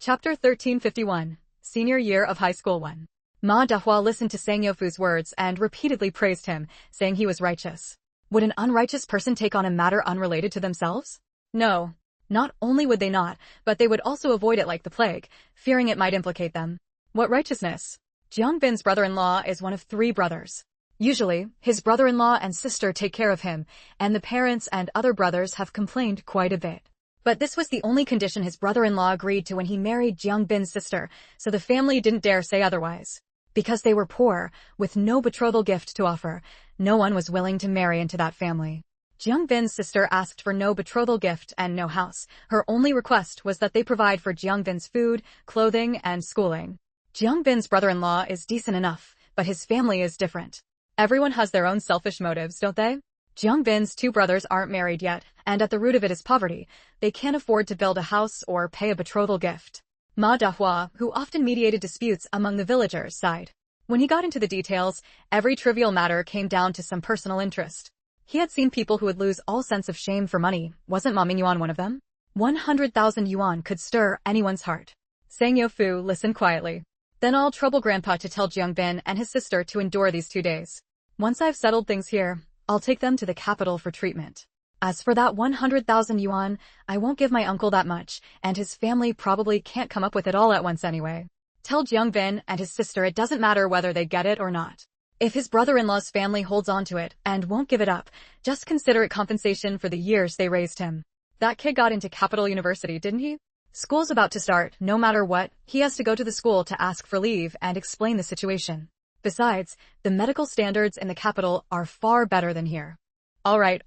Chapter 1351, Senior Year of High School 1. Ma Dahua listened to Sang Yofu's words and repeatedly praised him, saying he was righteous. Would an unrighteous person take on a matter unrelated to themselves? No. Not only would they not, but they would also avoid it like the plague, fearing it might implicate them. What righteousness? Jiang Bin's brother-in-law is one of 3 brothers. Usually, his brother-in-law and sister take care of him, and the parents and other brothers have complained quite a bit. But this was the only condition his brother-in-law agreed to when he married Jiang Bin's sister, so the family didn't dare say otherwise. Because they were poor, with no betrothal gift to offer, no one was willing to marry into that family. Jiang Bin's sister asked for no betrothal gift and no house. Her only request was that they provide for Jiang Bin's food, clothing, and schooling. Jiang Bin's brother-in-law is decent enough, but his family is different. Everyone has their own selfish motives, don't they? Jiang Bin's 2 brothers aren't married yet, and at the root of it is poverty. They can't afford to build a house or pay a betrothal gift. Ma Dahua, who often mediated disputes among the villagers, sighed. When he got into the details, every trivial matter came down to some personal interest. He had seen people who would lose all sense of shame for money. Wasn't Ma Mingyuan one of them? 100,000 yuan could stir anyone's heart. Sang Yofu listened quietly. Then I'll trouble Grandpa to tell Jiang Bin and his sister to endure these 2 days. Once I've settled things here, I'll take them to the capital for treatment. As for that 100,000 yuan, I won't give my uncle that much, and his family probably can't come up with it all at once anyway. Tell Jiang Bin and his sister it doesn't matter whether they get it or not. If his brother-in-law's family holds on to it and won't give it up, just consider it compensation for the years they raised him. That kid got into Capital University, didn't he? School's about to start. No matter what, he has to go to the school to ask for leave and explain the situation. Besides, the medical standards in the capital are far better than here. All right.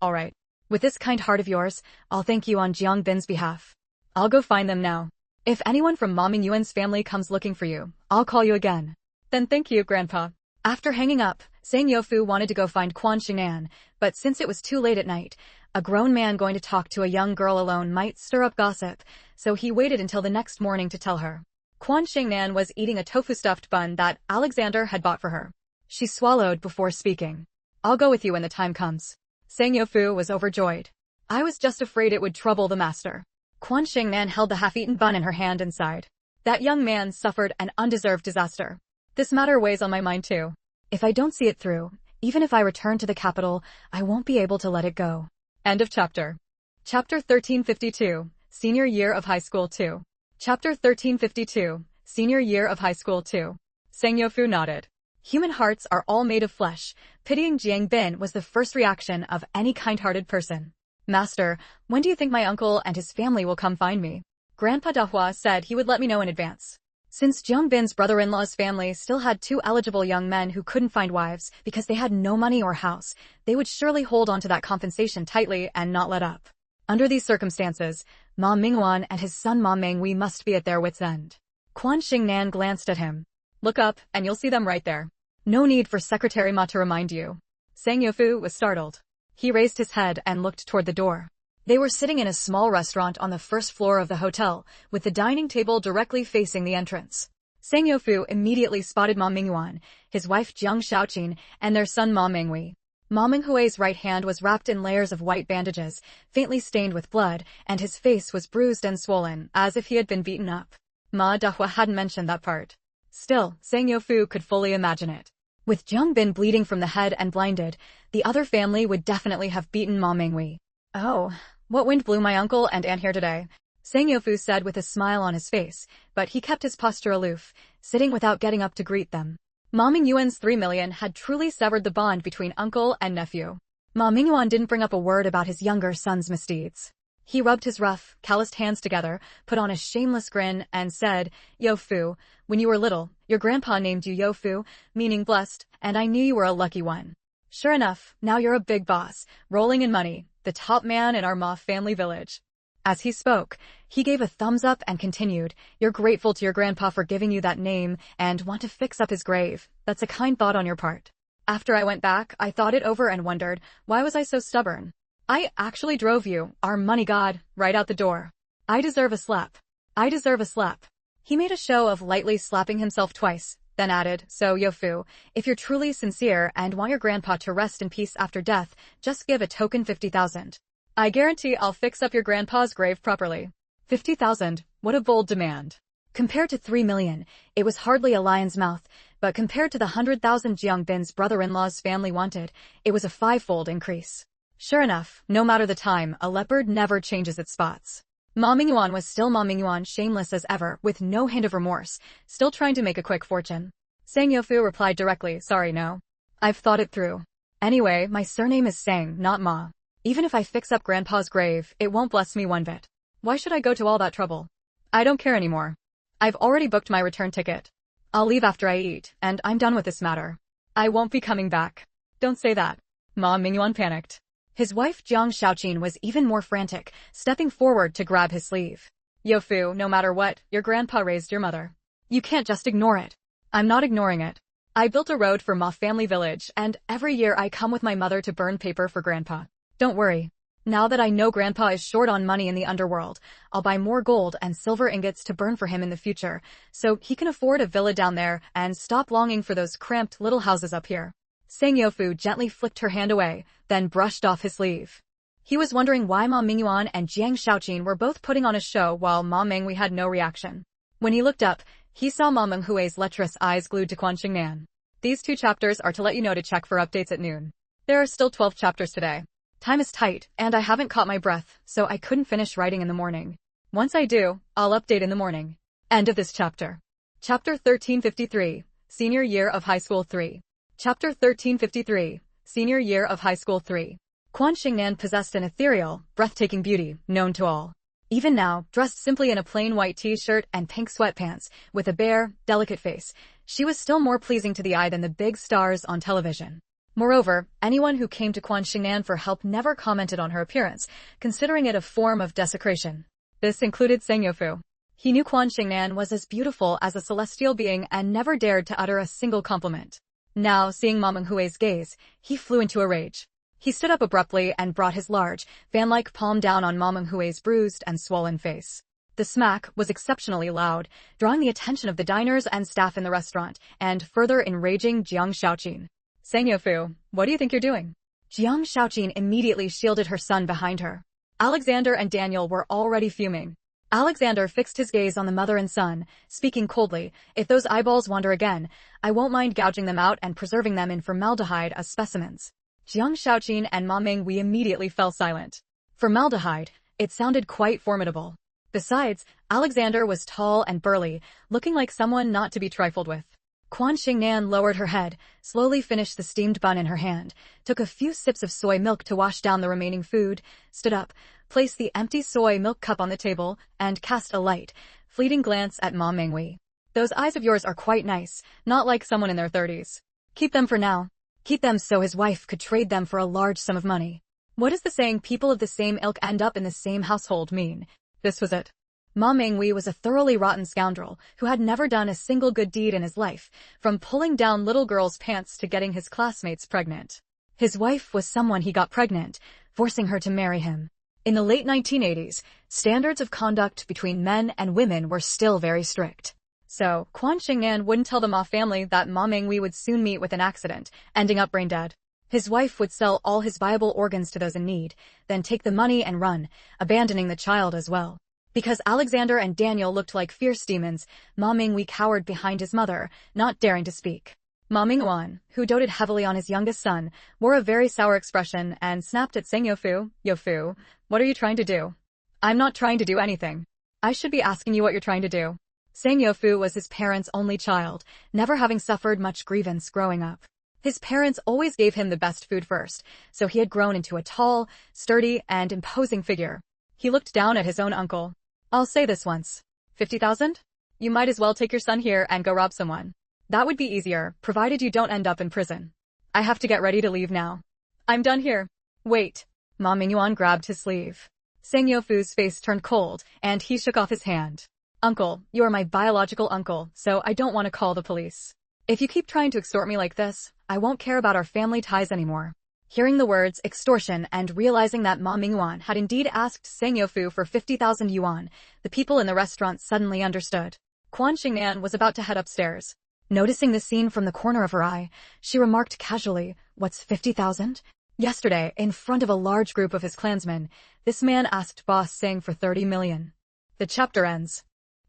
With this kind heart of yours, I'll thank you on Jiang Bin's behalf. I'll go find them now. If anyone from Ma Mingyuan's family comes looking for you, I'll call you again. Then thank you, Grandpa. After hanging up, Sang Yofu wanted to go find Quan Xingnan, but since it was too late at night, a grown man going to talk to a young girl alone might stir up gossip, so he waited until the next morning to tell her. Quan Xingnan was eating a tofu-stuffed bun that Alexander had bought for her. She swallowed before speaking. I'll go with you when the time comes. Sang Yofu was overjoyed. I was just afraid it would trouble the master. Quan Xingnan held the half-eaten bun in her hand and sighed. That young man suffered an undeserved disaster. This matter weighs on my mind too. If I don't see it through, even if I return to the capital, I won't be able to let it go. End of chapter. Chapter 1352, Senior Year of High School 2. Chapter 1352, Senior Year of High School 2. Sang Yofu nodded. Human hearts are all made of flesh. Pitying Jiang Bin was the first reaction of any kind-hearted person. Master, when do you think my uncle and his family will come find me? Grandpa Dahua said he would let me know in advance. Since Jiang Bin's brother-in-law's family still had 2 eligible young men who couldn't find wives because they had no money or house, they would surely hold on to that compensation tightly and not let up. Under these circumstances, Ma Mingyuan and his son Ma Menghui must be at their wits' end. Quan Xingnan glanced at him. Look up, and you'll see them right there. No need for Secretary Ma to remind you. Sang Yofu was startled. He raised his head and looked toward the door. They were sitting in a small restaurant on the first floor of the hotel, with the dining table directly facing the entrance. Sang Yofu immediately spotted Ma Mingyuan, his wife Jiang Shaoqin, and their son Ma Menghui. Ma Menghui's right hand was wrapped in layers of white bandages, faintly stained with blood, and his face was bruised and swollen, as if he had been beaten up. Ma Dahua hadn't mentioned that part. Still, Sang Yofu could fully imagine it. With Jiang Bin bleeding from the head and blinded, the other family would definitely have beaten Ma Menghui. Oh, what wind blew my uncle and aunt here today? Sang Yofu said with a smile on his face, but he kept his posture aloof, sitting without getting up to greet them. Ma Mingyuan's 3 million had truly severed the bond between uncle and nephew. Ma Mingyuan didn't bring up a word about his younger son's misdeeds. He rubbed his rough, calloused hands together, put on a shameless grin, and said, Yofu, when you were little, your grandpa named you Yofu, meaning blessed, and I knew you were a lucky one. Sure enough, now you're a big boss, rolling in money, the top man in our Ma family village. As he spoke, he gave a thumbs up and continued, You're grateful to your grandpa for giving you that name and want to fix up his grave. That's a kind thought on your part. After I went back, I thought it over and wondered, why was I so stubborn? I actually drove you, our money god, right out the door. I deserve a slap. I deserve a slap. He made a show of lightly slapping himself twice, then added, So Yofu, if you're truly sincere and want your grandpa to rest in peace after death, just give a token 50,000. I guarantee I'll fix up your grandpa's grave properly. 50,000, what a bold demand. Compared to 3 million, it was hardly a lion's mouth, but compared to the 100,000 Jiang Bin's brother-in-law's family wanted, it was a five-fold increase. Sure enough, no matter the time, a leopard never changes its spots. Ma Mingyuan was still Ma Mingyuan, shameless as ever, with no hint of remorse, still trying to make a quick fortune. Sang Yofu replied directly, sorry no. I've thought it through. Anyway, my surname is Sang, not Ma. Even if I fix up Grandpa's grave, it won't bless me one bit. Why should I go to all that trouble? I don't care anymore. I've already booked my return ticket. I'll leave after I eat, and I'm done with this matter. I won't be coming back. Don't say that. Ma Mingyuan panicked. His wife Jiang Shaoqin was even more frantic, stepping forward to grab his sleeve. Yofu, no matter what, your grandpa raised your mother. You can't just ignore it. I'm not ignoring it. I built a road for Ma family village, and every year I come with my mother to burn paper for grandpa. Don't worry. Now that I know grandpa is short on money in the underworld, I'll buy more gold and silver ingots to burn for him in the future, so he can afford a villa down there and stop longing for those cramped little houses up here. Sang Yofu gently flicked her hand away, then brushed off his sleeve. He was wondering why Ma Mingyuan and Jiang Shaoqin were both putting on a show while Ma Menghui had no reaction. When he looked up, he saw Ma Menghui's lecherous eyes glued to Quan Xingnan. These 2 chapters are to let you know to check for updates at noon. There are still 12 chapters today. Time is tight, and I haven't caught my breath, so I couldn't finish writing in the morning. Once I do, I'll update in the morning. End of this chapter. Chapter 1353, Senior Year of High School 3. Chapter 1353, Senior Year of High School 3. Quan Xingnan possessed an ethereal, breathtaking beauty, known to all. Even now, dressed simply in a plain white t-shirt and pink sweatpants, with a bare, delicate face, she was still more pleasing to the eye than the big stars on television. Moreover, anyone who came to Quan Xingnan for help never commented on her appearance, considering it a form of desecration. This included Sang Yofu. He knew Quan Xingnan was as beautiful as a celestial being and never dared to utter a single compliment. Now, seeing Ma Menghui's gaze, he flew into a rage. He stood up abruptly and brought his large, fan-like palm down on Ma Menghui's bruised and swollen face. The smack was exceptionally loud, drawing the attention of the diners and staff in the restaurant, and further enraging Jiang Shaoqin. Sang Yofu, what do you think you're doing? Jiang Shaoqin immediately shielded her son behind her. Alexander and Daniel were already fuming. Alexander fixed his gaze on the mother and son, speaking coldly, if those eyeballs wander again, I won't mind gouging them out and preserving them in formaldehyde as specimens. Jiang Shaoqin and Ma Menghui immediately fell silent. Formaldehyde, it sounded quite formidable. Besides, Alexander was tall and burly, looking like someone not to be trifled with. Quan Xingnan lowered her head, slowly finished the steamed bun in her hand, took a few sips of soy milk to wash down the remaining food, stood up, placed the empty soy milk cup on the table, and cast a light, fleeting glance at Ma Menghui. Those eyes of yours are quite nice, not like someone in their 30s. Keep them for now. Keep them so his wife could trade them for a large sum of money. What does the saying people of the same ilk end up in the same household mean? This was it. Ma Menghui was a thoroughly rotten scoundrel who had never done a single good deed in his life, from pulling down little girls' pants to getting his classmates pregnant. His wife was someone he got pregnant, forcing her to marry him. In the late 1980s, standards of conduct between men and women were still very strict. So, Quan Xingnan wouldn't tell the Ma family that Ma Menghui would soon meet with an accident, ending up brain dead. His wife would sell all his viable organs to those in need, then take the money and run, abandoning the child as well. Because Alexander and Daniel looked like fierce demons, Ma Menghui cowered behind his mother, not daring to speak. Ma Mingyuan, who doted heavily on his youngest son, wore a very sour expression and snapped at Sang Yofu. Yofu, what are you trying to do? I'm not trying to do anything. I should be asking you what you're trying to do. Sang Yofu was his parents' only child, never having suffered much grievance growing up. His parents always gave him the best food first, so he had grown into a tall, sturdy, and imposing figure. He looked down at his own uncle. I'll say this once. 50,000? You might as well take your son here and go rob someone. That would be easier, provided you don't end up in prison. I have to get ready to leave now. I'm done here. Wait. Ma Mingyuan grabbed his sleeve. Sang Yofu's face turned cold, and he shook off his hand. Uncle, you are my biological uncle, so I don't want to call the police. If you keep trying to extort me like this, I won't care about our family ties anymore. Hearing the words extortion and realizing that Ma Mingyuan had indeed asked Sang Yofu for 50,000 yuan, the people in the restaurant suddenly understood. Quan Xingnan was about to head upstairs. Noticing the scene from the corner of her eye, she remarked casually, "What's 50,000? Yesterday, in front of a large group of his clansmen, this man asked Boss Sang for 30 million. The chapter ends.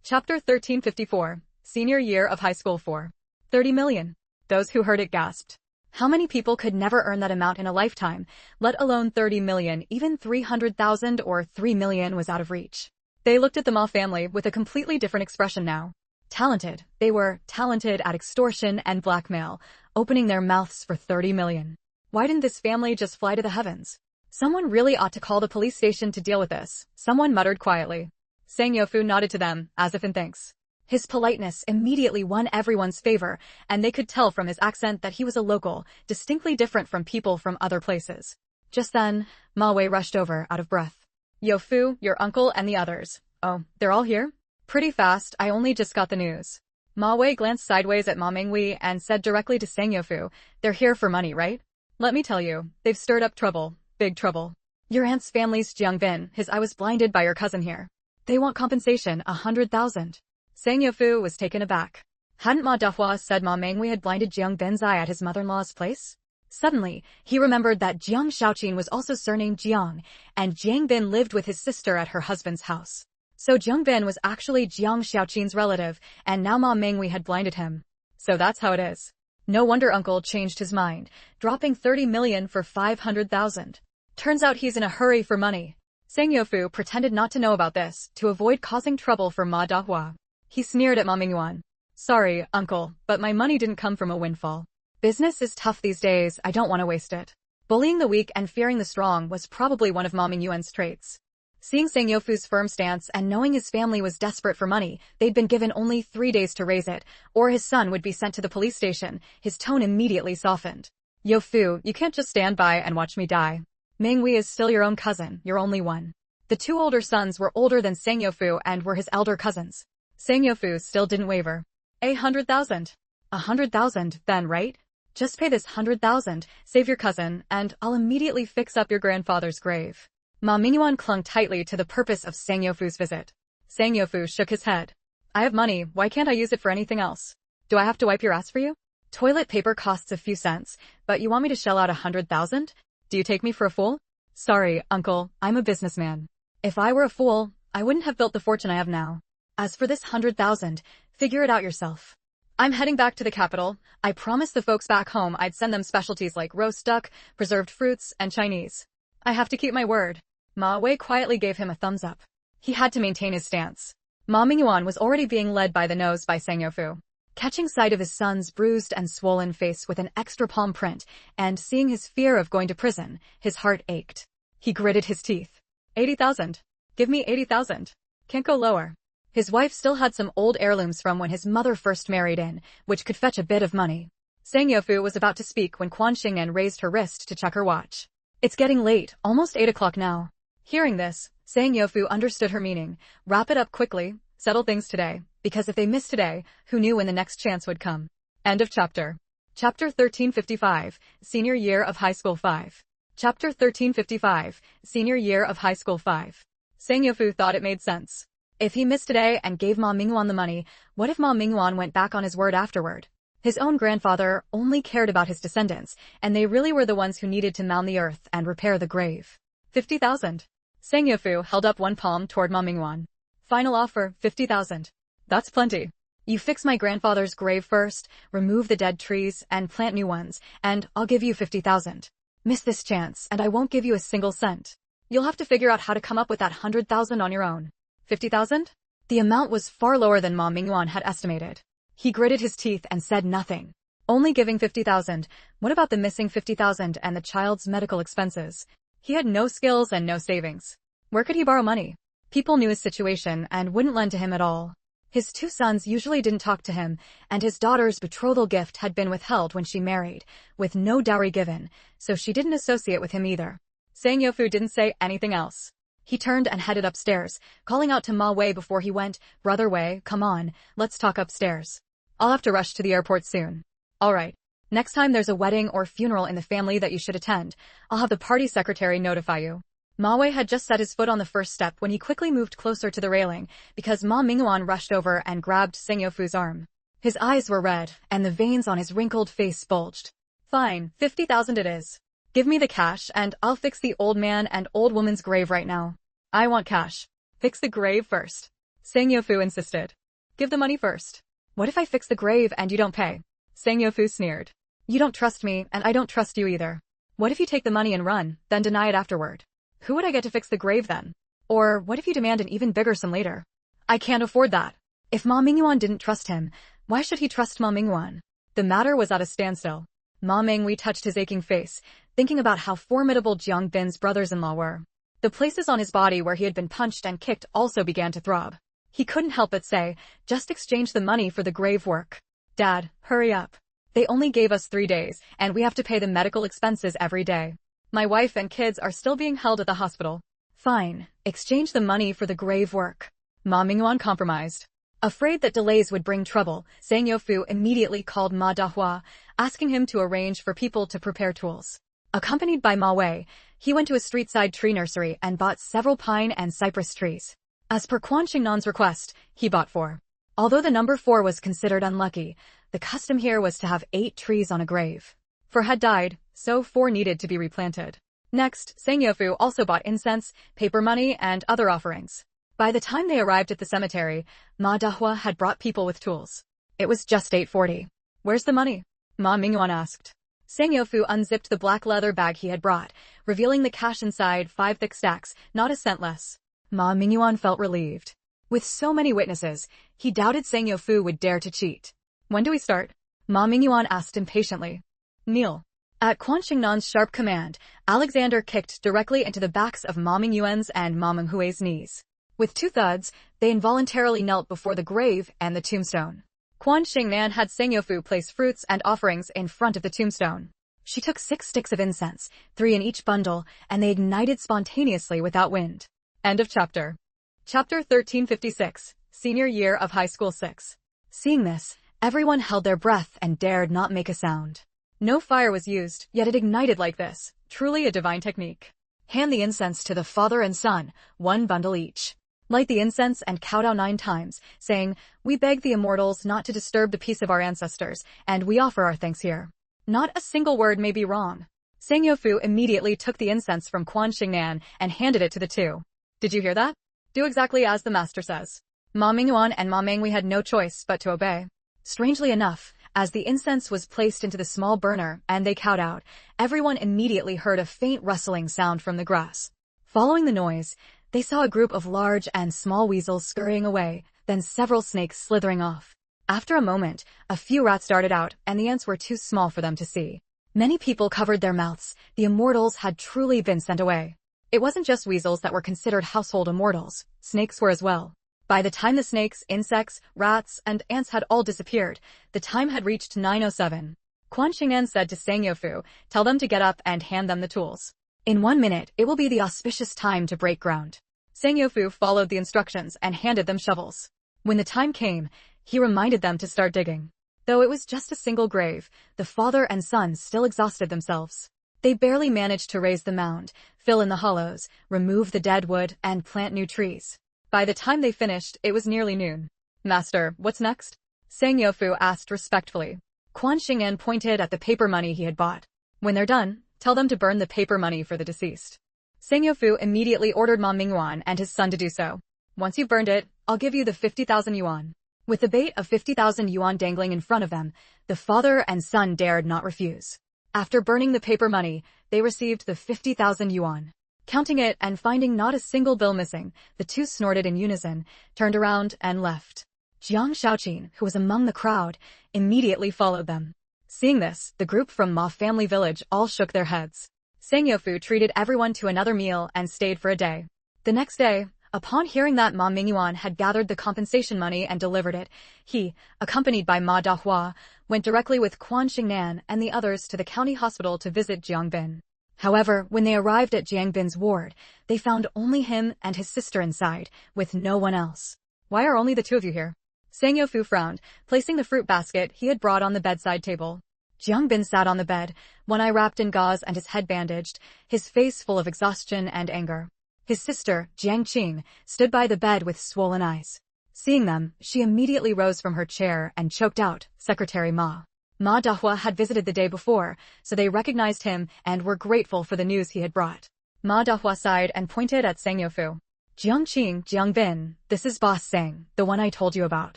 Chapter 1354, Senior Year of High School 4. 30 million. Those who heard it gasped. How many people could never earn that amount in a lifetime, let alone 30 million? Even 300,000 or 3 million was out of reach. They looked at the Ma family with a completely different expression now. Talented. They were talented at extortion and blackmail, opening their mouths for 30 million. Why didn't this family just fly to the heavens? Someone really ought to call the police station to deal with this, someone muttered quietly. Sang Yofu nodded to them, as if in thanks. His politeness immediately won everyone's favor, and they could tell from his accent that he was a local, distinctly different from people from other places. Just then, Ma Wei rushed over, out of breath. Yofu, your uncle and the others. Oh, they're all here? Pretty fast, I only just got the news. Ma Wei glanced sideways at Ma Mingwei and said directly to Sang Yofu, they're here for money, right? Let me tell you, they've stirred up trouble, big trouble. Your aunt's family's Jiangbin, his eye was blinded by your cousin here. They want compensation, 100,000. Sang Yofu was taken aback. Hadn't Ma Dahua said Ma Mingwei had blinded Jiang Bin's eye at his mother-in-law's place? Suddenly, he remembered that Jiang Shaoqin was also surnamed Jiang, and Jiang Bin lived with his sister at her husband's house. So Jiang Bin was actually Jiang Shaoqin's relative, and now Ma Mingwei had blinded him. So that's how it is. No wonder Uncle changed his mind, dropping 30 million for 500,000. Turns out he's in a hurry for money. Sang Yofu pretended not to know about this, to avoid causing trouble for Ma Dahua. He sneered at Ma Mingyuan. Sorry, Uncle, but my money didn't come from a windfall. Business is tough these days, I don't want to waste it. Bullying the weak and fearing the strong was probably one of Ma Mingyuan's traits. Seeing Sang Yofu's firm stance and knowing his family was desperate for money, they'd been given only 3 days to raise it, or his son would be sent to the police station, his tone immediately softened. Yofu, you can't just stand by and watch me die. Mingwei is still your own cousin, your only one. The 2 older sons were older than Sang Yofu and were his elder cousins. Sang Yofu still didn't waver. 100,000. 100,000, then, right? Just pay this 100,000, save your cousin, and I'll immediately fix up your grandfather's grave. Ma Mingyuan clung tightly to the purpose of Sang Yofu's visit. Sang Yofu shook his head. I have money, why can't I use it for anything else? Do I have to wipe your ass for you? Toilet paper costs a few cents, but you want me to shell out 100,000? Do you take me for a fool? Sorry, Uncle, I'm a businessman. If I were a fool, I wouldn't have built the fortune I have now. As for this 100,000, figure it out yourself. I'm heading back to the capital. I promised the folks back home I'd send them specialties like roast duck, preserved fruits, and Chinese. I have to keep my word. Ma Wei quietly gave him a thumbs up. He had to maintain his stance. Ma Mingyuan was already being led by the nose by Sang Yofu. Catching sight of his son's bruised and swollen face with an extra palm print, and seeing his fear of going to prison, his heart ached. He gritted his teeth. 80,000. Give me 80,000. Can't go lower. His wife still had some old heirlooms from when his mother first married in, which could fetch a bit of money. Sang Yofu was about to speak when Quan Xing'an raised her wrist to check her watch. It's getting late, almost 8 o'clock now. Hearing this, Sang Yofu understood her meaning. Wrap it up quickly, settle things today, because if they miss today, who knew when the next chance would come? End of chapter. Chapter 1355, Senior Year of High School 5. Chapter 1355, Senior Year of High School 5. Sang Yofu thought it made sense. If he missed today and gave Ma Mingyuan the money, what if Ma Mingyuan went back on his word afterward? His own grandfather only cared about his descendants, and they really were the ones who needed to mound the earth and repair the grave. 50,000. Sang Yofu held up one palm toward Ma Mingyuan. Final offer, 50,000. That's plenty. You fix my grandfather's grave first, remove the dead trees, and plant new ones, and I'll give you 50,000. Miss this chance, and I won't give you a single cent. You'll have to figure out how to come up with that 100,000 on your own. 50,000? The amount was far lower than Ma Mingyuan had estimated. He gritted his teeth and said nothing. Only giving 50,000. What about the missing 50,000 and the child's medical expenses? He had no skills and no savings. Where could he borrow money? People knew his situation and wouldn't lend to him at all. His 2 sons usually didn't talk to him, and his daughter's betrothal gift had been withheld when she married, with no dowry given, so she didn't associate with him either. Sang Yofu didn't say anything else. He turned and headed upstairs, calling out to Ma Wei before he went, Brother Wei, come on, let's talk upstairs. I'll have to rush to the airport soon. Alright. Next time there's a wedding or funeral in the family that you should attend, I'll have the party secretary notify you. Ma Wei had just set his foot on the first step when he quickly moved closer to the railing, because Ma Mingyuan rushed over and grabbed Sang Yofu's arm. His eyes were red, and the veins on his wrinkled face bulged. Fine, 50,000 it is. Give me the cash, and I'll fix the old man and old woman's grave right now. I want cash. Fix the grave first. Sang Yofu insisted. Give the money first. What if I fix the grave and you don't pay? Sang Yofu sneered. You don't trust me, and I don't trust you either. What if you take the money and run, then deny it afterward? Who would I get to fix the grave then? Or what if you demand an even bigger sum later? I can't afford that. If Ma Mingyuan didn't trust him, why should he trust Ma Mingyuan? The matter was at a standstill. Ma Minghui touched his aching face, thinking about how formidable Jiang Bin's brothers-in-law were. The places on his body where he had been punched and kicked also began to throb. He couldn't help but say, just exchange the money for the grave work. Dad, hurry up. They only gave us 3 days, and we have to pay the medical expenses every day. My wife and kids are still being held at the hospital. Fine, exchange the money for the grave work. Ma Mingyuan compromised. Afraid that delays would bring trouble, Sang Yofu immediately called Ma Dahua, asking him to arrange for people to prepare tools. Accompanied by Ma Wei, he went to a street-side tree nursery and bought several pine and cypress trees. As per Quan Xingnan's request, he bought 4. Although the number 4 was considered unlucky, the custom here was to have 8 trees on a grave. 4 had died, so 4 needed to be replanted. Next, Sang Yofu also bought incense, paper money, and other offerings. By the time they arrived at the cemetery, Ma Dahua had brought people with tools. It was just 8:40. Where's the money? Ma Mingyuan asked. Sang Yofu unzipped the black leather bag he had brought, revealing the cash inside 5 thick stacks, not a cent less. Ma Mingyuan felt relieved. With so many witnesses, he doubted Sang Yofu would dare to cheat. When do we start? Ma Mingyuan asked impatiently. Kneel. At Quan Xingnan's sharp command, Alexander kicked directly into the backs of Ma Mingyuan's and Ma Menghui's knees. With 2 thuds, they involuntarily knelt before the grave and the tombstone. Quan Xingnan had Sang Yofu place fruits and offerings in front of the tombstone. She took 6 sticks of incense, 3 in each bundle, and they ignited spontaneously without wind. End of chapter. Chapter 1356, Senior Year of High School 6. Seeing this, everyone held their breath and dared not make a sound. No fire was used, yet it ignited like this, truly a divine technique. Hand the incense to the father and son, 1 bundle each. Light the incense and kowtow 9 times, saying, we beg the immortals not to disturb the peace of our ancestors, and we offer our thanks here. Not a single word may be wrong. Sang Yofu immediately took the incense from Quan Xingnan and handed it to the 2. Did you hear that? Do exactly as the master says. Ma Mingyuan and Ma Menghui had no choice but to obey. Strangely enough, as the incense was placed into the small burner and they kowtowed, everyone immediately heard a faint rustling sound from the grass. Following the noise, they saw a group of large and small weasels scurrying away, then several snakes slithering off. After a moment, a few rats darted out, and the ants were too small for them to see. Many people covered their mouths. The immortals had truly been sent away. It wasn't just weasels that were considered household immortals, snakes were as well. By the time the snakes, insects, rats, and ants had all disappeared, the time had reached 9:07. Quan Xingnan said to Sang Yofu, tell them to get up and hand them the tools. In 1 minute, it will be the auspicious time to break ground. Sang Yofu followed the instructions and handed them shovels. When the time came, he reminded them to start digging. Though it was just a single grave, the father and son still exhausted themselves. They barely managed to raise the mound, fill in the hollows, remove the dead wood, and plant new trees. By the time they finished, it was nearly noon. Master, what's next? Sang Yofu asked respectfully. Quan Xingnan pointed at the paper money he had bought. When they're done, tell them to burn the paper money for the deceased. Sang Yofu immediately ordered Ma Mingyuan and his son to do so. Once you've burned it, I'll give you the 50,000 yuan. With the bait of 50,000 yuan dangling in front of them, the father and son dared not refuse. After burning the paper money, they received the 50,000 yuan. Counting it and finding not a single bill missing, the 2 snorted in unison, turned around and left. Jiang Shaoqin, who was among the crowd, immediately followed them. Seeing this, the group from Ma family village all shook their heads. Sang Yofu treated everyone to another meal and stayed for a day. The next day, upon hearing that Ma Mingyuan had gathered the compensation money and delivered it, he, accompanied by Ma Dahua, went directly with Quan Xingnan and the others to the county hospital to visit Jiang Bin. However, when they arrived at Jiang Bin's ward, they found only him and his sister inside, with no one else. Why are only the 2 of you here? Sang Yofu frowned, placing the fruit basket he had brought on the bedside table. Jiang Bin sat on the bed, one eye wrapped in gauze and his head bandaged, his face full of exhaustion and anger. His sister, Jiang Qing, stood by the bed with swollen eyes. Seeing them, she immediately rose from her chair and choked out, Secretary Ma. Ma Dahua had visited the day before, so they recognized him and were grateful for the news he had brought. Ma Dahua sighed and pointed at Sang Yofu. Jiangqing, Jiangbin, this is Boss Sang, the one I told you about.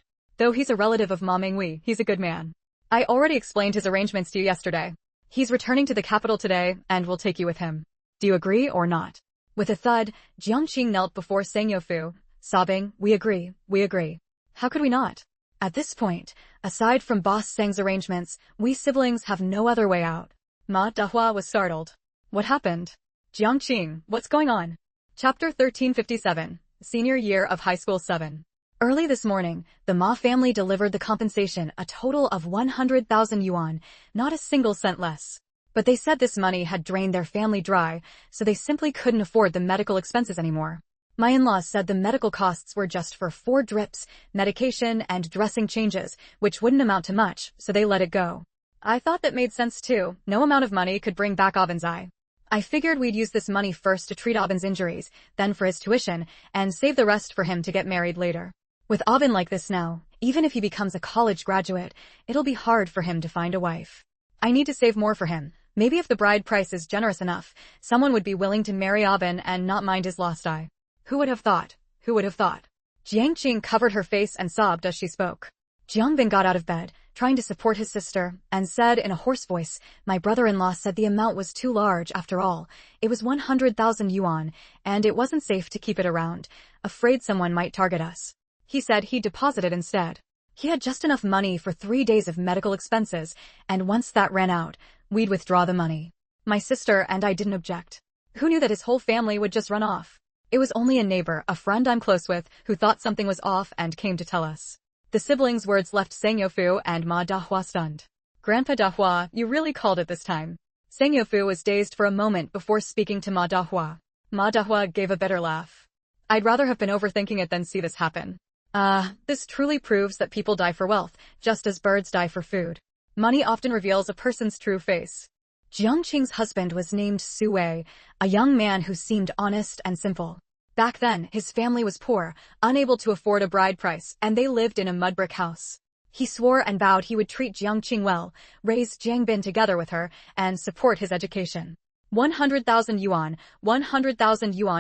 Though he's a relative of Ma Menghui, he's a good man. I already explained his arrangements to you yesterday. He's returning to the capital today, and will take you with him. Do you agree or not? With a thud, Jiangqing knelt before Sang Yofu, sobbing, we agree, we agree. How could we not? At this point, aside from Boss Sang's arrangements, we siblings have no other way out. Ma Dahua was startled. What happened? Jiangqing, what's going on? Chapter 1357, Senior Year of High School 7. Early this morning, the Ma family delivered the compensation, a total of 100,000 yuan, not a single cent less. But they said this money had drained their family dry, so they simply couldn't afford the medical expenses anymore. My in-laws said the medical costs were just for 4 drips, medication, and dressing changes, which wouldn't amount to much, so they let it go. I thought that made sense too. No amount of money could bring back Aben's eye. I figured we'd use this money first to treat Aben's injuries, then for his tuition, and save the rest for him to get married later. With Aben like this now, even if he becomes a college graduate, it'll be hard for him to find a wife. I need to save more for him. Maybe if the bride price is generous enough, someone would be willing to marry Aben and not mind his lost eye. Who would have thought? Who would have thought? Jiangqing covered her face and sobbed as she spoke. Jiangbin got out of bed, trying to support his sister, and said in a hoarse voice, my brother-in-law said the amount was too large after all. It was 100,000 yuan, and it wasn't safe to keep it around, afraid someone might target us. He said he'd deposit it instead. He had just enough money for 3 days of medical expenses, and once that ran out, we'd withdraw the money. My sister and I didn't object. Who knew that his whole family would just run off? It was only a neighbor, a friend I'm close with, who thought something was off and came to tell us. The siblings' words left Sang Yofu and Ma Dahua stunned. Grandpa Dahua, you really called it this time. Sang Yofu was dazed for a moment before speaking to Ma Dahua. Ma Dahua gave a bitter laugh. I'd rather have been overthinking it than see this happen. This truly proves that people die for wealth, just as birds die for food. Money often reveals a person's true face. Jiangqing's husband was named Su Wei, a young man who seemed honest and simple. Back then, his family was poor, unable to afford a bride price, and they lived in a mud brick house. He swore and vowed he would treat Jiangqing well, raise Jiangbin together with her, and support his education. 100,000 yuan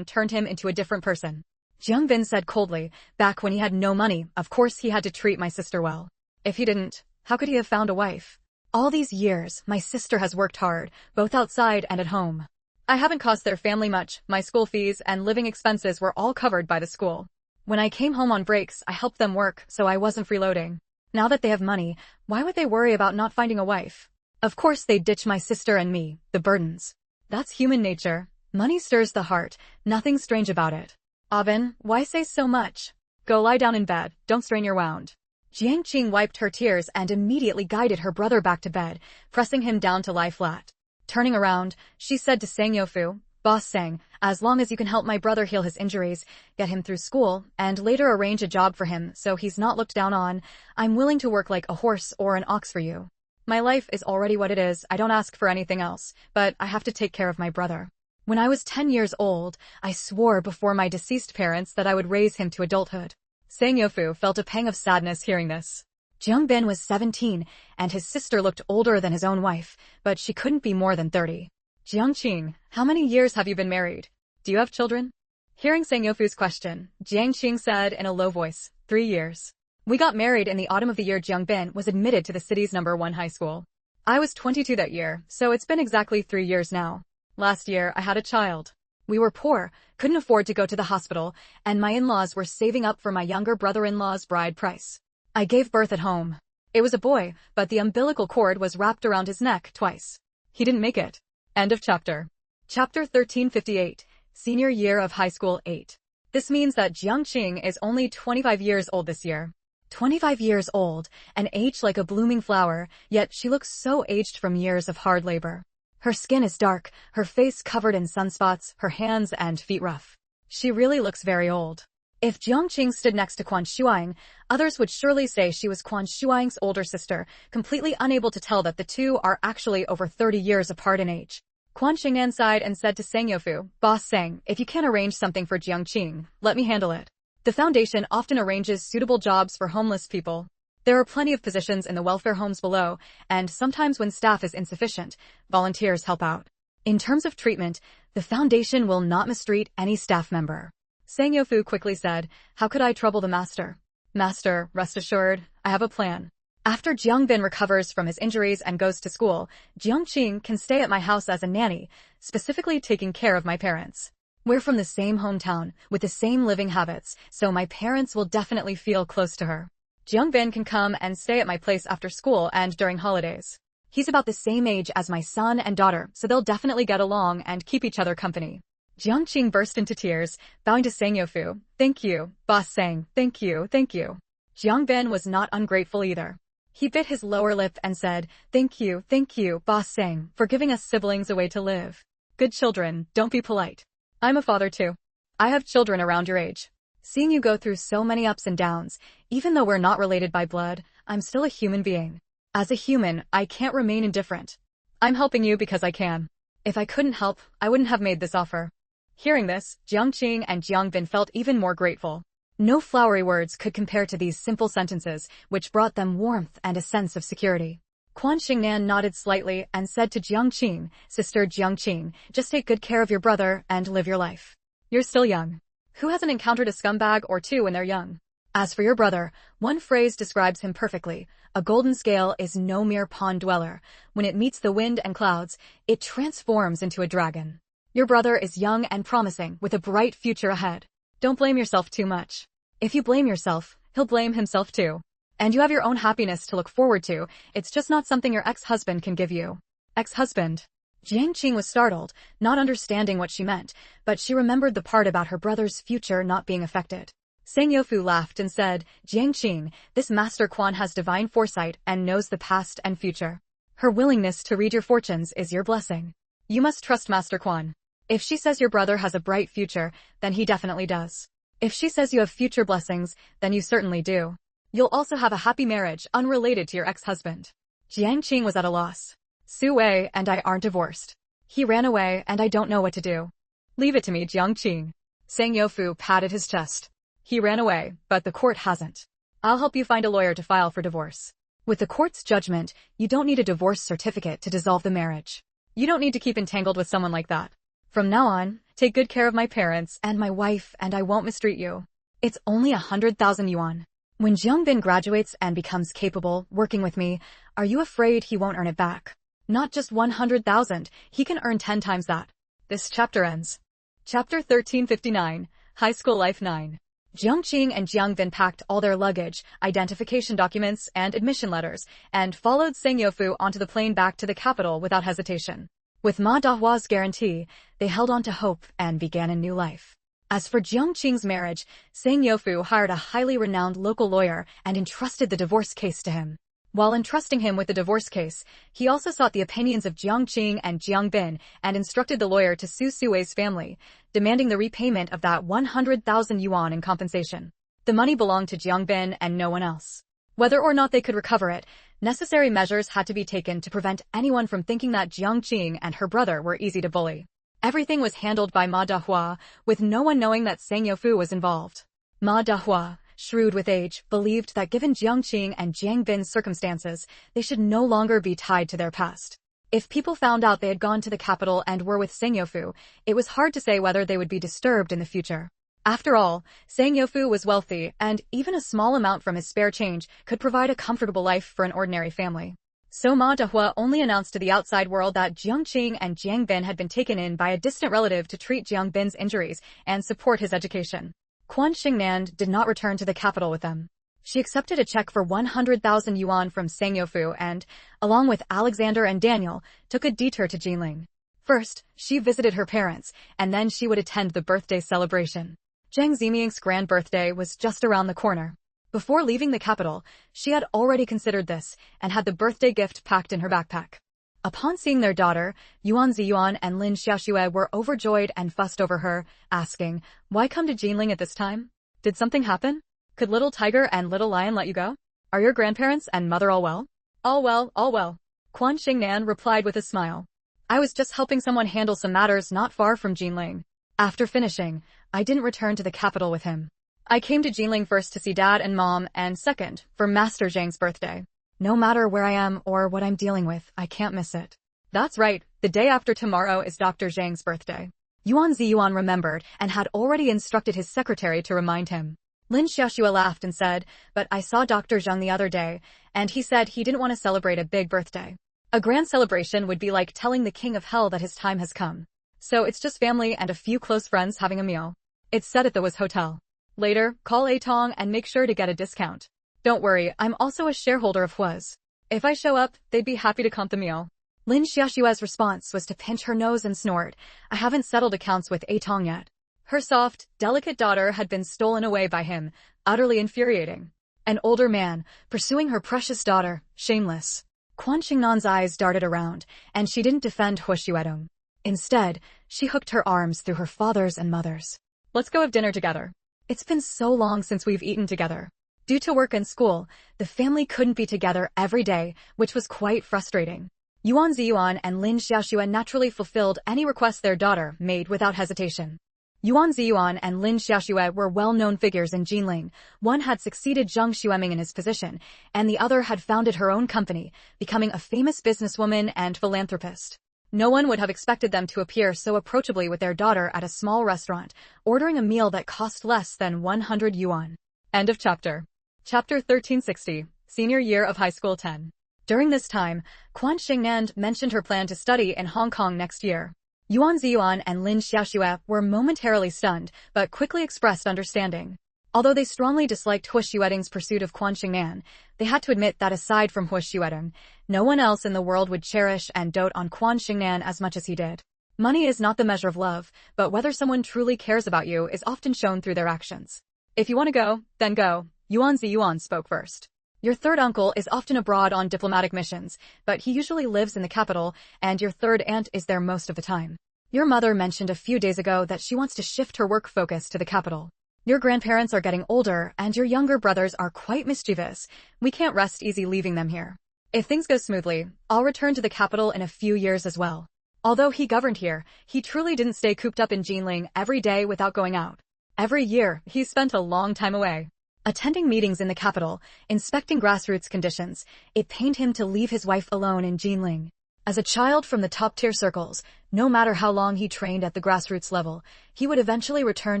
turned him into a different person. Jiangbin said coldly, back when he had no money, of course he had to treat my sister well. If he didn't, how could he have found a wife? All these years, my sister has worked hard, both outside and at home. I haven't cost their family much. My school fees and living expenses were all covered by the school. When I came home on breaks, I helped them work, so I wasn't freeloading. Now that they have money, why would they worry about not finding a wife? Of course they'd ditch my sister and me, the burdens. That's human nature. Money stirs the heart, nothing strange about it. Aben, why say so much? Go lie down in bed, don't strain your wound. Jiangqing wiped her tears and immediately guided her brother back to bed, pressing him down to lie flat. Turning around, she said to Sang Yofu, Boss Sang, as long as you can help my brother heal his injuries, get him through school, and later arrange a job for him so he's not looked down on, I'm willing to work like a horse or an ox for you. My life is already what it is, I don't ask for anything else, but I have to take care of my brother. When I was 10 years old, I swore before my deceased parents that I would raise him to adulthood. Sang Yofu felt a pang of sadness hearing this. Jiangbin was 17, and his sister looked older than his own wife, but she couldn't be more than 30. Jiangqing, how many years have you been married? Do you have children? Hearing Sang Yofu's question, Jiangqing said in a low voice, 3 years. We got married in the autumn of the year Jiangbin was admitted to the city's #1 high school. I was 22 that year, so it's been exactly 3 years now. Last year, I had a child. We were poor, couldn't afford to go to the hospital, and my in-laws were saving up for my younger brother-in-law's bride price. I gave birth at home. It was a boy, but the umbilical cord was wrapped around his neck twice. He didn't make it. End of chapter. Chapter 1358, Senior Year of High School 8. This means that Jiangqing is only 25 years old this year. 25 years old, an age like a blooming flower, yet she looks so aged from years of hard labor. Her skin is dark, her face covered in sunspots, her hands and feet rough. She really looks very old. If Jiangqing stood next to Quan Shuang, others would surely say she was Quan Shuang's older sister, completely unable to tell that the two are actually over 30 years apart in age. Quan Xingnan sighed and said to Sang Yofu, Boss Sang, if you can't arrange something for Jiangqing, let me handle it. The foundation often arranges suitable jobs for homeless people. There are plenty of positions in the welfare homes below, and sometimes when staff is insufficient, volunteers help out. In terms of treatment, the foundation will not mistreat any staff member. Sang Yofu quickly said, "How could I trouble the master?" "Master, rest assured, I have a plan. After Jiangbin recovers from his injuries and goes to school, Jiangqing can stay at my house as a nanny, specifically taking care of my parents. We're from the same hometown, with the same living habits, so my parents will definitely feel close to her. Jiangbin can come and stay at my place after school and during holidays. He's about the same age as my son and daughter, so they'll definitely get along and keep each other company." Jiangqing burst into tears, bowing to Sang Yofu. "Thank you, Boss Sang, thank you, thank you." Jiangbin was not ungrateful either. He bit his lower lip and said, thank you, Boss Sang, for giving us siblings a way to live. Good children, don't be polite. I'm a father too. I have children around your age. Seeing you go through so many ups and downs, even though we're not related by blood, I'm still a human being. As a human, I can't remain indifferent. I'm helping you because I can. If I couldn't help, I wouldn't have made this offer." Hearing this, Jiangqing and Jiangbin felt even more grateful. No flowery words could compare to these simple sentences, which brought them warmth and a sense of security. Quan Xingnan nodded slightly and said to Jiangqing, "Sister Jiangqing, just take good care of your brother and live your life. You're still young. Who hasn't encountered a scumbag or two when they're young? As for your brother, one phrase describes him perfectly. A golden scale is no mere pond dweller. When it meets the wind and clouds, it transforms into a dragon. Your brother is young and promising, with a bright future ahead. Don't blame yourself too much. If you blame yourself, he'll blame himself too. And you have your own happiness to look forward to, it's just not something your ex-husband can give you." Ex-husband? Jiangqing was startled, not understanding what she meant, but she remembered the part about her brother's future not being affected. Sang Yofu laughed and said, "Jiangqing, this Master Quan has divine foresight and knows the past and future. Her willingness to read your fortunes is your blessing. You must trust Master Quan. If she says your brother has a bright future, then he definitely does. If she says you have future blessings, then you certainly do. You'll also have a happy marriage unrelated to your ex-husband." Jiangqing was at a loss. "Su Wei and I aren't divorced. He ran away and I don't know what to do." "Leave it to me, Jiangqing." Sang Yofu patted his chest. "He ran away, but the court hasn't. I'll help you find a lawyer to file for divorce. With the court's judgment, you don't need a divorce certificate to dissolve the marriage. You don't need to keep entangled with someone like that. From now on, take good care of my parents and my wife and I won't mistreat you. It's only 100,000 yuan. When Jiangbin graduates and becomes capable working with me, are you afraid he won't earn it back? Not just 100,000, he can earn 10 times that." This chapter ends. Chapter 1359, High School Life 9. Jiangqing and Jiangbin packed all their luggage, identification documents, and admission letters, and followed Sang Yofu onto the plane back to the capital without hesitation. With Ma Dahua's guarantee, they held on to hope and began a new life. As for Jiangqing's marriage, Sang Yofu hired a highly renowned local lawyer and entrusted the divorce case to him. While entrusting him with the divorce case, he also sought the opinions of Jiangqing and Jiangbin and instructed the lawyer to sue Sui's family, demanding the repayment of that 100,000 yuan in compensation. The money belonged to Jiangbin and no one else. Whether or not they could recover it, necessary measures had to be taken to prevent anyone from thinking that Jiangqing and her brother were easy to bully. Everything was handled by Ma Dahua, with no one knowing that Sang Yofu was involved. Ma Dahua, shrewd with age, believed that given Jiangqing and Jiangbin's circumstances, they should no longer be tied to their past. If people found out they had gone to the capital and were with Sang Yofu, it was hard to say whether they would be disturbed in the future. After all, Sang Yofu was wealthy, and even a small amount from his spare change could provide a comfortable life for an ordinary family. So Ma Dahua only announced to the outside world that Jiangqing and Jiangbin had been taken in by a distant relative to treat Jiangbin's injuries and support his education. Quan Xingnan did not return to the capital with them. She accepted a check for 100,000 yuan from Sang Yofu and, along with Alexander and Daniel, took a detour to Jinling. First, she visited her parents, and then she would attend the birthday celebration. Zhang Zimiang's grand birthday was just around the corner. Before leaving the capital, she had already considered this and had the birthday gift packed in her backpack. Upon seeing their daughter, Yuan Ziyuan and Lin Xiaoxue were overjoyed and fussed over her, asking, "Why come to Jinling at this time? Did something happen? Could Little Tiger and Little Lion let you go? Are your grandparents and mother all well?" "All well, all well," Quan Xingnan replied with a smile. "I was just helping someone handle some matters not far from Jinling. After finishing, I didn't return to the capital with him. I came to Jinling first to see Dad and Mom, and second, for Master Zhang's birthday. No matter where I am or what I'm dealing with, I can't miss it." "That's right, the day after tomorrow is Dr. Zhang's birthday. Yuan Ziyuan remembered and had already instructed his secretary to remind him. Lin Xiaoxue laughed and said, "But I saw Dr. Zhang the other day, and he said he didn't want to celebrate a big birthday. A grand celebration would be like telling the king of hell that his time has come. So it's just family and a few close friends having a meal. It's said at the Was Hotel. Later, call Atong and make sure to get a discount. Don't worry, I'm also a shareholder of Was. If I show up, they'd be happy to comp the meal." Lin Xiaoxue's response was to pinch her nose and snort. "I haven't settled accounts with Atong yet." Her soft, delicate daughter had been stolen away by him, utterly infuriating. An older man, pursuing her precious daughter, shameless. Quan Xingnan's eyes darted around, and she didn't defend Hu Xuedong. Instead, she hooked her arms through her father's and mother's. "Let's go have dinner together. It's been so long since we've eaten together." Due to work and school, the family couldn't be together every day, which was quite frustrating. Yuan Ziyuan and Lin Xiaoxue naturally fulfilled any request their daughter made without hesitation. Yuan Ziyuan and Lin Xiaoxue were well-known figures in Jinling. One had succeeded Zhang Xueming in his position, and the other had founded her own company, becoming a famous businesswoman and philanthropist. No one would have expected them to appear so approachably with their daughter at a small restaurant, ordering a meal that cost less than 100 yuan. End of chapter. Chapter 1360, Senior Year of High School 10. During this time, Quan Xingnan mentioned her plan to study in Hong Kong next year. Yuan Ziyuan and Lin Xiaoxue were momentarily stunned, but quickly expressed understanding. Although they strongly disliked Hu Xuedong's pursuit of Quan Xingnan, they had to admit that aside from Hu Xuedong, no one else in the world would cherish and dote on Quan Xingnan as much as he did. Money is not the measure of love, but whether someone truly cares about you is often shown through their actions. "If you want to go, then go," Yuan Ziyuan spoke first. "Your third uncle is often abroad on diplomatic missions, but he usually lives in the capital, and your third aunt is there most of the time. Your mother mentioned a few days ago that she wants to shift her work focus to the capital. Your grandparents are getting older, and your younger brothers are quite mischievous. We can't rest easy leaving them here. If things go smoothly, I'll return to the capital in a few years as well." Although he governed here, he truly didn't stay cooped up in Jinling every day without going out. Every year, he spent a long time away. Attending meetings in the capital, inspecting grassroots conditions, it pained him to leave his wife alone in Jinling. As a child from the top-tier circles, no matter how long he trained at the grassroots level, he would eventually return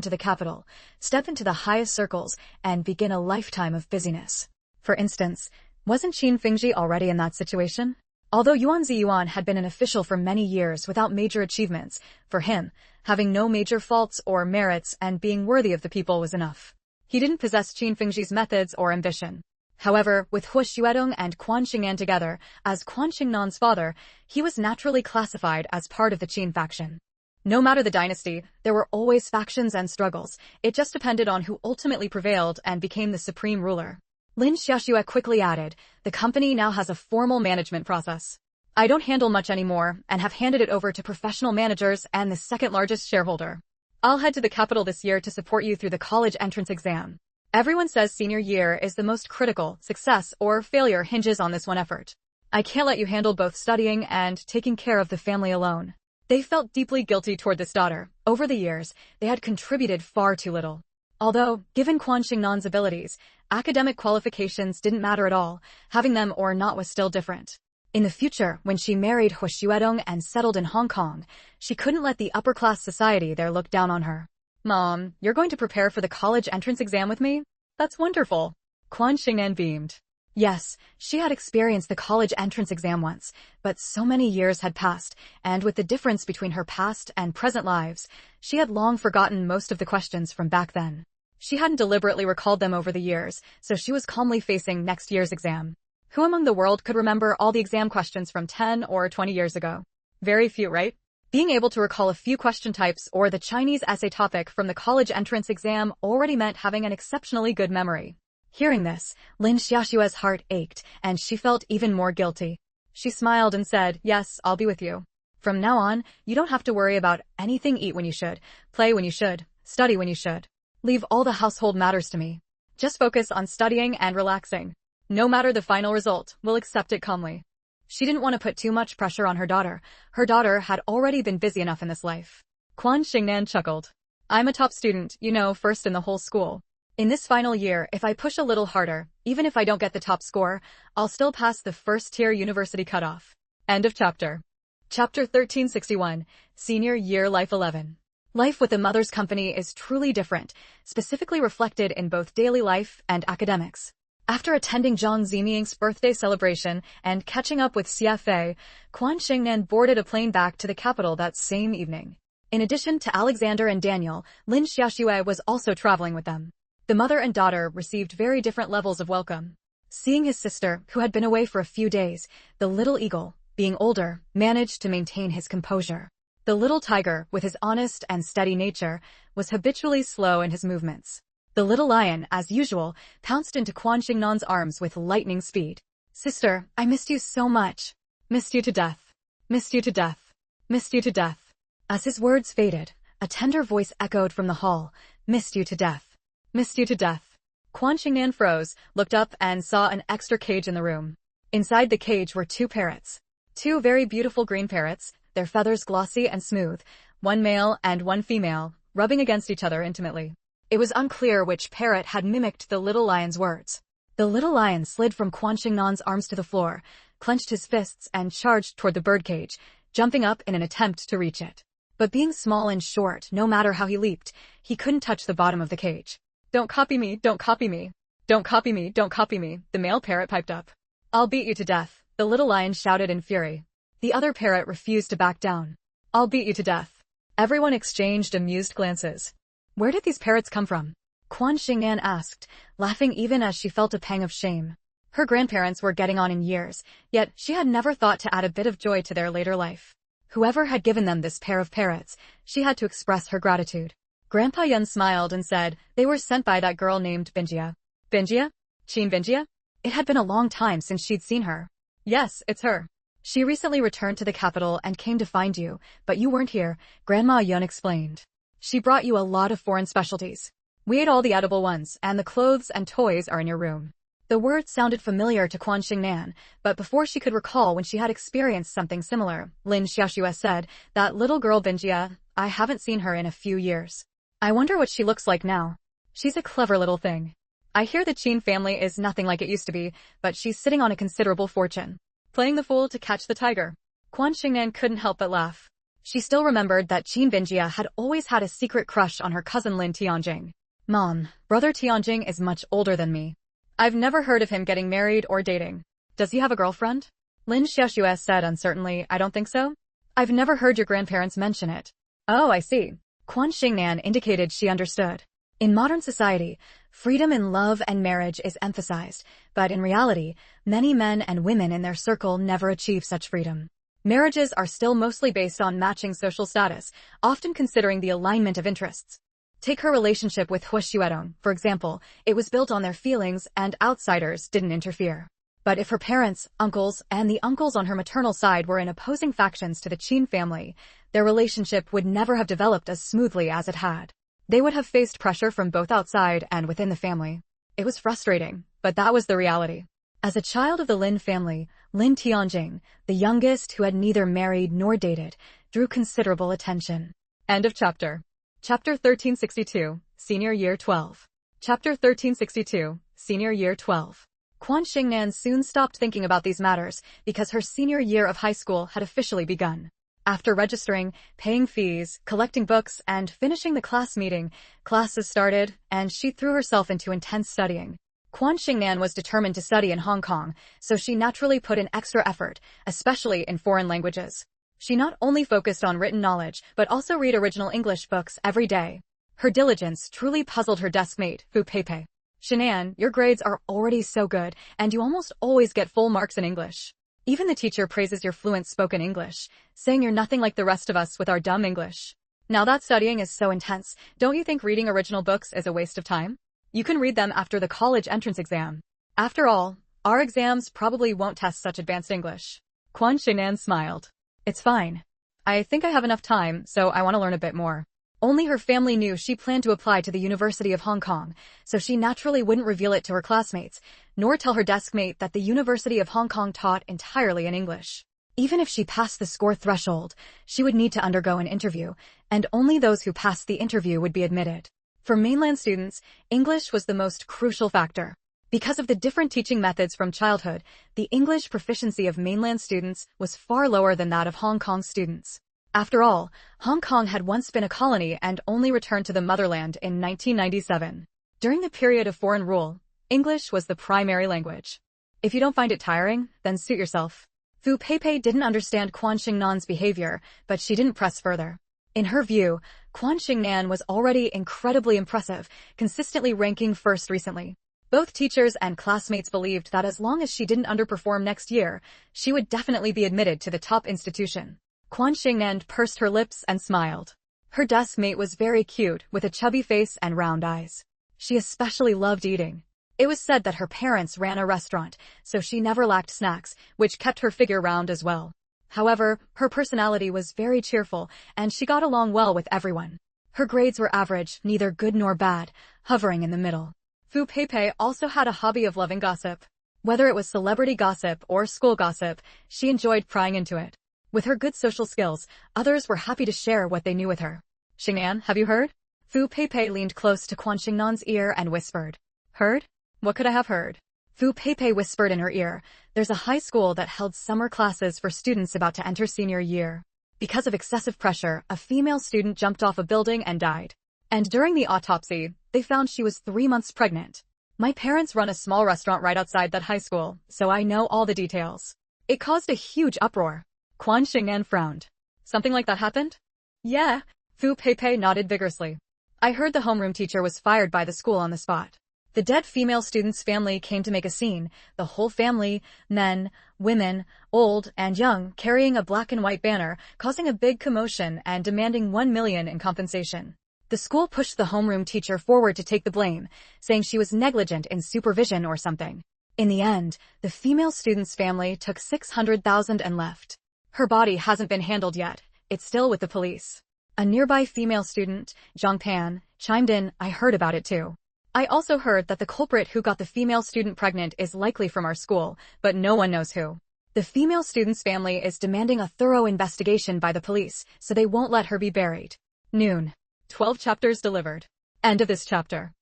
to the capital, step into the highest circles, and begin a lifetime of busyness. For instance, wasn't Qin Fingji already in that situation? Although Yuan Ziyuan had been an official for many years without major achievements, for him, having no major faults or merits and being worthy of the people was enough. He didn't possess Qin Fingji's methods or ambition. However, with Hu Xuedong and Quan Xingnan together, as Quan Xingnan's father, he was naturally classified as part of the Qin faction. No matter the dynasty, there were always factions and struggles. It just depended on who ultimately prevailed and became the supreme ruler. Lin Xiaoxue quickly added, "The company now has a formal management process. I don't handle much anymore and have handed it over to professional managers and the second-largest shareholder. I'll head to the capital this year to support you through the college entrance exam. Everyone says senior year is the most critical. Success or failure hinges on this one effort. I can't let you handle both studying and taking care of the family alone." They felt deeply guilty toward this daughter. Over the years, they had contributed far too little. Although, given Quan Xingnan's abilities, academic qualifications didn't matter at all. Having them or not was still different. In the future, when she married Hu Xuedong and settled in Hong Kong, she couldn't let the upper-class society there look down on her. "Mom, you're going to prepare for the college entrance exam with me? That's wonderful." Quan Xingnan beamed. Yes, she had experienced the college entrance exam once, but so many years had passed, and with the difference between her past and present lives, she had long forgotten most of the questions from back then. She hadn't deliberately recalled them over the years, so she was calmly facing next year's exam. Who among the world could remember all the exam questions from 10 or 20 years ago? Very few, right? Being able to recall a few question types or the Chinese essay topic from the college entrance exam already meant having an exceptionally good memory. Hearing this, Lin Xiaoxue's heart ached, and she felt even more guilty. She smiled and said, "Yes, I'll be with you. From now on, you don't have to worry about anything. Eat when you should, play when you should, study when you should. Leave all the household matters to me. Just focus on studying and relaxing. No matter the final result, we'll accept it calmly." She didn't want to put too much pressure on her daughter. Her daughter had already been busy enough in this life. Quan Xingnan chuckled. "I'm a top student, first in the whole school. In this final year, if I push a little harder, even if I don't get the top score, I'll still pass the first-tier university cutoff." End of chapter. Chapter 1361, Senior Year Life 11. Life with a mother's company is truly different, specifically reflected in both daily life and academics. After attending Zhang Ziming's birthday celebration and catching up with Xia Fei, Quan Xingnan boarded a plane back to the capital that same evening. In addition to Alexander and Daniel, Lin Xiaoxue was also traveling with them. The mother and daughter received very different levels of welcome. Seeing his sister, who had been away for a few days, the little eagle, being older, managed to maintain his composure. The little tiger, with his honest and steady nature, was habitually slow in his movements. The little lion, as usual, pounced into Quan Xingnan's arms with lightning speed. "Sister, I missed you so much. Missed you to death. Missed you to death. Missed you to death." As his words faded, a tender voice echoed from the hall, "Missed you to death. Missed you to death." Quan Xingnan froze, looked up and saw an extra cage in the room. Inside the cage were two parrots. Two very beautiful green parrots, their feathers glossy and smooth, one male and one female, rubbing against each other intimately. It was unclear which parrot had mimicked the little lion's words. The little lion slid from Quan Xingnan's arms to the floor, clenched his fists and charged toward the birdcage, jumping up in an attempt to reach it. But being small and short, no matter how he leaped, he couldn't touch the bottom of the cage. "Don't copy me, don't copy me. Don't copy me, don't copy me," the male parrot piped up. "I'll beat you to death," the little lion shouted in fury. The other parrot refused to back down. "I'll beat you to death." Everyone exchanged amused glances. Where did these parrots come from? Quan Xingnan asked, laughing even as she felt a pang of shame. Her grandparents were getting on in years, yet she had never thought to add a bit of joy to their later life. Whoever had given them this pair of parrots, she had to express her gratitude. Grandpa Yun smiled and said, "They were sent by that girl named Binjia." "Binjia? Qin Binjia?" It had been a long time since she'd seen her. "Yes, it's her. She recently returned to the capital and came to find you, but you weren't here," Grandma Yun explained. "She brought you a lot of foreign specialties. We ate all the edible ones, and the clothes and toys are in your room." The words sounded familiar to Quan Xingnan, but before she could recall when she had experienced something similar, Lin Xiaoxue said, "That little girl Binjia, I haven't seen her in a few years. I wonder what she looks like now. She's a clever little thing. I hear the Qin family is nothing like it used to be, but she's sitting on a considerable fortune." Playing the fool to catch the tiger. Quan Xingnan couldn't help but laugh. She still remembered that Qin Binjia had always had a secret crush on her cousin Lin Tianjing. "Mom, brother Tianjing is much older than me. I've never heard of him getting married or dating. Does he have a girlfriend?" Lin Xiaoxue said uncertainly, "I don't think so. I've never heard your grandparents mention it." "Oh, I see." Quan Xingnan indicated she understood. In modern society, freedom in love and marriage is emphasized, but in reality, many men and women in their circle never achieve such freedom. Marriages are still mostly based on matching social status, often considering the alignment of interests. Take her relationship with Hu Xuedong, for example. It was built on their feelings and outsiders didn't interfere. But if her parents, uncles, and the uncles on her maternal side were in opposing factions to the Qin family, their relationship would never have developed as smoothly as it had. They would have faced pressure from both outside and within the family. It was frustrating, but that was the reality. As a child of the Lin family, Lin Tianjing, the youngest who had neither married nor dated, drew considerable attention. End of chapter. Chapter 1362, Senior Year 12. Chapter 1362, Senior Year 12. Quan Xingnan soon stopped thinking about these matters because her senior year of high school had officially begun. After registering, paying fees, collecting books, and finishing the class meeting, classes started, and she threw herself into intense studying. Quan Xingnan was determined to study in Hong Kong, so she naturally put in extra effort, especially in foreign languages. She not only focused on written knowledge, but also read original English books every day. Her diligence truly puzzled her deskmate, Fu Peipei. "Shanann, your grades are already so good, and you almost always get full marks in English. Even the teacher praises your fluent spoken English, saying you're nothing like the rest of us with our dumb English. Now that studying is so intense, don't you think reading original books is a waste of time? You can read them after the college entrance exam. After all, our exams probably won't test such advanced English." Quan Xingnan smiled. "It's fine. I think I have enough time, so I want to learn a bit more." Only her family knew she planned to apply to the University of Hong Kong, so she naturally wouldn't reveal it to her classmates, nor tell her deskmate that the University of Hong Kong taught entirely in English. Even if she passed the score threshold, she would need to undergo an interview, and only those who passed the interview would be admitted. For mainland students, English was the most crucial factor. Because of the different teaching methods from childhood, the English proficiency of mainland students was far lower than that of Hong Kong students. After all, Hong Kong had once been a colony and only returned to the motherland in 1997. During the period of foreign rule, English was the primary language. If you don't find it tiring, then suit yourself. Fu Peipei didn't understand Quan Xingnan's behavior, but she didn't press further. In her view, Quan Xingnan was already incredibly impressive, consistently ranking first recently. Both teachers and classmates believed that as long as she didn't underperform next year, she would definitely be admitted to the top institution. Quan Xingnan pursed her lips and smiled. Her desk mate was very cute, with a chubby face and round eyes. She especially loved eating. It was said that her parents ran a restaurant, so she never lacked snacks, which kept her figure round as well. However, her personality was very cheerful, and she got along well with everyone. Her grades were average, neither good nor bad, hovering in the middle. Fu Peipei also had a hobby of loving gossip. Whether it was celebrity gossip or school gossip, she enjoyed prying into it. With her good social skills, others were happy to share what they knew with her. "Xingnan, have you heard?" Fu Peipei leaned close to Quan Xingnan's ear and whispered. "Heard? What could I have heard?" Fu Peipei whispered in her ear. "There's a high school that held summer classes for students about to enter senior year. Because of excessive pressure, a female student jumped off a building and died. And during the autopsy, they found she was 3 months pregnant. My parents run a small restaurant right outside that high school, so I know all the details." It caused a huge uproar. Quan Xingnan frowned. "Something like that happened?" "Yeah." Fu Peipei nodded vigorously. "I heard the homeroom teacher was fired by the school on the spot. The dead female student's family came to make a scene, the whole family, men, women, old and young, carrying a black and white banner, causing a big commotion and demanding 1 million in compensation. The school pushed the homeroom teacher forward to take the blame, saying she was negligent in supervision or something. In the end, the female student's family took 600,000 and left. Her body hasn't been handled yet, it's still with the police." A nearby female student, Zhang Pan, chimed in, "I heard about it too. I also heard that the culprit who got the female student pregnant is likely from our school, but no one knows who. The female student's family is demanding a thorough investigation by the police, so they won't let her be buried." Noon. 12 chapters delivered. End of this chapter.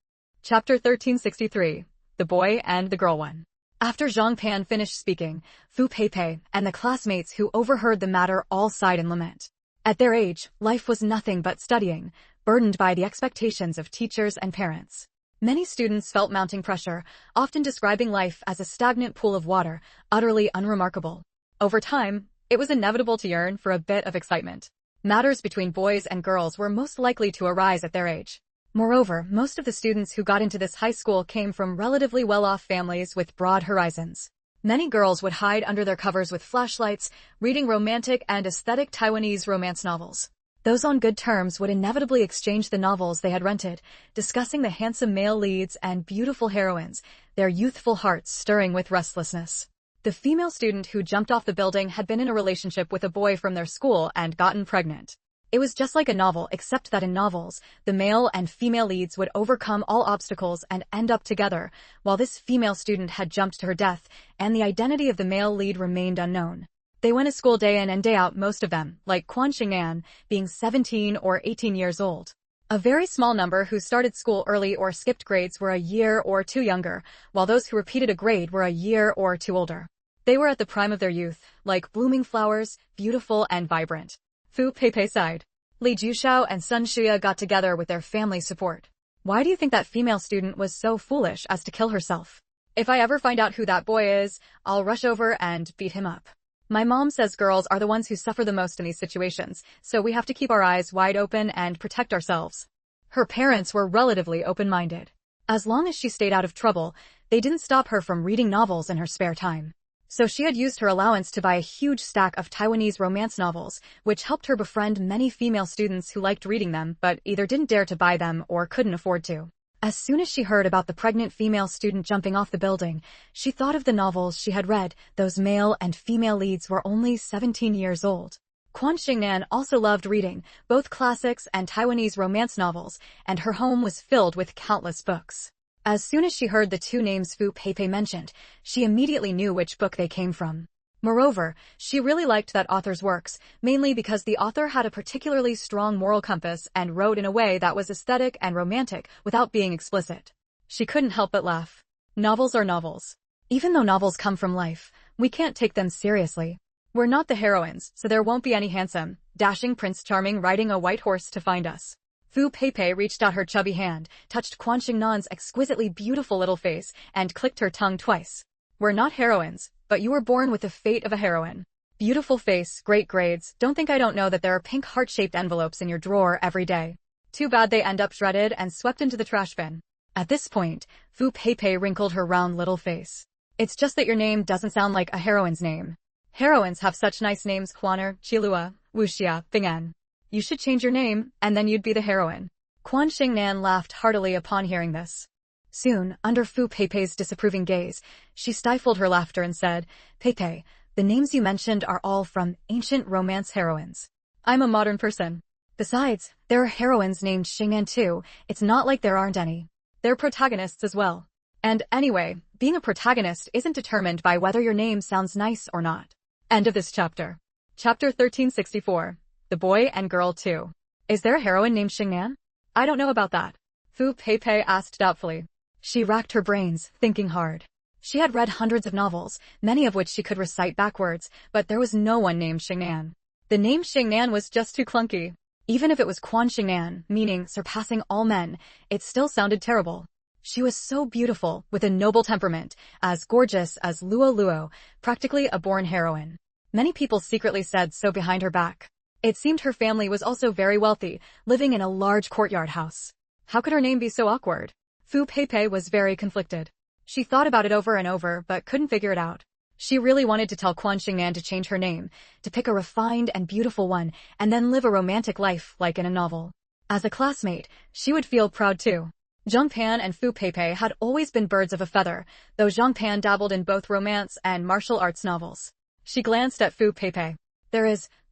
Chapter 1363. The Boy and the Girl One. After Zhang Pan finished speaking, Fu Peipei and the classmates who overheard the matter all sighed in lament. At their age, life was nothing but studying, burdened by the expectations of teachers and parents. Many students felt mounting pressure, often describing life as a stagnant pool of water, utterly unremarkable. Over time, it was inevitable to yearn for a bit of excitement. Matters between boys and girls were most likely to arise at their age. Moreover, most of the students who got into this high school came from relatively well-off families with broad horizons. Many girls would hide under their covers with flashlights, reading romantic and aesthetic Taiwanese romance novels. Those on good terms would inevitably exchange the novels they had rented, discussing the handsome male leads and beautiful heroines, their youthful hearts stirring with restlessness. The female student who jumped off the building had been in a relationship with a boy from their school and gotten pregnant. It was just like a novel, except that in novels, the male and female leads would overcome all obstacles and end up together, while this female student had jumped to her death, and the identity of the male lead remained unknown. They went to school day in and day out, most of them, like Quan Xingnan, being 17 or 18 years old. A very small number who started school early or skipped grades were a year or two younger, while those who repeated a grade were a year or two older. They were at the prime of their youth, like blooming flowers, beautiful and vibrant. Fu Peipei sighed. Li Juxiao and Sun Shuya got together with their family support. "Why do you think that female student was so foolish as to kill herself? If I ever find out who that boy is, I'll rush over and beat him up. My mom says girls are the ones who suffer the most in these situations, so we have to keep our eyes wide open and protect ourselves." Her parents were relatively open-minded. As long as she stayed out of trouble, they didn't stop her from reading novels in her spare time. So she had used her allowance to buy a huge stack of Taiwanese romance novels, which helped her befriend many female students who liked reading them but either didn't dare to buy them or couldn't afford to. As soon as she heard about the pregnant female student jumping off the building, she thought of the novels she had read. Those male and female leads were only 17 years old. Quan Xingnan also loved reading, both classics and Taiwanese romance novels, and her home was filled with countless books. As soon as she heard the two names Fu Peipei mentioned, she immediately knew which book they came from. Moreover, she really liked that author's works, mainly because the author had a particularly strong moral compass and wrote in a way that was aesthetic and romantic without being explicit. She couldn't help but laugh. Novels are novels. Even though novels come from life, we can't take them seriously. We're not the heroines, so there won't be any handsome, dashing Prince Charming riding a white horse to find us. Fu Peipei reached out her chubby hand, touched Quan Xingnan's exquisitely beautiful little face, and clicked her tongue twice. We're not heroines, but you were born with the fate of a heroine. Beautiful face, great grades, don't think I don't know that there are pink heart-shaped envelopes in your drawer every day. Too bad they end up shredded and swept into the trash bin. At this point, Fu Peipei wrinkled her round little face. It's just that your name doesn't sound like a heroine's name. Heroines have such nice names: Huaner, Qilua, Wuxia, Bing'an. You should change your name, and then you'd be the heroine. Quan Xingnan laughed heartily upon hearing this. Soon, under Fu Peipei's disapproving gaze, she stifled her laughter and said, Peipei, the names you mentioned are all from ancient romance heroines. I'm a modern person. Besides, there are heroines named Xingnan too. It's not like there aren't any. They're protagonists as well. And anyway, being a protagonist isn't determined by whether your name sounds nice or not. End of this chapter. Chapter 1364. The Boy and Girl 2. Is there a heroine named Xingnan? I don't know about that. Fu Peipei asked doubtfully. She racked her brains, thinking hard. She had read hundreds of novels, many of which she could recite backwards, but there was no one named Xingnan. The name Xingnan was just too clunky. Even if it was Quan Xingnan, meaning surpassing all men, it still sounded terrible. She was so beautiful, with a noble temperament, as gorgeous as Luo Luo, practically a born heroine. Many people secretly said so behind her back. It seemed her family was also very wealthy, living in a large courtyard house. How could her name be so awkward? Fu Peipei was very conflicted. She thought about it over and over, but couldn't figure it out. She really wanted to tell Quan Xingnan to change her name, to pick a refined and beautiful one, and then live a romantic life like in a novel. As a classmate, she would feel proud too. Zhang Pan and Fu Peipei had always been birds of a feather, though Zhang Pan dabbled in both romance and martial arts novels. She glanced at Fu Peipei.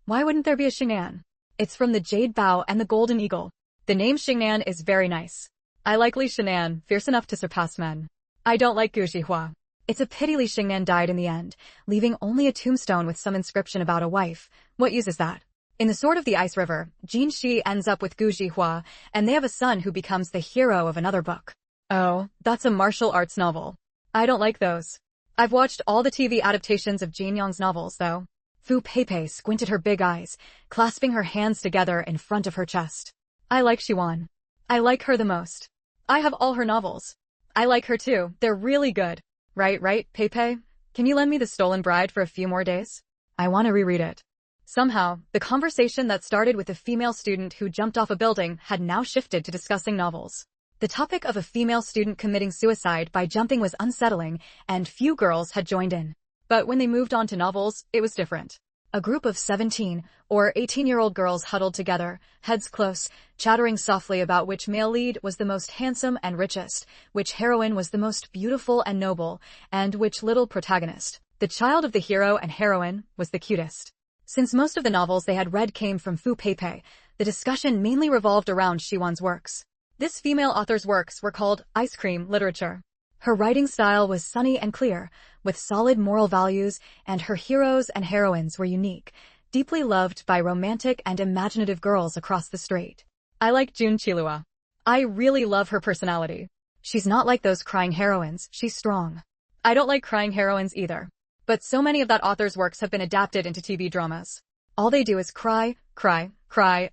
Why wouldn't there be a Xingnan? It's from the Jade Bow and the Golden Eagle. The name Xingnan is very nice. I like Li Shinan, fierce enough to surpass men. I don't like Gu Zhihua. It's a pity Li Xingnan died in the end, leaving only a tombstone with some inscription about a wife. What use is that? In The Sword of the Ice River, Jin Shi ends up with Gu Zhihua, and they have a son who becomes the hero of another book. Oh, that's a martial arts novel. I don't like those. I've watched all the TV adaptations of Jin Yang's novels, though. Fu Peipei squinted her big eyes, clasping her hands together in front of her chest. I like Xiwan. I like her the most. I have all her novels. I like her too, they're really good. Right, Peipei? Can you lend me The Stolen Bride for a few more days? I want to reread it. Somehow, the conversation that started with a female student who jumped off a building had now shifted to discussing novels. The topic of a female student committing suicide by jumping was unsettling, and few girls had joined in. But when they moved on to novels, it was different. A group of 17 or 18-year-old girls huddled together, heads close, chattering softly about which male lead was the most handsome and richest, which heroine was the most beautiful and noble, and which little protagonist, the child of the hero and heroine, was the cutest. Since most of the novels they had read came from Fu Peipei, the discussion mainly revolved around Xiwan's works. This female author's works were called ice cream literature. Her writing style was sunny and clear, with solid moral values, and her heroes and heroines were unique, deeply loved by romantic and imaginative girls across the strait. I like Jun Qilua. I really love her personality. She's not like those crying heroines, she's strong. I don't like crying heroines either. But so many of that author's works have been adapted into TV dramas. All they do is cry,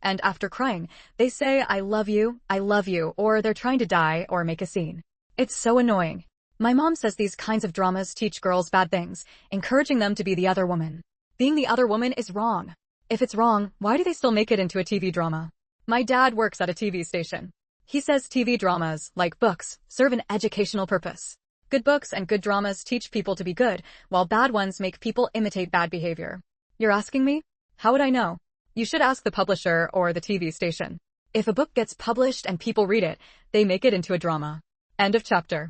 and after crying, they say, I love you, or they're trying to die or make a scene. It's so annoying. My mom says these kinds of dramas teach girls bad things, encouraging them to be the other woman. Being the other woman is wrong. If it's wrong, why do they still make it into a TV drama? My dad works at a TV station. He says TV dramas, like books, serve an educational purpose. Good books and good dramas teach people to be good, while bad ones make people imitate bad behavior. You're asking me? How would I know? You should ask the publisher or the TV station. If a book gets published and people read it, they make it into a drama. End of chapter.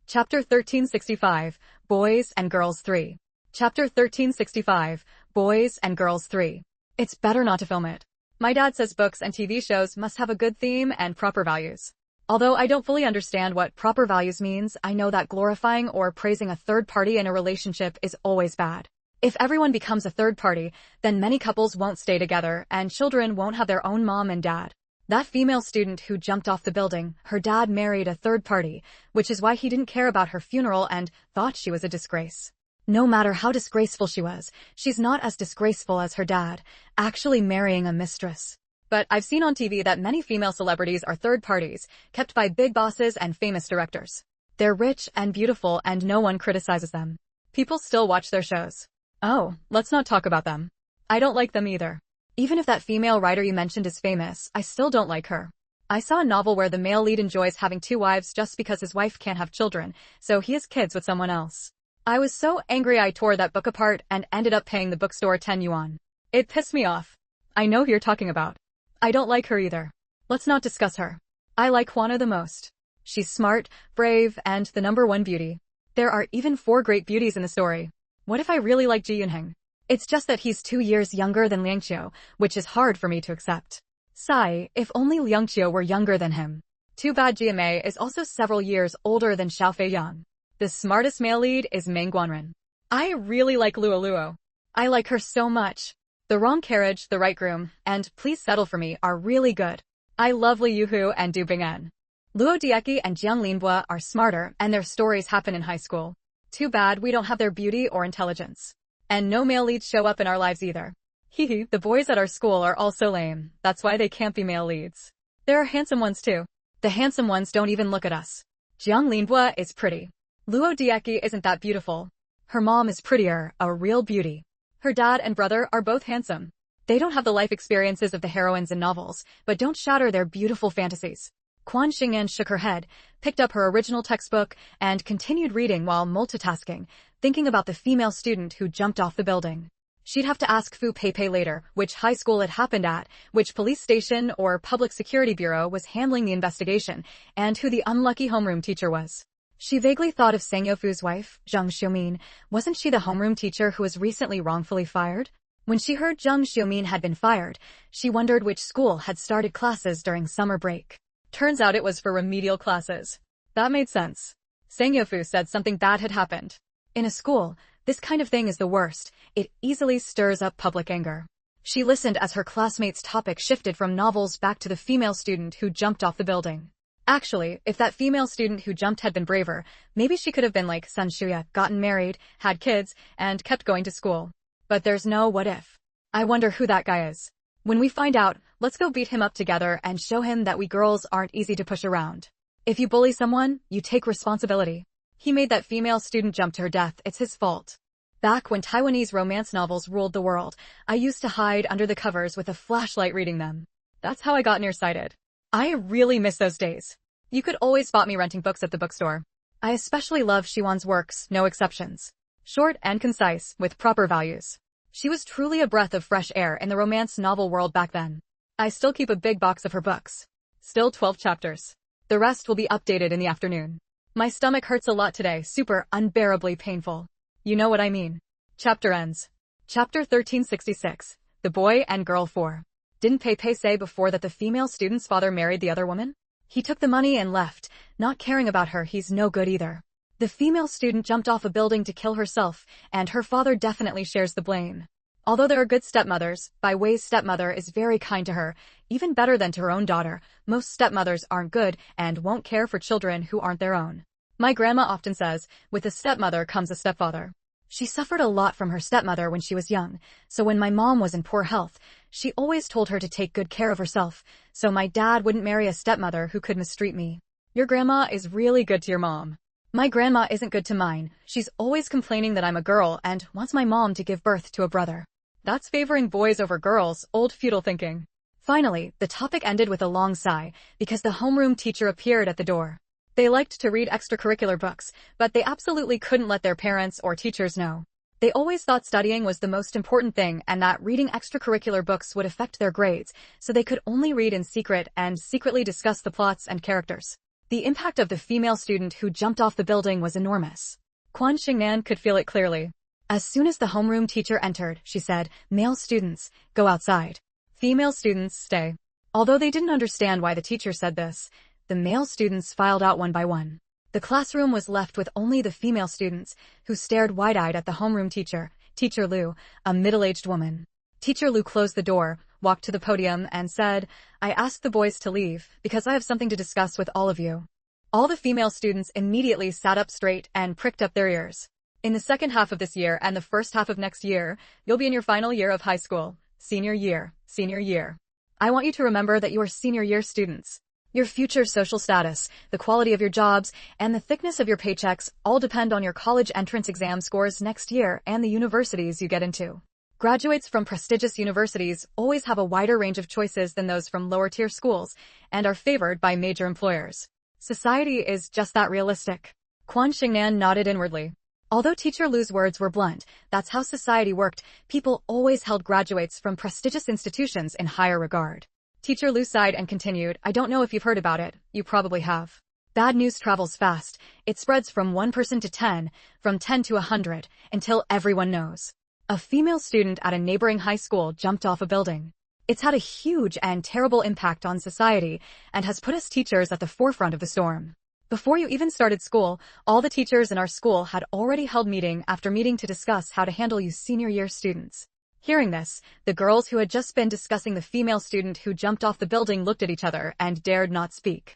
Chapter 1365, Boys and Girls 3. Chapter 1365, Boys and Girls 3. It's better not to film it. My dad says books and TV shows must have a good theme and proper values. Although I don't fully understand what proper values means, I know that glorifying or praising a third party in a relationship is always bad. If everyone becomes a third party, then many couples won't stay together and children won't have their own mom and dad. That female student who jumped off the building, her dad married a third party, which is why he didn't care about her funeral and thought she was a disgrace. No matter how disgraceful she was, she's not as disgraceful as her dad, actually marrying a mistress. But I've seen on TV that many female celebrities are third parties, kept by big bosses and famous directors. They're rich and beautiful and no one criticizes them. People still watch their shows. Oh, let's not talk about them. I don't like them either. Even if that female writer you mentioned is famous, I still don't like her. I saw a novel where the male lead enjoys having 2 wives just because his wife can't have children, so he has kids with someone else. I was so angry I tore that book apart and ended up paying the bookstore 10 yuan. It pissed me off. I know who you're talking about. I don't like her either. Let's not discuss her. I like Juana the most. She's smart, brave, and the #1 beauty. There are even 4 great beauties in the story. What if I really like Ji Yunheng? It's just that he's 2 years younger than Liang Qiu, which is hard for me to accept. Sigh, if only Liang Qiu were younger than him. Too bad Jia Mei is also several years older than Xiao Feiyang. The smartest male lead is Meng Guanren. I really like Luo Luo. I like her so much. The Wrong Carriage, The Right Groom, and Please Settle for Me are really good. I love Li Yuhu and Du Bing'en. Luo Dieki and Jiang Linbua are smarter and their stories happen in high school. Too bad we don't have their beauty or intelligence. And no male leads show up in our lives either. Hehe, the boys at our school are also lame. That's why they can't be male leads. There are handsome ones too. The handsome ones don't even look at us. Jiang Linbua is pretty. Luo Dieki isn't that beautiful. Her mom is prettier, a real beauty. Her dad and brother are both handsome. They don't have the life experiences of the heroines in novels, but don't shatter their beautiful fantasies. Quan Xing'an shook her head, picked up her original textbook, and continued reading while multitasking, thinking about the female student who jumped off the building. She'd have to ask Fu Peipei later which high school it happened at, which police station or public security bureau was handling the investigation, and who the unlucky homeroom teacher was. She vaguely thought of Sang Youfu's wife, Zhang Xiumin. Wasn't she the homeroom teacher who was recently wrongfully fired? When she heard Zhang Xiumin had been fired, she wondered which school had started classes during summer break. Turns out it was for remedial classes. That made sense. Sang Youfu said something bad had happened. In a school, this kind of thing is the worst. It easily stirs up public anger. She listened as her classmates' topic shifted from novels back to the female student who jumped off the building. Actually, if that female student who jumped had been braver, maybe she could have been like Sun Shuya, gotten married, had kids, and kept going to school. But there's no what if. I wonder who that guy is. When we find out, let's go beat him up together and show him that we girls aren't easy to push around. If you bully someone, you take responsibility. He made that female student jump to her death, it's his fault. Back when Taiwanese romance novels ruled the world, I used to hide under the covers with a flashlight reading them. That's how I got nearsighted. I really miss those days. You could always spot me renting books at the bookstore. I especially love Xiwan's works, no exceptions. Short and concise, with proper values. She was truly a breath of fresh air in the romance novel world back then. I still keep a big box of her books. Still 12 chapters. The rest will be updated in the afternoon. My stomach hurts a lot today, super unbearably painful. You know what I mean. Chapter ends. Chapter 1366. The Boy and Girl 4. Didn't Peipei say before that the female student's father married the other woman? He took the money and left, not caring about her. He's no good either. The female student jumped off a building to kill herself, and her father definitely shares the blame. Although there are good stepmothers, Bai Wei's stepmother is very kind to her, even better than to her own daughter. Most stepmothers aren't good and won't care for children who aren't their own. My grandma often says, with a stepmother comes a stepfather. She suffered a lot from her stepmother when she was young, so when my mom was in poor health, she always told her to take good care of herself, so my dad wouldn't marry a stepmother who could mistreat me. Your grandma is really good to your mom. My grandma isn't good to mine. She's always complaining that I'm a girl and wants my mom to give birth to a brother. That's favoring boys over girls, old feudal thinking. Finally, the topic ended with a long sigh, because the homeroom teacher appeared at the door. They liked to read extracurricular books, but they absolutely couldn't let their parents or teachers know. They always thought studying was the most important thing and that reading extracurricular books would affect their grades, so they could only read in secret and secretly discuss the plots and characters. The impact of the female student who jumped off the building was enormous. Quan Xingnan could feel it clearly. As soon as the homeroom teacher entered, she said, "Male students, go outside. Female students, stay." Although they didn't understand why the teacher said this, the male students filed out one by one. The classroom was left with only the female students, who stared wide-eyed at the homeroom teacher, Teacher Lu, a middle-aged woman. Teacher Lu closed the door, walked to the podium, and said, "I asked the boys to leave, because I have something to discuss with all of you." All the female students immediately sat up straight and pricked up their ears. In the second half of this year and the first half of next year, you'll be in your final year of high school. Senior year, senior year. I want you to remember that you are senior year students. Your future social status, the quality of your jobs, and the thickness of your paychecks all depend on your college entrance exam scores next year and the universities you get into. Graduates from prestigious universities always have a wider range of choices than those from lower-tier schools and are favored by major employers. Society is just that realistic. Quan Xingnan nodded inwardly. Although Teacher Lu's words were blunt, that's how society worked. People always held graduates from prestigious institutions in higher regard. Teacher Lu sighed and continued, I don't know if you've heard about it. You probably have. Bad news travels fast. It spreads from one person to 10, from 10 to 100, until everyone knows. A female student at a neighboring high school jumped off a building. It's had a huge and terrible impact on society and has put us teachers at the forefront of the storm. Before you even started school, all the teachers in our school had already held meeting after meeting to discuss how to handle you senior year students. Hearing this, the girls who had just been discussing the female student who jumped off the building looked at each other and dared not speak.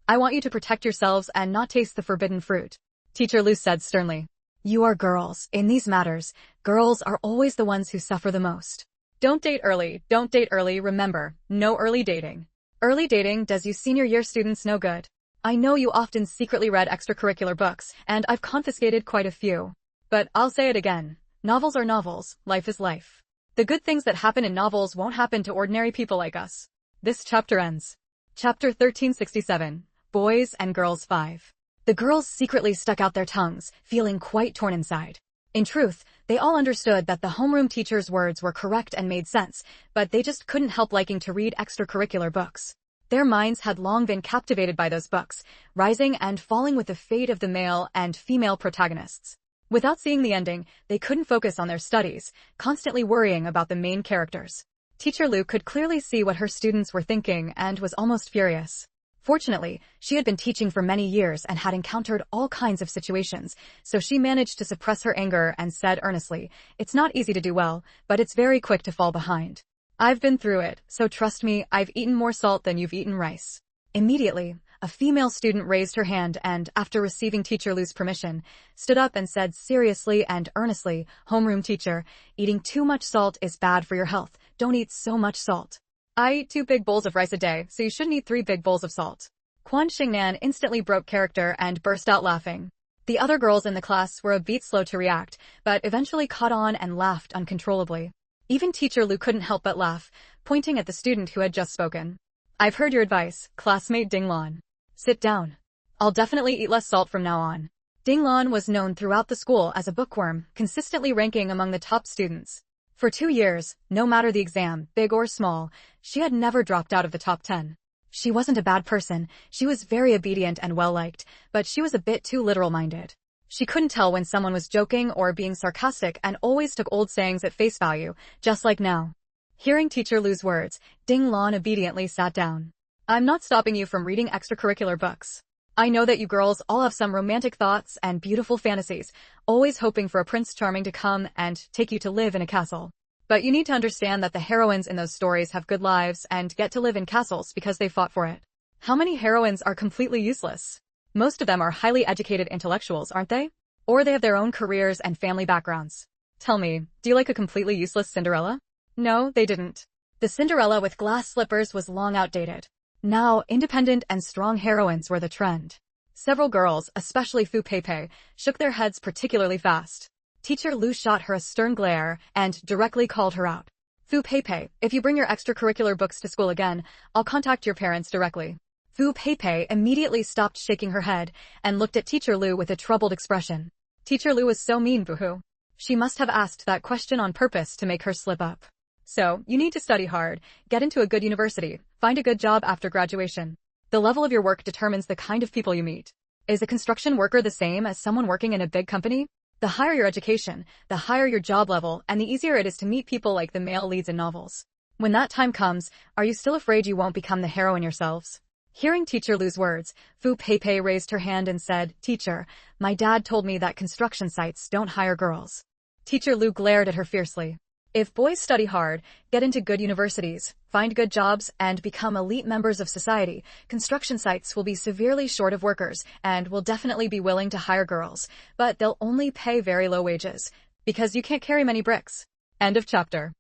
I want you to protect yourselves and not taste the forbidden fruit, Teacher Lu said sternly. You are girls. In these matters, girls are always the ones who suffer the most. Don't date early. Don't date early. Remember, no early dating. Early dating does you senior year students no good. I know you often secretly read extracurricular books, and I've confiscated quite a few. But I'll say it again. Novels are novels. Life is life. The good things that happen in novels won't happen to ordinary people like us. This chapter ends. Chapter 1367. Boys and Girls 5. The girls secretly stuck out their tongues, feeling quite torn inside. In truth, they all understood that the homeroom teacher's words were correct and made sense, but they just couldn't help liking to read extracurricular books. Their minds had long been captivated by those books, rising and falling with the fate of the male and female protagonists. Without seeing the ending, they couldn't focus on their studies, constantly worrying about the main characters. Teacher Lu could clearly see what her students were thinking and was almost furious. Fortunately, she had been teaching for many years and had encountered all kinds of situations, so she managed to suppress her anger and said earnestly, It's not easy to do well, but it's very quick to fall behind. I've been through it, so trust me, I've eaten more salt than you've eaten rice. Immediately, a female student raised her hand and, after receiving Teacher Lu's permission, stood up and said seriously and earnestly, Homeroom teacher, eating too much salt is bad for your health. Don't eat so much salt. I eat 2 big bowls of rice a day, so you shouldn't eat 3 big bowls of salt. Quan Xingnan instantly broke character and burst out laughing. The other girls in the class were a bit slow to react, but eventually caught on and laughed uncontrollably. Even Teacher Lu couldn't help but laugh, pointing at the student who had just spoken. I've heard your advice, classmate Ding Lan. Sit down. I'll definitely eat less salt from now on. Ding Lan was known throughout the school as a bookworm, consistently ranking among the top students. For 2 years, no matter the exam, big or small, she had never dropped out of the top 10. She wasn't a bad person, she was very obedient and well-liked, but she was a bit too literal-minded. She couldn't tell when someone was joking or being sarcastic and always took old sayings at face value, just like now. Hearing Teacher Lu's words, Ding Lan obediently sat down. I'm not stopping you from reading extracurricular books. I know that you girls all have some romantic thoughts and beautiful fantasies, always hoping for a Prince Charming to come and take you to live in a castle. But you need to understand that the heroines in those stories have good lives and get to live in castles because they fought for it. How many heroines are completely useless? Most of them are highly educated intellectuals, aren't they? Or they have their own careers and family backgrounds. Tell me, do you like a completely useless Cinderella? No, they didn't. The Cinderella with glass slippers was long outdated. Now, independent and strong heroines were the trend. Several girls, especially Fu Peipei, shook their heads particularly fast. Teacher Lu shot her a stern glare and directly called her out. Fu Peipei, if you bring your extracurricular books to school again, I'll contact your parents directly. Fu Peipei immediately stopped shaking her head and looked at Teacher Lu with a troubled expression. Teacher Lu was so mean, boo-hoo. She must have asked that question on purpose to make her slip up. So, you need to study hard, get into a good university, find a good job after graduation. The level of your work determines the kind of people you meet. Is a construction worker the same as someone working in a big company? The higher your education, the higher your job level, and the easier it is to meet people like the male leads in novels. When that time comes, are you still afraid you won't become the heroine yourselves? Hearing Teacher Lu's words, Fu Peipei raised her hand and said, Teacher, my dad told me that construction sites don't hire girls. Teacher Lu glared at her fiercely. If boys study hard, get into good universities, find good jobs, and become elite members of society, construction sites will be severely short of workers and will definitely be willing to hire girls, but they'll only pay very low wages, because you can't carry many bricks. End of chapter.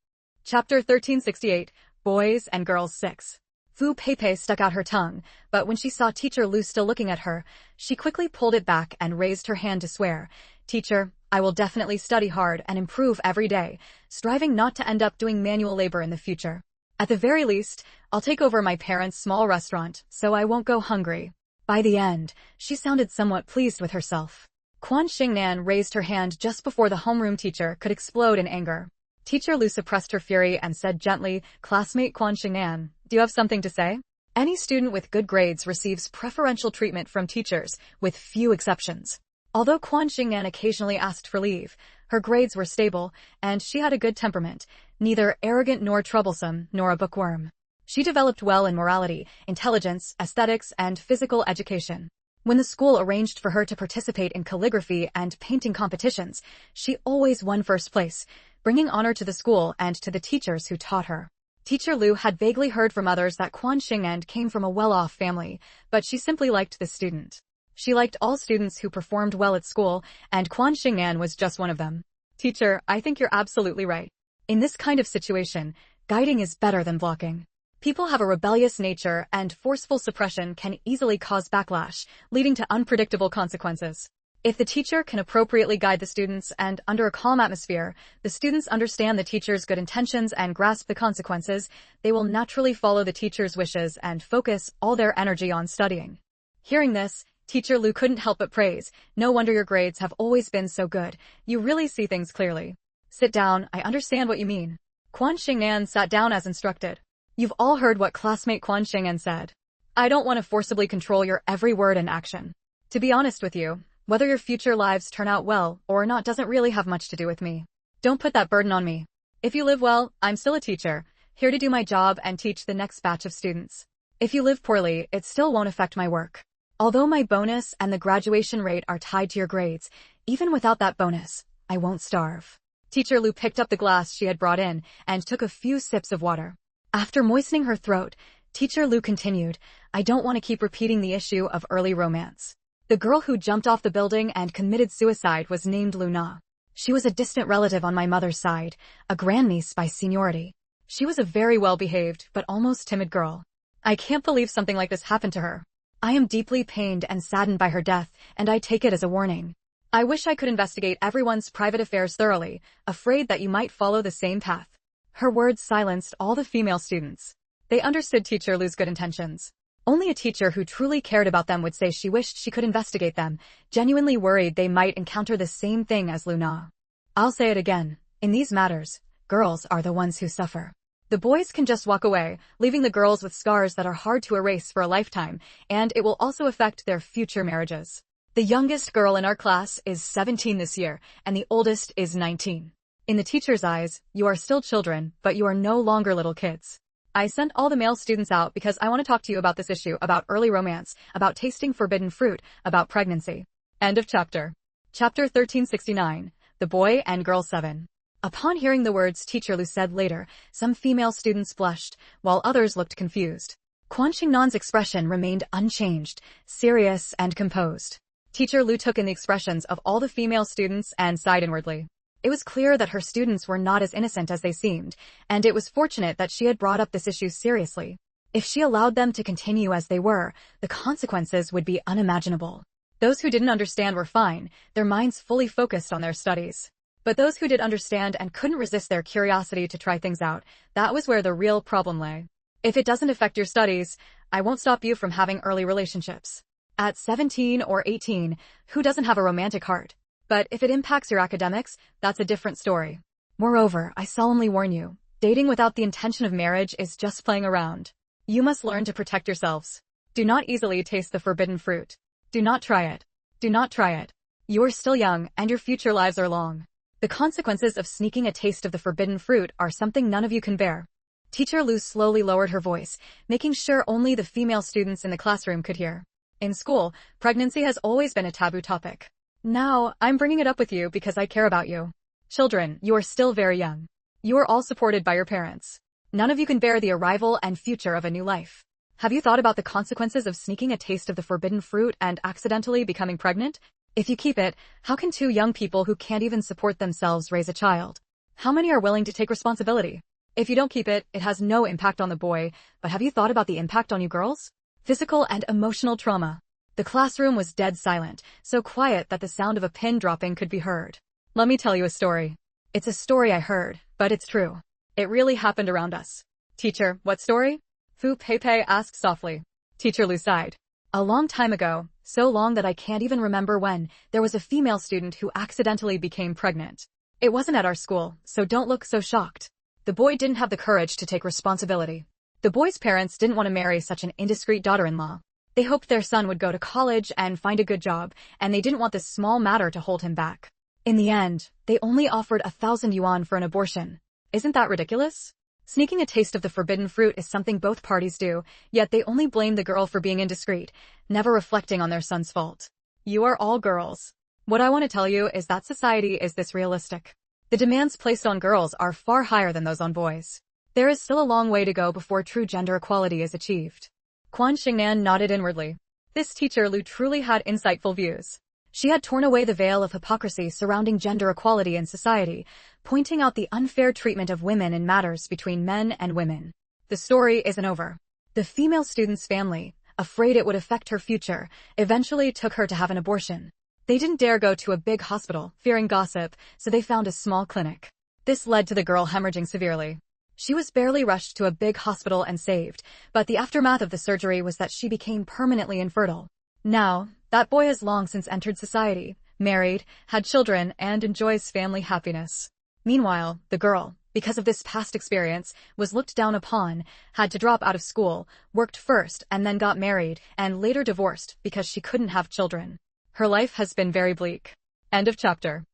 Chapter 1368, Boys and Girls 6. Fu Peipei stuck out her tongue, but when she saw Teacher Lu still looking at her, she quickly pulled it back and raised her hand to swear. Teacher, I will definitely study hard and improve every day, striving not to end up doing manual labor in the future. At the very least, I'll take over my parents' small restaurant, so I won't go hungry. By the end, she sounded somewhat pleased with herself. Quan Xingnan raised her hand just before the homeroom teacher could explode in anger. Teacher Lu suppressed her fury and said gently, Classmate Quan Xingnan, do you have something to say? Any student with good grades receives preferential treatment from teachers, with few exceptions. Although Quan Xingnan occasionally asked for leave, her grades were stable, and she had a good temperament, neither arrogant nor troublesome, nor a bookworm. She developed well in morality, intelligence, aesthetics, and physical education. When the school arranged for her to participate in calligraphy and painting competitions, she always won first place, bringing honor to the school and to the teachers who taught her. Teacher Lu had vaguely heard from others that Quan Xingnan came from a well-off family, but she simply liked this student. She liked all students who performed well at school, and Quan Xingnan was just one of them. Teacher, I think you're absolutely right. In this kind of situation, guiding is better than blocking. People have a rebellious nature, and forceful suppression can easily cause backlash, leading to unpredictable consequences. If the teacher can appropriately guide the students and, under a calm atmosphere, the students understand the teacher's good intentions and grasp the consequences, they will naturally follow the teacher's wishes and focus all their energy on studying. Hearing this, Teacher Lu couldn't help but praise. No wonder your grades have always been so good. You really see things clearly. Sit down, I understand what you mean. Quan Xingnan sat down as instructed. You've all heard what classmate Quan Xingnan said. I don't want to forcibly control your every word and action. To be honest with you, whether your future lives turn out well or not doesn't really have much to do with me. Don't put that burden on me. If you live well, I'm still a teacher, here to do my job and teach the next batch of students. If you live poorly, it still won't affect my work. Although my bonus and the graduation rate are tied to your grades, even without that bonus, I won't starve. Teacher Lu picked up the glass she had brought in and took a few sips of water. After moistening her throat, Teacher Lu continued, I don't want to keep repeating the issue of early romance. The girl who jumped off the building and committed suicide was named Luna. She was a distant relative on my mother's side, a grandniece by seniority. She was a very well-behaved but almost timid girl. I can't believe something like this happened to her. I am deeply pained and saddened by her death, and I take it as a warning. I wish I could investigate everyone's private affairs thoroughly, afraid that you might follow the same path. Her words silenced all the female students. They understood Teacher Lu's good intentions. Only a teacher who truly cared about them would say she wished she could investigate them, genuinely worried they might encounter the same thing as Luna. I'll say it again. In these matters, girls are the ones who suffer. The boys can just walk away, leaving the girls with scars that are hard to erase for a lifetime, and it will also affect their future marriages. The youngest girl in our class is 17 this year, and the oldest is 19. In the teacher's eyes, you are still children, but you are no longer little kids. I sent all the male students out because I want to talk to you about this issue, about early romance, about tasting forbidden fruit, about pregnancy. End of chapter. Chapter 1369, The Boy and Girl 7. Upon hearing the words Teacher Lu said later, some female students blushed, while others looked confused. Quan Xingnan's expression remained unchanged, serious and composed. Teacher Lu took in the expressions of all the female students and sighed inwardly. It was clear that her students were not as innocent as they seemed, and it was fortunate that she had brought up this issue seriously. If she allowed them to continue as they were, the consequences would be unimaginable. Those who didn't understand were fine, their minds fully focused on their studies. But those who did understand and couldn't resist their curiosity to try things out, that was where the real problem lay. If it doesn't affect your studies, I won't stop you from having early relationships. At 17 or 18, who doesn't have a romantic heart? But if it impacts your academics, that's a different story. Moreover, I solemnly warn you, dating without the intention of marriage is just playing around. You must learn to protect yourselves. Do not easily taste the forbidden fruit. Do not try it. Do not try it. You are still young, and your future lives are long. The consequences of sneaking a taste of the forbidden fruit are something none of you can bear. Teacher Lu slowly lowered her voice, making sure only the female students in the classroom could hear. In school, pregnancy has always been a taboo topic. Now, I'm bringing it up with you because I care about you. Children, you are still very young. You are all supported by your parents. None of you can bear the arrival and future of a new life. Have you thought about the consequences of sneaking a taste of the forbidden fruit and accidentally becoming pregnant? If you keep it, how can two young people who can't even support themselves raise a child? How many are willing to take responsibility? If you don't keep it, it has no impact on the boy, but have you thought about the impact on you girls? Physical and emotional trauma. The classroom was dead silent, so quiet that the sound of a pin dropping could be heard. Let me tell you a story. It's a story I heard, but it's true. It really happened around us. Teacher, what story? Fu Peipei asked softly. Teacher Lu sighed. A long time ago, so long that I can't even remember when, there was a female student who accidentally became pregnant. It wasn't at our school, so don't look so shocked. The boy didn't have the courage to take responsibility. The boy's parents didn't want to marry such an indiscreet daughter-in-law. They hoped their son would go to college and find a good job, and they didn't want this small matter to hold him back. In the end, they only offered 1,000 yuan for an abortion. Isn't that ridiculous? Sneaking a taste of the forbidden fruit is something both parties do, yet they only blame the girl for being indiscreet, never reflecting on their son's fault. You are all girls. What I want to tell you is that society is this realistic. The demands placed on girls are far higher than those on boys. There is still a long way to go before true gender equality is achieved. Quan Xingnan nodded inwardly. This teacher Lu truly had insightful views. She had torn away the veil of hypocrisy surrounding gender equality in society, pointing out the unfair treatment of women in matters between men and women. The story isn't over. The female student's family, afraid it would affect her future, eventually took her to have an abortion. They didn't dare go to a big hospital, fearing gossip, so they found a small clinic. This led to the girl hemorrhaging severely. She was barely rushed to a big hospital and saved, but the aftermath of the surgery was that she became permanently infertile. Now, that boy has long since entered society, married, had children, and enjoys family happiness. Meanwhile, the girl, because of this past experience, was looked down upon, had to drop out of school, worked first and then got married, and later divorced because she couldn't have children. Her life has been very bleak. End of chapter.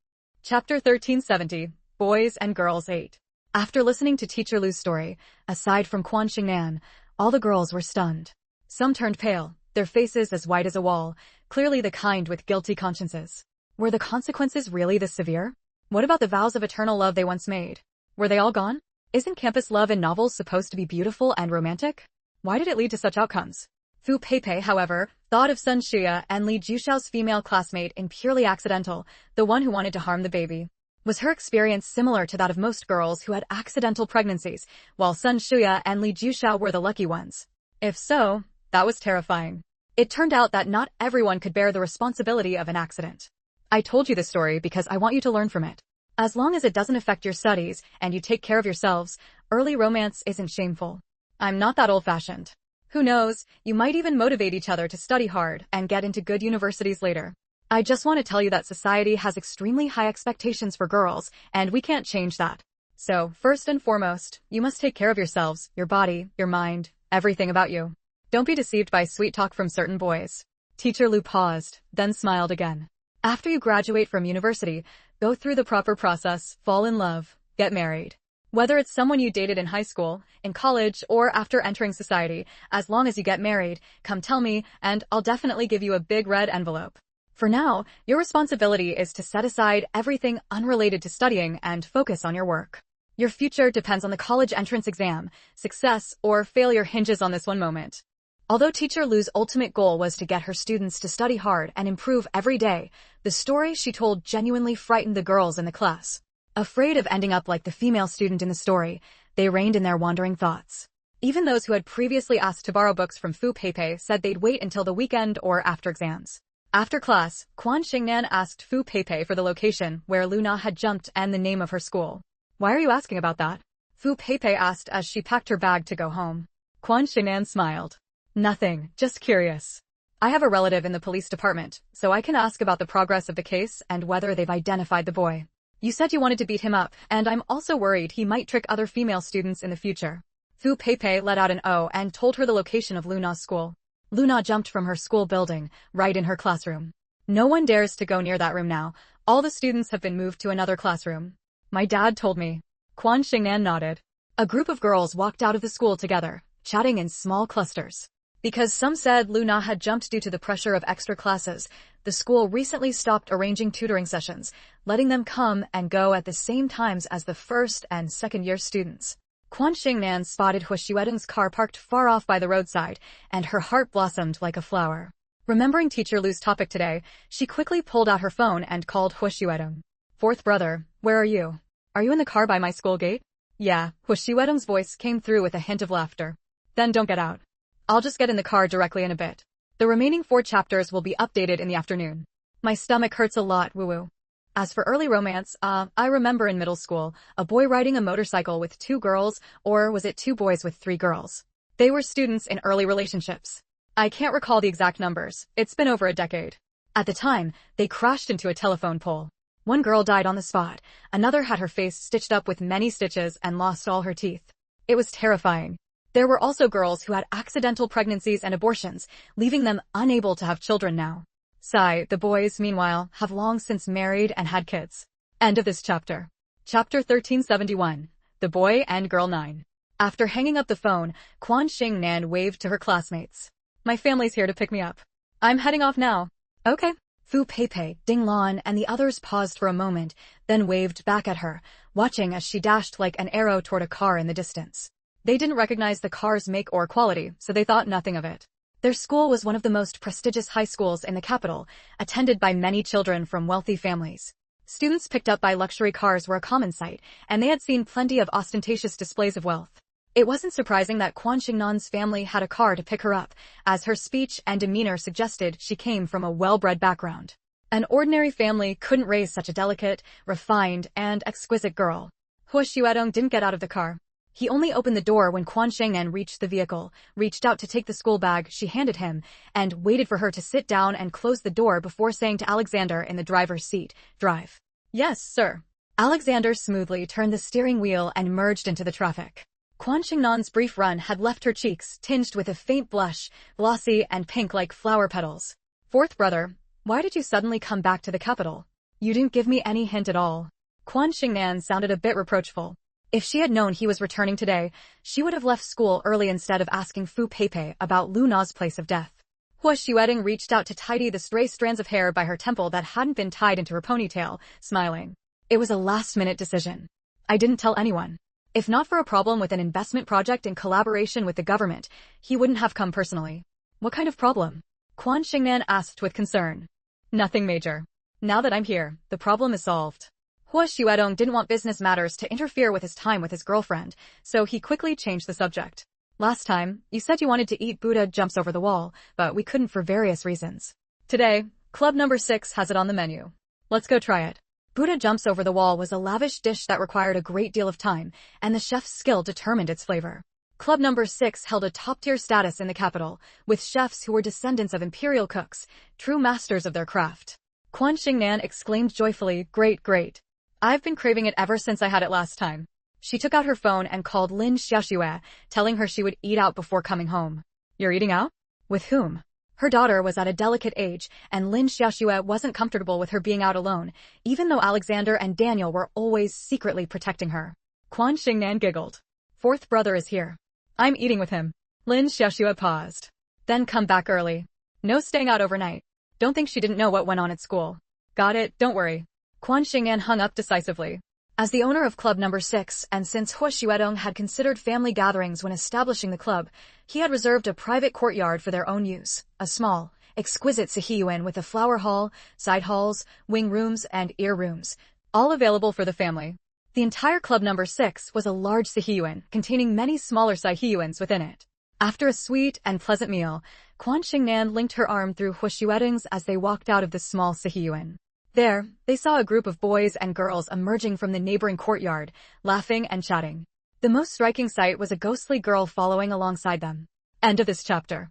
Chapter 1370, Boys and Girls 8. After listening to Teacher Lu's story, aside from Quan Xingnan, all the girls were stunned. Some turned pale, their faces as white as a wall, clearly the kind with guilty consciences. Were the consequences really this severe? What about the vows of eternal love they once made? Were they all gone? Isn't campus love in novels supposed to be beautiful and romantic? Why did it lead to such outcomes? Fu Peipei, however, thought of Sun Shuya and Li Jushao's female classmate in purely accidental, the one who wanted to harm the baby. Was her experience similar to that of most girls who had accidental pregnancies, while Sun Shuya and Li Jushao were the lucky ones? If so, that was terrifying. It turned out that not everyone could bear the responsibility of an accident. I told you this story because I want you to learn from it. As long as it doesn't affect your studies and you take care of yourselves, early romance isn't shameful. I'm not that old-fashioned. Who knows, you might even motivate each other to study hard and get into good universities later. I just want to tell you that society has extremely high expectations for girls, and we can't change that. So, first and foremost, you must take care of yourselves, your body, your mind, everything about you. Don't be deceived by sweet talk from certain boys. Teacher Lu paused, then smiled again. After you graduate from university, go through the proper process, fall in love, get married. Whether it's someone you dated in high school, in college, or after entering society, as long as you get married, come tell me, and I'll definitely give you a big red envelope. For now, your responsibility is to set aside everything unrelated to studying and focus on your work. Your future depends on the college entrance exam. Success or failure hinges on this one moment. Although Teacher Lu's ultimate goal was to get her students to study hard and improve every day, the story she told genuinely frightened the girls in the class. Afraid of ending up like the female student in the story, they reined in their wandering thoughts. Even those who had previously asked to borrow books from Fu Peipei said they'd wait until the weekend or after exams. After class, Quan Xingnan asked Fu Peipei for the location where Luna had jumped and the name of her school. Why are you asking about that? Fu Peipei asked as she packed her bag to go home. Quan Xingnan smiled. Nothing, just curious. I have a relative in the police department, so I can ask about the progress of the case and whether they've identified the boy. You said you wanted to beat him up, and I'm also worried he might trick other female students in the future. Fu Peipei let out an "oh" and told her the location of Luna's school. Luna jumped from her school building, right in her classroom. No one dares to go near that room now. All the students have been moved to another classroom. My dad told me. Quan Xingnan nodded. A group of girls walked out of the school together, chatting in small clusters. Because some said Luna had jumped due to the pressure of extra classes, the school recently stopped arranging tutoring sessions, letting them come and go at the same times as the first and second-year students. Quan Xingnan spotted Hu Xuedong's car parked far off by the roadside, and her heart blossomed like a flower. Remembering Teacher Lu's topic today, she quickly pulled out her phone and called Hu Xuedong. Fourth brother, where are you? Are you in the car by my school gate? Yeah, Hu Xuedong's voice came through with a hint of laughter. Then don't get out. I'll just get in the car directly in a bit. The remaining 4 chapters will be updated in the afternoon. My stomach hurts a lot, woo-woo. As for early romance, I remember in middle school, a boy riding a motorcycle with 2 girls, or was it 2 boys with 3 girls? They were students in early relationships. I can't recall the exact numbers. It's been over a decade. At the time, they crashed into a telephone pole. One girl died on the spot. Another had her face stitched up with many stitches and lost all her teeth. It was terrifying. There were also girls who had accidental pregnancies and abortions, leaving them unable to have children now. Sigh, the boys, meanwhile, have long since married and had kids. End of this chapter. Chapter 1371. The Boy and Girl 9. After hanging up the phone, Quan Xingnan waved to her classmates. My family's here to pick me up. I'm heading off now. Okay. Fu Peipei, Ding Lan, and the others paused for a moment, then waved back at her, watching as she dashed like an arrow toward a car in the distance. They didn't recognize the car's make or quality, so they thought nothing of it. Their school was one of the most prestigious high schools in the capital, attended by many children from wealthy families. Students picked up by luxury cars were a common sight, and they had seen plenty of ostentatious displays of wealth. It wasn't surprising that Quan Xingnan's family had a car to pick her up, as her speech and demeanor suggested she came from a well-bred background. An ordinary family couldn't raise such a delicate, refined, and exquisite girl. Hu Xuedong didn't get out of the car. He only opened the door when Quan Xingnan reached the vehicle, reached out to take the school bag she handed him, and waited for her to sit down and close the door before saying to Alexander in the driver's seat, "Drive." "Yes, sir." Alexander smoothly turned the steering wheel and merged into the traffic. Quan Xingnan's brief run had left her cheeks tinged with a faint blush, glossy and pink like flower petals. "Fourth brother, why did you suddenly come back to the capital? You didn't give me any hint at all." Quan Xingnan sounded a bit reproachful. If she had known he was returning today, she would have left school early instead of asking Fu Peipei about Luna's place of death. Hu Xuedong reached out to tidy the stray strands of hair by her temple that hadn't been tied into her ponytail, smiling. It was a last-minute decision. I didn't tell anyone. If not for a problem with an investment project in collaboration with the government, he wouldn't have come personally. What kind of problem? Quan Xingnan asked with concern. Nothing major. Now that I'm here, the problem is solved. Hu Xuedong didn't want business matters to interfere with his time with his girlfriend, so he quickly changed the subject. Last time, you said you wanted to eat Buddha jumps over the wall, but we couldn't for various reasons. Today, club number 6 has it on the menu. Let's go try it. Buddha jumps over the wall was a lavish dish that required a great deal of time, and the chef's skill determined its flavor. Club number 6 held a top-tier status in the capital, with chefs who were descendants of imperial cooks, true masters of their craft. Quan Xingnan exclaimed joyfully, "Great, great. I've been craving it ever since I had it last time." She took out her phone and called Lin Xiaoxue, telling her she would eat out before coming home. "You're eating out? With whom?" Her daughter was at a delicate age, and Lin Xiaoxue wasn't comfortable with her being out alone, even though Alexander and Daniel were always secretly protecting her. Quan Xingnan giggled. "Fourth brother is here. I'm eating with him." Lin Xiaoxue paused. "Then come back early. No staying out overnight. Don't think she didn't know what went on at school." "Got it, don't worry." Quan Xingnan hung up decisively. As the owner of club number 6, and since Hu Xuedong had considered family gatherings when establishing the club, he had reserved a private courtyard for their own use, a small, exquisite sihiyuan with a flower hall, side halls, wing rooms, and ear rooms, all available for the family. The entire club number 6 was a large sihiyuan containing many smaller sihiyuans within it. After a sweet and pleasant meal, Quan Xingnan linked her arm through Hu Xuedong's as they walked out of the small sihiyuan. There, they saw a group of boys and girls emerging from the neighboring courtyard, laughing and chatting. The most striking sight was a ghostly girl following alongside them. End of this chapter.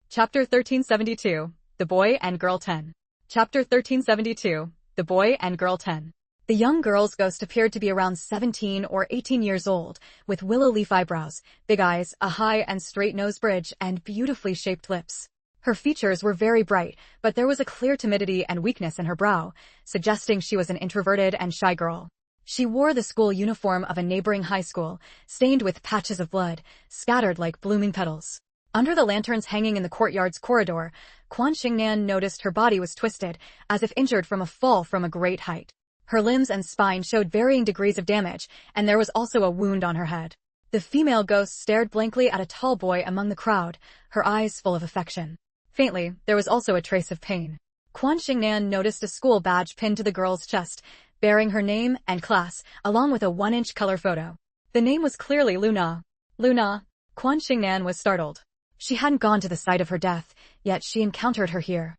Chapter 1372, The Boy and Girl 10. Chapter 1372, The Boy and Girl 10. The young girl's ghost appeared to be around 17 or 18 years old, with willow leaf eyebrows, big eyes, a high and straight nose bridge, and beautifully shaped lips. Her features were very bright, but there was a clear timidity and weakness in her brow, suggesting she was an introverted and shy girl. She wore the school uniform of a neighboring high school, stained with patches of blood, scattered like blooming petals. Under the lanterns hanging in the courtyard's corridor, Quan Xingnan noticed her body was twisted, as if injured from a fall from a great height. Her limbs and spine showed varying degrees of damage, and there was also a wound on her head. The female ghost stared blankly at a tall boy among the crowd, her eyes full of affection. Faintly, there was also a trace of pain. Quan Xingnan noticed a school badge pinned to the girl's chest, bearing her name and class, along with a 1-inch color photo. The name was clearly Luna. Luna. Quan Xingnan was startled. She hadn't gone to the site of her death, yet she encountered her here.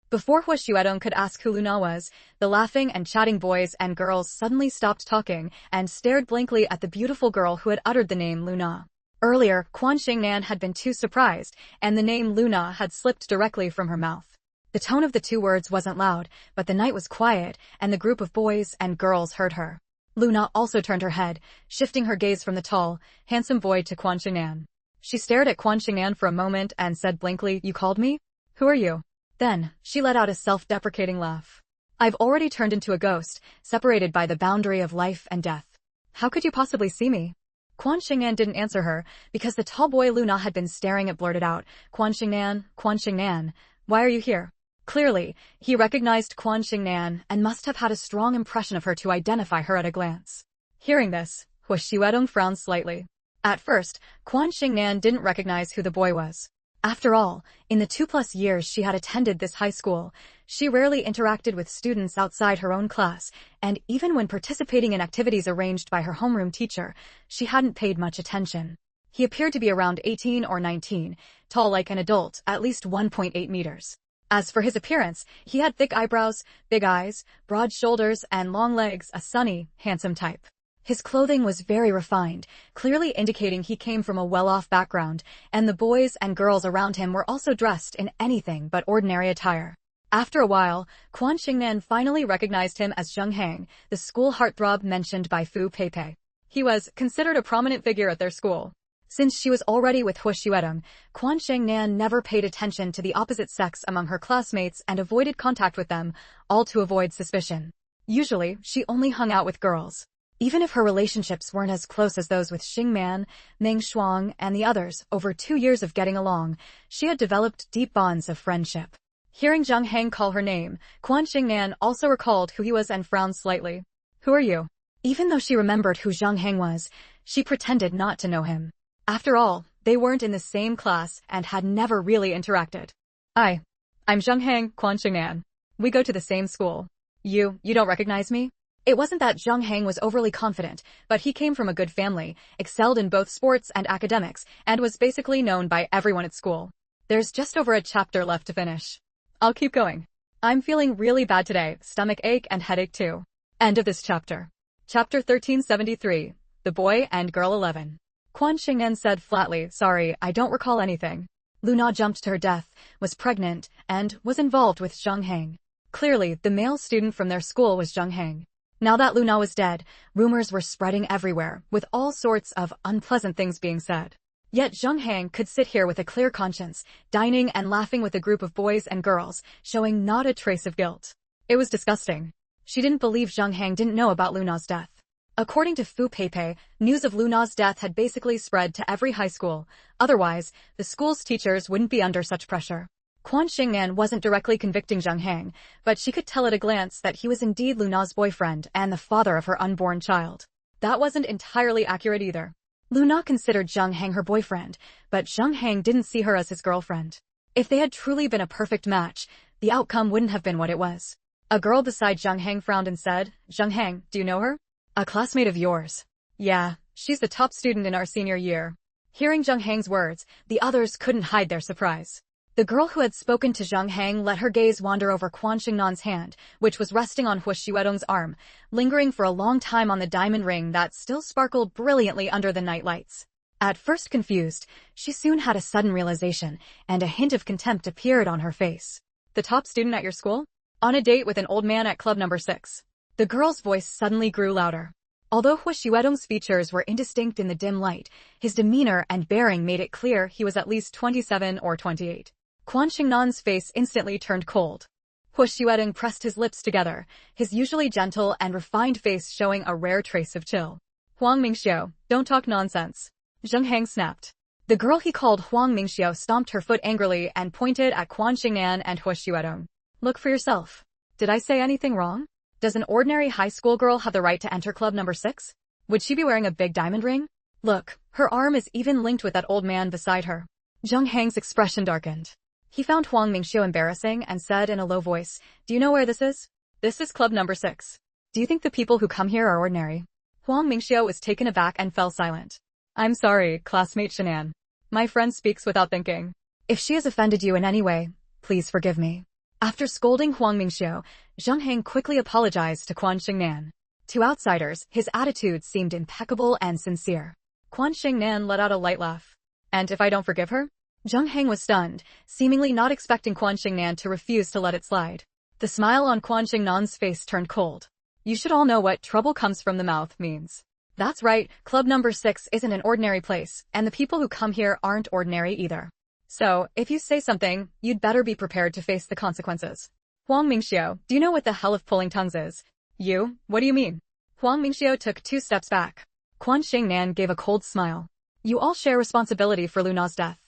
Before Hua Xuedong could ask who Luna was, the laughing and chatting boys and girls suddenly stopped talking and stared blankly at the beautiful girl who had uttered the name Luna. Earlier, Quan Xingnan had been too surprised, and the name Luna had slipped directly from her mouth. The tone of the two words wasn't loud, but the night was quiet, and the group of boys and girls heard her. Luna also turned her head, shifting her gaze from the tall, handsome boy to Quan Xingnan. She stared at Quan Xingnan for a moment and said blankly, "You called me? Who are you?" Then, she let out a self-deprecating laugh. "I've already turned into a ghost, separated by the boundary of life and death. How could you possibly see me?" Quan Xingnan didn't answer her, because the tall boy Luna had been staring at blurted out, Quan Xingnan, why are you here?" Clearly, he recognized Quan Xingnan and must have had a strong impression of her to identify her at a glance. Hearing this, Hua Xuedong frowned slightly. At first, Quan Xingnan didn't recognize who the boy was. After all, in the 2+ years she had attended this high school, she rarely interacted with students outside her own class, and even when participating in activities arranged by her homeroom teacher, she hadn't paid much attention. He appeared to be around 18 or 19, tall like an adult, at least 1.8 meters. As for his appearance, he had thick eyebrows, big eyes, broad shoulders, and long legs, a sunny, handsome type. His clothing was very refined, clearly indicating he came from a well-off background, and the boys and girls around him were also dressed in anything but ordinary attire. After a while, Quan Xingnan finally recognized him as Zheng Hang, the school heartthrob mentioned by Fu Peipei. He was considered a prominent figure at their school. Since she was already with Hua Xuedong, Quan Xingnan never paid attention to the opposite sex among her classmates and avoided contact with them, all to avoid suspicion. Usually, she only hung out with girls. Even if her relationships weren't as close as those with Xing Man, Meng Shuang, and the others, over 2 years of getting along, she had developed deep bonds of friendship. Hearing Zheng Hang call her name, Quan Xingnan also recalled who he was and frowned slightly. "Who are you?" Even though she remembered who Zheng Hang was, she pretended not to know him. After all, they weren't in the same class and had never really interacted. I'm Zheng Hang, Quan Xingnan. We go to the same school. You don't recognize me?" It wasn't that Zheng Hang was overly confident, but he came from a good family, excelled in both sports and academics, and was basically known by everyone at school. "There's just over a chapter left to finish. I'll keep going. I'm feeling really bad today, stomach ache and headache too." End of this chapter. Chapter 1373, The Boy and Girl 11. Quan Xingnan said flatly, "Sorry, I don't recall anything." Luna jumped to her death, was pregnant, and was involved with Zheng Hang. Clearly, the male student from their school was Zheng Hang. Now that Luna was dead, rumors were spreading everywhere, with all sorts of unpleasant things being said. Yet Zheng Hang could sit here with a clear conscience, dining and laughing with a group of boys and girls, showing not a trace of guilt. It was disgusting. She didn't believe Zheng Hang didn't know about Luna's death. According to Fu Peipei, news of Luna's death had basically spread to every high school. Otherwise, the school's teachers wouldn't be under such pressure. Quan Xingnan wasn't directly convicting Zheng Hang, but she could tell at a glance that he was indeed Luna's boyfriend and the father of her unborn child. That wasn't entirely accurate either. Luna considered Zheng Hang her boyfriend, but Zheng Hang didn't see her as his girlfriend. If they had truly been a perfect match, the outcome wouldn't have been what it was. A girl beside Zheng Hang frowned and said, "Zheng Hang, do you know her?" "A classmate of yours." "Yeah, she's the top student in our senior year." Hearing Zheng Hang's words, the others couldn't hide their surprise. The girl who had spoken to Zheng Hang let her gaze wander over Quan Xingnan's hand, which was resting on Hua Xuedong's arm, lingering for a long time on the diamond ring that still sparkled brilliantly under the night lights. At first confused, she soon had a sudden realization, and a hint of contempt appeared on her face. "The top student at your school? On a date with an old man at club number 6. The girl's voice suddenly grew louder. Although Hua Xuedong's features were indistinct in the dim light, his demeanor and bearing made it clear he was at least 27 or 28. Quan Xingnan's face instantly turned cold. Hua Xuedong pressed his lips together, his usually gentle and refined face showing a rare trace of chill. "Huang Mingxiu, don't talk nonsense." Zheng Hang snapped. The girl he called Huang Mingxiu stomped her foot angrily and pointed at Quan Xingnan and He Xuedong. Look for yourself. Did I say anything wrong? Does an ordinary high school girl have the right to enter club number 6? Would she be wearing a big diamond ring? Look, her arm is even linked with that old man beside her. Zheng Hang's expression darkened. He found Huang Mingxiu embarrassing and said in a low voice, "Do you know where this is? This is club number 6. Do you think the people who come here are ordinary?" Huang Mingxiu was taken aback and fell silent. "I'm sorry, classmate Shan'an. My friend speaks without thinking. If she has offended you in any way, please forgive me." After scolding Huang Mingxiu, Zheng Hang quickly apologized to Quan Xingnan. To outsiders, his attitude seemed impeccable and sincere. Quan Xingnan let out a light laugh. "And if I don't forgive her?" Zheng Hang was stunned, seemingly not expecting Quan Xingnan to refuse to let it slide. The smile on Quan Xingnan's face turned cold. "You should all know what trouble comes from the mouth means. That's right, club number 6 isn't an ordinary place, and the people who come here aren't ordinary either. So, if you say something, you'd better be prepared to face the consequences." "Huang Mingxiu, do you know what the hell of pulling tongues is?" "You? What do you mean?" Huang Mingxiu took 2 steps back. Quan Xingnan gave a cold smile. "You all share responsibility for Luna's death.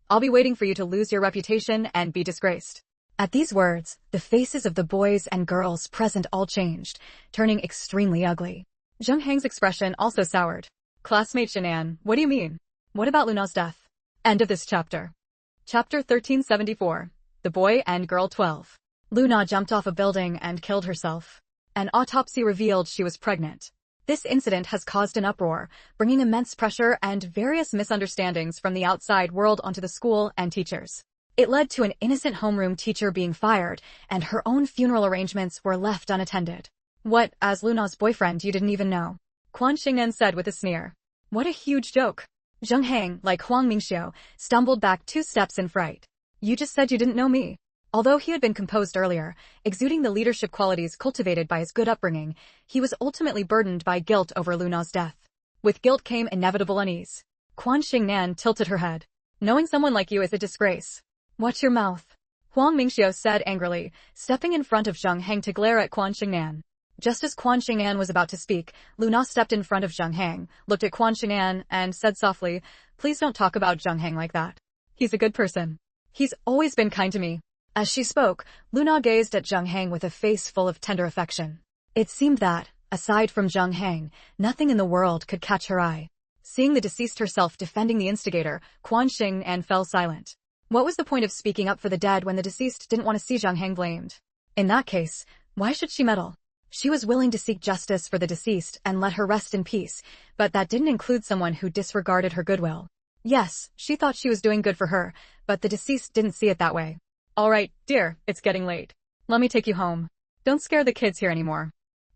I'll be waiting for you to lose your reputation and be disgraced." At these words, the faces of the boys and girls present all changed, turning extremely ugly. Zheng Hang's expression also soured. "Classmate Shan'an, what do you mean? What about Luna's death?" End of this chapter. Chapter 1374. The Boy and Girl 12. Luna jumped off a building and killed herself. An autopsy revealed she was pregnant. This incident has caused an uproar, bringing immense pressure and various misunderstandings from the outside world onto the school and teachers. It led to an innocent homeroom teacher being fired, and her own funeral arrangements were left unattended. "What, as Luna's boyfriend you didn't even know?" Quan Xingnan said with a sneer. "What a huge joke." Zheng Hang, like Huang Mingxiu, stumbled back 2 steps in fright. "You just said you didn't know me." Although he had been composed earlier, exuding the leadership qualities cultivated by his good upbringing, he was ultimately burdened by guilt over Luna's death. With guilt came inevitable unease. Quan Xingnan tilted her head. "Knowing someone like you is a disgrace." "Watch your mouth," Huang Mingxiu said angrily, stepping in front of Zheng Hang to glare at Quan Xingnan. Just as Quan Xingnan was about to speak, Luna stepped in front of Zheng Hang, looked at Quan Xingnan, and said softly, "Please don't talk about Zheng Hang like that. He's a good person. He's always been kind to me." As she spoke, Luna gazed at Zheng Hang with a face full of tender affection. It seemed that, aside from Zheng Hang, nothing in the world could catch her eye. Seeing the deceased herself defending the instigator, Quan Xingnan fell silent. What was the point of speaking up for the dead when the deceased didn't want to see Zheng Hang blamed? In that case, why should she meddle? She was willing to seek justice for the deceased and let her rest in peace, but that didn't include someone who disregarded her goodwill. Yes, she thought she was doing good for her, but the deceased didn't see it that way. "All right, dear, it's getting late. Let me take you home. Don't scare the kids here anymore,"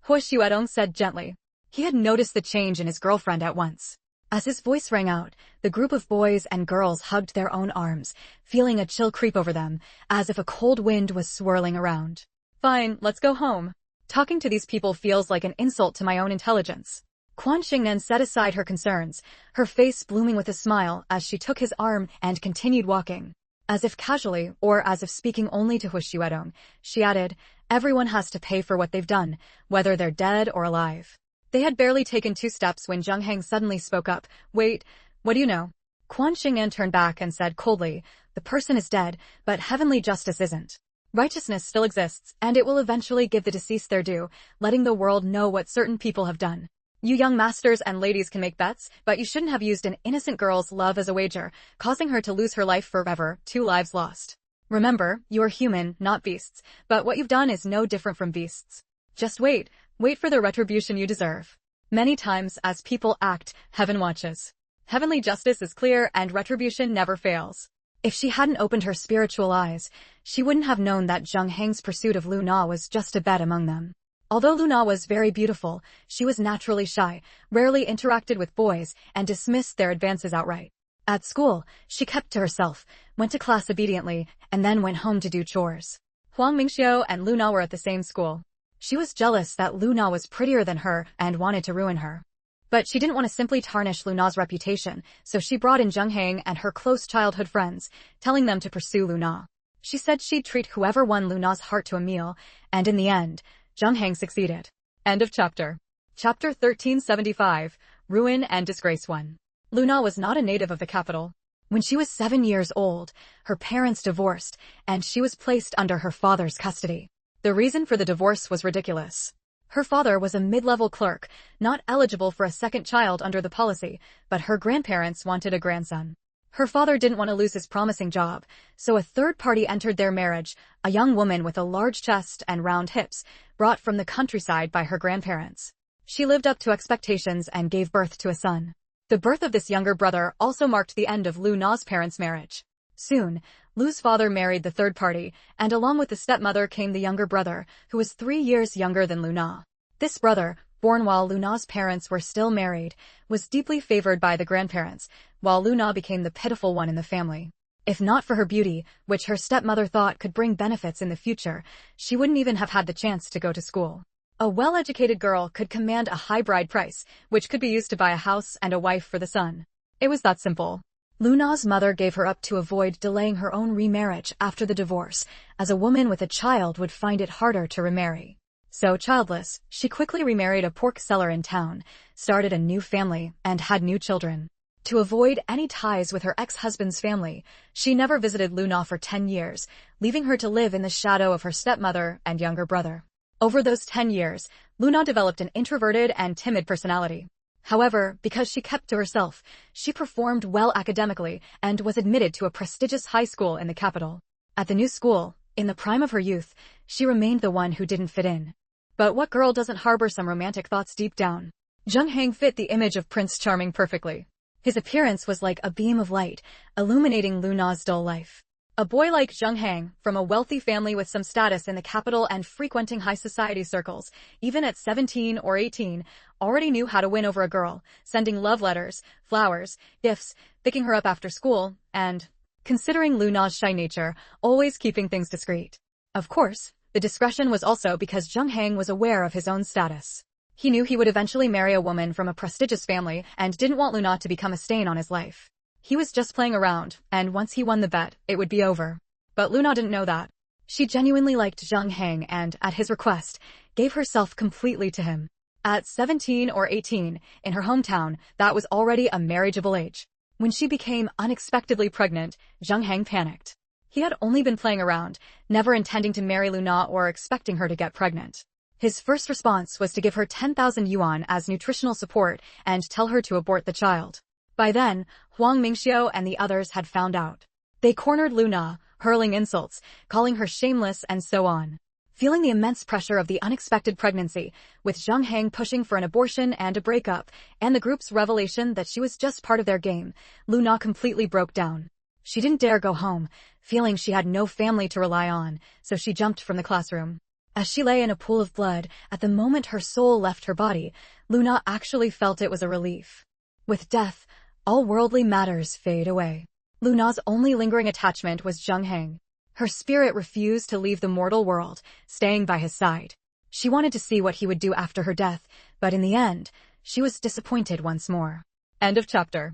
He Xuedong said gently. He had noticed the change in his girlfriend at once. As his voice rang out, the group of boys and girls hugged their own arms, feeling a chill creep over them, as if a cold wind was swirling around. "Fine, let's go home. Talking to these people feels like an insult to my own intelligence." Quan Xingnan set aside her concerns, her face blooming with a smile as she took his arm and continued walking. As if casually, or as if speaking only to He Xuedong, she added, "Everyone has to pay for what they've done, whether they're dead or alive." They had barely taken 2 steps when Zheng Hang suddenly spoke up. "Wait, what do you know?" Quan Xingnan turned back and said coldly, "The person is dead, but heavenly justice isn't. Righteousness still exists, and it will eventually give the deceased their due, letting the world know what certain people have done. You young masters and ladies can make bets, but you shouldn't have used an innocent girl's love as a wager, causing her to lose her life forever, 2 lives lost. Remember, you are human, not beasts, but what you've done is no different from beasts. Just wait for the retribution you deserve. Many times, as people act, heaven watches. Heavenly justice is clear and retribution never fails." If she hadn't opened her spiritual eyes, she wouldn't have known that Zheng Hang's pursuit of Luna was just a bet among them. Although Luna was very beautiful, she was naturally shy, rarely interacted with boys, and dismissed their advances outright. At school, she kept to herself, went to class obediently, and then went home to do chores. Huang Mingxiu and Luna were at the same school. She was jealous that Luna was prettier than her and wanted to ruin her. But she didn't want to simply tarnish Luna's reputation, so she brought in Zheng Hang and her close childhood friends, telling them to pursue Luna. She said she'd treat whoever won Luna's heart to a meal, and in the end, Zheng Hang succeeded. End of chapter. Chapter 1375, Ruin and Disgrace 1. Luna was not a native of the capital. When she was 7 years old, her parents divorced, and she was placed under her father's custody. The reason for the divorce was ridiculous. Her father was a mid-level clerk, not eligible for a second child under the policy, but her grandparents wanted a grandson. Her father didn't want to lose his promising job, so a third party entered their marriage, a young woman with a large chest and round hips, brought from the countryside by her grandparents. She lived up to expectations and gave birth to a son. The birth of this younger brother also marked the end of Lu Na's parents' marriage. Soon, Lu's father married the third party, and along with the stepmother came the younger brother, who was 3 years younger than Lu Na. This brother, born while Lu Na's parents were still married, was deeply favored by the grandparents, while Lu Na became the pitiful one in the family. If not for her beauty, which her stepmother thought could bring benefits in the future, she wouldn't even have had the chance to go to school. A well-educated girl could command a high bride price, which could be used to buy a house and a wife for the son. It was that simple. Lu Na's mother gave her up to avoid delaying her own remarriage after the divorce, as a woman with a child would find it harder to remarry. So childless, she quickly remarried a pork seller in town, started a new family, and had new children. To avoid any ties with her ex-husband's family, she never visited Lu Na for 10 years, leaving her to live in the shadow of her stepmother and younger brother. Over those 10 years, Lu Na developed an introverted and timid personality. However, because she kept to herself, she performed well academically and was admitted to a prestigious high school in the capital. At the new school, in the prime of her youth, she remained the one who didn't fit in. But what girl doesn't harbor some romantic thoughts deep down? Jung Hang fit the image of Prince Charming perfectly. His appearance was like a beam of light, illuminating Lu Na's dull life. A boy like Jung Hang, from a wealthy family with some status in the capital and frequenting high society circles, even at 17 or 18, already knew how to win over a girl, sending love letters, flowers, gifts, picking her up after school, and, considering Lu Na's shy nature, always keeping things discreet. Of course, the discretion was also because Jung Hang was aware of his own status. He knew he would eventually marry a woman from a prestigious family and didn't want Lu Na to become a stain on his life. He was just playing around, and once he won the bet, it would be over. But Lu Na didn't know that. She genuinely liked Jung Hang and, at his request, gave herself completely to him. At 17 or 18, in her hometown, that was already a marriageable age. When she became unexpectedly pregnant, Jung Hang panicked. He had only been playing around, never intending to marry Lu Na or expecting her to get pregnant. His first response was to give her 10,000 yuan as nutritional support and tell her to abort the child. By then, Huang Mingxiu and the others had found out. They cornered Lu Na, hurling insults, calling her shameless and so on. Feeling the immense pressure of the unexpected pregnancy, with Jung Hang pushing for an abortion and a breakup, and the group's revelation that she was just part of their game, Lu Na completely broke down. She didn't dare go home, feeling she had no family to rely on, so she jumped from the classroom. As she lay in a pool of blood, at the moment her soul left her body, Lu Na actually felt it was a relief. With death, all worldly matters fade away. Lu Na's only lingering attachment was Jung Hang. Her spirit refused to leave the mortal world, staying by his side. She wanted to see what he would do after her death, but in the end, she was disappointed once more. End of chapter.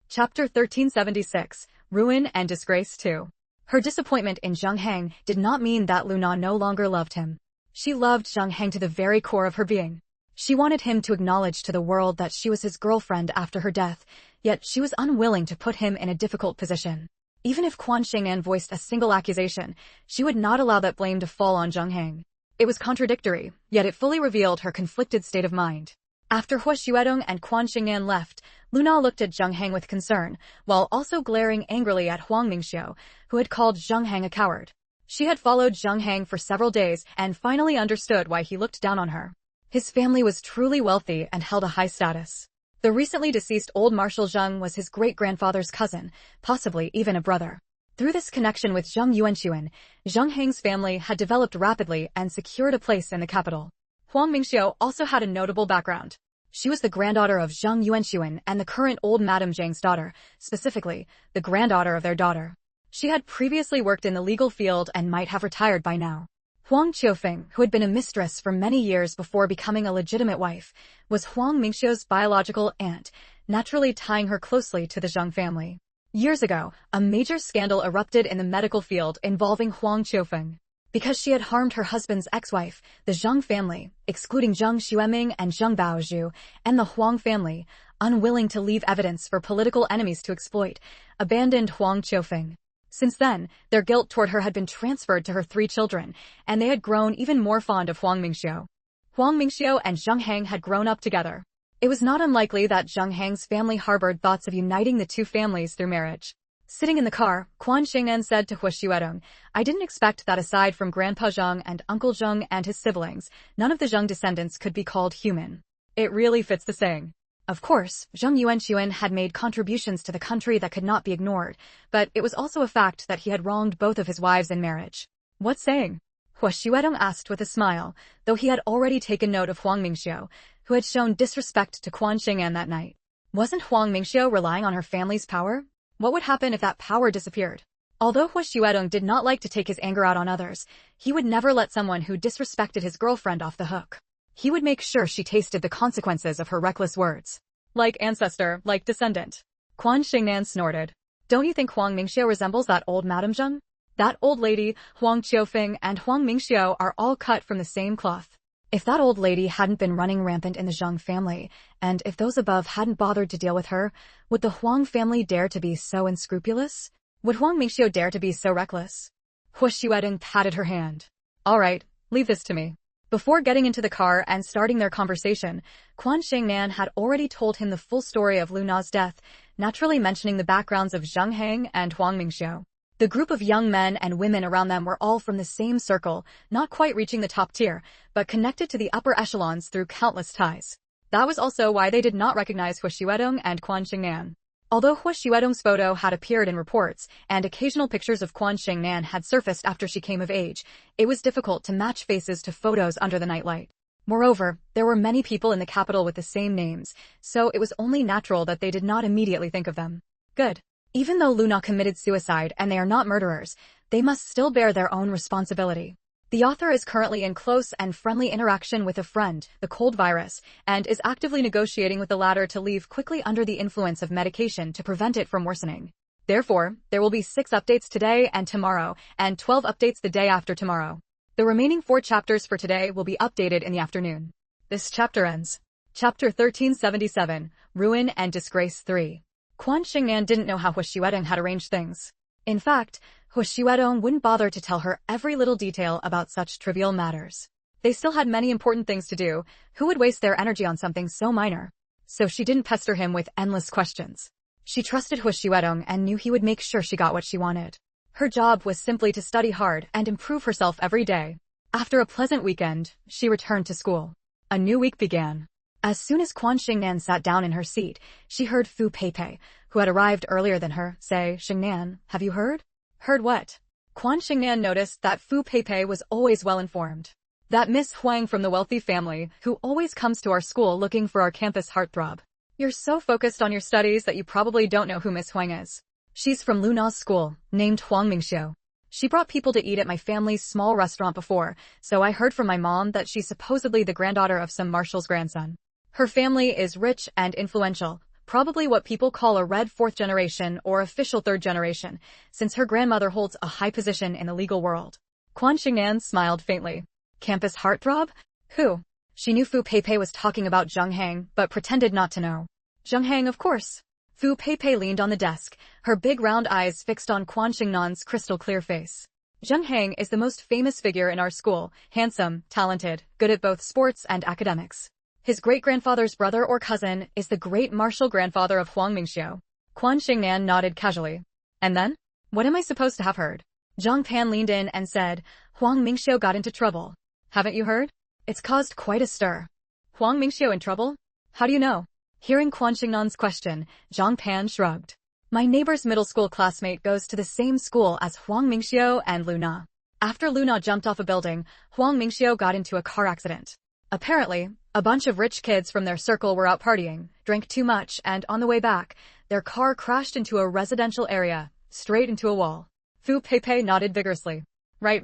Chapter 1376, Ruin and Disgrace 2. Her disappointment in Jung Hang did not mean that Lu Na no longer loved him. She loved Jung Hang to the very core of her being. She wanted him to acknowledge to the world that she was his girlfriend after her death, yet she was unwilling to put him in a difficult position. Even if Quan Xing'an voiced a single accusation, she would not allow that blame to fall on Jung Hang. It was contradictory, yet it fully revealed her conflicted state of mind. After Hua Xuedong and Quan Xing'an left, Lu Na looked at Jung Hang with concern, while also glaring angrily at Huang Mingxiu, who had called Jung Hang a coward. She had followed Jung Hang for several days and finally understood why he looked down on her. His family was truly wealthy and held a high status. The recently deceased old Marshal Zheng was his great-grandfather's cousin, possibly even a brother. Through this connection with Zheng Yuanxuan, Jung Hang's family had developed rapidly and secured a place in the capital. Huang Mingxiu also had a notable background. She was the granddaughter of Zheng Yuanxuan and the current old Madame Zhang's daughter, specifically, the granddaughter of their daughter. She had previously worked in the legal field and might have retired by now. Huang Qiufeng, who had been a mistress for many years before becoming a legitimate wife, was Huang Mingxiu's biological aunt, naturally tying her closely to the Zheng family. Years ago, a major scandal erupted in the medical field involving Huang Qiufeng. Because she had harmed her husband's ex-wife, the Zheng family, excluding Zheng Xueming and Zheng Baozhu, and the Huang family, unwilling to leave evidence for political enemies to exploit, abandoned Huang Qiufeng. Since then, their guilt toward her had been transferred to her 3 children, and they had grown even more fond of Huang Mingxiu. Huang Mingxiu and Zheng Hang had grown up together. It was not unlikely that Zheng Hang's family harbored thoughts of uniting the 2 families through marriage. Sitting in the car, Quan Xingnan said to Hu Xuedong, "I didn't expect that aside from Grandpa Zheng and Uncle Zheng and his siblings, none of the Zheng descendants could be called human." It really fits the saying. Of course, Zheng Yuanquan had made contributions to the country that could not be ignored, but it was also a fact that he had wronged both of his wives in marriage. What saying? Hu Xuedong asked with a smile, though he had already taken note of Huang Mingxiu, who had shown disrespect to Quan Xingnan that night. Wasn't Huang Mingxiu relying on her family's power? What would happen if that power disappeared? Although Hu Xuedong did not like to take his anger out on others, he would never let someone who disrespected his girlfriend off the hook. He would make sure she tasted the consequences of her reckless words. Like ancestor, like descendant. Quan Xingnan snorted. Don't you think Huang Mingxiu resembles that old Madame Zheng? That old lady, Huang Qiufeng, and Huang Mingxiu are all cut from the same cloth. If that old lady hadn't been running rampant in the Zheng family, and if those above hadn't bothered to deal with her, would the Huang family dare to be so unscrupulous? Would Huang Mingxiu dare to be so reckless? Hu Xuedong patted her hand. All right, leave this to me. Before getting into the car and starting their conversation, Quan Xingnan had already told him the full story of Lu Na's death, naturally mentioning the backgrounds of Zheng Hang and Huang Mingxiu. The group of young men and women around them were all from the same circle, not quite reaching the top tier, but connected to the upper echelons through countless ties. That was also why they did not recognize Hu Xuedong and Quan Xingnan. Although Hu Xuedong's photo had appeared in reports, and occasional pictures of Quan Xingnan had surfaced after she came of age, it was difficult to match faces to photos under the nightlight. Moreover, there were many people in the capital with the same names, so it was only natural that they did not immediately think of them. Good. Even though Lu Na committed suicide and they are not murderers, they must still bear their own responsibility. The author is currently in close and friendly interaction with a friend, the cold virus, and is actively negotiating with the latter to leave quickly under the influence of medication to prevent it from worsening. Therefore, there will be 6 updates today and tomorrow, and 12 updates the day after tomorrow. The remaining 4 chapters for today will be updated in the afternoon. This chapter ends. Chapter 1377, Ruin and Disgrace 3. Quan Xingnan didn't know how Hu Xuedong had arranged things. In fact, Hu Xuedong wouldn't bother to tell her every little detail about such trivial matters. They still had many important things to do. Who would waste their energy on something so minor? So she didn't pester him with endless questions. She trusted Hu Xuedong and knew he would make sure she got what she wanted. Her job was simply to study hard and improve herself every day. After a pleasant weekend, she returned to school. A new week began. As soon as Quan Xingnan sat down in her seat, she heard Fu Peipei, who had arrived earlier than her, say, "Xingnan, have you heard?" Heard what? Quan Xingnan noticed that Fu Peipei was always well informed. That Miss Huang from the wealthy family, who always comes to our school looking for our campus heartthrob. You're so focused on your studies that you probably don't know who Miss Huang is. She's from Lu Na's school, named Huang Mingxiu. She brought people to eat at my family's small restaurant before, so I heard from my mom that she's supposedly the granddaughter of some marshal's grandson. Her family is rich and influential, probably what people call a red 4th generation or official 3rd generation, since her grandmother holds a high position in the legal world. Quan Xingnan smiled faintly. Campus heartthrob? Who? She knew Fu Peipei was talking about Zheng Hang, but pretended not to know. Zheng Hang, of course. Fu Peipei leaned on the desk, her big round eyes fixed on Quan Xingnan's crystal-clear face. Zheng Hang is the most famous figure in our school, handsome, talented, good at both sports and academics. His great-grandfather's brother or cousin is the great martial grandfather of Huang Mingxiu. Quan Xingnan nodded casually. And then? What am I supposed to have heard? Zhang Pan leaned in and said, Huang Mingxiu got into trouble. Haven't you heard? It's caused quite a stir. Huang Mingxiu in trouble? How do you know? Hearing Quan Xingnan's question, Zhang Pan shrugged. My neighbor's middle school classmate goes to the same school as Huang Mingxiu and Lu Na. After Lu Na jumped off a building, Huang Mingxiu got into a car accident. Apparently, a bunch of rich kids from their circle were out partying, drank too much, and on the way back, their car crashed into a residential area, straight into a wall. Fu Peipei nodded vigorously. Right.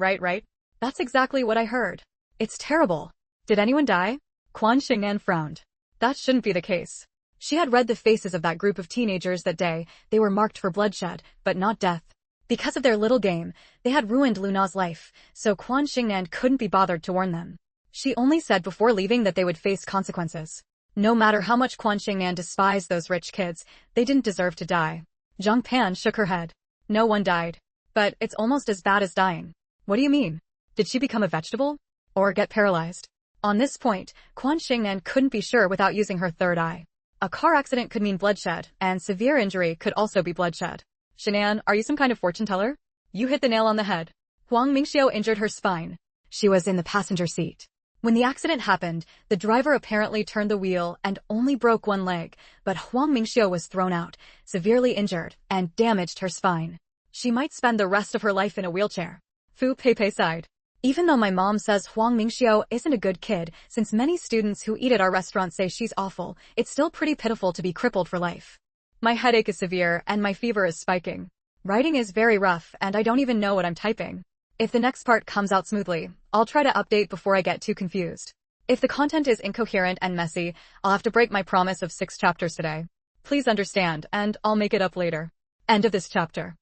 That's exactly what I heard. It's terrible. Did anyone die? Quan Xingnan frowned. That shouldn't be the case. She had read the faces of that group of teenagers that day. They were marked for bloodshed, but not death. Because of their little game, they had ruined Luna's life, so Quan Xingnan couldn't be bothered to warn them. She only said before leaving that they would face consequences. No matter how much Quan Xingnan despised those rich kids, they didn't deserve to die. Zhang Pan shook her head. No one died. But it's almost as bad as dying. What do you mean? Did she become a vegetable? Or get paralyzed? On this point, Quan Xingnan couldn't be sure without using her third eye. A car accident could mean bloodshed, and severe injury could also be bloodshed. Shinan, are you some kind of fortune teller? You hit the nail on the head. Huang Mingxiu injured her spine. She was in the passenger seat. When the accident happened, the driver apparently turned the wheel and only broke one leg, but Huang Mingxiu was thrown out, severely injured, and damaged her spine. She might spend the rest of her life in a wheelchair. Fu Peipei sighed. Even though my mom says Huang Mingxiu isn't a good kid, since many students who eat at our restaurant say she's awful, it's still pretty pitiful to be crippled for life. My headache is severe and my fever is spiking. Writing is very rough and I don't even know what I'm typing. If the next part comes out smoothly, I'll try to update before I get too confused. If the content is incoherent and messy, I'll have to break my promise of 6 chapters today. Please understand, and I'll make it up later. End of this chapter.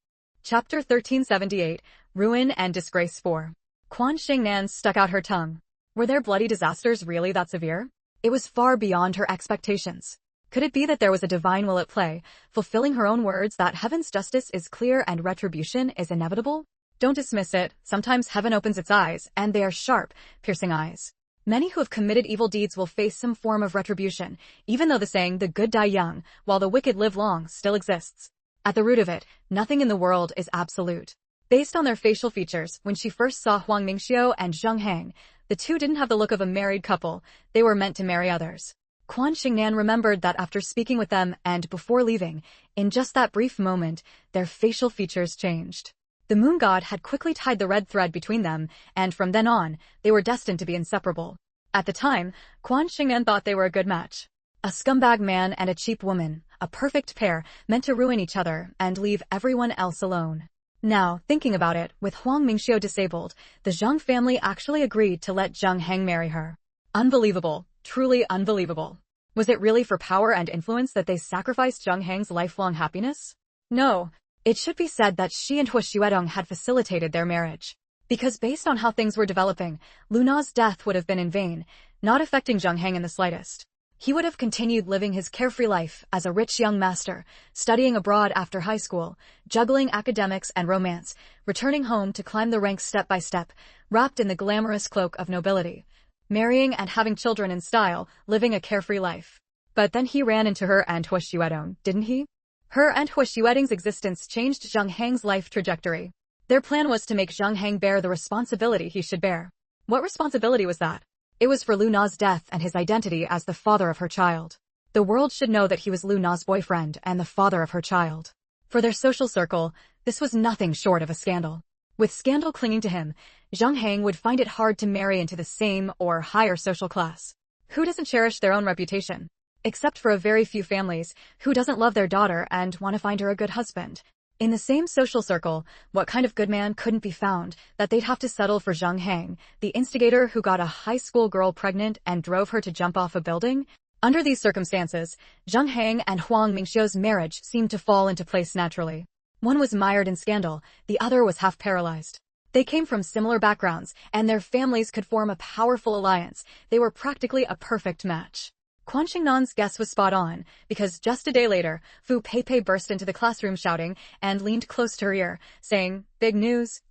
Chapter 1378, Ruin and Disgrace 4. Quan Xingnan stuck out her tongue. Were their bloody disasters really that severe? It was far beyond her expectations. Could it be that there was a divine will at play, fulfilling her own words that heaven's justice is clear and retribution is inevitable? Don't dismiss it. Sometimes heaven opens its eyes, and they are sharp, piercing eyes. Many who have committed evil deeds will face some form of retribution, even though the saying, the good die young, while the wicked live long, still exists. At the root of it, nothing in the world is absolute. Based on their facial features, when she first saw Huang Mingxiu and Zhang Hang, the two didn't have the look of a married couple, they were meant to marry others. Quan Xingnan remembered that after speaking with them and before leaving, in just that brief moment, their facial features changed. The moon god had quickly tied the red thread between them, and from then on, they were destined to be inseparable. At the time, Quan Xingnan thought they were a good match. A scumbag man and a cheap woman, a perfect pair, meant to ruin each other and leave everyone else alone. Now, thinking about it, with Huang Mingxiu disabled, the Zhang family actually agreed to let Zhang Heng marry her. Unbelievable. Truly unbelievable. Was it really for power and influence that they sacrificed Zhang Heng's lifelong happiness? No. It should be said that she and Hu Xuedong had facilitated their marriage. Because based on how things were developing, Luna's death would have been in vain, not affecting Zhang Heng in the slightest. He would have continued living his carefree life as a rich young master, studying abroad after high school, juggling academics and romance, returning home to climb the ranks step by step, wrapped in the glamorous cloak of nobility, marrying and having children in style, living a carefree life. But then he ran into her and Hu Xuedong, didn't he? Her and Hu Xuedong's existence changed Zhang Heng's life trajectory. Their plan was to make Zhang Heng bear the responsibility he should bear. What responsibility was that? It was for Luna's death and his identity as the father of her child. The world should know that he was Luna's boyfriend and the father of her child. For their social circle, this was nothing short of a scandal. With scandal clinging to him, Zhang Heng would find it hard to marry into the same or higher social class. Who doesn't cherish their own reputation? Except for a very few families, who doesn't love their daughter and want to find her a good husband? In the same social circle, what kind of good man couldn't be found that they'd have to settle for Zhang Heng, the instigator who got a high school girl pregnant and drove her to jump off a building? Under these circumstances, Zhang Heng and Huang Mingxiu's marriage seemed to fall into place naturally. One was mired in scandal, the other was half paralyzed. They came from similar backgrounds, and their families could form a powerful alliance. They were practically a perfect match. Quan Xingnan's guess was spot on, because just a day later, Fu Peipei burst into the classroom shouting and leaned close to her ear, saying, big news,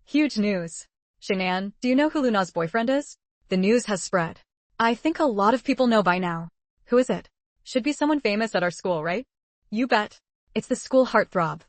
huge news. Xingnan, do you know who Luna's boyfriend is? The news has spread. I think a lot of people know by now. Who is it? Should be someone famous at our school, right? You bet. It's the school heartthrob,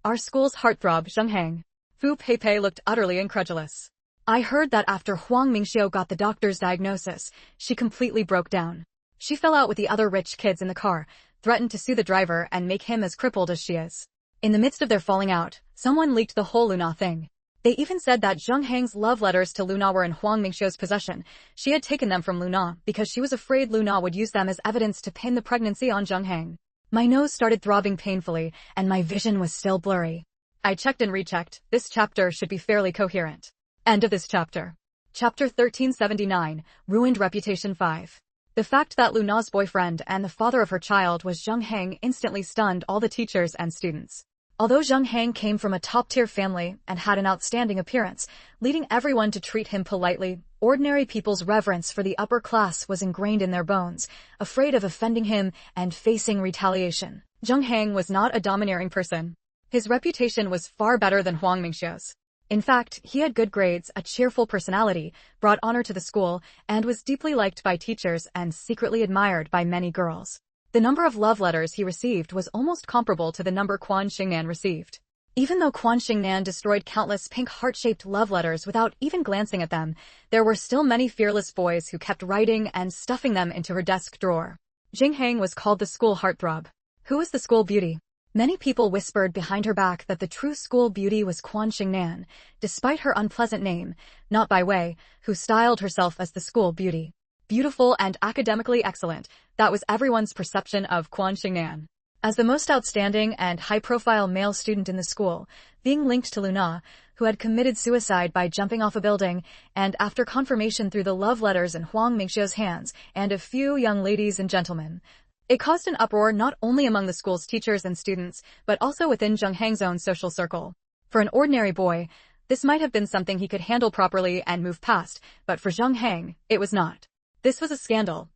Our school's heartthrob, Zhang Heng. Fu Peipei looked utterly incredulous. I heard that after Huang Mingxiu got the doctor's diagnosis, she completely broke down. She fell out with the other rich kids in the car, threatened to sue the driver and make him as crippled as she is. In the midst of their falling out, someone leaked the whole Luna thing. They even said that Zhang Heng's love letters to Luna were in Huang Mingxiu's possession. She had taken them from Luna because she was afraid Luna would use them as evidence to pin the pregnancy on Zhang Heng. My nose started throbbing painfully, and my vision was still blurry. I checked and rechecked. This chapter should be fairly coherent. End of this chapter. Chapter 1379, Ruined Reputation 5. The fact that Luna's boyfriend and the father of her child was Zhang Heng instantly stunned all the teachers and students. Although Zheng Hang came from a top-tier family and had an outstanding appearance, leading everyone to treat him politely, ordinary people's reverence for the upper class was ingrained in their bones, afraid of offending him and facing retaliation. Zheng Hang was not a domineering person. His reputation was far better than Huang Mingxiu's. In fact, he had good grades, a cheerful personality, brought honor to the school, and was deeply liked by teachers and secretly admired by many girls. The number of love letters he received was almost comparable to the number Quan Xingnan received. Even though Quan Xingnan destroyed countless pink heart-shaped love letters without even glancing at them, there were still many fearless boys who kept writing and stuffing them into her desk drawer. Zheng Hang was called the school heartthrob. Who was the school beauty? Many people whispered behind her back that the true school beauty was Quan Xingnan, despite her unpleasant name, not Bai Wei, who styled herself as the school beauty. Beautiful and academically excellent, that was everyone's perception of Quan Xingnan. As the most outstanding and high-profile male student in the school, being linked to Luna, who had committed suicide by jumping off a building, and after confirmation through the love letters in Huang Mingxiu's hands and a few young ladies and gentlemen, it caused an uproar not only among the school's teachers and students, but also within Zheng Hang's own social circle. For an ordinary boy, this might have been something he could handle properly and move past, but for Zheng Hang, it was not. This was a scandal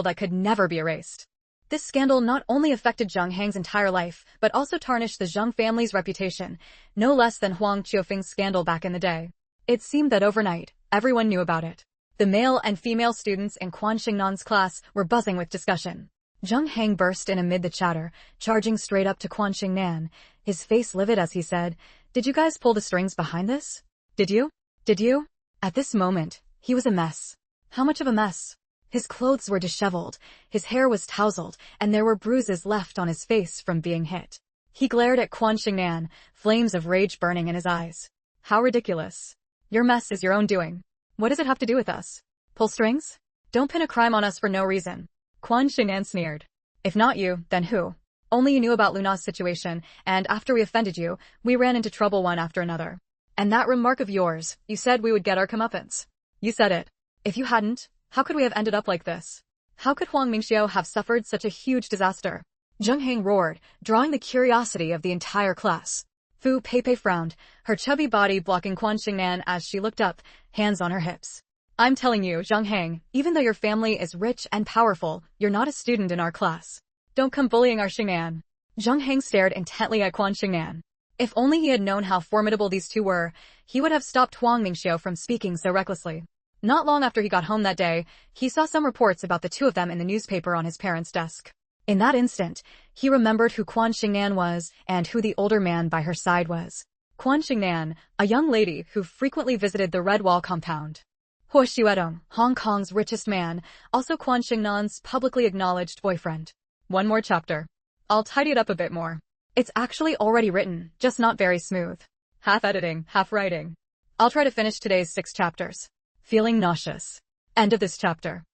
that could never be erased. This scandal not only affected Zheng Hang's entire life, but also tarnished the Zheng family's reputation, no less than Huang Qiufeng's scandal back in the day. It seemed that overnight, everyone knew about it. The male and female students in Quan Xingnan's class were buzzing with discussion. Zheng Hang burst in amid the chatter, charging straight up to Quan Xingnan, his face livid as he said, "Did you guys pull the strings behind this? Did you? Did you?" At this moment, he was a mess. How much of a mess? His clothes were disheveled, his hair was tousled, and there were bruises left on his face from being hit. He glared at Quan Xingnan, flames of rage burning in his eyes. How ridiculous. Your mess is your own doing. What does it have to do with us? Pull strings? Don't pin a crime on us for no reason. Quan Xingnan sneered. If not you, then who? Only you knew about Luna's situation, and after we offended you, we ran into trouble one after another. And that remark of yours, you said we would get our comeuppance. You said it. If you hadn't, how could we have ended up like this? How could Huang Mingxiu have suffered such a huge disaster? Zheng Hang roared, drawing the curiosity of the entire class. Fu Peipei frowned, her chubby body blocking Quan Xingnan as she looked up, hands on her hips. I'm telling you, Zheng Hang, even though your family is rich and powerful, you're not a student in our class. Don't come bullying our Xingnan. Zheng Hang stared intently at Quan Xingnan. If only he had known how formidable these two were, he would have stopped Huang Mingxiu from speaking so recklessly. Not long after he got home that day, he saw some reports about the two of them in the newspaper on his parents' desk. In that instant, he remembered who Quan Xingnan was and who the older man by her side was. Quan Xingnan, a young lady who frequently visited the Red Wall compound. Huo Xuedong, Hong Kong's richest man, also Quan Xingnan's publicly acknowledged boyfriend. One more chapter. I'll tidy it up a bit more. It's actually already written, just not very smooth. Half editing, half writing. I'll try to finish today's 6 chapters. Feeling nauseous. End of this chapter.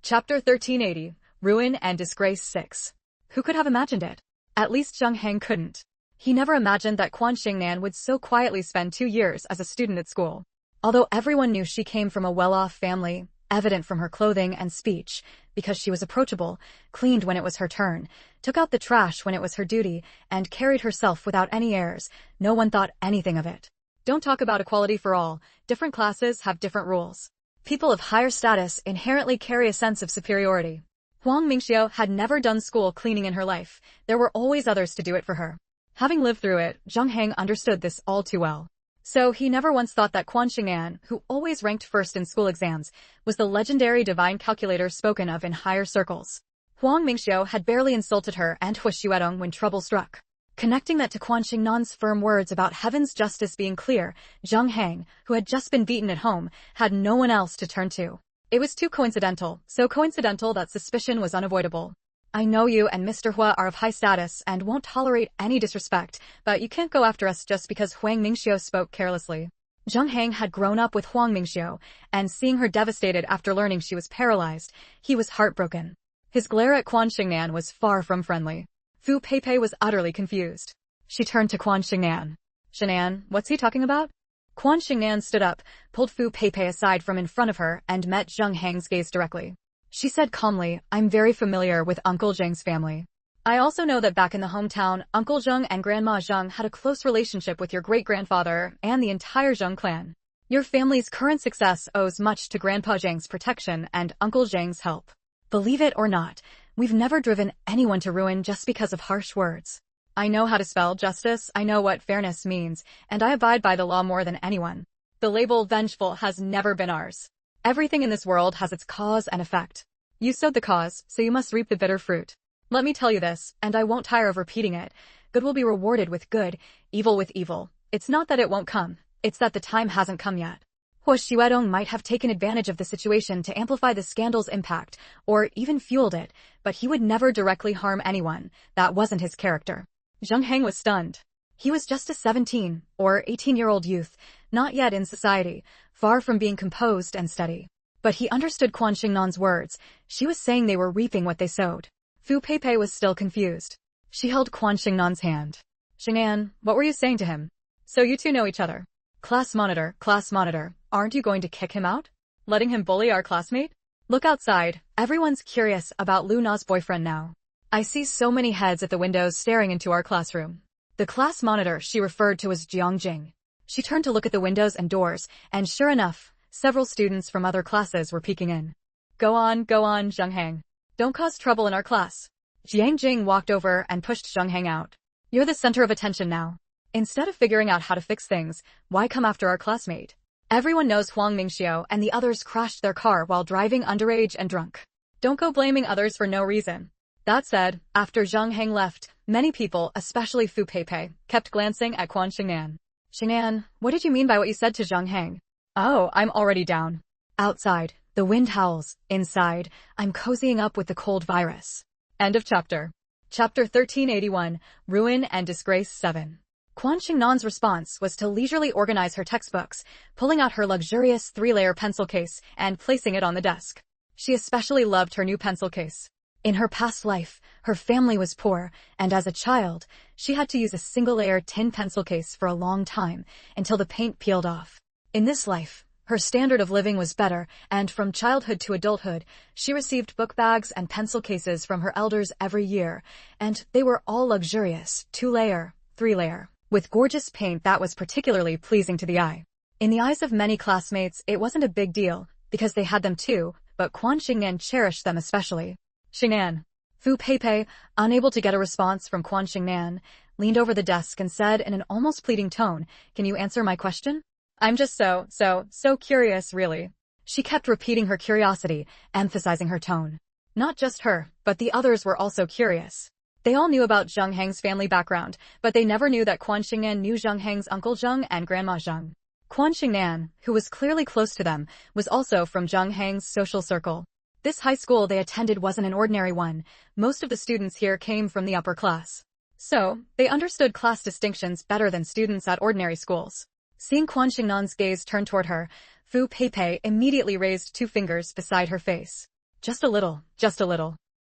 Chapter 1380, Ruin and Disgrace 6. Who could have imagined it? At least Zheng Hang couldn't. He never imagined that Quan Xingnan would so quietly spend 2 years as a student at school. Although everyone knew she came from a well-off family, evident from her clothing and speech, because she was approachable, cleaned when it was her turn, took out the trash when it was her duty, and carried herself without any airs, no one thought anything of it. Don't talk about equality for all. Different classes have different rules. People of higher status inherently carry a sense of superiority. Huang Mingxiu had never done school cleaning in her life. There were always others to do it for her. Having lived through it, Zheng Hang understood this all too well. So he never once thought that Quan Xingnan, who always ranked first in school exams, was the legendary divine calculator spoken of in higher circles. Huang Mingxiu had barely insulted her and Huo Xuedong when trouble struck. Connecting that to Quan Xingnan's firm words about heaven's justice being clear, Zheng Hang, who had just been beaten at home, had no one else to turn to. It was too coincidental, so coincidental that suspicion was unavoidable. I know you and Mr. Hua are of high status and won't tolerate any disrespect, but you can't go after us just because Huang Mingxiu spoke carelessly. Zheng Hang had grown up with Huang Mingxiu, and seeing her devastated after learning she was paralyzed, he was heartbroken. His glare at Quan Xingnan was far from friendly. Fu Peipei was utterly confused. She turned to Quan Xingnan. Xingnan, what's he talking about? Quan Xingnan stood up, pulled Fu Peipei aside from in front of her, and met Zheng Hang's gaze directly. She said calmly, I'm very familiar with Uncle Zheng's family. I also know that back in the hometown, Uncle Zheng and Grandma Zheng had a close relationship with your great-grandfather and the entire Zheng clan. Your family's current success owes much to Grandpa Zheng's protection and Uncle Zheng's help. Believe it or not, we've never driven anyone to ruin just because of harsh words. I know how to spell justice, I know what fairness means, and I abide by the law more than anyone. The label vengeful has never been ours. Everything in this world has its cause and effect. You sowed the cause, so you must reap the bitter fruit. Let me tell you this, and I won't tire of repeating it. Good will be rewarded with good, evil with evil. It's not that it won't come, it's that the time hasn't come yet. Huo Xuedong might have taken advantage of the situation to amplify the scandal's impact, or even fueled it, but he would never directly harm anyone. That wasn't his character. Zheng Heng was stunned. He was just a 17 or 18-year-old youth, not yet in society, far from being composed and steady. But he understood Quan Xingnan's words. She was saying they were reaping what they sowed. Fu Peipei was still confused. She held Quan Xingnan's hand. Xingnan, what were you saying to him? So you two know each other. Class monitor, aren't you going to kick him out? Letting him bully our classmate? Look outside, everyone's curious about Lu Na's boyfriend now. I see so many heads at the windows staring into our classroom. The class monitor she referred to as Jiang Jing. She turned to look at the windows and doors, and sure enough, several students from other classes were peeking in. Go on, Zheng Heng. Don't cause trouble in our class. Jiang Jing walked over and pushed Zheng Heng out. You're the center of attention now. Instead of figuring out how to fix things, why come after our classmate? Everyone knows Huang Mingxiu and the others crashed their car while driving underage and drunk. Don't go blaming others for no reason. That said, after Zheng Heng left, many people, especially Fu Peipei, kept glancing at Quan Xingnan. Xingnan, what did you mean by what you said to Zheng Heng? Oh, I'm already down. Outside, the wind howls. Inside, I'm cozying up with the cold virus. End of chapter. Chapter 1381, Ruin and Disgrace 7. Quan Xingnan's response was to leisurely organize her textbooks, pulling out her luxurious 3-layer pencil case and placing it on the desk. She especially loved her new pencil case. In her past life, her family was poor, and as a child, she had to use a single-layer tin pencil case for a long time, until the paint peeled off. In this life, her standard of living was better, and from childhood to adulthood, she received book bags and pencil cases from her elders every year, and they were all luxurious, 2-layer, 3-layer, with gorgeous paint that was particularly pleasing to the eye. In the eyes of many classmates, it wasn't a big deal, because they had them too, but Quan Xingnan cherished them especially. Xingnan. Fu Peipei, unable to get a response from Quan Xingnan, leaned over the desk and said in an almost pleading tone, "Can you answer my question? I'm just so curious, really." She kept repeating her curiosity, emphasizing her tone. Not just her, but the others were also curious. They all knew about Zheng Heng's family background, but they never knew that Quan Xingnan knew Zheng Heng's Uncle Zheng and Grandma Zheng. Quan Xingnan, who was clearly close to them, was also from Zheng Heng's social circle. This high school they attended wasn't an ordinary one. Most of the students here came from the upper class. So, they understood class distinctions better than students at ordinary schools. Seeing Quan Xingnan's gaze turn toward her, Fu Peipei immediately raised 2 fingers beside her face. Just a little.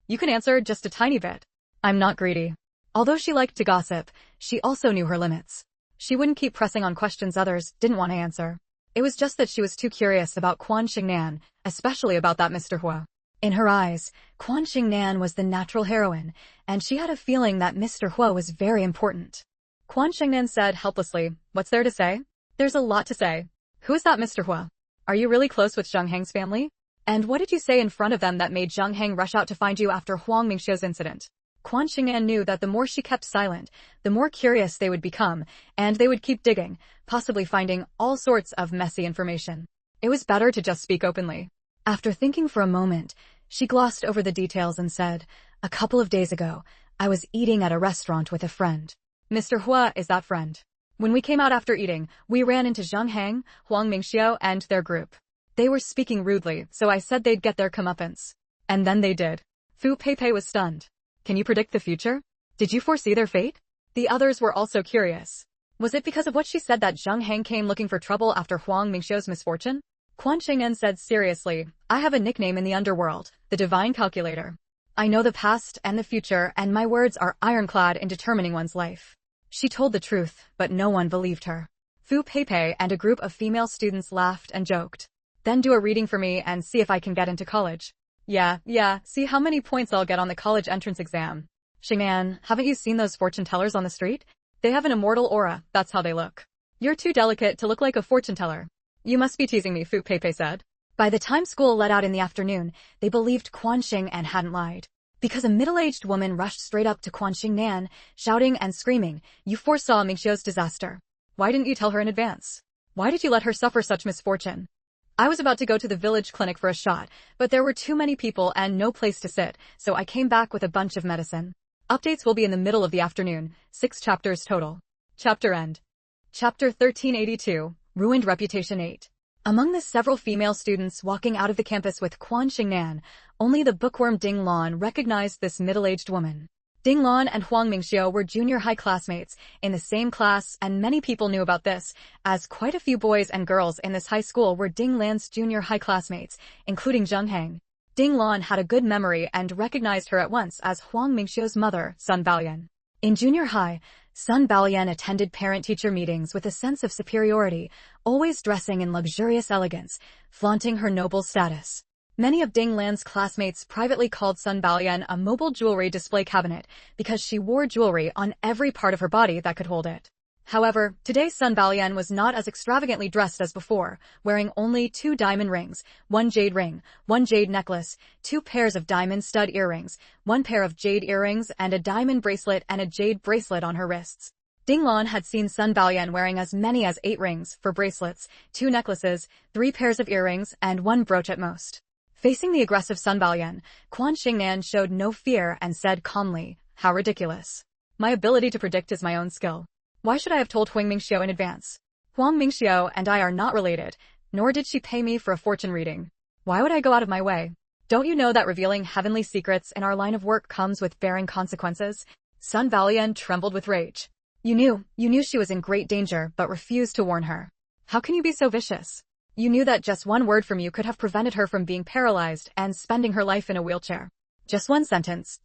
You can answer just a tiny bit. I'm not greedy. Although she liked to gossip, she also knew her limits. She wouldn't keep pressing on questions others didn't want to answer. It was just that she was too curious about Quan Xingnan, especially about that Mr. Hua. In her eyes, Quan Xingnan was the natural heroine, and she had a feeling that Mr. Hua was very important. Quan Xingnan said helplessly, "What's there to say?" "There's a lot to say. Who is that Mr. Hua? Are you really close with Zheng Heng's family? And what did you say in front of them that made Zheng Heng rush out to find you after Huang Mingxiu's incident?" Quan Xingnan knew that the more she kept silent, the more curious they would become, and they would keep digging, possibly finding all sorts of messy information. It was better to just speak openly. After thinking for a moment, she glossed over the details and said, "A couple of days ago, I was eating at a restaurant with a friend. Mr. Hua is that friend. When we came out after eating, we ran into Zheng Heng, Huang Mingxiu, and their group. They were speaking rudely, so I said they'd get their comeuppance. And then they did." Fu Peipei was stunned. "Can you predict the future? Did you foresee their fate?" The others were also curious. Was it because of what she said that Zheng Heng came looking for trouble after Huang Mingxiu's misfortune? Quan Xingnan said seriously, "I have a nickname in the underworld, the Divine Calculator. I know the past and the future, and my words are ironclad in determining one's life." She told the truth, but no one believed her. Fu Peipei and a group of female students laughed and joked. "Then do a reading for me and see if I can get into college." Yeah, see how many points I'll get on the college entrance exam." Xingnan, haven't you seen those fortune tellers on the street? They have an immortal aura, that's how they look. You're too delicate to look like a fortune teller. You must be teasing me, Fu Peipei said. By the time school let out in the afternoon, they believed Quan Xingnan hadn't lied. Because a middle-aged woman rushed straight up to Quan Xingnan, shouting and screaming, "You foresaw Mingxiu's disaster. Why didn't you tell her in advance? Why did you let her suffer such misfortune?" I was about to go to the village clinic for a shot, but there were too many people and no place to sit, so I came back with a bunch of medicine. Updates will be in the middle of the afternoon, 6 chapters total. Chapter end. Chapter 1382, Ruined Reputation 8. Among the several female students walking out of the campus with Quan Xingnan, only the bookworm Ding Lan recognized this middle-aged woman. Ding Lan and Huang Mingxiu were junior high classmates in the same class, and many people knew about this, as quite a few boys and girls in this high school were Ding Lan's junior high classmates, including Zheng Heng. Ding Lan had a good memory and recognized her at once as Huang Mingxiu's mother, Sun Baoyan. In junior high, Sun Baoyan attended parent-teacher meetings with a sense of superiority, always dressing in luxurious elegance, flaunting her noble status. Many of Ding Lan's classmates privately called Sun Baoyan a mobile jewelry display cabinet because she wore jewelry on every part of her body that could hold it. However, today Sun Baoyan was not as extravagantly dressed as before, wearing only 2 diamond rings, 1 jade ring, 1 jade necklace, 2 pairs of diamond stud earrings, 1 pair of jade earrings, and a diamond bracelet and a jade bracelet on her wrists. Ding Lan had seen Sun Baoyan wearing as many as 8 rings for bracelets, 2 necklaces, 3 pairs of earrings, and 1 brooch at most. Facing the aggressive Sun Baoyan, Quan Xingnan showed no fear and said calmly, "How ridiculous. My ability to predict is my own skill. Why should I have told Huang Mingxiu in advance? Huang Mingxiu and I are not related, nor did she pay me for a fortune reading. Why would I go out of my way? Don't you know that revealing heavenly secrets in our line of work comes with bearing consequences?" Sun Baoyan trembled with rage. You knew she was in great danger, but refused to warn her. How can you be so vicious? You knew that just one word from you could have prevented her from being paralyzed and spending her life in a wheelchair. Just one sentence.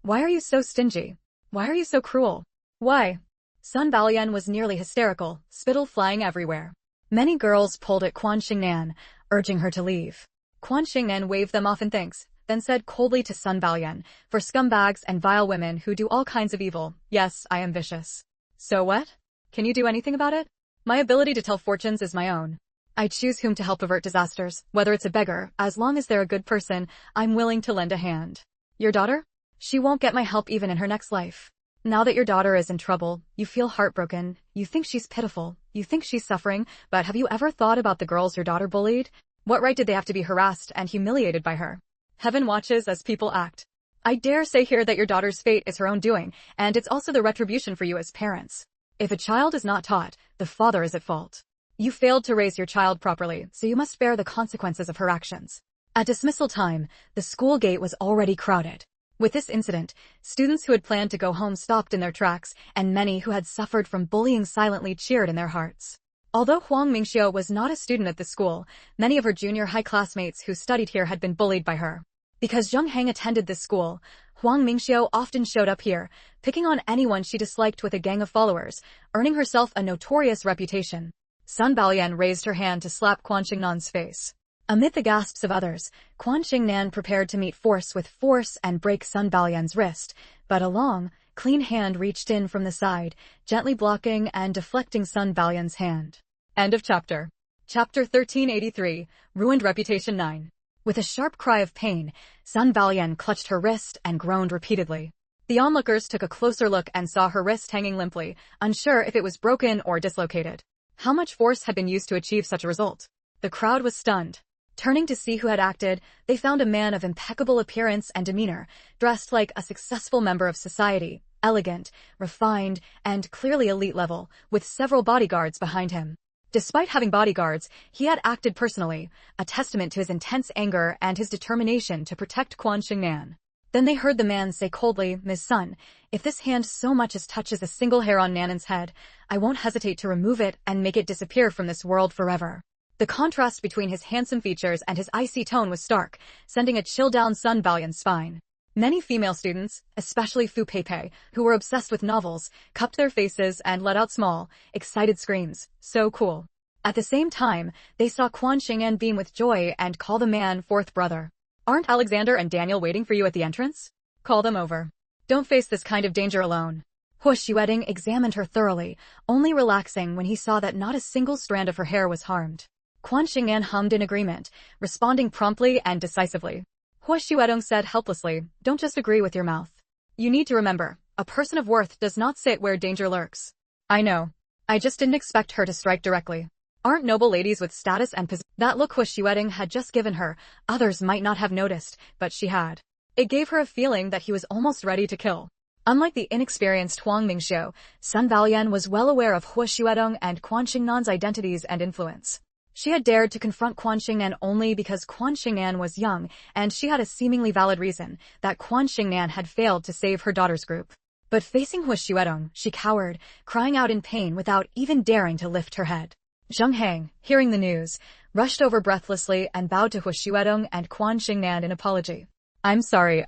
Why are you so stingy? Why are you so cruel? Why? Sun Baoyan was nearly hysterical, spittle flying everywhere. Many girls pulled at Quan Xingnan, urging her to leave. Quan Xingnan waved them off in thanks, then said coldly to Sun Baoyan, "For scumbags and vile women who do all kinds of evil, yes, I am vicious. So what? Can you do anything about it? My ability to tell fortunes is my own. I choose whom to help avert disasters, whether it's a beggar, as long as they're a good person, I'm willing to lend a hand. Your daughter? She won't get my help even in her next life. Now that your daughter is in trouble, you feel heartbroken, you think she's pitiful, you think she's suffering, but have you ever thought about the girls your daughter bullied? What right did they have to be harassed and humiliated by her? Heaven watches as people act. I dare say here that your daughter's fate is her own doing, and it's also the retribution for you as parents. If a child is not taught, the father is at fault. You failed to raise your child properly, so you must bear the consequences of her actions." At dismissal time, the school gate was already crowded. With this incident, students who had planned to go home stopped in their tracks, and many who had suffered from bullying silently cheered in their hearts. Although Huang Mingxiu was not a student at the school, many of her junior high classmates who studied here had been bullied by her. Because Zheng Heng attended this school, Huang Mingxiu often showed up here, picking on anyone she disliked with a gang of followers, earning herself a notorious reputation. Sun Baoyan raised her hand to slap Quan Xingnan's face. Amid the gasps of others, Quan Xingnan prepared to meet force with force and break Sun Baoyan's wrist, but a long, clean hand reached in from the side, gently blocking and deflecting Sun Baoyan's hand. End of chapter. Chapter 1383, Ruined Reputation 9. With a sharp cry of pain, Sun Baoyan clutched her wrist and groaned repeatedly. The onlookers took a closer look and saw her wrist hanging limply, unsure if it was broken or dislocated. How much force had been used to achieve such a result? The crowd was stunned. Turning to see who had acted, they found a man of impeccable appearance and demeanor, dressed like a successful member of society, elegant, refined, and clearly elite level, with several bodyguards behind him. Despite having bodyguards, he had acted personally, a testament to his intense anger and his determination to protect Quan Xingnan. Then they heard the man say coldly, "Ms. Sun, if this hand so much as touches a single hair on Nanan's head, I won't hesitate to remove it and make it disappear from this world forever." The contrast between his handsome features and his icy tone was stark, sending a chill down Sun Baoyan's spine. Many female students, especially Fu Peipei, who were obsessed with novels, cupped their faces and let out small, excited screams. So cool. At the same time, they saw Quan Xingnan beam with joy and call the man fourth brother. "Aren't Alexander and Daniel waiting for you at the entrance? Call them over." Don't face this kind of danger alone. Hua Xuedong examined her thoroughly, only relaxing when he saw that not a single strand of her hair was harmed. Quan Xingnan hummed in agreement, responding promptly and decisively. Hua Xuedong said helplessly, "Don't just agree with your mouth. You need to remember, a person of worth does not sit where danger lurks." "I know. I just didn't expect her to strike directly. Aren't noble ladies with status and position?" That look Hua Xuedong had just given her, others might not have noticed, but she had. It gave her a feeling that he was almost ready to kill. Unlike the inexperienced Huang Mingxiu, Sun Baoyan was well aware of Hua Xuedong and Quan Xingnan's identities and influence. She had dared to confront Quan Xingnan only because Quan Xingnan was young, and she had a seemingly valid reason, that Quan Xingnan had failed to save her daughter's group. But facing Hua Xuedong, she cowered, crying out in pain without even daring to lift her head. Zheng Heng, hearing the news, rushed over breathlessly and bowed to Hua Xuedong and Quan Xingnan in apology. I'm sorry.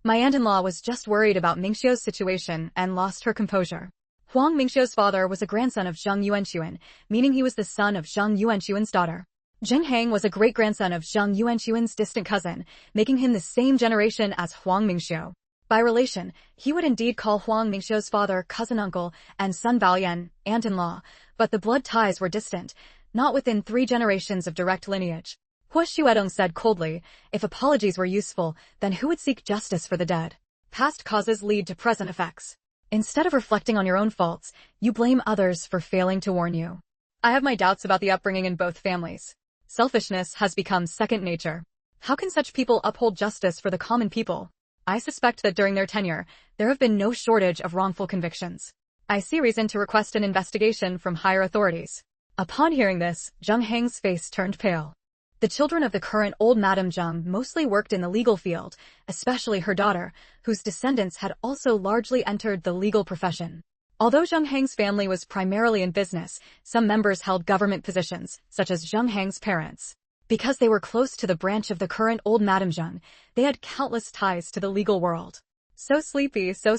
My aunt-in-law was just worried about Mingxiu's situation and lost her composure. Huang Mingxiu's father was a grandson of Zheng Yuanxuan, meaning he was the son of Zheng Yuanxuan's daughter. Zheng Heng was a great-grandson of Zheng Yuanxuan's distant cousin, making him the same generation as Huang Mingxiu. By relation, he would indeed call Huang Mingxiu's father cousin-uncle and Sun Baoyan aunt-in-law, but the blood ties were distant, not within 3 generations of direct lineage. Hua Xuedong said coldly, if apologies were useful, then who would seek justice for the dead? Past causes lead to present effects. Instead of reflecting on your own faults, you blame others for failing to warn you. I have my doubts about the upbringing in both families. Selfishness has become second nature. How can such people uphold justice for the common people? I suspect that during their tenure, there have been no shortage of wrongful convictions. I see reason to request an investigation from higher authorities. Upon hearing this, Zheng Heng's face turned pale. The children of the current old Madame Zheng mostly worked in the legal field, especially her daughter, whose descendants had also largely entered the legal profession. Although Zheng Heng's family was primarily in business, some members held government positions, such as Zheng Heng's parents. Because they were close to the branch of the current old Madame Zheng, they had countless ties to the legal world. So sleepy, so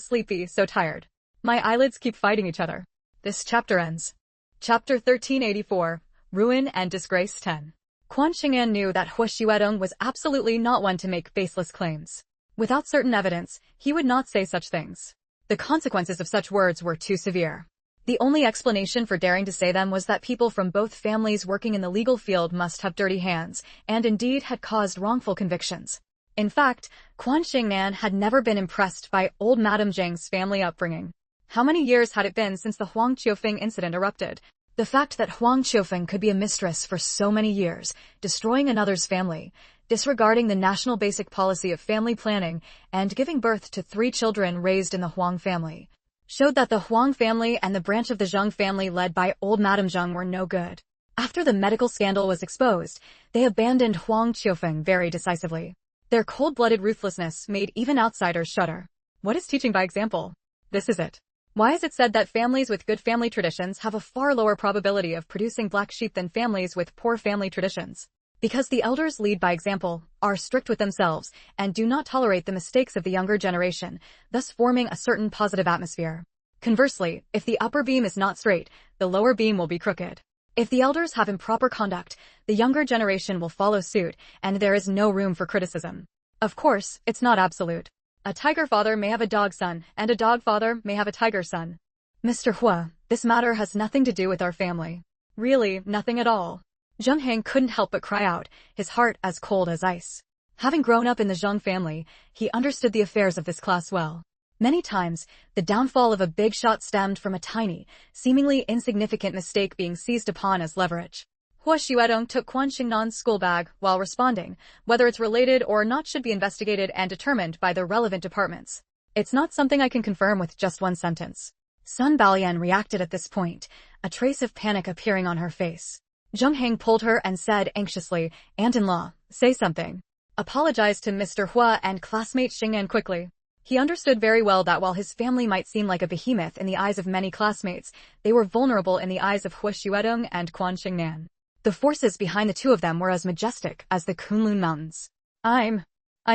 tired. My eyelids keep fighting each other. This chapter ends. Chapter 1384, Ruin and Disgrace 10. Quan Xingnan knew that Hua Xuedong was absolutely not one to make baseless claims. Without certain evidence, he would not say such things. The consequences of such words were too severe. The only explanation for daring to say them was that people from both families working in the legal field must have dirty hands, and indeed had caused wrongful convictions. In fact, Quan Xingnan had never been impressed by old Madame Zheng's family upbringing. How many years had it been since the Huang Qiufeng incident erupted? The fact that Huang Qiufeng could be a mistress for so many years, destroying another's family, disregarding the national basic policy of family planning, and giving birth to 3 children raised in the Huang family, showed that the Huang family and the branch of the Zheng family led by old Madame Zheng were no good. After the medical scandal was exposed, they abandoned Huang Qiufeng very decisively. Their cold-blooded ruthlessness made even outsiders shudder. What is teaching by example? This is it. Why is it said that families with good family traditions have a far lower probability of producing black sheep than families with poor family traditions? Because the elders lead by example, are strict with themselves, and do not tolerate the mistakes of the younger generation, thus forming a certain positive atmosphere. Conversely, if the upper beam is not straight, the lower beam will be crooked. If the elders have improper conduct, the younger generation will follow suit, and there is no room for criticism. Of course, it's not absolute. A tiger father may have a dog son, and a dog father may have a tiger son. Mr. Hua, this matter has nothing to do with our family. Really, nothing at all. Zheng Heng couldn't help but cry out, his heart as cold as ice. Having grown up in the Zheng family, he understood the affairs of this class well. Many times, the downfall of a big shot stemmed from a tiny, seemingly insignificant mistake being seized upon as leverage. Hua Xuedong took Quan Xingnan's school bag while responding, whether it's related or not should be investigated and determined by the relevant departments. It's not something I can confirm with just one sentence. Sun Baoyan reacted at this point, a trace of panic appearing on her face. Zheng Heng pulled her and said anxiously, Aunt-in-law, say something. Apologize to Mr. Hua and classmate Xingnan quickly. He understood very well that while his family might seem like a behemoth in the eyes of many classmates, they were vulnerable in the eyes of Hua Xuedong and Quan Xingnan. The forces behind the two of them were as majestic as the Kunlun Mountains. I'm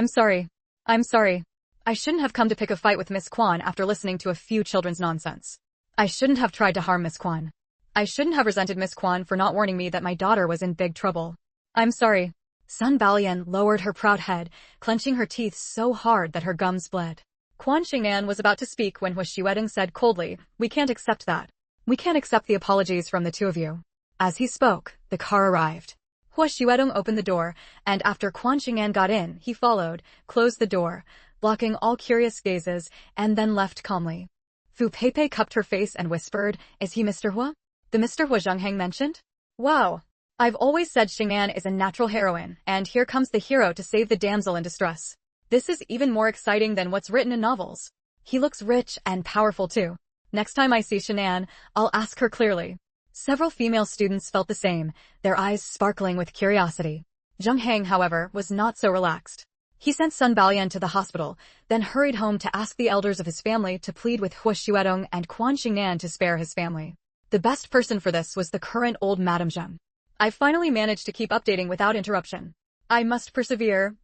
sorry. I shouldn't have come to pick a fight with Miss Quan after listening to a few children's nonsense. I shouldn't have tried to harm Miss Quan. I shouldn't have resented Miss Quan for not warning me that my daughter was in big trouble. I'm sorry. Sun Baoyan lowered her proud head, clenching her teeth so hard that her gums bled. Quan Xingnan was about to speak when Hua Xuedong said coldly, "We can't accept that. We can't accept the apologies from the two of you." As he spoke, the car arrived. Hua Xuedong opened the door, and after Quan Xingnan got in, he followed, closed the door, blocking all curious gazes, and then left calmly. Fu Peipei cupped her face and whispered, "Is he Mr. Hua? The Mr. Hua Zheng Heng mentioned? Wow. I've always said Xingnan is a natural heroine, and here comes the hero to save the damsel in distress. This is even more exciting than what's written in novels. He looks rich and powerful too. Next time I see Xingnan, I'll ask her clearly." Several female students felt the same, their eyes sparkling with curiosity. Zheng Heng, however, was not so relaxed. He sent Sun Baoyan to the hospital, then hurried home to ask the elders of his family to plead with Hua Xuedong and Quan Xingnan to spare his family. The best person for this was the current old Madame Zheng. "I finally managed to keep updating without interruption. I must persevere.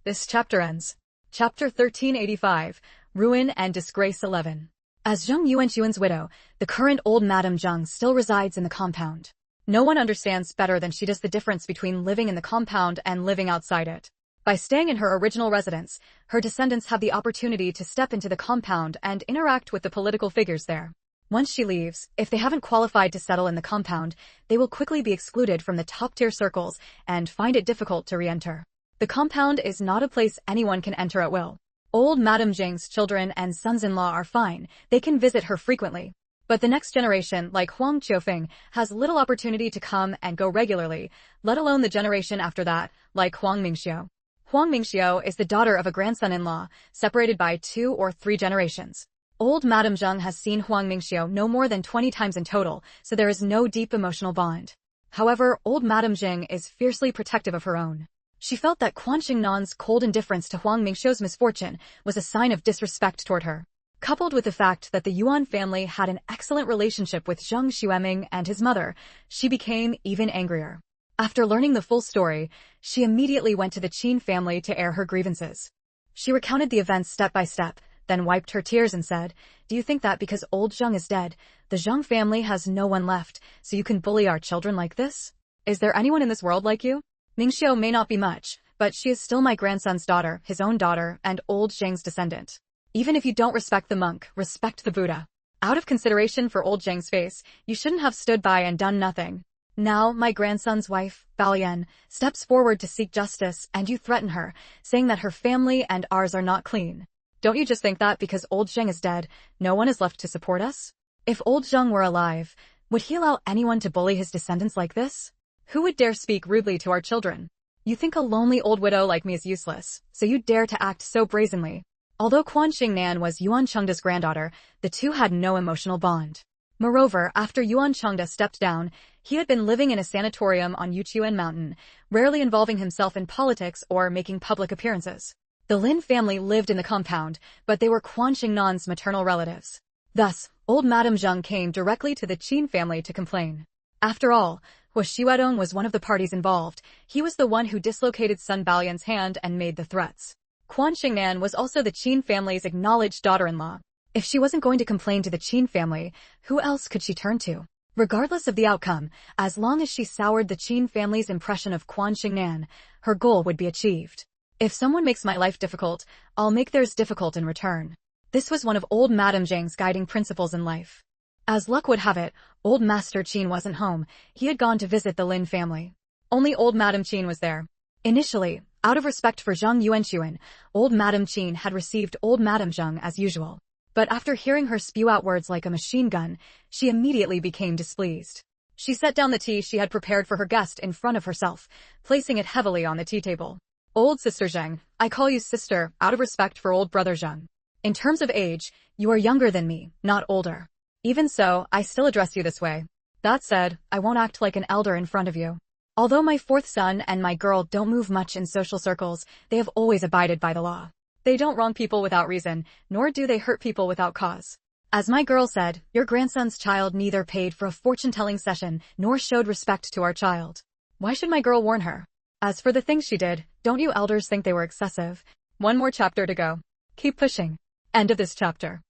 This chapter ends. Chapter 1385, Ruin and Disgrace 11. As Zheng Yuanxuan's widow, the current old Madame Zheng still resides in the compound. No one understands better than she does the difference between living in the compound and living outside it. By staying in her original residence, her descendants have the opportunity to step into the compound and interact with the political figures there. Once she leaves, if they haven't qualified to settle in the compound, they will quickly be excluded from the top-tier circles and find it difficult to re-enter. The compound is not a place anyone can enter at will. Old Madame Zheng's children and sons-in-law are fine, they can visit her frequently. But the next generation, like Huang Qiufeng, has little opportunity to come and go regularly, let alone the generation after that, like Huang Mingxiu. Huang Mingxiu is the daughter of a grandson-in-law, separated by 2 or 3 generations. Old Madame Zheng has seen Huang Mingxiu no more than 20 times in total, so there is no deep emotional bond. However, old Madame Zheng is fiercely protective of her own. She felt that Quan Xingnan's cold indifference to Huang Mingxiu's misfortune was a sign of disrespect toward her. Coupled with the fact that the Yuan family had an excellent relationship with Zheng Xueming and his mother, she became even angrier. After learning the full story, she immediately went to the Qin family to air her grievances. She recounted the events step by step, then wiped her tears and said, "Do you think that because old Zheng is dead, the Zheng family has no one left, so you can bully our children like this? Is there anyone in this world like you? Mingxiu may not be much, but she is still my grandson's daughter, his own daughter, and old Zheng's descendant. Even if you don't respect the monk, respect the Buddha. Out of consideration for old Zheng's face, you shouldn't have stood by and done nothing. Now, my grandson's wife, Baoyan, steps forward to seek justice, and you threaten her, saying that her family and ours are not clean. Don't you just think that because old Zheng is dead, no one is left to support us? If old Zheng were alive, would he allow anyone to bully his descendants like this? Who would dare speak rudely to our children? You think a lonely old widow like me is useless, so you dare to act so brazenly." Although Quan Xingnan was Yuan Chengda's granddaughter, the two had no emotional bond. Moreover, after Yuan Chengda stepped down, he had been living in a sanatorium on Yuchuan Mountain, rarely involving himself in politics or making public appearances. The Lin family lived in the compound, but they were Quan Xingnan's maternal relatives. Thus, old Madame Zheng came directly to the Qin family to complain. After all, Hua Xuedong was one of the parties involved. He was the one who dislocated Sun Baoyan's hand and made the threats. Quan Xingnan was also the Qin family's acknowledged daughter-in-law. If she wasn't going to complain to the Qin family, who else could she turn to? Regardless of the outcome, as long as she soured the Qin family's impression of Quan Xingnan, her goal would be achieved. If someone makes my life difficult, I'll make theirs difficult in return. This was one of old Madame Zheng's guiding principles in life. As luck would have it, old Master Qin wasn't home. He had gone to visit the Lin family. Only old Madame Qin was there. Initially, out of respect for Zheng Yuanxuan, old Madame Qin had received old Madame Zheng as usual. But after hearing her spew out words like a machine gun, she immediately became displeased. She set down the tea she had prepared for her guest in front of herself, placing it heavily on the tea table. "Old Sister Zheng, I call you sister, out of respect for old brother Zheng. In terms of age, you are younger than me, not older. Even so, I still address you this way. That said, I won't act like an elder in front of you. Although my 4th son and my girl don't move much in social circles, they have always abided by the law. They don't wrong people without reason, nor do they hurt people without cause. As my girl said, your grandson's child neither paid for a fortune-telling session nor showed respect to our child. Why should my girl warn her? As for the things she did, don't you elders think they were excessive? One more chapter to go. Keep pushing." End of this chapter.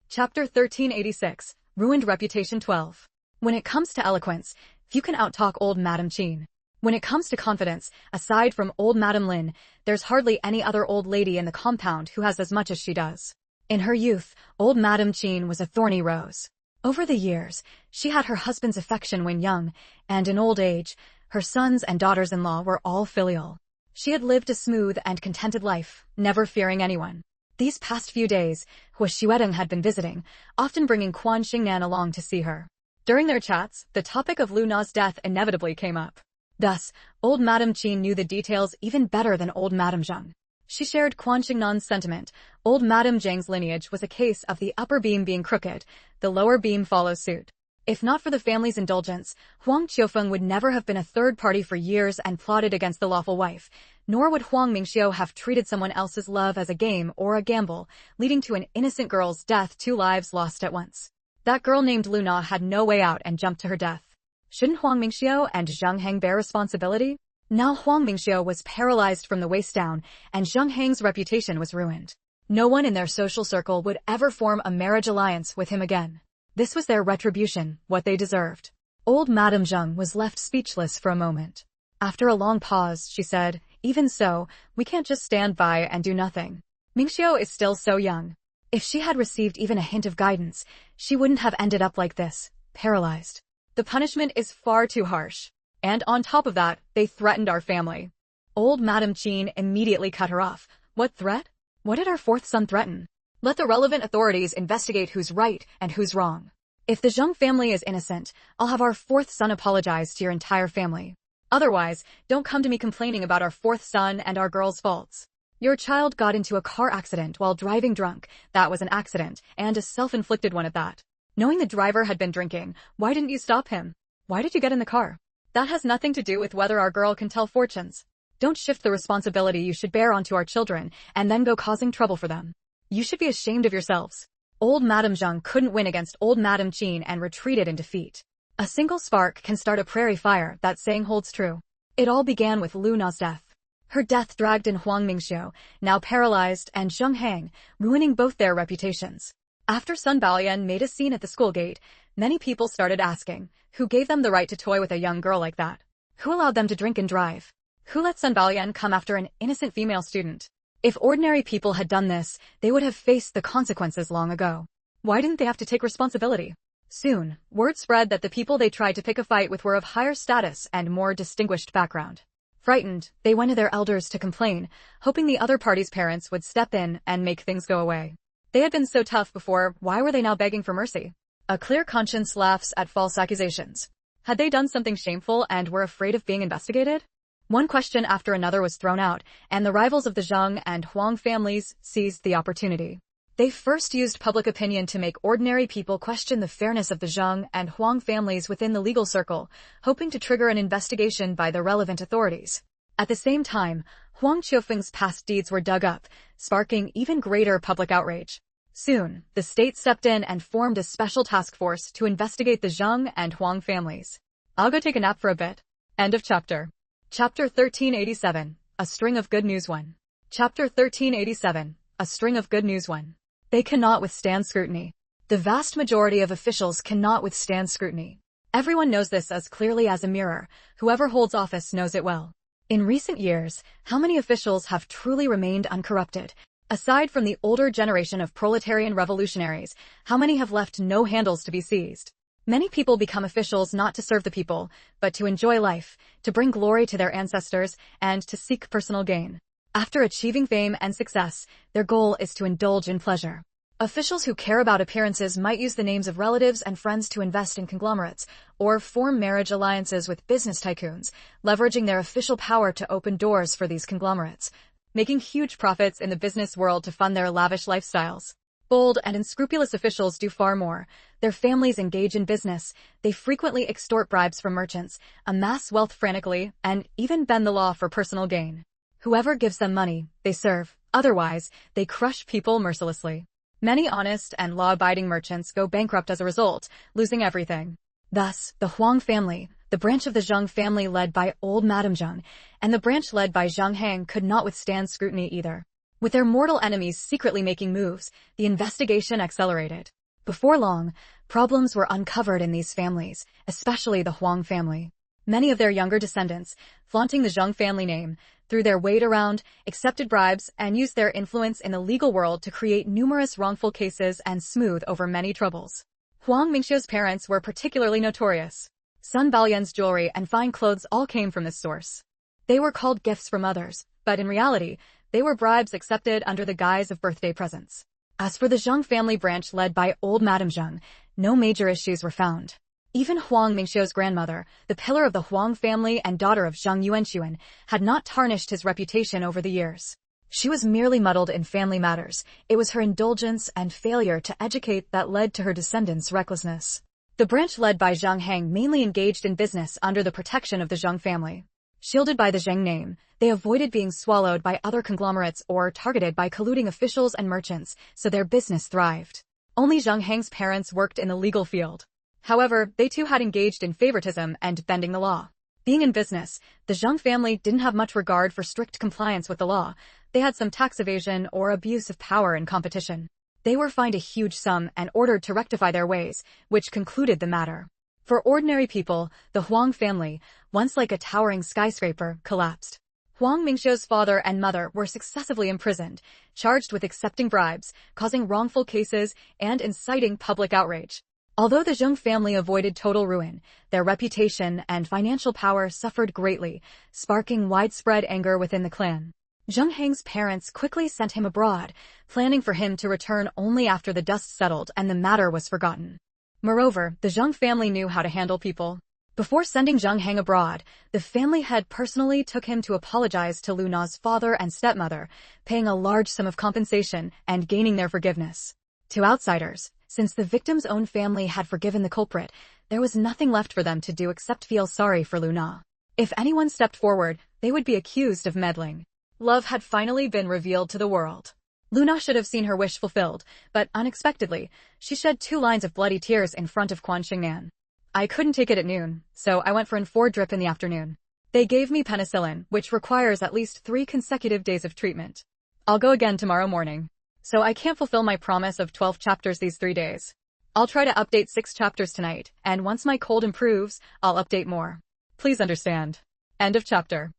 Chapter 1386, Ruined Reputation 12. When it comes to eloquence, few can outtalk old Madame Qin. When it comes to confidence, aside from old Madam Lin, there's hardly any other old lady in the compound who has as much as she does. In her youth, old Madam Jean was a thorny rose. Over the years, she had her husband's affection when young, and in old age, her sons and daughters-in-law were all filial. She had lived a smooth and contented life, never fearing anyone. These past few days, Hua Xuedong had been visiting, often bringing Quan Xingnan along to see her. During their chats, the topic of Lu Na's death inevitably came up. Thus, old Madame Qin knew the details even better than old Madame Zheng. She shared Quan Xingnan's sentiment. Old Madame Zheng's lineage was a case of the upper beam being crooked, the lower beam follows suit. If not for the family's indulgence, Huang Qiufeng would never have been a third party for years and plotted against the lawful wife, nor would Huang Mingxiu have treated someone else's love as a game or a gamble, leading to an innocent girl's death, 2 lives lost at once. That girl named Lu Na had no way out and jumped to her death. Shouldn't Huang Mingxiu and Zheng Heng bear responsibility? Now Huang Mingxiu was paralyzed from the waist down, and Zheng Heng's reputation was ruined. No one in their social circle would ever form a marriage alliance with him again. This was their retribution, what they deserved. Old Madame Zheng was left speechless for a moment. After a long pause, she said, "Even so, we can't just stand by and do nothing. Mingxiu is still so young. If she had received even a hint of guidance, she wouldn't have ended up like this, paralyzed. The punishment is far too harsh. And on top of that, they threatened our family." Old Madame Qin immediately cut her off. "What threat? What did our 4th son threaten? Let the relevant authorities investigate who's right and who's wrong. If the Zheng family is innocent, I'll have our 4th son apologize to your entire family. Otherwise, don't come to me complaining about our 4th son and our girl's faults. Your child got into a car accident while driving drunk. That was an accident, and a self-inflicted one at that. Knowing the driver had been drinking, why didn't you stop him? Why did you get in the car? That has nothing to do with whether our girl can tell fortunes. Don't shift the responsibility you should bear onto our children and then go causing trouble for them. You should be ashamed of yourselves." Old Madame Zheng couldn't win against old Madame Qin and retreated in defeat. A single spark can start a prairie fire, that saying holds true. It all began with Lu Na's death. Her death dragged in Huang Mingxiu, now paralyzed, and Zheng Heng, ruining both their reputations. After Sun Baoyan made a scene at the school gate, many people started asking, who gave them the right to toy with a young girl like that? Who allowed them to drink and drive? Who let Sun Baoyan come after an innocent female student? If ordinary people had done this, they would have faced the consequences long ago. Why didn't they have to take responsibility? Soon, word spread that the people they tried to pick a fight with were of higher status and more distinguished background. Frightened, they went to their elders to complain, hoping the other party's parents would step in and make things go away. They had been so tough before, why were they now begging for mercy? A clear conscience laughs at false accusations. Had they done something shameful and were afraid of being investigated? One question after another was thrown out, and the rivals of the Zheng and Huang families seized the opportunity. They first used public opinion to make ordinary people question the fairness of the Zheng and Huang families within the legal circle, hoping to trigger an investigation by the relevant authorities. At the same time, Huang Qiufeng's past deeds were dug up, sparking even greater public outrage. Soon, the state stepped in and formed a special task force to investigate the Zheng and Huang families. I'll go take a nap for a bit. End of chapter. Chapter 1387, A String of Good News 1. Chapter 1387, A String of Good News 1. They cannot withstand scrutiny. The vast majority of officials cannot withstand scrutiny. Everyone knows this as clearly as a mirror. Whoever holds office knows it well. In recent years, how many officials have truly remained uncorrupted? Aside from the older generation of proletarian revolutionaries, how many have left no handles to be seized? Many people become officials not to serve the people, but to enjoy life, to bring glory to their ancestors, and to seek personal gain. After achieving fame and success, their goal is to indulge in pleasure. Officials who care about appearances might use the names of relatives and friends to invest in conglomerates, or form marriage alliances with business tycoons, leveraging their official power to open doors for these conglomerates, making huge profits in the business world to fund their lavish lifestyles. Bold and unscrupulous officials do far more. Their families engage in business, they frequently extort bribes from merchants, amass wealth frantically, and even bend the law for personal gain. Whoever gives them money, they serve. Otherwise, they crush people mercilessly. Many honest and law-abiding merchants go bankrupt as a result, losing everything. Thus, the Huang family, the branch of the Zheng family led by old Madame Zheng, and the branch led by Zheng Heng could not withstand scrutiny either. With their mortal enemies secretly making moves, the investigation accelerated. Before long, problems were uncovered in these families, especially the Huang family. Many of their younger descendants, flaunting the Zheng family name, threw their weight around, accepted bribes, and used their influence in the legal world to create numerous wrongful cases and smooth over many troubles. Huang Mingxiu's parents were particularly notorious. Sun Baoyan's jewelry and fine clothes all came from this source. They were called gifts from others, but in reality, they were bribes accepted under the guise of birthday presents. As for the Zheng family branch led by old Madame Zheng, no major issues were found. Even Huang Mingxiu's grandmother, the pillar of the Huang family and daughter of Zheng Yuanquan, had not tarnished his reputation over the years. She was merely muddled in family matters. It was her indulgence and failure to educate that led to her descendants' recklessness. The branch led by Zheng Heng mainly engaged in business under the protection of the Zheng family. Shielded by the Zheng name, they avoided being swallowed by other conglomerates or targeted by colluding officials and merchants, so their business thrived. Only Zheng Heng's parents worked in the legal field. However, they too had engaged in favoritism and bending the law. Being in business, the Zheng family didn't have much regard for strict compliance with the law. They had some tax evasion or abuse of power in competition. They were fined a huge sum and ordered to rectify their ways, which concluded the matter. For ordinary people, the Huang family, once like a towering skyscraper, collapsed. Huang Mingxiu's father and mother were successively imprisoned, charged with accepting bribes, causing wrongful cases, and inciting public outrage. Although the Zheng family avoided total ruin, their reputation and financial power suffered greatly, sparking widespread anger within the clan. Zheng Heng's parents quickly sent him abroad, planning for him to return only after the dust settled and the matter was forgotten. Moreover, the Zheng family knew how to handle people. Before sending Zheng Heng abroad, the family head personally took him to apologize to Lu Na's father and stepmother, paying a large sum of compensation and gaining their forgiveness. To outsiders, since the victim's own family had forgiven the culprit, there was nothing left for them to do except feel sorry for Lu Na. If anyone stepped forward, they would be accused of meddling. Love had finally been revealed to the world. Lu Na should have seen her wish fulfilled, but unexpectedly, she shed 2 lines of bloody tears in front of Quan Xingnan. I couldn't take it at noon, so I went for an 4 drip in the afternoon. They gave me penicillin, which requires at least 3 consecutive days of treatment. I'll go again tomorrow morning. So I can't fulfill my promise of 12 chapters these 3 days. I'll try to update 6 chapters tonight, and once my cold improves, I'll update more. Please understand. End of chapter.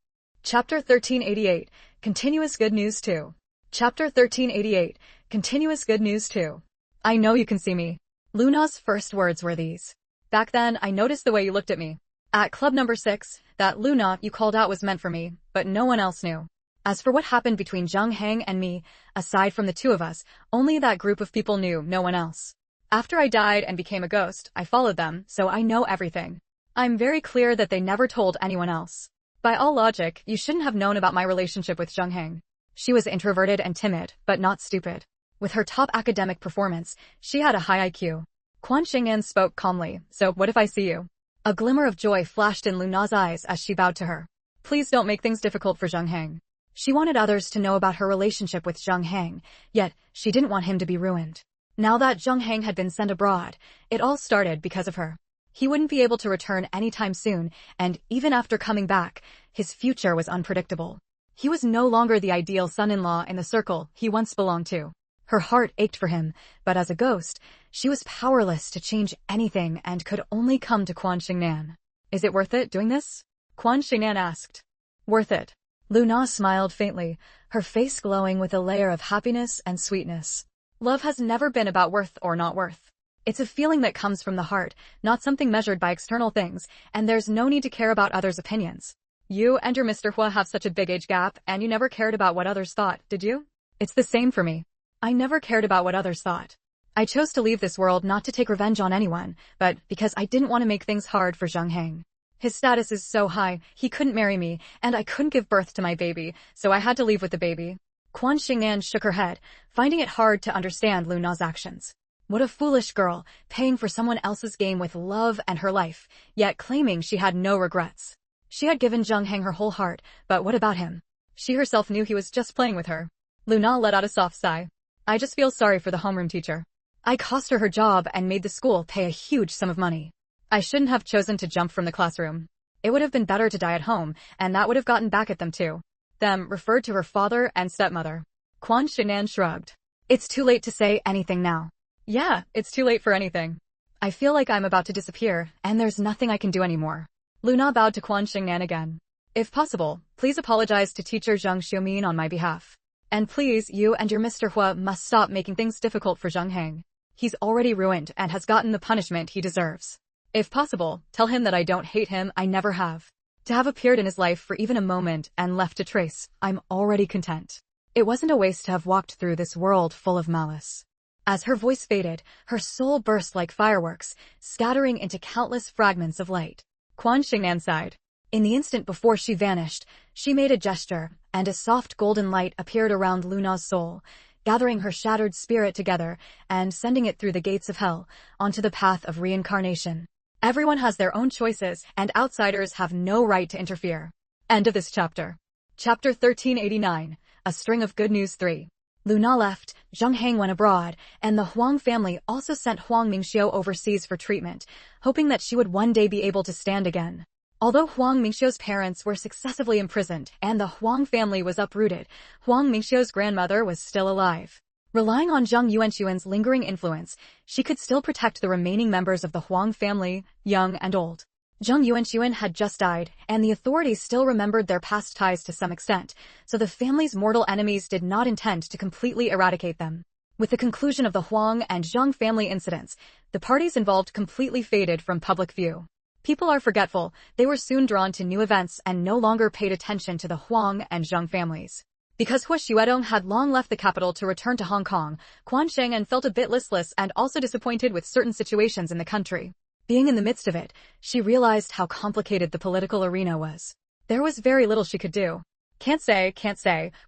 Chapter 1388, Continuous Good News 2. Chapter 1388, Continuous Good News 2. I know you can see me. Lu Na's first words were these. Back then, I noticed the way you looked at me. At club number 6, that Lu Na you called out was meant for me, but no one else knew. As for what happened between Zheng Heng and me, aside from the 2 of us, only that group of people knew, no one else. After I died and became a ghost, I followed them, so I know everything. I'm very clear that they never told anyone else. By all logic, you shouldn't have known about my relationship with Zheng Heng. She was introverted and timid, but not stupid. With her top academic performance, she had a high IQ. Quan Xingyan spoke calmly, so what if I see you? A glimmer of joy flashed in Lu Na's eyes as she bowed to her. Please don't make things difficult for Zheng Heng. She wanted others to know about her relationship with Zheng Heng, yet she didn't want him to be ruined. Now that Zheng Heng had been sent abroad, it all started because of her. He wouldn't be able to return anytime soon, and even after coming back, his future was unpredictable. He was no longer the ideal son-in-law in the circle he once belonged to. Her heart ached for him, but as a ghost, she was powerless to change anything and could only come to Quan Xingnan. Is it worth it doing this? Quan Xingnan asked. Worth it. Lu Na smiled faintly, her face glowing with a layer of happiness and sweetness. Love has never been about worth or not worth. It's a feeling that comes from the heart, not something measured by external things, and there's no need to care about others' opinions. You and your Mr. Hua have such a big age gap, and you never cared about what others thought, did you? It's the same for me. I never cared about what others thought. I chose to leave this world not to take revenge on anyone, but because I didn't want to make things hard for Zheng Heng. His status is so high, he couldn't marry me, and I couldn't give birth to my baby, so I had to leave with the baby. Quan Xingnan shook her head, finding it hard to understand Lu Na's actions. What a foolish girl, paying for someone else's game with love and her life, yet claiming she had no regrets. She had given Zheng Heng her whole heart, but what about him? She herself knew he was just playing with her. Lu Na let out a soft sigh. I just feel sorry for the homeroom teacher. I cost her her job and made the school pay a huge sum of money. I shouldn't have chosen to jump from the classroom. It would have been better to die at home, and that would have gotten back at them too. Them referred to her father and stepmother. Quan Xingnan shrugged. It's too late to say anything now. Yeah, it's too late for anything. I feel like I'm about to disappear, and there's nothing I can do anymore. Luna bowed to Quan Xingnan again. If possible, please apologize to teacher Zhang Xiumin on my behalf. And please, you and your Mr. Hua must stop making things difficult for Zhang Heng. He's already ruined and has gotten the punishment he deserves. If possible, tell him that I don't hate him, I never have. To have appeared in his life for even a moment and left a trace, I'm already content. It wasn't a waste to have walked through this world full of malice. As her voice faded, her soul burst like fireworks, scattering into countless fragments of light. Quan Xingnan sighed. In the instant before she vanished, she made a gesture, and a soft golden light appeared around Luna's soul, gathering her shattered spirit together and sending it through the gates of hell, onto the path of reincarnation. Everyone has their own choices, and outsiders have no right to interfere. End of this chapter. Chapter 1389, A String of Good News 3. Luna left, Zhang Heng went abroad, and the Huang family also sent Huang Mingxiu overseas for treatment, hoping that she would one day be able to stand again. Although Huang Mingxiu's parents were successively imprisoned and the Huang family was uprooted, Huang Mingxiu's grandmother was still alive. Relying on Zhang Yuanxuan's lingering influence, she could still protect the remaining members of the Huang family, young and old. Zhang Yuanxuan had just died, and the authorities still remembered their past ties to some extent, so the family's mortal enemies did not intend to completely eradicate them. With the conclusion of the Huang and Zhang family incidents, the parties involved completely faded from public view. People are forgetful, they were soon drawn to new events and no longer paid attention to the Huang and Zhang families. Because Hua Xuedong had long left the capital to return to Hong Kong, Quan Xingnan felt a bit listless and also disappointed with certain situations in the country. Being in the midst of it, she realized how complicated the political arena was. There was very little she could do. Can't say.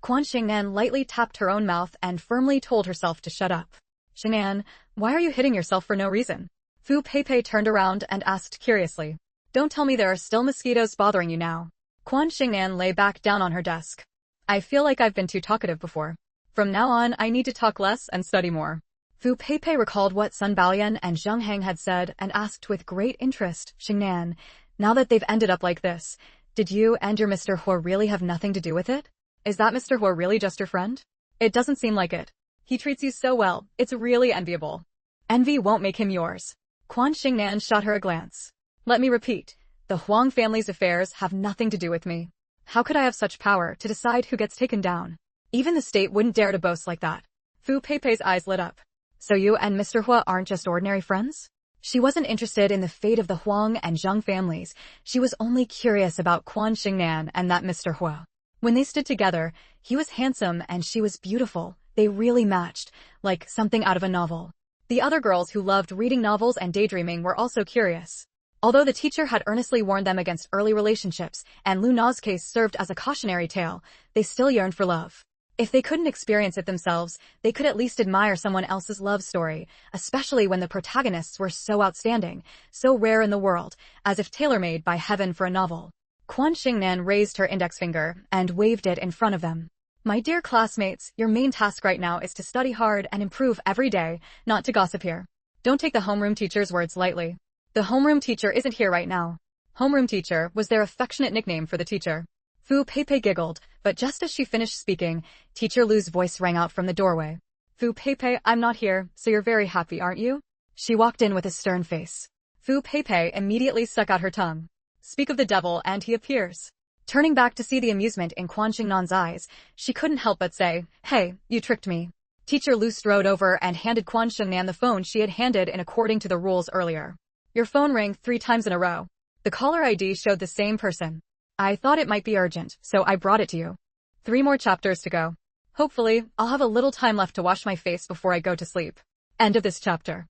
Quan Xingnan lightly tapped her own mouth and firmly told herself to shut up. Xingnan, why are you hitting yourself for no reason? Fu Peipei turned around and asked curiously. Don't tell me there are still mosquitoes bothering you now. Quan Xingnan lay back down on her desk. I feel like I've been too talkative before. From now on, I need to talk less and study more. Fu Peipei recalled what Sun Baoyan and Zhang Heng had said and asked with great interest, Xingnan, now that they've ended up like this, did you and your Mr. Hua really have nothing to do with it? Is that Mr. Hua really just your friend? It doesn't seem like it. He treats you so well, it's really enviable. Envy won't make him yours. Quan Xingnan shot her a glance. Let me repeat, the Huang family's affairs have nothing to do with me. How could I have such power to decide who gets taken down? Even the state wouldn't dare to boast like that. Fu Peipei's eyes lit up. So you and Mr. Hua aren't just ordinary friends? She wasn't interested in the fate of the Huang and Zhang families. She was only curious about Quan Xingnan and that Mr. Hua. When they stood together, he was handsome and she was beautiful. They really matched, like something out of a novel. The other girls who loved reading novels and daydreaming were also curious. Although the teacher had earnestly warned them against early relationships, and Luna's case served as a cautionary tale, they still yearned for love. If they couldn't experience it themselves, they could at least admire someone else's love story, especially when the protagonists were so outstanding, so rare in the world, as if tailor-made by heaven for a novel. Quan Xingnan raised her index finger and waved it in front of them. My dear classmates, your main task right now is to study hard and improve every day, not to gossip here. Don't take the homeroom teacher's words lightly. The homeroom teacher isn't here right now. Homeroom teacher was their affectionate nickname for the teacher. Fu Peipei giggled, but just as she finished speaking, Teacher Lu's voice rang out from the doorway. Fu Peipei, I'm not here, so you're very happy, aren't you? She walked in with a stern face. Fu Peipei immediately stuck out her tongue. Speak of the devil and he appears. Turning back to see the amusement in Quan Xingnan's eyes, she couldn't help but say, Hey, you tricked me. Teacher Lu strode over and handed Quan Xingnan the phone she had handed in according to the rules earlier. Your phone rang 3 times in a row. The caller ID showed the same person. I thought it might be urgent, so I brought it to you. 3 more chapters to go. Hopefully, I'll have a little time left to wash my face before I go to sleep. End of this chapter.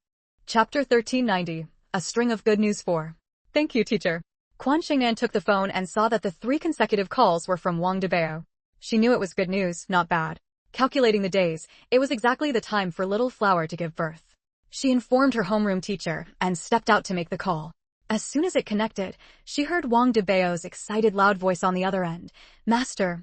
Chapter 1390, A String of Good News 4. Thank you, teacher. Quan Xingnan took the phone and saw that the 3 consecutive calls were from Wang Debao. She knew it was good news, not bad. Calculating the days, it was exactly the time for little Flower to give birth. She informed her homeroom teacher and stepped out to make the call. As soon as it connected, she heard Wang Debao's excited loud voice on the other end. Master,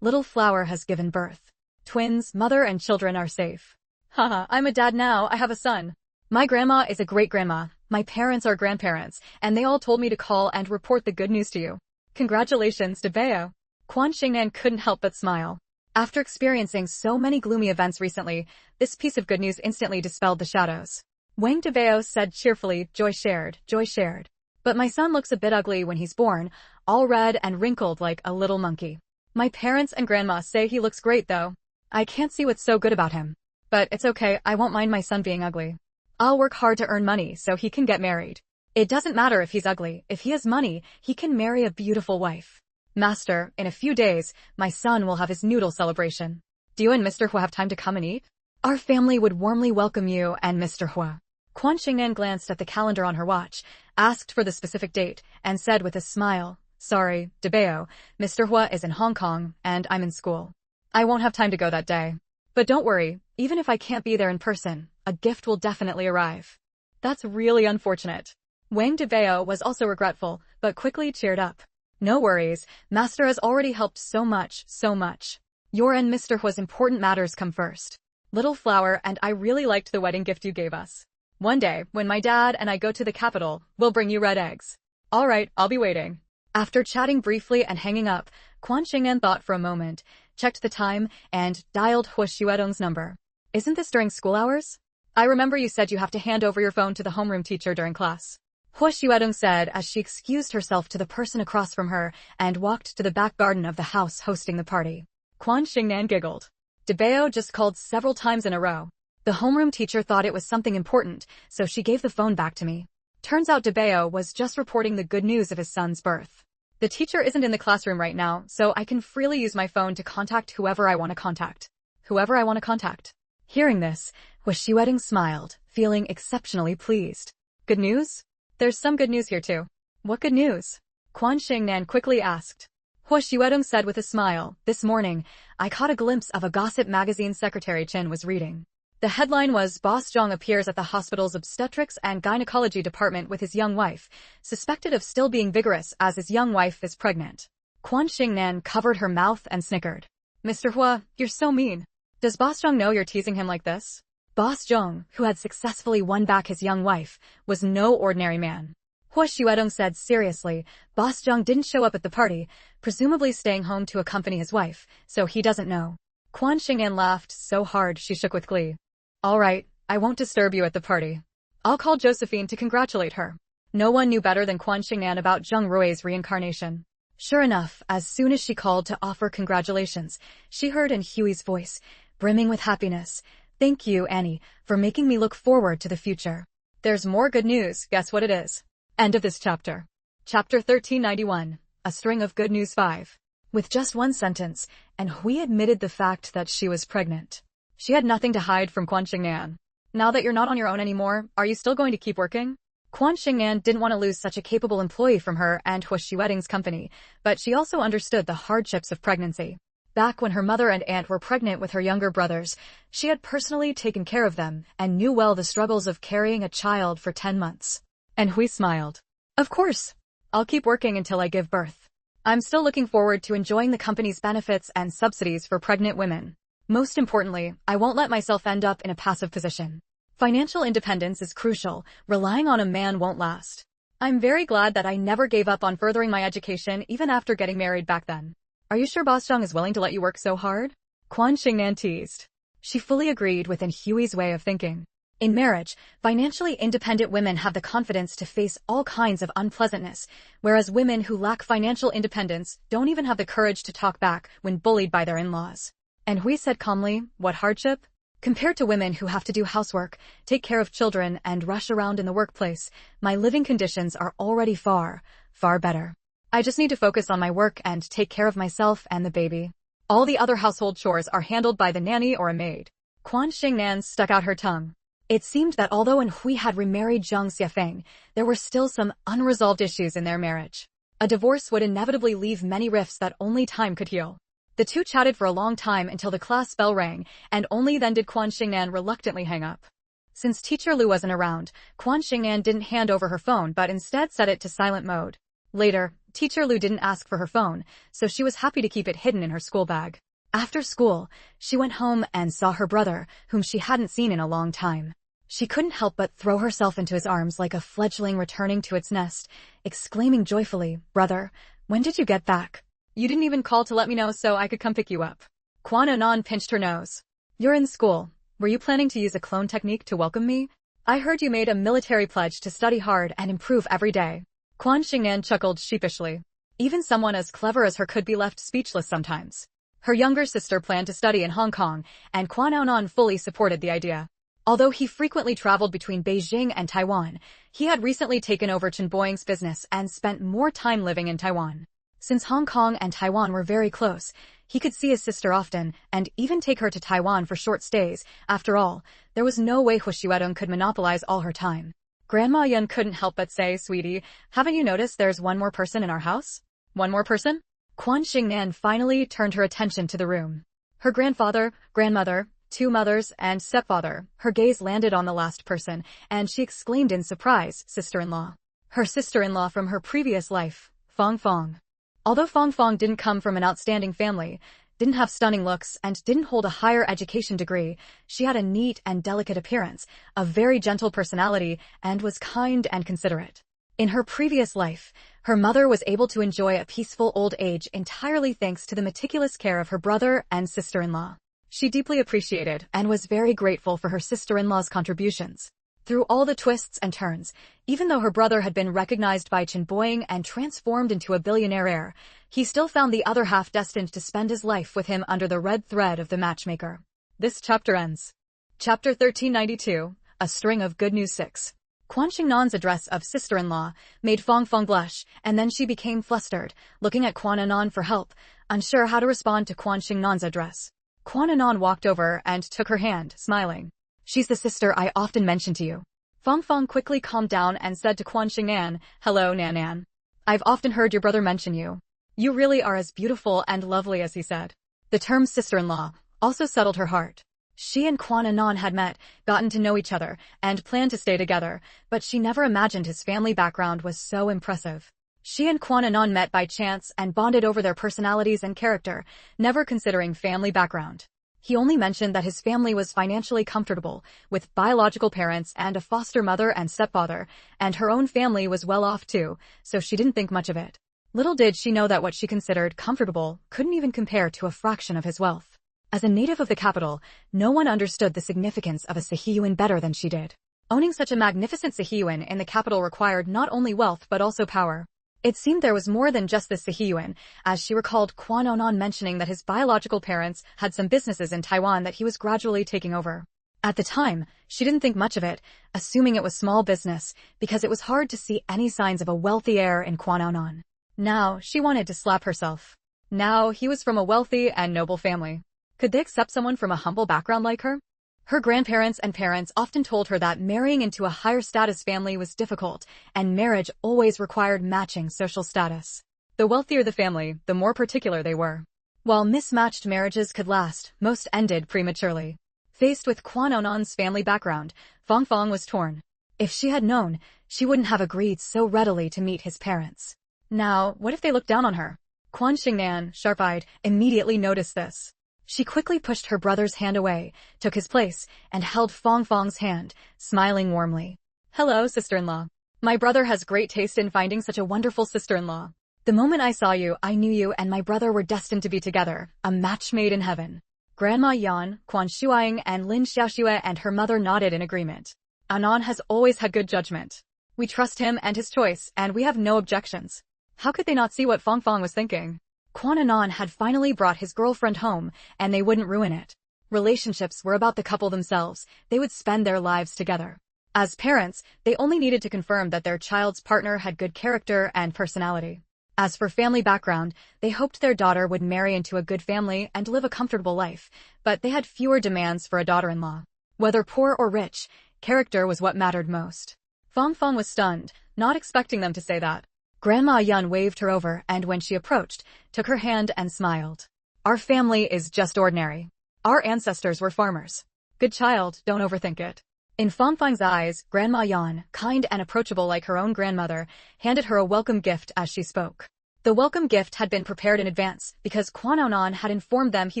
little Flower has given birth. Twins, mother and children are safe. Haha, I'm a dad now, I have a son. My grandma is a great-grandma, my parents are grandparents, and they all told me to call and report the good news to you. Congratulations, Debao. Quan Xingnan couldn't help but smile. After experiencing so many gloomy events recently, this piece of good news instantly dispelled the shadows. Wang Debao said cheerfully, joy shared, joy shared. But my son looks a bit ugly when he's born, all red and wrinkled like a little monkey. My parents and grandma say he looks great though. I can't see what's so good about him. But it's okay, I won't mind my son being ugly. I'll work hard to earn money so he can get married. It doesn't matter if he's ugly, if he has money, he can marry a beautiful wife. Master, in a few days, my son will have his noodle celebration. Do you and Mr. Hua have time to come and eat? Our family would warmly welcome you and Mr. Hua. Quan Xingnan glanced at the calendar on her watch, asked for the specific date, and said with a smile, Sorry, Debeo, Mr. Hua is in Hong Kong, and I'm in school. I won't have time to go that day. But don't worry, even if I can't be there in person, a gift will definitely arrive. That's really unfortunate. Wang Debeo was also regretful, but quickly cheered up. No worries, Master has already helped so much, so much. Your and Mr. Hua's important matters come first. Little flower, and I really liked the wedding gift you gave us. One day, when my dad and I go to the capital, we'll bring you red eggs. All right, I'll be waiting. After chatting briefly and hanging up, Quan Xingnan thought for a moment, checked the time, and dialed Hua Xuedong's number. Isn't this during school hours? I remember you said you have to hand over your phone to the homeroom teacher during class. Hua Xuedong said as she excused herself to the person across from her and walked to the back garden of the house hosting the party. Quan Xingnan giggled. Debeo just called several times in a row. The homeroom teacher thought it was something important, so she gave the phone back to me. Turns out Debeo was just reporting the good news of his son's birth. The teacher isn't in the classroom right now, so I can freely use my phone to contact whoever I want to contact. Whoever I want to contact. Hearing this, Hua Xuedong smiled, feeling exceptionally pleased. Good news? There's some good news here too. What good news? Quan Xingnan quickly asked. Hua Xuedong said with a smile, This morning, I caught a glimpse of a gossip magazine Secretary Chen was reading. The headline was Boss Zhang appears at the hospital's obstetrics and gynecology department with his young wife, suspected of still being vigorous as his young wife is pregnant. Quan Xingnan covered her mouth and snickered. Mr. Hua, you're so mean. Does Boss Zhang know you're teasing him like this? Boss Zhang, who had successfully won back his young wife, was no ordinary man. Hua Xuedong said seriously, Boss Zhang didn't show up at the party, presumably staying home to accompany his wife, so he doesn't know. Quan Xingnan laughed so hard she shook with glee. All right, I won't disturb you at the party. I'll call Josephine to congratulate her. No one knew better than Quan Xingnan about Zheng Rui's reincarnation. Sure enough, as soon as she called to offer congratulations, she heard in Huey's voice, brimming with happiness, Thank you, Annie, for making me look forward to the future. There's more good news, guess what it is? End of this chapter. Chapter 1391, A String of Good News 5. With just one sentence, and Hui admitted the fact that she was pregnant. She had nothing to hide from Quan Xingnan. Now that you're not on your own anymore, are you still going to keep working? Quan Xingnan didn't want to lose such a capable employee from her and Hua Xuedong's company, but she also understood the hardships of pregnancy. Back when her mother and aunt were pregnant with her younger brothers, she had personally taken care of them and knew well the struggles of carrying a child for 10 months. And Hui smiled. Of course. I'll keep working until I give birth. I'm still looking forward to enjoying the company's benefits and subsidies for pregnant women. Most importantly, I won't let myself end up in a passive position. Financial independence is crucial. Relying on a man won't last. I'm very glad that I never gave up on furthering my education even after getting married back then. Are you sure Boss Zhang is willing to let you work so hard? Quan Xingnan teased. She fully agreed with Huey's way of thinking. In marriage, financially independent women have the confidence to face all kinds of unpleasantness, whereas women who lack financial independence don't even have the courage to talk back when bullied by their in-laws. And Hui said calmly, What hardship? Compared to women who have to do housework, take care of children, and rush around in the workplace, my living conditions are already far, far better. I just need to focus on my work and take care of myself and the baby. All the other household chores are handled by the nanny or a maid. Quan Xingnan stuck out her tongue. It seemed that although Hui had remarried Zhang Xiafeng, there were still some unresolved issues in their marriage. A divorce would inevitably leave many rifts that only time could heal. The two chatted for a long time until the class bell rang, and only then did Quan Xingnan reluctantly hang up. Since Teacher Lu wasn't around, Quan Xingnan didn't hand over her phone but instead set it to silent mode. Later, Teacher Lu didn't ask for her phone, so she was happy to keep it hidden in her school bag. After school, she went home and saw her brother, whom she hadn't seen in a long time. She couldn't help but throw herself into his arms like a fledgling returning to its nest, exclaiming joyfully, Brother, when did you get back? You didn't even call to let me know so I could come pick you up. Quan Anon pinched her nose. You're in school. Were you planning to use a clone technique to welcome me? I heard you made a military pledge to study hard and improve every day. Quan Xingnan chuckled sheepishly. Even someone as clever as her could be left speechless sometimes. Her younger sister planned to study in Hong Kong, and Quan Aonan fully supported the idea. Although he frequently traveled between Beijing and Taiwan, he had recently taken over Chen Boying's business and spent more time living in Taiwan. Since Hong Kong and Taiwan were very close, he could see his sister often and even take her to Taiwan for short stays. After all, there was no way Hu Xuedong could monopolize all her time. Grandma Yun couldn't help but say, "Sweetie, haven't you noticed there's one more person in our house?" "One more person?" Quan Xingnan finally turned her attention to the room. Her grandfather, grandmother, two mothers, and stepfather. Her gaze landed on the last person, and she exclaimed in surprise, "Sister-in-law." Her sister-in-law from her previous life, Fong Fong. Although Fong Fong didn't come from an outstanding family, didn't have stunning looks, and didn't hold a higher education degree, she had a neat and delicate appearance, a very gentle personality, and was kind and considerate. In her previous life, her mother was able to enjoy a peaceful old age entirely thanks to the meticulous care of her brother and sister-in-law. She deeply appreciated and was very grateful for her sister-in-law's contributions. Through all the twists and turns, even though her brother had been recognized by Chen Boying and transformed into a billionaire heir, he still found the other half destined to spend his life with him under the red thread of the matchmaker. This chapter ends. Chapter 1392, A String of Good News 6. Quan Xingnan's address of sister-in-law made Fong Fong blush, and then she became flustered, looking at Quan Anan for help, unsure how to respond to Quan Xingnan's address. Quan Anan walked over and took her hand, smiling. "She's the sister I often mention to you." Fong Fong quickly calmed down and said to Quan Xingnan, "Hello, Nan. I've often heard your brother mention you. You really are as beautiful and lovely as he said." The term sister-in-law also settled her heart. She and Quan Anan had met, gotten to know each other, and planned to stay together, but she never imagined his family background was so impressive. She and Quan Anan met by chance and bonded over their personalities and character, never considering family background. He only mentioned that his family was financially comfortable, with biological parents and a foster mother and stepfather, and her own family was well off too, so she didn't think much of it. Little did she know that what she considered comfortable couldn't even compare to a fraction of his wealth. As a native of the capital, no one understood the significance of a Sihiyuan better than she did. Owning such a magnificent Sihiyuan in the capital required not only wealth but also power. It seemed there was more than just the Sihiyuan, as she recalled Quan Anan mentioning that his biological parents had some businesses in Taiwan that he was gradually taking over. At the time, she didn't think much of it, assuming it was small business, because it was hard to see any signs of a wealthy heir in Quan Anan. Now, she wanted to slap herself. Now, he was from a wealthy and noble family. Could they accept someone from a humble background like her? Her grandparents and parents often told her that marrying into a higher status family was difficult, and marriage always required matching social status. The wealthier the family, the more particular they were. While mismatched marriages could last, most ended prematurely. Faced with Quan Anan's family background, Fong Fong was torn. If she had known, she wouldn't have agreed so readily to meet his parents. Now, what if they looked down on her? Quan Xingnan, sharp-eyed, immediately noticed this. She quickly pushed her brother's hand away, took his place, and held Fong Fong's hand, smiling warmly. "Hello, sister-in-law. My brother has great taste in finding such a wonderful sister-in-law. The moment I saw you, I knew you and my brother were destined to be together, a match made in heaven." Grandma Yan, Quan Shuaying, and Lin Xiaoxue and her mother nodded in agreement. "Anan has always had good judgment. We trust him and his choice, and we have no objections." How could they not see what Fong Fong was thinking? Quan Anan had finally brought his girlfriend home, and they wouldn't ruin it. Relationships were about the couple themselves. They would spend their lives together. As parents, they only needed to confirm that their child's partner had good character and personality. As for family background, they hoped their daughter would marry into a good family and live a comfortable life, but they had fewer demands for a daughter-in-law. Whether poor or rich, character was what mattered most. Fong Fong was stunned, not expecting them to say that. Grandma Yun waved her over and when she approached, took her hand and smiled. "Our family is just ordinary. Our ancestors were farmers." "Good child, don't overthink it." In Fong Fong's eyes, Grandma Yan, kind and approachable like her own grandmother, handed her a welcome gift as she spoke. The welcome gift had been prepared in advance because Quan Anan had informed them he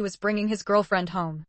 was bringing his girlfriend home.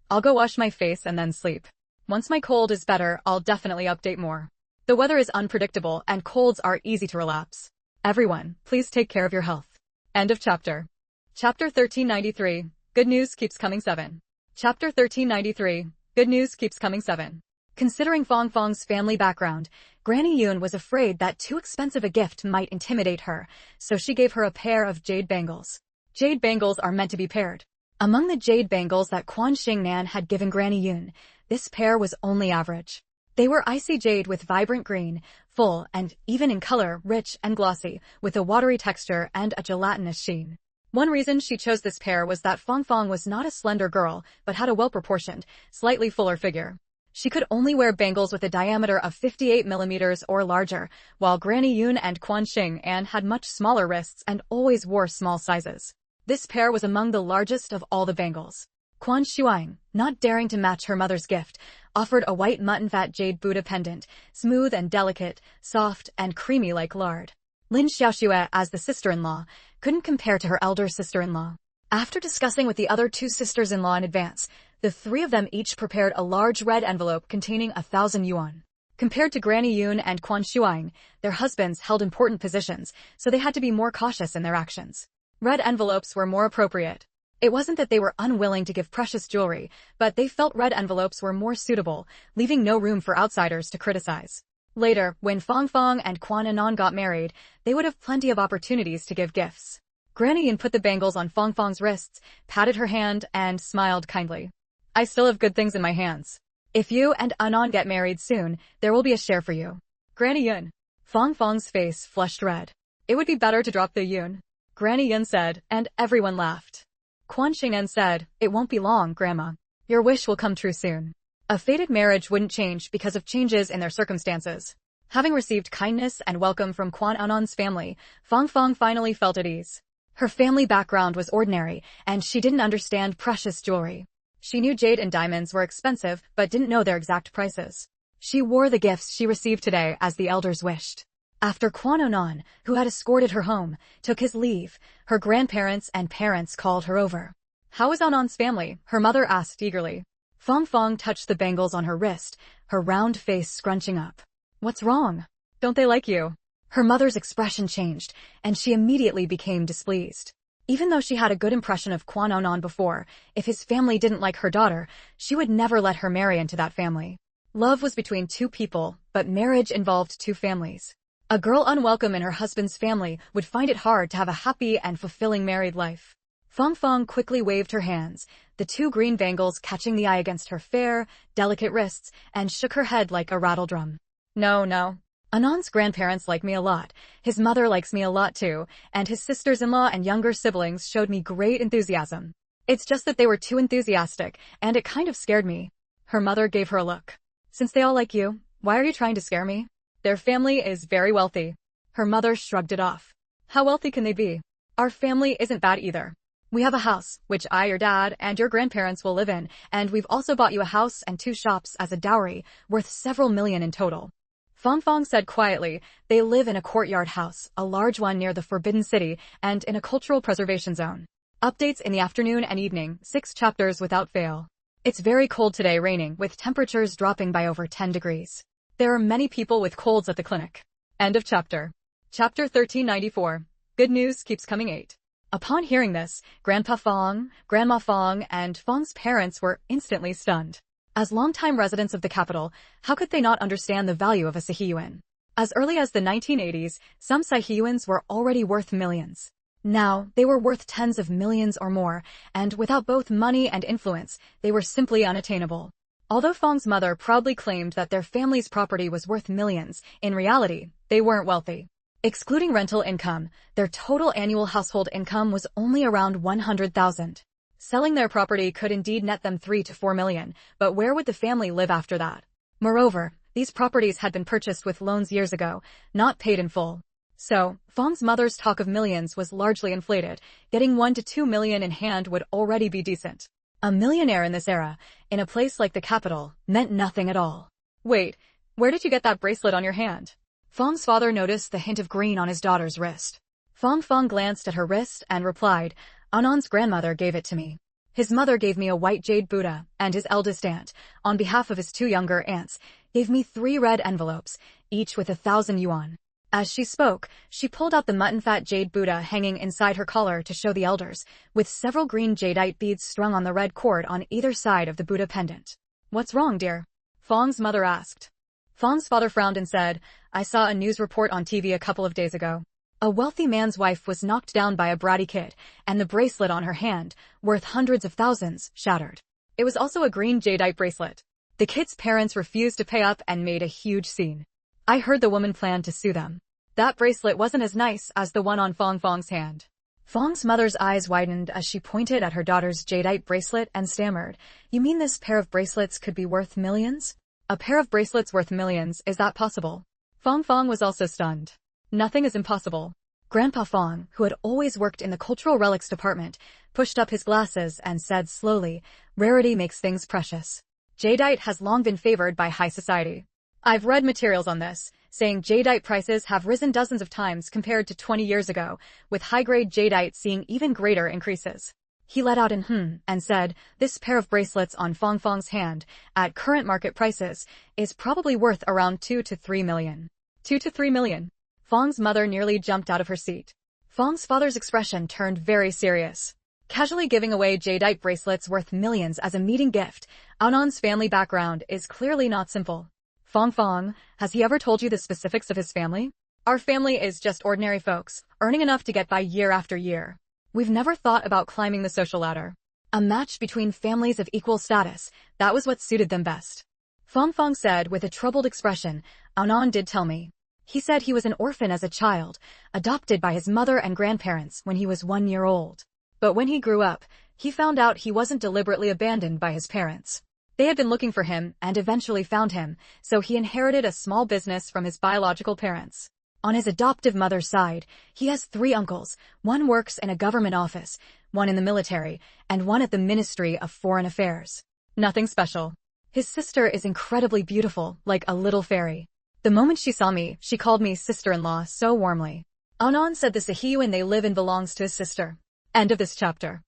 "I'll go wash my face and then sleep. Once my cold is better, I'll definitely update more. The weather is unpredictable and colds are easy to relapse. Everyone, please take care of your health." End of chapter. Chapter 1393. Good news keeps coming 7. Chapter 1393. Good news keeps coming 7. Considering Fong Fong's family background, Granny Yun was afraid that too expensive a gift might intimidate her, so she gave her a pair of jade bangles. Jade bangles are meant to be paired. Among the jade bangles that Quan Xingnan had given Granny Yun, this pair was only average. They were icy jade with vibrant green, full and, even in color, rich and glossy, with a watery texture and a gelatinous sheen. One reason she chose this pair was that Fong Fong was not a slender girl, but had a well-proportioned, slightly fuller figure. She could only wear bangles with a diameter of 58 millimeters or larger, while Granny Yun and Quan Xingnan had much smaller wrists and always wore small sizes. This pair was among the largest of all the bangles. Quan Shuang, not daring to match her mother's gift, offered a white mutton fat jade Buddha pendant, smooth and delicate, soft and creamy like lard. Lin Xiaoxue, as the sister-in-law, couldn't compare to her elder sister-in-law. After discussing with the other two sisters-in-law in advance, the three of them each prepared a large red envelope containing 1,000 yuan. Compared to Granny Yun and Quan Shuang, their husbands held important positions, so they had to be more cautious in their actions. Red envelopes were more appropriate. It wasn't that they were unwilling to give precious jewelry, but they felt red envelopes were more suitable, leaving no room for outsiders to criticize. Later, when Fong Fong and Quan Anon got married, they would have plenty of opportunities to give gifts. Granny Yun put the bangles on Fong Fong's wrists, patted her hand, and smiled kindly. I still have good things in my hands. If you and Anon get married soon, there will be a share for you. Granny Yun. Fong Fong's face flushed red. It would be better to drop the Yun. Granny Yun said, and everyone laughed. Quan Xingnan said, it won't be long, Grandma. Your wish will come true soon. A fated marriage wouldn't change because of changes in their circumstances. Having received kindness and welcome from Quan Anon's family, Fong Fong finally felt at ease. Her family background was ordinary, and she didn't understand precious jewelry. She knew jade and diamonds were expensive, but didn't know their exact prices. She wore the gifts she received today as the elders wished. After Quan Anon, who had escorted her home, took his leave, her grandparents and parents called her over. How is Anon's family? Her mother asked eagerly. Fong Fong touched the bangles on her wrist, her round face scrunching up. What's wrong? Don't they like you? Her mother's expression changed, and she immediately became displeased. Even though she had a good impression of Quan Anon before, if his family didn't like her daughter, she would never let her marry into that family. Love was between two people, but marriage involved two families. A girl unwelcome in her husband's family would find it hard to have a happy and fulfilling married life. Fong Fong quickly waved her hands, the two green bangles catching the eye against her fair, delicate wrists, and shook her head like a rattledrum. No. Anon's grandparents like me a lot, his mother likes me a lot too, and his sisters-in-law and younger siblings showed me great enthusiasm. It's just that they were too enthusiastic, and it kind of scared me. Her mother gave her a look. Since they all like you, why are you trying to scare me? Their family is very wealthy. Her mother shrugged it off. How wealthy can they be? Our family isn't bad either. We have a house, which I, your dad, and your grandparents will live in, and we've also bought you a house and 2 shops as a dowry, worth several million in total. Fong Fong said quietly, they live in a courtyard house, a large one near the Forbidden City, and in a cultural preservation zone. Updates in the afternoon and evening, 6 chapters without fail. It's very cold today, raining, with temperatures dropping by over 10 degrees. There are many people with colds at the clinic. End of chapter. Chapter 1394. Good news keeps coming 8. Upon hearing this, Grandpa Fong, Grandma Fong, and Fong's parents were instantly stunned. As longtime residents of the capital, how could they not understand the value of a Saihiyuan? As early as the 1980s, some Saihiyuans were already worth millions. Now, they were worth tens of millions or more, and without both money and influence, they were simply unattainable. Although Fong's mother proudly claimed that their family's property was worth millions, in reality, they weren't wealthy. Excluding rental income, their total annual household income was only around 100,000. Selling their property could indeed net them 3 to 4 million, but where would the family live after that? Moreover, these properties had been purchased with loans years ago, not paid in full. So, Fong's mother's talk of millions was largely inflated. Getting 1 to 2 million in hand would already be decent. A millionaire in this era, in a place like the capital, meant nothing at all. Wait, where did you get that bracelet on your hand? Fong's father noticed the hint of green on his daughter's wrist. Fong glanced at her wrist and replied, Anon's grandmother gave it to me. His mother gave me a white jade Buddha, and his eldest aunt, on behalf of his 2 younger aunts, gave me 3 red envelopes, each with 1,000 yuan. As she spoke, she pulled out the mutton-fat jade Buddha hanging inside her collar to show the elders, with several green jadeite beads strung on the red cord on either side of the Buddha pendant. What's wrong, dear? Fong's mother asked. Fong's father frowned and said, I saw a news report on TV a couple of days ago. A wealthy man's wife was knocked down by a bratty kid, and the bracelet on her hand, worth hundreds of thousands, shattered. It was also a green jadeite bracelet. The kid's parents refused to pay up and made a huge scene. I heard the woman planned to sue them. That bracelet wasn't as nice as the one on Fong's hand. Fong's mother's eyes widened as she pointed at her daughter's jadeite bracelet and stammered, You mean this pair of bracelets could be worth millions? A pair of bracelets worth millions, is that possible? Fong was also stunned. Nothing is impossible. Grandpa Fong, who had always worked in the cultural relics department, pushed up his glasses and said slowly, Rarity makes things precious. Jadeite has long been favored by high society. I've read materials on this, saying jadeite prices have risen dozens of times compared to 20 years ago, with high-grade jadeite seeing even greater increases. He let out an and said, This pair of bracelets on Fong's hand, at current market prices, is probably worth around 2 to 3 million. 2 to 3 million. Fong's mother nearly jumped out of her seat. Fong's father's expression turned very serious. Casually giving away jadeite bracelets worth millions as a meeting gift, Aonon's family background is clearly not simple. Fong, has he ever told you the specifics of his family? Our family is just ordinary folks, earning enough to get by year after year. We've never thought about climbing the social ladder. A match between families of equal status, that was what suited them best. Fong said with a troubled expression, Aonon did tell me. He said he was an orphan as a child, adopted by his mother and grandparents when he was 1 year old. But when he grew up, he found out he wasn't deliberately abandoned by his parents. They had been looking for him and eventually found him, so he inherited a small business from his biological parents. On his adoptive mother's side, he has 3 uncles. One works in a government office, one in the military, and one at the Ministry of Foreign Affairs. Nothing special. His sister is incredibly beautiful, like a little fairy. The moment she saw me, she called me sister-in-law so warmly. Aonon said the heroine they live in belongs to his sister. End of this chapter.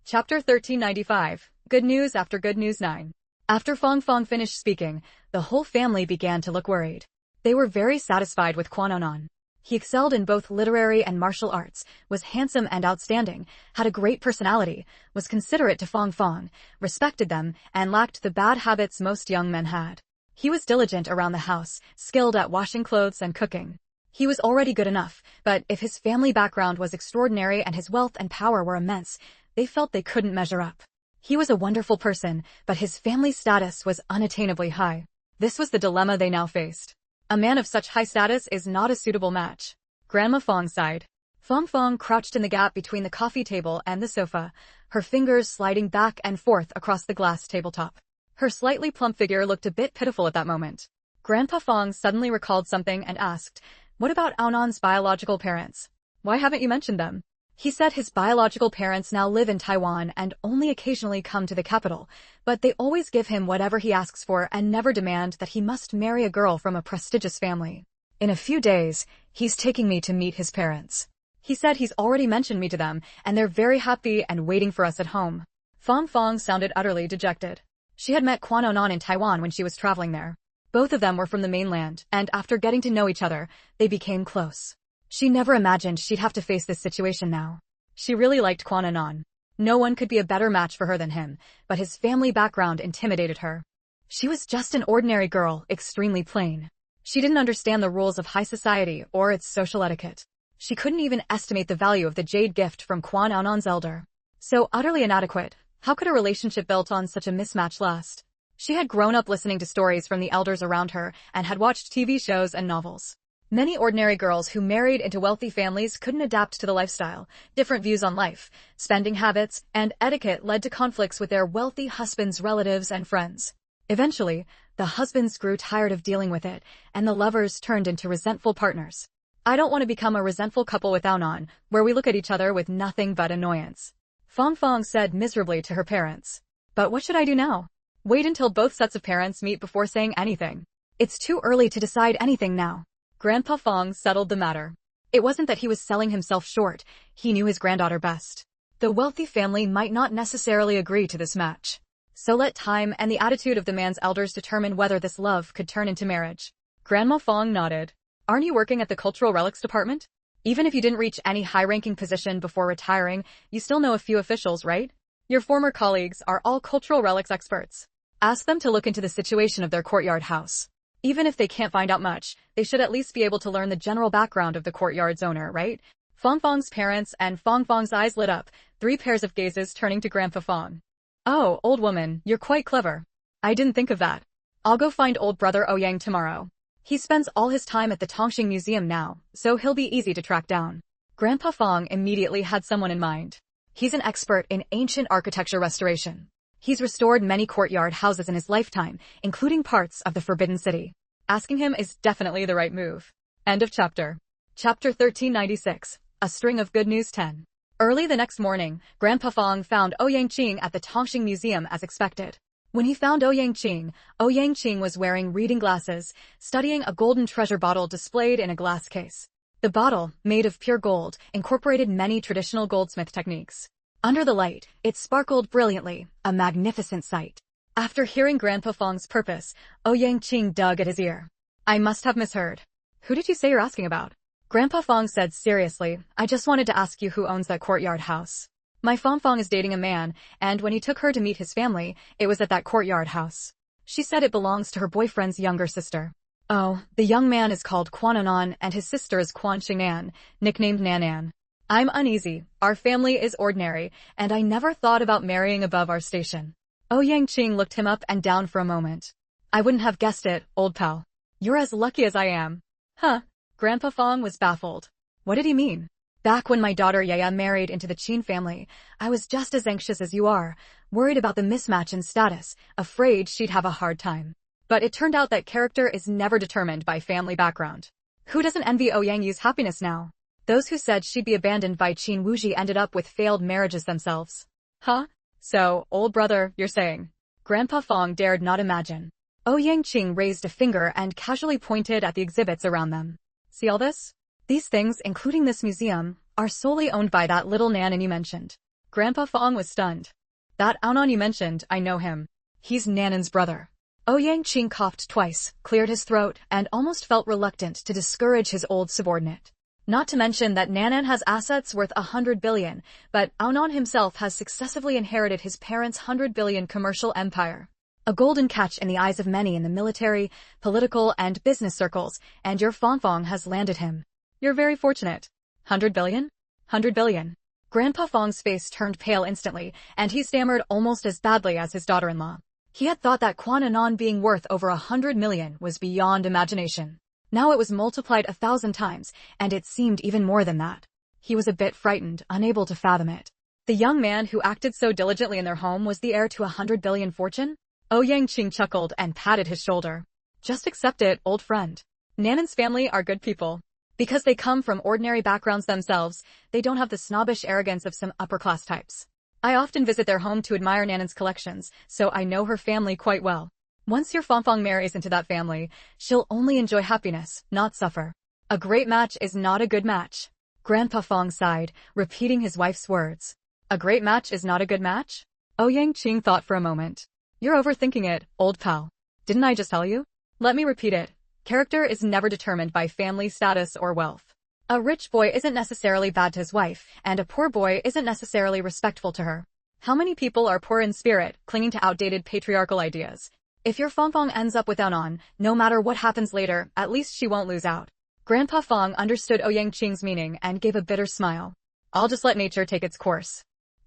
Chapter 1395. Good news after good news 9. After Fong finished speaking, the whole family began to look worried. They were very satisfied with Aonon. He excelled in both literary and martial arts, was handsome and outstanding, had a great personality, was considerate to Fong, respected them, and lacked the bad habits most young men had. He was diligent around the house, skilled at washing clothes and cooking. He was already good enough, but if his family background was extraordinary and his wealth and power were immense, they felt they couldn't measure up. He was a wonderful person, but his family status was unattainably high. This was the dilemma they now faced. A man of such high status is not a suitable match. Grandma Fong sighed. Fong crouched in the gap between the coffee table and the sofa, her fingers sliding back and forth across the glass tabletop. Her slightly plump figure looked a bit pitiful at that moment. Grandpa Fong suddenly recalled something and asked, What about Aonon's biological parents? Why haven't you mentioned them? He said his biological parents now live in Taiwan and only occasionally come to the capital, but they always give him whatever he asks for and never demand that he must marry a girl from a prestigious family. In a few days, he's taking me to meet his parents. He said he's already mentioned me to them, and they're very happy and waiting for us at home. Fong sounded utterly dejected. She had met Aonon in Taiwan when she was traveling there. Both of them were from the mainland, and after getting to know each other, they became close. She never imagined she'd have to face this situation now. She really liked Aonon. No one could be a better match for her than him, but his family background intimidated her. She was just an ordinary girl, extremely plain. She didn't understand the rules of high society or its social etiquette. She couldn't even estimate the value of the jade gift from Aonon's elder. So utterly inadequate, how could a relationship built on such a mismatch last? She had grown up listening to stories from the elders around her and had watched TV shows and novels. Many ordinary girls who married into wealthy families couldn't adapt to the lifestyle. Different views on life, spending habits, and etiquette led to conflicts with their wealthy husbands' relatives and friends. Eventually, the husbands grew tired of dealing with it, and the lovers turned into resentful partners. I don't want to become a resentful couple with Aonon, where we look at each other with nothing but annoyance. Fong said miserably to her parents. But what should I do now? Wait until both sets of parents meet before saying anything. It's too early to decide anything now. Grandpa Fong settled the matter. It wasn't that he was selling himself short, he knew his granddaughter best. The wealthy family might not necessarily agree to this match. So let time and the attitude of the man's elders determine whether this love could turn into marriage. Grandma Fong nodded. Aren't you working at the Cultural Relics Department? Even if you didn't reach any high-ranking position before retiring, you still know a few officials, right? Your former colleagues are all cultural relics experts. Ask them to look into the situation of their courtyard house. Even if they can't find out much, they should at least be able to learn the general background of the courtyard's owner, right? Fong Fong's parents and Fong Fong's eyes lit up, 3 pairs of gazes turning to Grandpa Fong. Oh, old woman, you're quite clever. I didn't think of that. I'll go find old brother Ouyang tomorrow. He spends all his time at the Tongxing Museum now, so he'll be easy to track down. Grandpa Fong immediately had someone in mind. He's an expert in ancient architecture restoration. He's restored many courtyard houses in his lifetime, including parts of the Forbidden City. Asking him is definitely the right move. End of chapter. Chapter 1396. A String of Good News 10. Early the next morning, Grandpa Fong found Ouyang Qing at the Tongxing Museum as expected. When he found Ouyang Qing was wearing reading glasses, studying a golden treasure bottle displayed in a glass case. The bottle, made of pure gold, incorporated many traditional goldsmith techniques. Under the light, it sparkled brilliantly, a magnificent sight. After hearing Grandpa Fong's purpose, Ouyang Qing dug at his ear. I must have misheard. Who did you say you're asking about? Grandpa Fong said seriously, I just wanted to ask you who owns that courtyard house. My Fong Fong is dating a man, and when he took her to meet his family, it was at that courtyard house. She said it belongs to her boyfriend's younger sister. Oh, the young man is called Quan Anon and his sister is Quan Xingnan, nicknamed Nanan. I'm uneasy, our family is ordinary, and I never thought about marrying above our station. Ouyang Qing looked him up and down for a moment. I wouldn't have guessed it, old pal. You're as lucky as I am. Huh? Grandpa Fong was baffled. What did he mean? Back when my daughter Yaya married into the Qin family, I was just as anxious as you are, worried about the mismatch in status, afraid she'd have a hard time. But it turned out that character is never determined by family background. Who doesn't envy Ouyang Yu's happiness now? Those who said she'd be abandoned by Qin Wuji ended up with failed marriages themselves. Huh? So, old brother, you're saying? Grandpa Fong dared not imagine. Ouyang Qing raised a finger and casually pointed at the exhibits around them. See all this? These things, including this museum, are solely owned by that little Nanan you mentioned. Grandpa Fong was stunned. That Anon you mentioned, I know him. He's Nanan's brother. Ouyang Qing coughed twice, cleared his throat, and almost felt reluctant to discourage his old subordinate. Not to mention that Nanan has assets worth 100 billion, but Anon himself has successively inherited his parents' 100 billion commercial empire. A golden catch in the eyes of many in the military, political, and business circles, and your Fong Fong has landed him. You're very fortunate. 100 billion? 100 billion. Grandpa Fong's face turned pale instantly, and he stammered almost as badly as his daughter-in-law. He had thought that Quan Anon being worth over 100 million was beyond imagination. Now it was multiplied 1,000 times, and it seemed even more than that. He was a bit frightened, unable to fathom it. The young man who acted so diligently in their home was the heir to 100 billion fortune? Ouyang Qing chuckled and patted his shoulder. Just accept it, old friend. Nanan's family are good people. Because they come from ordinary backgrounds themselves, they don't have the snobbish arrogance of some upper-class types. I often visit their home to admire Nanan's collections, so I know her family quite well. Once your Fong Fong marries into that family, she'll only enjoy happiness, not suffer. A great match is not a good match. Grandpa Fong sighed, repeating his wife's words. A great match is not a good match? Ouyang Qing thought for a moment. You're overthinking it, old pal. Didn't I just tell you? Let me repeat it. Character is never determined by family status or wealth. A rich boy isn't necessarily bad to his wife, and a poor boy isn't necessarily respectful to her. How many people are poor in spirit, clinging to outdated patriarchal ideas? If your Fong Fong ends up with Anon, no matter what happens later, at least she won't lose out. Grandpa Fong understood Ouyang Qing's meaning and gave a bitter smile. I'll just let nature take its course.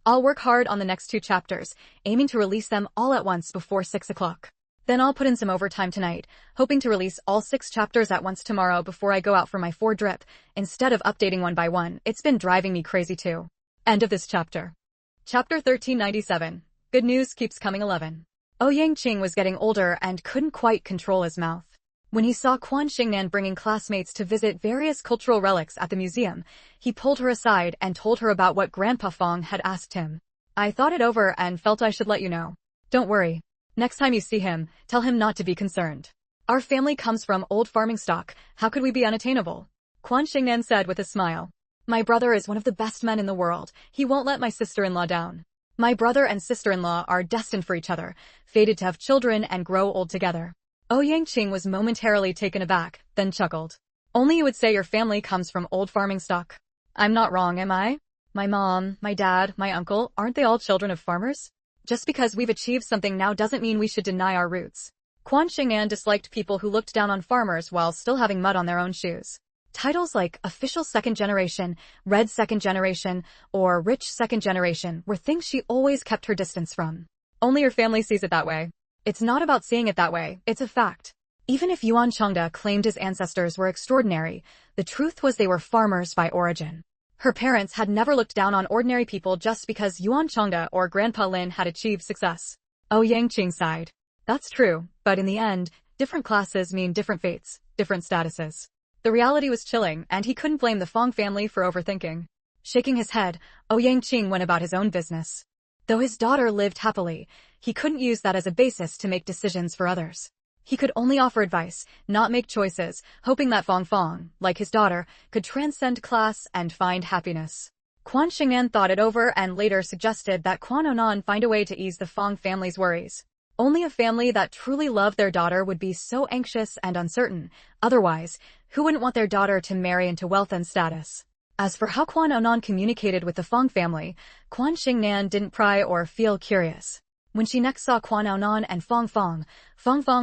I'll work hard on the next 2 chapters, aiming to release them all at once before 6 o'clock. Then I'll put in some overtime tonight, hoping to release all 6 chapters at once tomorrow before I go out for my 4 drip, instead of updating one by one. It's been driving me crazy too. End of this chapter. Chapter 1397. Good news keeps coming 11. Ouyang Qing was getting older and couldn't quite control his mouth. When he saw Quan Xingnan bringing classmates to visit various cultural relics at the museum, he pulled her aside and told her about what Grandpa Fong had asked him. I thought it over and felt I should let you know. Don't worry. Next time you see him, tell him not to be concerned. Our family comes from old farming stock, how could we be unattainable? Quan Xingnan said with a smile. My brother is one of the best men in the world, he won't let my sister-in-law down. My brother and sister-in-law are destined for each other, fated to have children and grow old together. Ouyang Qing was momentarily taken aback, then chuckled. Only you would say your family comes from old farming stock. I'm not wrong, am I? My mom, my dad, my uncle, aren't they all children of farmers? Just because we've achieved something now doesn't mean we should deny our roots. Quan Xingnan disliked people who looked down on farmers while still having mud on their own shoes. Titles like official second generation, red second generation, or rich second generation were things she always kept her distance from. Only her family sees it that way. It's not about seeing it that way, it's a fact. Even if Yuan Changde claimed his ancestors were extraordinary, the truth was they were farmers by origin. Her parents had never looked down on ordinary people just because Yuan Changde or Grandpa Lin had achieved success. Yang Qing sighed. That's true, but in the end, different classes mean different fates, different statuses. The reality was chilling, and he couldn't blame the Fong family for overthinking. Shaking his head, Yang Qing went about his own business. Though his daughter lived happily, he couldn't use that as a basis to make decisions for others. He could only offer advice, not make choices, hoping that Fong, like his daughter, could transcend class and find happiness. Quan Xingnan thought it over and later suggested that Quan Onan find a way to ease the Fong family's worries. Only a family that truly loved their daughter would be so anxious and uncertain. Otherwise, who wouldn't want their daughter to marry into wealth and status? As for how Quan Onan communicated with the Fong family, Quan Xingnan didn't pry or feel curious. When she next saw Quan Onan and Fong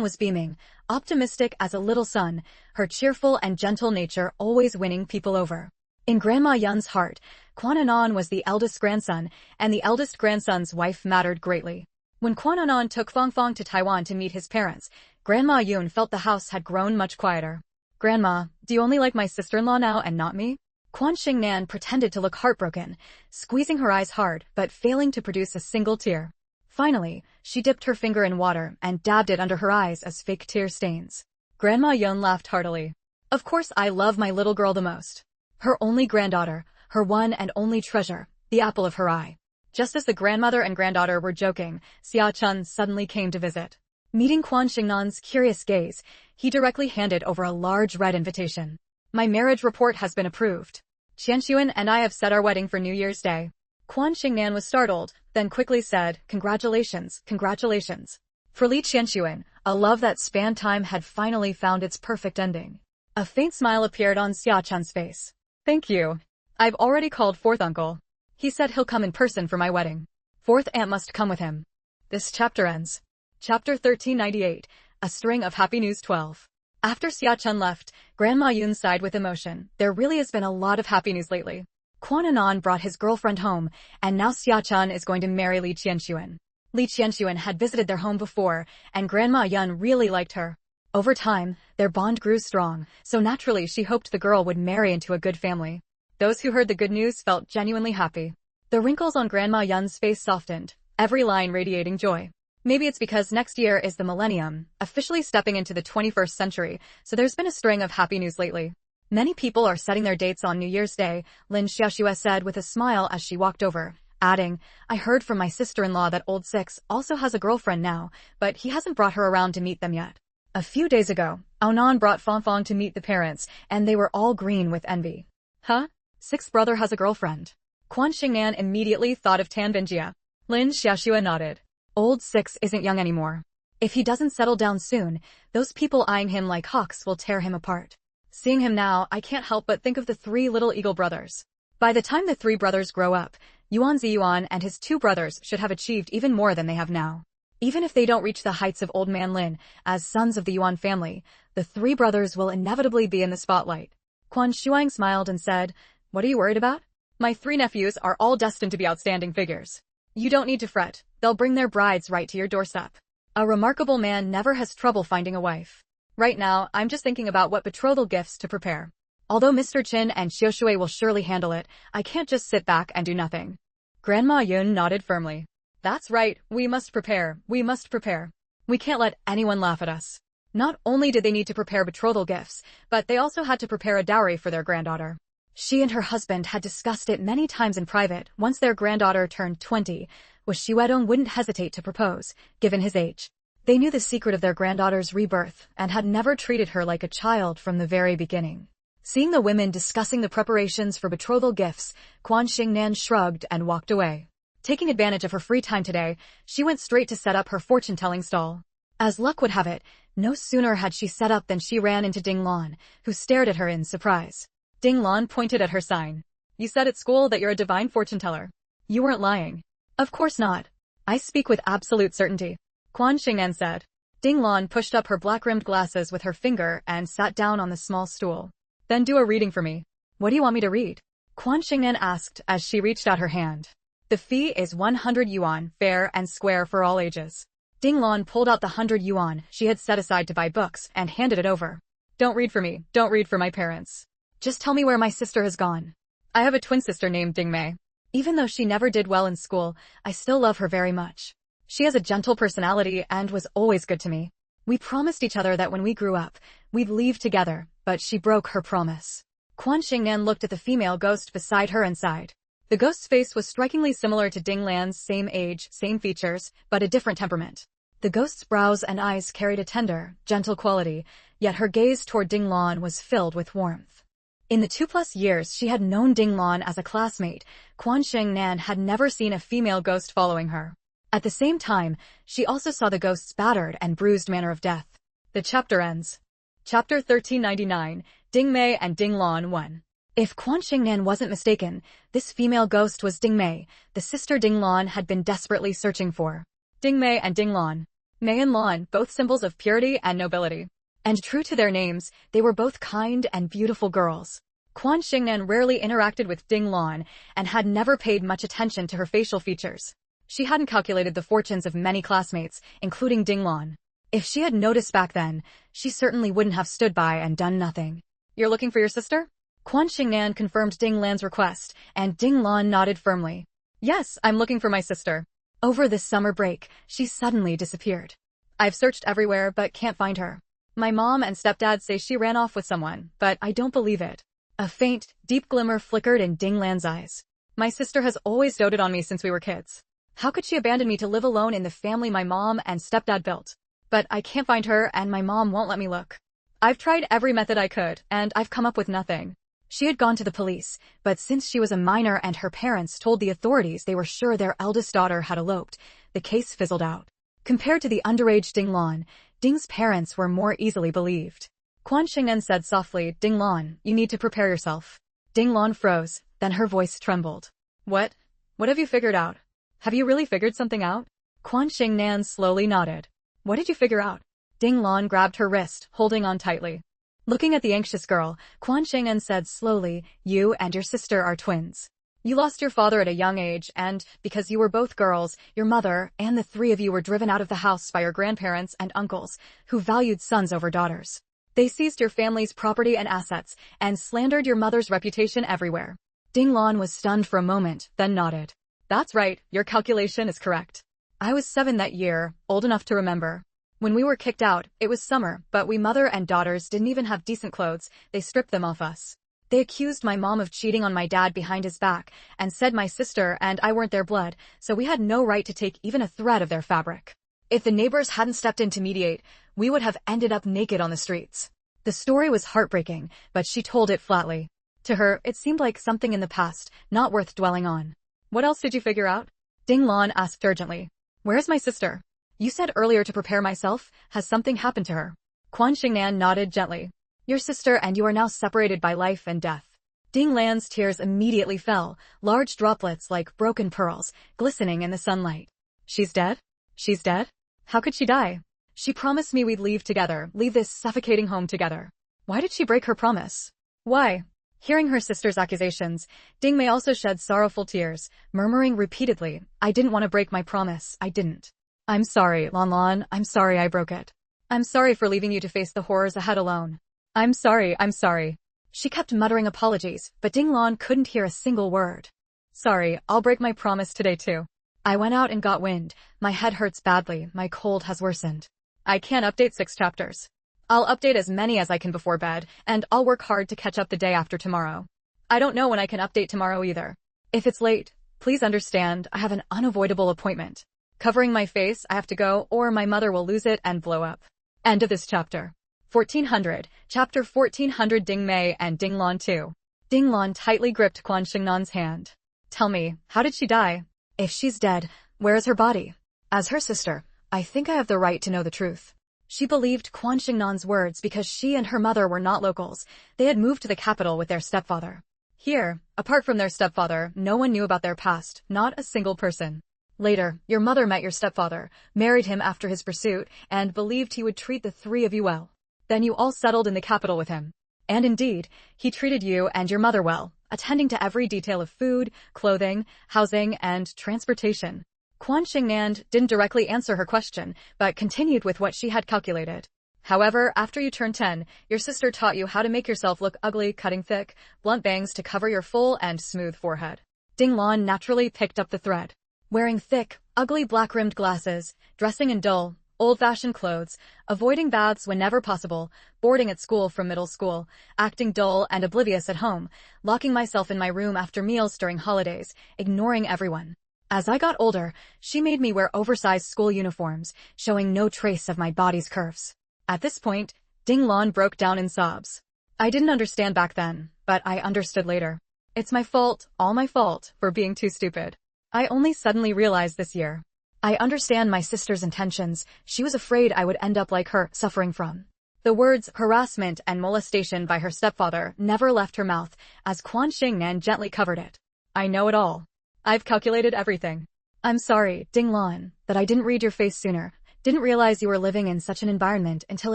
was beaming, optimistic as a little sun, her cheerful and gentle nature always winning people over. In Grandma Yun's heart, Quan Onan was the eldest grandson, and the eldest grandson's wife mattered greatly. When Quan Onan took Fong to Taiwan to meet his parents, Grandma Yun felt the house had grown much quieter. Grandma, do you only like my sister-in-law now and not me? Quan Xingnan pretended to look heartbroken, squeezing her eyes hard but failing to produce a single tear. Finally, she dipped her finger in water and dabbed it under her eyes as fake tear stains. Grandma Yun laughed heartily. Of course I love my little girl the most. Her only granddaughter, her one and only treasure, the apple of her eye. Just as the grandmother and granddaughter were joking, Xia Chun suddenly came to visit. Meeting Quan Xingnan's curious gaze, he directly handed over a large red invitation. My marriage report has been approved. Qianxuan and I have set our wedding for New Year's Day. Quan Xingnan was startled, then quickly said, Congratulations, congratulations. For Li Qianxuan, a love that spanned time had finally found its perfect ending. A faint smile appeared on Xia Chun's face. Thank you. I've already called fourth uncle. He said he'll come in person for my wedding. Fourth aunt must come with him. This chapter ends. Chapter 1398, A String of Happy News 12. After Xia Chun left, Grandma Yun sighed with emotion. There really has been a lot of happy news lately. Quan Anan brought his girlfriend home, and now Xia Chun is going to marry Li Qianxuan. Li Qianxuan had visited their home before, and Grandma Yun really liked her. Over time, their bond grew strong, so naturally she hoped the girl would marry into a good family. Those who heard the good news felt genuinely happy. The wrinkles on Grandma Yun's face softened, every line radiating joy. Maybe it's because next year is the millennium, officially stepping into the 21st century, so there's been a string of happy news lately. Many people are setting their dates on New Year's Day, Lin Xiaoxue said with a smile as she walked over, adding, I heard from my sister-in-law that old Six also has a girlfriend now, but he hasn't brought her around to meet them yet. A few days ago, Aonan brought Fong to meet the parents, and they were all green with envy. Huh? Six's brother has a girlfriend. Quan Xingnan immediately thought of Tan Binjia. Lin Xiaoxue nodded. Old Six isn't young anymore. If he doesn't settle down soon, those people eyeing him like hawks will tear him apart. Seeing him now, I can't help but think of the three little eagle brothers. By the time the three brothers grow up, Yuan Ziyuan and his two brothers should have achieved even more than they have now. Even if they don't reach the heights of Old Man Lin, as sons of the Yuan family, the three brothers will inevitably be in the spotlight. Quan Shuang smiled and said, What are you worried about? My three nephews are all destined to be outstanding figures. You don't need to fret, they'll bring their brides right to your doorstep. A remarkable man never has trouble finding a wife. Right now, I'm just thinking about what betrothal gifts to prepare. Although Mr. Qin and Xiaoshui will surely handle it, I can't just sit back and do nothing. Grandma Yun nodded firmly. That's right, we must prepare, we must prepare. We can't let anyone laugh at us. Not only did they need to prepare betrothal gifts, but they also had to prepare a dowry for their granddaughter. She and her husband had discussed it many times in private. Once their granddaughter turned 20, Xu Wedong wouldn't hesitate to propose, given his age. They knew the secret of their granddaughter's rebirth and had never treated her like a child from the very beginning. Seeing the women discussing the preparations for betrothal gifts, Quan Xingnan shrugged and walked away. Taking advantage of her free time today, she went straight to set up her fortune-telling stall. As luck would have it, no sooner had she set up than she ran into Ding Lan, who stared at her in surprise. Ding Lan pointed at her sign. You said at school that you're a divine fortune-teller. You weren't lying. Of course not. I speak with absolute certainty, Quan Xingnan said. Ding Lan pushed up her black-rimmed glasses with her finger and sat down on the small stool. Then do a reading for me. What do you want me to read? Quan Xingnan asked as she reached out her hand. The fee is 100 yuan, fair and square for all ages. Ding Lan pulled out the 100 yuan she had set aside to buy books and handed it over. Don't read for me, don't read for my parents. Just tell me where my sister has gone. I have a twin sister named Ding Mei. Even though she never did well in school, I still love her very much. She has a gentle personality and was always good to me. We promised each other that when we grew up, we'd leave together, but she broke her promise. Quan Xingnan looked at the female ghost beside her and sighed. The ghost's face was strikingly similar to Ding Lan's, same age, same features, but a different temperament. The ghost's brows and eyes carried a tender, gentle quality, yet her gaze toward Ding Lan was filled with warmth. In the 2+ years she had known Ding Lan as a classmate, Quan Xingnan had never seen a female ghost following her. At the same time, she also saw the ghost's battered and bruised manner of death. The chapter ends. Chapter 1399, Ding Mei and Ding Lan 1. If Quan Xingnan wasn't mistaken, this female ghost was Ding Mei, the sister Ding Lan had been desperately searching for. Ding Mei and Ding Lan. Mei and Lan, both symbols of purity and nobility. And true to their names, they were both kind and beautiful girls. Quan Xingnan rarely interacted with Ding Lan and had never paid much attention to her facial features. She hadn't calculated the fortunes of many classmates, including Ding Lan. If she had noticed back then, she certainly wouldn't have stood by and done nothing. You're looking for your sister? Quan Xingnan confirmed Ding Lan's request, and Ding Lan nodded firmly. Yes, I'm looking for my sister. Over this summer break, she suddenly disappeared. I've searched everywhere but can't find her. My mom and stepdad say she ran off with someone, but I don't believe it. A faint, deep glimmer flickered in Ding Lan's eyes. My sister has always doted on me since we were kids. How could she abandon me to live alone in the family my mom and stepdad built? But I can't find her and my mom won't let me look. I've tried every method I could, and I've come up with nothing. She had gone to the police, but since she was a minor and her parents told the authorities they were sure their eldest daughter had eloped, the case fizzled out. Compared to the underage Ding Lan, Ding's parents were more easily believed. Quan Xingnan said softly, Ding Lan, you need to prepare yourself. Ding Lan froze, then her voice trembled. What? What have you figured out? Have you really figured something out? Quan Xingnan slowly nodded. What did you figure out? Ding Lan grabbed her wrist, holding on tightly. Looking at the anxious girl, Quan Xingnan said slowly, you and your sister are twins. You lost your father at a young age and, because you were both girls, your mother and the three of you were driven out of the house by your grandparents and uncles, who valued sons over daughters. They seized your family's property and assets and slandered your mother's reputation everywhere. Ding Lan was stunned for a moment, then nodded. That's right, your calculation is correct. I was 7 that year, old enough to remember. When we were kicked out, it was summer, but we mother and daughters didn't even have decent clothes, they stripped them off us. They accused my mom of cheating on my dad behind his back, and said my sister and I weren't their blood, so we had no right to take even a thread of their fabric. If the neighbors hadn't stepped in to mediate, we would have ended up naked on the streets. The story was heartbreaking, but she told it flatly. To her, it seemed like something in the past, not worth dwelling on. What else did you figure out? Ding Lan asked urgently. Where's my sister? You said earlier to prepare myself. Has something happened to her? Quan Xingnan nodded gently. Your sister and you are now separated by life and death. Ding Lan's tears immediately fell, large droplets like broken pearls, glistening in the sunlight. She's dead? She's dead? How could she die? She promised me we'd leave together, leave this suffocating home together. Why did she break her promise? Why? Hearing her sister's accusations, Ding Mei also shed sorrowful tears, murmuring repeatedly, I didn't want to break my promise, I didn't. I'm sorry, Lan Lan, I'm sorry I broke it. I'm sorry for leaving you to face the horrors ahead alone. I'm sorry, I'm sorry. She kept muttering apologies, but Ding Lan couldn't hear a single word. Sorry, I'll break my promise today too. I went out and got wind, my head hurts badly, my cold has worsened. I can't update 6 chapters. I'll update as many as I can before bed, and I'll work hard to catch up the day after tomorrow. I don't know when I can update tomorrow either. If it's late, please understand I have an unavoidable appointment. Covering my face, I have to go, or my mother will lose it and blow up. End of this chapter. 1400, Chapter 1400 Ding Mei and Ding Lan 2. Ding Lan tightly gripped Quan Xingnan's hand. Tell me, how did she die? If she's dead, where is her body? As her sister, I think I have the right to know the truth. She believed Quan Xingnan's words because she and her mother were not locals. They had moved to the capital with their stepfather. Here, apart from their stepfather, no one knew about their past, not a single person. Later, your mother met your stepfather, married him after his pursuit, and believed he would treat the three of you well. Then you all settled in the capital with him. And indeed, he treated you and your mother well, attending to every detail of food, clothing, housing, and transportation. Quan Xingnan didn't directly answer her question, but continued with what she had calculated. However, after you turned 10, your sister taught you how to make yourself look ugly, cutting thick, blunt bangs to cover your full and smooth forehead. Ding Lan naturally picked up the thread. Wearing thick, ugly black-rimmed glasses, dressing in dull, old-fashioned clothes, avoiding baths whenever possible, boarding at school from middle school, acting dull and oblivious at home, locking myself in my room after meals during holidays, ignoring everyone. As I got older, she made me wear oversized school uniforms, showing no trace of my body's curves. At this point, Ding Lan broke down in sobs. I didn't understand back then, but I understood later. It's my fault, all my fault, for being too stupid. I only suddenly realized this year. I understand my sister's intentions. She was afraid I would end up like her, suffering from. The words harassment and molestation by her stepfather never left her mouth, as Quan Xingnan gently covered it. I know it all. I've calculated everything. I'm sorry, Ding Lan, that I didn't read your face sooner. Didn't realize you were living in such an environment until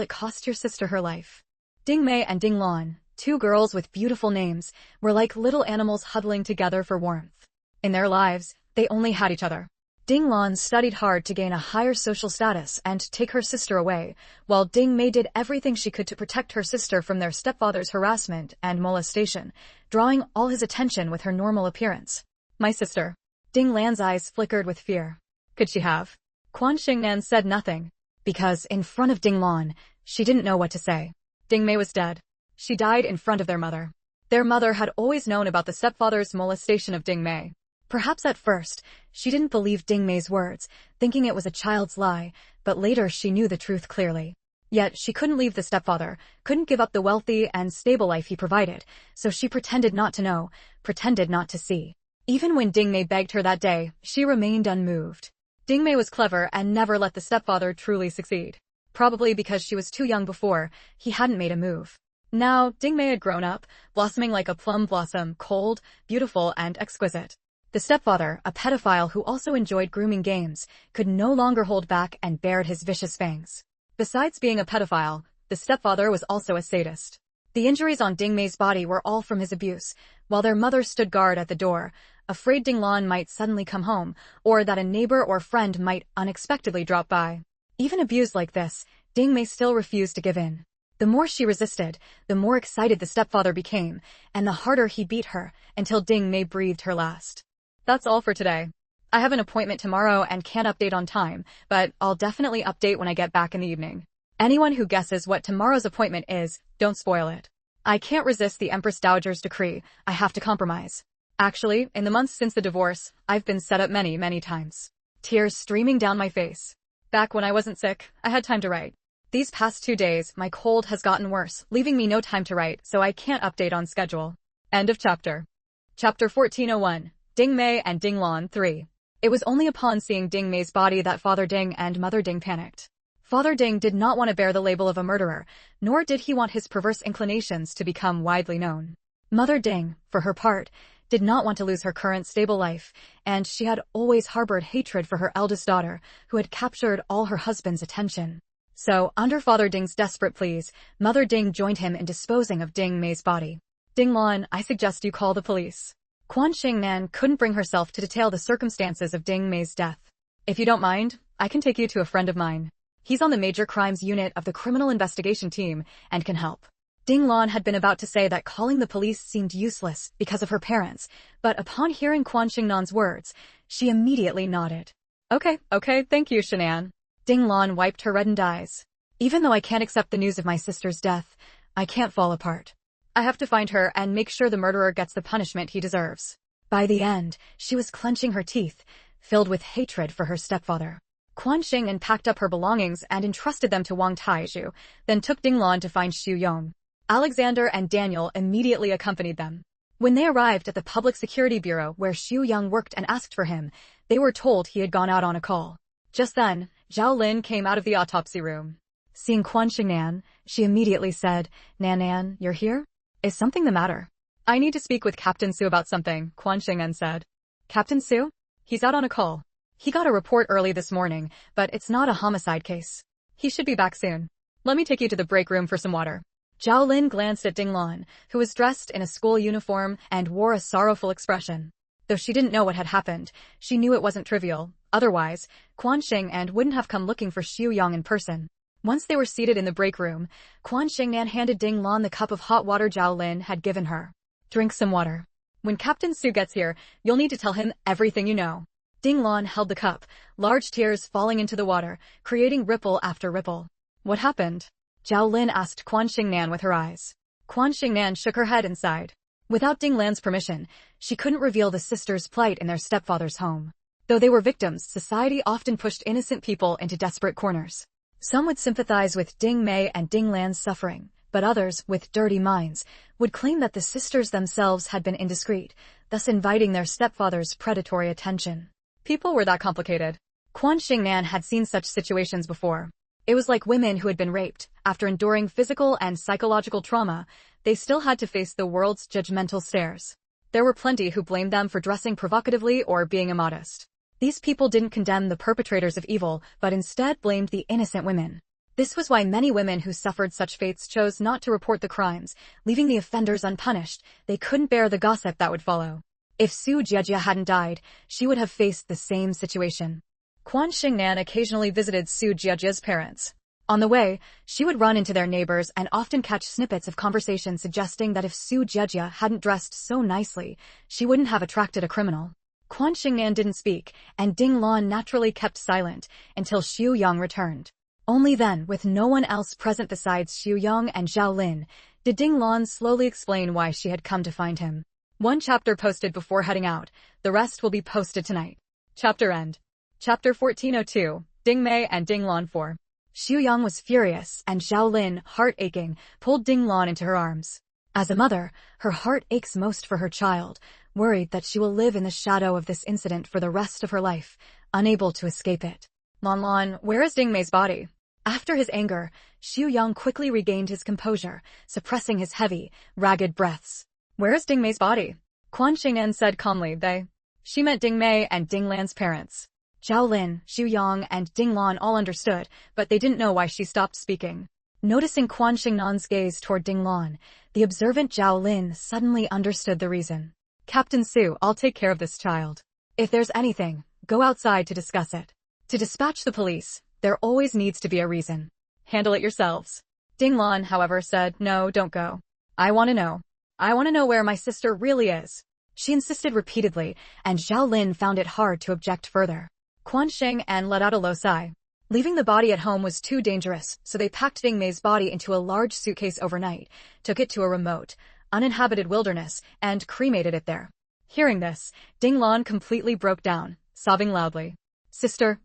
it cost your sister her life. Ding Mei and Ding Lan, two girls with beautiful names, were like little animals huddling together for warmth. In their lives, they only had each other. Ding Lan studied hard to gain a higher social status and take her sister away, while Ding Mei did everything she could to protect her sister from their stepfather's harassment and molestation, drawing all his attention with her normal appearance. My sister. Ding Lan's eyes flickered with fear. Could she have? Quan Xingnan said nothing, because in front of Ding Lan, she didn't know what to say. Ding Mei was dead. She died in front of their mother. Their mother had always known about the stepfather's molestation of Ding Mei. Perhaps at first, she didn't believe Ding Mei's words, thinking it was a child's lie, but later she knew the truth clearly. Yet she couldn't leave the stepfather, couldn't give up the wealthy and stable life he provided, so she pretended not to know, pretended not to see. Even when Ding Mei begged her that day, she remained unmoved. Ding Mei was clever and never let the stepfather truly succeed. Probably because she was too young before, he hadn't made a move. Now, Ding Mei had grown up, blossoming like a plum blossom, cold, beautiful, and exquisite. The stepfather, a pedophile who also enjoyed grooming games, could no longer hold back and bared his vicious fangs. Besides being a pedophile, the stepfather was also a sadist. The injuries on Ding Mei's body were all from his abuse, while their mother stood guard at the door, afraid Ding Lan might suddenly come home, or that a neighbor or friend might unexpectedly drop by. Even abused like this, Ding Mei still refused to give in. The more she resisted, the more excited the stepfather became, and the harder he beat her, until Ding Mei breathed her last. That's all for today. I have an appointment tomorrow and can't update on time, but I'll definitely update when I get back in the evening. Anyone who guesses what tomorrow's appointment is, don't spoil it. I can't resist the Empress Dowager's decree. I have to compromise. Actually, in the months since the divorce, I've been set up many times. Tears streaming down my face. Back when I wasn't sick, I had time to write. These past 2 days, my cold has gotten worse, leaving me no time to write, so I can't update on schedule. End of chapter. Chapter 1401. Ding Mei and Ding Lan 3. It was only upon seeing Ding Mei's body that Father Ding and Mother Ding panicked. Father Ding did not want to bear the label of a murderer, nor did he want his perverse inclinations to become widely known. Mother Ding, for her part, did not want to lose her current stable life, and she had always harbored hatred for her eldest daughter, who had captured all her husband's attention. So, under Father Ding's desperate pleas, Mother Ding joined him in disposing of Ding Mei's body. Ding Lan, I suggest you call the police. Quan Xingnan couldn't bring herself to detail the circumstances of Ding Mei's death. If you don't mind, I can take you to a friend of mine. He's on the major crimes unit of the criminal investigation team and can help. Ding Lan had been about to say that calling the police seemed useless because of her parents, but upon hearing Quan Xingnan's words, she immediately nodded. Okay, thank you, Shannan. Ding Lan wiped her reddened eyes. Even though I can't accept the news of my sister's death, I can't fall apart. I have to find her and make sure the murderer gets the punishment he deserves. By the end, she was clenching her teeth, filled with hatred for her stepfather. Quan Xingnan packed up her belongings and entrusted them to Wang Taizhu, then took Ding Lan to find Xu Yong. Alexander and Daniel immediately accompanied them. When they arrived at the Public Security Bureau where Xu Yong worked and asked for him, they were told he had gone out on a call. Just then, Zhao Lin came out of the autopsy room. Seeing Quan Xingnan, she immediately said, Nan, you're here? Is something the matter? I need to speak with Captain Su about something, Quan Xingnan said. Captain Su? He's out on a call. He got a report early this morning, but it's not a homicide case. He should be back soon. Let me take you to the break room for some water. Zhao Lin glanced at Ding Lan, who was dressed in a school uniform and wore a sorrowful expression. Though she didn't know what had happened, she knew it wasn't trivial. Otherwise, Quan Xingnan wouldn't have come looking for Xu Yang in person. Once they were seated in the break room, Quan Xingnan handed Ding Lan the cup of hot water Zhao Lin had given her. Drink some water. When Captain Su gets here, you'll need to tell him everything you know. Ding Lan held the cup, large tears falling into the water, creating ripple after ripple. What happened? Zhao Lin asked Quan Xingnan with her eyes. Quan Xingnan shook her head and sighed. Without Ding Lan's permission, she couldn't reveal the sisters' plight in their stepfather's home. Though they were victims, society often pushed innocent people into desperate corners. Some would sympathize with Ding Mei and Ding Lan's suffering, but others, with dirty minds, would claim that the sisters themselves had been indiscreet, thus inviting their stepfather's predatory attention. People were that complicated. Quan Xingnan had seen such situations before. It was like women who had been raped. After enduring physical and psychological trauma, they still had to face the world's judgmental stares. There were plenty who blamed them for dressing provocatively or being immodest. These people didn't condemn the perpetrators of evil, but instead blamed the innocent women. This was why many women who suffered such fates chose not to report the crimes, leaving the offenders unpunished. They couldn't bear the gossip that would follow. If Su Jiejia hadn't died, she would have faced the same situation. Quan Xingnan occasionally visited Su Jiejia's parents. On the way, she would run into their neighbors and often catch snippets of conversation suggesting that if Su Jiejia hadn't dressed so nicely, she wouldn't have attracted a criminal. Quan Xingnan didn't speak, and Ding Lan naturally kept silent until Xu Yang returned. Only then, with no one else present besides Xu Yang and Zhao Lin, did Ding Lan slowly explain why she had come to find him. One chapter posted before heading out, the rest will be posted tonight. Chapter end. Chapter 1402, Ding Mei and Ding Lan 4. Xu Yang was furious, and Zhao Lin, heart aching, pulled Ding Lan into her arms. As a mother, her heart aches most for her child, worried that she will live in the shadow of this incident for the rest of her life, unable to escape it. Lan, where is Ding Mei's body? After his anger, Xu Yang quickly regained his composure, suppressing his heavy, ragged breaths. Where is Ding Mei's body? Quan Xingnan said calmly. She meant Ding Mei and Ding Lan's parents. Zhao Lin, Xu Yang, and Ding Lan all understood, but they didn't know why she stopped speaking. Noticing Quan Xingnan's gaze toward Ding Lan, the observant Zhao Lin suddenly understood the reason. Captain Su, I'll take care of this child. If there's anything, go outside to discuss it. To dispatch the police, there always needs to be a reason. Handle it yourselves. Ding Lan, however, said, No, don't go. I want to know. I want to know where my sister really is. She insisted repeatedly, and Zhao Lin found it hard to object further. Quan Xingnan let out a low sigh. Leaving the body at home was too dangerous, so they packed Ding Mei's body into a large suitcase overnight, took it to a remote, uninhabited wilderness, and cremated it there. Hearing this, Ding Lan completely broke down, sobbing loudly. Sister.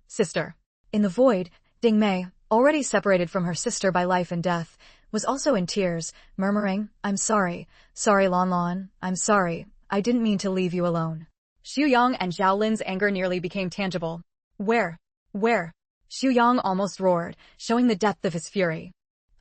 In the void, Ding Mei, already separated from her sister by life and death, was also in tears, murmuring, I'm sorry. Sorry, Lan, I'm sorry. I didn't mean to leave you alone. Xu Yang and Zhao Lin's anger nearly became tangible. Where? Xu Yang almost roared, showing the depth of his fury.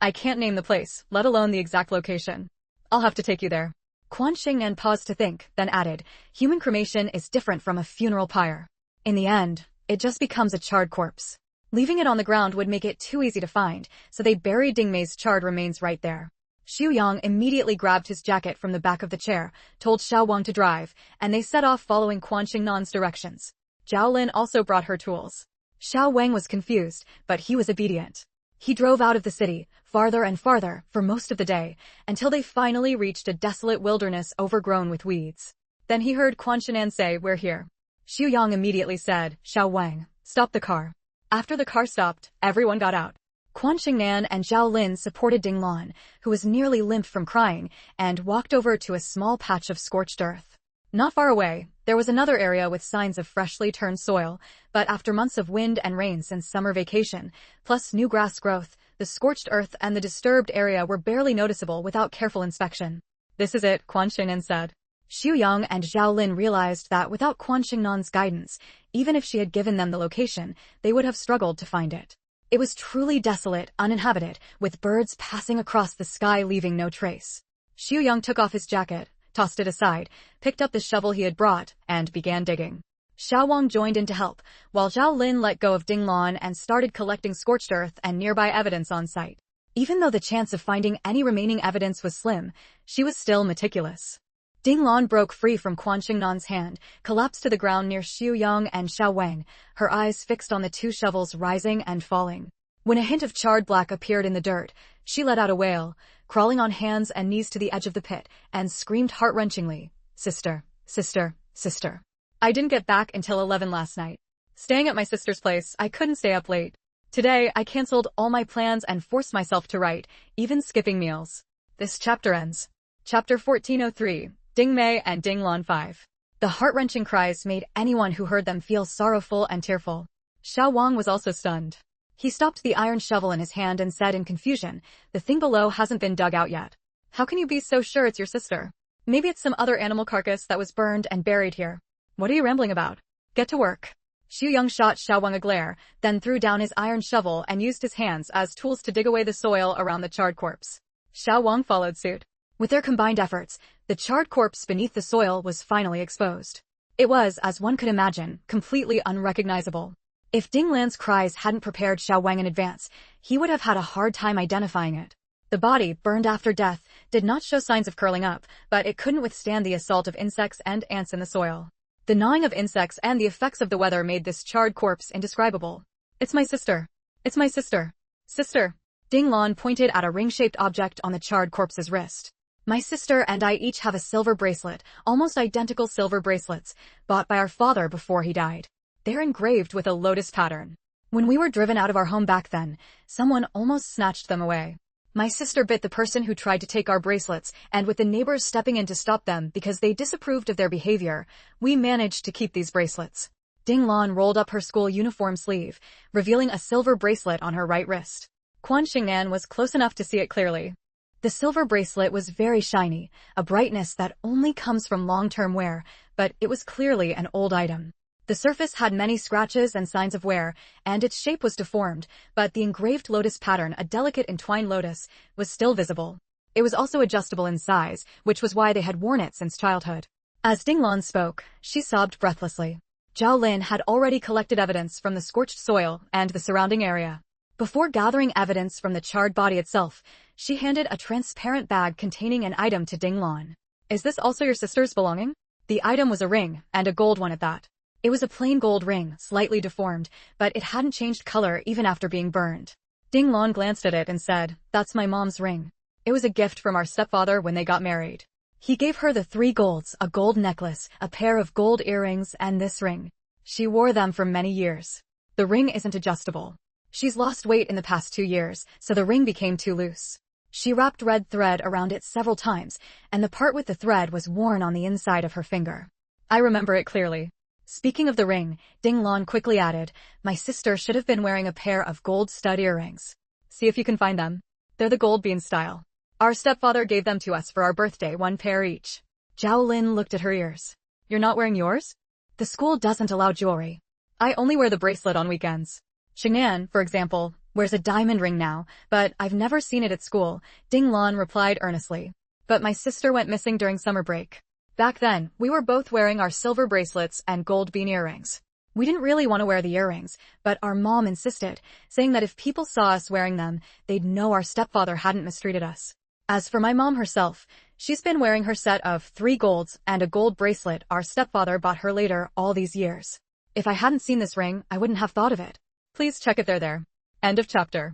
I can't name the place, let alone the exact location. I'll have to take you there. Quan Xingnan paused to think, then added, human cremation is different from a funeral pyre. In the end, it just becomes a charred corpse. Leaving it on the ground would make it too easy to find, so they buried Ding Mei's charred remains right there. Xu Yang immediately grabbed his jacket from the back of the chair, told Xiao Wang to drive, and they set off following Quan Xingnan's directions. Zhao Lin also brought her tools. Xiao Wang was confused, but he was obedient. He drove out of the city, farther and farther, for most of the day, until they finally reached a desolate wilderness overgrown with weeds. Then he heard Quan Xingnan say, We're here. Xu Yang immediately said, Xiao Wang, stop the car. After the car stopped, everyone got out. Quan Xingnan and Zhao Lin supported Ding Lan, who was nearly limp from crying, and walked over to a small patch of scorched earth. Not far away, there was another area with signs of freshly turned soil, but after months of wind and rain since summer vacation, plus new grass growth, the scorched earth and the disturbed area were barely noticeable without careful inspection. This is it, Quan Xingnan said. Xu Yang and Zhao Lin realized that without Quan Xingnan's guidance, even if she had given them the location, they would have struggled to find it. It was truly desolate, uninhabited, with birds passing across the sky leaving no trace. Xu Yang took off his jacket, tossed it aside, picked up the shovel he had brought, and began digging. Xiao Wang joined in to help, while Zhao Lin let go of Ding Lan and started collecting scorched earth and nearby evidence on site. Even though the chance of finding any remaining evidence was slim, she was still meticulous. Ding Lan broke free from Quan Xingnan's hand, collapsed to the ground near Xu Yang and Xiao Wang, her eyes fixed on the two shovels rising and falling. When a hint of charred black appeared in the dirt, she let out a wail, crawling on hands and knees to the edge of the pit, and screamed heart-wrenchingly, "Sister, sister, sister. I didn't get back until 11 last night. Staying at my sister's place, I couldn't stay up late. Today, I cancelled all my plans and forced myself to write, even skipping meals." This chapter ends. Chapter 1403, Ding Mei and Ding Lan 5. The heart-wrenching cries made anyone who heard them feel sorrowful and tearful. Xiao Wang was also stunned. He stopped the iron shovel in his hand and said in confusion, "The thing below hasn't been dug out yet. How can you be so sure it's your sister? Maybe it's some other animal carcass that was burned and buried here. What are you rambling about? Get to work." Xu Yang shot Xiao Wang a glare, then threw down his iron shovel and used his hands as tools to dig away the soil around the charred corpse. Xiao Wang followed suit. With their combined efforts, the charred corpse beneath the soil was finally exposed. It was, as one could imagine, completely unrecognizable. If Ding Lan's cries hadn't prepared Xiao Wang in advance, he would have had a hard time identifying it. The body, burned after death, did not show signs of curling up, but it couldn't withstand the assault of insects and ants in the soil. The gnawing of insects and the effects of the weather made this charred corpse indescribable. "It's my sister. It's my sister. Sister." Ding Lan pointed at a ring-shaped object on the charred corpse's wrist. "My sister and I each have a silver bracelet, almost identical silver bracelets, bought by our father before he died. They're engraved with a lotus pattern. When we were driven out of our home back then, someone almost snatched them away. My sister bit the person who tried to take our bracelets, and with the neighbors stepping in to stop them because they disapproved of their behavior, we managed to keep these bracelets." Ding Lan rolled up her school uniform sleeve, revealing a silver bracelet on her right wrist. Quan Xingnan was close enough to see it clearly. The silver bracelet was very shiny, a brightness that only comes from long-term wear, but it was clearly an old item. The surface had many scratches and signs of wear, and its shape was deformed, but the engraved lotus pattern, a delicate entwined lotus, was still visible. It was also adjustable in size, which was why they had worn it since childhood. As Ding Lan spoke, she sobbed breathlessly. Zhao Lin had already collected evidence from the scorched soil and the surrounding area. Before gathering evidence from the charred body itself, she handed a transparent bag containing an item to Ding Lan. "Is this also your sister's belonging?" The item was a ring, and a gold one at that. It was a plain gold ring, slightly deformed, but it hadn't changed color even after being burned. Ding Lan glanced at it and said, "That's my mom's ring. It was a gift from our stepfather when they got married. He gave her the 3 golds, a gold necklace, a pair of gold earrings, and this ring. She wore them for many years. The ring isn't adjustable. She's lost weight in the past 2 years, so the ring became too loose. She wrapped red thread around it several times, and the part with the thread was worn on the inside of her finger. I remember it clearly." Speaking of the ring, Ding Lan quickly added, "My sister should have been wearing a pair of gold stud earrings. See if you can find them. They're the gold bean style. Our stepfather gave them to us for our birthday, 1 pair each." Zhao Lin looked at her ears. "You're not wearing yours?" "The school doesn't allow jewelry. I only wear the bracelet on weekends. Xingnan, for example, wears a diamond ring now, but I've never seen it at school," Ding Lan replied earnestly. "But my sister went missing during summer break. Back then, we were both wearing our silver bracelets and gold bean earrings. We didn't really want to wear the earrings, but our mom insisted, saying that if people saw us wearing them, they'd know our stepfather hadn't mistreated us. As for my mom herself, she's been wearing her set of 3 golds and a gold bracelet our stepfather bought her later all these years. If I hadn't seen this ring, I wouldn't have thought of it. Please check if they're there." End of chapter.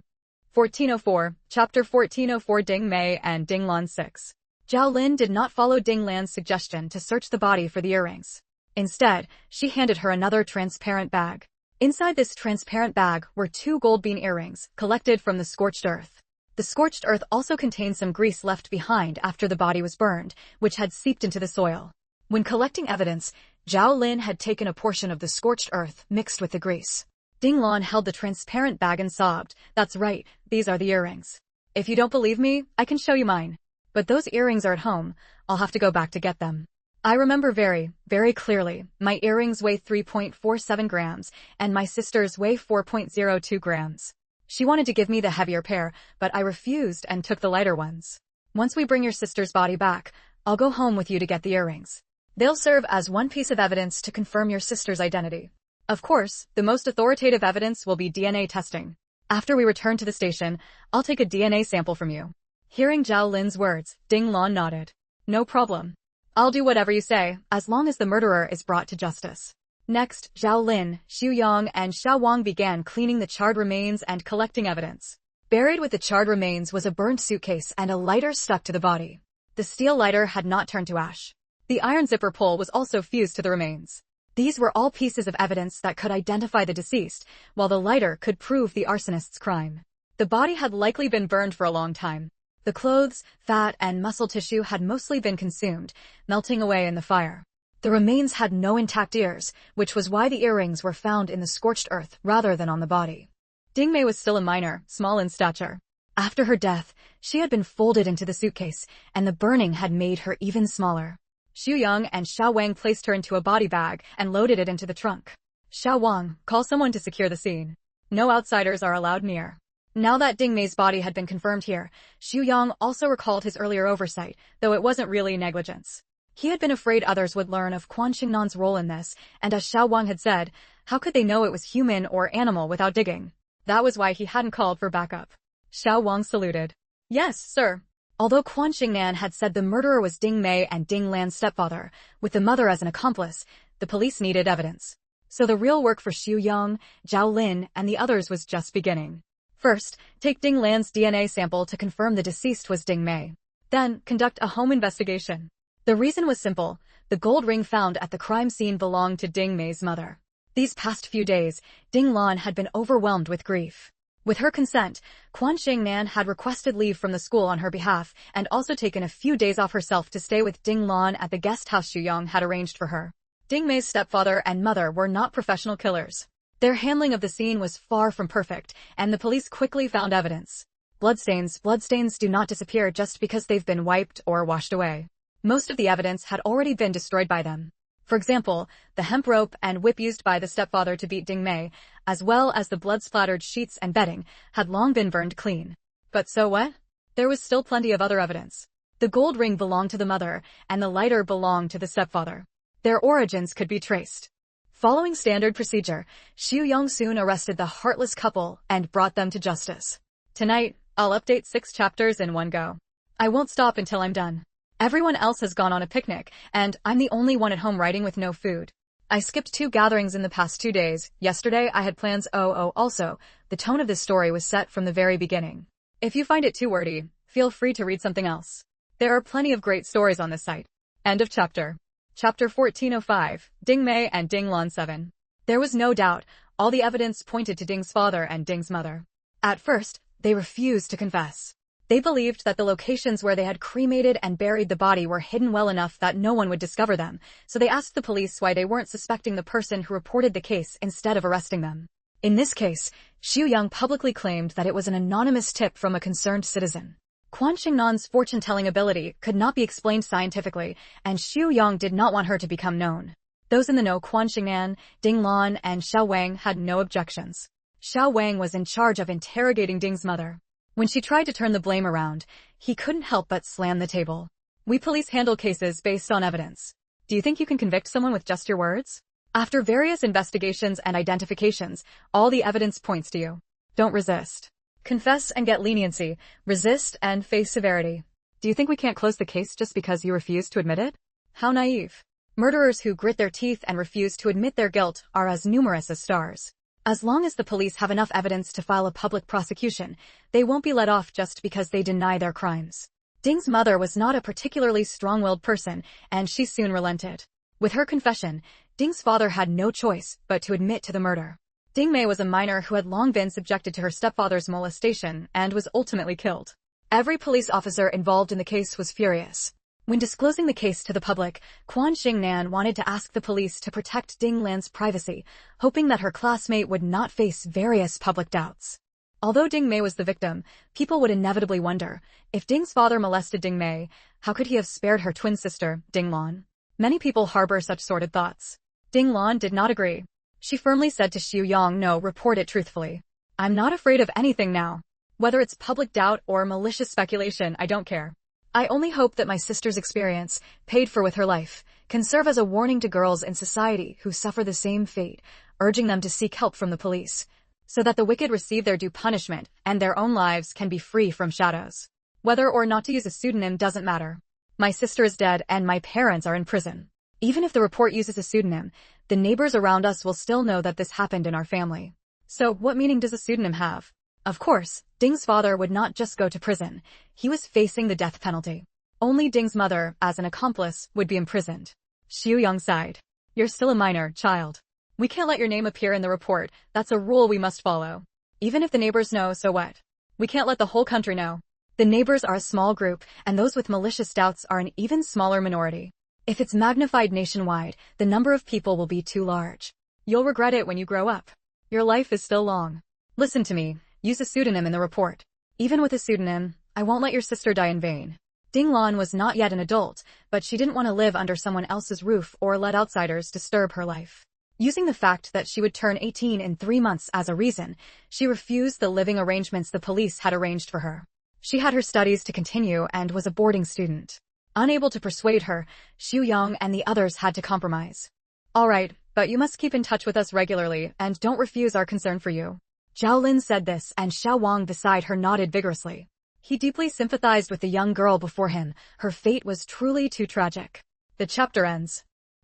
1404, Chapter 1404 Ding Mei and Ding Lan 6. Zhao Lin did not follow Ding Lan's suggestion to search the body for the earrings. Instead, she handed her another transparent bag. Inside this transparent bag were 2 gold bean earrings, collected from the scorched earth. The scorched earth also contained some grease left behind after the body was burned, which had seeped into the soil. When collecting evidence, Zhao Lin had taken a portion of the scorched earth mixed with the grease. Ding Lan held the transparent bag and sobbed, "That's right, these are the earrings. If you don't believe me, I can show you mine. But those earrings are at home. I'll have to go back to get them. I remember very, very clearly. My earrings weigh 3.47 grams, and my sister's weigh 4.02 grams. She wanted to give me the heavier pair, but I refused and took the lighter ones. Once we bring your sister's body back, I'll go home with you to get the earrings." They'll serve as one piece of evidence to confirm your sister's identity. Of course, the most authoritative evidence will be DNA testing. After we return to the station, I'll take a DNA sample from you. Hearing Zhao Lin's words, Ding Lan nodded. No problem. I'll do whatever you say, as long as the murderer is brought to justice. Next, Zhao Lin, Xu Yang, and Xiao Wang began cleaning the charred remains and collecting evidence. Buried with the charred remains was a burned suitcase and a lighter stuck to the body. The steel lighter had not turned to ash. The iron zipper pull was also fused to the remains. These were all pieces of evidence that could identify the deceased, while the lighter could prove the arsonist's crime. The body had likely been burned for a long time. The clothes, fat, and muscle tissue had mostly been consumed, melting away in the fire. The remains had no intact ears, which was why the earrings were found in the scorched earth rather than on the body. Ding Mei was still a minor, small in stature. After her death, she had been folded into the suitcase, and the burning had made her even smaller. Xu Yang and Xiao Wang placed her into a body bag and loaded it into the trunk. Xiao Wang, call someone to secure the scene. No outsiders are allowed near. Now that Ding Mei's body had been confirmed here, Xu Yang also recalled his earlier oversight, though it wasn't really negligence. He had been afraid others would learn of Quan Qingnan's role in this, and as Xiao Wang had said, how could they know it was human or animal without digging? That was why he hadn't called for backup. Xiao Wang saluted. Yes, sir. Although Quan Qingnan had said the murderer was Ding Mei and Ding Lan's stepfather, with the mother as an accomplice, the police needed evidence. So the real work for Xu Yang, Zhao Lin, and the others was just beginning. First, take Ding Lan's DNA sample to confirm the deceased was Ding Mei. Then, conduct a home investigation. The reason was simple. The gold ring found at the crime scene belonged to Ding Mei's mother. These past few days, Ding Lan had been overwhelmed with grief. With her consent, Quan Qingnan had requested leave from the school on her behalf and also taken a few days off herself to stay with Ding Lan at the guest house Xu Yang had arranged for her. Ding Mei's stepfather and mother were not professional killers. Their handling of the scene was far from perfect, and the police quickly found evidence. Bloodstains do not disappear just because they've been wiped or washed away. Most of the evidence had already been destroyed by them. For example, the hemp rope and whip used by the stepfather to beat Ding Mei, as well as the blood-splattered sheets and bedding, had long been burned clean. But so what? There was still plenty of other evidence. The gold ring belonged to the mother, and the lighter belonged to the stepfather. Their origins could be traced. Following standard procedure, Xu Yang soon arrested the heartless couple and brought them to justice. Tonight, I'll update 6 chapters in one go. I won't stop until I'm done. Everyone else has gone on a picnic, and I'm the only one at home writing with no food. I skipped 2 gatherings in the past 2 days. Yesterday I had plans. Also, the tone of this story was set from the very beginning. If you find it too wordy, feel free to read something else. There are plenty of great stories on this site. End of chapter. Chapter 1405, Ding Mei and Ding Lan 7. There was no doubt, all the evidence pointed to Ding's father and Ding's mother. At first, they refused to confess. They believed that the locations where they had cremated and buried the body were hidden well enough that no one would discover them, so they asked the police why they weren't suspecting the person who reported the case instead of arresting them. In this case, Xu Yang publicly claimed that it was an anonymous tip from a concerned citizen. Quan Qingnan's fortune-telling ability could not be explained scientifically, and Xu Yang did not want her to become known. Those in the know, Quan Qingnan, Ding Lan, and Xiao Wang, had no objections. Xiao Wang was in charge of interrogating Ding's mother. When she tried to turn the blame around, he couldn't help but slam the table. We police handle cases based on evidence. Do you think you can convict someone with just your words? After various investigations and identifications, all the evidence points to you. Don't resist. Confess and get leniency. Resist and face severity. Do you think we can't close the case just because you refuse to admit it? How naive. Murderers who grit their teeth and refuse to admit their guilt are as numerous as stars. As long as the police have enough evidence to file a public prosecution, they won't be let off just because they deny their crimes. Ding's mother was not a particularly strong-willed person, and she soon relented. With her confession, Ding's father had no choice but to admit to the murder. Ding Mei was a minor who had long been subjected to her stepfather's molestation and was ultimately killed. Every police officer involved in the case was furious. When disclosing the case to the public, Quan Qingnan wanted to ask the police to protect Ding Lan's privacy, hoping that her classmate would not face various public doubts. Although Ding Mei was the victim, people would inevitably wonder, if Ding's father molested Ding Mei, how could he have spared her twin sister, Ding Lan? Many people harbor such sordid thoughts. Ding Lan did not agree. She firmly said to Xu Yang, "No, report it truthfully. I'm not afraid of anything now. Whether it's public doubt or malicious speculation, I don't care. I only hope that my sister's experience, paid for with her life, can serve as a warning to girls in society who suffer the same fate, urging them to seek help from the police, so that the wicked receive their due punishment and their own lives can be free from shadows. Whether or not to use a pseudonym doesn't matter. My sister is dead and my parents are in prison. Even if the report uses a pseudonym, the neighbors around us will still know that this happened in our family. So what meaning does a pseudonym have? Of course, Ding's father would not just go to prison. He was facing the death penalty. Only Ding's mother, as an accomplice, would be imprisoned. Xiu Yang sighed. You're still a minor, child. We can't let your name appear in the report. That's a rule we must follow. Even if the neighbors know, so what? We can't let the whole country know. The neighbors are a small group, and those with malicious doubts are an even smaller minority. If it's magnified nationwide, the number of people will be too large. You'll regret it when you grow up. Your life is still long. Listen to me. Use a pseudonym in the report. Even with a pseudonym, I won't let your sister die in vain. Ding Lan was not yet an adult, but she didn't want to live under someone else's roof or let outsiders disturb her life. Using the fact that she would turn 18 in 3 months as a reason, she refused the living arrangements the police had arranged for her. She had her studies to continue and was a boarding student. Unable to persuade her, Xiu Yang and the others had to compromise. All right, but you must keep in touch with us regularly and don't refuse our concern for you. Zhao Lin said this and Xiao Wang beside her nodded vigorously. He deeply sympathized with the young girl before him. Her fate was truly too tragic. The chapter ends.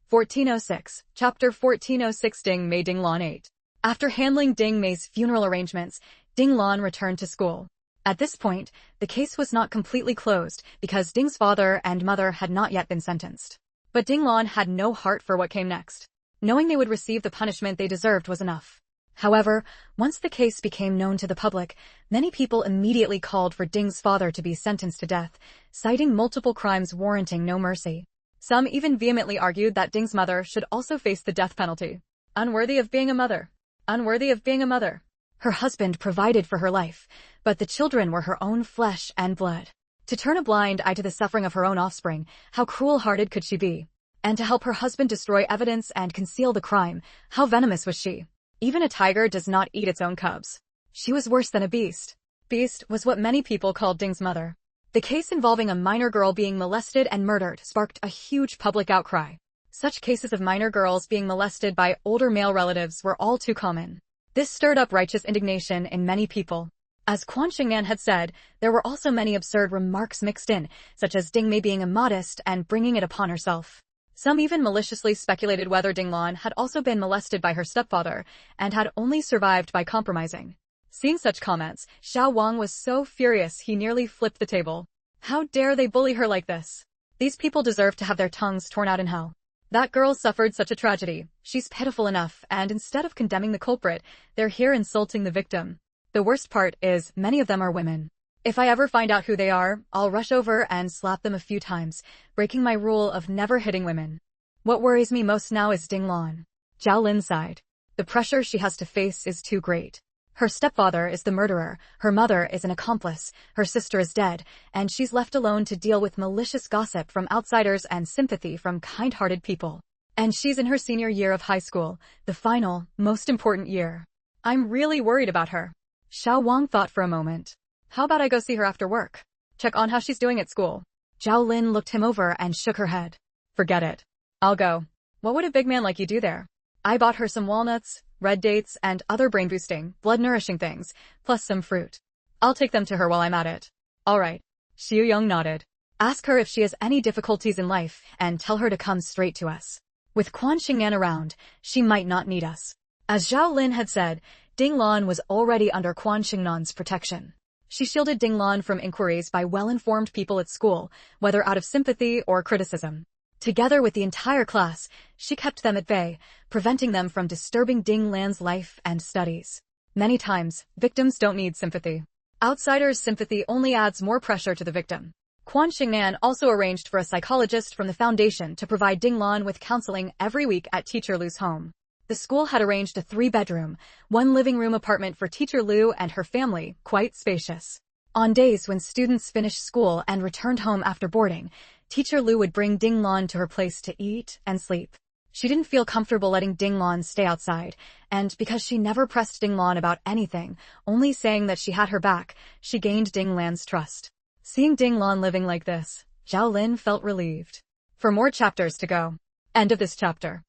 1406, Chapter 1406. Ding Mei. Ding Lan 8. After handling Ding Mei's funeral arrangements, Ding Lan returned to school. At this point, the case was not completely closed because Ding's father and mother had not yet been sentenced. But Ding Lan had no heart for what came next. Knowing they would receive the punishment they deserved was enough. However, once the case became known to the public, many people immediately called for Ding's father to be sentenced to death, citing multiple crimes warranting no mercy. Some even vehemently argued that Ding's mother should also face the death penalty. Unworthy of being a mother. Unworthy of being a mother. Her husband provided for her life, but the children were her own flesh and blood. To turn a blind eye to the suffering of her own offspring, how cruel-hearted could she be? And to help her husband destroy evidence and conceal the crime, how venomous was she? Even a tiger does not eat its own cubs. She was worse than a beast. Beast was what many people called Ding's mother. The case involving a minor girl being molested and murdered sparked a huge public outcry. Such cases of minor girls being molested by older male relatives were all too common. This stirred up righteous indignation in many people. As Quan Xingnan had said, there were also many absurd remarks mixed in, such as Ding Mei being immodest and bringing it upon herself. Some even maliciously speculated whether Ding Lan had also been molested by her stepfather and had only survived by compromising. Seeing such comments, Xiao Wang was so furious he nearly flipped the table. How dare they bully her like this? These people deserve to have their tongues torn out in hell. That girl suffered such a tragedy. She's pitiful enough, and instead of condemning the culprit, they're here insulting the victim. The worst part is, many of them are women. If I ever find out who they are, I'll rush over and slap them a few times, breaking my rule of never hitting women. What worries me most now is Ding Lan. Zhao Lin sighed. The pressure she has to face is too great. Her stepfather is the murderer, her mother is an accomplice, her sister is dead, and she's left alone to deal with malicious gossip from outsiders and sympathy from kind-hearted people. And she's in her senior year of high school, the final, most important year. I'm really worried about her. Xiao Wang thought for a moment. How about I go see her after work? Check on how she's doing at school. Zhao Lin looked him over and shook her head. Forget it. I'll go. What would a big man like you do there? I bought her some walnuts, red dates, and other brain-boosting, blood-nourishing things, plus some fruit. I'll take them to her while I'm at it. All right. Xiu Yang nodded. Ask her if she has any difficulties in life, and tell her to come straight to us. With Quan Xingnan around, she might not need us. As Zhao Lin had said, Ding Lan was already under Quan Xingnan's protection. She shielded Ding Lan from inquiries by well-informed people at school, whether out of sympathy or criticism. Together with the entire class, she kept them at bay, preventing them from disturbing Ding Lan's life and studies. Many times, victims don't need sympathy. Outsiders' sympathy only adds more pressure to the victim. Quan Xingnan also arranged for a psychologist from the foundation to provide Ding Lan with counseling every week at Teacher Lu's home. The school had arranged a 3-bedroom, 1 living room apartment for Teacher Lu and her family, quite spacious. On days when students finished school and returned home after boarding, Teacher Lu would bring Ding Lan to her place to eat and sleep. She didn't feel comfortable letting Ding Lan stay outside, and because she never pressed Ding Lan about anything, only saying that she had her back, she gained Ding Lan's trust. Seeing Ding Lan living like this, Zhao Lin felt relieved. For more chapters to go. End of this chapter.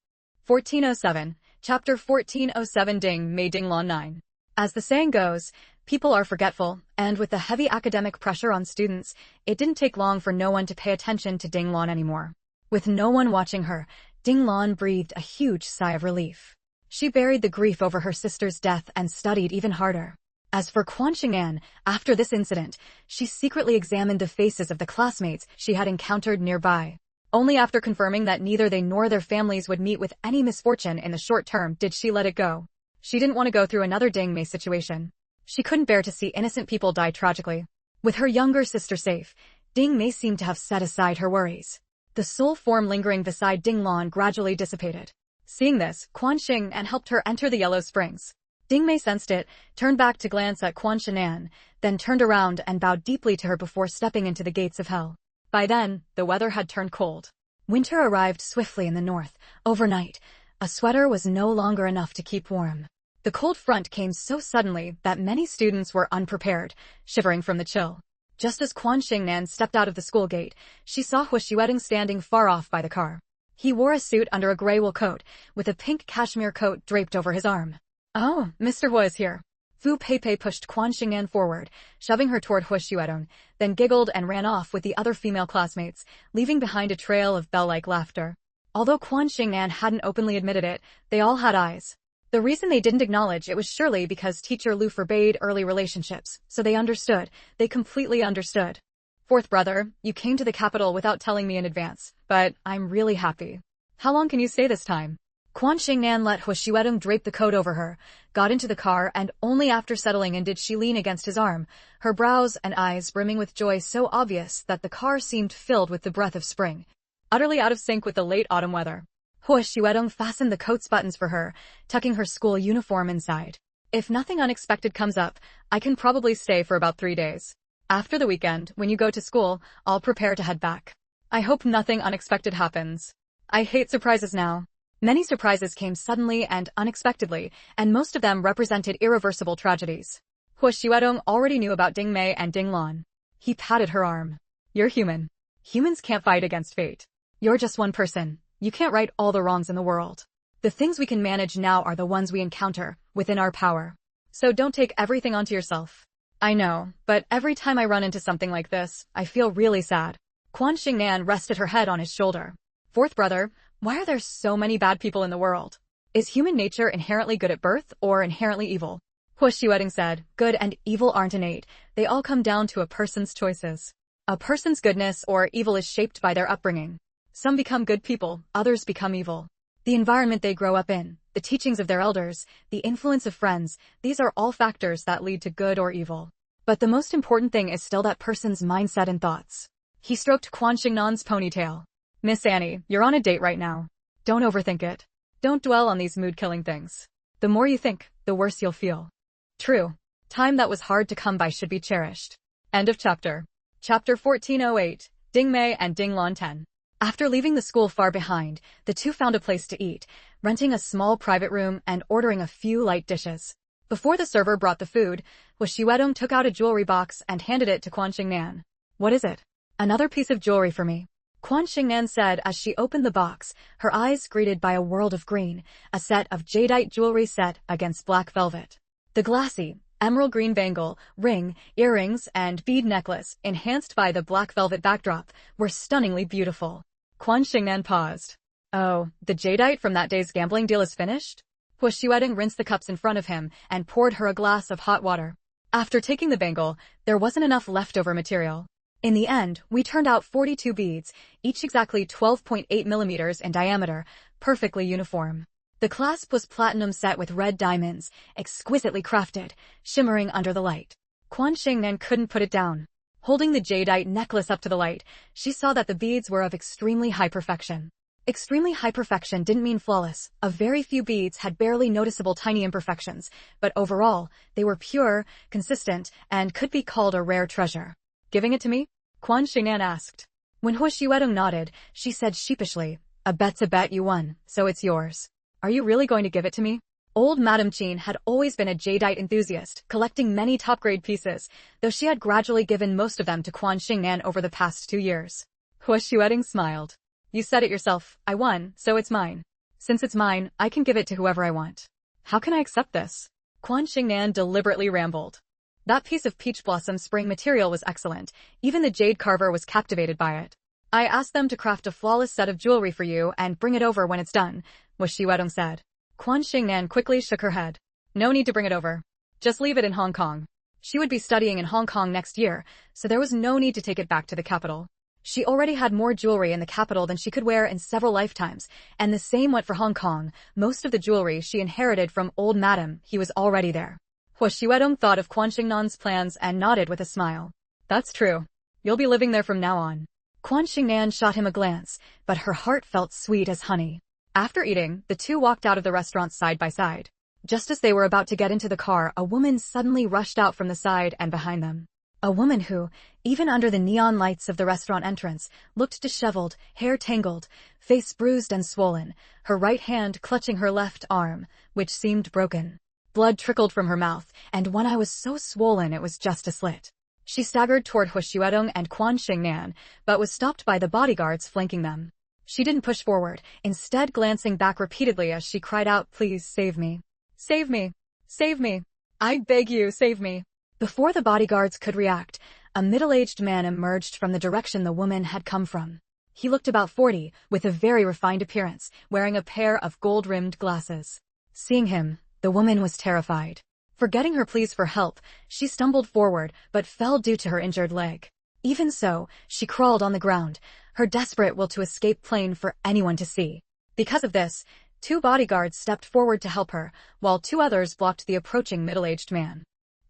1407. Chapter 1407. Ding Mei Ding Lan 9. As the saying goes, people are forgetful, and with the heavy academic pressure on students, it didn't take long for no one to pay attention to Ding Lan anymore. With no one watching her, Ding Lan breathed a huge sigh of relief. She buried the grief over her sister's death and studied even harder. As for Quan Xingnan, after this incident, she secretly examined the faces of the classmates she had encountered nearby. Only after confirming that neither they nor their families would meet with any misfortune in the short term did she let it go. She didn't want to go through another Ding Mei situation. She couldn't bear to see innocent people die tragically. With her younger sister safe, Ding Mei seemed to have set aside her worries. The soul form lingering beside Ding Lan gradually dissipated. Seeing this, Quan Xingnan helped her enter the Yellow Springs. Ding Mei sensed it, turned back to glance at Quan Xingnan, then turned around and bowed deeply to her before stepping into the gates of hell. By then, the weather had turned cold. Winter arrived swiftly in the north. Overnight, a sweater was no longer enough to keep warm. The cold front came so suddenly that many students were unprepared, shivering from the chill. Just as Quan Xingnan stepped out of the school gate, she saw Hu Xuedong standing far off by the car. He wore a suit under a gray wool coat, with a pink cashmere coat draped over his arm. "Oh, Mr. Hu is here." Fu Peipei pushed Quan Xingnan forward, shoving her toward Hu Xuedong, then giggled and ran off with the other female classmates, leaving behind a trail of bell-like laughter. Although Quan Xingnan hadn't openly admitted it, they all had eyes. The reason they didn't acknowledge it was surely because Teacher Lu forbade early relationships, so they understood. They completely understood. "Fourth brother, you came to the capital without telling me in advance, but I'm really happy. How long can you stay this time?" Quan Xingnan let Hu Xuedong drape the coat over her, got into the car, and only after settling in did she lean against his arm, her brows and eyes brimming with joy so obvious that the car seemed filled with the breath of spring, utterly out of sync with the late autumn weather. Hu Xuedong fastened the coat's buttons for her, tucking her school uniform inside. "If nothing unexpected comes up, I can probably stay for about 3 days. After the weekend, when you go to school, I'll prepare to head back. I hope nothing unexpected happens. I hate surprises now." Many surprises came suddenly and unexpectedly, and most of them represented irreversible tragedies. Hu Xuedong already knew about Ding Mei and Ding Lan. He patted her arm. "You're human. Humans can't fight against fate. You're just one person. You can't right all the wrongs in the world. The things we can manage now are the ones we encounter, within our power. So don't take everything onto yourself. I know, but every time I run into something like this, I feel really sad." Quan Xingnan rested her head on his shoulder. "Fourth brother, why are there so many bad people in the world? Is human nature inherently good at birth or inherently evil?" Hu Xuedong said, "Good and evil aren't innate. They all come down to a person's choices. A person's goodness or evil is shaped by their upbringing. Some become good people, others become evil. The environment they grow up in, the teachings of their elders, the influence of friends, these are all factors that lead to good or evil. But the most important thing is still that person's mindset and thoughts." He stroked Quan Xingnan's ponytail. "Miss Annie, you're on a date right now. Don't overthink it. Don't dwell on these mood-killing things. The more you think, the worse you'll feel. True. Time that was hard to come by should be cherished." End of chapter. Chapter 1408, Ding Mei and Ding Lan 10. After leaving the school far behind, the two found a place to eat, renting a small private room and ordering a few light dishes. Before the server brought the food, Hu Xuedong took out a jewelry box and handed it to Quan Xingnan. "What is it?" "Another piece of jewelry for me," Quan Xingnan said as she opened the box, her eyes greeted by a world of green, a set of jadeite jewelry set against black velvet. The glassy, emerald green bangle, ring, earrings, and bead necklace, enhanced by the black velvet backdrop, were stunningly beautiful. Quan Xingnan paused. "Oh, the jadeite from that day's gambling deal is finished?" Hu Xuedong rinsed the cups in front of him and poured her a glass of hot water. After taking the bangle, there wasn't enough leftover material. "In the end, we turned out 42 beads, each exactly 12.8 millimeters in diameter, perfectly uniform. The clasp was platinum set with red diamonds, exquisitely crafted, shimmering under the light." Quan Xingnan couldn't put it down. Holding the jadeite necklace up to the light, she saw that the beads were of extremely high perfection. Extremely high perfection didn't mean flawless. A very few beads had barely noticeable tiny imperfections, but overall, they were pure, consistent, and could be called a rare treasure. "Giving it to me?" Quan Xingnan asked. When Hu Xuedong nodded, she said sheepishly, "A bet's a bet, you won, so it's yours. Are you really going to give it to me?" Old Madame Qin had always been a jadeite enthusiast, collecting many top-grade pieces, though she had gradually given most of them to Quan Xingnan over the past 2 years. Hu Xuedong smiled. You said it yourself, I won, so it's mine. Since it's mine, I can give it to whoever I want. How can I accept this? Quan Xingnan deliberately rambled. That piece of peach blossom spring material was excellent. Even the jade carver was captivated by it. I asked them to craft a flawless set of jewelry for you and bring it over when it's done, Wu Shiwedong said. Quan Xingnan quickly shook her head. No need to bring it over. Just leave it in Hong Kong. She would be studying in Hong Kong next year, so there was no need to take it back to the capital. She already had more jewelry in the capital than she could wear in several lifetimes, and the same went for Hong Kong. Most of the jewelry she inherited from old Madam, he was already there. Wu Shiwedong thought of Quan Xingnan's plans and nodded with a smile. That's true. You'll be living there from now on. Quan Xingnan shot him a glance, but her heart felt sweet as honey. After eating, the two walked out of the restaurant side by side. Just as they were about to get into the car, a woman suddenly rushed out from the side and behind them. A woman who, even under the neon lights of the restaurant entrance, looked disheveled, hair tangled, face bruised and swollen, her right hand clutching her left arm, which seemed broken. Blood trickled from her mouth, and one eye was so swollen it was just a slit. She staggered toward Wu Shiwedong and Quan Xingnan, but was stopped by the bodyguards flanking them. She didn't push forward, instead glancing back repeatedly as she cried out, "Please save me. Save me. Save me. I beg you, save me." Before the bodyguards could react, a middle-aged man emerged from the direction the woman had come from. He looked about 40, with a very refined appearance, wearing a pair of gold-rimmed glasses. Seeing him, the woman was terrified. Forgetting her pleas for help, she stumbled forward, but fell due to her injured leg. Even so, she crawled on the ground, her desperate will to escape plain for anyone to see. Because of this, 2 bodyguards stepped forward to help her, while 2 others blocked the approaching middle-aged man.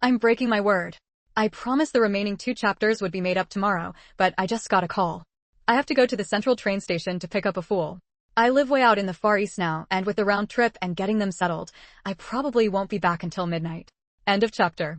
I'm breaking my word. I promised the remaining 2 chapters would be made up tomorrow, but I just got a call. I have to go to the central train station to pick up a fool. I live way out in the Far East now, and with the round trip and getting them settled, I probably won't be back until midnight. End of chapter.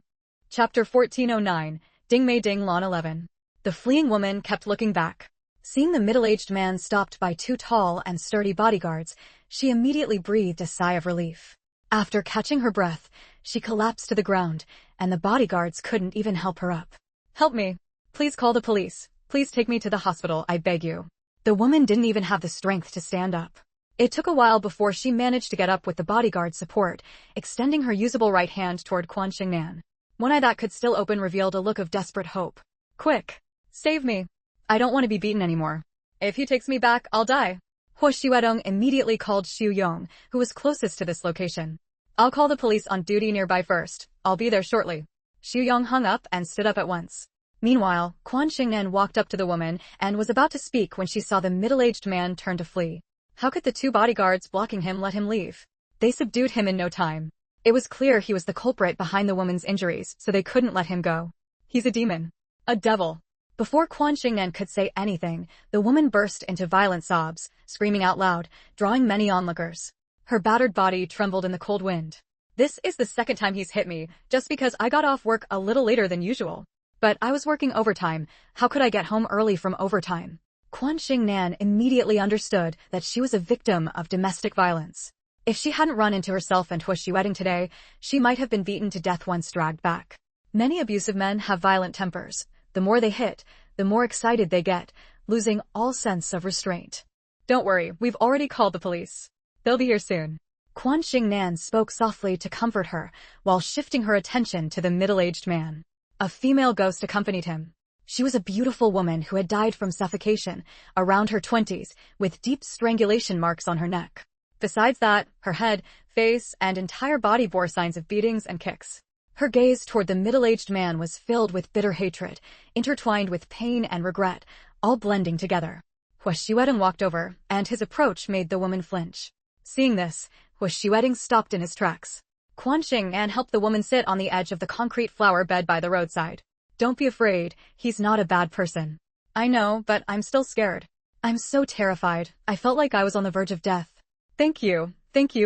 Chapter 1409, Ding Mei Ding Lon 11. The fleeing woman kept looking back. Seeing the middle-aged man stopped by 2 tall and sturdy bodyguards, she immediately breathed a sigh of relief. After catching her breath, she collapsed to the ground, and the bodyguards couldn't even help her up. Help me. Please call the police. Please take me to the hospital, I beg you. The woman didn't even have the strength to stand up. It took a while before she managed to get up with the bodyguard's support, extending her usable right hand toward Quan Xingnan. One eye that could still open revealed a look of desperate hope. Quick! Save me! I don't want to be beaten anymore. If he takes me back, I'll die. Wu Shiwedong immediately called Xu Yong, who was closest to this location. I'll call the police on duty nearby first. I'll be there shortly. Xu Yong hung up and stood up at once. Meanwhile, Quan Xingnan walked up to the woman and was about to speak when she saw the middle-aged man turn to flee. How could the 2 bodyguards blocking him let him leave? They subdued him in no time. It was clear he was the culprit behind the woman's injuries, so they couldn't let him go. He's a demon. A devil. Before Quan Xingnan could say anything, the woman burst into violent sobs, screaming out loud, drawing many onlookers. Her battered body trembled in the cold wind. This is the second time he's hit me, just because I got off work a little later than usual. But I was working overtime. How could I get home early from overtime? Quan Xingnan immediately understood that she was a victim of domestic violence. If she hadn't run into herself and Wu Shiwedong today, she might have been beaten to death once dragged back. Many abusive men have violent tempers. The more they hit, the more excited they get, losing all sense of restraint. Don't worry, we've already called the police. They'll be here soon. Quan Xingnan spoke softly to comfort her, while shifting her attention to the middle-aged man. A female ghost accompanied him. She was a beautiful woman who had died from suffocation, around her 20s, with deep strangulation marks on her neck. Besides that, her head, face, and entire body bore signs of beatings and kicks. Her gaze toward the middle-aged man was filled with bitter hatred, intertwined with pain and regret, all blending together. Wu Shiwedong walked over, and his approach made the woman flinch. Seeing this, Wu Shiwedong stopped in his tracks. Quan Xingnan helped the woman sit on the edge of the concrete flower bed by the roadside. Don't be afraid, he's not a bad person. I know, but I'm still scared. I'm so terrified, I felt like I was on the verge of death. Thank you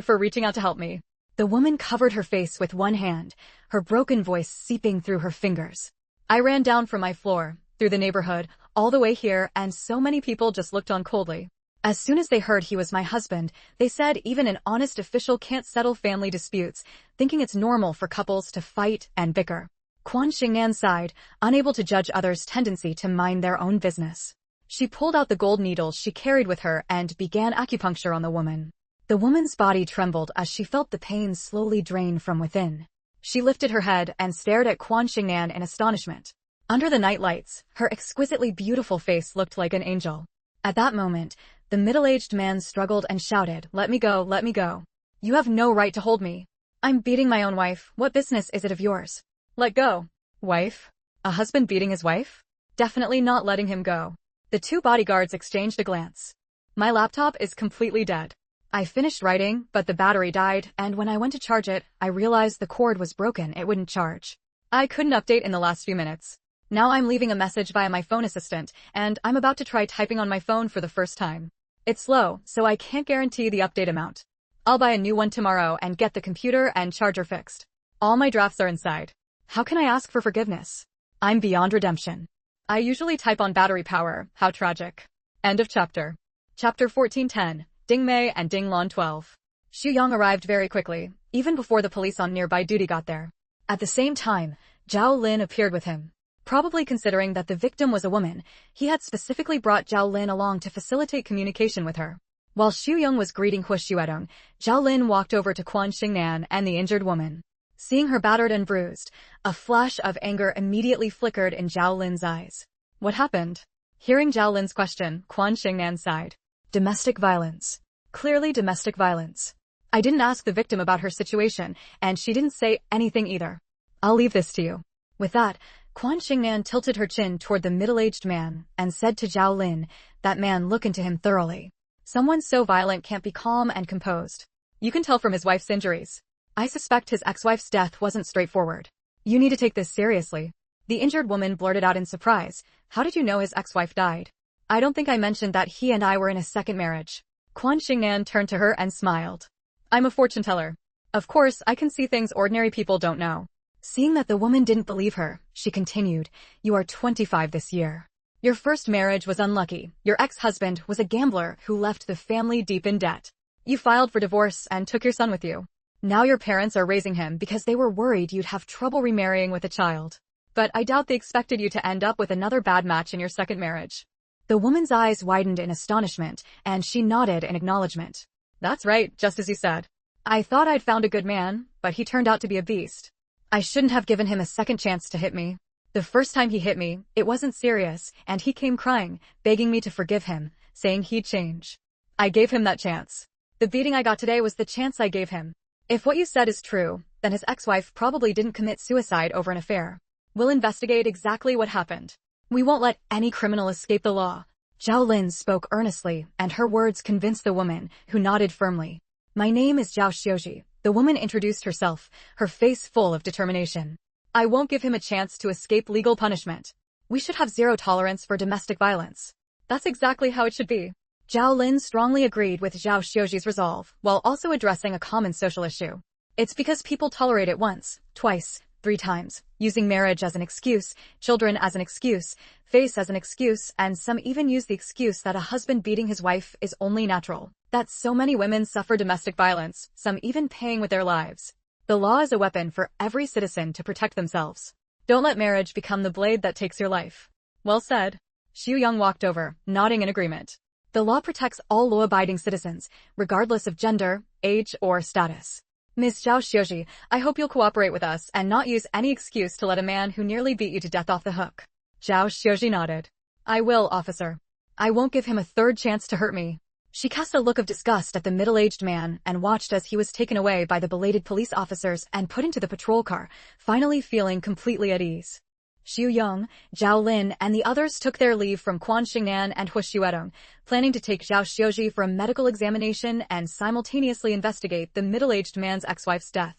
for reaching out to help me. The woman covered her face with one hand, her broken voice seeping through her fingers. I ran down from my floor, through the neighborhood, all the way here, and so many people just looked on coldly. As soon as they heard he was my husband, they said even an honest official can't settle family disputes, thinking it's normal for couples to fight and bicker. Quan Xingnan sighed, unable to judge others' tendency to mind their own business. She pulled out the gold needles she carried with her and began acupuncture on the woman. The woman's body trembled as she felt the pain slowly drain from within. She lifted her head and stared at Quan Xingnan in astonishment. Under the night lights, her exquisitely beautiful face looked like an angel. At that moment, the middle-aged man struggled and shouted, "Let me go, let me go. You have no right to hold me. I'm beating my own wife. What business is it of yours? Let go." Wife? A husband beating his wife? Definitely not letting him go. The two bodyguards exchanged a glance. My laptop is completely dead. I finished writing, but the battery died, and when I went to charge it, I realized the cord was broken. It wouldn't charge. I couldn't update in the last few minutes. Now I'm leaving a message via my phone assistant, and I'm about to try typing on my phone for the first time. It's slow, so I can't guarantee the update amount. I'll buy a new one tomorrow and get the computer and charger fixed. All my drafts are inside. How can I ask for forgiveness? I'm beyond redemption. I usually type on battery power. How tragic. End of chapter. Chapter 1410, Ding Mei and Ding Lan 12. Xu Yang arrived very quickly, even before the police on nearby duty got there. At the same time, Zhao Lin appeared with him. Probably considering that the victim was a woman, he had specifically brought Zhao Lin along to facilitate communication with her. While Xu Yang was greeting Hu Xuedong, Zhao Lin walked over to Quan Xingnan and the injured woman. Seeing her battered and bruised, a flash of anger immediately flickered in Zhao Lin's eyes. What happened? Hearing Zhao Lin's question, Quan Xingnan sighed. Domestic violence. Clearly domestic violence. I didn't ask the victim about her situation, and she didn't say anything either. I'll leave this to you. With that, Quan Xingnan tilted her chin toward the middle-aged man and said to Zhao Lin, "That man, look into him thoroughly. Someone so violent can't be calm and composed. You can tell from his wife's injuries. I suspect his ex-wife's death wasn't straightforward. You need to take this seriously." The injured woman blurted out in surprise, "How did you know his ex-wife died?" "I don't think I mentioned that he and I were in a second marriage." Quan Xingnan turned to her and smiled. "I'm a fortune teller. Of course, I can see things ordinary people don't know." Seeing that the woman didn't believe her, she continued, "You are 25 this year. Your first marriage was unlucky. Your ex-husband was a gambler who left the family deep in debt. You filed for divorce and took your son with you. Now your parents are raising him because they were worried you'd have trouble remarrying with a child. But I doubt they expected you to end up with another bad match in your second marriage." The woman's eyes widened in astonishment, and she nodded in acknowledgement. "That's right, just as you said. I thought I'd found a good man, but he turned out to be a beast. I shouldn't have given him a second chance to hit me. The first time he hit me, it wasn't serious, and he came crying, begging me to forgive him, saying he'd change. I gave him that chance. The beating I got today was the chance I gave him. If what you said is true, then his ex-wife probably didn't commit suicide over an affair. We'll investigate exactly what happened. We won't let any criminal escape the law." Zhao Lin spoke earnestly, and her words convinced the woman, who nodded firmly. "My name is Zhao Xiuji." The woman introduced herself, her face full of determination. "I won't give him a chance to escape legal punishment. We should have zero tolerance for domestic violence. That's exactly how it should be." Zhao Lin strongly agreed with Zhao Xiuji's resolve, while also addressing a common social issue. It's because people tolerate it once, twice, 3 times, using marriage as an excuse, children as an excuse, face as an excuse, and some even use the excuse that a husband beating his wife is only natural. That so many women suffer domestic violence, some even paying with their lives. The law is a weapon for every citizen to protect themselves. Don't let marriage become the blade that takes your life. Well said. Xu Yang walked over, nodding in agreement. The law protects all law-abiding citizens, regardless of gender, age, or status. Ms. Zhao Xiuji, I hope you'll cooperate with us and not use any excuse to let a man who nearly beat you to death off the hook. Zhao Xiuji nodded. I will, officer. I won't give him a third chance to hurt me. She cast a look of disgust at the middle-aged man and watched as he was taken away by the belated police officers and put into the patrol car, finally feeling completely at ease. Xu Yang, Zhao Lin, and the others took their leave from Quan Xingnan and Hu Xuedong, planning to take Zhao Xiuji for a medical examination and simultaneously investigate the middle-aged man's ex-wife's death.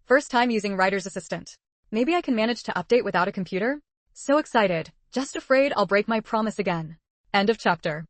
First time using writer's assistant. Maybe I can manage to update without a computer? So excited, just afraid I'll break my promise again. End of chapter.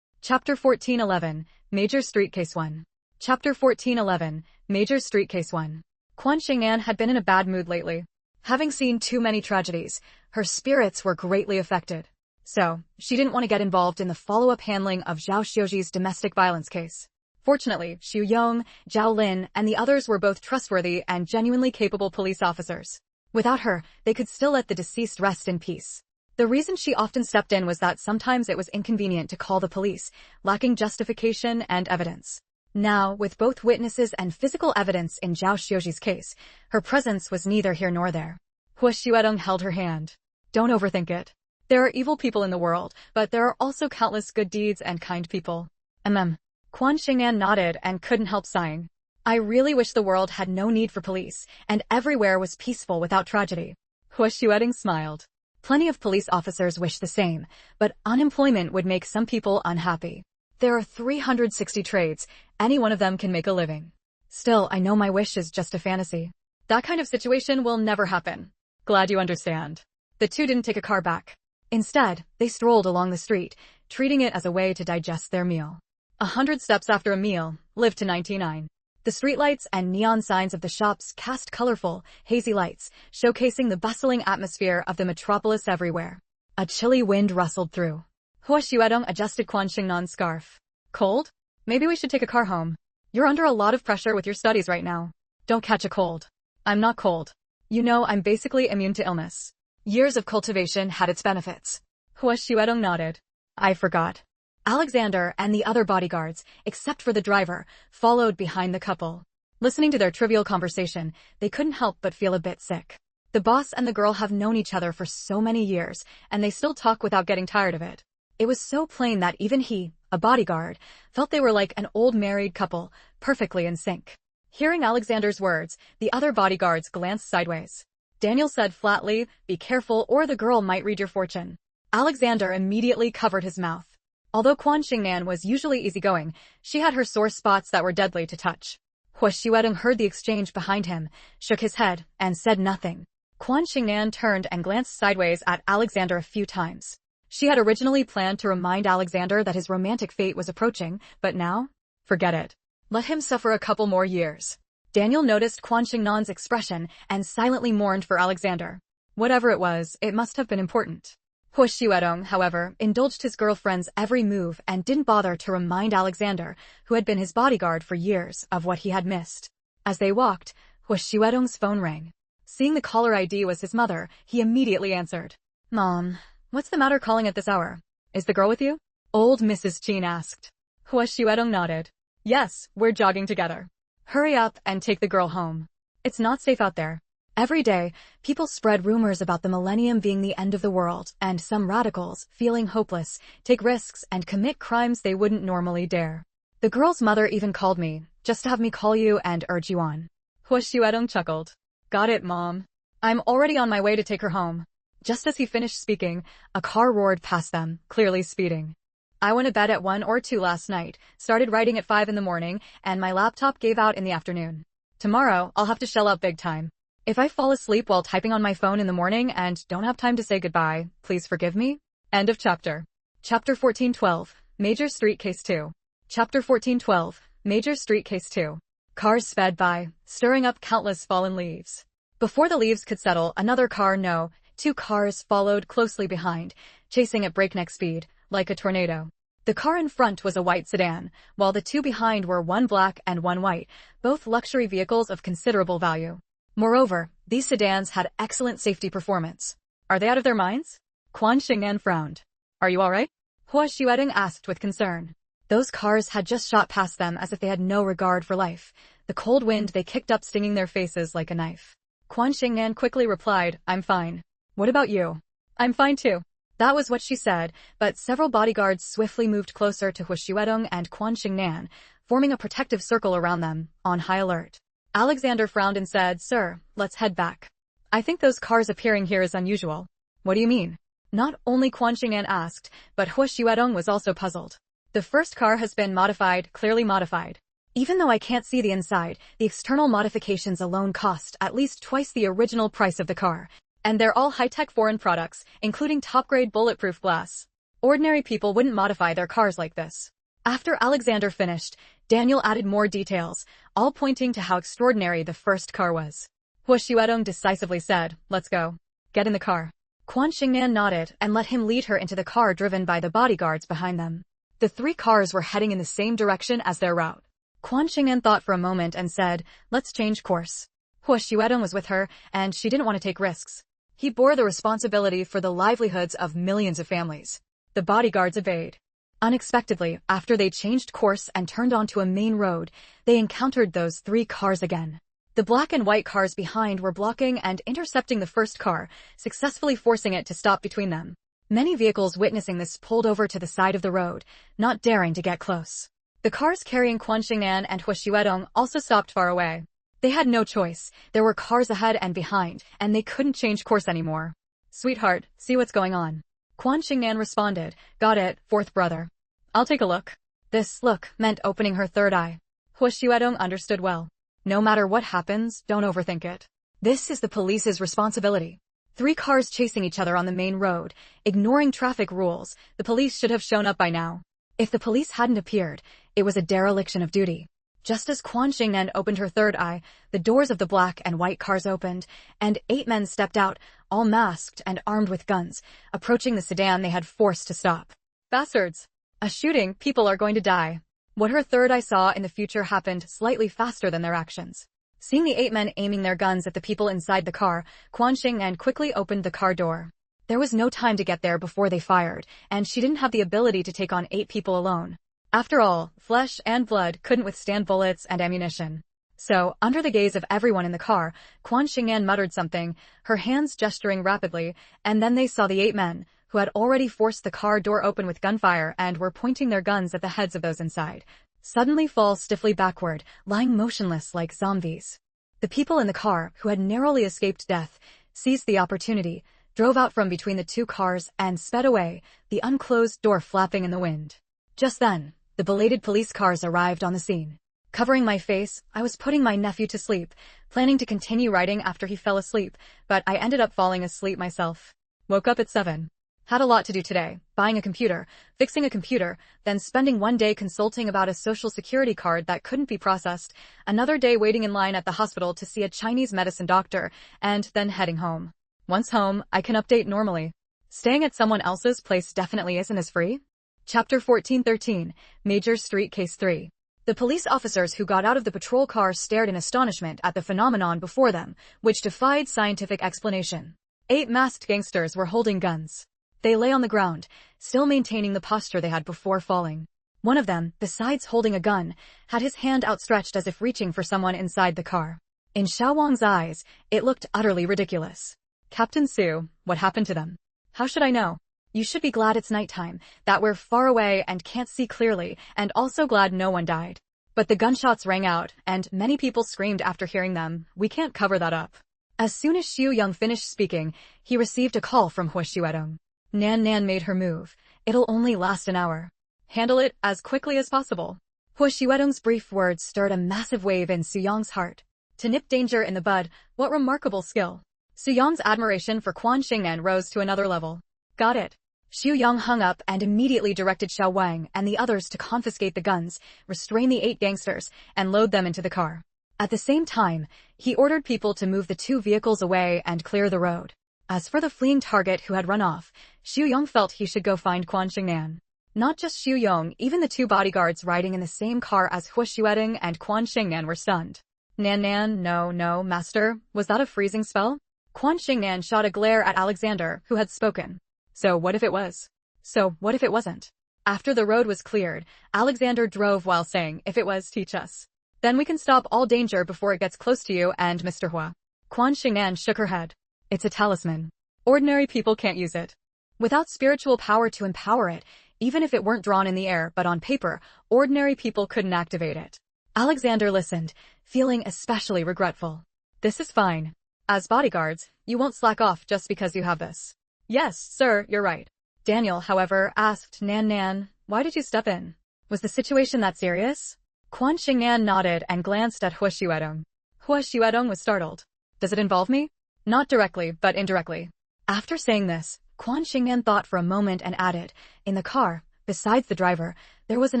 Chapter 1411, Major Street Case 1. Chapter 1411, Major Street Case 1. Quan Xingnan had been in a bad mood lately. Having seen too many tragedies, her spirits were greatly affected. So, she didn't want to get involved in the follow-up handling of Zhao Xiuji's domestic violence case. Fortunately, Xu Yang, Zhao Lin, and the others were both trustworthy and genuinely capable police officers. Without her, they could still let the deceased rest in peace. The reason she often stepped in was that sometimes it was inconvenient to call the police, lacking justification and evidence. Now, with both witnesses and physical evidence in Zhao Xiuji's case, her presence was neither here nor there. Hua Xuedong held her hand. Don't overthink it. There are evil people in the world, but there are also countless good deeds and kind people. Quan Xingnan nodded and couldn't help sighing. I really wish the world had no need for police, and everywhere was peaceful without tragedy. Hua Xuedong smiled. Plenty of police officers wish the same, but unemployment would make some people unhappy. There are 360 trades, any one of them can make a living. Still, I know my wish is just a fantasy. That kind of situation will never happen. Glad you understand. The two didn't take a car back. Instead, they strolled along the street, treating it as a way to digest their meal. 100 steps after a meal, lived to 99. The streetlights and neon signs of the shops cast colorful, hazy lights, showcasing the bustling atmosphere of the metropolis everywhere. A chilly wind rustled through. Hua Xuedong adjusted Quan Xingnan's scarf. Cold? Maybe we should take a car home. You're under a lot of pressure with your studies right now. Don't catch a cold. I'm not cold. You know, I'm basically immune to illness. Years of cultivation had its benefits. Hua Xuedong nodded. I forgot. Alexander and the other bodyguards, except for the driver, followed behind the couple. Listening to their trivial conversation, they couldn't help but feel a bit sick. The boss and the girl have known each other for so many years, and they still talk without getting tired of it. It was so plain that even he, a bodyguard, felt they were like an old married couple, perfectly in sync. Hearing Alexander's words, the other bodyguards glanced sideways. Daniel said flatly, "Be careful or the girl might read your fortune." Alexander immediately covered his mouth. Although Quan Xingnan was usually easygoing, she had her sore spots that were deadly to touch. Hua Xuedong heard the exchange behind him, shook his head, and said nothing. Quan Xingnan turned and glanced sideways at Alexander a few times. She had originally planned to remind Alexander that his romantic fate was approaching, but now? Forget it. Let him suffer a couple more years. Daniel noticed Quan Xingnan's expression and silently mourned for Alexander. Whatever it was, it must have been important. Hua Xuedong, however, indulged his girlfriend's every move and didn't bother to remind Alexander, who had been his bodyguard for years, of what he had missed. As they walked, Hua Xuedong's phone rang. Seeing the caller ID was his mother, he immediately answered. Mom, what's the matter calling at this hour? Is the girl with you? Old Mrs. Qin asked. Hua Xuedong nodded. Yes, we're jogging together. Hurry up and take the girl home. It's not safe out there. Every day, people spread rumors about the millennium being the end of the world, and some radicals, feeling hopeless, take risks and commit crimes they wouldn't normally dare. The girl's mother even called me, just to have me call you and urge you on. Hua Xuedong chuckled. Got it, Mom. I'm already on my way to take her home. Just as he finished speaking, a car roared past them, clearly speeding. I went to bed at 1 or 2 last night, started writing at 5 in the morning, and my laptop gave out in the afternoon. Tomorrow, I'll have to shell out big time. If I fall asleep while typing on my phone in the morning and don't have time to say goodbye, please forgive me. End of chapter. Chapter 1412, Major Street Case 2. Chapter 1412, Major Street Case 2. Cars sped by, stirring up countless fallen leaves. Before the leaves could settle, another car, no, 2 cars followed closely behind, chasing at breakneck speed, like a tornado. The car in front was a white sedan, while the 2 behind were one black and one white, both luxury vehicles of considerable value. Moreover, these sedans had excellent safety performance. Are they out of their minds? Quan Xingnan frowned. Are you all right? Hua Xuedong asked with concern. Those cars had just shot past them as if they had no regard for life. The cold wind they kicked up stinging their faces like a knife. Quan Xingnan quickly replied, I'm fine. What about you? I'm fine too. That was what she said, but several bodyguards swiftly moved closer to Hua Xuedong and Quan Xingnan, forming a protective circle around them, on high alert. Alexander frowned and said, Sir, let's head back. I think those cars appearing here is unusual. What do you mean? Not only Quan Xingnan asked, but Hua Xuedong was also puzzled. The first car has been modified, clearly modified. Even though I can't see the inside, the external modifications alone cost at least twice the original price of the car. And they're all high-tech foreign products, including top-grade bulletproof glass. Ordinary people wouldn't modify their cars like this. After Alexander finished, Daniel added more details, all pointing to how extraordinary the first car was. Hua Xuedong decisively said, Let's go. Get in the car. Quan Xingnan nodded and let him lead her into the car driven by the bodyguards behind them. The 3 cars were heading in the same direction as their route. Quan Xingnan thought for a moment and said, Let's change course. Hua Xuedong was with her, and she didn't want to take risks. He bore the responsibility for the livelihoods of millions of families. The bodyguards obeyed. Unexpectedly, after they changed course and turned onto a main road, they encountered those 3 cars again. The black and white cars behind were blocking and intercepting the first car, successfully forcing it to stop between them. Many vehicles witnessing this pulled over to the side of the road, not daring to get close. The cars carrying Quan Xingnan and Hu Xuedong also stopped far away. They had no choice. There were cars ahead and behind, and they couldn't change course anymore. "Sweetheart, see what's going on." Quan Xingnan responded, "Got it, fourth brother. I'll take a look." This look meant opening her third eye. Hu Xuedong understood well. No matter what happens, don't overthink it. This is the police's responsibility. 3 cars chasing each other on the main road, ignoring traffic rules. The police should have shown up by now. If the police hadn't appeared, it was a dereliction of duty. Just as Quan Xingnan opened her third eye, the doors of the black and white cars opened, and 8 men stepped out, all masked and armed with guns, approaching the sedan they had forced to stop. Bastards! A shooting, people are going to die. What her third eye saw in the future happened slightly faster than their actions. Seeing the 8 men aiming their guns at the people inside the car, Quan Xingnan quickly opened the car door. There was no time to get there before they fired, and she didn't have the ability to take on 8 people alone. After all, flesh and blood couldn't withstand bullets and ammunition. So, under the gaze of everyone in the car, Quan Xingnan muttered something, her hands gesturing rapidly, and then they saw the 8 men, who had already forced the car door open with gunfire and were pointing their guns at the heads of those inside, suddenly fall stiffly backward, lying motionless like zombies. The people in the car, who had narrowly escaped death, seized the opportunity, drove out from between the 2 cars and sped away, the unclosed door flapping in the wind. Just then, the belated police cars arrived on the scene. Covering my face, I was putting my nephew to sleep, planning to continue writing after he fell asleep, but I ended up falling asleep myself. Woke up at 7. Had a lot to do today, buying a computer, fixing a computer, then spending one day consulting about a social security card that couldn't be processed, another day waiting in line at the hospital to see a Chinese medicine doctor, and then heading home. Once home, I can update normally. Staying at someone else's place definitely isn't as free. Chapter 1413, Major Street Case 3. The police officers who got out of the patrol car stared in astonishment at the phenomenon before them, which defied scientific explanation. 8 masked gangsters were holding guns. They lay on the ground, still maintaining the posture they had before falling. One of them, besides holding a gun, had his hand outstretched as if reaching for someone inside the car. In Xiao Wang's eyes, it looked utterly ridiculous. "Captain Su, what happened to them?" "How should I know? You should be glad it's nighttime, that we're far away and can't see clearly, and also glad no one died. But the gunshots rang out, and many people screamed after hearing them. We can't cover that up." As soon as Xiu Yong finished speaking, he received a call from Hu Xuedong. Nan made her move. "It'll only last an hour. Handle it as quickly as possible." Hu Xuedong's brief words stirred a massive wave in Su Yong's heart. To nip danger in the bud, what remarkable skill. Su Yong's admiration for Quan Xingnan rose to another level. "Got it." Xiu Yong hung up and immediately directed Xiao Wang and the others to confiscate the guns, restrain the 8 gangsters, and load them into the car. At the same time, he ordered people to move the 2 vehicles away and clear the road. As for the fleeing target who had run off, Xiu Yong felt he should go find Quan Xingnan. Not just Xiu Yong, even the 2 bodyguards riding in the same car as Hu Xuedong and Quan Xingnan were stunned. Nan, no, master, was that a freezing spell?" Quan Xingnan shot a glare at Alexander, who had spoken. So what if it was? So what if it wasn't? After the road was cleared, Alexander drove while saying, "If it was, teach us. Then we can stop all danger before it gets close to you and Mr. Hua." Quan Xingnan shook her head. "It's a talisman. Ordinary people can't use it. Without spiritual power to empower it, even if it weren't drawn in the air but on paper, ordinary people couldn't activate it." Alexander listened, feeling especially regretful. "This is fine. As bodyguards, you won't slack off just because you have this." "Yes, sir, you're right." Daniel, however, asked Nan, "Why did you step in? Was the situation that serious?" Quan Xingnan nodded and glanced at Hu Xuedong. Hu Xuedong was startled. "Does it involve me?" "Not directly, but indirectly." After saying this, Quan Xingnan thought for a moment and added, "In the car, besides the driver, there was an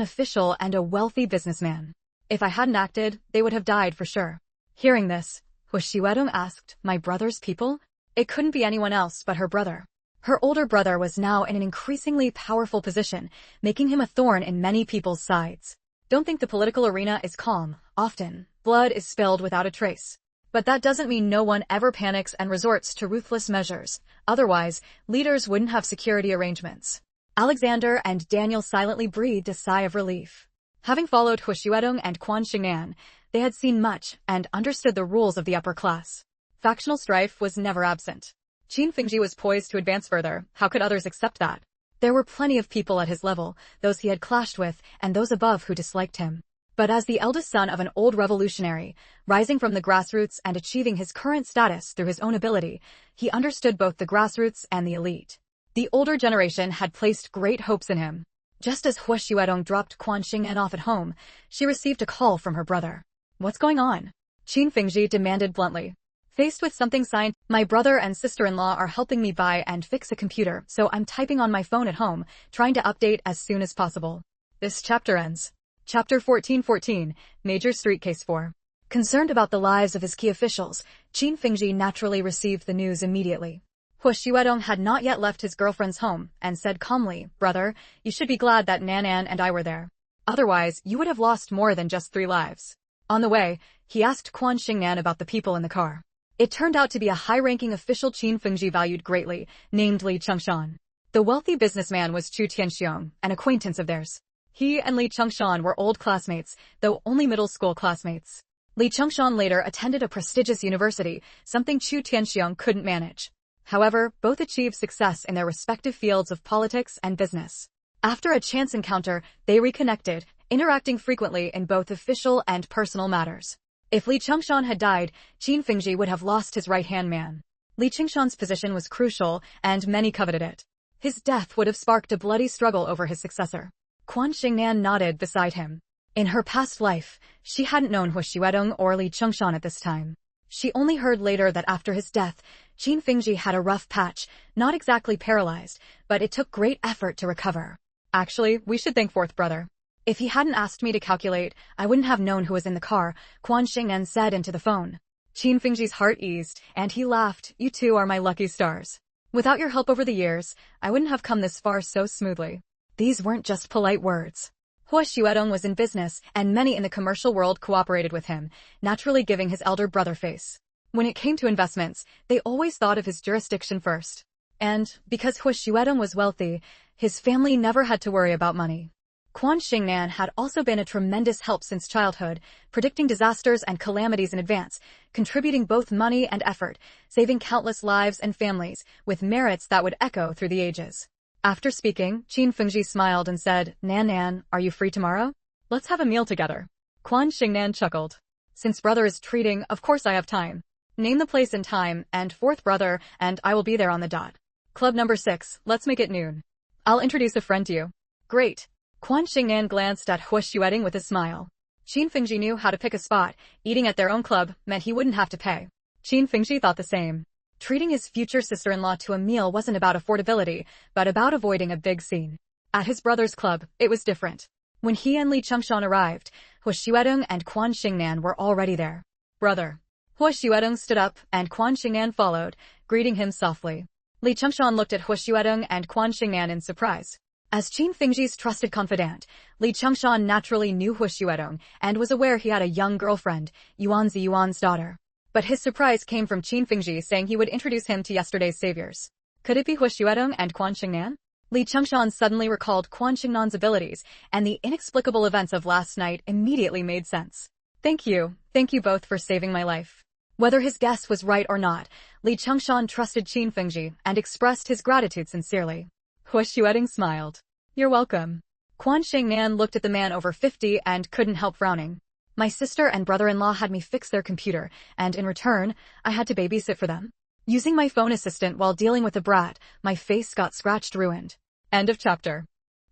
official and a wealthy businessman. If I hadn't acted, they would have died for sure." Hearing this, Hu Xuedong asked, "My brother's people?" It couldn't be anyone else but her brother. Her older brother was now in an increasingly powerful position, making him a thorn in many people's sides. Don't think the political arena is calm. Often, blood is spilled without a trace. But that doesn't mean no one ever panics and resorts to ruthless measures. Otherwise, leaders wouldn't have security arrangements. Alexander and Daniel silently breathed a sigh of relief. Having followed Hu Xuedong and Quan Xingnan, they had seen much and understood the rules of the upper class. Factional strife was never absent. Qin Fengji was poised to advance further. How could others accept that? There were plenty of people at his level, those he had clashed with, and those above who disliked him. But as the eldest son of an old revolutionary, rising from the grassroots and achieving his current status through his own ability, he understood both the grassroots and the elite. The older generation had placed great hopes in him. Just as Hu Xuedong dropped Quan Xingnan off at home, she received a call from her brother. What's going on? Qin Fengji demanded bluntly. Faced with something signed, my brother and sister-in-law are helping me buy and fix a computer, so I'm typing on my phone at home, trying to update as soon as possible. This chapter ends. Chapter 1414, Major Street Case 4. Concerned about the lives of his key officials, Qin Fengji naturally received the news immediately. Hu Xuedong had not yet left his girlfriend's home, and said calmly, Brother, you should be glad that Nanan and I were there. Otherwise, you would have lost more than just 3 lives. On the way, he asked Quan Xingnan about the people in the car. It turned out to be a high-ranking official Qin Fengji valued greatly, named Li Chengshan. The wealthy businessman was Chu Tianxiong, an acquaintance of theirs. He and Li Chengshan were old classmates, though only middle school classmates. Li Chengshan later attended a prestigious university, something Chu Tianxiong couldn't manage. However, both achieved success in their respective fields of politics and business. After a chance encounter, they reconnected, interacting frequently in both official and personal matters. If Li Chengshan had died, Qin Fengji would have lost his right-hand man. Li Chengshan's position was crucial, and many coveted it. His death would have sparked a bloody struggle over his successor. Quan Xingnan nodded beside him. In her past life, she hadn't known Hu Xuedong or Li Chengshan at this time. She only heard later that after his death, Qin Fengji had a rough patch, not exactly paralyzed, but it took great effort to recover. Actually, we should thank fourth brother. If he hadn't asked me to calculate, I wouldn't have known who was in the car, Quan Xingnan said into the phone. Qin Fengji's heart eased, and he laughed. You two are my lucky stars. Without your help over the years, I wouldn't have come this far so smoothly. These weren't just polite words. Hu Xuedong was in business, and many in the commercial world cooperated with him, naturally giving his elder brother face. When it came to investments, they always thought of his jurisdiction first. And, because Hu Xuedong was wealthy, his family never had to worry about money. Quan Xingnan had also been a tremendous help since childhood, predicting disasters and calamities in advance, contributing both money and effort, saving countless lives and families, with merits that would echo through the ages. After speaking, Qin Fengji smiled and said, Nan, are you free tomorrow? Let's have a meal together. Quan Xingnan chuckled. Since brother is treating, of course I have time. Name the place and time, and fourth brother, and I will be there on the dot. Club number 6, let's make it noon. I'll introduce a friend to you. Great. Quan Xingnan glanced at Hu Xuedong with a smile. Qin Fengji knew how to pick a spot. Eating at their own club meant he wouldn't have to pay. Qin Fengji thought the same. Treating his future sister-in-law to a meal wasn't about affordability, but about avoiding a big scene. At his brother's club, it was different. When he and Li Chengshan arrived, Hu Xuedong and Quan Xingnan were already there. Brother. Hu Xuedong stood up, and Quan Xingnan followed, greeting him softly. Li Chengshan looked at Hu Xuedong and Quan Xingnan in surprise. As Qin Fengji's trusted confidant, Li Chengshan naturally knew Hu Xuedong and was aware he had a young girlfriend, Yuan's daughter. But his surprise came from Qin Fengji saying he would introduce him to yesterday's saviors. Could it be Hu Xuedong and Quan Xingnan? Li Chengshan suddenly recalled Quan Xingnan's abilities, and the inexplicable events of last night immediately made sense. Thank you both for saving my life. Whether his guess was right or not, Li Chengshan trusted Qin Fengji and expressed his gratitude sincerely. Hu Xuedong smiled. You're welcome. Quan Xingnan looked at the man over 50 and couldn't help frowning. My sister and brother-in-law had me fix their computer, and in return, I had to babysit for them. Using my phone assistant while dealing with a brat, my face got scratched ruined. End of chapter.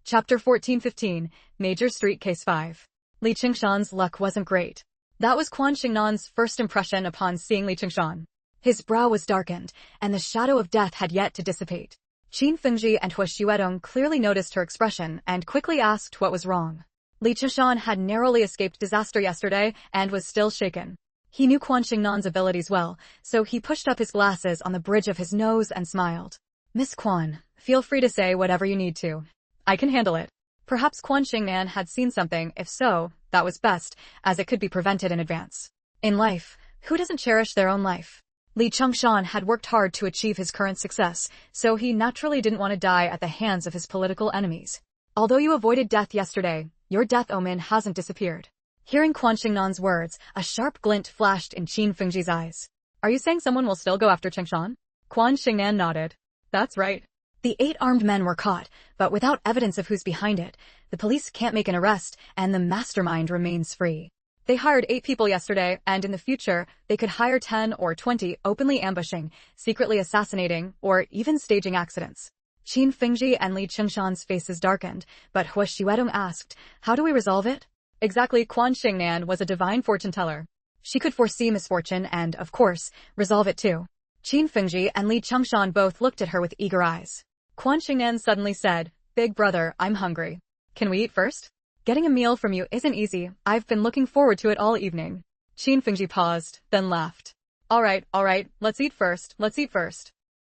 Chapter 1415, Major Street Case 5. Li Chengshan's luck wasn't great. That was Quan Xingnan's first impression upon seeing Li Chengshan. His brow was darkened, and the shadow of death had yet to dissipate. Qin Fengji and Hu Xuedong clearly noticed her expression and quickly asked what was wrong. Li Chengshan had narrowly escaped disaster yesterday and was still shaken. He knew Quan Xingnan's abilities well, so he pushed up his glasses on the bridge of his nose and smiled. Miss Quan, feel free to say whatever you need to. I can handle it. Perhaps Quan Xingnan had seen something. If so, that was best, as it could be prevented in advance. In life, Who doesn't cherish their own life? Li Chengshan had worked hard to achieve his current success, so he naturally didn't want to die at the hands of his political enemies. Although you avoided death yesterday, your death omen hasn't disappeared. Hearing Quan Xingnan's words, a sharp glint flashed in Qin Fengji's eyes. Are you saying someone will still go after Chengshan? Quan Xingnan nodded. That's right. The 8 armed men were caught, but without evidence of who's behind it, the police can't make an arrest and the mastermind remains free. They hired 8 people yesterday, and in the future, they could hire 10 or 20 openly ambushing, secretly assassinating, or even staging accidents. Qin Fengji and Li Chengshan's faces darkened, but Hua Xiuedong asked, how do we resolve it? Exactly, Quan Xingnan was a divine fortune teller. She could foresee misfortune and, of course, resolve it too. Qin Fengji and Li Chengshan both looked at her with eager eyes. Quan Xingnan suddenly said, Big brother, I'm hungry. Can we eat first? Getting a meal from you isn't easy. I've been looking forward to it all evening. Qin Fengji paused, then laughed. All right, let's eat first.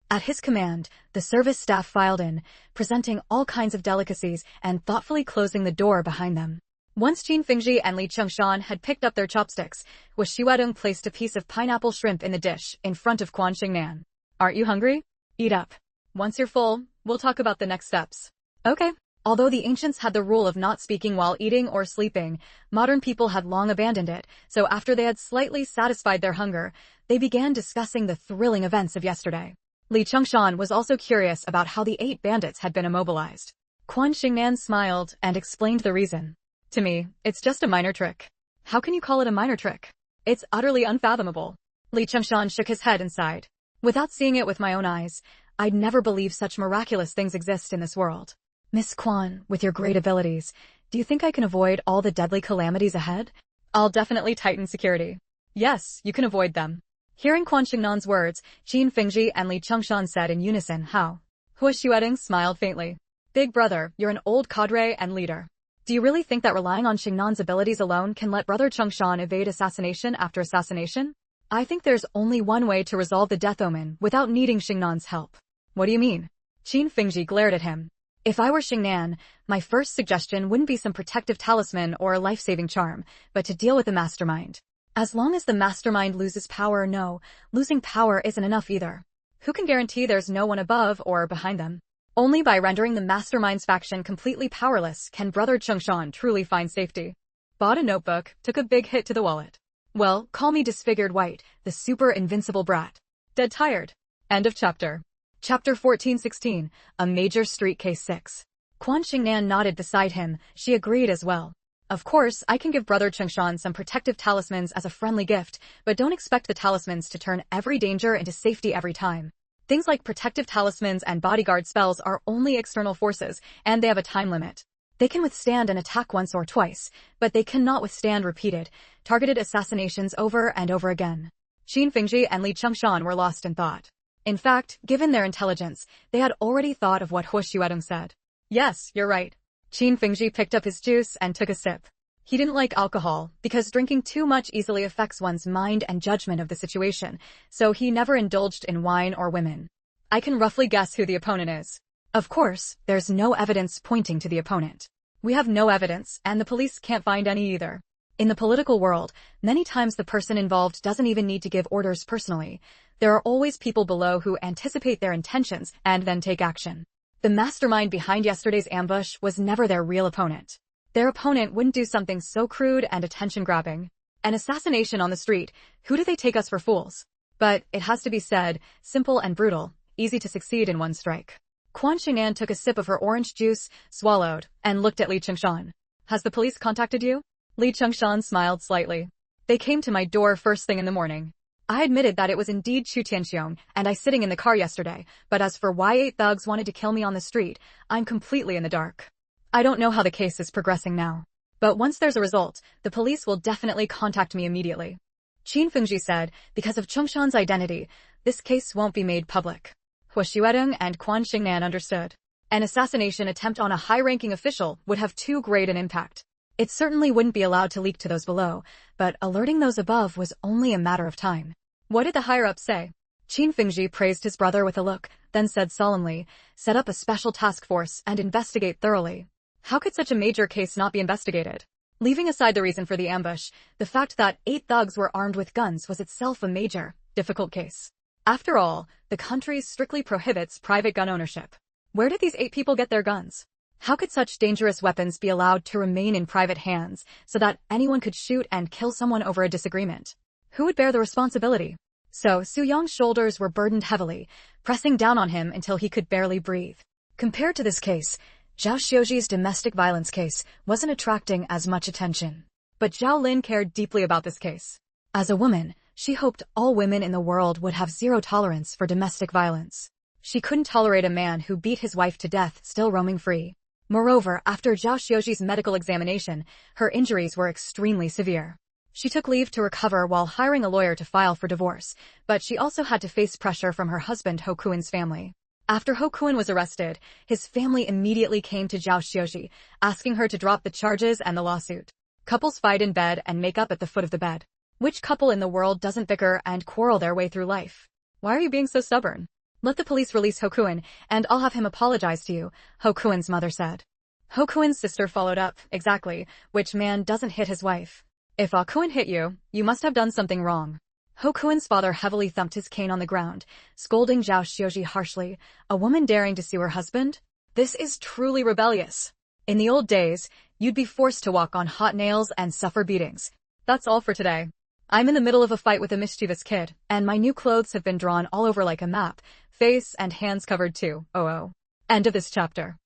At his command, the service staff filed in, presenting all kinds of delicacies and thoughtfully closing the door behind them. Once Qin Fengji and Li Chengshan had picked up their chopsticks, Hua Xiuedong placed a piece of pineapple shrimp in the dish in front of Quan Xingnan. Aren't you hungry? Eat up. Once you're full, we'll talk about the next steps. Okay. Although the ancients had the rule of not speaking while eating or sleeping, modern people had long abandoned it, so after they had slightly satisfied their hunger, they began discussing the thrilling events of yesterday. Li Chengshan was also curious about how the 8 bandits had been immobilized. Quan Xingnan smiled and explained the reason. To me, it's just a minor trick. How can you call it a minor trick? It's utterly unfathomable. Li Chengshan shook his head and sighed. Without seeing it with my own eyes, I'd never believe such miraculous things exist in this world. Miss Quan, with your great abilities, do you think I can avoid all the deadly calamities ahead? I'll definitely tighten security. Yes, you can avoid them. Hearing Quan Xingnan's words, Qin Fengji and Li Chengshan said in unison, how? Hua Xiuedong smiled faintly. Big brother, you're an old cadre and leader. Do you really think that relying on Xingnan's abilities alone can let brother Chengshan evade assassination after assassination? I think there's only one way to resolve the death omen without needing Xingnan's help. What do you mean? Qin Fengji glared at him. If I were Xingnan, my first suggestion wouldn't be some protective talisman or a life-saving charm, but to deal with the mastermind. As long as the mastermind loses power, no, losing power isn't enough either. Who can guarantee there's no one above or behind them? Only by rendering the mastermind's faction completely powerless can brother Chengshan truly find safety. Bought a notebook, took a big hit to the wallet. Well, call me disfigured white, the super invincible brat. Dead tired. End of chapter. Chapter 1416, A Major Street Case 6. Quan Xingnan nodded beside him, she agreed as well. Of course, I can give brother Chengshan some protective talismans as a friendly gift, but don't expect the talismans to turn every danger into safety every time. Things like protective talismans and bodyguard spells are only external forces, and they have a time limit. They can withstand an attack once or twice, but they cannot withstand repeated, targeted assassinations over and over again. Qin Fengji and Li Chengshan were lost in thought. In fact, given their intelligence, they had already thought of what Hua Xiuedong said. Yes, you're right. Qin Fengji picked up his juice and took a sip. He didn't like alcohol, because drinking too much easily affects one's mind and judgment of the situation, so he never indulged in wine or women. I can roughly guess who the opponent is. Of course, there's no evidence pointing to the opponent. We have no evidence, and the police can't find any either. In the political world, many times the person involved doesn't even need to give orders personally. There are always people below who anticipate their intentions and then take action. The mastermind behind yesterday's ambush was never their real opponent. Their opponent wouldn't do something so crude and attention-grabbing. An assassination on the street, who do they take us for fools? But, it has to be said, simple and brutal, easy to succeed in one strike. Quan Xingnan took a sip of her orange juice, swallowed, and looked at Li Chengshan. Has the police contacted you? Li Chengshan smiled slightly. They came to my door first thing in the morning. I admitted that it was indeed Chu Tianxiong and I sitting in the car yesterday, but as for why 8 thugs wanted to kill me on the street, I'm completely in the dark. I don't know how the case is progressing now. But once there's a result, the police will definitely contact me immediately. Qin Fengji said, because of Chengshan's identity, this case won't be made public. Hua Xiuedong and Quan Xingnan understood. An assassination attempt on a high-ranking official would have too great an impact. It certainly wouldn't be allowed to leak to those below, but alerting those above was only a matter of time. What did the higher-ups say? Qin Fengji praised his brother with a look, then said solemnly, set up a special task force and investigate thoroughly. How could such a major case not be investigated? Leaving aside the reason for the ambush, the fact that 8 thugs were armed with guns was itself a major, difficult case. After all, the country strictly prohibits private gun ownership. Where did these 8 people get their guns? How could such dangerous weapons be allowed to remain in private hands so that anyone could shoot and kill someone over a disagreement? Who would bear the responsibility? So, Soo-young's shoulders were burdened heavily, pressing down on him until he could barely breathe. Compared to this case, Zhao Xiuji's domestic violence case wasn't attracting as much attention. But Zhao Lin cared deeply about this case. As a woman, she hoped all women in the world would have zero tolerance for domestic violence. She couldn't tolerate a man who beat his wife to death still roaming free. Moreover, after Zhao Xiuji's medical examination, her injuries were extremely severe. She took leave to recover while hiring a lawyer to file for divorce, but she also had to face pressure from her husband Ho Kuen's family. After Ho Kuen was arrested, his family immediately came to Zhao Xiuji, asking her to drop the charges and the lawsuit. Couples fight in bed and make up at the foot of the bed. Which couple in the world doesn't bicker and quarrel their way through life? Why are you being so stubborn? Let the police release Ho Kuen, and I'll have him apologize to you, Ho Kuen's mother said. Ho Kuen's sister followed up, exactly, which man doesn't hit his wife? If Ah Kuen hit you, you must have done something wrong. Ho Kuen's father heavily thumped his cane on the ground, scolding Zhao Xiuji harshly. A woman daring to sue her husband? This is truly rebellious. In the old days, you'd be forced to walk on hot nails and suffer beatings. That's all for today. I'm in the middle of a fight with a mischievous kid, and my new clothes have been drawn all over like a map, face and hands covered too. Oh. End of this chapter.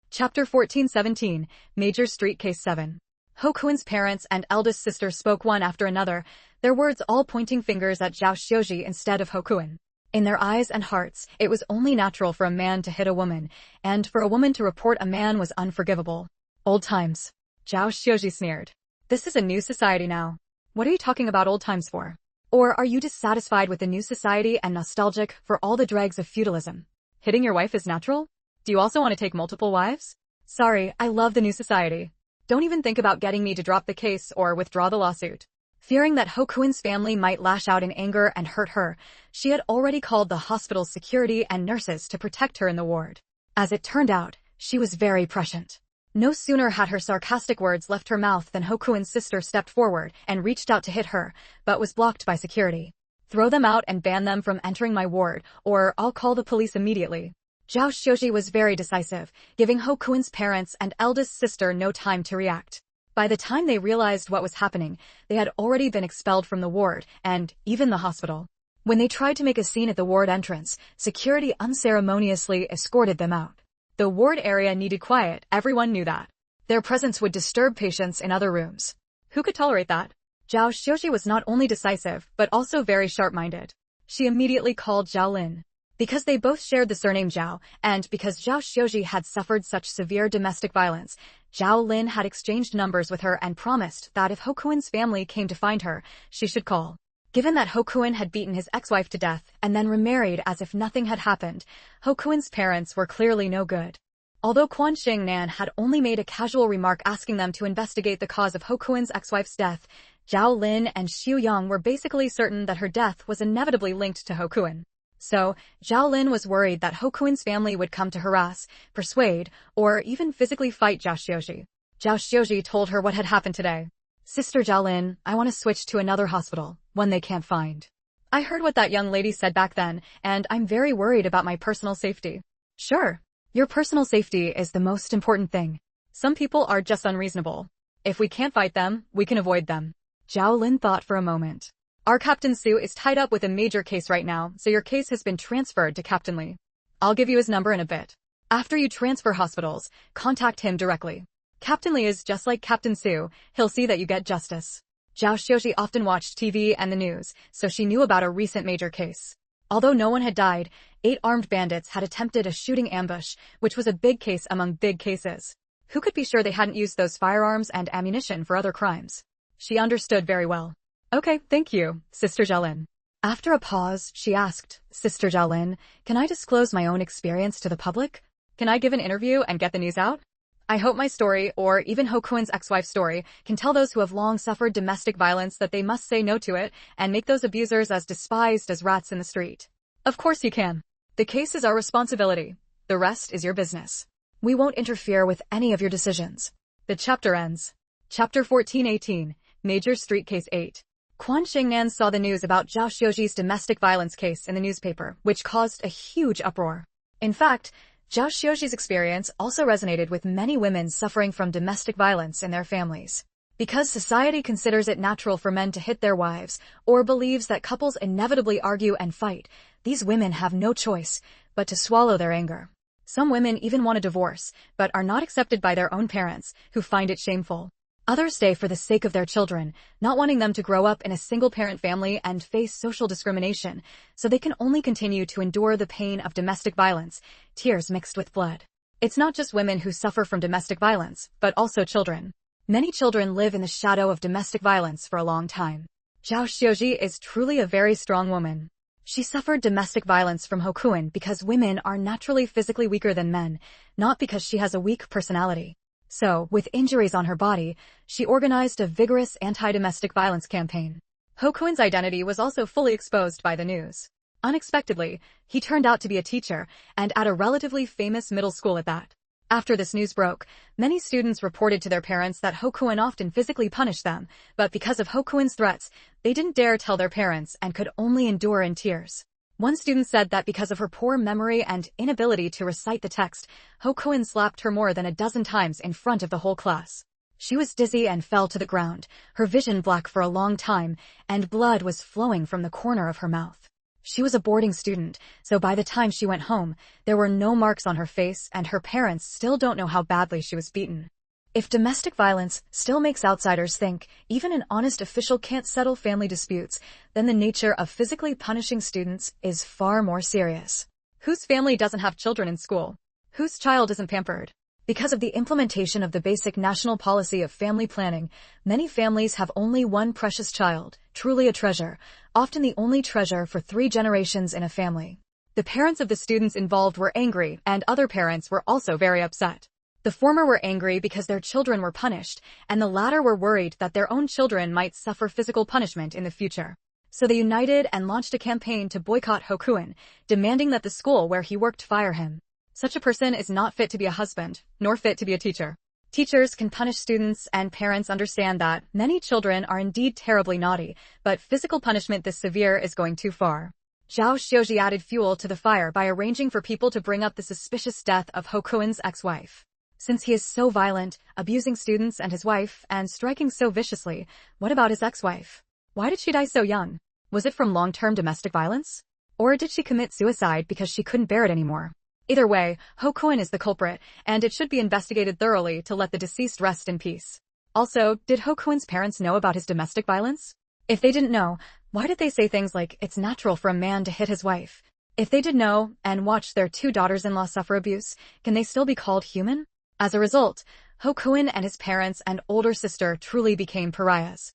Chapter 14-17, Major Street Case 7. Ho Kuen's parents and eldest sister spoke one after another, their words all pointing fingers at Zhao Xiuji instead of Ho Kuen. In their eyes and hearts, it was only natural for a man to hit a woman, and for a woman to report a man was unforgivable. Old times. Zhao Xiuji sneered. This is a new society now. What are you talking about old times for? Or are you dissatisfied with the new society and nostalgic for all the dregs of feudalism? Hitting your wife is natural? Do you also want to take multiple wives? Sorry, I love the new society. Don't even think about getting me to drop the case or withdraw the lawsuit. Fearing that Ho Kuen's family might lash out in anger and hurt her, she had already called the hospital's security and nurses to protect her in the ward. As it turned out, she was very prescient. No sooner had her sarcastic words left her mouth than Ho Kuen's sister stepped forward and reached out to hit her, but was blocked by security. Throw them out and ban them from entering my ward, or I'll call the police immediately. Zhao Xiuji was very decisive, giving Ho Kuen's parents and eldest sister no time to react. By the time they realized what was happening, they had already been expelled from the ward, and even the hospital. When they tried to make a scene at the ward entrance, security unceremoniously escorted them out. The ward area needed quiet, everyone knew that. Their presence would disturb patients in other rooms. Who could tolerate that? Zhao Xiuji was not only decisive, but also very sharp-minded. She immediately called Zhao Lin. Because they both shared the surname Zhao, and because Zhao Xiuji had suffered such severe domestic violence, Zhao Lin had exchanged numbers with her and promised that if Ho Kuen's family came to find her, she should call. Given that Ho Kuen had beaten his ex-wife to death and then remarried as if nothing had happened, Ho Kuen's parents were clearly no good. Although Quan Xingnan had only made a casual remark asking them to investigate the cause of Ho Kuen's ex-wife's death, Zhao Lin and Xiu Yang were basically certain that her death was inevitably linked to Ho Kuen. So, Zhao Lin was worried that Ho Kuen's family would come to harass, persuade, or even physically fight Zhao Xiuji. Zhao Xiuji told her what had happened today. Sister Zhao Lin, I want to switch to another hospital, one they can't find. I heard what that young lady said back then, and I'm very worried about my personal safety. Sure. Your personal safety is the most important thing. Some people are just unreasonable. If we can't fight them, we can avoid them. Zhao Lin thought for a moment. Our Captain Su is tied up with a major case right now, so your case has been transferred to Captain Li. I'll give you his number in a bit. After you transfer hospitals, contact him directly. Captain Li is just like Captain Su, he'll see that you get justice. Zhao Xiuji often watched TV and the news, so she knew about a recent major case. Although no one had died, 8 armed bandits had attempted a shooting ambush, which was a big case among big cases. Who could be sure they hadn't used those firearms and ammunition for other crimes? She understood very well. Okay, thank you, Sister Zhao Lin. After a pause, she asked, Sister Zhao Lin, can I disclose my own experience to the public? Can I give an interview and get the news out? I hope my story, or even Ho Kuen's ex-wife's story, can tell those who have long suffered domestic violence that they must say no to it and make those abusers as despised as rats in the street. Of course you can. The case is our responsibility. The rest is your business. We won't interfere with any of your decisions. The chapter ends. Chapter 1418, Major Street Case 8. Quan Xingnan saw the news about Zhao Xiuji's domestic violence case in the newspaper, which caused a huge uproar. In fact, Zhao Xiuji's experience also resonated with many women suffering from domestic violence in their families. Because society considers it natural for men to hit their wives, or believes that couples inevitably argue and fight, these women have no choice but to swallow their anger. Some women even want a divorce, but are not accepted by their own parents, who find it shameful. Others stay for the sake of their children, not wanting them to grow up in a single-parent family and face social discrimination, so they can only continue to endure the pain of domestic violence, tears mixed with blood. It's not just women who suffer from domestic violence, but also children. Many children live in the shadow of domestic violence for a long time. Zhao Xiuji is truly a very strong woman. She suffered domestic violence from Hokuin because women are naturally physically weaker than men, not because she has a weak personality. So, with injuries on her body, she organized a vigorous anti-domestic violence campaign. Hokuin's identity was also fully exposed by the news. Unexpectedly, he turned out to be a teacher, and at a relatively famous middle school at that. After this news broke, many students reported to their parents that Hokuin often physically punished them, but because of Hokuin's threats, they didn't dare tell their parents and could only endure in tears. One student said that because of her poor memory and inability to recite the text, Hokuin slapped her more than a dozen times in front of the whole class. She was dizzy and fell to the ground, her vision black for a long time, and blood was flowing from the corner of her mouth. She was a boarding student, so by the time she went home, there were no marks on her face and her parents still don't know how badly she was beaten. If domestic violence still makes outsiders think even an honest official can't settle family disputes, then the nature of physically punishing students is far more serious. Whose family doesn't have children in school? Whose child isn't pampered? Because of the implementation of the basic national policy of family planning, many families have only one precious child, truly a treasure, often the only treasure for 3 generations in a family. The parents of the students involved were angry, and other parents were also very upset. The former were angry because their children were punished, and the latter were worried that their own children might suffer physical punishment in the future. So they united and launched a campaign to boycott Hokuin, demanding that the school where he worked fire him. Such a person is not fit to be a husband, nor fit to be a teacher. Teachers can punish students, and parents understand that many children are indeed terribly naughty, but physical punishment this severe is going too far. Zhao Xiuji added fuel to the fire by arranging for people to bring up the suspicious death of Hokuin's ex-wife. Since he is so violent, abusing students and his wife, and striking so viciously, what about his ex-wife? Why did she die so young? Was it from long-term domestic violence? Or did she commit suicide because she couldn't bear it anymore? Either way, Hokuin is the culprit, and it should be investigated thoroughly to let the deceased rest in peace. Also, did Hokuin's parents know about his domestic violence? If they didn't know, why did they say things like, it's natural for a man to hit his wife? If they did know, and watched their 2 daughters-in-law suffer abuse, can they still be called human? As a result, Hokuin and his parents and older sister truly became pariahs.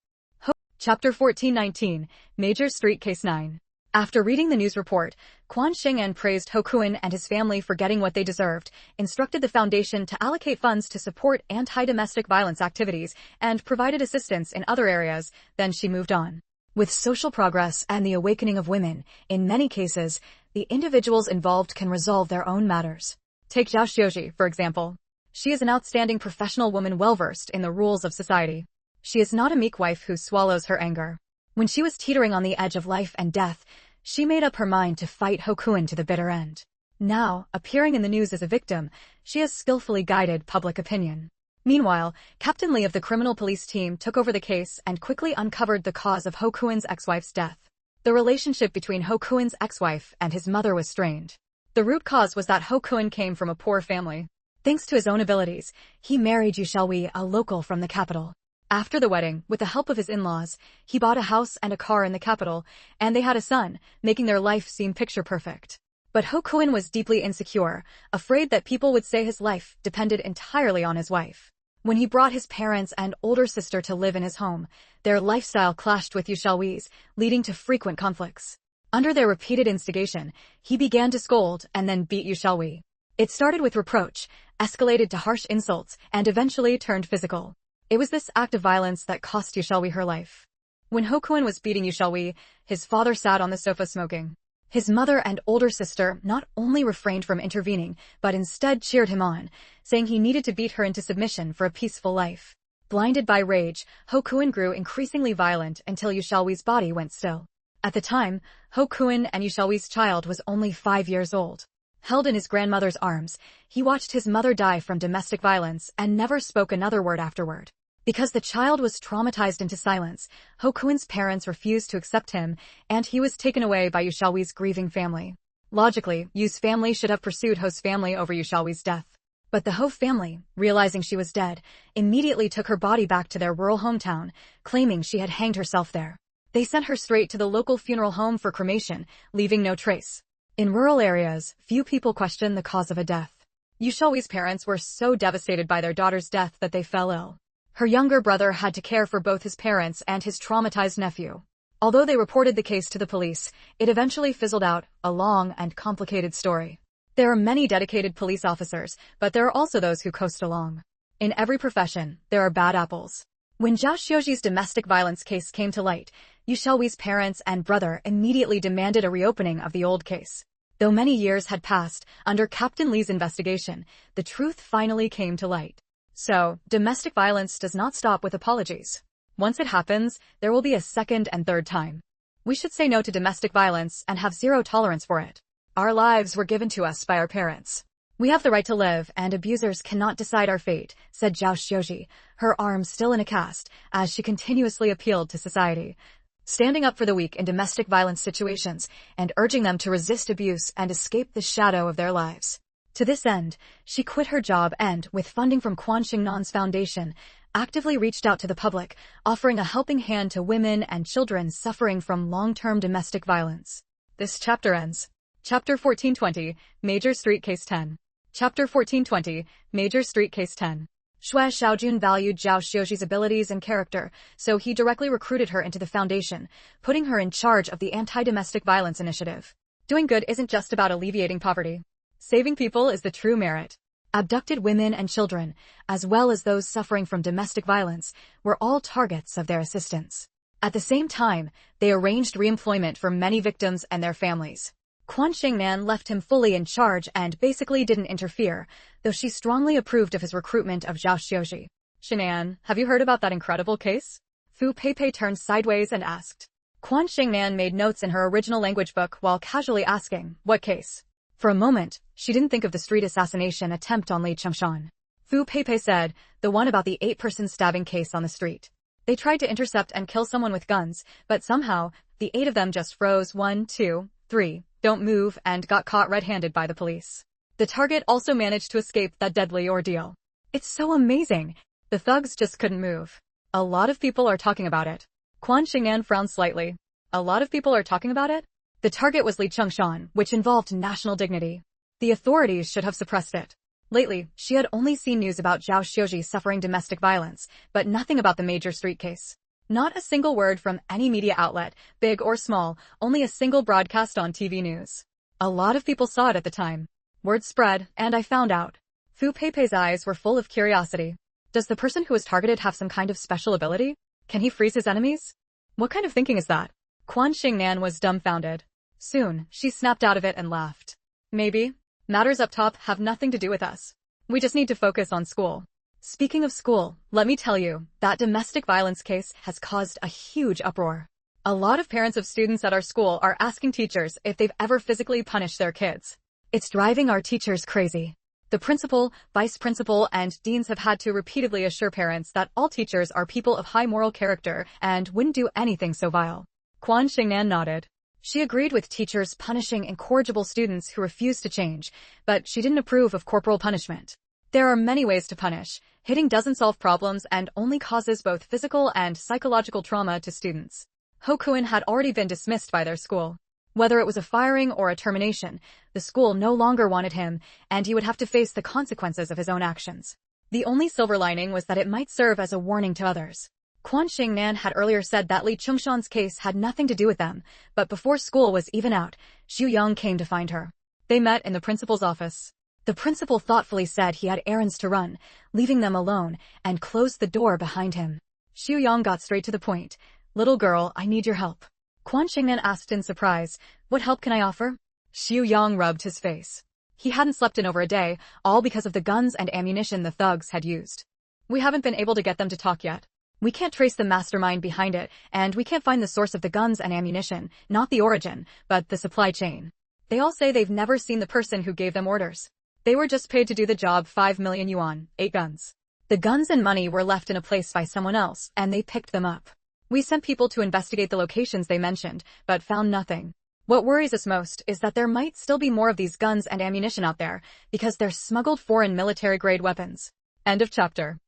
Chapter 1419, Major Street Case 9. After reading the news report, Quan Xingnan praised Hokuin and his family for getting what they deserved, instructed the foundation to allocate funds to support anti-domestic violence activities, and provided assistance in other areas. Then she moved on. With social progress and the awakening of women, in many cases, the individuals involved can resolve their own matters. Take Zhao Xiuji, for example. She is an outstanding professional woman well-versed in the rules of society. She is not a meek wife who swallows her anger. When she was teetering on the edge of life and death, she made up her mind to fight Hokuin to the bitter end. Now, appearing in the news as a victim, she has skillfully guided public opinion. Meanwhile, Captain Lee of the criminal police team took over the case and quickly uncovered the cause of Hokuin's ex-wife's death. The relationship between Hokuin's ex-wife and his mother was strained. The root cause was that Hokuin came from a poor family. Thanks to his own abilities, he married Yu Xiaowei, a local from the capital. After the wedding, with the help of his in-laws, he bought a house and a car in the capital, and they had a son, making their life seem picture-perfect. But Hokuin was deeply insecure, afraid that people would say his life depended entirely on his wife. When he brought his parents and older sister to live in his home, their lifestyle clashed with Yu Xiaowei's, leading to frequent conflicts. Under their repeated instigation, he began to scold and then beat Yu Xiaowei. It started with reproach, escalated to harsh insults, and eventually turned physical. It was this act of violence that cost Yu Xiaowei her life. When Hokuin was beating Yu Xiaowei, his father sat on the sofa smoking. His mother and older sister not only refrained from intervening, but instead cheered him on, saying he needed to beat her into submission for a peaceful life. Blinded by rage, Hokuin grew increasingly violent until Yushalwi's body went still. At the time, Hokuin and Yushalwi's child was only 5 years old. Held in his grandmother's arms, he watched his mother die from domestic violence and never spoke another word afterward. Because the child was traumatized into silence, Hokuin's parents refused to accept him, and he was taken away by Yushalwi's grieving family. Logically, Yu's family should have pursued Ho's family over Yushalwi's death. But the Ho family, realizing she was dead, immediately took her body back to their rural hometown, claiming she had hanged herself there. They sent her straight to the local funeral home for cremation, leaving no trace. In rural areas, few people question the cause of a death. Yushalwi's parents were so devastated by their daughter's death that they fell ill. Her younger brother had to care for both his parents and his traumatized nephew. Although they reported the case to the police, it eventually fizzled out, a long and complicated story. There are many dedicated police officers, but there are also those who coast along. In every profession, there are bad apples. When Zhao Xiuji's domestic violence case came to light, Yushalwi's parents and brother immediately demanded a reopening of the old case. Though many years had passed, under Captain Li's investigation, the truth finally came to light. So, domestic violence does not stop with apologies. Once it happens, there will be a second and third time. We should say no to domestic violence and have zero tolerance for it. Our lives were given to us by our parents. We have the right to live, and abusers cannot decide our fate, said Zhao Xiuji, her arms still in a cast, as she continuously appealed to society, standing up for the weak in domestic violence situations and urging them to resist abuse and escape the shadow of their lives. To this end, she quit her job and, with funding from Quan Xingnan's foundation, actively reached out to the public, offering a helping hand to women and children suffering from long-term domestic violence. This chapter ends. Chapter 1420, Major Street Case 10. Chapter 1420, Major Street Case 10. Xue Xiaojun valued Zhao Xiuji's abilities and character, so he directly recruited her into the foundation, putting her in charge of the anti-domestic violence initiative. Doing good isn't just about alleviating poverty. Saving people is the true merit. Abducted women and children, as well as those suffering from domestic violence, were all targets of their assistance. At the same time, they arranged reemployment for many victims and their families. Quan Xingnan left him fully in charge and basically didn't interfere, though she strongly approved of his recruitment of Zhao Xiuji. Xingnan, have you heard about that incredible case? Fu Peipei turned sideways and asked. Quan Xingnan made notes in her original language book while casually asking, what case? For a moment, she didn't think of the street assassination attempt on Li Chengshan. Fu Peipei said, the one about the 8-person stabbing case on the street. They tried to intercept and kill someone with guns, but somehow, the 8 of them just froze 1, 2, 3, don't move, and got caught red-handed by the police. The target also managed to escape that deadly ordeal. It's so amazing. The thugs just couldn't move. A lot of people are talking about it. Quan Xingnan frowned slightly. A lot of people are talking about it? The target was Li Chengshan, which involved national dignity. The authorities should have suppressed it. Lately, she had only seen news about Zhao Xiuji suffering domestic violence, but nothing about the major street case. Not a single word from any media outlet, big or small, only a single broadcast on TV news. A lot of people saw it at the time. Word spread, and I found out. Fu Peipei's eyes were full of curiosity. Does the person who was targeted have some kind of special ability? Can he freeze his enemies? What kind of thinking is that? Quan Xingnan was dumbfounded. Soon, she snapped out of it and laughed. Maybe. Matters up top have nothing to do with us. We just need to focus on school. Speaking of school, let me tell you, that domestic violence case has caused a huge uproar. A lot of parents of students at our school are asking teachers if they've ever physically punished their kids. It's driving our teachers crazy. The principal, vice principal, and deans have had to repeatedly assure parents that all teachers are people of high moral character and wouldn't do anything so vile. Quan Xingnan nodded. She agreed with teachers punishing incorrigible students who refused to change, but she didn't approve of corporal punishment. There are many ways to punish. Hitting doesn't solve problems and only causes both physical and psychological trauma to students. Hokuin had already been dismissed by their school. Whether it was a firing or a termination, the school no longer wanted him, and he would have to face the consequences of his own actions. The only silver lining was that it might serve as a warning to others. Quan Xingnan had earlier said that Li Chengshan's case had nothing to do with them, but before school was even out, Xu Yang came to find her. They met in the principal's office. The principal thoughtfully said he had errands to run, leaving them alone, and closed the door behind him. Xu Yang got straight to the point. Little girl, I need your help. Quan Xingnan asked in surprise, what help can I offer? Xu Yang rubbed his face. He hadn't slept in over a day, all because of the guns and ammunition the thugs had used. We haven't been able to get them to talk yet. We can't trace the mastermind behind it, and we can't find the source of the guns and ammunition, not the origin, but the supply chain. They all say they've never seen the person who gave them orders. They were just paid to do the job, 5 million yuan, 8 guns. The guns and money were left in a place by someone else, and they picked them up. We sent people to investigate the locations they mentioned, but found nothing. What worries us most is that there might still be more of these guns and ammunition out there, because they're smuggled foreign military-grade weapons. End of chapter.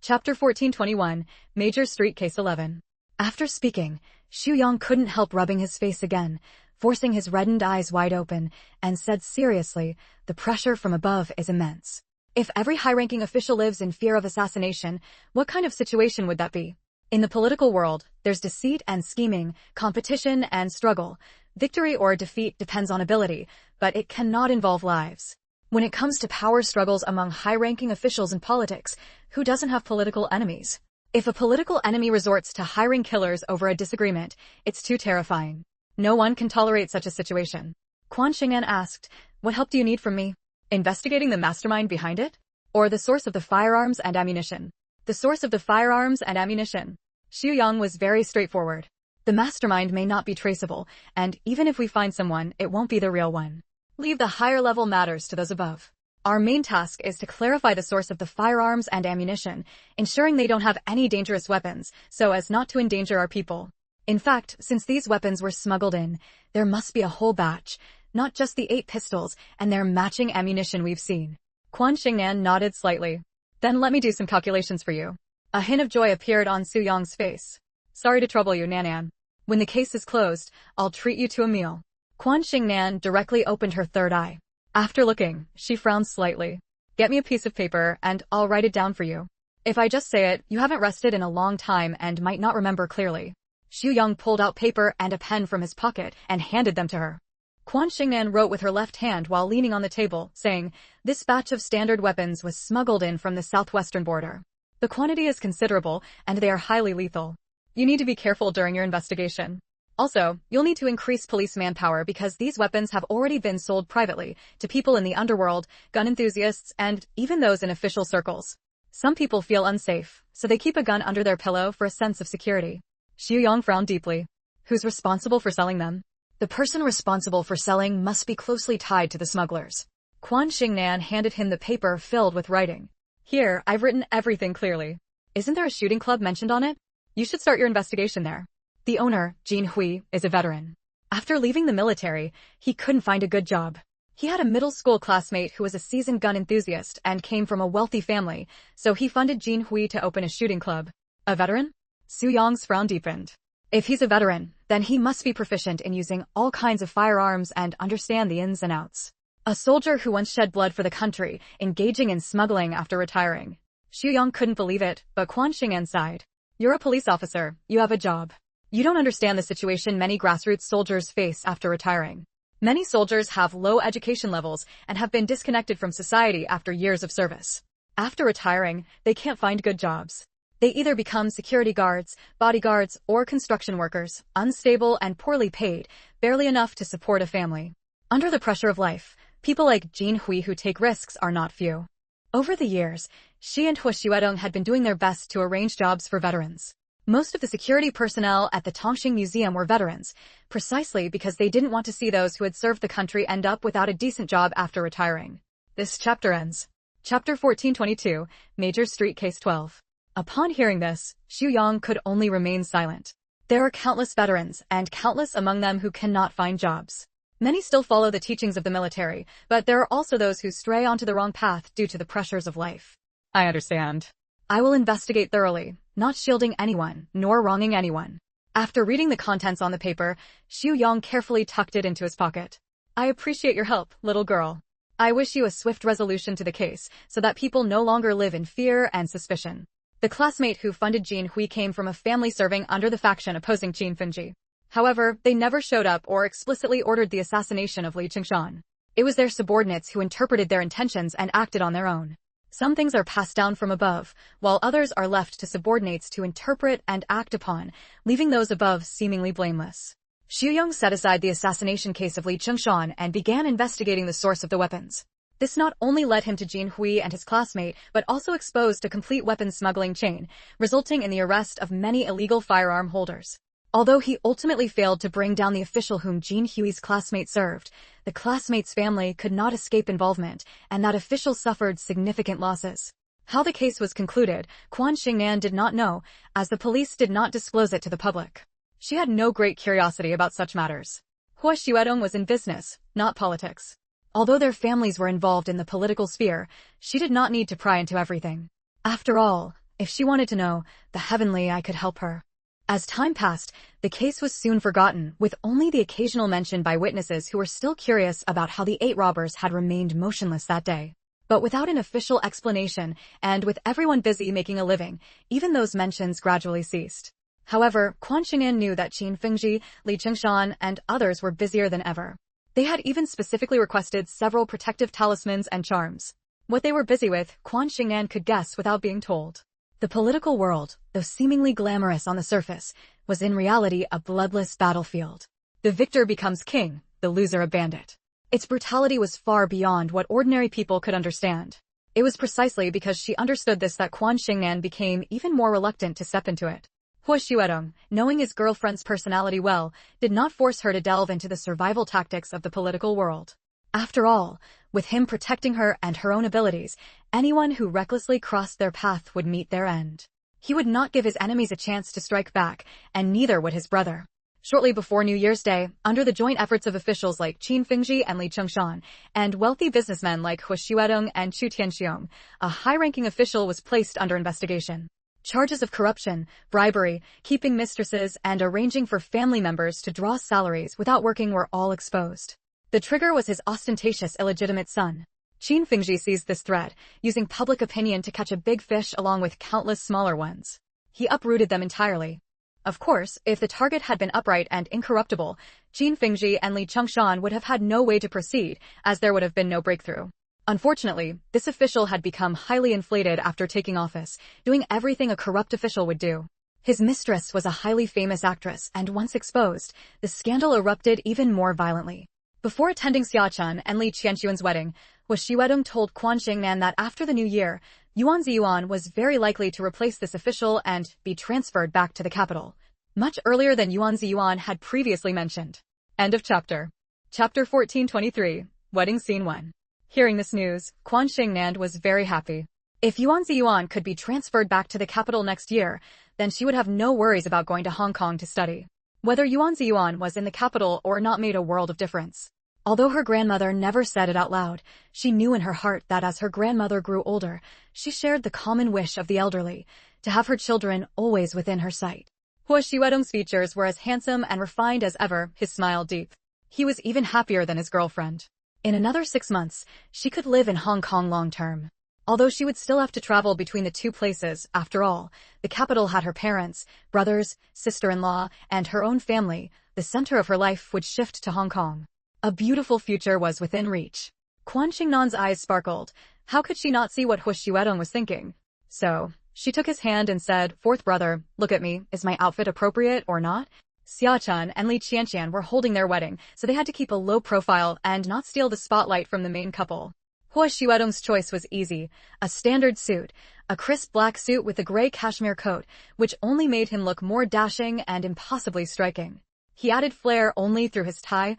Chapter 1421, Major Street Case 11. After speaking, Xu Yang couldn't help rubbing his face again, forcing his reddened eyes wide open, and said seriously, the pressure from above is immense. If every high-ranking official lives in fear of assassination, what kind of situation would that be? In the political world, there's deceit and scheming, competition and struggle. Victory or defeat depends on ability, but it cannot involve lives. When it comes to power struggles among high-ranking officials in politics, who doesn't have political enemies? If a political enemy resorts to hiring killers over a disagreement, it's too terrifying. No one can tolerate such a situation. Quan Xing'an asked, "What help do you need from me? Investigating the mastermind behind it? Or the source of the firearms and ammunition?" The source of the firearms and ammunition. Xu Yang was very straightforward. The mastermind may not be traceable, and even if we find someone, it won't be the real one. Leave the higher-level matters to those above. Our main task is to clarify the source of the firearms and ammunition, ensuring they don't have any dangerous weapons, so as not to endanger our people. In fact, since these weapons were smuggled in, there must be a whole batch, not just the 8 pistols and their matching ammunition we've seen. Quan Xing'an nodded slightly. Then let me do some calculations for you. A hint of joy appeared on Xu Yang's face. Sorry to trouble you, Nanan. When the case is closed, I'll treat you to a meal. Quan Xing'an directly opened her third eye. After looking, she frowned slightly. Get me a piece of paper and I'll write it down for you. If I just say it, you haven't rested in a long time and might not remember clearly. Xu Yang pulled out paper and a pen from his pocket and handed them to her. Quan Xing'an wrote with her left hand while leaning on the table, saying, "This batch of standard weapons was smuggled in from the southwestern border. The quantity is considerable, and they are highly lethal. You need to be careful during your investigation. Also, you'll need to increase police manpower because these weapons have already been sold privately to people in the underworld, gun enthusiasts, and even those in official circles. Some people feel unsafe, so they keep a gun under their pillow for a sense of security." Xu Yang frowned deeply. Who's responsible for selling them? The person responsible for selling must be closely tied to the smugglers. Quan Xing'an handed him the paper filled with writing. Here, I've written everything clearly. Isn't there a shooting club mentioned on it? You should start your investigation there. The owner, Jin Hui, is a veteran. After leaving the military, he couldn't find a good job. He had a middle school classmate who was a seasoned gun enthusiast and came from a wealthy family, so he funded Jin Hui to open a shooting club. A veteran? Xu Yang's frown deepened. If he's a veteran, then he must be proficient in using all kinds of firearms and understand the ins and outs. A soldier who once shed blood for the country, engaging in smuggling after retiring. Xu Yang couldn't believe it, but Quan Xing'an sighed. You're a police officer, you have a job. You don't understand the situation many grassroots soldiers face after retiring. Many soldiers have low education levels and have been disconnected from society after years of service. After retiring, they can't find good jobs. They either become security guards, bodyguards, or construction workers, unstable and poorly paid, barely enough to support a family. Under the pressure of life, people like Jin Hui who take risks are not few. Over the years, she and Hua Xuedong had been doing their best to arrange jobs for veterans. Most of the security personnel at the Tongxing Museum were veterans, precisely because they didn't want to see those who had served the country end up without a decent job after retiring. This chapter ends. Chapter 1422, Major Street Case 12. Upon hearing this, Xu Yang could only remain silent. There are countless veterans, and countless among them who cannot find jobs. Many still follow the teachings of the military, but there are also those who stray onto the wrong path due to the pressures of life. I understand. I will investigate thoroughly, not shielding anyone, nor wronging anyone. After reading the contents on the paper, Xu Yang carefully tucked it into his pocket. I appreciate your help, little girl. I wish you a swift resolution to the case, so that people no longer live in fear and suspicion. The classmate who funded Jin Hui came from a family serving under the faction opposing Qin Finji. However, they never showed up or explicitly ordered the assassination of Li Qingshan. It was their subordinates who interpreted their intentions and acted on their own. Some things are passed down from above, while others are left to subordinates to interpret and act upon, leaving those above seemingly blameless. Xu Yang set aside the assassination case of Li Qingshan and began investigating the source of the weapons. This not only led him to Jin Hui and his classmate, but also exposed a complete weapons smuggling chain, resulting in the arrest of many illegal firearm holders. Although he ultimately failed to bring down the official whom Jin Hui's classmate served, the classmate's family could not escape involvement, and that official suffered significant losses. How the case was concluded, Quan Xingnan did not know, as the police did not disclose it to the public. She had no great curiosity about such matters. Hua Xuedong was in business, not politics. Although their families were involved in the political sphere, she did not need to pry into everything. After all, if she wanted to know, the heavenly eye could help her. As time passed, the case was soon forgotten, with only the occasional mention by witnesses who were still curious about how the 8 robbers had remained motionless that day. But without an official explanation, and with everyone busy making a living, even those mentions gradually ceased. However, Quan Xingnan knew that Qin Fengji, Li Chengshan, and others were busier than ever. They had even specifically requested several protective talismans and charms. What they were busy with, Quan Xingnan could guess without being told. The political world, though seemingly glamorous on the surface, was in reality a bloodless battlefield. The victor becomes king, the loser a bandit. Its brutality was far beyond what ordinary people could understand. It was precisely because she understood this that Quan Xingnan became even more reluctant to step into it. Hua Xuedong, knowing his girlfriend's personality well, did not force her to delve into the survival tactics of the political world. After all, with him protecting her and her own abilities, anyone who recklessly crossed their path would meet their end. He would not give his enemies a chance to strike back, and neither would his brother. Shortly before New Year's Day, under the joint efforts of officials like Qin Fengji and Li Chengshan, and wealthy businessmen like Hua Xuedong and Chu Tianxiong, a high-ranking official was placed under investigation. Charges of corruption, bribery, keeping mistresses, and arranging for family members to draw salaries without working were all exposed. The trigger was his ostentatious illegitimate son. Qin Fengji seized this threat, using public opinion to catch a big fish along with countless smaller ones. He uprooted them entirely. Of course, if the target had been upright and incorruptible, Qin Fengji and Li Chengshan would have had no way to proceed, as there would have been no breakthrough. Unfortunately, this official had become highly inflated after taking office, doing everything a corrupt official would do. His mistress was a highly famous actress, and once exposed, the scandal erupted even more violently. Before attending Xiachun and Li Qianxuan's wedding, Hua Xuedong told Quan Xingnan that after the new year, Yuan Ziyuan was very likely to replace this official and be transferred back to the capital, much earlier than Yuan Ziyuan had previously mentioned. End of chapter. Chapter 1423, Wedding Scene 1. Hearing this news, Quan Xingnan was very happy. If Yuan Ziyuan could be transferred back to the capital next year, then she would have no worries about going to Hong Kong to study. Whether Yuan Ziyuan was in the capital or not made a world of difference. Although her grandmother never said it out loud, she knew in her heart that as her grandmother grew older, she shared the common wish of the elderly, to have her children always within her sight. Hua Xuedong's features were as handsome and refined as ever, his smile deep. He was even happier than his girlfriend. In another 6 months, she could live in Hong Kong long-term. Although she would still have to travel between the two places, after all, the capital had her parents, brothers, sister-in-law, and her own family, the center of her life would shift to Hong Kong. A beautiful future was within reach. Quan Xingnan's eyes sparkled. How could she not see what Hua Xuedong was thinking? So, she took his hand and said, "Fourth brother, look at me, is my outfit appropriate or not?" Xiachun and Li Qianxian were holding their wedding, so they had to keep a low profile and not steal the spotlight from the main couple. Hua Xuedong's choice was easy, a standard suit, a crisp black suit with a gray cashmere coat, which only made him look more dashing and impossibly striking. He added flair only through his tie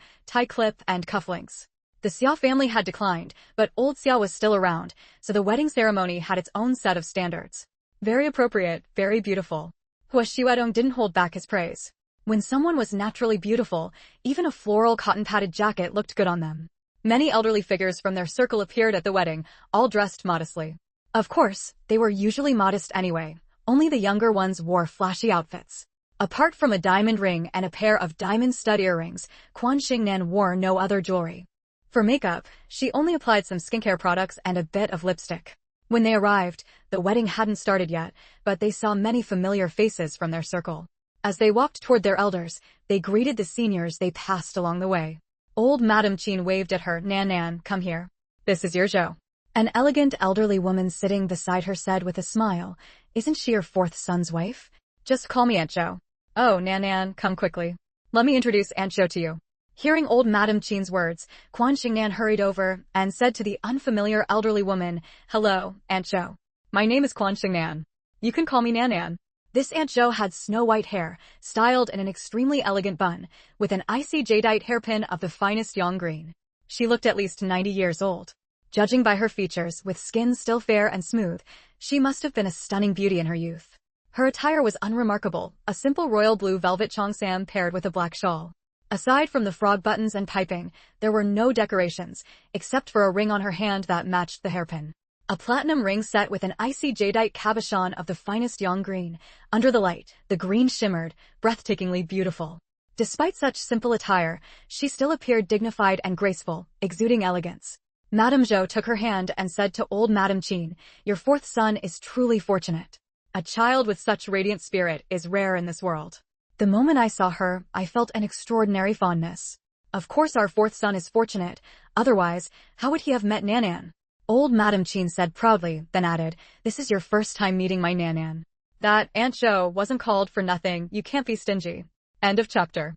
clip, and cufflinks. The Xia family had declined, but old Xia was still around, so the wedding ceremony had its own set of standards. Very appropriate, very beautiful. Hua Xuedong didn't hold back his praise. When someone was naturally beautiful, even a floral cotton-padded jacket looked good on them. Many elderly figures from their circle appeared at the wedding, all dressed modestly. Of course, they were usually modest anyway. Only the younger ones wore flashy outfits. Apart from a diamond ring and a pair of diamond stud earrings, Quan Xingnan wore no other jewelry. For makeup, she only applied some skincare products and a bit of lipstick. When they arrived, the wedding hadn't started yet, but they saw many familiar faces from their circle. As they walked toward their elders, they greeted the seniors they passed along the way. Old Madame Qin waved at her. "Nan, come here. This is your Zhou." An elegant elderly woman sitting beside her said with a smile, "Isn't she your fourth son's wife? Just call me Aunt Zhou." "Oh, Nan, come quickly. Let me introduce Aunt Zhou to you." Hearing old Madame Qin's words, Quan Xingnan hurried over and said to the unfamiliar elderly woman, "Hello, Aunt Zhou. My name is Quan Xingnan. You can call me Nanan." This Aunt Zhou had snow-white hair, styled in an extremely elegant bun, with an icy jadeite hairpin of the finest yang green. She looked at least 90 years old. Judging by her features, with skin still fair and smooth, she must have been a stunning beauty in her youth. Her attire was unremarkable, a simple royal blue velvet cheongsam paired with a black shawl. Aside from the frog buttons and piping, there were no decorations, except for a ring on her hand that matched the hairpin. A platinum ring set with an icy jadeite cabochon of the finest yang green. Under the light, the green shimmered, breathtakingly beautiful. Despite such simple attire, she still appeared dignified and graceful, exuding elegance. Madame Zhou took her hand and said to old Madame Qin, "Your fourth son is truly fortunate. A child with such radiant spirit is rare in this world." The moment I saw her, I felt an extraordinary fondness. Of course our fourth son is fortunate, otherwise, how would he have met Nanan? Old Madame Qin said proudly, then added, "This is your first time meeting my Nanan. That Aunt Zhou wasn't called for nothing, you can't be stingy." End of chapter.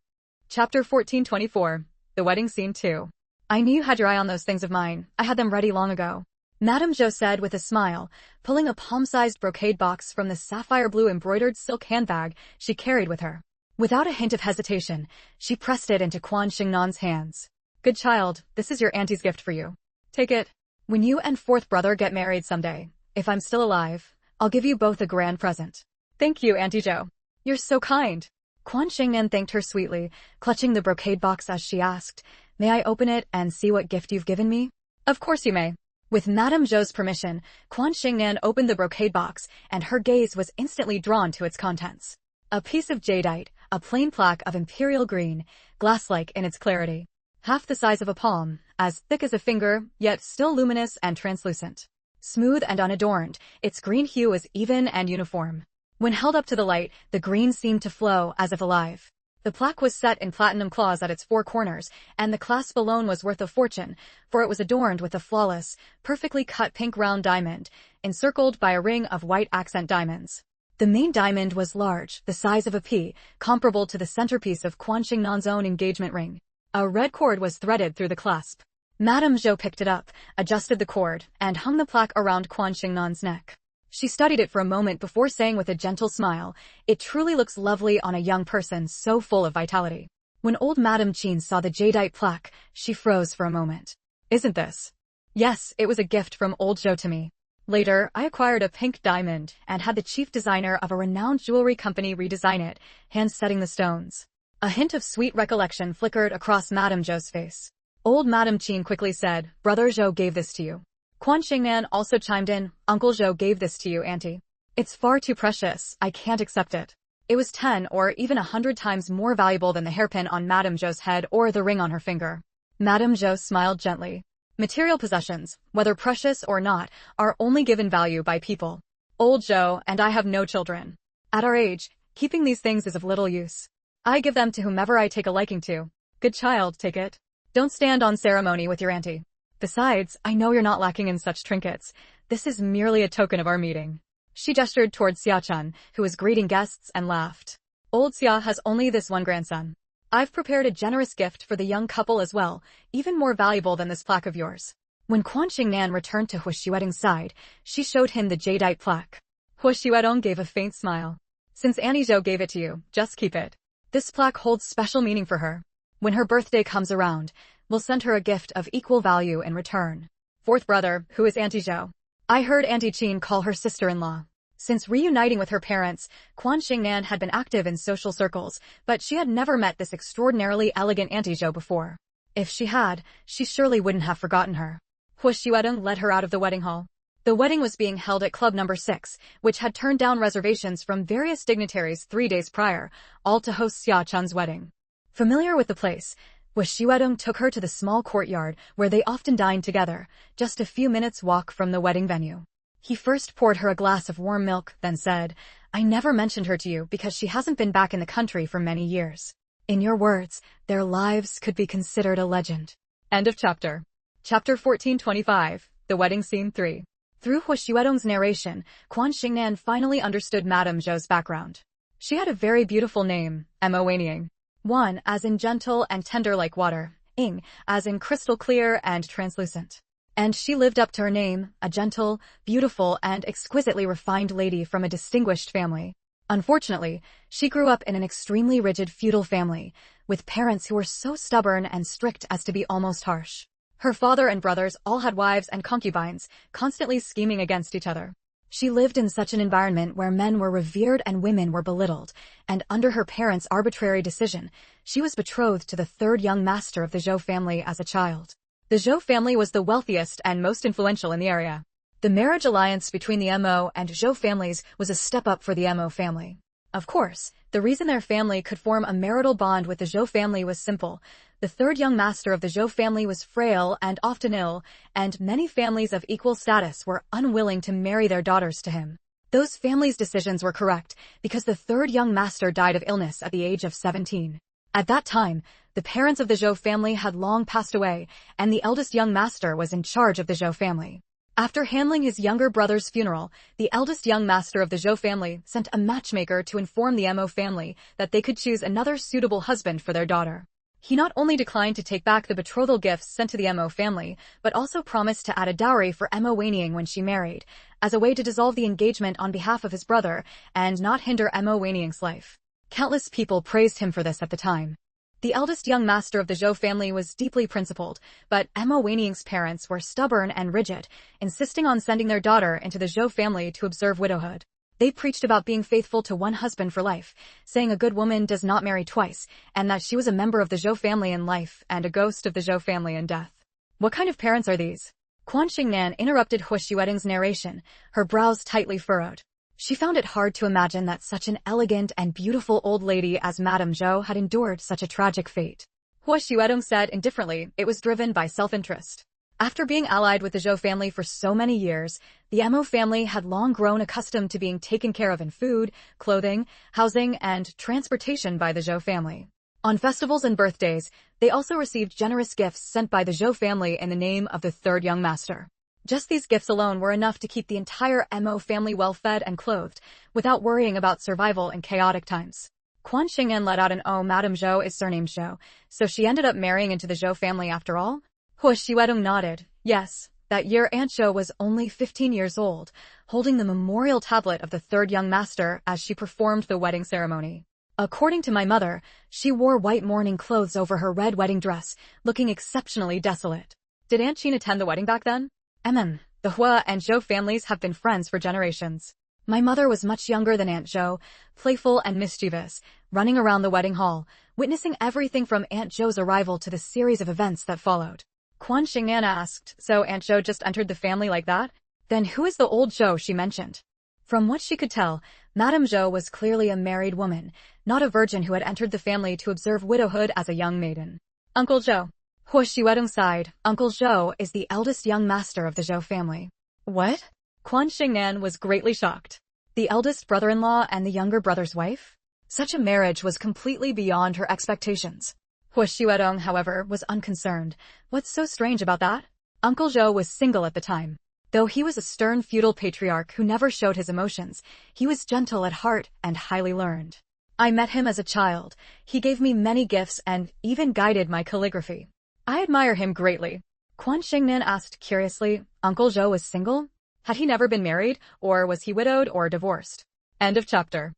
Chapter 1424, The Wedding Scene 2. "I knew you had your eye on those things of mine. I had them ready long ago," Madame Zhou said with a smile, pulling a palm-sized brocade box from the sapphire blue embroidered silk handbag she carried with her. Without a hint of hesitation, she pressed it into Quan Xingnan's hands. "Good child, this is your auntie's gift for you. Take it. When you and fourth brother get married someday, if I'm still alive, I'll give you both a grand present." "Thank you, Auntie Zhou. You're so kind." Quan Xingnan thanked her sweetly, clutching the brocade box as she asked, "May I open it and see what gift you've given me?" "Of course you may." With Madame Zhou's permission, Quan Xingnan opened the brocade box, and her gaze was instantly drawn to its contents. A piece of jadeite, a plain plaque of imperial green, glass-like in its clarity. Half the size of a palm, as thick as a finger, yet still luminous and translucent. Smooth and unadorned, its green hue was even and uniform. When held up to the light, the green seemed to flow as if alive. The plaque was set in platinum claws at its four corners, and the clasp alone was worth a fortune, for it was adorned with a flawless, perfectly cut pink round diamond, encircled by a ring of white accent diamonds. The main diamond was large, the size of a pea, comparable to the centerpiece of Quan Xingnan's own engagement ring. A red cord was threaded through the clasp. Madame Zhou picked it up, adjusted the cord, and hung the plaque around Quan Xingnan's neck. She studied it for a moment before saying with a gentle smile, "It truly looks lovely on a young person so full of vitality." When old Madame Qin saw the jadeite plaque, she froze for a moment. "Isn't this?" "Yes, it was a gift from old Zhou to me. Later, I acquired a pink diamond and had the chief designer of a renowned jewelry company redesign it, hand-setting the stones." A hint of sweet recollection flickered across Madame Zhou's face. Old Madame Qin quickly said, "Brother Zhou gave this to you." Quan Xingnan also chimed in, "Uncle Zhou gave this to you, Auntie. It's far too precious, I can't accept it." It was 10 or even 100 times more valuable than the hairpin on Madame Zhou's head or the ring on her finger. Madame Zhou smiled gently. Material possessions, whether precious or not, are only given value by people. Old Zhou and I have no children. At our age, keeping these things is of little use. I give them to whomever I take a liking to. Good child, take it. Don't stand on ceremony with your auntie. Besides, I know you're not lacking in such trinkets. This is merely a token of our meeting." She gestured toward Xia-chun, who was greeting guests, and laughed. "Old Xia has only this one grandson. I've prepared a generous gift for the young couple as well, even more valuable than this plaque of yours." When Quan Xingnan returned to Hu Xiuedong's side, she showed him the jadeite plaque. Hu Xiuedong gave a faint smile. "Since Annie Zhou gave it to you, just keep it. This plaque holds special meaning for her. When her birthday comes around, we'll send her a gift of equal value in return." "Fourth brother, who is Auntie Zhou?" I heard Auntie Qin call her sister-in-law. Since reuniting with her parents, Quan Xingnan had been active in social circles, but she had never met this extraordinarily elegant Auntie Zhou before. If she had, she surely wouldn't have forgotten her. Hu Xiuedong led her out of the wedding hall. The wedding was being held at Club Number 6, which had turned down reservations from various dignitaries 3 days prior, all to host Xia-chun's wedding. Familiar with the place, Hu Xiuedong took her to the small courtyard where they often dined together, just a few minutes' walk from the wedding venue. He first poured her a glass of warm milk, then said, "I never mentioned her to you because she hasn't been back in the country for many years. In your words, their lives could be considered a legend." End of chapter. Chapter 1425, The Wedding Scene 3. Through Hu Xiuedong's narration, Quan Xingnan finally understood Madame Zhou's background. She had a very beautiful name, Emma Wanying. 1 as in gentle and tender like water, ing as in crystal clear and translucent. And she lived up to her name, a gentle, beautiful, and exquisitely refined lady from a distinguished family. Unfortunately, she grew up in an extremely rigid feudal family, with parents who were so stubborn and strict as to be almost harsh. Her father and brothers all had wives and concubines, constantly scheming against each other. She lived in such an environment where men were revered and women were belittled, and under her parents' arbitrary decision, she was betrothed to the third young master of the Zhou family as a child. The Zhou family was the wealthiest and most influential in the area. The marriage alliance between the Mo and Zhou families was a step up for the Mo family. Of course, the reason their family could form a marital bond with the Zhou family was simple. The third young master of the Zhou family was frail and often ill, and many families of equal status were unwilling to marry their daughters to him. Those families' decisions were correct, because the third young master died of illness at the age of 17. At that time, the parents of the Zhou family had long passed away, and the eldest young master was in charge of the Zhou family. After handling his younger brother's funeral, the eldest young master of the Zhou family sent a matchmaker to inform the Mo family that they could choose another suitable husband for their daughter. He not only declined to take back the betrothal gifts sent to the Mo family, but also promised to add a dowry for Mo Waning when she married, as a way to dissolve the engagement on behalf of his brother and not hinder Mo Waning's life. Countless people praised him for this at the time. The eldest young master of the Zhou family was deeply principled, but Mo Waning's parents were stubborn and rigid, insisting on sending their daughter into the Zhou family to observe widowhood. They preached about being faithful to one husband for life, saying a good woman does not marry twice, and that she was a member of the Zhou family in life and a ghost of the Zhou family in death. What kind of parents are these? Quan Xingnan interrupted Hu Xuedong's narration, her brows tightly furrowed. She found it hard to imagine that such an elegant and beautiful old lady as Madame Zhou had endured such a tragic fate. Hu Xuedong said indifferently it was driven by self-interest. After being allied with the Zhou family for so many years, the Mo family had long grown accustomed to being taken care of in food, clothing, housing, and transportation by the Zhou family. On festivals and birthdays, they also received generous gifts sent by the Zhou family in the name of the third young master. Just these gifts alone were enough to keep the entire Mo family well-fed and clothed, without worrying about survival in chaotic times. Quan Xingnan let out an "Oh, Madame Zhou is surnamed Zhou, so she ended up marrying into the Zhou family after all?" Hu Xuedong nodded. Yes, that year Aunt Zhou was only 15 years old, holding the memorial tablet of the third young master as she performed the wedding ceremony. According to my mother, she wore white mourning clothes over her red wedding dress, looking exceptionally desolate. Did Aunt Qin attend the wedding back then? The Hua and Zhou families have been friends for generations. My mother was much younger than Aunt Zhou, playful and mischievous, running around the wedding hall, witnessing everything from Aunt Zhou's arrival to the series of events that followed. Quan Xingnan asked, so Aunt Zhou just entered the family like that? Then who is the old Zhou she mentioned? From what she could tell, Madame Zhou was clearly a married woman, not a virgin who had entered the family to observe widowhood as a young maiden. Uncle Zhou. Hu Xuedong sighed. Uncle Zhou is the eldest young master of the Zhou family. What? Quan Xingnan was greatly shocked. The eldest brother-in-law and the younger brother's wife? Such a marriage was completely beyond her expectations. Hu Xuedong, however, was unconcerned. What's so strange about that? Uncle Zhou was single at the time. Though he was a stern feudal patriarch who never showed his emotions, he was gentle at heart and highly learned. I met him as a child. He gave me many gifts and even guided my calligraphy. I admire him greatly. Quan Xingnan asked curiously, Uncle Zhou was single? Had he never been married, or was he widowed or divorced? End of chapter.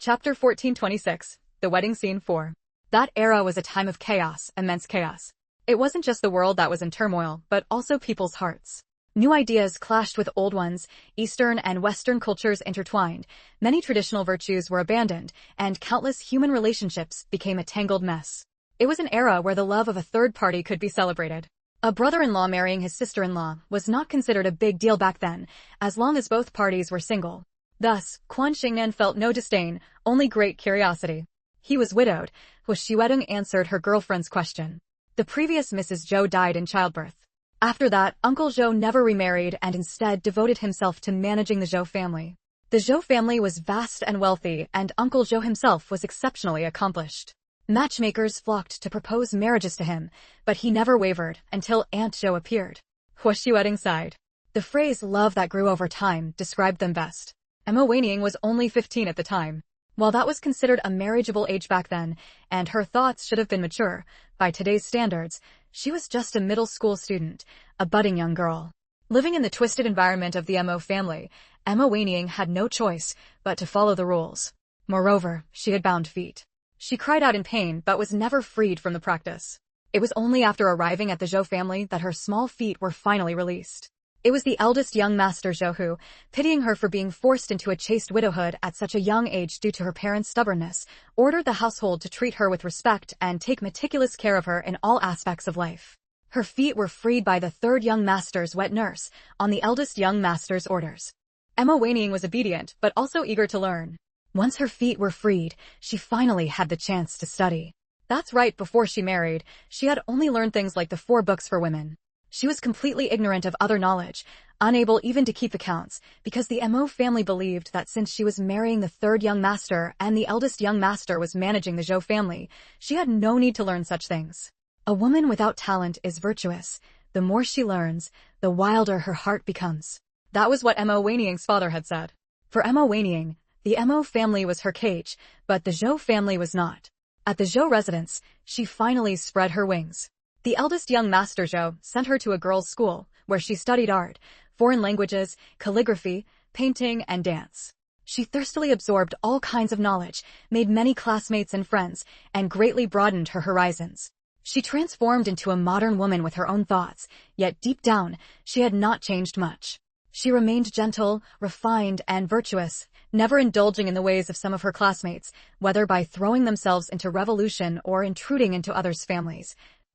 Chapter 1426, The Wedding Scene 4. That era was a time of chaos, immense chaos. It wasn't just the world that was in turmoil, but also people's hearts. New ideas clashed with old ones, Eastern and Western cultures intertwined, many traditional virtues were abandoned, and countless human relationships became a tangled mess. It was an era where the love of a third party could be celebrated. A brother-in-law marrying his sister-in-law was not considered a big deal back then, as long as both parties were single. Thus, Quan Xingnan felt no disdain, only great curiosity. He was widowed. Hu Xuedong answered her girlfriend's question. The previous Mrs. Zhou died in childbirth. After that, Uncle Zhou never remarried and instead devoted himself to managing the Zhou family. The Zhou family was vast and wealthy, and Uncle Zhou himself was exceptionally accomplished. Matchmakers flocked to propose marriages to him, but he never wavered until Aunt Zhou appeared. Hu Xuedong sighed. The phrase love that grew over time described them best. Mo Waning was only 15 at the time. While that was considered a marriageable age back then, and her thoughts should have been mature, by today's standards, she was just a middle school student, a budding young girl. Living in the twisted environment of the Mo family, Emma Waning had no choice but to follow the rules. Moreover, she had bound feet. She cried out in pain but was never freed from the practice. It was only after arriving at the Zhou family that her small feet were finally released. It was the eldest young master Zhou who, pitying her for being forced into a chaste widowhood at such a young age due to her parents' stubbornness, ordered the household to treat her with respect and take meticulous care of her in all aspects of life. Her feet were freed by the third young master's wet nurse, on the eldest young master's orders. Emma Waning was obedient but also eager to learn. Once her feet were freed, she finally had the chance to study. That's right, before she married, she had only learned things like the 4 books for women. She was completely ignorant of other knowledge, unable even to keep accounts, because the Mo family believed that since she was marrying the third young master and the eldest young master was managing the Zhou family, she had no need to learn such things. A woman without talent is virtuous. The more she learns, the wilder her heart becomes. That was what Emma Waning's father had said. For Emma Waning, the Mo family was her cage, but the Zhou family was not. At the Zhou residence, she finally spread her wings. The eldest young master Zhou sent her to a girls' school, where she studied art, foreign languages, calligraphy, painting, and dance. She thirstily absorbed all kinds of knowledge, made many classmates and friends, and greatly broadened her horizons. She transformed into a modern woman with her own thoughts, yet deep down, she had not changed much. She remained gentle, refined, and virtuous, never indulging in the ways of some of her classmates, whether by throwing themselves into revolution or intruding into others' families,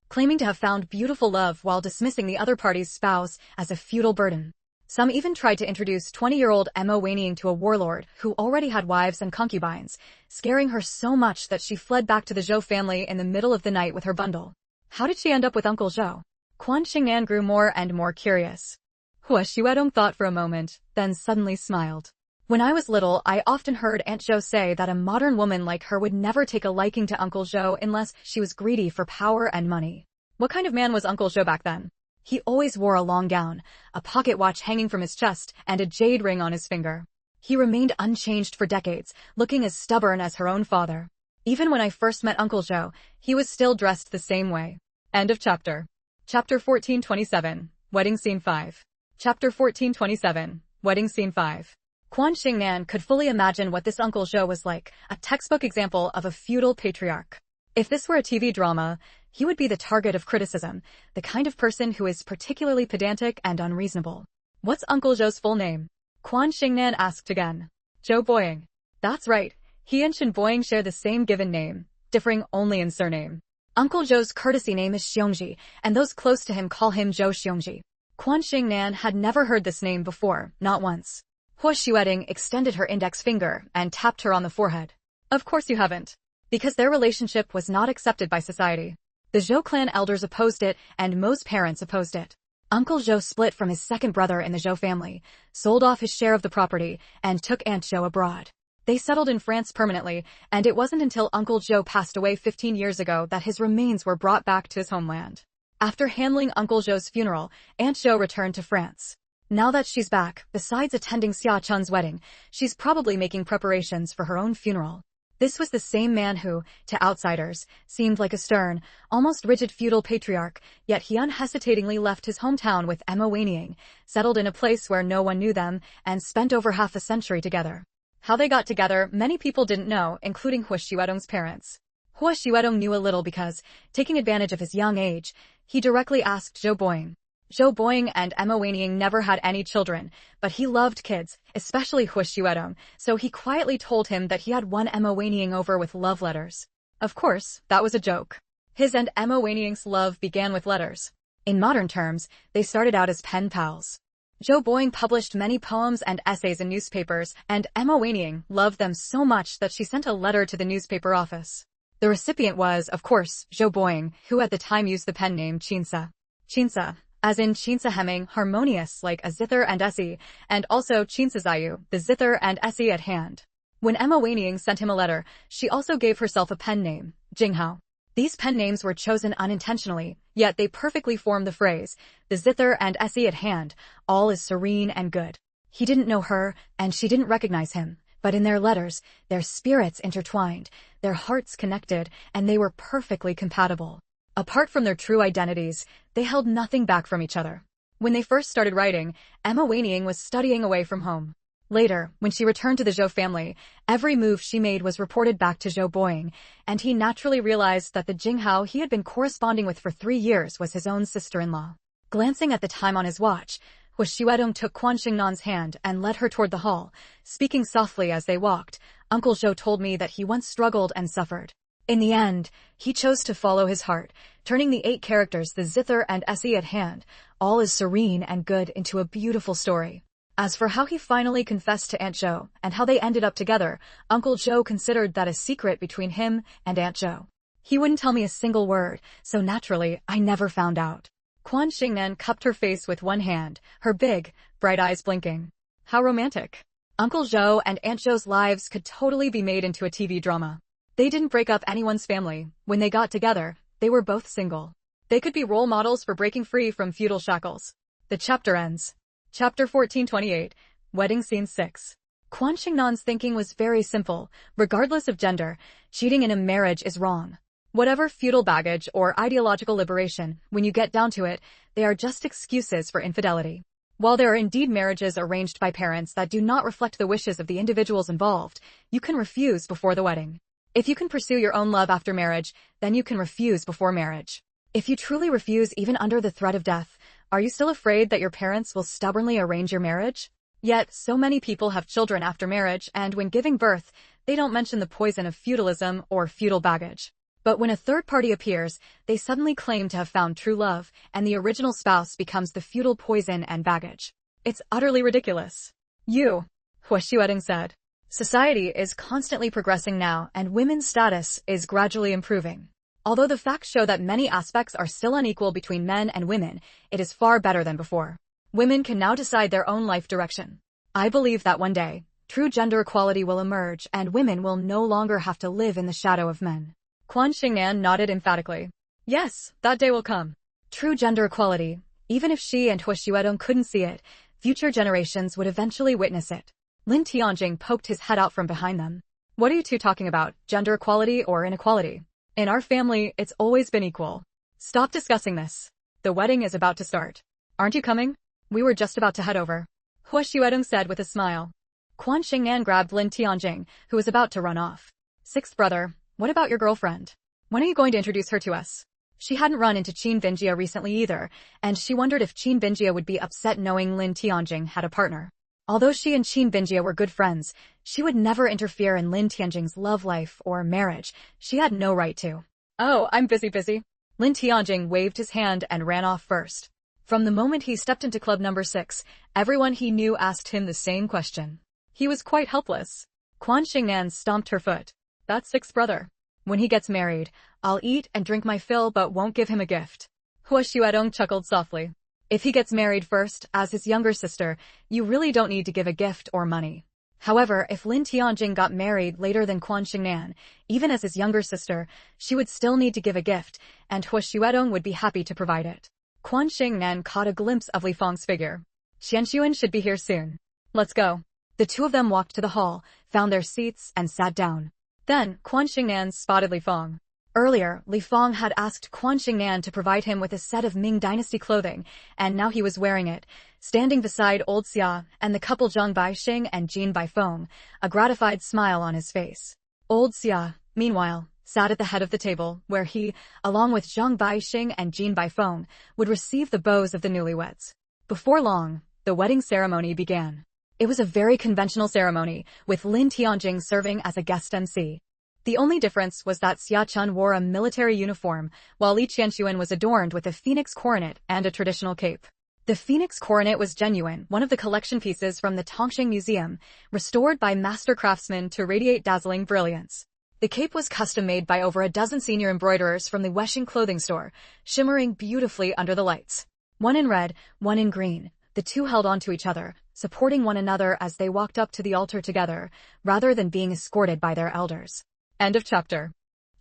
claiming to have found beautiful love while dismissing the other party's spouse as a feudal burden. Some even tried to introduce 20-year-old Emma Waning to a warlord who already had wives and concubines, scaring her so much that she fled back to the Zhou family in the middle of the night with her bundle. How did she end up with Uncle Zhou? Quan Xingnan grew more and more curious. Hua Xuedong thought for a moment, then suddenly smiled. When I was little, I often heard Aunt Zhou say that a modern woman like her would never take a liking to Uncle Zhou unless she was greedy for power and money. What kind of man was Uncle Zhou back then? He always wore a long gown, a pocket watch hanging from his chest, and a jade ring on his finger. He remained unchanged for decades, looking as stubborn as her own father. Even when I first met Uncle Zhou, he was still dressed the same way. End of chapter. Chapter 1427, Wedding Scene 5. Chapter 1427, Wedding Scene 5. Quan Xingnan could fully imagine what this Uncle Zhou was like, a textbook example of a feudal patriarch. If this were a TV drama, he would be the target of criticism, the kind of person who is particularly pedantic and unreasonable. What's Uncle Zhou's full name? Quan Xingnan asked again. Zhou Boying. That's right, he and Shen Boying share the same given name, differing only in surname. Uncle Zhou's courtesy name is Xiongji, and those close to him call him Zhou Xiongji. Quan Xingnan had never heard this name before, not once. Hua Xuedong extended her index finger and tapped her on the forehead. Of course you haven't. Because their relationship was not accepted by society. The Zhou clan elders opposed it, and Mo's parents opposed it. Uncle Zhou split from his second brother in the Zhou family, sold off his share of the property, and took Aunt Zhou abroad. They settled in France permanently, and it wasn't until Uncle Zhou passed away 15 years ago that his remains were brought back to his homeland. After handling Uncle Zhou's funeral, Aunt Zhou returned to France. Now that she's back, besides attending Xia Chun's wedding, she's probably making preparations for her own funeral. This was the same man who, to outsiders, seemed like a stern, almost rigid feudal patriarch, yet he unhesitatingly left his hometown with Emma Waning, settled in a place where no one knew them, and spent over half a century together. How they got together, many people didn't know, including Hua Xuedong's parents. Hua Xuedong knew a little because, taking advantage of his young age, he directly asked Zhou Boying. Zhou Boying and Emma Waning never had any children, but he loved kids, especially Hua Xuedong, so he quietly told him that he had won Emma Waning over with love letters. Of course, that was a joke. His and Emma Waning's love began with letters. In modern terms, they started out as pen pals. Zhou Boying published many poems and essays in newspapers, and Emma Waning loved them so much that she sent a letter to the newspaper office. The recipient was, of course, Zhou Boying, who at the time used the pen name Chinsa. Chinsa, as in Chinsa hemming, harmonious like a zither and essie, and also Chinsa zayu, the zither and essie at hand. When Emma Waning sent him a letter, she also gave herself a pen name, Jinghao. These pen names were chosen unintentionally, yet they perfectly form the phrase, the zither and essie at hand, all is serene and good. He didn't know her, and she didn't recognize him, But in their letters, their spirits intertwined, their hearts connected, and they were perfectly compatible. Apart from their true identities, they held nothing back from each other. When they first started writing, Emma Wanying was studying away from home. Later, when she returned to the Zhou family, every move she made was reported back to Zhou Boying, and he naturally realized that the Jinghao he had been corresponding with for 3 years was his own sister-in-law. Glancing at the time on his watch, Hua Xuedong took Quan Xingnan's hand and led her toward the hall. Speaking softly as they walked, Uncle Zhou told me that he once struggled and suffered. In the end, he chose to follow his heart, turning the 8 characters the zither and se at hand, all is serene and good, into a beautiful story. As for how he finally confessed to Aunt Zhou and how they ended up together, Uncle Zhou considered that a secret between him and Aunt Zhou. He wouldn't tell me a single word, so naturally, I never found out. Quan Xingnan cupped her face with one hand, her big, bright eyes blinking. How romantic. Uncle Zhou and Aunt Zhou's lives could totally be made into a TV drama. They didn't break up anyone's family. When they got together, they were both single. They could be role models for breaking free from feudal shackles. The chapter ends. Chapter 1428, Wedding Scene 6. Quan Xingnan's thinking was very simple. Regardless of gender, cheating in a marriage is wrong. Whatever feudal baggage or ideological liberation, when you get down to it, they are just excuses for infidelity. While there are indeed marriages arranged by parents that do not reflect the wishes of the individuals involved, you can refuse before the wedding. If you can pursue your own love after marriage, then you can refuse before marriage. If you truly refuse even under the threat of death, are you still afraid that your parents will stubbornly arrange your marriage? Yet, so many people have children after marriage, and when giving birth, they don't mention the poison of feudalism or feudal baggage. But when a third party appears, they suddenly claim to have found true love, and the original spouse becomes the feudal poison and baggage. It's utterly ridiculous. Hua Xuedong said. Society is constantly progressing now, and women's status is gradually improving. Although the facts show that many aspects are still unequal between men and women, it is far better than before. Women can now decide their own life direction. I believe that one day, true gender equality will emerge and women will no longer have to live in the shadow of men. Quan Xingnan nodded emphatically. Yes, that day will come. True gender equality, even if she and Hua Xuedong couldn't see it, future generations would eventually witness it. Lin Tianjing poked his head out from behind them. What are you two talking about, gender equality or inequality? In our family, it's always been equal. Stop discussing this. The wedding is about to start. Aren't you coming? We were just about to head over. Hua Xuedong said with a smile. Quan Xingnan grabbed Lin Tianjing, who was about to run off. Sixth brother, what about your girlfriend? When are you going to introduce her to us? She hadn't run into Qin Bingjie recently either, and she wondered if Qin Bingjie would be upset knowing Lin Tianjing had a partner. Although she and Qin Bingjie were good friends, she would never interfere in Lin Tianjing's love life or marriage. She had no right to. Oh, I'm busy. Lin Tianjing waved his hand and ran off first. From the moment he stepped into club number 6, everyone he knew asked him the same question. He was quite helpless. Quan Xingnan stomped her foot. That's Sixth brother. When he gets married, I'll eat and drink my fill but won't give him a gift. Hua Xuedong chuckled softly. If he gets married first, as his younger sister, you really don't need to give a gift or money. However, if Lin Tianjing got married later than Quan Xingnan, even as his younger sister, she would still need to give a gift, and Hua Xuedong would be happy to provide it. Quan Xingnan caught a glimpse of Li Feng's figure. Xianxuan should be here soon. Let's go. The two of them walked to the hall, found their seats, and sat down. Then, Quan Xingnan spotted Li Feng. Earlier, Li Feng had asked Quan Xingnan to provide him with a set of Ming Dynasty clothing, and now he was wearing it, standing beside old Xia and the couple Zhang Baixing and Jin Baifeng, a gratified smile on his face. Old Xia, meanwhile, sat at the head of the table, where he, along with Zhang Baixing and Jin Baifeng, would receive the bows of the newlyweds. Before long, the wedding ceremony began. It was a very conventional ceremony, with Lin Tianjing serving as a guest MC. The only difference was that Xia Chun wore a military uniform, while Li Qianxuan was adorned with a phoenix coronet and a traditional cape. The phoenix coronet was genuine, one of the collection pieces from the Tongxing Museum, restored by master craftsmen to radiate dazzling brilliance. The cape was custom-made by over a dozen senior embroiderers from the Weshing clothing store, shimmering beautifully under the lights. One in red, one in green, the two held onto each other, supporting one another as they walked up to the altar together, rather than being escorted by their elders. End of chapter.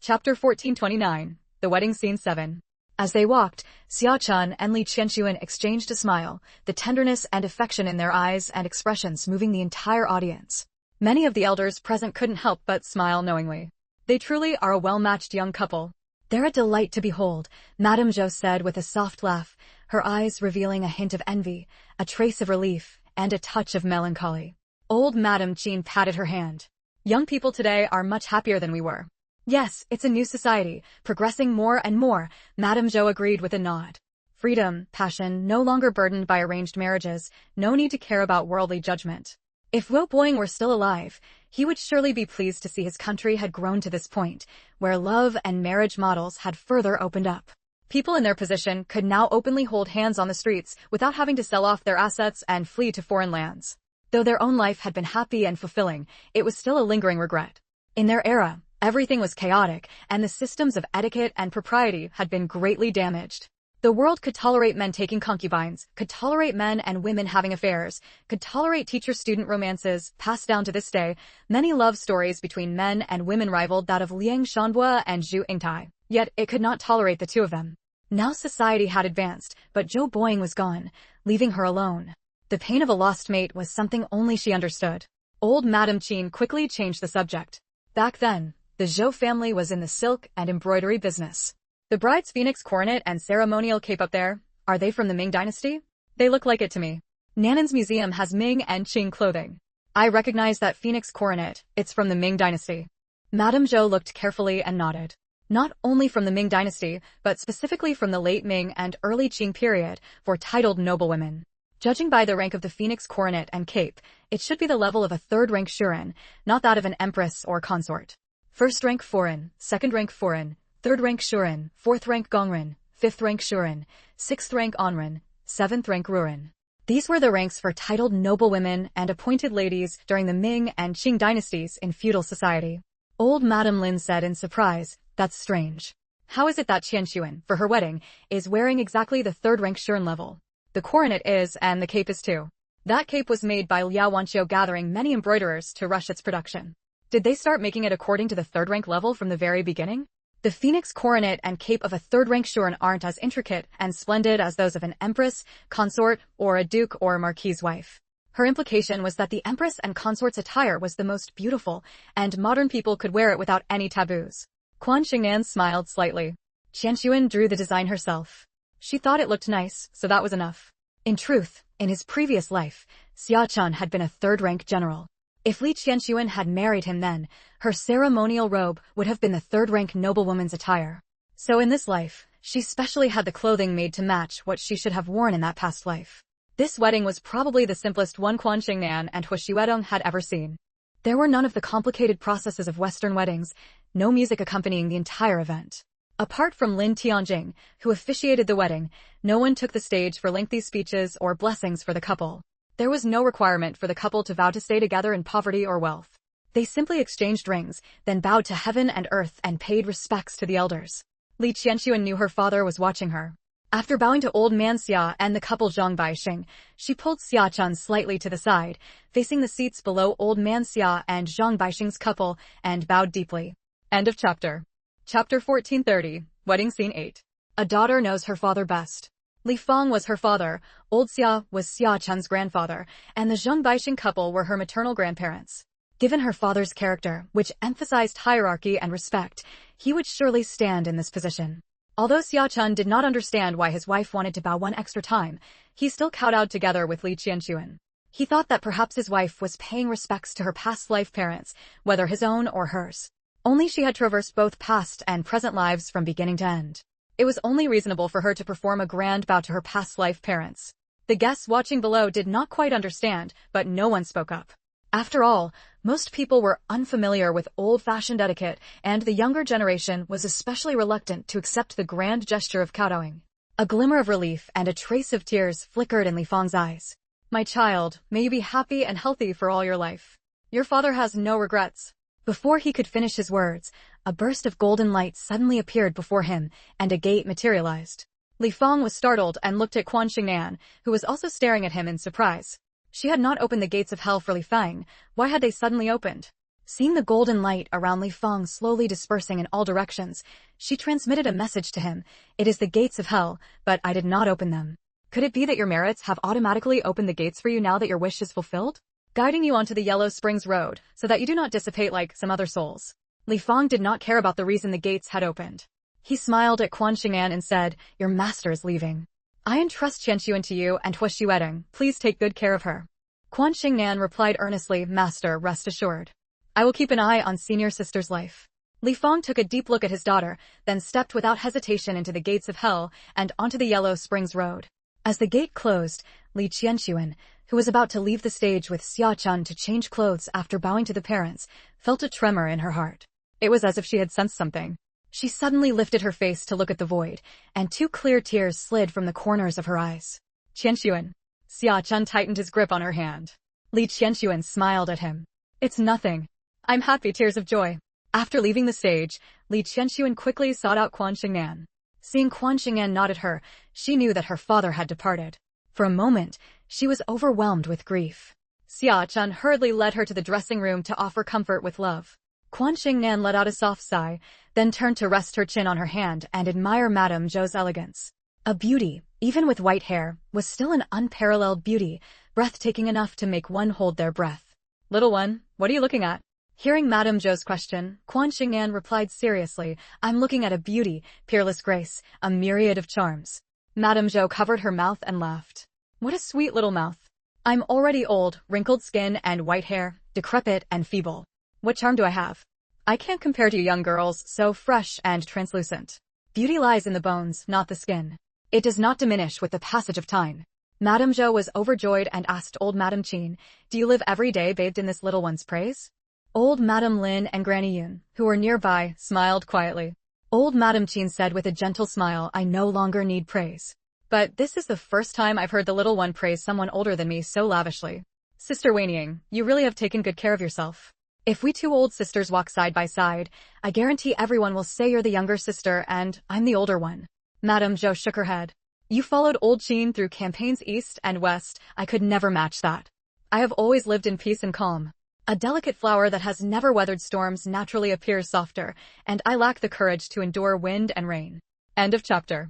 Chapter 1429, The Wedding Scene 7. As they walked, Xia Chun and Li Qianxuan exchanged a smile, the tenderness and affection in their eyes and expressions moving the entire audience. Many of the elders present couldn't help but smile knowingly. They truly are a well-matched young couple. They're a delight to behold, Madame Zhou said with a soft laugh, her eyes revealing a hint of envy, a trace of relief, and a touch of melancholy. Old Madame Qin patted her hand. Young people today are much happier than we were. Yes, it's a new society, progressing more and more, Madame Zhou agreed with a nod. Freedom, passion, no longer burdened by arranged marriages, no need to care about worldly judgment. If Wu Boing were still alive, he would surely be pleased to see his country had grown to this point, where love and marriage models had further opened up. People in their position could now openly hold hands on the streets without having to sell off their assets and flee to foreign lands. Though their own life had been happy and fulfilling, it was still a lingering regret. In their era, everything was chaotic, and the systems of etiquette and propriety had been greatly damaged. The world could tolerate men taking concubines, could tolerate men and women having affairs, could tolerate teacher-student romances, passed down to this day. Many love stories between men and women rivaled that of Liang Shanbua and Zhu Yingtai, yet it could not tolerate the two of them. Now society had advanced, but Zhou Boing was gone, leaving her alone. The pain of a lost mate was something only she understood. Old Madame Qin quickly changed the subject. Back then, the Zhou family was in the silk and embroidery business. The bride's phoenix coronet and ceremonial cape up there, are they from the Ming dynasty? They look like it to me. Nanan's museum has Ming and Qing clothing. I recognize that phoenix coronet, it's from the Ming dynasty. Madame Zhou looked carefully and nodded. Not only from the Ming dynasty, but specifically from the late Ming and early Qing period, for titled noblewomen. Judging by the rank of the phoenix coronet and cape, it should be the level of a third-rank shuren, not that of an empress or consort. First-rank foreign, second-rank foreign, third-rank shuren, fourth-rank gongren, fifth-rank shuren, sixth-rank onren, seventh-rank ruren. These were the ranks for titled noblewomen and appointed ladies during the Ming and Qing dynasties in feudal society. Old Madame Lin said in surprise, "That's strange. How is it that Qianshuan, for her wedding, is wearing exactly the third-rank shuren level? The coronet is, and the cape is too." That cape was made by Liao Wanqiu gathering many embroiderers to rush its production. Did they start making it according to the third-rank level from the very beginning? The phoenix coronet and cape of a third-rank shuren aren't as intricate and splendid as those of an empress, consort, or a duke or marquis's wife. Her implication was that the empress and consort's attire was the most beautiful, and modern people could wear it without any taboos. Quan Xingnan smiled slightly. Qianshuan drew the design herself. She thought it looked nice, so that was enough. In truth, in his previous life, Xia Chun had been a third-rank general. If Li Qianshuan had married him then, her ceremonial robe would have been the third-rank noblewoman's attire. So in this life, she specially had the clothing made to match what she should have worn in that past life. This wedding was probably the simplest one Quan Xingnan and Hu Xuedong had ever seen. There were none of the complicated processes of Western weddings, no music accompanying the entire event. Apart from Lin Tianjing, who officiated the wedding, no one took the stage for lengthy speeches or blessings for the couple. There was no requirement for the couple to vow to stay together in poverty or wealth. They simply exchanged rings, then bowed to heaven and earth and paid respects to the elders. Li Qianshuan knew her father was watching her. After bowing to old man Xia and the couple Zhang Baixing, she pulled Xia Chun slightly to the side, facing the seats below old man Xia and Zhang Baixing's couple, and bowed deeply. End of chapter. Chapter 1430, Wedding Scene 8. A daughter knows her father best. Li Fang was her father, old Xia was Xia Chun's grandfather, and the Zhang Baixing couple were her maternal grandparents. Given her father's character, which emphasized hierarchy and respect, he would surely stand in this position. Although Xia Chun did not understand why his wife wanted to bow one extra time, he still kowtowed together with Li Qianshuan. He thought that perhaps his wife was paying respects to her past life parents, whether his own or hers. Only she had traversed both past and present lives from beginning to end. It was only reasonable for her to perform a grand bow to her past life parents. The guests watching below did not quite understand, but no one spoke up. After all, most people were unfamiliar with old-fashioned etiquette, and the younger generation was especially reluctant to accept the grand gesture of kowtowing. A glimmer of relief and a trace of tears flickered in Li Fang's eyes. "My child, may you be happy and healthy for all your life. Your father has no regrets." Before he could finish his words, a burst of golden light suddenly appeared before him, and a gate materialized. Li Fang was startled and looked at Quan Xingnan, who was also staring at him in surprise. She had not opened the gates of hell for Li Fang. Why had they suddenly opened? Seeing the golden light around Li Fang slowly dispersing in all directions, she transmitted a message to him. "It is the gates of hell, but I did not open them. Could it be that your merits have automatically opened the gates for you now that your wish is fulfilled?" guiding you onto the Yellow Springs Road so that you do not dissipate like some other souls. Li Fong did not care about the reason the gates had opened. He smiled at Quan Xing'an and said, "Your master is leaving. I entrust Qianxuan to you and Hua Xuedong. Please take good care of her." Quan Xing'an replied earnestly, "Master, rest assured. I will keep an eye on senior sister's life." Li Fong took a deep look at his daughter, then stepped without hesitation into the gates of hell and onto the Yellow Springs Road. As the gate closed, Li Qianxuan, who was about to leave the stage with Xia Chun to change clothes after bowing to the parents, felt a tremor in her heart. It was as if she had sensed something. She suddenly lifted her face to look at the void, and 2 clear tears slid from the corners of her eyes. "Qianxuan." Xia Chun tightened his grip on her hand. Li Qianxuan smiled at him. "It's nothing. I'm happy." Tears of joy. After leaving the stage, Li Qianxuan quickly sought out Quan Xing'an. Seeing Quan Xing'an nod at her, she knew that her father had departed. For a moment, she was overwhelmed with grief. Xia Chun hurriedly led her to the dressing room to offer comfort with love. Quan Xing'an let out a soft sigh, then turned to rest her chin on her hand and admire Madame Zhou's elegance. A beauty, even with white hair, was still an unparalleled beauty, breathtaking enough to make one hold their breath. "Little one, what are you looking at?" Hearing Madame Zhou's question, Quan Xing'an replied seriously, "I'm looking at a beauty, peerless grace, a myriad of charms." Madame Zhou covered her mouth and laughed. "What a sweet little mouth. I'm already old, wrinkled skin and white hair, decrepit and feeble. What charm do I have? I can't compare to you young girls, so fresh and translucent. Beauty lies in the bones, not the skin. It does not diminish with the passage of time." Madame Zhou was overjoyed and asked old Madame Qin, "Do you live every day bathed in this little one's praise?" Old Madame Lin and Granny Yun, who were nearby, smiled quietly. Old Madame Qin said with a gentle smile, "I no longer need praise. But this is the first time I've heard the little one praise someone older than me so lavishly. Sister Wenying, you really have taken good care of yourself. If we 2 old sisters walk side by side, I guarantee everyone will say you're the younger sister and I'm the older one." Madame Zhou shook her head. "You followed old Qin through campaigns east and west. I could never match that. I have always lived in peace and calm. A delicate flower that has never weathered storms naturally appears softer, and I lack the courage to endure wind and rain." End of chapter.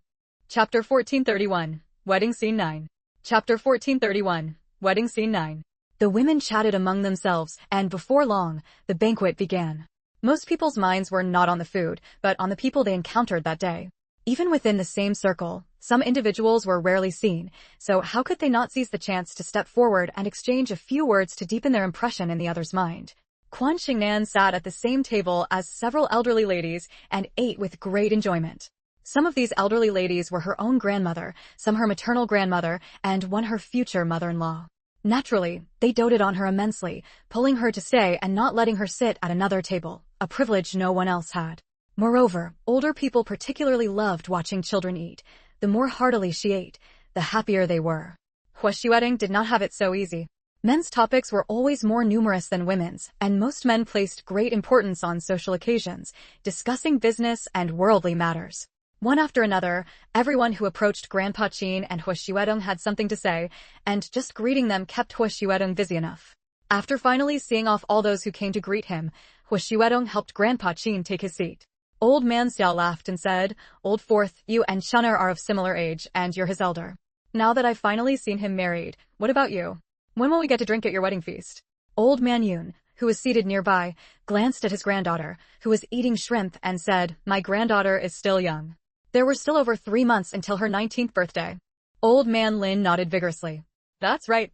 Chapter 1431, Wedding Scene 9. Chapter 1431, Wedding Scene 9. The women chatted among themselves, and before long, the banquet began. Most people's minds were not on the food, but on the people they encountered that day. Even within the same circle, some individuals were rarely seen, so how could they not seize the chance to step forward and exchange a few words to deepen their impression in the other's mind? Quan Xing'an sat at the same table as several elderly ladies and ate with great enjoyment. Some of these elderly ladies were her own grandmother, some her maternal grandmother, and one her future mother-in-law. Naturally, they doted on her immensely, pulling her to stay and not letting her sit at another table, a privilege no one else had. Moreover, older people particularly loved watching children eat. The more heartily she ate, the happier they were. Hua Xuedong did not have it so easy. Men's topics were always more numerous than women's, and most men placed great importance on social occasions, discussing business and worldly matters. One after another, everyone who approached Grandpa Qin and Hua Xuedong had something to say, and just greeting them kept Hua Xuedong busy enough. After finally seeing off all those who came to greet him, Hua Xuedong helped Grandpa Qin take his seat. Old Man Xiao laughed and said, "Old Fourth, you and Chun'er are of similar age, and you're his elder. Now that I've finally seen him married, what about you? When will we get to drink at your wedding feast?" Old Man Yun, who was seated nearby, glanced at his granddaughter, who was eating shrimp, and said, "My granddaughter is still young. There were still over 3 months until her 19th birthday." Old Man Lin nodded vigorously. That's right.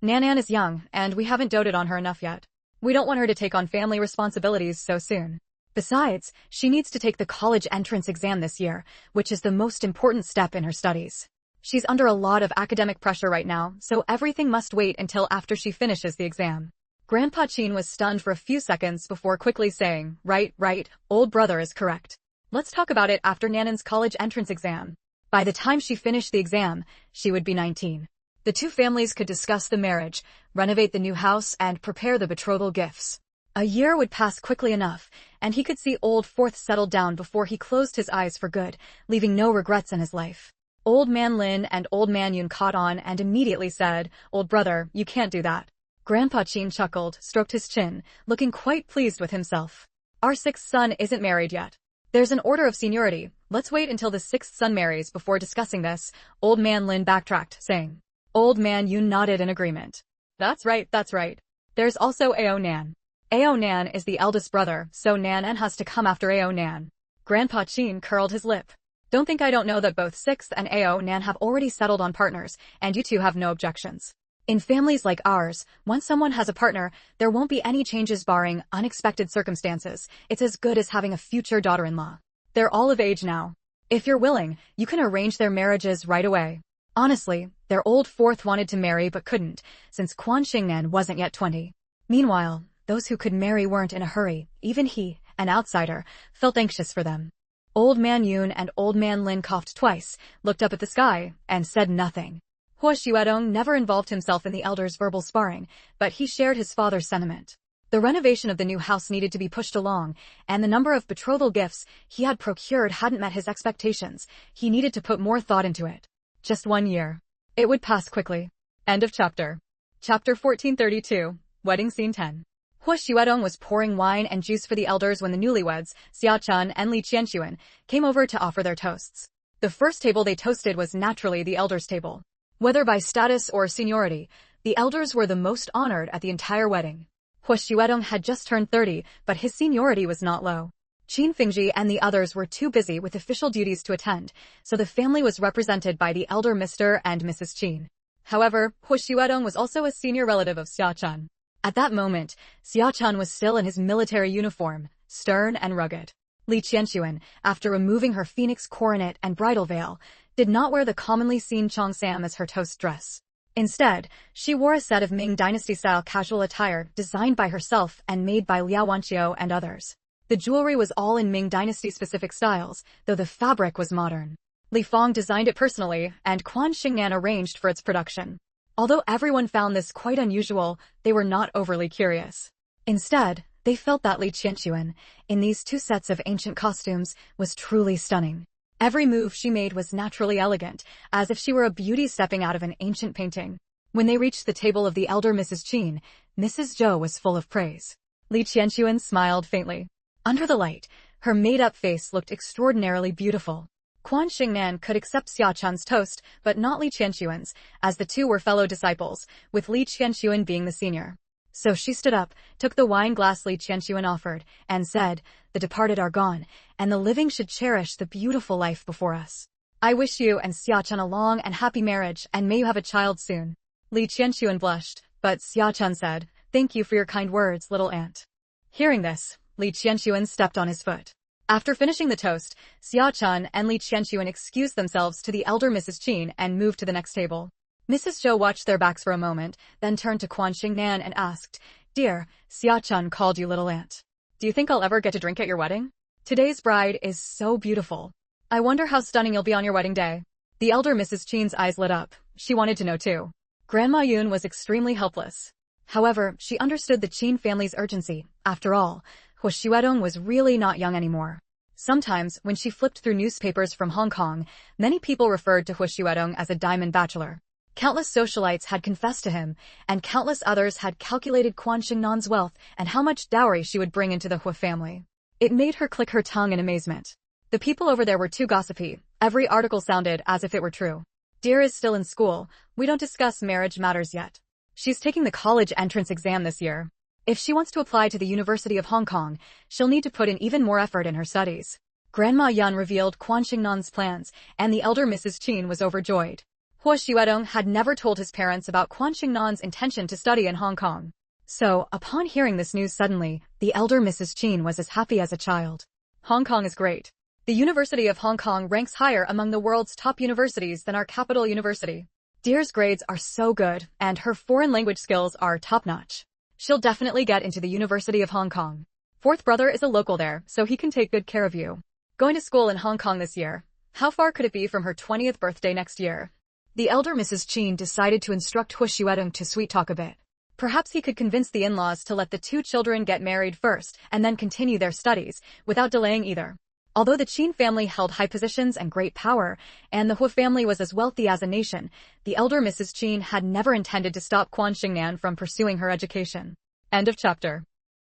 Nanan is young, and we haven't doted on her enough yet. We don't want her to take on family responsibilities so soon. Besides, she needs to take the college entrance exam this year, which is the most important step in her studies. She's under a lot of academic pressure right now, so everything must wait until after she finishes the exam. Grandpa Qin was stunned for a few seconds before quickly saying, Right, old brother is correct. Let's talk about it after Nanan's college entrance exam. By the time she finished the exam, she would be 19. The 2 families could discuss the marriage, renovate the new house, and prepare the betrothal gifts. A year would pass quickly enough, and he could see Old Fourth settle down before he closed his eyes for good, leaving no regrets in his life. Old Man Lin and Old Man Yun caught on and immediately said, "Old brother, you can't do that." Grandpa Qin chuckled, stroked his chin, looking quite pleased with himself. "Our 6th son isn't married yet. There's an order of seniority. Let's wait until the 6th son marries before discussing this," Old Man Lin backtracked, saying. Old Man Yun nodded in agreement. That's right, that's right. There's also Ao Nan. Ao Nan is the eldest brother, so Nan has to come after Ao Nan. Grandpa Chin curled his lip. Don't think I don't know that both Sixth and Ao Nan have already settled on partners, and you two have no objections. In families like ours, once someone has a partner, there won't be any changes barring unexpected circumstances. It's as good as having a future daughter-in-law. They're all of age now. If you're willing, you can arrange their marriages right away. Honestly, their old fourth wanted to marry but couldn't, since Quan Xingnan wasn't yet 20. Meanwhile, those who could marry weren't in a hurry. Even he, an outsider, felt anxious for them. Old Man Yoon and Old Man Lin coughed twice, looked up at the sky, and said nothing. Hua Xuedong never involved himself in the elders' verbal sparring, but he shared his father's sentiment. The renovation of the new house needed to be pushed along, and the number of betrothal gifts he had procured hadn't met his expectations. He needed to put more thought into it. Just 1 year. It would pass quickly. End of chapter. Chapter 1432, Wedding Scene 10. Hua Xuedong was pouring wine and juice for the elders when the newlyweds, Xia Chun and Li Qianxuan, came over to offer their toasts. The first table they toasted was naturally the elders' table. Whether by status or seniority, the elders were the most honored at the entire wedding. Hua Xuedong had just turned 30, but his seniority was not low. Qin Fingji and the others were too busy with official duties to attend, so the family was represented by the elder Mr. and Mrs. Qin. However, Hua Xuedong was also a senior relative of Xia Chun. At that moment, Xia Chun was still in his military uniform, stern and rugged. Li Qianxuan, after removing her phoenix coronet and bridal veil, did not wear the commonly seen cheongsam as her toast dress. Instead, she wore a set of Ming Dynasty-style casual attire designed by herself and made by Liao Wanqiu and others. The jewelry was all in Ming Dynasty-specific styles, though the fabric was modern. Li Fong designed it personally, and Quan Xingnan arranged for its production. Although everyone found this quite unusual, they were not overly curious. Instead, they felt that Li Qianxuan, in these two sets of ancient costumes, was truly stunning. Every move she made was naturally elegant, as if she were a beauty stepping out of an ancient painting. When they reached the table of the elder Mrs. Qin, Mrs. Zhou was full of praise. Li Qianxuan smiled faintly. Under the light, her made-up face looked extraordinarily beautiful. Quan Xingnan could accept Xia Chun's toast, but not Li Qianxuan's, as the two were fellow disciples, with Li Qianxuan being the senior. So she stood up, took the wine glass Li Qianxuan offered, and said, "The departed are gone, and the living should cherish the beautiful life before us. I wish you and Xia Chun a long and happy marriage, and may you have a child soon." Li Qianxuan blushed, but Xia Chun said, "Thank you for your kind words, little aunt." Hearing this, Li Qianxuan stepped on his foot. After finishing the toast, Xia Chun and Li Qianxuan excused themselves to the elder Mrs. Qin and moved to the next table. Mrs. Zhou watched their backs for a moment, then turned to Quan Xingnan and asked, "Dear, Xia Chun called you little aunt. Do you think I'll ever get to drink at your wedding? Today's bride is so beautiful. I wonder how stunning you'll be on your wedding day." The elder Mrs. Qin's eyes lit up. She wanted to know too. Grandma Yoon was extremely helpless. However, she understood the Qin family's urgency. After all, Hua Xuedong was really not young anymore. Sometimes, when she flipped through newspapers from Hong Kong, many people referred to Hua Xuedong as a diamond bachelor. Countless socialites had confessed to him, and countless others had calculated Quan Xingnan's wealth and how much dowry she would bring into the Hua family. It made her click her tongue in amazement. The people over there were too gossipy. Every article sounded as if it were true. "Dear is still in school. We don't discuss marriage matters yet. She's taking the college entrance exam this year. If she wants to apply to the University of Hong Kong, she'll need to put in even more effort in her studies." Grandma Yan revealed Quan Xingnan's plans, and the elder Mrs. Qin was overjoyed. Hua Xuedong had never told his parents about Quan Xingnan's intention to study in Hong Kong. So, upon hearing this news suddenly, the elder Mrs. Qin was as happy as a child. Hong Kong is great. The University of Hong Kong ranks higher among the world's top universities than our capital university. Dear's grades are so good, and her foreign language skills are top-notch. She'll definitely get into the University of Hong Kong. Fourth brother is a local there, so he can take good care of you. Going to school in Hong Kong this year. How far could it be from her 20th birthday next year? The elder Mrs. Qin decided to instruct Hua Xuedong to sweet-talk a bit. Perhaps he could convince the in-laws to let the two children get married first and then continue their studies, without delaying either. Although the Qin family held high positions and great power, and the Hua family was as wealthy as a nation, the elder Mrs. Qin had never intended to stop Quan Xingnan from pursuing her education. End of chapter.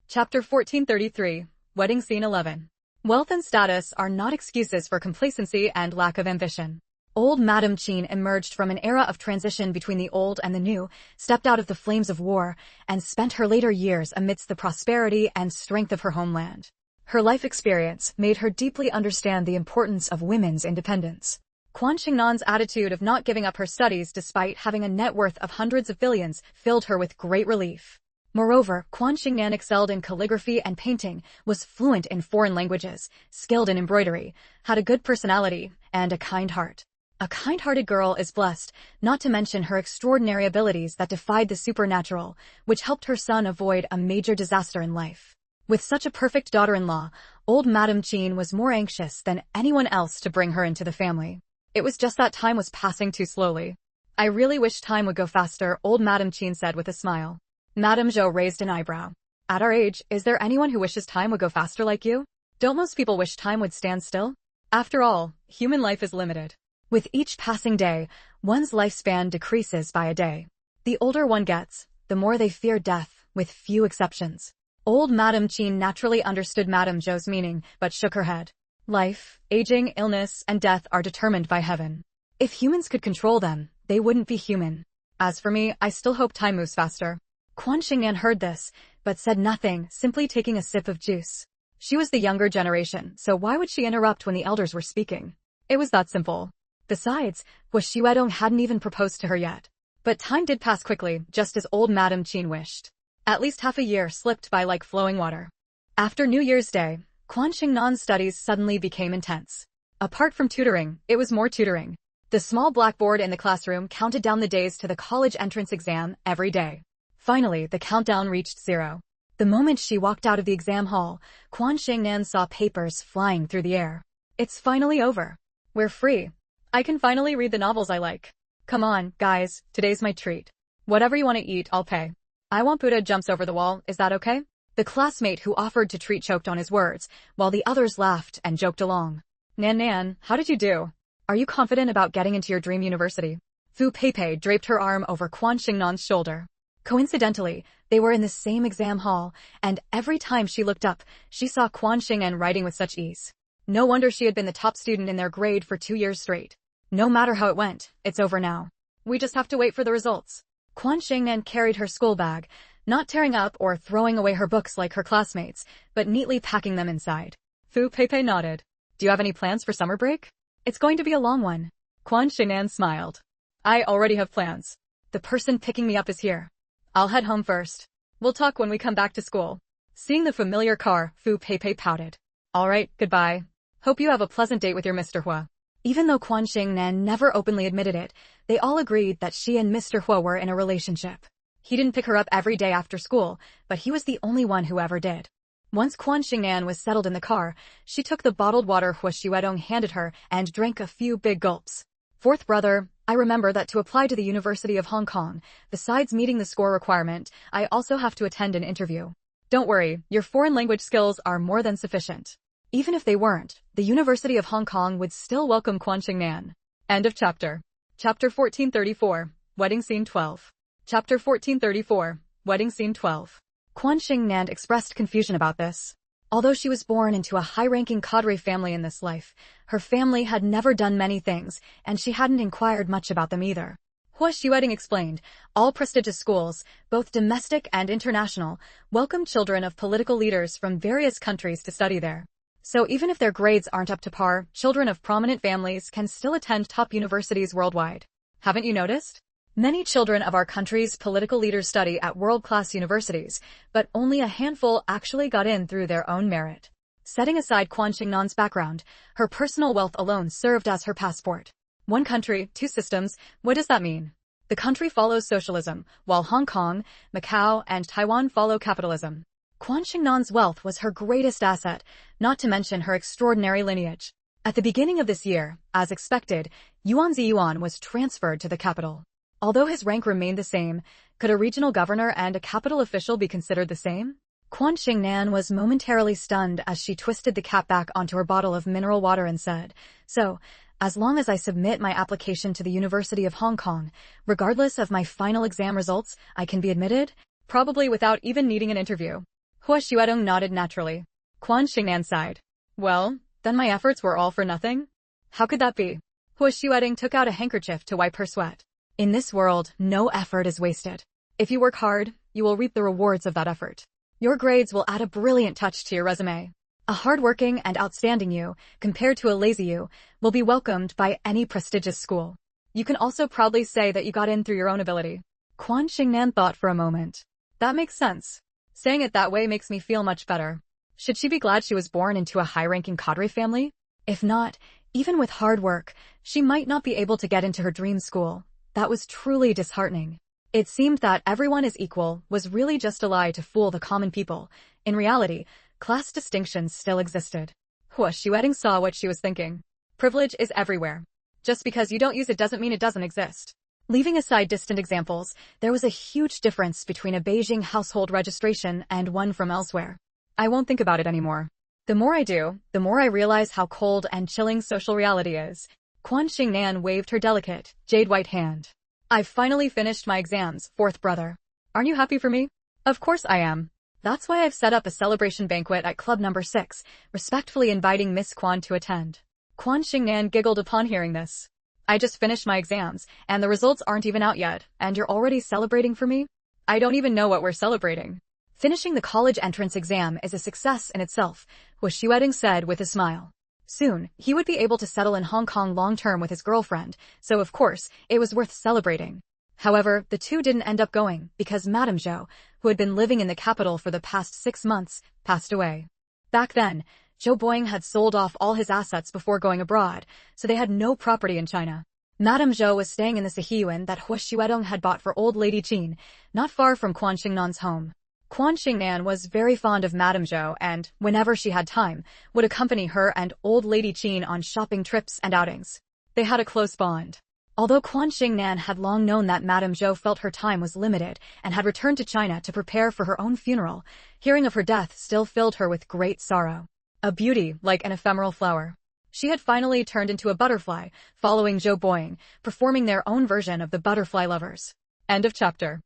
Chapter 1433, Wedding Scene 11. Wealth and status are not excuses for complacency and lack of ambition. Old Madame Qin emerged from an era of transition between the old and the new, stepped out of the flames of war, and spent her later years amidst the prosperity and strength of her homeland. Her life experience made her deeply understand the importance of women's independence. Quan Xingnan's attitude of not giving up her studies despite having a net worth of hundreds of billions filled her with great relief. Moreover, Quan Xingnan excelled in calligraphy and painting, was fluent in foreign languages, skilled in embroidery, had a good personality, and a kind heart. A kind-hearted girl is blessed, not to mention her extraordinary abilities that defied the supernatural, which helped her son avoid a major disaster in life. With such a perfect daughter-in-law, old Madame Qin was more anxious than anyone else to bring her into the family. It was just that time was passing too slowly. I really wish time would go faster, old Madame Qin said with a smile. Madame Zhou raised an eyebrow. At our age, is there anyone who wishes time would go faster like you? Don't most people wish time would stand still? After all, human life is limited. With each passing day, one's lifespan decreases by a day. The older one gets, the more they fear death, with few exceptions. Old Madame Qin naturally understood Madame Zhou's meaning, but shook her head. Life, aging, illness, and death are determined by heaven. If humans could control them, they wouldn't be human. As for me, I still hope time moves faster. Quan Xingnan heard this, but said nothing, simply taking a sip of juice. She was the younger generation, so why would she interrupt when the elders were speaking? It was that simple. Besides, Hua Xuedong hadn't even proposed to her yet. But time did pass quickly, just as old Madame Qin wished. At least half a year slipped by like flowing water. After New Year's Day, Quan Xingnan's studies suddenly became intense. Apart from tutoring, it was more tutoring. The small blackboard in the classroom counted down the days to the college entrance exam every day. Finally, the countdown reached 0. The moment she walked out of the exam hall, Quan Xingnan saw papers flying through the air. It's finally over. We're free. I can finally read the novels I like. Come on, guys, today's my treat. Whatever you want to eat, I'll pay. I want Buddha jumps over the wall, is that okay? The classmate who offered to treat choked on his words, while the others laughed and joked along. Nan, how did you do? Are you confident about getting into your dream university? Fu Peipei draped her arm over Quan Xingnan's shoulder. Coincidentally, they were in the same exam hall, and every time she looked up, she saw Quan Xingnan writing with such ease. No wonder she had been the top student in their grade for 2 years straight. No matter how it went, it's over now. We just have to wait for the results. Quan Xingnan carried her school bag, not tearing up or throwing away her books like her classmates, but neatly packing them inside. Fu Peipei nodded. Do you have any plans for summer break? It's going to be a long one. Quan Xingnan smiled. I already have plans. The person picking me up is here. I'll head home first. We'll talk when we come back to school. Seeing the familiar car, Fu Peipei pouted. All right, goodbye. Hope you have a pleasant date with your Mr. Hua. Even though Quan Xingnan never openly admitted it, they all agreed that she and Mr. Hua were in a relationship. He didn't pick her up every day after school, but he was the only one who ever did. Once Quan Xingnan was settled in the car, she took the bottled water Hua Xuedong handed her and drank a few big gulps. Fourth brother, I remember that to apply to the University of Hong Kong, besides meeting the score requirement, I also have to attend an interview. Don't worry, your foreign language skills are more than sufficient. Even if they weren't, the University of Hong Kong would still welcome Quan Xingnan. End of chapter. Chapter 1434, Wedding Scene 12. Chapter 1434, Wedding Scene 12. Quan Xingnan expressed confusion about this. Although she was born into a high-ranking cadre family in this life, her family had never done many things, and she hadn't inquired much about them either. Hua Xuedong explained, all prestigious schools, both domestic and international, welcome children of political leaders from various countries to study there. So even if their grades aren't up to par, children of prominent families can still attend top universities worldwide. Haven't you noticed? Many children of our country's political leaders study at world-class universities, but only a handful actually got in through their own merit. Setting aside Quan Xingnan's background, her personal wealth alone served as her passport. One country, two systems, what does that mean? The country follows socialism, while Hong Kong, Macau, and Taiwan follow capitalism. Quan Xingnan's wealth was her greatest asset, not to mention her extraordinary lineage. At the beginning of this year, as expected, Yuan Ziyuan was transferred to the capital. Although his rank remained the same, could a regional governor and a capital official be considered the same? Quan Xingnan was momentarily stunned as she twisted the cap back onto her bottle of mineral water and said, So, as long as I submit my application to the University of Hong Kong, regardless of my final exam results, I can be admitted? Probably without even needing an interview. Hua Xuedong nodded naturally. Quan Xingnan sighed. Well, then my efforts were all for nothing? How could that be? Hua Xueding took out a handkerchief to wipe her sweat. In this world, no effort is wasted. If you work hard, you will reap the rewards of that effort. Your grades will add a brilliant touch to your resume. A hardworking and outstanding you, compared to a lazy you, will be welcomed by any prestigious school. You can also proudly say that you got in through your own ability. Quan Xingnan thought for a moment. That makes sense. Saying it that way makes me feel much better. Should she be glad she was born into a high-ranking cadre family? If not, even with hard work, she might not be able to get into her dream school. That was truly disheartening. It seemed that everyone is equal was really just a lie to fool the common people. In reality, class distinctions still existed. Hua Xueding saw what she was thinking. Privilege is everywhere. Just because you don't use it doesn't mean it doesn't exist. Leaving aside distant examples, there was a huge difference between a Beijing household registration and one from elsewhere. I won't think about it anymore. The more I do, the more I realize how cold and chilling social reality is. Quan Xingnan waved her delicate, jade-white hand. I've finally finished my exams, fourth brother. Aren't you happy for me? Of course I am. That's why I've set up a celebration banquet at Club Number 6, respectfully inviting Miss Quan to attend. Quan Xingnan giggled upon hearing this. I just finished my exams, and the results aren't even out yet, and you're already celebrating for me? I don't even know what we're celebrating. Finishing the college entrance exam is a success in itself, Hua Xueding said with a smile. Soon, he would be able to settle in Hong Kong long-term with his girlfriend, so of course, it was worth celebrating. However, the two didn't end up going, because Madame Zhou, who had been living in the capital for the past 6 months, passed away. Back then, Zhou Boying had sold off all his assets before going abroad, so they had no property in China. Madame Zhou was staying in the Sihiyuan that Hua Xuedong had bought for old Lady Qin, not far from Quan Xingnan's home. Quan Xingnan was very fond of Madame Zhou and, whenever she had time, would accompany her and old Lady Qin on shopping trips and outings. They had a close bond. Although Quan Xingnan had long known that Madame Zhou felt her time was limited and had returned to China to prepare for her own funeral, hearing of her death still filled her with great sorrow. A beauty like an ephemeral flower. She had finally turned into a butterfly, following Zhou Boying, performing their own version of the Butterfly Lovers. End of chapter.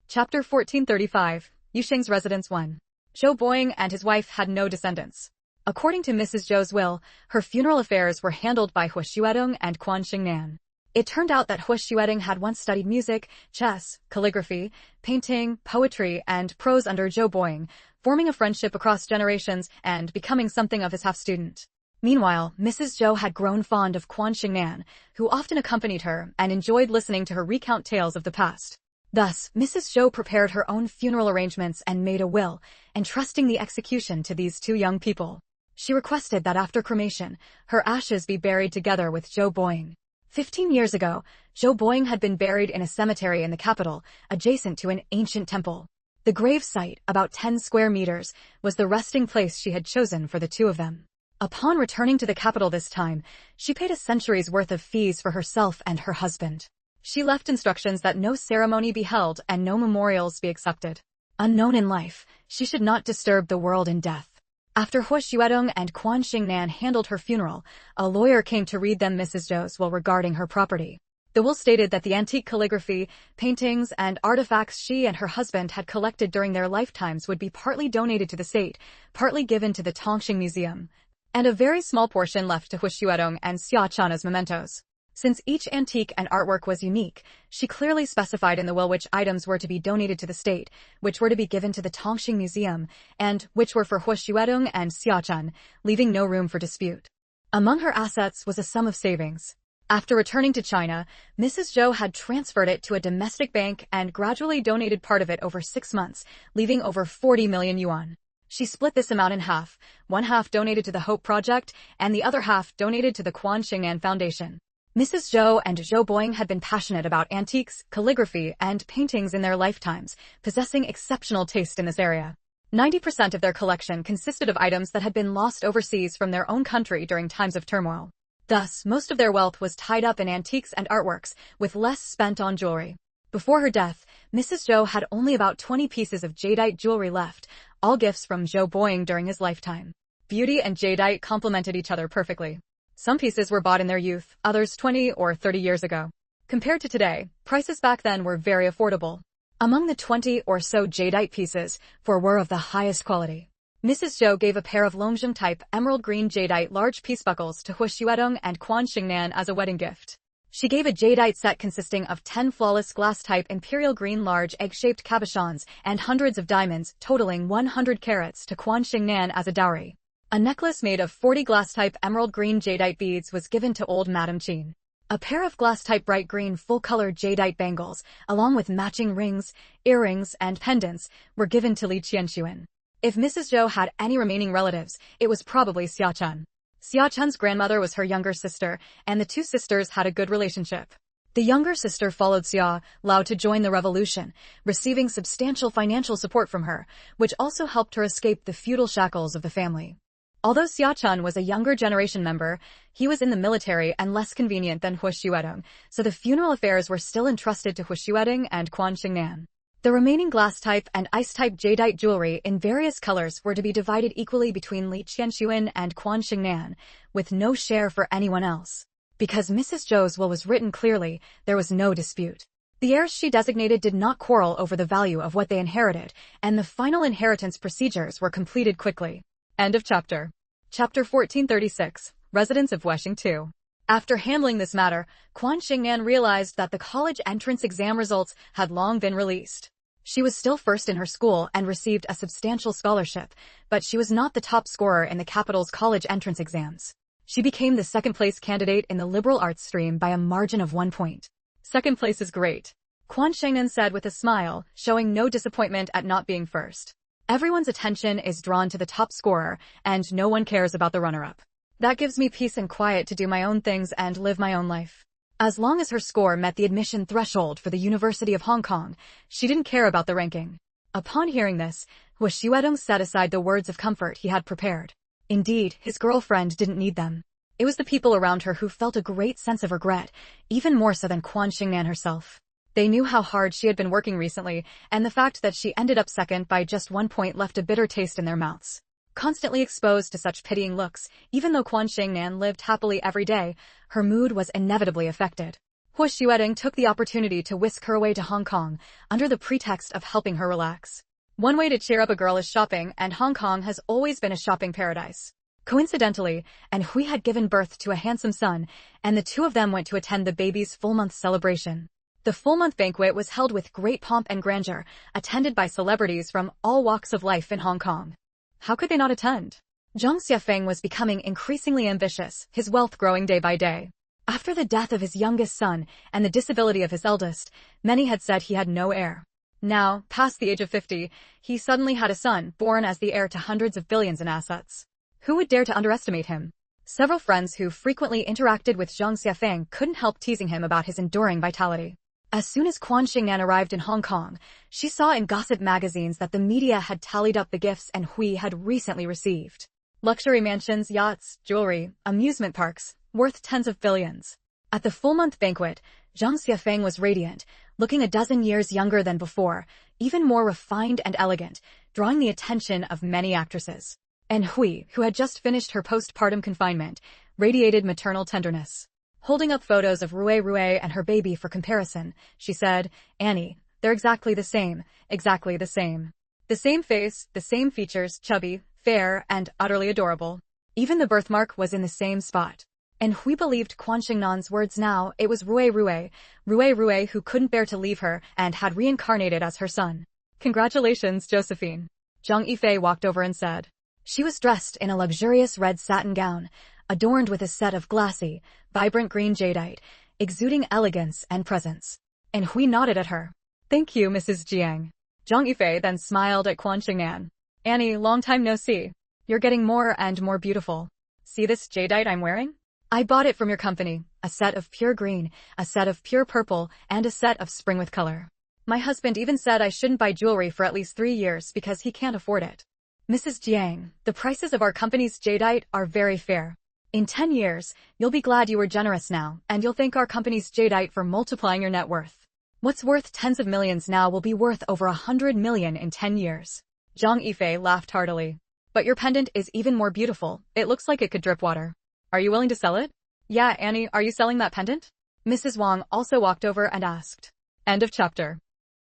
Chapter 1435. Yusheng's Residence 1. Zhou Boying and his wife had no descendants. According to Mrs. Zhou's will, her funeral affairs were handled by Hua Xuedong and Quan Xingnan. It turned out that Hua Xuedong had once studied music, chess, calligraphy, painting, poetry, and prose under Zhou Boying, forming a friendship across generations and becoming something of his half-student. Meanwhile, Mrs. Zhou had grown fond of Quan Xingnan, who often accompanied her and enjoyed listening to her recount tales of the past. Thus, Mrs. Zhou prepared her own funeral arrangements and made a will, entrusting the execution to these two young people. She requested that after cremation, her ashes be buried together with Zhou Boying. 15 years ago, Zhou Boying had been buried in a cemetery in the capital, adjacent to an ancient temple. The grave site, about 10 square meters, was the resting place she had chosen for the two of them. Upon returning to the capital this time, she paid a century's worth of fees for herself and her husband. She left instructions that no ceremony be held and no memorials be accepted. Unknown in life, she should not disturb the world in death. After Hua Xuedong and Quan Xingnan handled her funeral, a lawyer came to read them Mrs. Zhou's will regarding her property. The will stated that the antique calligraphy, paintings, and artifacts she and her husband had collected during their lifetimes would be partly donated to the state, partly given to the Tongxing Museum, and a very small portion left to Hua Xuedong and Xia Chan as mementos. Since each antique and artwork was unique, she clearly specified in the will which items were to be donated to the state, which were to be given to the Tongxing Museum, and which were for Hua Xuedong and Xia Chan, leaving no room for dispute. Among her assets was a sum of savings. After returning to China, Mrs. Zhou had transferred it to a domestic bank and gradually donated part of it over 6 months, leaving over 40 million yuan. She split this amount in half, one half donated to the Hope Project, and the other half donated to the Quan Xingnan Foundation. Mrs. Zhou and Zhou Boying had been passionate about antiques, calligraphy, and paintings in their lifetimes, possessing exceptional taste in this area. 90% of their collection consisted of items that had been lost overseas from their own country during times of turmoil. Thus, most of their wealth was tied up in antiques and artworks, with less spent on jewelry. Before her death, Mrs. Zhou had only about 20 pieces of jadeite jewelry left, all gifts from Zhou Boying during his lifetime. Beauty and jadeite complemented each other perfectly. Some pieces were bought in their youth, others 20 or 30 years ago. Compared to today, prices back then were very affordable. Among the 20 or so jadeite pieces, 4 were of the highest quality. Mrs. Zhou gave a pair of Longzheng-type emerald green jadeite large piece buckles to Hu Xuedong and Quan Xingnan as a wedding gift. She gave a jadeite set consisting of 10 flawless glass-type imperial green large egg-shaped cabochons and hundreds of diamonds totaling 100 carats to Quan Xingnan as a dowry. A necklace made of 40 glass-type emerald green jadeite beads was given to old Madame Qin. A pair of glass-type bright green full-color jadeite bangles, along with matching rings, earrings, and pendants, were given to Li Qianxuan. If Mrs. Zhou had any remaining relatives, it was probably Xia Chun. Xia Chun's grandmother was her younger sister, and the two sisters had a good relationship. The younger sister followed Xia Lao to join the revolution, receiving substantial financial support from her, which also helped her escape the feudal shackles of the family. Although Xia Chun was a younger generation member, he was in the military and less convenient than Hu Xuedong, so the funeral affairs were still entrusted to Hu Xuedong and Quan Xingnan. The remaining glass-type and ice-type jadeite jewelry in various colors were to be divided equally between Li Qianxuan and Quan Xingnan, with no share for anyone else. Because Mrs. Zhou's will was written clearly, there was no dispute. The heirs she designated did not quarrel over the value of what they inherited, and the final inheritance procedures were completed quickly. End of chapter. Chapter 1436, Residents of Weshing 2. After handling this matter, Quan Xingnan realized that the college entrance exam results had long been released. She was still first in her school and received a substantial scholarship, but she was not the top scorer in the capital's college entrance exams. She became the second-place candidate in the liberal arts stream by a margin of 1 point. Second place is great, Quan Xingnan said with a smile, showing no disappointment at not being first. Everyone's attention is drawn to the top scorer, and no one cares about the runner-up. That gives me peace and quiet to do my own things and live my own life. As long as her score met the admission threshold for the University of Hong Kong, she didn't care about the ranking. Upon hearing this, Hu Xuedong set aside the words of comfort he had prepared. Indeed, his girlfriend didn't need them. It was the people around her who felt a great sense of regret, even more so than Quan Xingnan herself. They knew how hard she had been working recently, and the fact that she ended up second by just 1 point left a bitter taste in their mouths. Constantly exposed to such pitying looks, even though Quan Xingnan lived happily every day, her mood was inevitably affected. Hu Xuedong took the opportunity to whisk her away to Hong Kong, under the pretext of helping her relax. One way to cheer up a girl is shopping, and Hong Kong has always been a shopping paradise. Coincidentally, Hui had given birth to a handsome son, and the two of them went to attend the baby's full-month celebration. The full-month banquet was held with great pomp and grandeur, attended by celebrities from all walks of life in Hong Kong. How could they not attend? Zhang Xiafeng was becoming increasingly ambitious, his wealth growing day by day. After the death of his youngest son and the disability of his eldest, many had said he had no heir. Now, past the age of 50, he suddenly had a son, born as the heir to hundreds of billions in assets. Who would dare to underestimate him? Several friends who frequently interacted with Zhang Xiafeng couldn't help teasing him about his enduring vitality. As soon as Quan Xingnan arrived in Hong Kong, she saw in gossip magazines that the media had tallied up the gifts Hui had recently received. Luxury mansions, yachts, jewelry, amusement parks, worth tens of billions. At the full-month banquet, Zhang Xiafeng was radiant, looking a dozen years younger than before, even more refined and elegant, drawing the attention of many actresses. Hui, who had just finished her postpartum confinement, radiated maternal tenderness. Holding up photos of Rue and her baby for comparison, she said, "Annie, they're exactly the same, exactly the same. The same face, the same features, chubby, fair, and utterly adorable. Even the birthmark was in the same spot." Hui believed Quan Xingnan's words now. It was Rue who couldn't bear to leave her and had reincarnated as her son. "Congratulations, Josephine," Zhang Yifei walked over and said. She was dressed in a luxurious red satin gown, adorned with a set of glassy, vibrant green jadeite, exuding elegance and presence. Hui nodded at her. "Thank you, Mrs. Jiang." Zhang Yifei then smiled at Quan Xingnan. "Annie, long time no see. You're getting more and more beautiful. See this jadeite I'm wearing? I bought it from your company, a set of pure green, a set of pure purple, and a set of spring with color. My husband even said I shouldn't buy jewelry for at least 3 years because he can't afford it. Mrs. Jiang, the prices of our company's jadeite are very fair. In 10 years, you'll be glad you were generous now, and you'll thank our company's jadeite for multiplying your net worth. What's worth tens of millions now will be worth over 100 million in 10 years. Zhang Yifei laughed heartily. But your pendant is even more beautiful. It looks like it could drip water. Are you willing to sell it? Yeah, Annie, are you selling that pendant? Mrs. Wang also walked over and asked. End of chapter.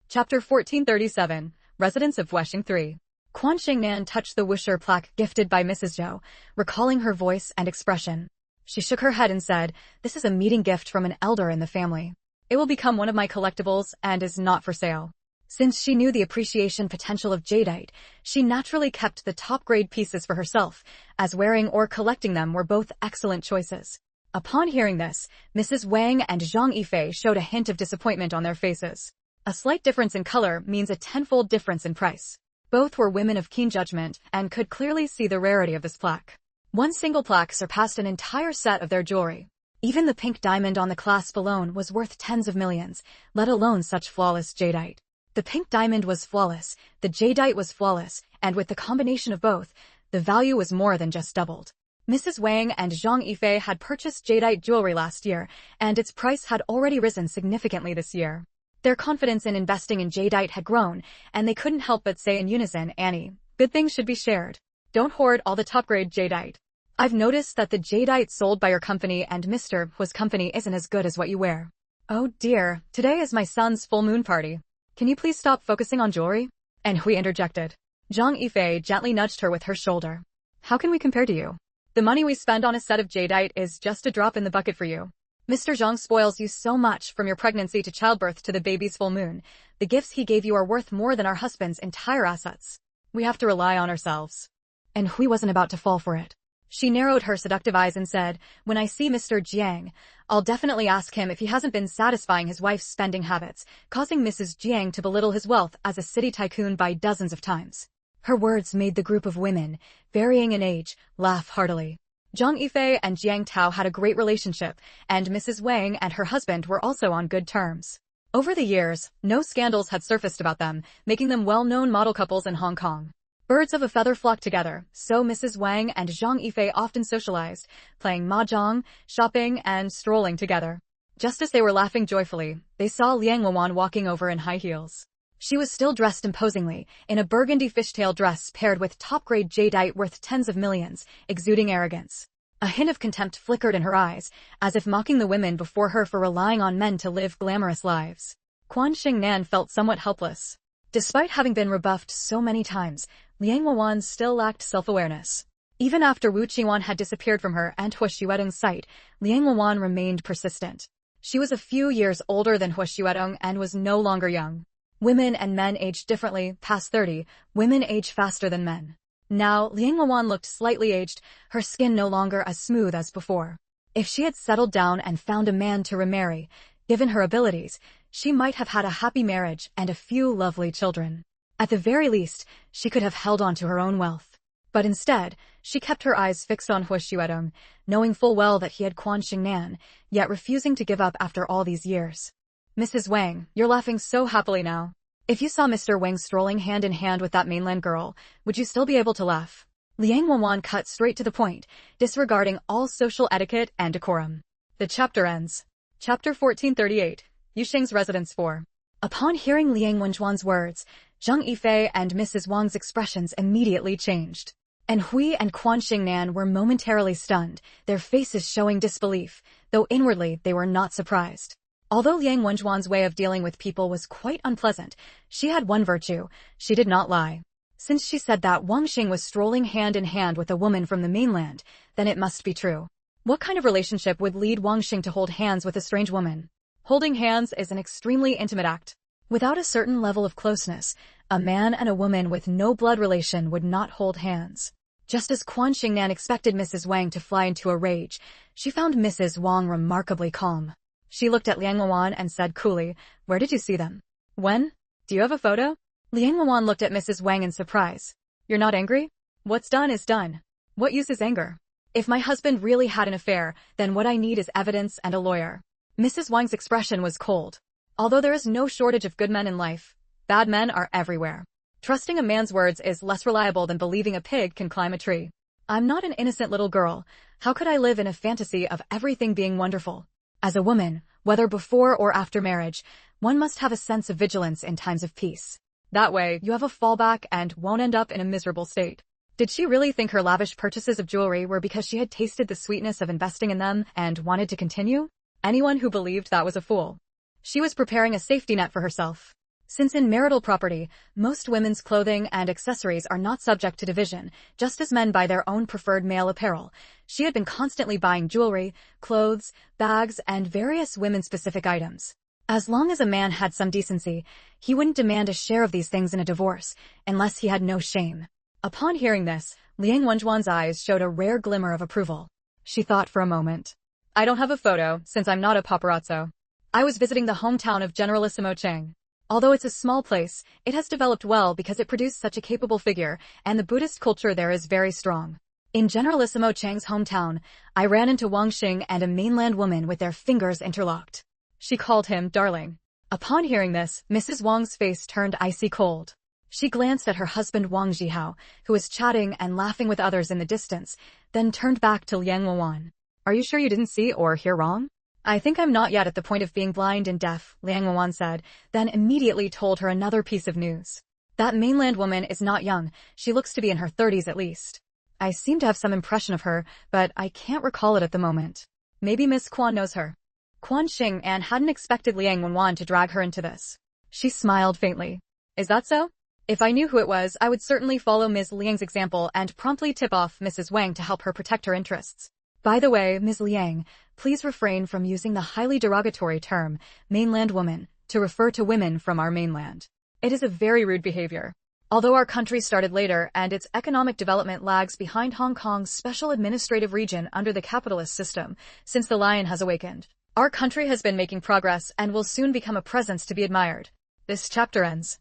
Chapter 1437, Residents of Weshing 3. Quan Xingnan touched the Wuxia plaque gifted by Mrs. Zhou, recalling her voice and expression. She shook her head and said, "This is a meeting gift from an elder in the family. It will become one of my collectibles and is not for sale." Since she knew the appreciation potential of jadeite, she naturally kept the top-grade pieces for herself, as wearing or collecting them were both excellent choices. Upon hearing this, Mrs. Wang and Zhang Yifei showed a hint of disappointment on their faces. A slight difference in color means a tenfold difference in price. Both were women of keen judgment and could clearly see the rarity of this plaque. One single plaque surpassed an entire set of their jewelry. Even the pink diamond on the clasp alone was worth tens of millions, let alone such flawless jadeite. The pink diamond was flawless, the jadeite was flawless, and with the combination of both, the value was more than just doubled. Mrs. Wang and Zhang Yifei had purchased jadeite jewelry last year, and its price had already risen significantly this year. Their confidence in investing in jadeite had grown, and they couldn't help but say in unison, "Annie, good things should be shared. Don't hoard all the top-grade jadeite. I've noticed that the jadeite sold by your company and Mr. Hua's company isn't as good as what you wear." "Oh dear, today is my son's full moon party. Can you please stop focusing on jewelry?" And Hui interjected. Zhang Yifei gently nudged her with her shoulder. "How can we compare to you? The money we spend on a set of jadeite is just a drop in the bucket for you. Mr. Zhang spoils you so much from your pregnancy to childbirth to the baby's full moon. The gifts he gave you are worth more than our husband's entire assets. We have to rely on ourselves." And Hui wasn't about to fall for it. She narrowed her seductive eyes and said, "When I see Mr. Jiang, I'll definitely ask him if he hasn't been satisfying his wife's spending habits, causing Mrs. Jiang to belittle his wealth as a city tycoon by dozens of times." Her words made the group of women, varying in age, laugh heartily. Zhang Yifei and Jiang Tao had a great relationship, and Mrs. Wang and her husband were also on good terms. Over the years, no scandals had surfaced about them, making them well-known model couples in Hong Kong. Birds of a feather flock together, so Mrs. Wang and Zhang Yifei often socialized, playing mahjong, shopping, and strolling together. Just as they were laughing joyfully, they saw Liang Wawan walking over in high heels. She was still dressed imposingly, in a burgundy fishtail dress paired with top-grade jadeite worth tens of millions, exuding arrogance. A hint of contempt flickered in her eyes, as if mocking the women before her for relying on men to live glamorous lives. Quan Xingnan felt somewhat helpless. Despite having been rebuffed so many times, Liang Wawan still lacked self-awareness. Even after Wu Qiwan had disappeared from her and Hua Xuedong's sight, Liang Wawan remained persistent. She was a few years older than Hua Xuedong and was no longer young. Women and men aged differently. Past 30, women age faster than men. Now, Liang Wawan looked slightly aged, her skin no longer as smooth as before. If she had settled down and found a man to remarry, given her abilities, she might have had a happy marriage and a few lovely children. At the very least, she could have held on to her own wealth. But instead, she kept her eyes fixed on Hua Xuedong, knowing full well that he had Quan Xingnan, yet refusing to give up after all these years. "Mrs. Wang, you're laughing so happily now. If you saw Mr. Wang strolling hand in hand with that mainland girl, would you still be able to laugh?" Liang Wawan cut straight to the point, disregarding all social etiquette and decorum. The chapter ends. Chapter 1438, Yuxing's Residence 4. Upon hearing Liang Wenjuan's words, Zhang Yifei and Mrs. Wang's expressions immediately changed. And Hui and Quan Xingnan were momentarily stunned, their faces showing disbelief, though inwardly they were not surprised. Although Liang Wenjuan's way of dealing with people was quite unpleasant, she had one virtue: she did not lie. Since she said that Wang Xing was strolling hand in hand with a woman from the mainland, then it must be true. What kind of relationship would lead Wang Xing to hold hands with a strange woman? Holding hands is an extremely intimate act. Without a certain level of closeness, a man and a woman with no blood relation would not hold hands. Just as Quan Xingnan expected Mrs. Wang to fly into a rage, she found Mrs. Wang remarkably calm. She looked at Liang Wawan and said coolly, "Where did you see them? When? Do you have a photo?" Liang Wawan looked at Mrs. Wang in surprise. "You're not angry? What's done is done. What use is anger? If my husband really had an affair, then what I need is evidence and a lawyer." Mrs. Wang's expression was cold. Although there is no shortage of good men in life, bad men are everywhere. Trusting a man's words is less reliable than believing a pig can climb a tree. I'm not an innocent little girl. How could I live in a fantasy of everything being wonderful? As a woman, whether before or after marriage, one must have a sense of vigilance in times of peace. That way, you have a fallback and won't end up in a miserable state. Did she really think her lavish purchases of jewelry were because she had tasted the sweetness of investing in them and wanted to continue? Anyone who believed that was a fool. She was preparing a safety net for herself. Since in marital property, most women's clothing and accessories are not subject to division, just as men buy their own preferred male apparel, she had been constantly buying jewelry, clothes, bags, and various women-specific items. As long as a man had some decency, he wouldn't demand a share of these things in a divorce, unless he had no shame. Upon hearing this, Liang Wenjuan's eyes showed a rare glimmer of approval. She thought for a moment. I don't have a photo, since I'm not a paparazzo. I was visiting the hometown of Generalissimo Chang. Although it's a small place, it has developed well because it produced such a capable figure, and the Buddhist culture there is very strong. In Generalissimo Chang's hometown, I ran into Wang Xing and a mainland woman with their fingers interlocked. She called him darling. Upon hearing this, Mrs. Wang's face turned icy cold. She glanced at her husband Wang Zhihao, who was chatting and laughing with others in the distance, then turned back to Liang Wenjuan. Are you sure you didn't see or hear wrong? I think I'm not yet at the point of being blind and deaf, Liang Wenjuan said, then immediately told her another piece of news. That mainland woman is not young, she looks to be in her 30s at least. I seem to have some impression of her, but I can't recall it at the moment. Maybe Miss Quan knows her. Quan Xing and hadn't expected Liang Wenjuan to drag her into this. She smiled faintly. Is that so? If I knew who it was, I would certainly follow Ms. Liang's example and promptly tip off Mrs. Wang to help her protect her interests. By the way, Ms. Liang, please refrain from using the highly derogatory term, mainland woman, to refer to women from our mainland. It is a very rude behavior. Although our country started later and its economic development lags behind Hong Kong's special administrative region under the capitalist system, since the lion has awakened, our country has been making progress and will soon become a presence to be admired. This chapter ends.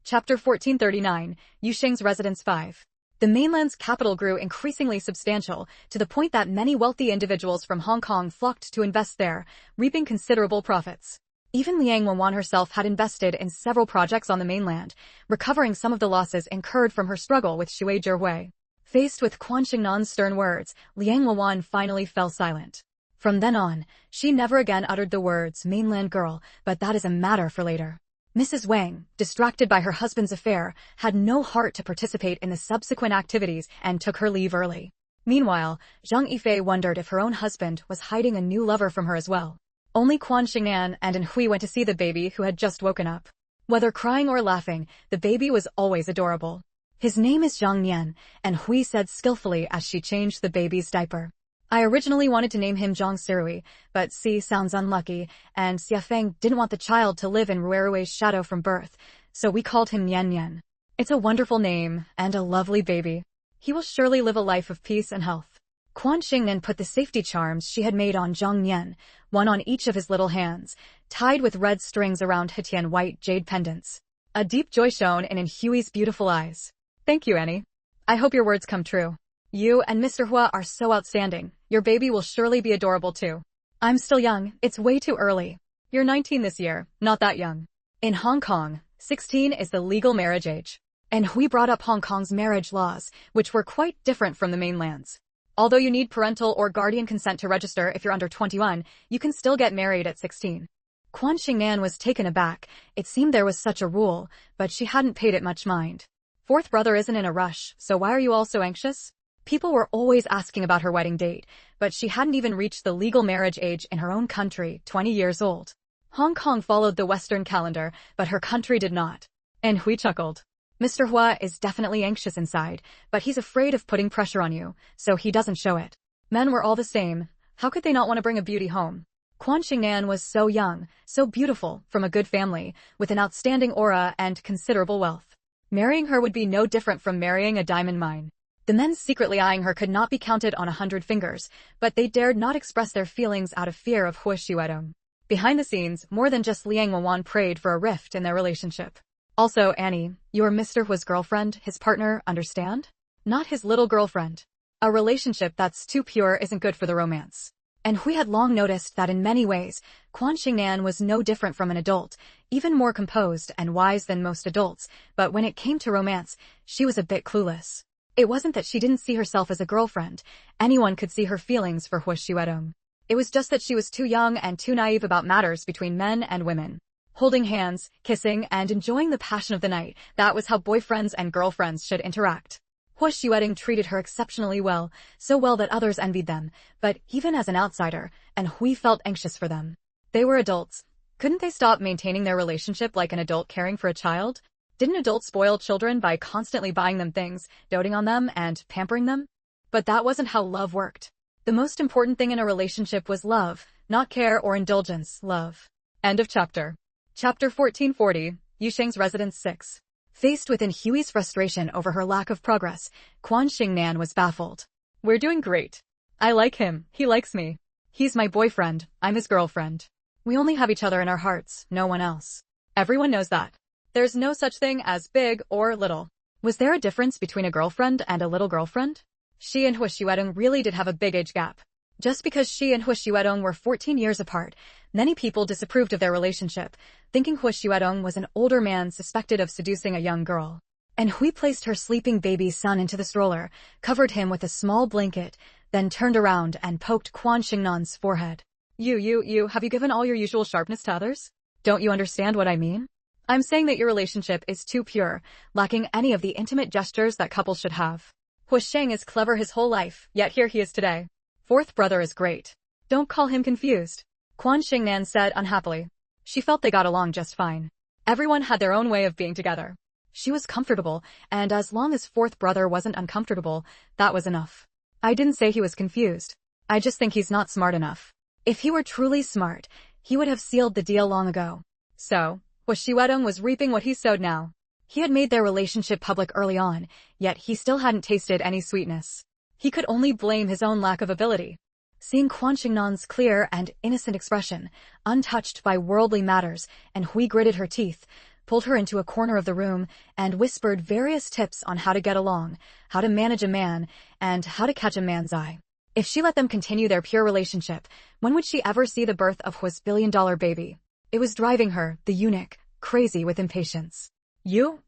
Chapter 1439, Yusheng's Residence 5. The mainland's capital grew increasingly substantial, to the point that many wealthy individuals from Hong Kong flocked to invest there, reaping considerable profits. Even Liang Wenjuan herself had invested in several projects on the mainland, recovering some of the losses incurred from her struggle with Shui Zhihui. Faced with Quan Xingnan's stern words, Liang Wenjuan finally fell silent. From then on, she never again uttered the words mainland girl, but that is a matter for later. Mrs. Wang, distracted by her husband's affair, had no heart to participate in the subsequent activities and took her leave early. Meanwhile, Zhang Yifei wondered if her own husband was hiding a new lover from her as well. Only Quan Xingnan and Hui went to see the baby who had just woken up. Whether crying or laughing, the baby was always adorable. His name is Zhang Nian, and Hui said skillfully as she changed the baby's diaper. I originally wanted to name him Zhang Sirui, but Si sounds unlucky, and Xiafeng didn't want the child to live in Ruerue's shadow from birth, so we called him Nian Nian. It's a wonderful name, and a lovely baby. He will surely live a life of peace and health. Quan Xingnan put the safety charms she had made on Zhang Nian, one on each of his little hands, tied with red strings around Hetian white jade pendants. A deep joy shone in Hui's beautiful eyes. Thank you, Annie. I hope your words come true. You and Mr. Hua are so outstanding. Your baby will surely be adorable too. I'm still young, it's way too early. You're 19 this year, not that young. In Hong Kong, 16 is the legal marriage age. And Hui brought up Hong Kong's marriage laws, which were quite different from the mainland's. Although you need parental or guardian consent to register if you're under 21, you can still get married at 16. Quan Xingnan was taken aback. It seemed there was such a rule, but she hadn't paid it much mind. Fourth brother isn't in a rush, so why are you all so anxious? People were always asking about her wedding date, but she hadn't even reached the legal marriage age in her own country, 20 years old. Hong Kong followed the Western calendar, but her country did not. And Hui chuckled. Mr. Hua is definitely anxious inside, but he's afraid of putting pressure on you, so he doesn't show it. Men were all the same. How could they not want to bring a beauty home? Quan Xingnan was so young, so beautiful, from a good family, with an outstanding aura and considerable wealth. Marrying her would be no different from marrying a diamond mine. The men secretly eyeing her could not be counted on 100 fingers, but they dared not express their feelings out of fear of Hua Xuedong. Behind the scenes, more than just Liang Wenjuan prayed for a rift in their relationship. Also, Annie, you're Mr. Hua's girlfriend, his partner, understand? Not his little girlfriend. A relationship that's too pure isn't good for the romance. And Hui had long noticed that in many ways, Quan Xingnan was no different from an adult, even more composed and wise than most adults, but when it came to romance, she was a bit clueless. It wasn't that she didn't see herself as a girlfriend. Anyone could see her feelings for Hua Xuedong. It was just that she was too young and too naive about matters between men and women. Holding hands, kissing, and enjoying the passion of the night, that was how boyfriends and girlfriends should interact. Hua Xuedong treated her exceptionally well, so well that others envied them, but even as an outsider, and Hui felt anxious for them. They were adults. Couldn't they stop maintaining their relationship like an adult caring for a child? Didn't adults spoil children by constantly buying them things, doting on them, and pampering them? But that wasn't how love worked. The most important thing in a relationship was love, not care or indulgence, love. End of chapter. Chapter 1440, Yusheng's Residence 6. Faced with Hui's frustration over her lack of progress, Quan Xingnan was baffled. We're doing great. I like him, he likes me. He's my boyfriend, I'm his girlfriend. We only have each other in our hearts, no one else. Everyone knows that. There's no such thing as big or little. Was there a difference between a girlfriend and a little girlfriend? She and Hu Xuedong really did have a big age gap. Just because she and Hu Xuedong were 14 years apart, many people disapproved of their relationship, thinking Hu Xuedong was an older man suspected of seducing a young girl. And Hui placed her sleeping baby son into the stroller, covered him with a small blanket, then turned around and poked Quan Xingnan's forehead. Have you given all your usual sharpness to others? Don't you understand what I mean? I'm saying that your relationship is too pure, lacking any of the intimate gestures that couples should have. Hu Sheng is clever his whole life, yet here he is today. Fourth brother is great. Don't call him confused. Quan Xingnan said unhappily. She felt they got along just fine. Everyone had their own way of being together. She was comfortable, and as long as fourth brother wasn't uncomfortable, that was enough. I didn't say he was confused. I just think he's not smart enough. If he were truly smart, he would have sealed the deal long ago. So, Hu Xuedong was reaping what he sowed now. He had made their relationship public early on, yet he still hadn't tasted any sweetness. He could only blame his own lack of ability. Seeing Quan Xingnan's clear and innocent expression, untouched by worldly matters, and Hui gritted her teeth, pulled her into a corner of the room, and whispered various tips on how to get along, how to manage a man, and how to catch a man's eye. If she let them continue their pure relationship, when would she ever see the birth of Hui's billion-dollar baby? It was driving her, the eunuch, crazy with impatience. You.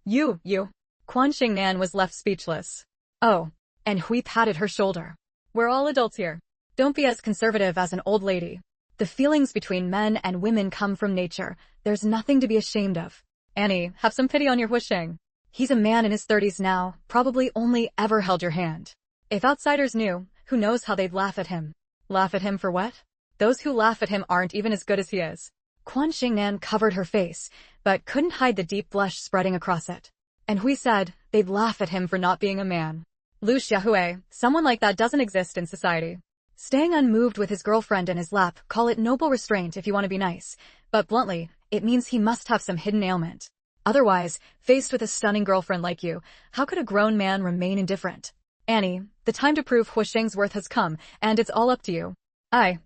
Quan Xingnan was left speechless. Oh. And Hui patted her shoulder. We're all adults here. Don't be as conservative as an old lady. The feelings between men and women come from nature. There's nothing to be ashamed of. Annie, have some pity on your Hu Sheng. He's a man in his 30s now, probably only ever held your hand. If outsiders knew, who knows how they'd laugh at him. Laugh at him for what? Those who laugh at him aren't even as good as he is. Quan Xingnan covered her face, but couldn't hide the deep blush spreading across it. And Hui said, they'd laugh at him for not being a man. Lu Xiaohui, someone like that doesn't exist in society. Staying unmoved with his girlfriend in his lap, call it noble restraint if you want to be nice, but bluntly, it means he must have some hidden ailment. Otherwise, faced with a stunning girlfriend like you, how could a grown man remain indifferent? Annie, the time to prove Hu Sheng's worth has come, and it's all up to you. I.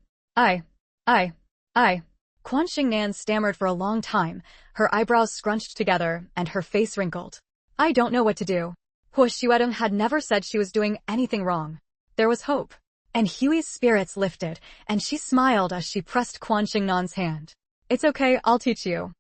Quan Xingnan stammered for a long time, her eyebrows scrunched together, and her face wrinkled. I don't know what to do. Hu Xuedong had never said she was doing anything wrong. There was hope. And Hui's spirits lifted, and she smiled as she pressed Quan Xingnan's hand. It's okay, I'll teach you.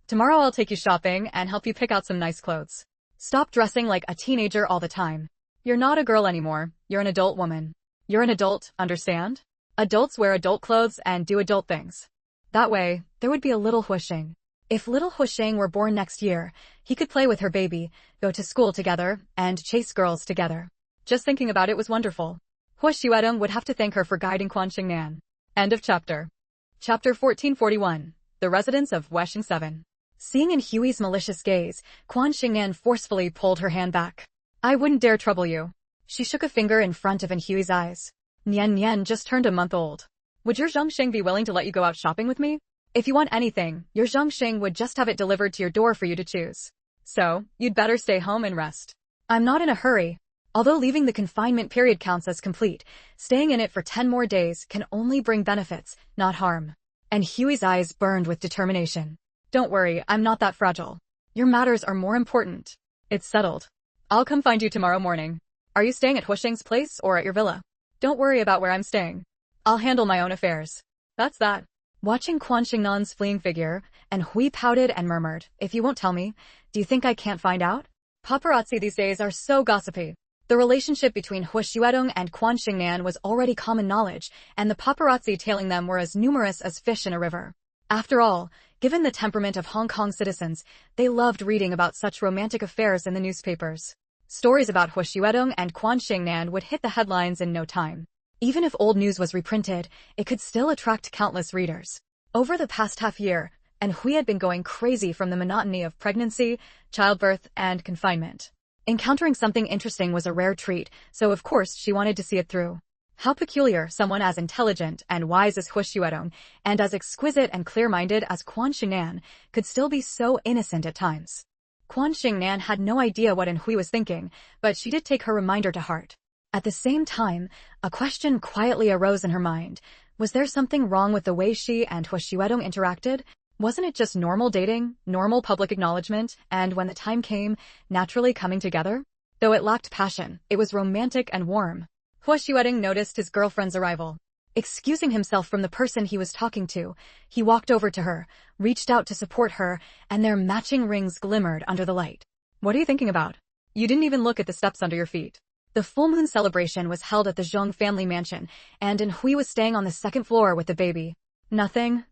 Tomorrow I'll take you shopping and help you pick out some nice clothes. Stop dressing like a teenager all the time. You're not a girl anymore, you're an adult woman. You're an adult, understand? Adults wear adult clothes and do adult things. That way, there would be a little Hu Sheng. If little Hu Sheng were born next year, he could play with her baby, go to school together, and chase girls together. Just thinking about it was wonderful. Hu Xuedong would have to thank her for guiding Quan Xingnan. End of chapter. Chapter 1441. The Residence of Wesheng 7. Seeing in Hui's malicious gaze, Quan Xingnan forcefully pulled her hand back. I wouldn't dare trouble you. She shook a finger in front of Hui's eyes. Nian just turned a month old. Would your Zhongxing be willing to let you go out shopping with me? If you want anything, your Zhongxing would just have it delivered to your door for you to choose. So, you'd better stay home and rest. I'm not in a hurry. Although leaving the confinement period counts as complete, staying in it for 10 more days can only bring benefits, not harm. And Hui's eyes burned with determination. Don't worry, I'm not that fragile. Your matters are more important. It's settled. I'll come find you tomorrow morning. Are you staying at Hu Sheng's place or at your villa? Don't worry about where I'm staying. I'll handle my own affairs. That's that. Watching Quan Xingnan's fleeing figure, and Hui pouted and murmured, if you won't tell me, do you think I can't find out? Paparazzi these days are so gossipy. The relationship between Hu Xuedong and Quan Xingnan was already common knowledge, and the paparazzi tailing them were as numerous as fish in a river. After all, given the temperament of Hong Kong citizens, they loved reading about such romantic affairs in the newspapers. Stories about Hu Xuedong and Quan Xingnan would hit the headlines in no time. Even if old news was reprinted, it could still attract countless readers. Over the past half year, and Hui had been going crazy from the monotony of pregnancy, childbirth, and confinement. Encountering something interesting was a rare treat, so of course she wanted to see it through. How peculiar someone as intelligent and wise as Hu Xuedong, and as exquisite and clear-minded as Quan Xingnan, could still be so innocent at times. Quan Xingnan had no idea what Hui was thinking, but she did take her reminder to heart. At the same time, a question quietly arose in her mind. Was there something wrong with the way she and Hu Xuedong interacted? Wasn't it just normal dating, normal public acknowledgement, and when the time came, naturally coming together? Though it lacked passion, it was romantic and warm. Hu Xuedong noticed his girlfriend's arrival. Excusing himself from the person he was talking to, he walked over to her, reached out to support her, and their matching rings glimmered under the light. What are you thinking about? You didn't even look at the steps under your feet. The full moon celebration was held at the Zhong family mansion, and Hui was staying on the second floor with the baby. Nothing.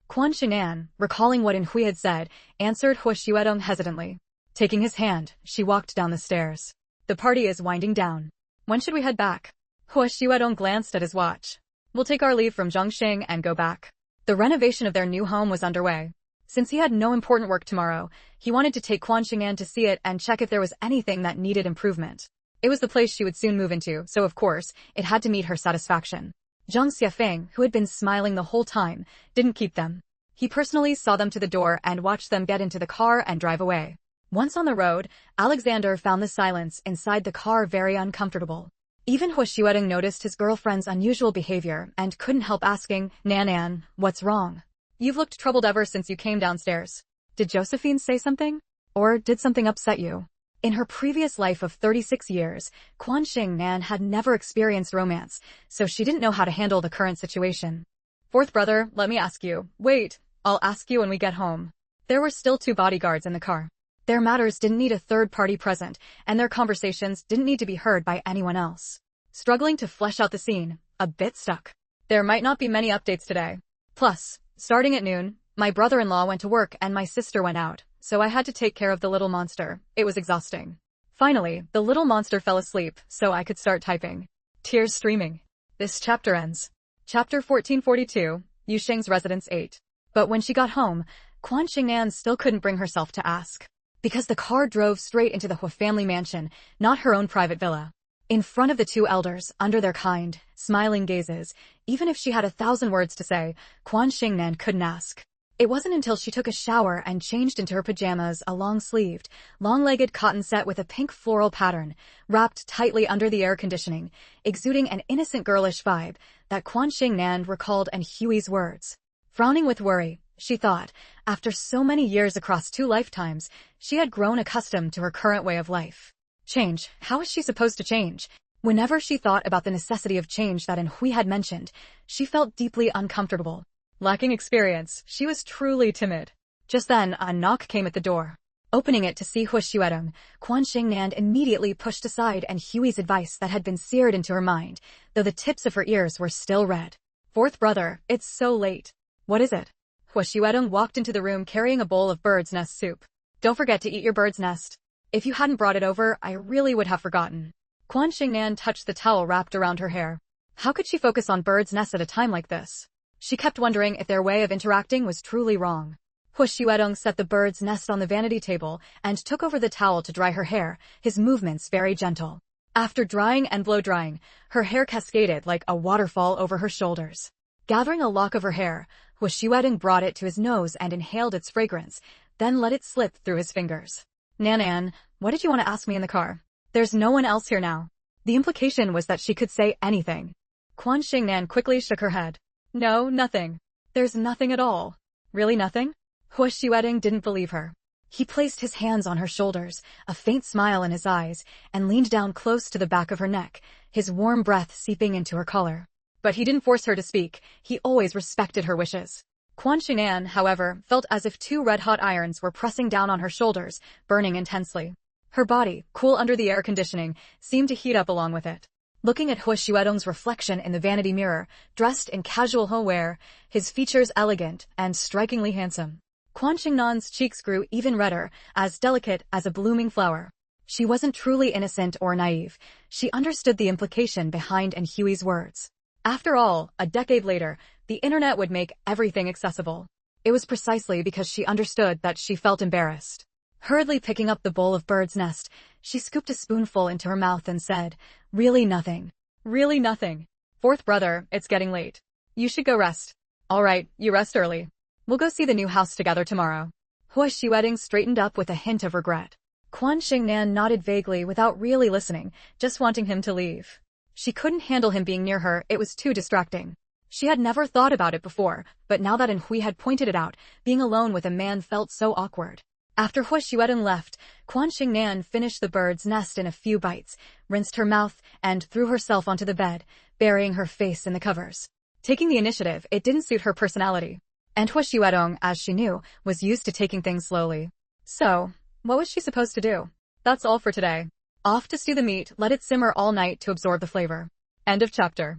Quan Xingnan, recalling what Hui had said, answered Hu Xuedong hesitantly. Taking his hand, she walked down the stairs. The party is winding down. When should we head back? Hu Xuedong glanced at his watch. We'll take our leave from Zhongxing and go back. The renovation of their new home was underway. Since he had no important work tomorrow, he wanted to take Quan Xingnan to see it and check if there was anything that needed improvement. It was the place she would soon move into, so of course, it had to meet her satisfaction. Zhang Xiafeng, who had been smiling the whole time, didn't keep them. He personally saw them to the door and watched them get into the car and drive away. Once on the road, Alexander found the silence inside the car very uncomfortable. Even Hu Xuedong noticed his girlfriend's unusual behavior and couldn't help asking, Nan, what's wrong? You've looked troubled ever since you came downstairs. Did Josephine say something? Or did something upset you? In her previous life of 36 years, Quan Xingnan had never experienced romance, so she didn't know how to handle the current situation. Fourth brother, let me ask you. Wait, I'll ask you when we get home. There were still 2 bodyguards in the car. Their matters didn't need a third party present, and their conversations didn't need to be heard by anyone else. Struggling to flesh out the scene, a bit stuck. There might not be many updates today. Plus, starting at noon, my brother-in-law went to work and my sister went out, so I had to take care of the little monster. It was exhausting. Finally, the little monster fell asleep, so I could start typing. Tears streaming. This chapter ends. Chapter 1442, Yusheng's Residence 8. But when she got home, Quan Xingnan still couldn't bring herself to ask. Because the car drove straight into the Hu family mansion, not her own private villa. In front of the 2 elders, under their kind, smiling gazes, even if she had 1,000 words to say, Quan Xingnan couldn't ask. It wasn't until she took a shower and changed into her pajamas, a long-sleeved, long-legged cotton set with a pink floral pattern, wrapped tightly under the air conditioning, exuding an innocent girlish vibe, that Quan Xingnan recalled Hui's words. Frowning with worry, she thought, after so many years across 2 lifetimes, she had grown accustomed to her current way of life. Change, how is she supposed to change? Whenever she thought about the necessity of change that Hui had mentioned, she felt deeply uncomfortable. Lacking experience, she was truly timid. Just then, a knock came at the door. Opening it to see Hu Xuedong, Quan Xingnan immediately pushed aside Hui's advice that had been seared into her mind, though the tips of her ears were still red. Fourth brother, it's so late. What is it? Hu Xuedong walked into the room carrying a bowl of bird's nest soup. Don't forget to eat your bird's nest. If you hadn't brought it over, I really would have forgotten. Quan Xingnan touched the towel wrapped around her hair. How could she focus on bird's nests at a time like this? She kept wondering if their way of interacting was truly wrong. Hu Xuedong set the bird's nest on the vanity table and took over the towel to dry her hair, his movements very gentle. After drying and blow-drying, her hair cascaded like a waterfall over her shoulders. Gathering a lock of her hair, Hu Xuedong brought it to his nose and inhaled its fragrance, then let it slip through his fingers. Nan, what did you want to ask me in the car? There's no one else here now. The implication was that she could say anything. Quan Xingnan quickly shook her head. No, nothing. There's nothing at all. Really nothing? Hu Xuedong didn't believe her. He placed his hands on her shoulders, a faint smile in his eyes, and leaned down close to the back of her neck, his warm breath seeping into her collar. But he didn't force her to speak, he always respected her wishes. Quan Xingnan, however, felt as if 2 red-hot irons were pressing down on her shoulders, burning intensely. Her body, cool under the air conditioning, seemed to heat up along with it. Looking at Hu Xuedong's reflection in the vanity mirror, dressed in casual He wear, his features elegant and strikingly handsome, Quan Xingnan's cheeks grew even redder, as delicate as a blooming flower. She wasn't truly innocent or naive. She understood the implication behind Hui's words. After all, a decade later, the internet would make everything accessible. It was precisely because she understood that she felt embarrassed. Hurriedly picking up the bowl of bird's nest, she scooped a spoonful into her mouth and said, "Really nothing. Really nothing. Fourth brother, it's getting late. You should go rest." "All right, you rest early. We'll go see the new house together tomorrow." Hua Xiuedong straightened up with a hint of regret. Quan Xingnan nodded vaguely without really listening, just wanting him to leave. She couldn't handle him being near her, it was too distracting. She had never thought about it before, but now that Hui had pointed it out, being alone with a man felt so awkward. After Hua Xiuedong left, Quan Xingnan finished the bird's nest in a few bites, rinsed her mouth, and threw herself onto the bed, burying her face in the covers. Taking the initiative, it didn't suit her personality. And Hua Xiuedong, as she knew, was used to taking things slowly. So, what was she supposed to do? That's all for today. Off to stew the meat, let it simmer all night to absorb the flavor. End of chapter.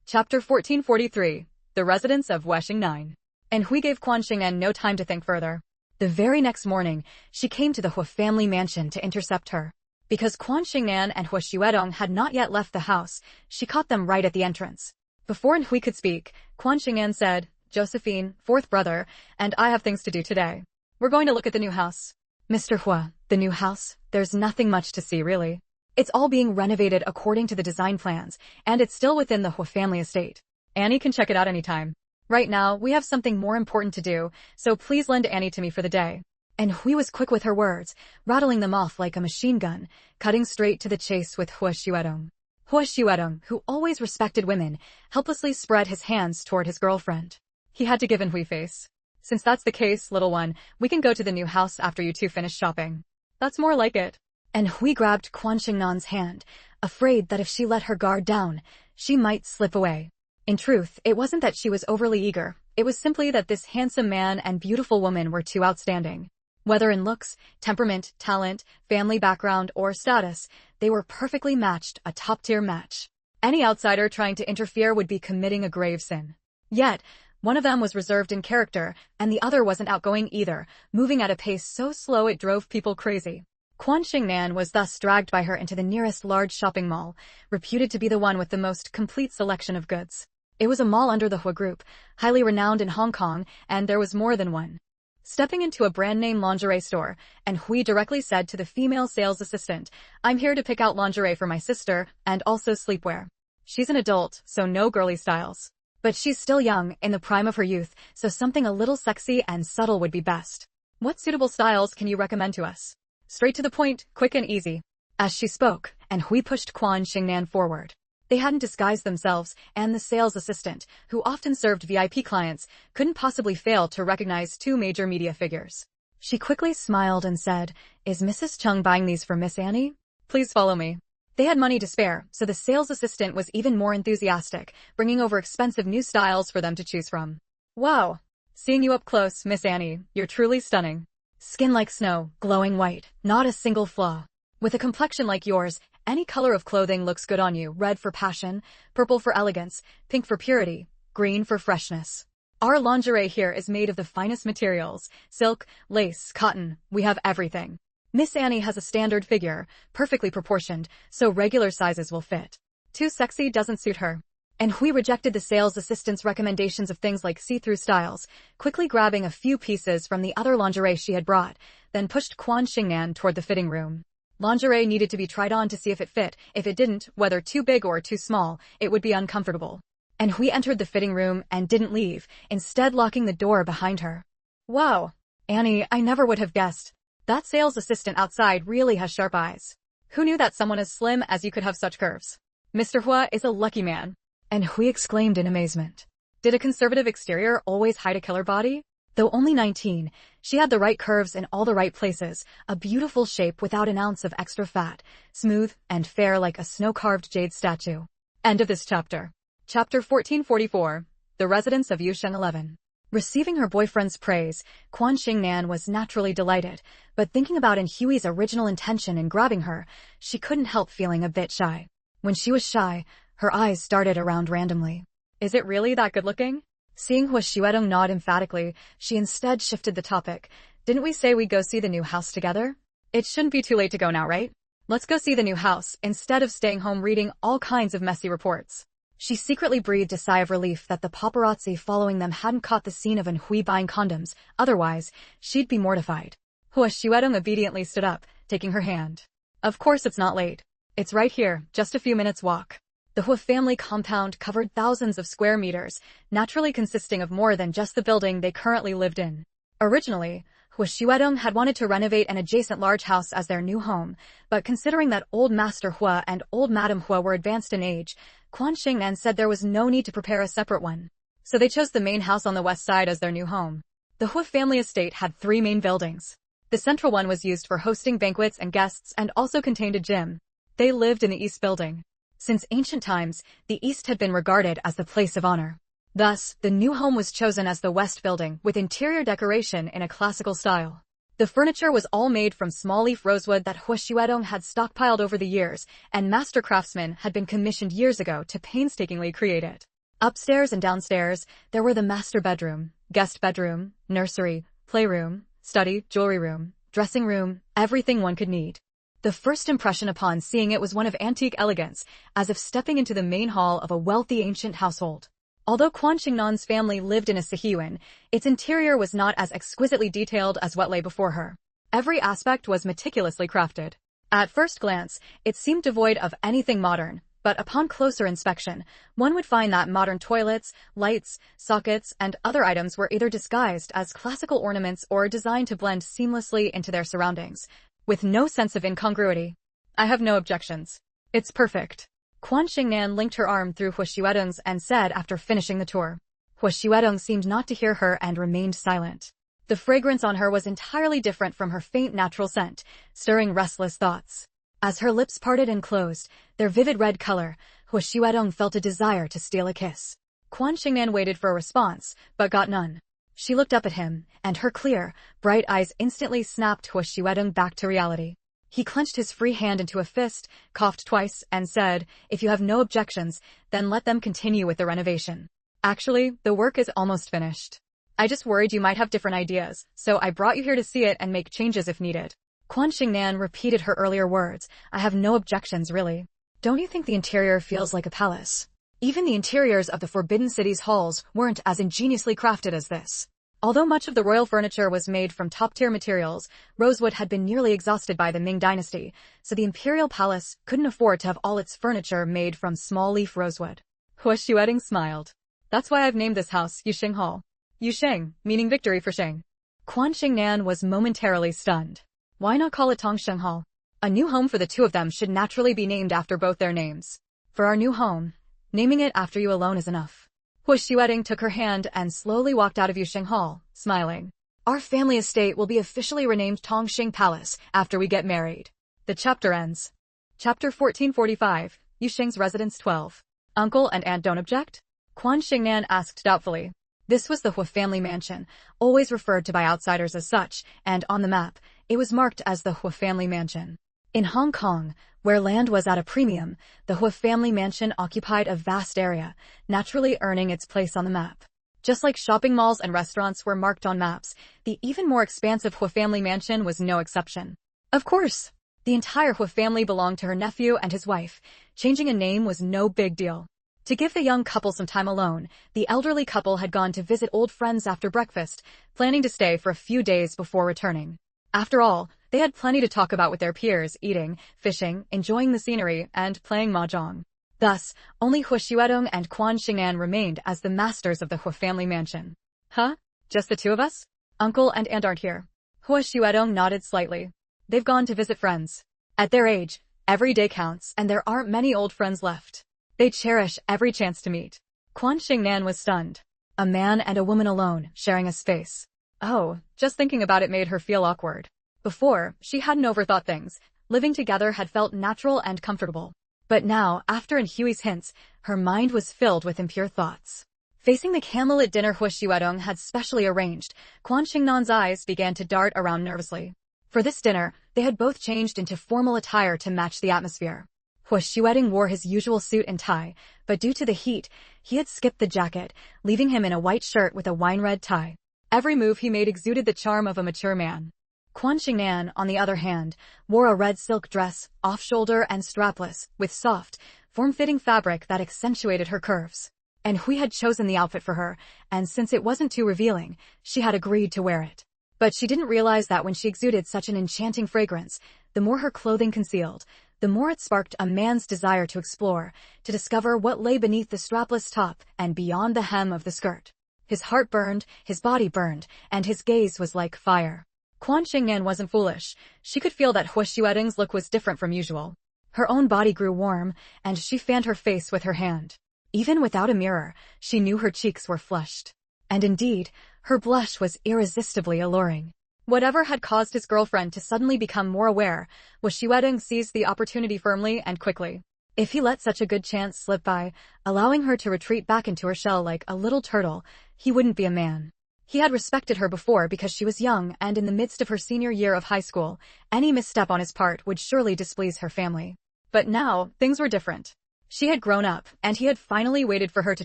Chapter 1443, The Residence of Weshing 9. And Hui gave Quan Xingnan no time to think further. The very next morning, she came to the Hua family mansion to intercept her. Because Quan Xingnan and Hua Xiuedong had not yet left the house, she caught them right at the entrance. Before Hui could speak, Quan Xingnan said, "Josephine, fourth brother, and I have things to do today. We're going to look at the new house." "Mr. Hua, the new house? There's nothing much to see, really. It's all being renovated according to the design plans, and it's still within the Hua family estate. Annie can check it out anytime. Right now, we have something more important to do, so please lend Annie to me for the day." And Hui was quick with her words, rattling them off like a machine gun, cutting straight to the chase with Hua Xiuedong. Hua Xiuedong, who always respected women, helplessly spread his hands toward his girlfriend. He had to give Hui face. "Since that's the case, little one, we can go to the new house after you two finish shopping." "That's more like it." And Hui grabbed Quan Xingnan's hand, afraid that if she let her guard down, she might slip away. In truth, it wasn't that she was overly eager, it was simply that this handsome man and beautiful woman were too outstanding. Whether in looks, temperament, talent, family background, or status, they were perfectly matched, a top-tier match. Any outsider trying to interfere would be committing a grave sin. Yet, one of them was reserved in character, and the other wasn't outgoing either, moving at a pace so slow it drove people crazy. Quan Xingnan was thus dragged by her into the nearest large shopping mall, reputed to be the one with the most complete selection of goods. It was a mall under the Hua Group, highly renowned in Hong Kong, and there was more than one. Stepping into a brand-name lingerie store, and Hui directly said to the female sales assistant, "I'm here to pick out lingerie for my sister, and also sleepwear. She's an adult, so no girly styles. But she's still young, in the prime of her youth, so something a little sexy and subtle would be best. What suitable styles can you recommend to us? Straight to the point, quick and easy." As she spoke, and Hui pushed Quan Xingnan forward. They hadn't disguised themselves, and the sales assistant, who often served VIP clients, couldn't possibly fail to recognize two major media figures. She quickly smiled and said, "Is Mrs. Chung buying these for Miss Annie? Please follow me." They had money to spare, so the sales assistant was even more enthusiastic, bringing over expensive new styles for them to choose from. "Wow! Seeing you up close, Miss Annie, you're truly stunning. Skin like snow, glowing white, not a single flaw. With a complexion like yours, any color of clothing looks good on you. Red for passion, purple for elegance, pink for purity, green for freshness. Our lingerie here is made of the finest materials, silk, lace, cotton, we have everything. Miss Annie has a standard figure, perfectly proportioned, so regular sizes will fit. Too sexy doesn't suit her." And Hui rejected the sales assistant's recommendations of things like see-through styles, quickly grabbing a few pieces from the other lingerie she had brought, then pushed Quan Xingnan toward the fitting room. Lingerie needed to be tried on to see if it fit. If it didn't, whether too big or too small, it would be uncomfortable. And Hui entered the fitting room and didn't leave, instead locking the door behind her. "Wow, Annie, I never would have guessed. That sales assistant outside really has sharp eyes. Who knew that someone as slim as you could have such curves? Mr. Hua is a lucky man." And Hui exclaimed in amazement. Did a conservative exterior always hide a killer body? Though only 19, she had the right curves in all the right places, a beautiful shape without an ounce of extra fat, smooth and fair like a snow-carved jade statue. End of this chapter. Chapter 1444, The Residence of Yusheng 11. Receiving her boyfriend's praise, Quan Xingnan was naturally delighted, but thinking about Hui's original intention in grabbing her, she couldn't help feeling a bit shy. When she was shy, her eyes darted around randomly. Is it really that good-looking? Seeing Hua Xiuedong nod emphatically, she instead shifted the topic. Didn't we say we'd go see the new house together? It shouldn't be too late to go now, right? Let's go see the new house, instead of staying home reading all kinds of messy reports. She secretly breathed a sigh of relief that the paparazzi following them hadn't caught the scene of An Hui buying condoms, otherwise, she'd be mortified. Hua Xuedong obediently stood up, taking her hand. Of course it's not late. It's right here, just a few minutes walk. The Hua family compound covered thousands of square meters, naturally consisting of more than just the building they currently lived in. Originally, Hua Xuedong had wanted to renovate an adjacent large house as their new home, but considering that old Master Hua and old Madam Hua were advanced in age, Quan Xingnan said there was no need to prepare a separate one. So they chose the main house on the west side as their new home. The Hua family estate had 3 main buildings. The central one was used for hosting banquets and guests and also contained a gym. They lived in the east building. Since ancient times, the east had been regarded as the place of honor. Thus, the new home was chosen as the west building with interior decoration in a classical style. The furniture was all made from small-leaf rosewood that Hua Xuedong had stockpiled over the years, and master craftsmen had been commissioned years ago to painstakingly create it. Upstairs and downstairs, there were the master bedroom, guest bedroom, nursery, playroom, study, jewelry room, dressing room, everything one could need. The first impression upon seeing it was one of antique elegance, as if stepping into the main hall of a wealthy ancient household. Although Quan Xingnan's family lived in a sihiyuan, its interior was not as exquisitely detailed as what lay before her. Every aspect was meticulously crafted. At first glance, it seemed devoid of anything modern, but upon closer inspection, one would find that modern toilets, lights, sockets, and other items were either disguised as classical ornaments or designed to blend seamlessly into their surroundings, with no sense of incongruity. I have no objections. It's perfect. Quan Xingnan linked her arm through Hua Xuedong's and said after finishing the tour. Hua Xuedong seemed not to hear her and remained silent. The fragrance on her was entirely different from her faint natural scent, stirring restless thoughts. As her lips parted and closed, their vivid red color, Hua Xuedong felt a desire to steal a kiss. Quan Xingnan waited for a response, but got none. She looked up at him, and her clear, bright eyes instantly snapped Hua Xuedong back to reality. He clenched his free hand into a fist, coughed twice, and said, "If you have no objections, then let them continue with the renovation. Actually, the work is almost finished. I just worried you might have different ideas, so I brought you here to see it and make changes if needed." Quan Xingnan repeated her earlier words, "I have no objections, really. Don't you think the interior feels like a palace?" Even the interiors of the Forbidden City's halls weren't as ingeniously crafted as this. Although much of the royal furniture was made from top-tier materials, rosewood had been nearly exhausted by the Ming dynasty, so the imperial palace couldn't afford to have all its furniture made from small-leaf rosewood. Hua Xuedong smiled. "That's why I've named this house Yusheng Hall. Yusheng, meaning victory for Sheng." Quan Xingnan was momentarily stunned. Why not call it Tongsheng Hall? A new home for the two of them should naturally be named after both their names. For our new home, naming it after you alone is enough. Hua Xuedong took her hand and slowly walked out of Yusheng Hall, smiling. "Our family estate will be officially renamed Tongxing Palace after we get married." The chapter ends. Chapter 1445, Yusheng's Residence 12. "Uncle and aunt don't object?" Quan Xingnan asked doubtfully. This was the Hua family mansion, always referred to by outsiders as such, and on the map, it was marked as the Hua family mansion. In Hong Kong, where land was at a premium, the Hua family mansion occupied a vast area, naturally earning its place on the map. Just like shopping malls and restaurants were marked on maps, the even more expansive Hua family mansion was no exception. Of course, the entire Hua family belonged to her nephew and his wife. Changing a name was no big deal. To give the young couple some time alone, the elderly couple had gone to visit old friends after breakfast, planning to stay for a few days before returning. After all, they had plenty to talk about with their peers, eating, fishing, enjoying the scenery, and playing mahjong. Thus, only Hua Xuedong and Quan Xingnan remained as the masters of the Hua family mansion. "Huh? Just the two of us? Uncle and aunt aren't here." Hua Xuedong nodded slightly. "They've gone to visit friends. At their age, every day counts and there aren't many old friends left. They cherish every chance to meet." Quan Xingnan was stunned. A man and a woman alone, sharing a space. Oh, just thinking about it made her feel awkward. Before, she hadn't overthought things. Living together had felt natural and comfortable. But now, after An Hui's hints, her mind was filled with impure thoughts. Facing the candlelit dinner Hua Xuedong had specially arranged, Quan Xingnan's eyes began to dart around nervously. For this dinner, they had both changed into formal attire to match the atmosphere. Hua Xuedong wore his usual suit and tie, but due to the heat, he had skipped the jacket, leaving him in a white shirt with a wine-red tie. Every move he made exuded the charm of a mature man. Quan Xingnan, on the other hand, wore a red silk dress, off-shoulder and strapless, with soft, form-fitting fabric that accentuated her curves. And Hui had chosen the outfit for her, and since it wasn't too revealing, she had agreed to wear it. But she didn't realize that when she exuded such an enchanting fragrance, the more her clothing concealed, the more it sparked a man's desire to explore, to discover what lay beneath the strapless top and beyond the hem of the skirt. His heart burned, his body burned, and his gaze was like fire. Quan Xingnan wasn't foolish. She could feel that Hu Xuedong's look was different from usual. Her own body grew warm, and she fanned her face with her hand. Even without a mirror, she knew her cheeks were flushed. And indeed, her blush was irresistibly alluring. Whatever had caused his girlfriend to suddenly become more aware, Hu Xuedong seized the opportunity firmly and quickly. If he let such a good chance slip by, allowing her to retreat back into her shell like a little turtle, he wouldn't be a man. He had respected her before because she was young and in the midst of her senior year of high school, any misstep on his part would surely displease her family. But now, things were different. She had grown up, and he had finally waited for her to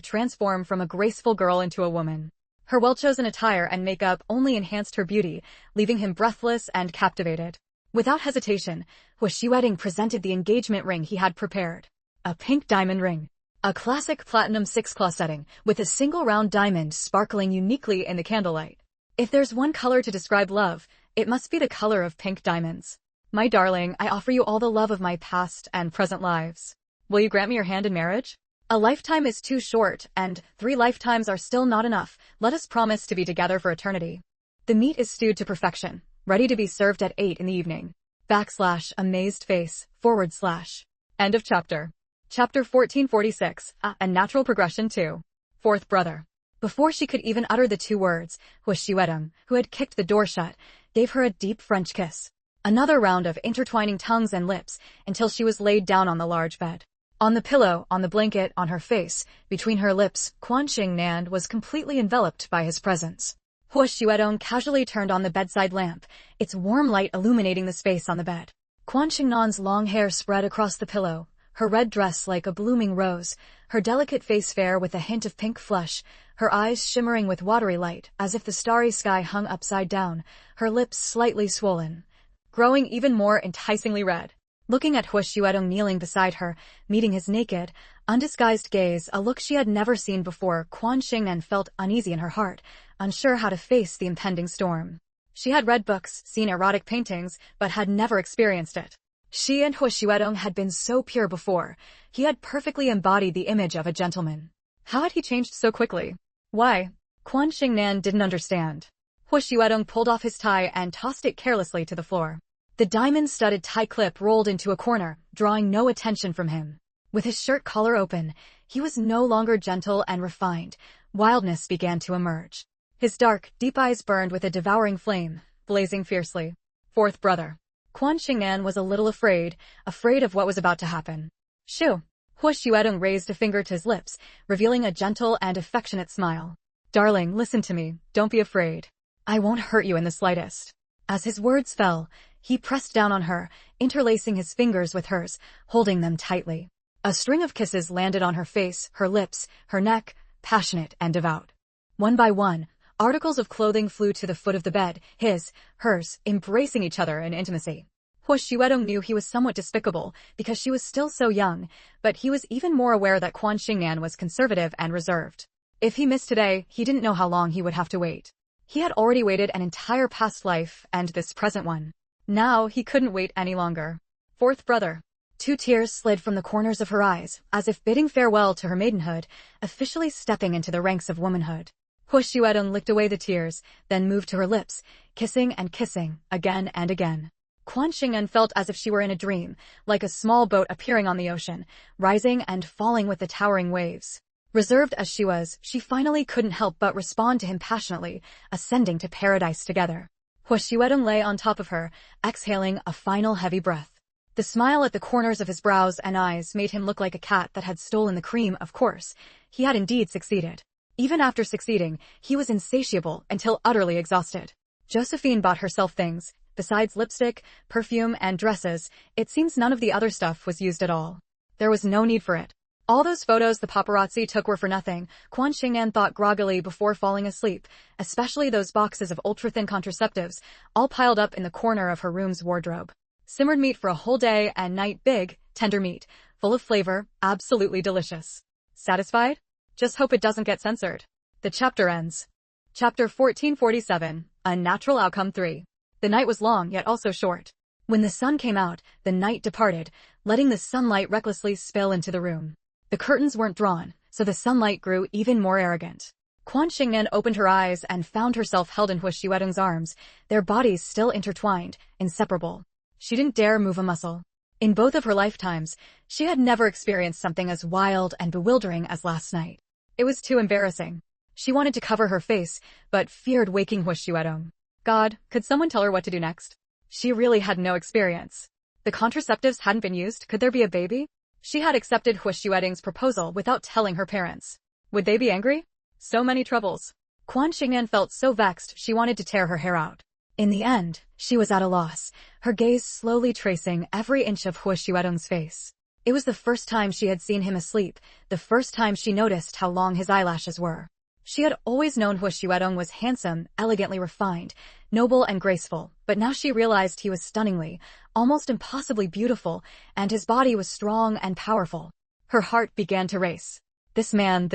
transform from a graceful girl into a woman. Her well-chosen attire and makeup only enhanced her beauty, leaving him breathless and captivated. Without hesitation, Hu Xuedong presented the engagement ring he had prepared. A pink diamond ring. A classic platinum 6-claw setting, with a single round diamond sparkling uniquely in the candlelight. If there's one color to describe love, it must be the color of pink diamonds. My darling, I offer you all the love of my past and present lives. Will you grant me your hand in marriage? A lifetime is too short, and 3 lifetimes are still not enough. Let us promise to be together for eternity. The meat is stewed to perfection, ready to be served at 8 in the evening. / amazed face, / End of chapter. Chapter 1446, a natural progression to fourth brother. Before she could even utter the 2 words, Hu Xuedong, who had kicked the door shut, gave her a deep French kiss. Another round of intertwining tongues and lips, until she was laid down on the large bed. On the pillow, on the blanket, on her face, between her lips, Quan Xingnan was completely enveloped by his presence. Hu Xuedong casually turned on the bedside lamp, its warm light illuminating the space on the bed. Quan Xingnan's long hair spread across the pillow, her red dress like a blooming rose, her delicate face fair with a hint of pink flush, her eyes shimmering with watery light, as if the starry sky hung upside down, her lips slightly swollen, growing even more enticingly red. Looking at Hu Xuedong kneeling beside her, meeting his naked, undisguised gaze, a look she had never seen before, Quan Xingnan felt uneasy in her heart, unsure how to face the impending storm. She had read books, seen erotic paintings, but had never experienced it. She and Hu Xuedong had been so pure before. He had perfectly embodied the image of a gentleman. How had he changed so quickly? Why? Quan Xingnan didn't understand. Hu Xuedong pulled off his tie and tossed it carelessly to the floor. The diamond-studded tie clip rolled into a corner, drawing no attention from him. With his shirt collar open, he was no longer gentle and refined. Wildness began to emerge. His dark, deep eyes burned with a devouring flame, blazing fiercely. Fourth brother. Quan Xingnan was a little afraid of what was about to happen. Shoo! Hu Xuedong raised a finger to his lips, revealing a gentle and affectionate smile. Darling, listen to me, don't be afraid. I won't hurt you in the slightest. As his words fell, he pressed down on her, interlacing his fingers with hers, holding them tightly. A string of kisses landed on her face, her lips, her neck, passionate and devout. One by one, articles of clothing flew to the foot of the bed, his, hers, embracing each other in intimacy. Hu Xuedong knew he was somewhat despicable because she was still so young, but he was even more aware that Quan Xingnan was conservative and reserved. If he missed today, he didn't know how long he would have to wait. He had already waited an entire past life and this present one. Now he couldn't wait any longer. Fourth brother. 2 tears slid from the corners of her eyes, as if bidding farewell to her maidenhood, officially stepping into the ranks of womanhood. Hu Xuedong licked away the tears, then moved to her lips, kissing and kissing, again and again. Quan Xingnan felt as if she were in a dream, like a small boat appearing on the ocean, rising and falling with the towering waves. Reserved as she was, she finally couldn't help but respond to him passionately, ascending to paradise together. Hu Xuedong lay on top of her, exhaling a final heavy breath. The smile at the corners of his brows and eyes made him look like a cat that had stolen the cream. Of course, he had indeed succeeded. Even after succeeding, he was insatiable until utterly exhausted. Josephine bought herself things. Besides lipstick, perfume, and dresses, it seems none of the other stuff was used at all. There was no need for it. All those photos the paparazzi took were for nothing, Quan Xingnan thought groggily before falling asleep, especially those boxes of ultra-thin contraceptives, all piled up in the corner of her room's wardrobe. Simmered meat for a whole day and night, big, tender meat, full of flavor, absolutely delicious. Satisfied? Just hope it doesn't get censored. The chapter ends. Chapter 1447, Unnatural Outcome 3. The night was long yet also short. When the sun came out, the night departed, letting the sunlight recklessly spill into the room. The curtains weren't drawn, so the sunlight grew even more arrogant. Quan Xingnan opened her eyes and found herself held in Hu Xuedong's arms, their bodies still intertwined, inseparable. She didn't dare move a muscle. In both of her lifetimes, she had never experienced something as wild and bewildering as last night. It was too embarrassing. She wanted to cover her face, but feared waking Hu Xuedong. God, could someone tell her what to do next? She really had no experience. The contraceptives hadn't been used, could there be a baby? She had accepted Hu Xuedong's proposal without telling her parents. Would they be angry? So many troubles. Quan Xingnan felt so vexed she wanted to tear her hair out. In the end, she was at a loss, her gaze slowly tracing every inch of Hu Xuedong's face. It was the first time she had seen him asleep, the first time she noticed how long his eyelashes were. She had always known Hu Xuedong was handsome, elegantly refined, noble and graceful, but now she realized he was stunningly, almost impossibly beautiful, and his body was strong and powerful. Her heart began to race. This man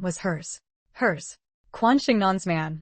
was hers. Hers. Quan Xingnan's man.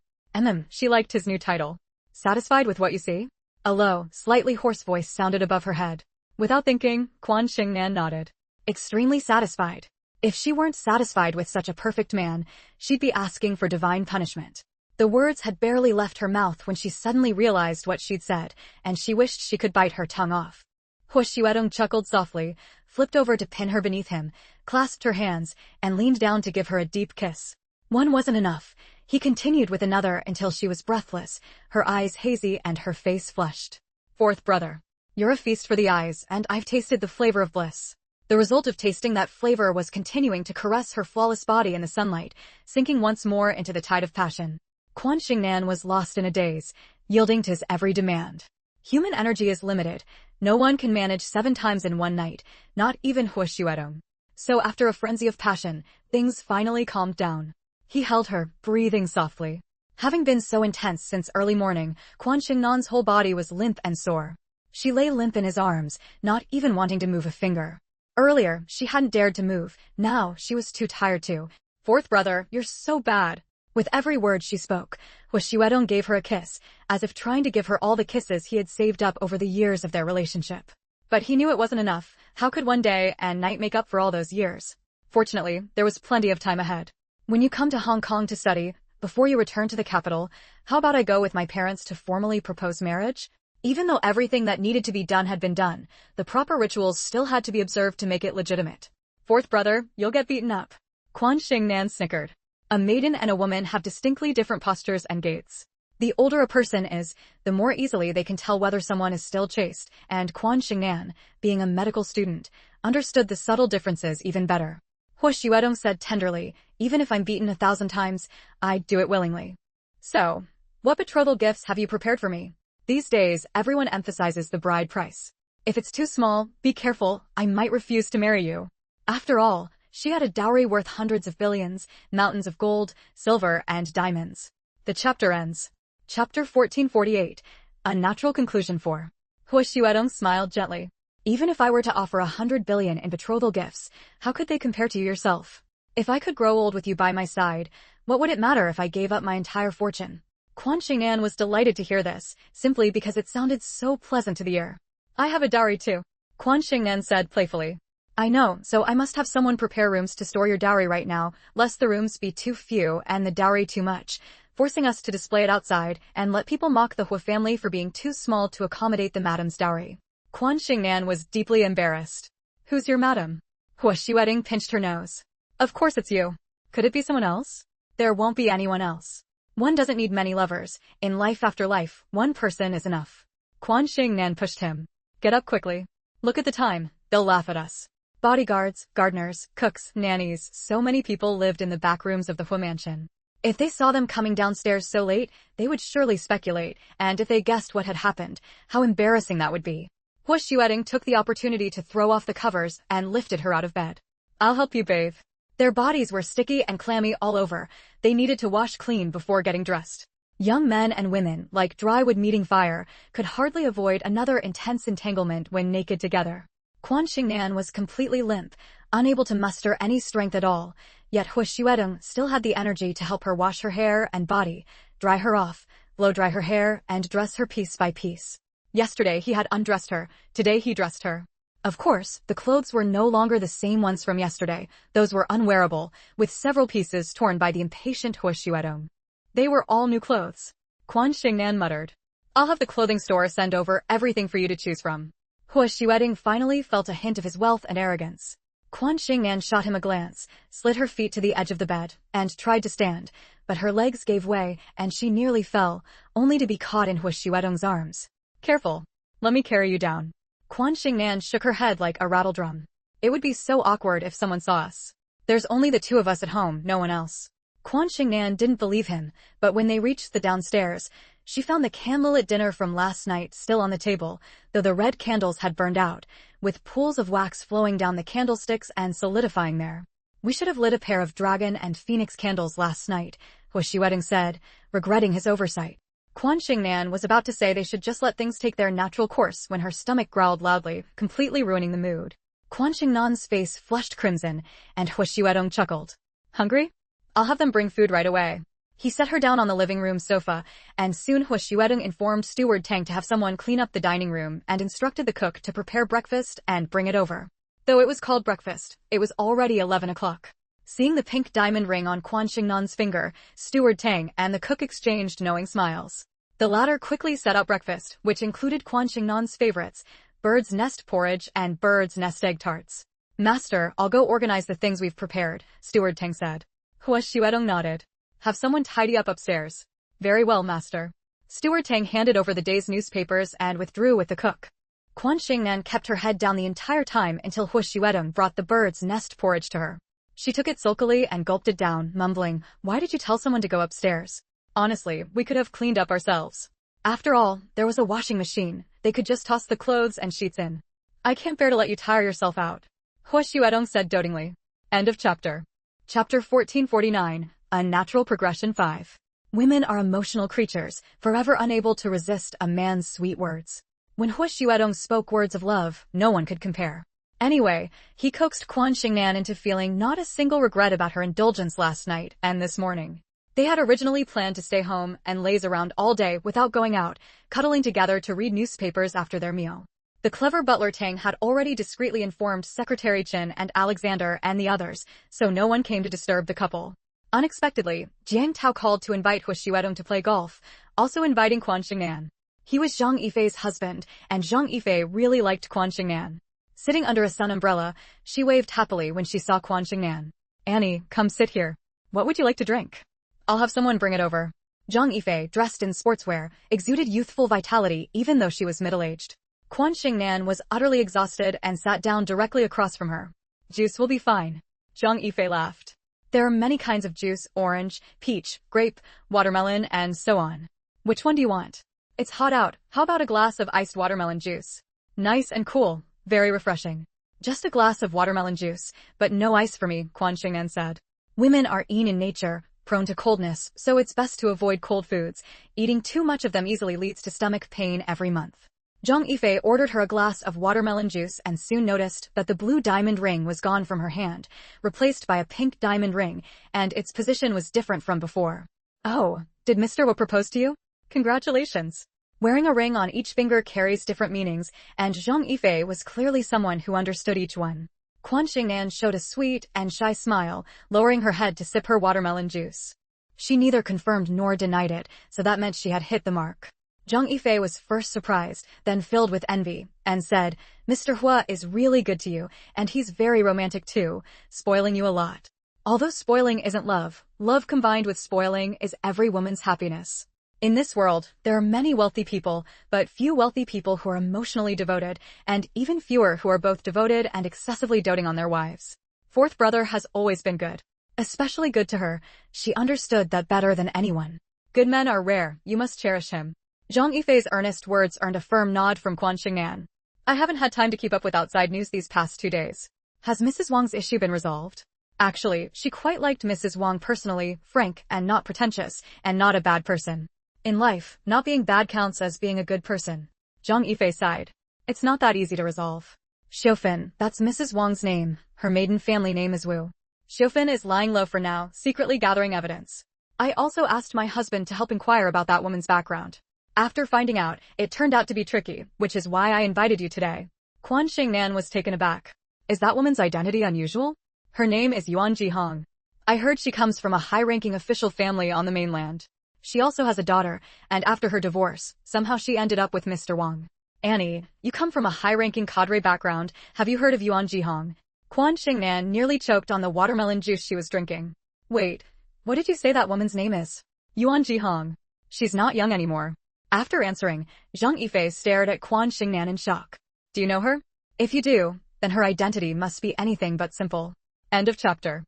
She liked his new title. Satisfied with what you see? A low, slightly hoarse voice sounded above her head. Without thinking, Quan Xingnan nodded. Extremely satisfied. If she weren't satisfied with such a perfect man, she'd be asking for divine punishment. The words had barely left her mouth when she suddenly realized what she'd said, and she wished she could bite her tongue off. Hu Xuedong chuckled softly, flipped over to pin her beneath him, clasped her hands, and leaned down to give her a deep kiss. One wasn't enough. He continued with another until she was breathless, her eyes hazy and her face flushed. Fourth brother. You're a feast for the eyes, and I've tasted the flavor of bliss. The result of tasting that flavor was continuing to caress her flawless body in the sunlight, sinking once more into the tide of passion. Quan Xingnan was lost in a daze, yielding to his every demand. Human energy is limited. No one can manage 7 times in one night, not even Hu Xuedong. So after a frenzy of passion, things finally calmed down. He held her, breathing softly. Having been so intense since early morning, Quan Xingnan's whole body was limp and sore. She lay limp in his arms, not even wanting to move a finger. Earlier, she hadn't dared to move. Now, she was too tired to. Fourth brother, you're so bad. With every word she spoke, Hu Xuedong gave her a kiss, as if trying to give her all the kisses he had saved up over the years of their relationship. But he knew it wasn't enough. How could one day and night make up for all those years? Fortunately, there was plenty of time ahead. When you come to Hong Kong to study, before you return to the capital, how about I go with my parents to formally propose marriage? Even though everything that needed to be done had been done, the proper rituals still had to be observed to make it legitimate. Fourth brother, you'll get beaten up. Quan Xingnan snickered. A maiden and a woman have distinctly different postures and gaits. The older a person is, the more easily they can tell whether someone is still chaste, and Quan Xingnan, being a medical student, understood the subtle differences even better. Hu Xuedong said tenderly, even if I'm beaten 1,000 times, I'd do it willingly. So, what betrothal gifts have you prepared for me? These days, everyone emphasizes the bride price. If it's too small, be careful, I might refuse to marry you. After all, she had a dowry worth hundreds of billions, mountains of gold, silver, and diamonds. The chapter ends. Chapter 1448, Unnatural Conclusion 4. Hu Xuedong smiled gently. Even if I were to offer 100 billion in betrothal gifts, how could they compare to you yourself? If I could grow old with you by my side, what would it matter if I gave up my entire fortune? Quan Xingnan was delighted to hear this, simply because it sounded so pleasant to the ear. I have a dowry too, Quan Xingnan said playfully. I know, so I must have someone prepare rooms to store your dowry right now, lest the rooms be too few and the dowry too much, forcing us to display it outside and let people mock the Hu family for being too small to accommodate the madam's dowry. Quan Xingnan was deeply embarrassed. Who's your madam? Hu Xuedong pinched her nose. Of course it's you. Could it be someone else? There won't be anyone else. One doesn't need many lovers. In life after life, one person is enough. Quan Xingnan pushed him. Get up quickly. Look at the time. They'll laugh at us. Bodyguards, gardeners, cooks, nannies, so many people lived in the back rooms of the Hu mansion. If they saw them coming downstairs so late, they would surely speculate, and if they guessed what had happened, how embarrassing that would be. Hu Xuedong took the opportunity to throw off the covers and lifted her out of bed. I'll help you bathe. Their bodies were sticky and clammy all over. They needed to wash clean before getting dressed. Young men and women, like dry wood meeting fire, could hardly avoid another intense entanglement when naked together. Quan Xingnan was completely limp, unable to muster any strength at all, yet Hu Xuedong still had the energy to help her wash her hair and body, dry her off, blow-dry her hair, and dress her piece by piece. Yesterday he had undressed her, today he dressed her. Of course, the clothes were no longer the same ones from yesterday, those were unwearable, with several pieces torn by the impatient Hu Xuedong. They were all new clothes. Quan Xingnan muttered. I'll have the clothing store send over everything for you to choose from. Hu Xuedong finally felt a hint of his wealth and arrogance. Quan Xingnan shot him a glance, slid her feet to the edge of the bed, and tried to stand, but her legs gave way and she nearly fell, only to be caught in Hu Xuedong's arms. Careful. Let me carry you down. Quan Xingnan shook her head like a rattledrum. It would be so awkward if someone saw us. There's only the two of us at home, no one else. Quan Xingnan didn't believe him, but when they reached the downstairs, she found the candlelit dinner from last night still on the table, though the red candles had burned out, with pools of wax flowing down the candlesticks and solidifying there. We should have lit a pair of dragon and phoenix candles last night, Hu Xuedong said, regretting his oversight. Quan Xingnan was about to say they should just let things take their natural course when her stomach growled loudly, completely ruining the mood. Quan Xingnan's face flushed crimson, and Hu Xuedong chuckled. Hungry? I'll have them bring food right away. He set her down on the living room sofa, and soon Hu Xuedong informed Steward Tang to have someone clean up the dining room and instructed the cook to prepare breakfast and bring it over. Though it was called breakfast, it was already 11 o'clock. Seeing the pink diamond ring on Quan Xingnan's finger, Steward Tang and the cook exchanged knowing smiles. The latter quickly set out breakfast, which included Quan Xingnan's favorites, bird's nest porridge and bird's nest egg tarts. Master, I'll go organize the things we've prepared, Steward Tang said. Hu Xuedong nodded. Have someone tidy up upstairs. Very well, master. Steward Tang handed over the day's newspapers and withdrew with the cook. Quan Xingnan kept her head down the entire time until Hu Xuedong brought the bird's nest porridge to her. She took it sulkily and gulped it down, mumbling, Why did you tell someone to go upstairs? Honestly, we could have cleaned up ourselves. After all, there was a washing machine. They could just toss the clothes and sheets in. I can't bear to let you tire yourself out. Hu Xuedong said dotingly. End of chapter. Chapter 1449, Unnatural Progression 5. Women are emotional creatures, forever unable to resist a man's sweet words. When Hu Xuedong spoke words of love, no one could compare. Anyway, he coaxed Quan Xingnan into feeling not a single regret about her indulgence last night and this morning. They had originally planned to stay home and laze around all day without going out, cuddling together to read newspapers after their meal. The clever butler Tang had already discreetly informed Secretary Chen and Alexander and the others, so no one came to disturb the couple. Unexpectedly, Jiang Tao called to invite Hu Xuedong to play golf, also inviting Quan Xingnan. He was Zhang Yifei's husband, and Zhang Yifei really liked Quan Xingnan. Sitting under a sun umbrella, she waved happily when she saw Quan Xingnan. Annie, come sit here. What would you like to drink? I'll have someone bring it over. Zhang Yifei, dressed in sportswear, exuded youthful vitality even though she was middle-aged. Quan Xingnan was utterly exhausted and sat down directly across from her. Juice will be fine. Zhang Yifei laughed. There are many kinds of juice, orange, peach, grape, watermelon, and so on. Which one do you want? It's hot out, how about a glass of iced watermelon juice? Nice and cool, very refreshing. Just a glass of watermelon juice, but no ice for me, Quan Xingnan said. Women are in nature, prone to coldness, so it's best to avoid cold foods. Eating too much of them easily leads to stomach pain every month. Zhang Yifei ordered her a glass of watermelon juice and soon noticed that the blue diamond ring was gone from her hand, replaced by a pink diamond ring, and its position was different from before. Oh, did Mr. Wu propose to you? Congratulations. Wearing a ring on each finger carries different meanings, and Zhang Yifei was clearly someone who understood each one. Quan Xingnan showed a sweet and shy smile, lowering her head to sip her watermelon juice. She neither confirmed nor denied it, so that meant she had hit the mark. Zhang Yifei was first surprised, then filled with envy, and said, Mr. Hua is really good to you, and he's very romantic too, spoiling you a lot. Although spoiling isn't love, love combined with spoiling is every woman's happiness. In this world, there are many wealthy people, but few wealthy people who are emotionally devoted, and even fewer who are both devoted and excessively doting on their wives. Fourth brother has always been good. Especially good to her, she understood that better than anyone. Good men are rare, you must cherish him. Zhang Yifei's earnest words earned a firm nod from Quan Xingnan. I haven't had time to keep up with outside news these past 2 days. Has Mrs. Wang's issue been resolved? Actually, she quite liked Mrs. Wang personally, frank and not pretentious, and not a bad person. In life, not being bad counts as being a good person. Zhang Yifei sighed. It's not that easy to resolve. Xiaofan, that's Mrs. Wang's name. Her maiden family name is Wu. Xiaofan is lying low for now, secretly gathering evidence. I also asked my husband to help inquire about that woman's background. After finding out, it turned out to be tricky, which is why I invited you today. Quan Xingnan was taken aback. Is that woman's identity unusual? Her name is Yuan Jihong. I heard she comes from a high-ranking official family on the mainland. She also has a daughter, and after her divorce, somehow she ended up with Mr. Wang. Annie, you come from a high-ranking cadre background. Have you heard of Yuan Jihong? Quan Xingnan nearly choked on the watermelon juice she was drinking. Wait, what did you say that woman's name is? Yuan Jihong. She's not young anymore. After answering, Zhang Yifei stared at Quan Xingnan in shock. Do you know her? If you do, then her identity must be anything but simple. End of chapter.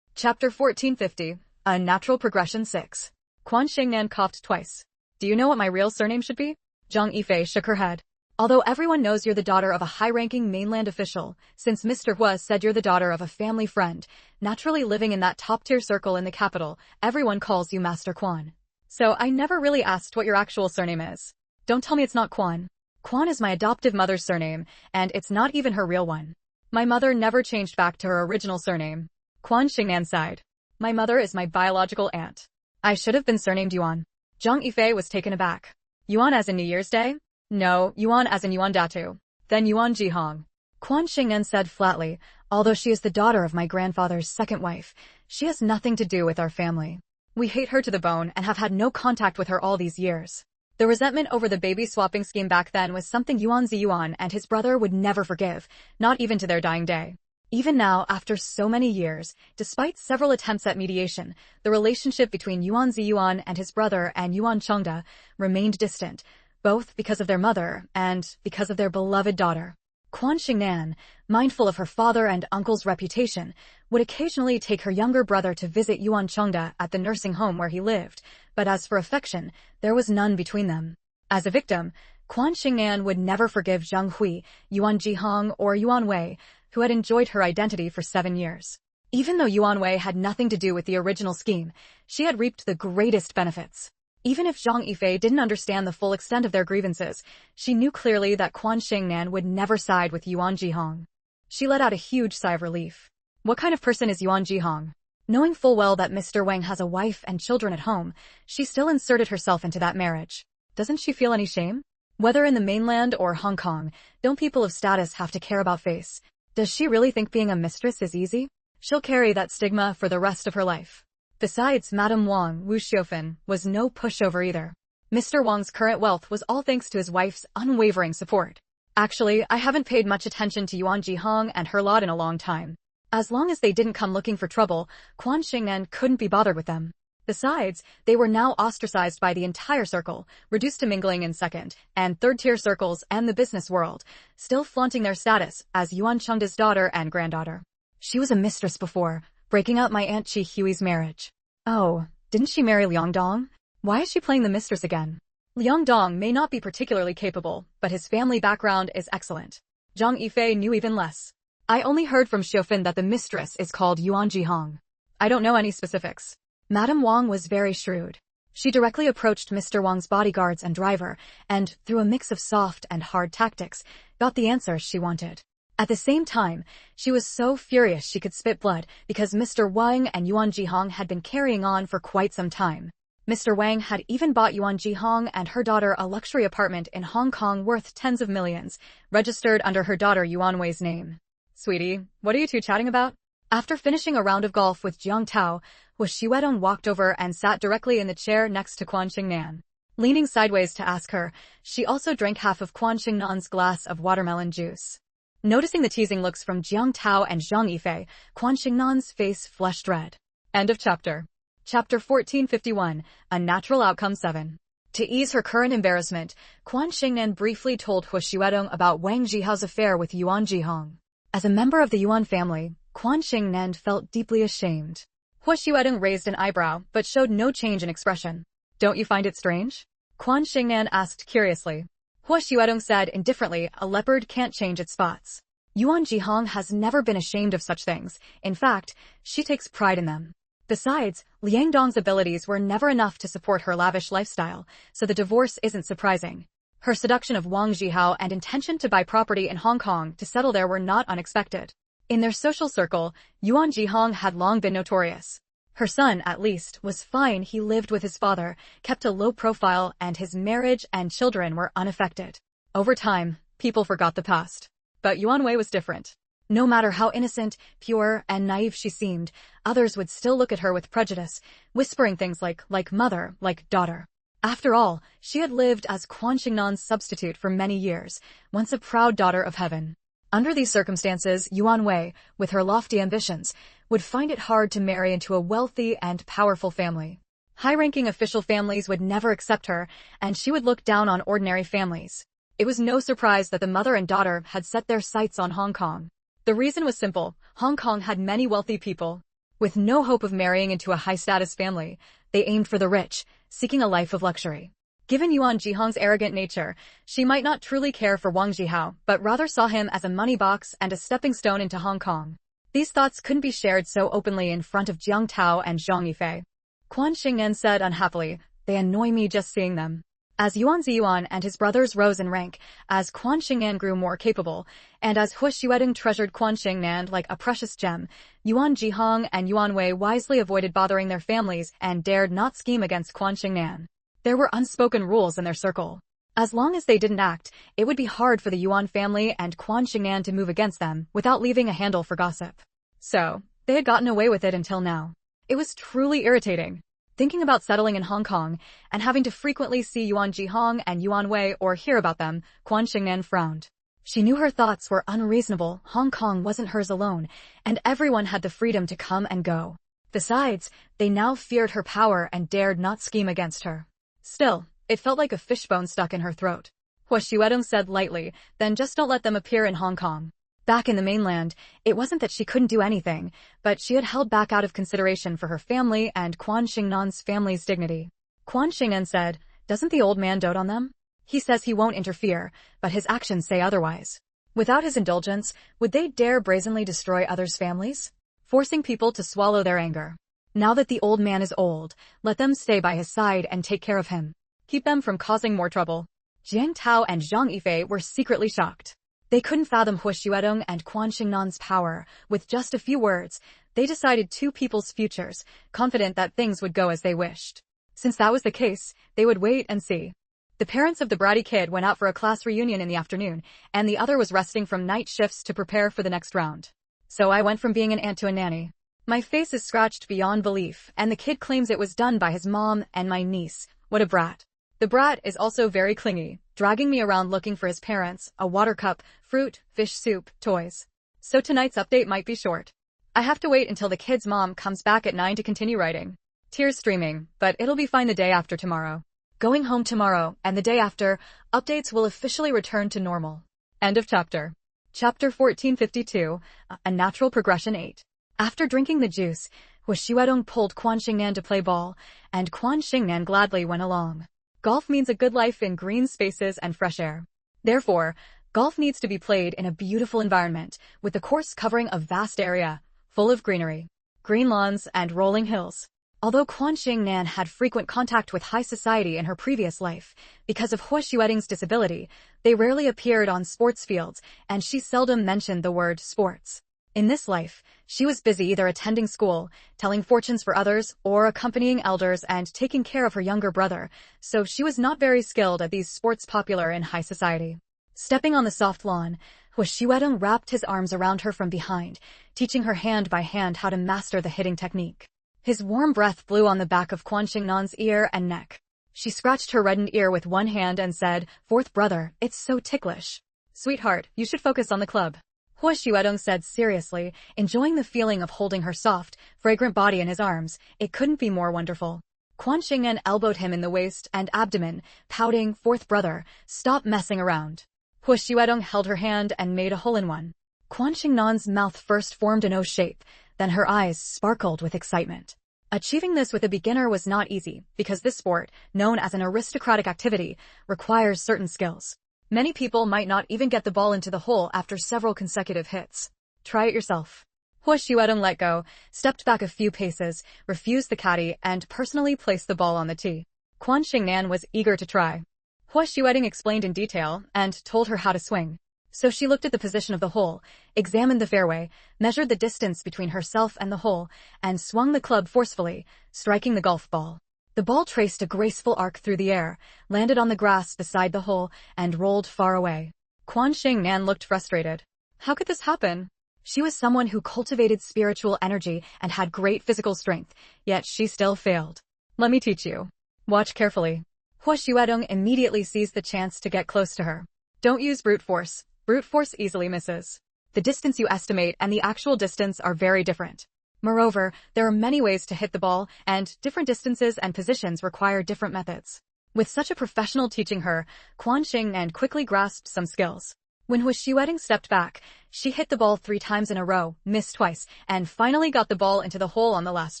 Chapter 1450, Unnatural Progression 6. Quan Xingnan coughed twice. Do you know what my real surname should be? Zhang Yifei shook her head. Although everyone knows you're the daughter of a high-ranking mainland official, since Mr. Hua said you're the daughter of a family friend, naturally living in that top-tier circle in the capital, everyone calls you Master Quan. So I never really asked what your actual surname is. Don't tell me it's not Quan. Quan is my adoptive mother's surname, and it's not even her real one. My mother never changed back to her original surname. Quan Xingnan sighed. My mother is my biological aunt. I should have been surnamed Yuan. Zhang Yifei was taken aback. Yuan as in New Year's Day? No, Yuan as in Yuan Datu. Then Yuan Jihong. Quan Xingnan said flatly, although she is the daughter of my grandfather's second wife, she has nothing to do with our family. We hate her to the bone and have had no contact with her all these years. The resentment over the baby swapping scheme back then was something Yuan Ziyuan and his brother would never forgive, not even to their dying day. Even now, after so many years, despite several attempts at mediation, the relationship between Yuan Ziyuan and his brother and Yuan Chengde remained distant, both because of their mother and because of their beloved daughter. Quan Xingnan, mindful of her father and uncle's reputation, would occasionally take her younger brother to visit Yuan Chengde at the nursing home where he lived, but as for affection, there was none between them. As a victim, Quan Xingnan would never forgive Zhang Hui, Yuan Jihong, or Yuan Wei, who had enjoyed her identity for 7 years. Even though Yuan Wei had nothing to do with the original scheme, she had reaped the greatest benefits. Even if Zhang Yifei didn't understand the full extent of their grievances, she knew clearly that Quan Xingnan would never side with Yuan Jihong. She let out a huge sigh of relief. What kind of person is Yuan Jihong? Knowing full well that Mr. Wang has a wife and children at home, she still inserted herself into that marriage. Doesn't she feel any shame? Whether in the mainland or Hong Kong, don't people of status have to care about face? Does she really think being a mistress is easy? She'll carry that stigma for the rest of her life. Besides, Madame Wang, Wu Xiaofan, was no pushover either. Mr. Wang's current wealth was all thanks to his wife's unwavering support. Actually, I haven't paid much attention to Yuan Jihong and her lot in a long time. As long as they didn't come looking for trouble, Quan Xingnan couldn't be bothered with them. Besides, they were now ostracized by the entire circle, reduced to mingling in second- and third-tier circles and the business world, still flaunting their status as Yuan Chengde's daughter and granddaughter. She was a mistress before, breaking up my Aunt Chi Hui's marriage. Oh, didn't she marry Liang Dong? Why is she playing the mistress again? Liang Dong may not be particularly capable, but his family background is excellent. Zhang Yifei knew even less. I only heard from Xiaofan that the mistress is called Yuan Jihong. I don't know any specifics. Madame Wang was very shrewd. She directly approached Mr. Wang's bodyguards and driver, and, through a mix of soft and hard tactics, got the answers she wanted. At the same time, she was so furious she could spit blood because Mr. Wang and Yuan Jihong had been carrying on for quite some time. Mr. Wang had even bought Yuan Jihong and her daughter a luxury apartment in Hong Kong worth tens of millions, registered under her daughter Yuan Wei's name. Sweetie, what are you two chatting about? After finishing a round of golf with Jiang Tao, Wu Xiaodong walked over and sat directly in the chair next to Quan Xingnan. Leaning sideways to ask her, she also drank half of Quan Xingnan's glass of watermelon juice. Noticing the teasing looks from Jiang Tao and Zhang Yifei, Quan Xingnan's face flushed red. End of chapter. Chapter 1451, Unnatural Outcome 7. To ease her current embarrassment, Quan Xingnan briefly told Wu Xiaodong about Wang Jihao's affair with Yuan Jihong. As a member of the Yuan family, Quan Xingnan felt deeply ashamed. Wu Xiaodong raised an eyebrow, but showed no change in expression. Don't you find it strange? Quan Xingnan asked curiously. Wu Xiaodong said indifferently, a leopard can't change its spots. Yuan Jihong has never been ashamed of such things. In fact, she takes pride in them. Besides, Liang Dong's abilities were never enough to support her lavish lifestyle, so the divorce isn't surprising. Her seduction of Wang Jihao and intention to buy property in Hong Kong to settle there were not unexpected. In their social circle, Yuan Jihong had long been notorious. Her son, at least, was fine. He lived with his father, kept a low profile, and his marriage and children were unaffected. Over time, people forgot the past. But Yuan Wei was different. No matter how innocent, pure, and naive she seemed, others would still look at her with prejudice, whispering things like mother, like daughter. After all, she had lived as Quan Xingnan's substitute for many years, once a proud daughter of heaven. Under these circumstances, Yuan Wei, with her lofty ambitions, would find it hard to marry into a wealthy and powerful family. High-ranking official families would never accept her, and she would look down on ordinary families. It was no surprise that the mother and daughter had set their sights on Hong Kong. The reason was simple. Hong Kong had many wealthy people. With no hope of marrying into a high-status family, they aimed for the rich, seeking a life of luxury. Given Yuan Jihong's arrogant nature, she might not truly care for Wang Jihao, but rather saw him as a money box and a stepping stone into Hong Kong. These thoughts couldn't be shared so openly in front of Jiang Tao and Zhang Yifei. Quan Xingnan said unhappily, "They annoy me just seeing them." As Yuan Ziyuan and his brothers rose in rank, as Quan Xingnan grew more capable, and as Hu Xuedong treasured Quan Xingnan like a precious gem, Yuan Jihong and Yuan Wei wisely avoided bothering their families and dared not scheme against Quan Xingnan. There were unspoken rules in their circle. As long as they didn't act, it would be hard for the Yuan family and Quan Xingnan to move against them without leaving a handle for gossip. So, they had gotten away with it until now. It was truly irritating. Thinking about settling in Hong Kong and having to frequently see Yuan Jihong and Yuan Wei or hear about them, Quan Xingnan frowned. She knew her thoughts were unreasonable. Hong Kong wasn't hers alone, and everyone had the freedom to come and go. Besides, they now feared her power and dared not scheme against her. Still, it felt like a fishbone stuck in her throat. Hu Xuedong said lightly, "Then just don't let them appear in Hong Kong." Back in the mainland, it wasn't that she couldn't do anything, but she had held back out of consideration for her family and Quan Xingnan's family's dignity. Quan Xingnan said, "Doesn't the old man dote on them? He says he won't interfere, but his actions say otherwise. Without his indulgence, would they dare brazenly destroy others' families? Forcing people to swallow their anger. Now that the old man is old, let them stay by his side and take care of him. Keep them from causing more trouble." Jiang Tao and Zhang Yifei were secretly shocked. They couldn't fathom Hu Xuedong and Quan Xingnan's power. With just a few words, they decided two people's futures, confident that things would go as they wished. Since that was the case, they would wait and see. The parents of the bratty kid went out for a class reunion in the afternoon, and the other was resting from night shifts to prepare for the next round. So I went from being an aunt to a nanny. My face is scratched beyond belief, and the kid claims it was done by his mom and my niece. What a brat. The brat is also very clingy, dragging me around looking for his parents, a water cup, fruit, fish soup, toys. So tonight's update might be short. I have to wait until the kid's mom comes back at 9 to continue writing. Tears streaming, but it'll be fine the day after tomorrow. Going home tomorrow, and the day after, updates will officially return to normal. End of chapter. Chapter 1452, A Natural Progression 8. After drinking the juice, Hu Xuedong pulled Quan Xingnan to play ball, and Quan Xingnan gladly went along. Golf means a good life in green spaces and fresh air. Therefore, golf needs to be played in a beautiful environment, with the course covering a vast area, full of greenery, green lawns, and rolling hills. Although Quan Xingnan had frequent contact with high society in her previous life, because of Hu Xuedong's disability, they rarely appeared on sports fields, and she seldom mentioned the word sports. In this life, she was busy either attending school, telling fortunes for others, or accompanying elders and taking care of her younger brother, so she was not very skilled at these sports popular in high society. Stepping on the soft lawn, Hu Xuedong wrapped his arms around her from behind, teaching her hand by hand how to master the hitting technique. His warm breath blew on the back of Quan Xingnan's ear and neck. She scratched her reddened ear with one hand and said, "Fourth brother, it's so ticklish." "Sweetheart, you should focus on the club," Hu Xuedong said seriously, enjoying the feeling of holding her soft, fragrant body in his arms. It couldn't be more wonderful. Quan Xingnan elbowed him in the waist and abdomen, pouting, "Fourth brother, stop messing around." Hu Xuedong held her hand and made a hole in one. Quan Xingnan's mouth first formed an O shape, then her eyes sparkled with excitement. Achieving this with a beginner was not easy, because this sport, known as an aristocratic activity, requires certain skills. Many people might not even get the ball into the hole after several consecutive hits. Try it yourself. Hu Xuedong let go, stepped back a few paces, refused the caddy, and personally placed the ball on the tee. Quan Xingnan was eager to try. Hu Hua Xuedong explained in detail and told her how to swing. So she looked at the position of the hole, examined the fairway, measured the distance between herself and the hole, and swung the club forcefully, striking the golf ball. The ball traced a graceful arc through the air, landed on the grass beside the hole, and rolled far away. Quan Xingnan looked frustrated. How could this happen? She was someone who cultivated spiritual energy and had great physical strength, yet she still failed. Let me teach you. Watch carefully. Hua Xuedong immediately seized the chance to get close to her. Don't use brute force. Brute force easily misses. The distance you estimate and the actual distance are very different. Moreover, there are many ways to hit the ball, and different distances and positions require different methods. With such a professional teaching her, Quan Xingnan quickly grasped some skills. When Hua Xuedong stepped back, she hit the ball 3 times in a row, missed twice, and finally got the ball into the hole on the last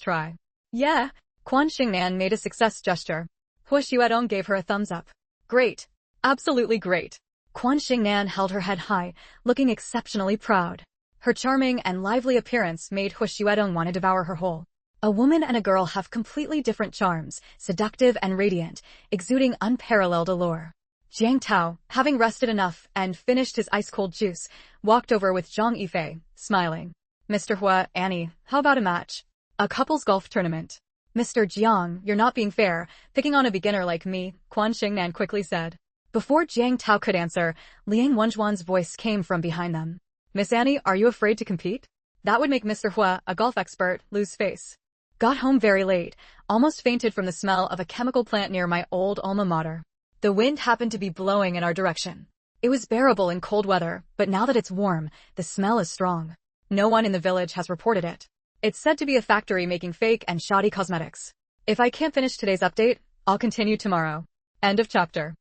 try. Yeah! Quan Xingnan made a success gesture. Hua Xuedong gave her a thumbs up. Great! Absolutely great! Quan Xingnan held her head high, looking exceptionally proud. Her charming and lively appearance made Hua Xuedong want to devour her whole. A woman and a girl have completely different charms, seductive and radiant, exuding unparalleled allure. Jiang Tao, having rested enough and finished his ice-cold juice, walked over with Zhang Yifei, smiling. Mr. Hua, Annie, how about a match? A couples golf tournament. Mr. Jiang, you're not being fair, picking on a beginner like me, Quan Xingnan quickly said. Before Jiang Tao could answer, Liang Wenjuan's voice came from behind them. Miss Annie, are you afraid to compete? That would make Mr. Hua, a golf expert, lose face. Got home very late, almost fainted from the smell of a chemical plant near my old alma mater. The wind happened to be blowing in our direction. It was bearable in cold weather, but now that it's warm, the smell is strong. No one in the village has reported it. It's said to be a factory making fake and shoddy cosmetics. If I can't finish today's update, I'll continue tomorrow. End of chapter.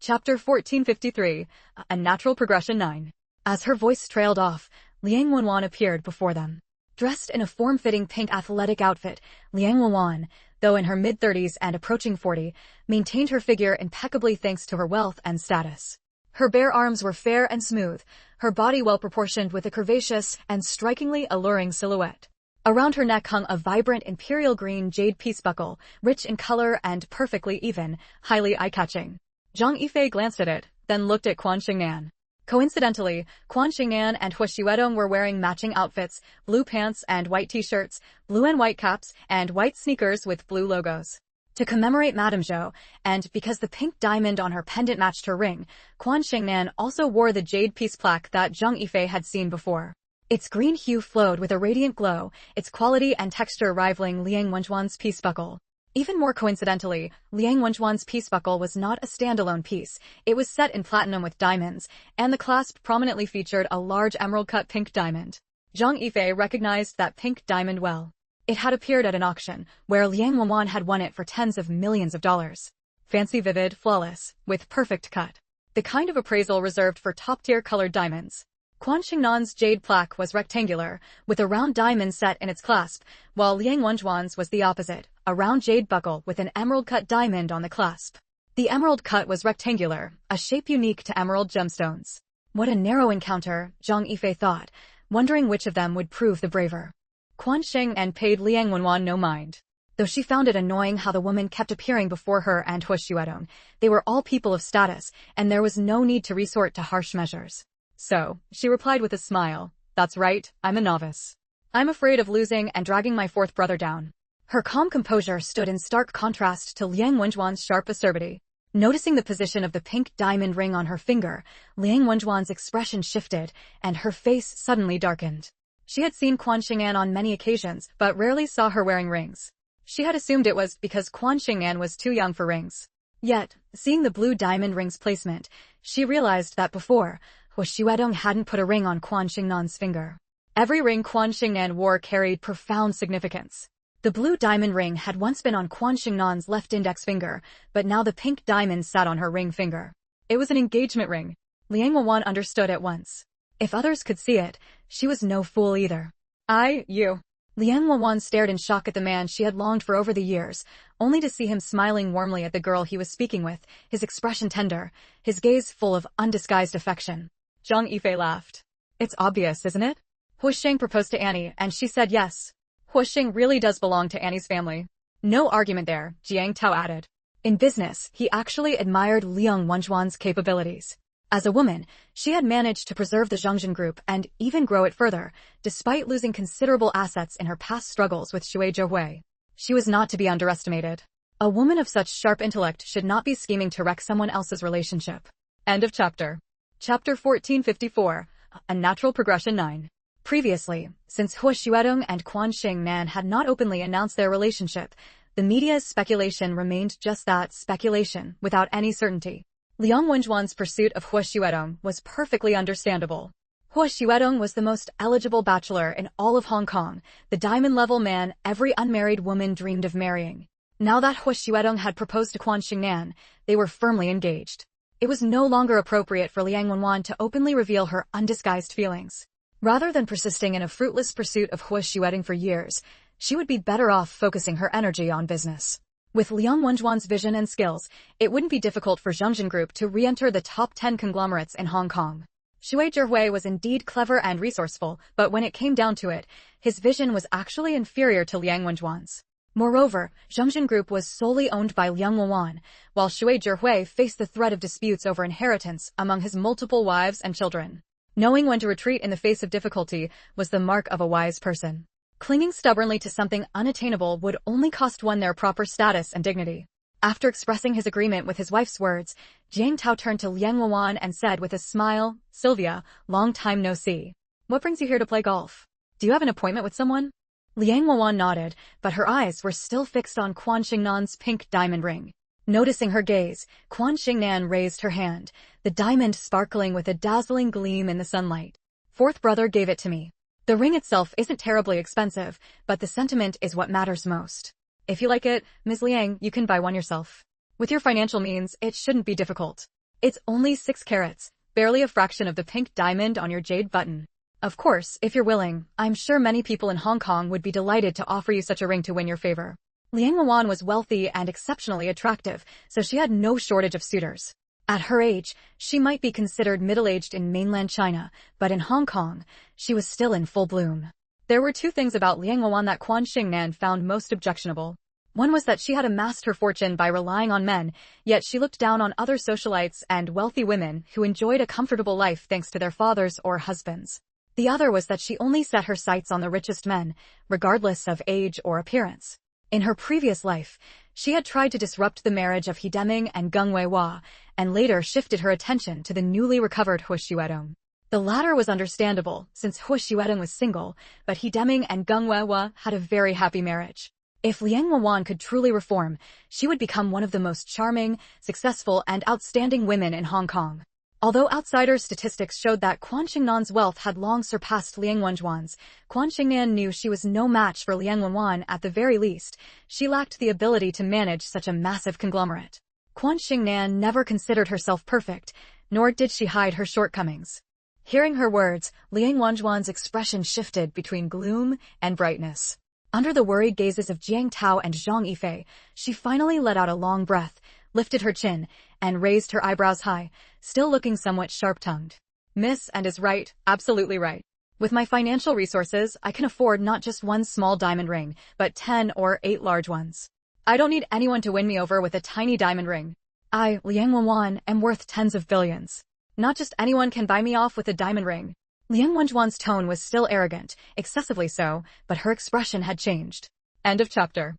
Chapter 1453, A Natural Progression 9. As her voice trailed off, Liang Wenwan appeared before them. Dressed in a form-fitting pink athletic outfit, Liang Wenwan, though in her mid-30s and approaching 40, maintained her figure impeccably thanks to her wealth and status. Her bare arms were fair and smooth, her body well-proportioned with a curvaceous and strikingly alluring silhouette. Around her neck hung a vibrant imperial green jade piece buckle, rich in color and perfectly even, highly eye-catching. Zhang Yifei glanced at it, then looked at Quan Xingnan. Coincidentally, Quan Xingnan and Hua Xuedong were wearing matching outfits, blue pants and white t-shirts, blue and white caps, and white sneakers with blue logos. To commemorate Madame Zhou, and because the pink diamond on her pendant matched her ring, Quan Xingnan also wore the jade piece plaque that Zhang Yifei had seen before. Its green hue flowed with a radiant glow, its quality and texture rivaling Liang Wenjuan's piece buckle. Even more coincidentally, Liang Wenjuan's piece buckle was not a standalone piece. It was set in platinum with diamonds, and the clasp prominently featured a large emerald-cut pink diamond. Zhang Yifei recognized that pink diamond well. It had appeared at an auction, where Liang Wenwan had won it for tens of millions of dollars. Fancy, vivid, flawless, with perfect cut. The kind of appraisal reserved for top-tier colored diamonds. Quan Xingnan's jade plaque was rectangular, with a round diamond set in its clasp, while Liang Wenjuan's was the opposite, a round jade buckle with an emerald-cut diamond on the clasp. The emerald cut was rectangular, a shape unique to emerald gemstones. What a narrow encounter, Zhang Yifei thought, wondering which of them would prove the braver. Quan Xingnan paid Liang Wenwan no mind. Though she found it annoying how the woman kept appearing before her and Hua Xuedong, they were all people of status, and there was no need to resort to harsh measures. So, she replied with a smile, that's right, I'm a novice. I'm afraid of losing and dragging my fourth brother down. Her calm composure stood in stark contrast to Liang Wenjuan's sharp acerbity. Noticing the position of the pink diamond ring on her finger, Liang Wenjuan's expression shifted, and her face suddenly darkened. She had seen Quan Xingnan on many occasions, but rarely saw her wearing rings. She had assumed it was because Quan Xingnan was too young for rings. Yet, seeing the blue diamond ring's placement, she realized that before, Hua Xuedong hadn't put a ring on Quan Xingnan's finger. Every ring Quan Xingnan wore carried profound significance. The blue diamond ring had once been on Quan Xingnan's left index finger, but now the pink diamond sat on her ring finger. It was an engagement ring. Liang Wenwan understood at once. If others could see it, she was no fool either. You. Liang Wenwan stared in shock at the man she had longed for over the years, only to see him smiling warmly at the girl he was speaking with, his expression tender, his gaze full of undisguised affection. Zhang Yifei laughed. It's obvious, isn't it? Hua Xing proposed to Annie, and she said yes. Hua Xing really does belong to Annie's family. No argument there, Jiang Tao added. In business, he actually admired Liang Wenjuan's capabilities. As a woman, she had managed to preserve the Zhongjin group and even grow it further, despite losing considerable assets in her past struggles with Shui Zhihui. She was not to be underestimated. A woman of such sharp intellect should not be scheming to wreck someone else's relationship. End of chapter. Chapter 1454, A Natural Progression 9. Previously, since He Xuedong and Quan Xingnan had not openly announced their relationship, the media's speculation remained just that, speculation, without any certainty. Liang Wenjuan's pursuit of He Xuedong was perfectly understandable. He Xuedong was the most eligible bachelor in all of Hong Kong, the diamond-level man every unmarried woman dreamed of marrying. Now that He Xuedong had proposed to Quan Xingnan, they were firmly engaged. It was no longer appropriate for Liang Wenjuan to openly reveal her undisguised feelings. Rather than persisting in a fruitless pursuit of He Xuedong for years, she would be better off focusing her energy on business. With Liang Wenjuan's vision and skills, it wouldn't be difficult for Zhongjin Group to re-enter the top 10 conglomerates in Hong Kong. Shui Zhihui was indeed clever and resourceful, but when it came down to it, his vision was actually inferior to Liang Wenjuan's. Moreover, Zhongjin Group was solely owned by Liang Wenjuan, while Shui Zhihui faced the threat of disputes over inheritance among his multiple wives and children. Knowing when to retreat in the face of difficulty was the mark of a wise person. Clinging stubbornly to something unattainable would only cost one their proper status and dignity. After expressing his agreement with his wife's words, Jiang Tao turned to Liang Wenjuan and said with a smile, "Sylvia, long time no see. What brings you here to play golf? Do you have an appointment with someone?" Liang Wenjuan nodded, but her eyes were still fixed on Quan Xingnan's pink diamond ring. Noticing her gaze, Quan Xingnan raised her hand, the diamond sparkling with a dazzling gleam in the sunlight. "Fourth brother gave it to me. The ring itself isn't terribly expensive, but the sentiment is what matters most. If you like it, Ms. Liang, you can buy one yourself. With your financial means, it shouldn't be difficult. It's only 6 carats, barely a fraction of the pink diamond on your jade button. Of course, if you're willing, I'm sure many people in Hong Kong would be delighted to offer you such a ring to win your favor." Liang Wenjuan was wealthy and exceptionally attractive, so she had no shortage of suitors. At her age, she might be considered middle-aged in mainland China, but in Hong Kong, she was still in full bloom. There were 2 things about Liang Wenjuan that Quan Xingnan found most objectionable. One was that she had amassed her fortune by relying on men, yet she looked down on other socialites and wealthy women who enjoyed a comfortable life thanks to their fathers or husbands. The other was that she only set her sights on the richest men, regardless of age or appearance. In her previous life, she had tried to disrupt the marriage of He Deming and Geng Weihua, and later shifted her attention to the newly recovered He Xuedong. The latter was understandable, since He Xuedong was single, but He Deming and Geng Weihua had a very happy marriage. If Liang Wenjuan could truly reform, she would become one of the most charming, successful, and outstanding women in Hong Kong. Although outsiders' statistics showed that Quan Xingnan's wealth had long surpassed Liang Wenjuan's, Quan Xingnan knew she was no match for Liang Wenjuan. At the very least, she lacked the ability to manage such a massive conglomerate. Quan Xingnan never considered herself perfect, nor did she hide her shortcomings. Hearing her words, Liang Wenjuan's expression shifted between gloom and brightness. Under the worried gazes of Jiang Tao and Zhang Yifei, she finally let out a long breath, lifted her chin, and raised her eyebrows high, still looking somewhat sharp-tongued. "Miss and is right, absolutely right. With my financial resources, I can afford not just one small diamond ring, but 10 or 8 large ones. I don't need anyone to win me over with a tiny diamond ring. I, Liang Wenjuan, am worth tens of billions. Not just anyone can buy me off with a diamond ring." Liang Wenjuan's tone was still arrogant, excessively so, but her expression had changed. End of chapter.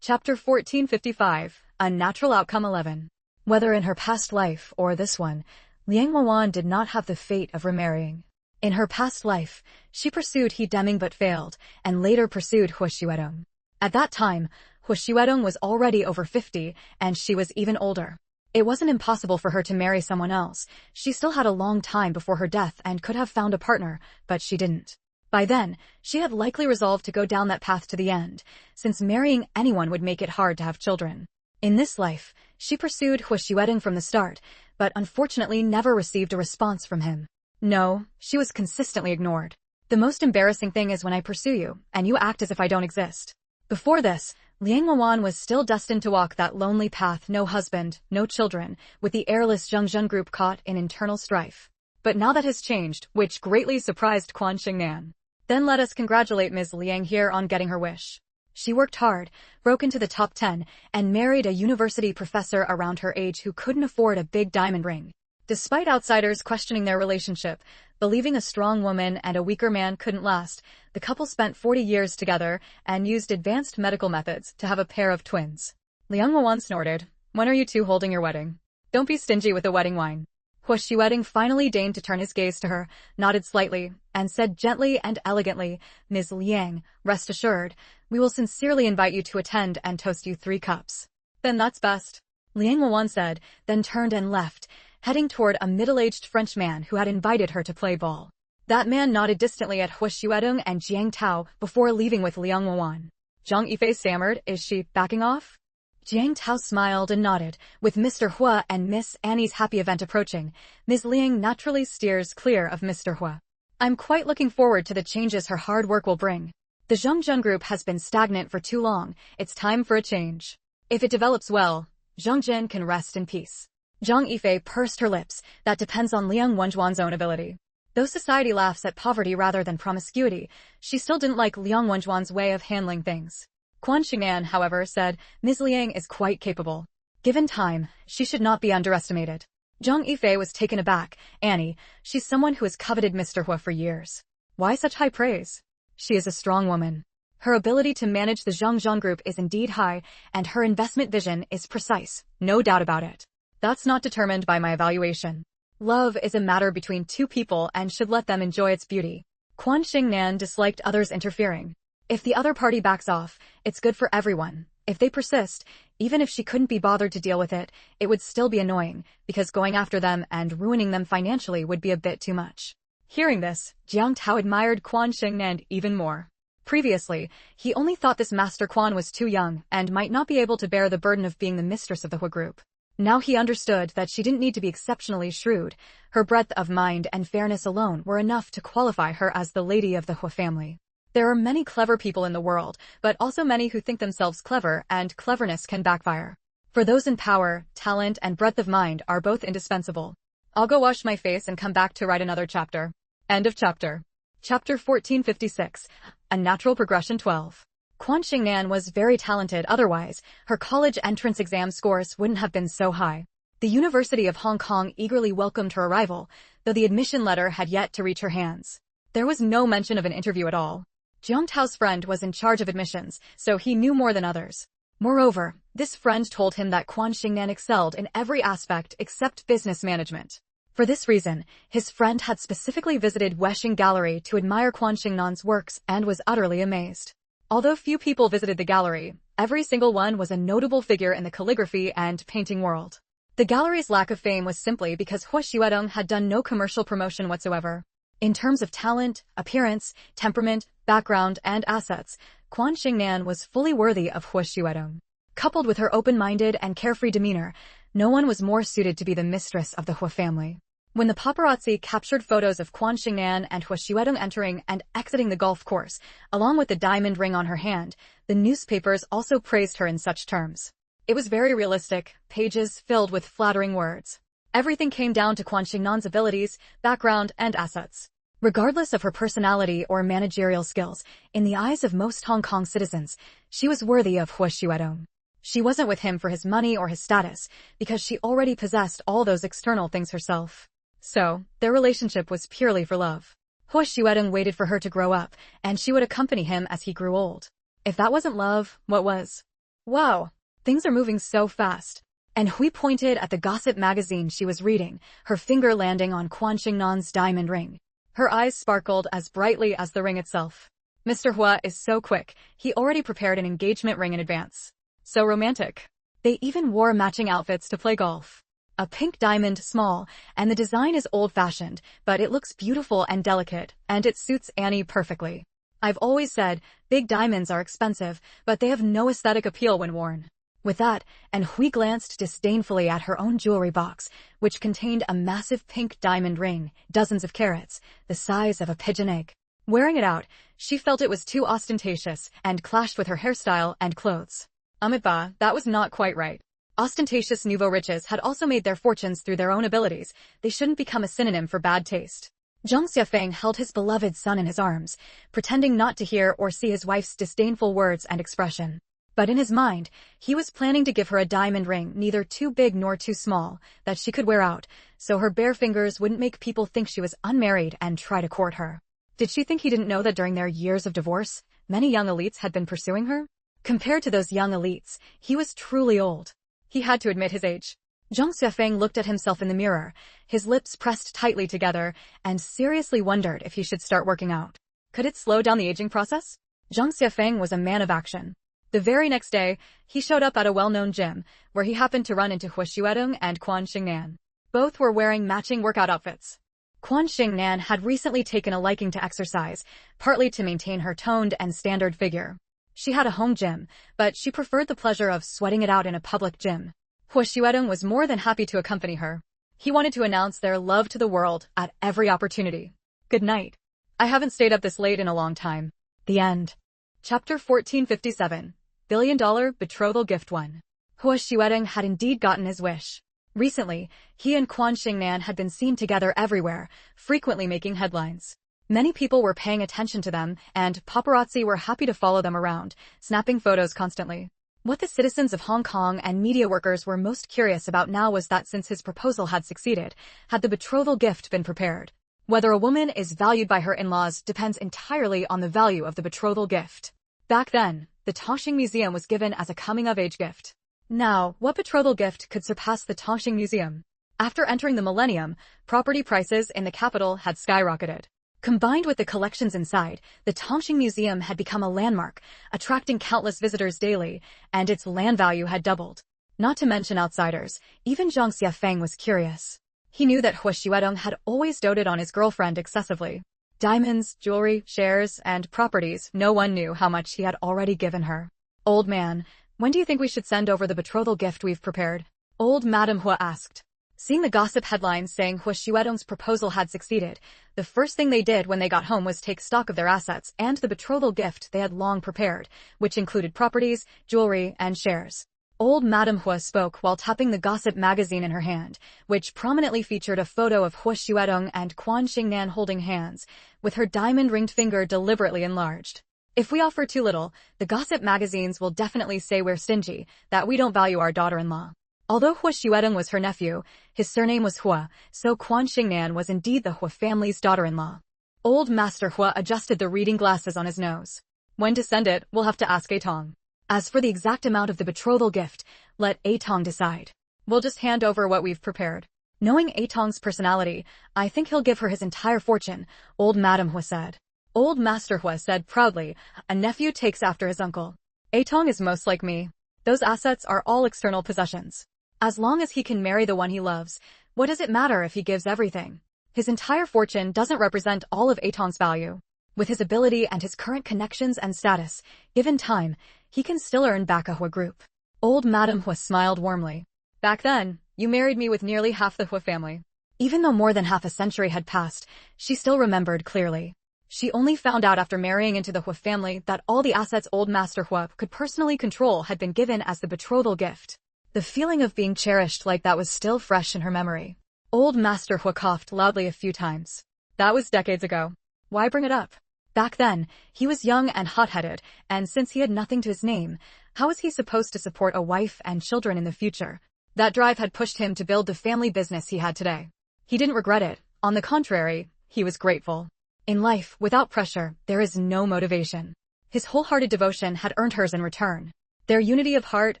Chapter 1455, Unnatural Outcome 11. Whether in her past life or this one, Liang Wenjuan did not have the fate of remarrying. In her past life, she pursued He Deming but failed, and later pursued He Xuedong. At that time, He Xuedong was already over 50, and she was even older. It wasn't impossible for her to marry someone else. She still had a long time before her death and could have found a partner, but she didn't. By then, she had likely resolved to go down that path to the end, since marrying anyone would make it hard to have children. In this life, she pursued He Xuedong from the start, but unfortunately never received a response from him. No, she was consistently ignored. "The most embarrassing thing is when I pursue you, and you act as if I don't exist." Before this, Liang Wenjuan was still destined to walk that lonely path, no husband, no children, with the heirless Zhongjin Group caught in internal strife. But now that has changed, which greatly surprised Quan Xingnan. "Then let us congratulate Ms. Liang here on getting her wish. She worked hard, broke into the top 10, and married a university professor around her age who couldn't afford a big diamond ring. Despite outsiders questioning their relationship, believing a strong woman and a weaker man couldn't last, the couple spent 40 years together and used advanced medical methods to have a pair of twins. Liang Wawan snorted, "When are you two holding your wedding? Don't be stingy with the wedding wine." Hua Xiuedong finally deigned to turn his gaze to her, nodded slightly, and said gently and elegantly, "Ms. Liang, rest assured, we will sincerely invite you to attend and toast you 3 cups. "Then that's best," Liang Wawan said, then turned and left, heading toward a middle-aged French man who had invited her to play ball. That man nodded distantly at Hua Xiuedong and Jiang Tao before leaving with Liang Wawan. Zhang Yifei stammered, "Is she backing off?" Jiang Tao smiled and nodded. With Mr. Hua and Miss Annie's happy event approaching, Ms. Liang naturally steers clear of Mr. Hua. "I'm quite looking forward to the changes her hard work will bring. The Zhongjun group has been stagnant for too long. It's time for a change. If it develops well, Zhongjun can rest in peace." Zhang Yifei pursed her lips. That depends on Liang Wenjuan's own ability. Though society laughs at poverty rather than promiscuity, she still didn't like Liang Wenjuan's way of handling things. Quan Xingnan, however, said, "Ms. Liang is quite capable. Given time, she should not be underestimated." Zhang Yifei was taken aback. "Annie, she's someone who has coveted Mr. Hua for years. Why such high praise? She is a strong woman. Her ability to manage the Zhongzhong group is indeed high, and her investment vision is precise, no doubt about it. That's not determined by my evaluation. Love is a matter between 2 people and should let them enjoy its beauty." Quan Xingnan disliked others interfering. If the other party backs off, it's good for everyone. If they persist, even if she couldn't be bothered to deal with it, it would still be annoying, because going after them and ruining them financially would be a bit too much. Hearing this, Jiang Tao admired Quan Xingnan even more. Previously, he only thought this Master Quan was too young and might not be able to bear the burden of being the mistress of the Hua group. Now he understood that she didn't need to be exceptionally shrewd. Her breadth of mind and fairness alone were enough to qualify her as the lady of the Hua family. There are many clever people in the world, but also many who think themselves clever, and cleverness can backfire. For those in power, talent and breadth of mind are both indispensable. I'll go wash my face and come back to write another chapter. End of chapter. Chapter 1456. A Natural Progression 12. Quan Xingnan was very talented otherwise, her college entrance exam scores wouldn't have been so high. The University of Hong Kong eagerly welcomed her arrival, though the admission letter had yet to reach her hands. There was no mention of an interview at all. Jiang Tao's friend was in charge of admissions, so he knew more than others. Moreover, this friend told him that Quan Xingnan excelled in every aspect except business management. For this reason, his friend had specifically visited Weixing Gallery to admire Quan Xingnan's works and was utterly amazed. Although few people visited the gallery, every single one was a notable figure in the calligraphy and painting world. The gallery's lack of fame was simply because Hua Xiuedong had done no commercial promotion whatsoever. In terms of talent, appearance, temperament, background, and assets, Quan Xingnan was fully worthy of Hua Xiuedong. Coupled with her open-minded and carefree demeanor, no one was more suited to be the mistress of the Hua family. When the paparazzi captured photos of Quan Xingnan and Hua Xiuedong entering and exiting the golf course, along with the diamond ring on her hand, the newspapers also praised her in such terms. It was very realistic, pages filled with flattering words. Everything came down to Quan Xingnan's abilities, background, and assets. Regardless of her personality or managerial skills, in the eyes of most Hong Kong citizens, she was worthy of Hua Xiuedong. She wasn't with him for his money or his status, because she already possessed all those external things herself. So, their relationship was purely for love. Hua Xiuedong waited for her to grow up, and she would accompany him as he grew old. If that wasn't love, what was? Wow, things are moving so fast. And Hui pointed at the gossip magazine she was reading, her finger landing on Quan Xingnan's diamond ring. Her eyes sparkled as brightly as the ring itself. Mr. Hua is so quick, he already prepared an engagement ring in advance. So romantic. They even wore matching outfits to play golf. A pink diamond, small, and the design is old-fashioned, but it looks beautiful and delicate, and it suits Annie perfectly. I've always said, big diamonds are expensive, but they have no aesthetic appeal when worn. With that, and Hui glanced disdainfully at her own jewelry box, which contained a massive pink diamond ring, dozens of carats, the size of a pigeon egg. Wearing it out, she felt it was too ostentatious and clashed with her hairstyle and clothes. That was not quite right. Ostentatious nouveau riches had also made their fortunes through their own abilities. They shouldn't become a synonym for bad taste. Zhang Xiafeng held his beloved son in his arms, pretending not to hear or see his wife's disdainful words and expression. But in his mind, he was planning to give her a diamond ring neither too big nor too small, that she could wear out, so her bare fingers wouldn't make people think she was unmarried and try to court her. Did she think he didn't know that during their years of divorce, many young elites had been pursuing her? Compared to those young elites, he was truly old. He had to admit his age. Zhang Xiafeng looked at himself in the mirror, his lips pressed tightly together, and seriously wondered if he should start working out. Could it slow down the aging process? Zhang Xiafeng was a man of action. The very next day, he showed up at a well-known gym, where he happened to run into Hu Xuedong and Quan Xingnan. Both were wearing matching workout outfits. Quan Xingnan had recently taken a liking to exercise, partly to maintain her toned and standard figure. She had a home gym, but she preferred the pleasure of sweating it out in a public gym. Hu Xuedong was more than happy to accompany her. He wanted to announce their love to the world at every opportunity. Good night. I haven't stayed up this late in a long time. The end. Chapter 1457. Billion-dollar betrothal gift 1. Hu Xuedong had indeed gotten his wish. Recently, he and Quan Xingnan had been seen together everywhere, frequently making headlines. Many people were paying attention to them, and paparazzi were happy to follow them around, snapping photos constantly. What the citizens of Hong Kong and media workers were most curious about now was that since his proposal had succeeded, had the betrothal gift been prepared. Whether a woman is valued by her in-laws depends entirely on the value of the betrothal gift. Back then, the Tongxing Museum was given as a coming-of-age gift. Now, what betrothal gift could surpass the Tongxing Museum? After entering the millennium, property prices in the capital had skyrocketed. Combined with the collections inside, the Tongxing Museum had become a landmark, attracting countless visitors daily, and its land value had doubled. Not to mention outsiders, even Zhang Xiafeng was curious. He knew that Hu Xuedong had always doted on his girlfriend excessively. Diamonds, jewelry, shares, and properties, no one knew how much he had already given her. Old man, when do you think we should send over the betrothal gift we've prepared? Old Madame Hu asked. Seeing the gossip headlines saying Hu Xuedong's proposal had succeeded, the first thing they did when they got home was take stock of their assets and the betrothal gift they had long prepared, which included properties, jewelry, and shares. Old Madame Hu spoke while tapping the gossip magazine in her hand, which prominently featured a photo of Hu Xuedong and Quan Xingnan holding hands, with her diamond-ringed finger deliberately enlarged. If we offer too little, the gossip magazines will definitely say we're stingy, that we don't value our daughter-in-law. Although Hu Xuedong was her nephew, his surname was Hua, so Quan Xingnan was indeed the Hu family's daughter-in-law. Old Master Hua adjusted the reading glasses on his nose. When to send it, we'll have to ask Atong. As for the exact amount of the betrothal gift, let Atong decide. We'll just hand over what we've prepared. Knowing Atong's personality, I think he'll give her his entire fortune, Old Madame Hua said. Old Master Hua said proudly, a nephew takes after his uncle. Atong is most like me. Those assets are all external possessions. As long as he can marry the one he loves, what does it matter if he gives everything? His entire fortune doesn't represent all of Atong's value. With his ability and his current connections and status, given time, he can still earn back a Hua group. Old Madame Hua smiled warmly. Back then, you married me with nearly half the Hua family. Even though more than half a century had passed, she still remembered clearly. She only found out after marrying into the Hua family that all the assets Old Master Hua could personally control had been given as the betrothal gift. The feeling of being cherished like that was still fresh in her memory. Old Master Hua coughed loudly a few times. That was decades ago. Why bring it up? Back then, he was young and hot-headed, and since he had nothing to his name, how was he supposed to support a wife and children in the future? That drive had pushed him to build the family business he had today. He didn't regret it. On the contrary, he was grateful. In life, without pressure, there is no motivation. His wholehearted devotion had earned hers in return. Their unity of heart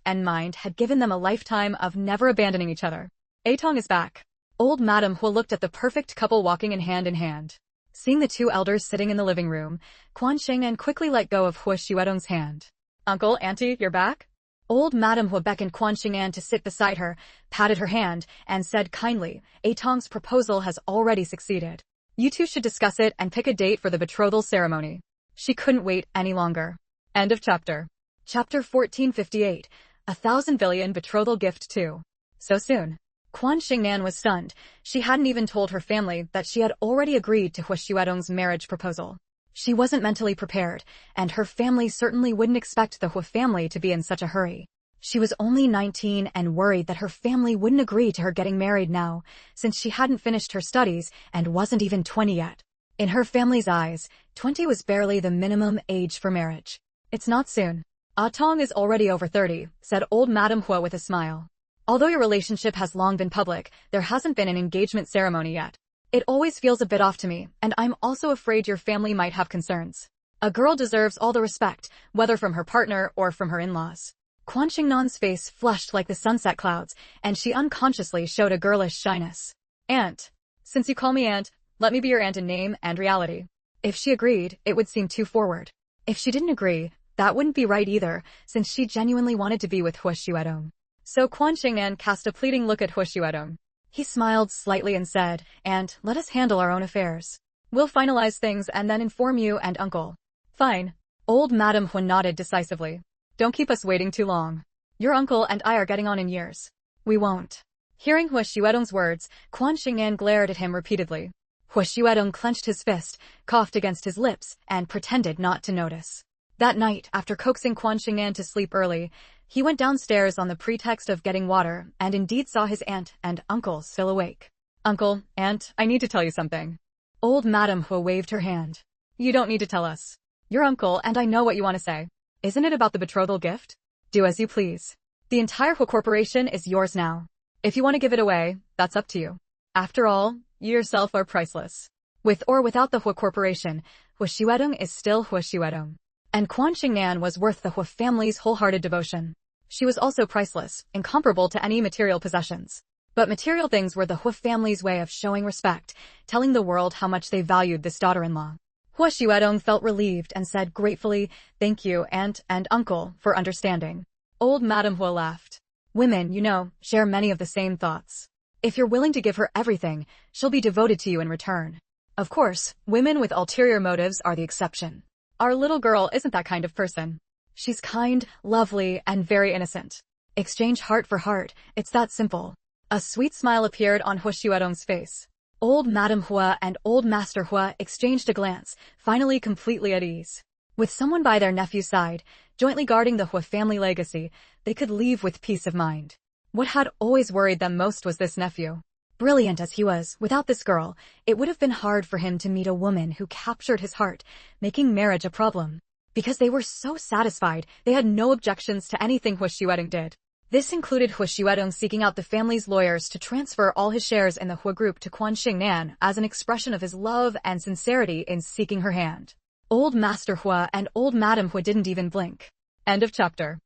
and mind had given them a lifetime of never abandoning each other. Atong is back. Old Madame Hu looked at the perfect couple walking in hand. Seeing the two elders sitting in the living room, Quan Xingnan quickly let go of Hu Xuedong's hand. Uncle, Auntie, you're back? Old Madame Hu beckoned Quan Xingnan to sit beside her, patted her hand, and said kindly, Atong's proposal has already succeeded. You two should discuss it and pick a date for the betrothal ceremony. She couldn't wait any longer. End of chapter. Chapter 1458, 1,000 billion betrothal gift 2. So soon. Quan Xingnan was stunned. She hadn't even told her family that she had already agreed to Hu Xuedong's marriage proposal. She wasn't mentally prepared, and her family certainly wouldn't expect the Hu family to be in such a hurry. She was only 19 and worried that her family wouldn't agree to her getting married now, since she hadn't finished her studies and wasn't even 20 yet. In her family's eyes, 20 was barely the minimum age for marriage. It's not soon. Ah Tong is already over 30, said old Madame Hua with a smile. Although your relationship has long been public, there hasn't been an engagement ceremony yet. It always feels a bit off to me, and I'm also afraid your family might have concerns. A girl deserves all the respect, whether from her partner or from her in-laws. Quan Xingnan's face flushed like the sunset clouds, and she unconsciously showed a girlish shyness. Aunt. Since you call me aunt, let me be your aunt in name and reality. If she agreed, it would seem too forward. If she didn't agree, that wouldn't be right either, since she genuinely wanted to be with Hua Xuedong. So Quan Xingnan cast a pleading look at Hua Xuedong. He smiled slightly and said, "And let us handle our own affairs. We'll finalize things and then inform you and uncle." Fine. Old Madame Hua nodded decisively. Don't keep us waiting too long. Your uncle and I are getting on in years. We won't. Hearing Hua Xuedong's words, Quan Xingnan glared at him repeatedly. Hua Xuedong clenched his fist, coughed against his lips, and pretended not to notice. That night, after coaxing Quan Xingnan to sleep early, he went downstairs on the pretext of getting water and indeed saw his aunt and uncle still awake. Uncle, aunt, I need to tell you something. Old Madame Hua waved her hand. You don't need to tell us. Your uncle and I know what you want to say. Isn't it about the betrothal gift? Do as you please. The entire Hua Corporation is yours now. If you want to give it away, that's up to you. After all, you yourself are priceless. With or without the Hua Corporation, Hua Xuedong is still Hua Xuedong. And Quan Xingnan was worth the Hua family's wholehearted devotion. She was also priceless, incomparable to any material possessions. But material things were the Hua family's way of showing respect, telling the world how much they valued this daughter-in-law. Hua Xuedong felt relieved and said gratefully, "Thank you, aunt and uncle, for understanding." Old Madame Hua laughed. Women, you know, share many of the same thoughts. If you're willing to give her everything, she'll be devoted to you in return. Of course, women with ulterior motives are the exception. Our little girl isn't that kind of person. She's kind, lovely, and very innocent. Exchange heart for heart, it's that simple. A sweet smile appeared on Hua Xuedong's face. Old Madame Hua and Old Master Hua exchanged a glance, finally completely at ease. With someone by their nephew's side, jointly guarding the Hua family legacy, they could leave with peace of mind. What had always worried them most was this nephew. Brilliant as he was, without this girl, it would have been hard for him to meet a woman who captured his heart, making marriage a problem. Because they were so satisfied, they had no objections to anything Hua Xuedong did. This included Hua Xuedong seeking out the family's lawyers to transfer all his shares in the Hua group to Quan Xingnan as an expression of his love and sincerity in seeking her hand. Old Master Hua and Old Madame Hua didn't even blink. End of chapter.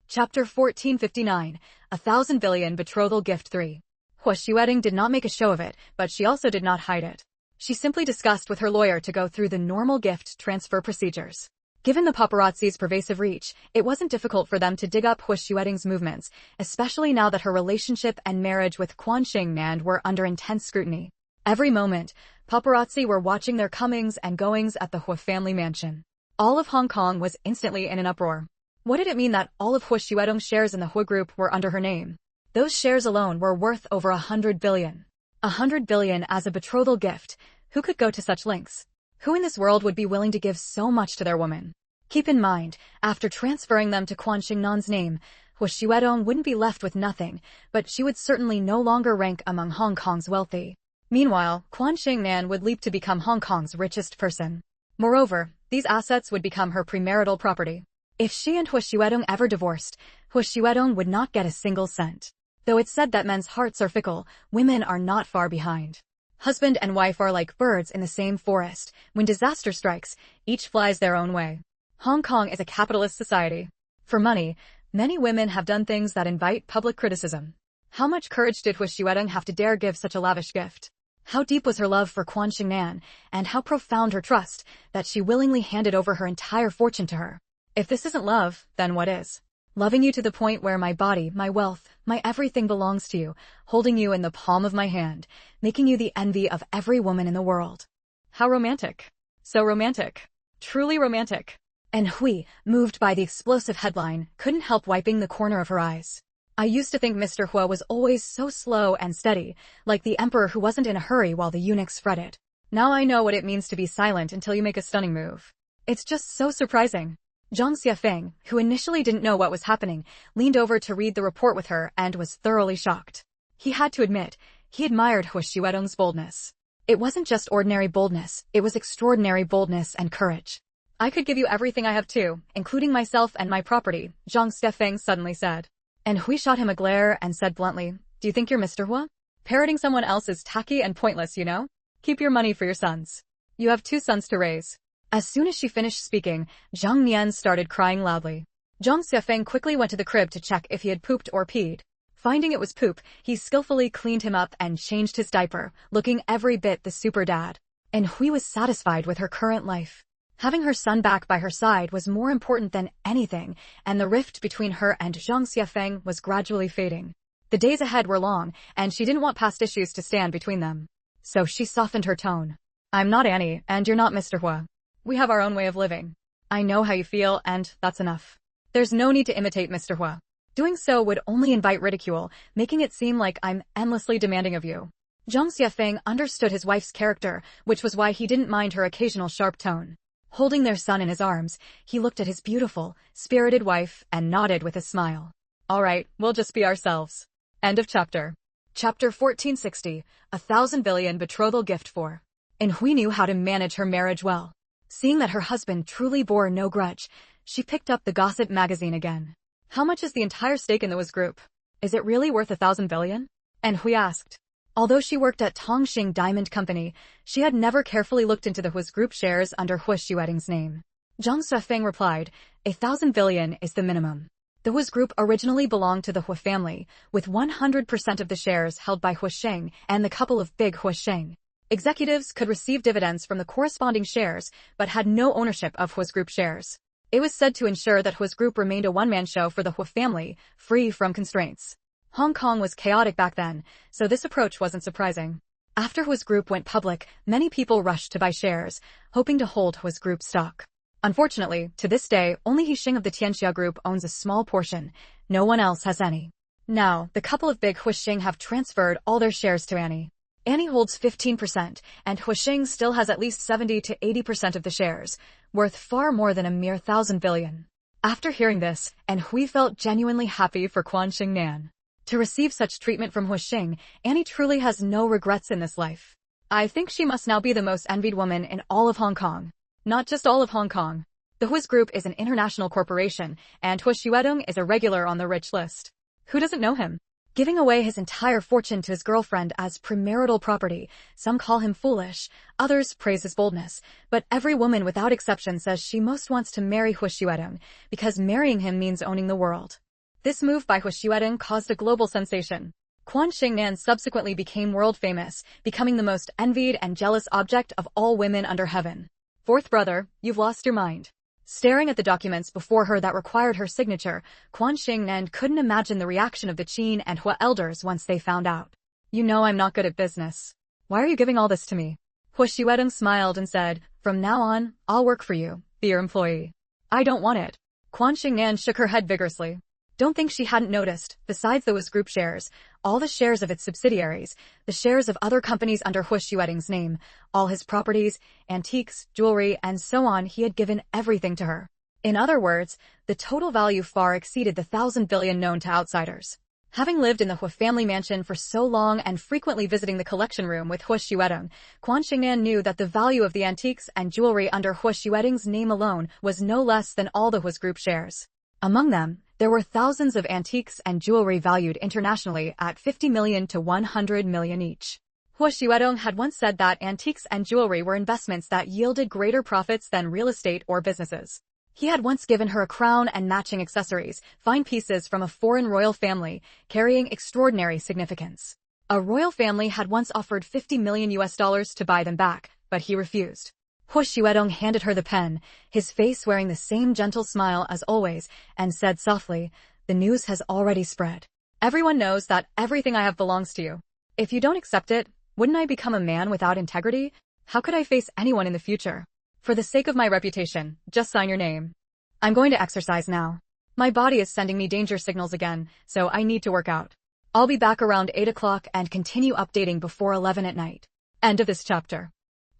Chapter 1459, 1,000 billion Betrothal Gift 3. Hua Xuedong did not make a show of it, but she also did not hide it. She simply discussed with her lawyer to go through the normal gift transfer procedures. Given the paparazzi's pervasive reach, it wasn't difficult for them to dig up Hua Xuedong's movements, especially now that her relationship and marriage with Quan Xingnan were under intense scrutiny. Every moment, paparazzi were watching their comings and goings at the Hua family mansion. All of Hong Kong was instantly in an uproar. What did it mean that all of Hua Xuedong's shares in the Hua group were under her name? Those shares alone were worth over 100 billion. 100 billion as a betrothal gift. Who could go to such lengths? Who in this world would be willing to give so much to their woman? Keep in mind, after transferring them to Quan Xingnan's name, Hua Xuedong wouldn't be left with nothing, but she would certainly no longer rank among Hong Kong's wealthy. Meanwhile, Quan Xingnan would leap to become Hong Kong's richest person. Moreover, these assets would become her premarital property. If she and Hua Xuedong ever divorced, Hua Xuedong would not get a single cent. Though it's said that men's hearts are fickle, women are not far behind. Husband and wife are like birds in the same forest. When disaster strikes, each flies their own way. Hong Kong is a capitalist society. For money, many women have done things that invite public criticism. How much courage did Hua Xuedong have to dare give such a lavish gift? How deep was her love for Quan Xingnan, and how profound her trust that she willingly handed over her entire fortune to her? If this isn't love, then what is? Loving you to the point where my body, my wealth, my everything belongs to you, holding you in the palm of my hand, making you the envy of every woman in the world. How romantic. So romantic. Truly romantic. And Hui, moved by the explosive headline, couldn't help wiping the corner of her eyes. I used to think Mr. Hua was always so slow and steady, like the emperor who wasn't in a hurry while the eunuchs fretted. Now I know what it means to be silent until you make a stunning move. It's just so surprising. Zhang Xiefeng, who initially didn't know what was happening, leaned over to read the report with her and was thoroughly shocked. He had to admit, he admired Hu Xuedong's boldness. It wasn't just ordinary boldness, it was extraordinary boldness and courage. I could give you everything I have too, including myself and my property, Zhang Xiefeng suddenly said. And Hui shot him a glare and said bluntly, do you think you're Mr. Hua? Parroting someone else is tacky and pointless, you know? Keep your money for your sons. You have 2 sons to raise. As soon as she finished speaking, Zhang Nian started crying loudly. Zhang Xiefeng quickly went to the crib to check if he had pooped or peed. Finding it was poop, he skillfully cleaned him up and changed his diaper, looking every bit the super dad. And Hui was satisfied with her current life. Having her son back by her side was more important than anything, and the rift between her and Zhang Xiefeng was gradually fading. The days ahead were long, and she didn't want past issues to stand between them. So she softened her tone. I'm not Annie, and you're not Mr. Hua. We have our own way of living. I know how you feel, and that's enough. There's no need to imitate Mr. Hua. Doing so would only invite ridicule, making it seem like I'm endlessly demanding of you. Zhang Xiefeng understood his wife's character, which was why he didn't mind her occasional sharp tone. Holding their son in his arms, he looked at his beautiful, spirited wife and nodded with a smile. All right, we'll just be ourselves. End of chapter. Chapter 1460, 1,000 billion betrothal gift for. And Hui knew how to manage her marriage well. Seeing that her husband truly bore no grudge, she picked up the gossip magazine again. How much is the entire stake in the Wiz Group? Is it really worth 1,000 billion? And Hui asked. Although she worked at Tongxing Diamond Company, she had never carefully looked into the Wiz Group shares under Hu Xuedong's name. Zhang Xiefeng replied, 1,000 billion is the minimum. The Wiz Group originally belonged to the Hu family, with 100% of the shares held by Hu Sheng and the couple of big Hu Sheng. Executives could receive dividends from the corresponding shares, but had no ownership of Hua's Group shares. It was said to ensure that Hua's Group remained a one-man show for the Hu family, free from constraints. Hong Kong was chaotic back then, so this approach wasn't surprising. After Hua's Group went public, many people rushed to buy shares, hoping to hold Hua's Group stock. Unfortunately, to this day, only He Xing of the Tianxia Group owns a small portion. No one else has any. Now, the couple of big Hu Xing have transferred all their shares to Annie. Annie holds 15%, and Hu Xing still has at least 70 to 80% of the shares, worth far more than a mere 1,000 billion. After hearing this, and Hui felt genuinely happy for Quan Xingnan. To receive such treatment from Hu Xing, Annie truly has no regrets in this life. I think she must now be the most envied woman in all of Hong Kong. Not just all of Hong Kong. The Hui's Group is an international corporation, and Hu Xuedong is a regular on the rich list. Who doesn't know him? Giving away his entire fortune to his girlfriend as premarital property, some call him foolish, others praise his boldness, but every woman without exception says she most wants to marry Hu Xuedong, because marrying him means owning the world. This move by Hu Xuedong caused a global sensation. Quan Xingnan subsequently became world famous, becoming the most envied and jealous object of all women under heaven. Fourth brother, you've lost your mind. Staring at the documents before her that required her signature, Quan Xingnan couldn't imagine the reaction of the Qin and Hua elders once they found out. You know I'm not good at business. Why are you giving all this to me? Hu Xuedong smiled and said, from now on, I'll work for you, be your employee. I don't want it. Quan Xingnan shook her head vigorously. Don't think she hadn't noticed, besides those group shares, all the shares of its subsidiaries, the shares of other companies under Hu Xuedong's name, all his properties, antiques, jewelry, and so on, he had given everything to her. In other words, the total value far exceeded the 1,000 billion known to outsiders. Having lived in the Hu family mansion for so long and frequently visiting the collection room with Hu Xuedong, Quan Xingnan knew that the value of the antiques and jewelry under Hu Xuedong's name alone was no less than all the Hu's Group shares. Among them, there were thousands of antiques and jewelry valued internationally at 50 million to 100 million each. Hu Xuedong had once said that antiques and jewelry were investments that yielded greater profits than real estate or businesses. He had once given her a crown and matching accessories, fine pieces from a foreign royal family, carrying extraordinary significance. A royal family had once offered $50 million to buy them back, but he refused. Hu Xuedong handed her the pen, his face wearing the same gentle smile as always, and said softly, the news has already spread. Everyone knows that everything I have belongs to you. If you don't accept it, wouldn't I become a man without integrity? How could I face anyone in the future? For the sake of my reputation, just sign your name. I'm going to exercise now. My body is sending me danger signals again, so I need to work out. I'll be back around 8 o'clock and continue updating before 11 at night. End of this chapter.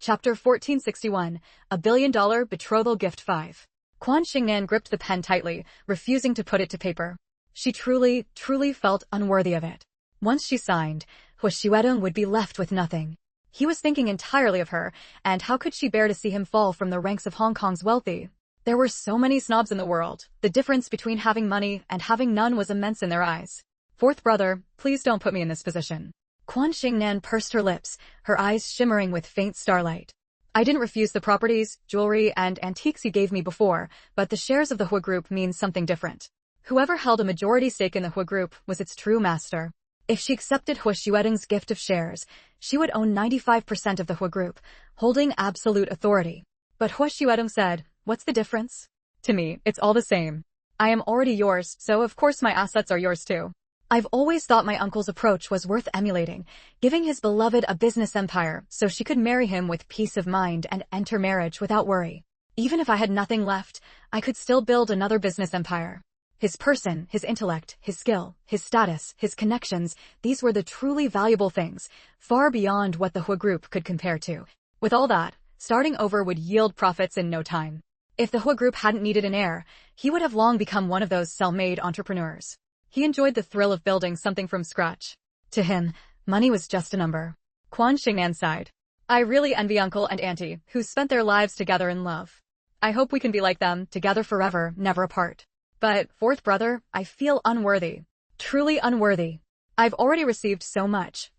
Chapter 1461, $1 billion betrothal gift 5. Quan Xingnan gripped the pen tightly, refusing to put it to paper. She truly felt unworthy of it. Once she signed, Hu Xuedong would be left with nothing. He was thinking entirely of her, and how could she bear to see him fall from the ranks of Hong Kong's wealthy? There were so many snobs in the world. The difference between having money and having none was immense in their eyes. Fourth brother, please don't put me in this position. Quan Xingnan pursed her lips, her eyes shimmering with faint starlight. I didn't refuse the properties, jewelry, and antiques you gave me before, but the shares of the Hui Group mean something different. Whoever held a majority stake in the Hui Group was its true master. If she accepted Hu Xuedong's gift of shares, she would own 95% of the Hui Group, holding absolute authority. But Hu Xuedong said, "What's the difference? To me, it's all the same. I am already yours, so of course my assets are yours too." I've always thought my uncle's approach was worth emulating, giving his beloved a business empire so she could marry him with peace of mind and enter marriage without worry. Even if I had nothing left, I could still build another business empire. His person, his intellect, his skill, his status, his connections, these were the truly valuable things, far beyond what the Hui Group could compare to. With all that, starting over would yield profits in no time. If the Hui Group hadn't needed an heir, he would have long become one of those self-made entrepreneurs. He enjoyed the thrill of building something from scratch. To him, money was just a number. Quan Xingnan sighed. I really envy Uncle and Auntie, who spent their lives together in love. I hope we can be like them, together forever, never apart. But, fourth brother, I feel unworthy. Truly unworthy. I've already received so much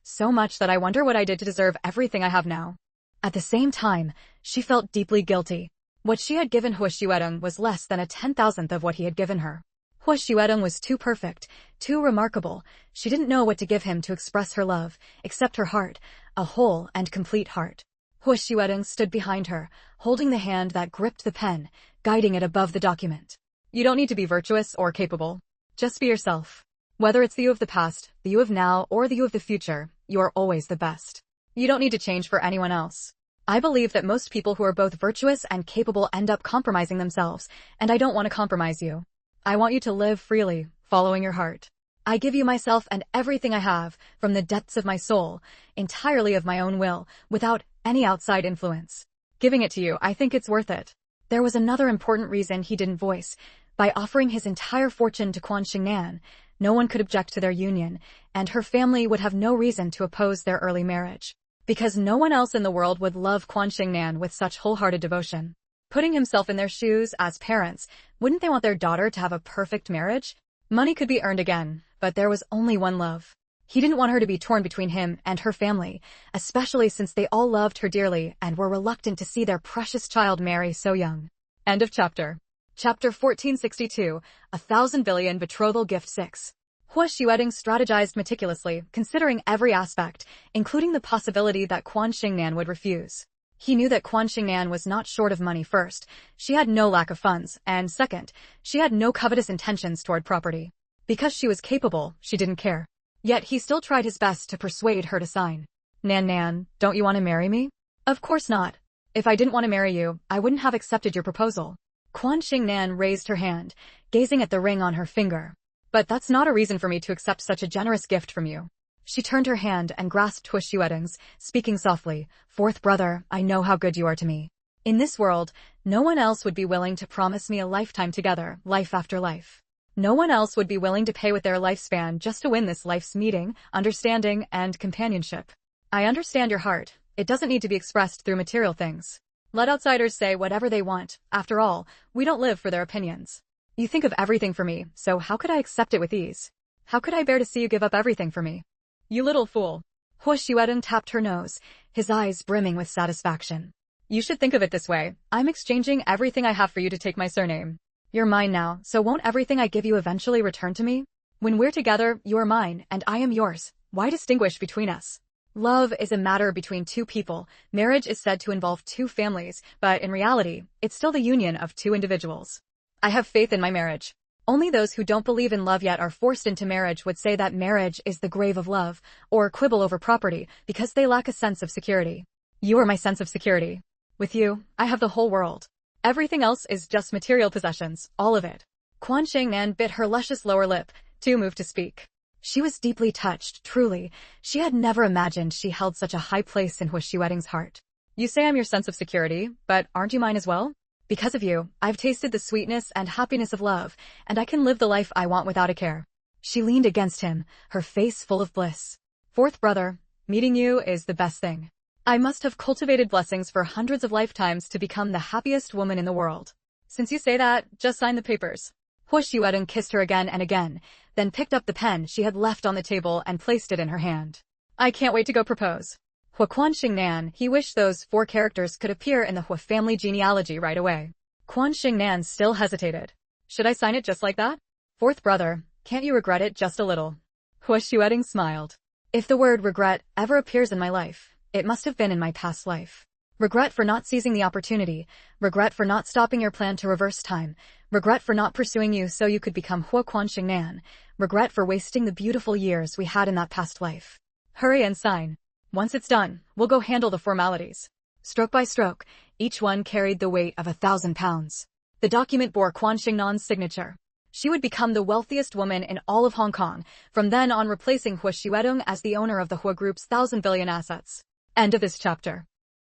that I wonder what I did to deserve everything I have now. At the same time, she felt deeply guilty. What she had given Hu Xuedong was less than a 10,000th of what he had given her. Hu Xuedong was too perfect, too remarkable. She didn't know what to give him to express her love, except her heart, a whole and complete heart. Hu Xuedong stood behind her, holding the hand that gripped the pen, guiding it above the document. You don't need to be virtuous or capable. Just be yourself. Whether it's the you of the past, the you of now, or the you of the future, you are always the best. You don't need to change for anyone else. I believe that most people who are both virtuous and capable end up compromising themselves, and I don't want to compromise you. I want you to live freely, following your heart. I give you myself and everything I have, from the depths of my soul, entirely of my own will, without any outside influence. Giving it to you, I think it's worth it. There was another important reason he didn't voice. By offering his entire fortune to Quan Xingnan, no one could object to their union, and her family would have no reason to oppose their early marriage. Because no one else in the world would love Quan Xingnan with such wholehearted devotion. Putting himself in their shoes as parents, wouldn't they want their daughter to have a perfect marriage? Money could be earned again, but there was only one love. He didn't want her to be torn between him and her family, especially since they all loved her dearly and were reluctant to see their precious child marry so young. End of chapter. Chapter 1462, 1,000 billion betrothal gift 6. Hu Xuedong strategized meticulously, considering every aspect, including the possibility that Quan Xingnan would refuse. He knew that Quan Xingnan was not short of money first, she had no lack of funds, and second, she had no covetous intentions toward property. Because she was capable, she didn't care. Yet he still tried his best to persuade her to sign. Nan, don't you want to marry me? Of course not. If I didn't want to marry you, I wouldn't have accepted your proposal. Quan Xingnan raised her hand, gazing at the ring on her finger. But that's not a reason for me to accept such a generous gift from you. She turned her hand and grasped Hu Xuedong's, speaking softly, Fourth brother, I know how good you are to me. In this world, no one else would be willing to promise me a lifetime together, life after life. No one else would be willing to pay with their lifespan just to win this life's meeting, understanding, and companionship. I understand your heart. It doesn't need to be expressed through material things. Let outsiders say whatever they want. After all, we don't live for their opinions. You think of everything for me, so how could I accept it with ease? How could I bear to see you give up everything for me? You little fool. Hu Xuedong tapped her nose, his eyes brimming with satisfaction. You should think of it this way. I'm exchanging everything I have for you to take my surname. You're mine now, so won't everything I give you eventually return to me? When we're together, you're mine, and I am yours. Why distinguish between us? Love is a matter between two people. Marriage is said to involve two families, but in reality, it's still the union of two individuals. I have faith in my marriage. Only those who don't believe in love yet are forced into marriage would say that marriage is the grave of love, or quibble over property, because they lack a sense of security. You are my sense of security. With you, I have the whole world. Everything else is just material possessions, all of it. Quan Xingnan bit her luscious lower lip, too moved to speak. She was deeply touched, truly. She had never imagined she held such a high place in Hu Xuedong's heart. You say I'm your sense of security, but aren't you mine as well? Because of you, I've tasted the sweetness and happiness of love, and I can live the life I want without a care. She leaned against him, her face full of bliss. Fourth brother, meeting you is the best thing. I must have cultivated blessings for hundreds of lifetimes to become the happiest woman in the world. Since you say that, just sign the papers. Hua Xiuedong kissed her again and again, then picked up the pen she had left on the table and placed it in her hand. I can't wait to go propose. Hua Quan Xingnan, he wished those 4 characters could appear in the Hua family genealogy right away. Quan Xingnan still hesitated. Should I sign it just like that? Fourth brother, can't you regret it just a little? Hua Xiuedong smiled. If the word regret ever appears in my life, it must have been in my past life. Regret for not seizing the opportunity, regret for not stopping your plan to reverse time, regret for not pursuing you so you could become Hua Quan Xingnan, regret for wasting the beautiful years we had in that past life. Hurry and sign. Once it's done, we'll go handle the formalities. Stroke by stroke, each one carried the weight of 1,000 pounds. The document bore Quan Xingnan's signature. She would become the wealthiest woman in all of Hong Kong, from then on replacing Hua Xiuedong as the owner of the Hua Group's 1,000 billion assets. End of this chapter.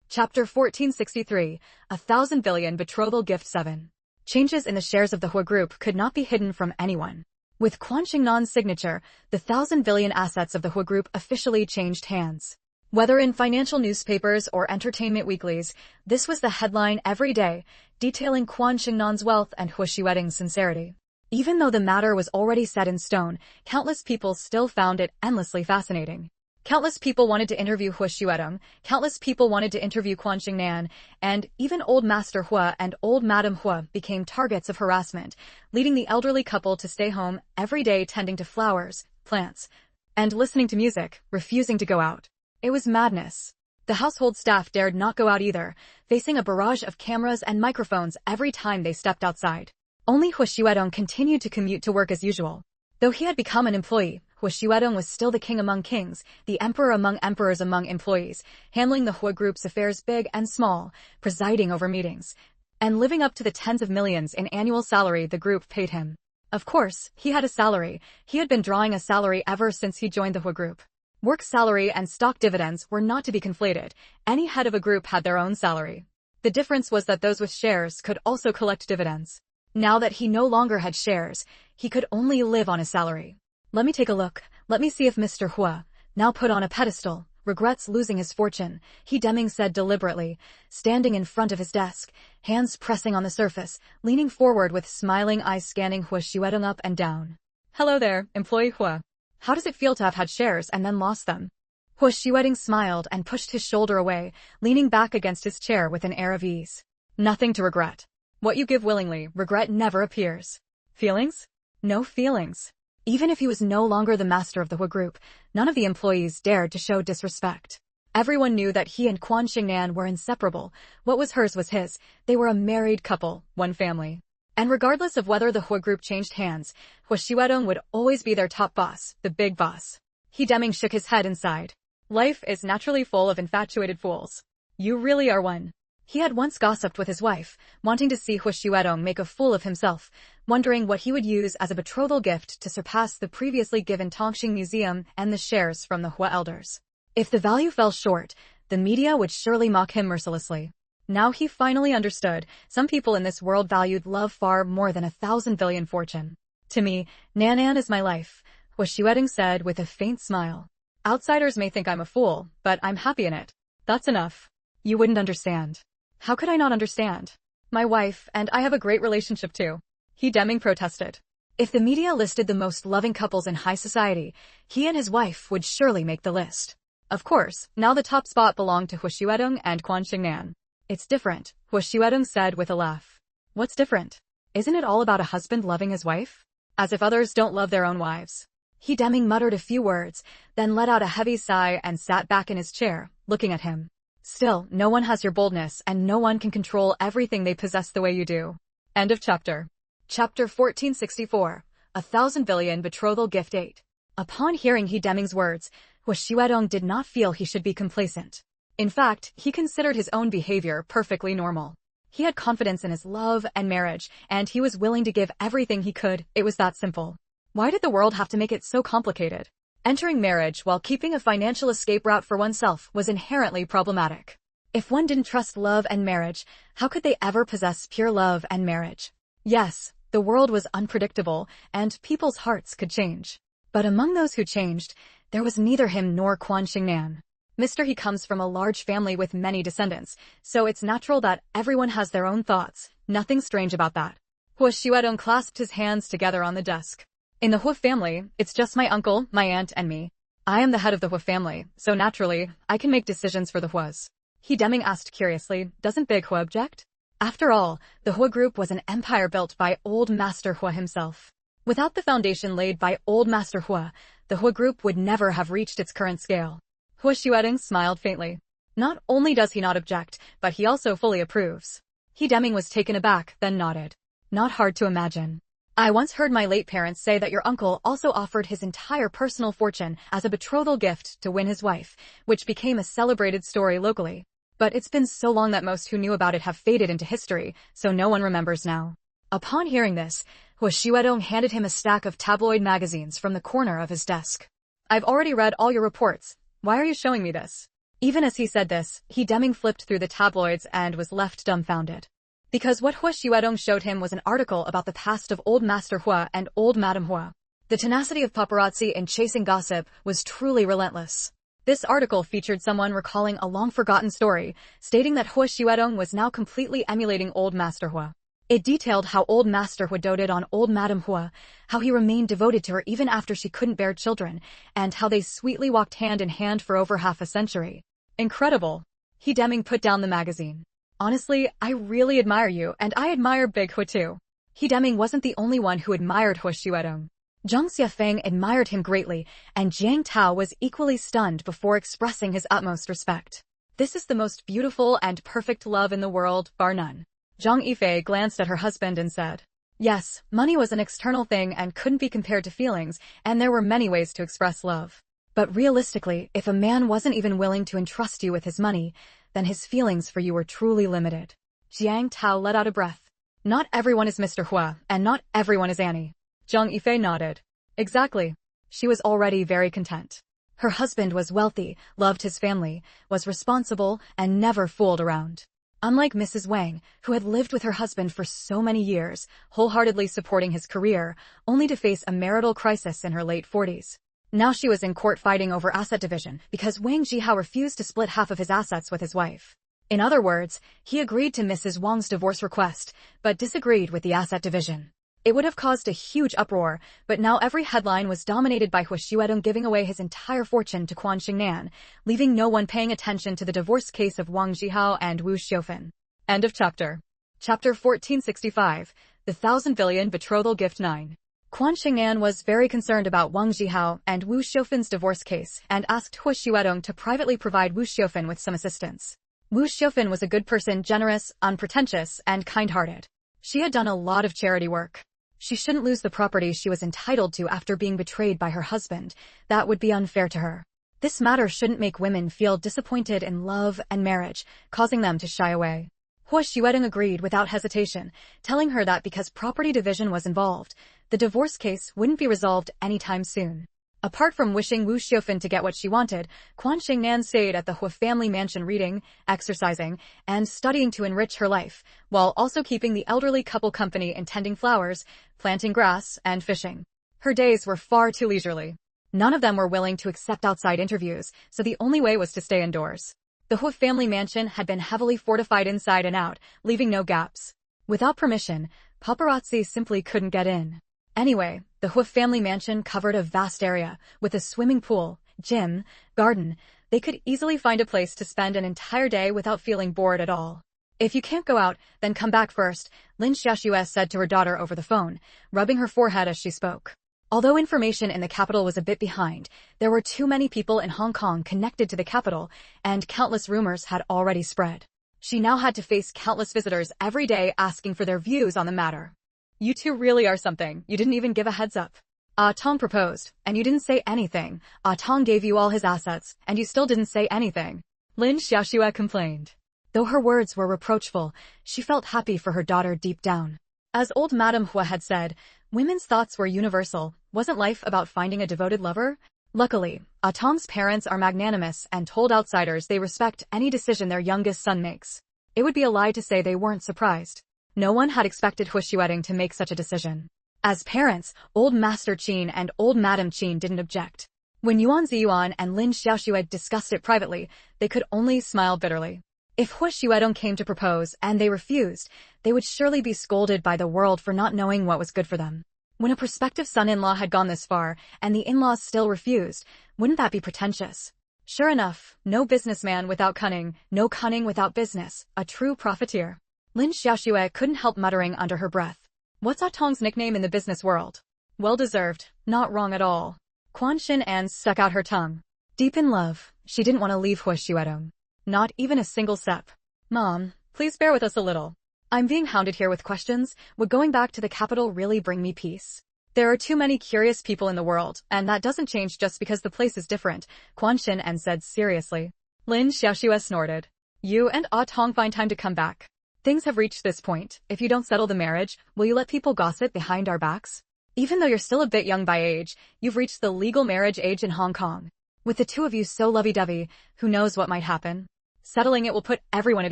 Chapter 1463, 1,000 billion betrothal gift 7. Changes in the shares of the Hua Group could not be hidden from anyone. With Quan Xingnan's signature, the 1,000 billion assets of the Hua Group officially changed hands. Whether in financial newspapers or entertainment weeklies, this was the headline every day, detailing Quan Xingnan's wealth and Hua Xiuedong's sincerity. Even though the matter was already set in stone, countless people still found it endlessly fascinating. Countless people wanted to interview Hua Xiuedong, countless people wanted to interview Quan Xingnan, and even old Master Hua and old Madam Hua became targets of harassment, leading the elderly couple to stay home every day tending to flowers, plants, and listening to music, refusing to go out. It was madness. The household staff dared not go out either, facing a barrage of cameras and microphones every time they stepped outside. Only Hua Xiuedong continued to commute to work as usual. Though he had become an employee, Hua Xiuedong was still the king among kings, the emperor among emperors among employees, handling the Hua Group's affairs big and small, presiding over meetings, and living up to the tens of millions in annual salary the group paid him. Of course, he had a salary. He had been drawing a salary ever since he joined the Hua Group. Work salary and stock dividends were not to be conflated. Any head of a group had their own salary. The difference was that those with shares could also collect dividends. Now that he no longer had shares, he could only live on his salary. Let me take a look. Let me see if Mr. Hua, now put on a pedestal, regrets losing his fortune, he Deming said deliberately, standing in front of his desk, hands pressing on the surface, leaning forward with smiling eyes scanning Hua Xiuedong up and down. Hello there, employee Hua. How does it feel to have had shares and then lost them? Hua Xiuedong smiled and pushed his shoulder away, leaning back against his chair with an air of ease. Nothing to regret. What you give willingly, regret never appears. Feelings? No feelings. Even if he was no longer the master of the Hua Group, none of the employees dared to show disrespect. Everyone knew that he and Quan Xingnan were inseparable. What was hers was his. They were a married couple, one family. And regardless of whether the Hua Group changed hands, Hua Xiuedong would always be their top boss, the big boss. He Deming shook his head and sighed. Life is naturally full of infatuated fools. You really are one. He had once gossiped with his wife, wanting to see Hua Xiuedong make a fool of himself, wondering what he would use as a betrothal gift to surpass the previously given Tongxing Museum and the shares from the Hua elders. If the value fell short, the media would surely mock him mercilessly. Now he finally understood, some people in this world valued love far more than 1,000 billion fortune. To me, Nanan is my life, Hua Xiuedong said with a faint smile. Outsiders may think I'm a fool, but I'm happy in it. That's enough. You wouldn't understand. How could I not understand? My wife and I have a great relationship too. He Deming protested. If the media listed the most loving couples in high society, he and his wife would surely make the list. Of course, now the top spot belonged to Hua Xiuedong and Quan Xingnan. It's different, Hua Xiuedong said with a laugh. What's different? Isn't it all about a husband loving his wife? As if others don't love their own wives. He Deming muttered a few words, then let out a heavy sigh and sat back in his chair, looking at him. Still, no one has your boldness and no one can control everything they possess the way you do. End of chapter. Chapter 1464, 1,000 billion betrothal gift 8. Upon hearing He Deming's words, Hua Xiuedong did not feel he should be complacent. In fact, he considered his own behavior perfectly normal. He had confidence in his love and marriage, and he was willing to give everything he could. It was that simple. Why did the world have to make it so complicated? Entering marriage while keeping a financial escape route for oneself was inherently problematic. If one didn't trust love and marriage, how could they ever possess pure love and marriage? Yes, the world was unpredictable, and people's hearts could change. But among those who changed, there was neither him nor Quan Xingnan. He comes from a large family with many descendants, so it's natural that everyone has their own thoughts. Nothing strange about that. Hua Xuedong clasped his hands together on the desk. In the Hua family, it's just my uncle, my aunt, and me. I am the head of the Hua family, so naturally, I can make decisions for the Huas. He Deming asked curiously, doesn't Big Hua object? After all, the Hua group was an empire built by Old Master Hua himself. Without the foundation laid by Old Master Hua, the Hua group would never have reached its current scale. Hua Xuedong smiled faintly. Not only does he not object, but he also fully approves. He Deming was taken aback, then nodded. Not hard to imagine. I once heard my late parents say that your uncle also offered his entire personal fortune as a betrothal gift to win his wife, which became a celebrated story locally. But it's been so long that most who knew about it have faded into history, so no one remembers now. Upon hearing this, Hua Xuedong handed him a stack of tabloid magazines from the corner of his desk. I've already read all your reports. Why are you showing me this? Even as he said this, He Deming flipped through the tabloids and was left dumbfounded. Because what Hua Xuedong showed him was an article about the past of Old Master Hua and Old Madam Hua. The tenacity of paparazzi in chasing gossip was truly relentless. This article featured someone recalling a long-forgotten story, stating that Hua Xuedong was now completely emulating Old Master Hua. It detailed how Old Master Hua doted on Old Madam Hua, how he remained devoted to her even after she couldn't bear children, and how they sweetly walked hand in hand for over half a century. Incredible. He Deming put down the magazine. Honestly, I really admire you, and I admire Big Hua too. He Deming wasn't the only one who admired Hua Xuedong. Zhang Xiafeng admired him greatly, and Jiang Tao was equally stunned before expressing his utmost respect. This is the most beautiful and perfect love in the world, bar none. Zhang Yifei glanced at her husband and said, yes, money was an external thing and couldn't be compared to feelings, and there were many ways to express love. But realistically, if a man wasn't even willing to entrust you with his money, then his feelings for you were truly limited. Jiang Tao let out a breath. Not everyone is Mr. Hua, and not everyone is Annie. Zhang Yifei nodded. Exactly. She was already very content. Her husband was wealthy, loved his family, was responsible, and never fooled around. Unlike Mrs. Wang, who had lived with her husband for so many years, wholeheartedly supporting his career, only to face a marital crisis in her late 40s. Now she was in court fighting over asset division because Wang Jihao refused to split half of his assets with his wife. In other words, he agreed to Mrs. Wang's divorce request, but disagreed with the asset division. It would have caused a huge uproar, but now every headline was dominated by Hua Xuedong giving away his entire fortune to Quan Xingnan, leaving no one paying attention to the divorce case of Wang Jihao and Wu Xiufan. End of chapter. Chapter 1465, The 1,000 Billion Betrothal Gift 9. Quan Xingnan was very concerned about Wang Jihao and Wu Xiufan's divorce case and asked Hua Xuedong to privately provide Wu Xiufan with some assistance. Wu Xiufan was a good person, generous, unpretentious, and kind-hearted. She had done a lot of charity work. She shouldn't lose the property she was entitled to after being betrayed by her husband. That would be unfair to her. This matter shouldn't make women feel disappointed in love and marriage, causing them to shy away. Hua Xuedong agreed without hesitation, telling her that because property division was involved, the divorce case wouldn't be resolved anytime soon. Apart from wishing Wu Xiufan to get what she wanted, Quan Xingnan stayed at the Hua family mansion reading, exercising, and studying to enrich her life, while also keeping the elderly couple company in tending flowers, planting grass, and fishing. Her days were far too leisurely. None of them were willing to accept outside interviews, so the only way was to stay indoors. The Hua family mansion had been heavily fortified inside and out, leaving no gaps. Without permission, paparazzi simply couldn't get in. Anyway, the Hua family mansion covered a vast area, with a swimming pool, gym, garden. They could easily find a place to spend an entire day without feeling bored at all. If you can't go out, then come back first, Lin Xiaoxue said to her daughter over the phone, rubbing her forehead as she spoke. Although information in the capital was a bit behind, there were too many people in Hong Kong connected to the capital, and countless rumors had already spread. She now had to face countless visitors every day asking for their views on the matter. You two really are something. You didn't even give a heads up. Ah Tong proposed, and you didn't say anything. Ah Tong gave you all his assets, and you still didn't say anything. Lin Xiaoxue complained. Though her words were reproachful, she felt happy for her daughter deep down. As old Madame Hua had said, women's thoughts were universal. Wasn't life about finding a devoted lover? Luckily, Tong's parents are magnanimous and told outsiders they respect any decision their youngest son makes. It would be a lie to say they weren't surprised. No one had expected Hu Xuedong to make such a decision. As parents, old Master Qin and old Madam Qin didn't object. When Yuan Ziyuan and Lin Xiaoxue discussed it privately, they could only smile bitterly. If Hu Xuedong came to propose and they refused, they would surely be scolded by the world for not knowing what was good for them. When a prospective son-in-law had gone this far, and the in-laws still refused, wouldn't that be pretentious? Sure enough, no businessman without cunning, no cunning without business, a true profiteer. Lin Xiaoxue couldn't help muttering under her breath. What's Tong's nickname in the business world? Well-deserved, not wrong at all. Quan Xin An stuck out her tongue. Deep in love, she didn't want to leave Hu Xuedong. Not even a single step. Mom, please bear with us a little. I'm being hounded here with questions. Would going back to the capital really bring me peace? There are too many curious people in the world, and that doesn't change just because the place is different, Quan Xin An said seriously. Lin Xiaoxue snorted. You and Tong find time to come back. Things have reached this point. If you don't settle the marriage, will you let people gossip behind our backs? Even though you're still a bit young by age, you've reached the legal marriage age in Hong Kong. With the two of you so lovey-dovey, who knows what might happen? Settling it will put everyone at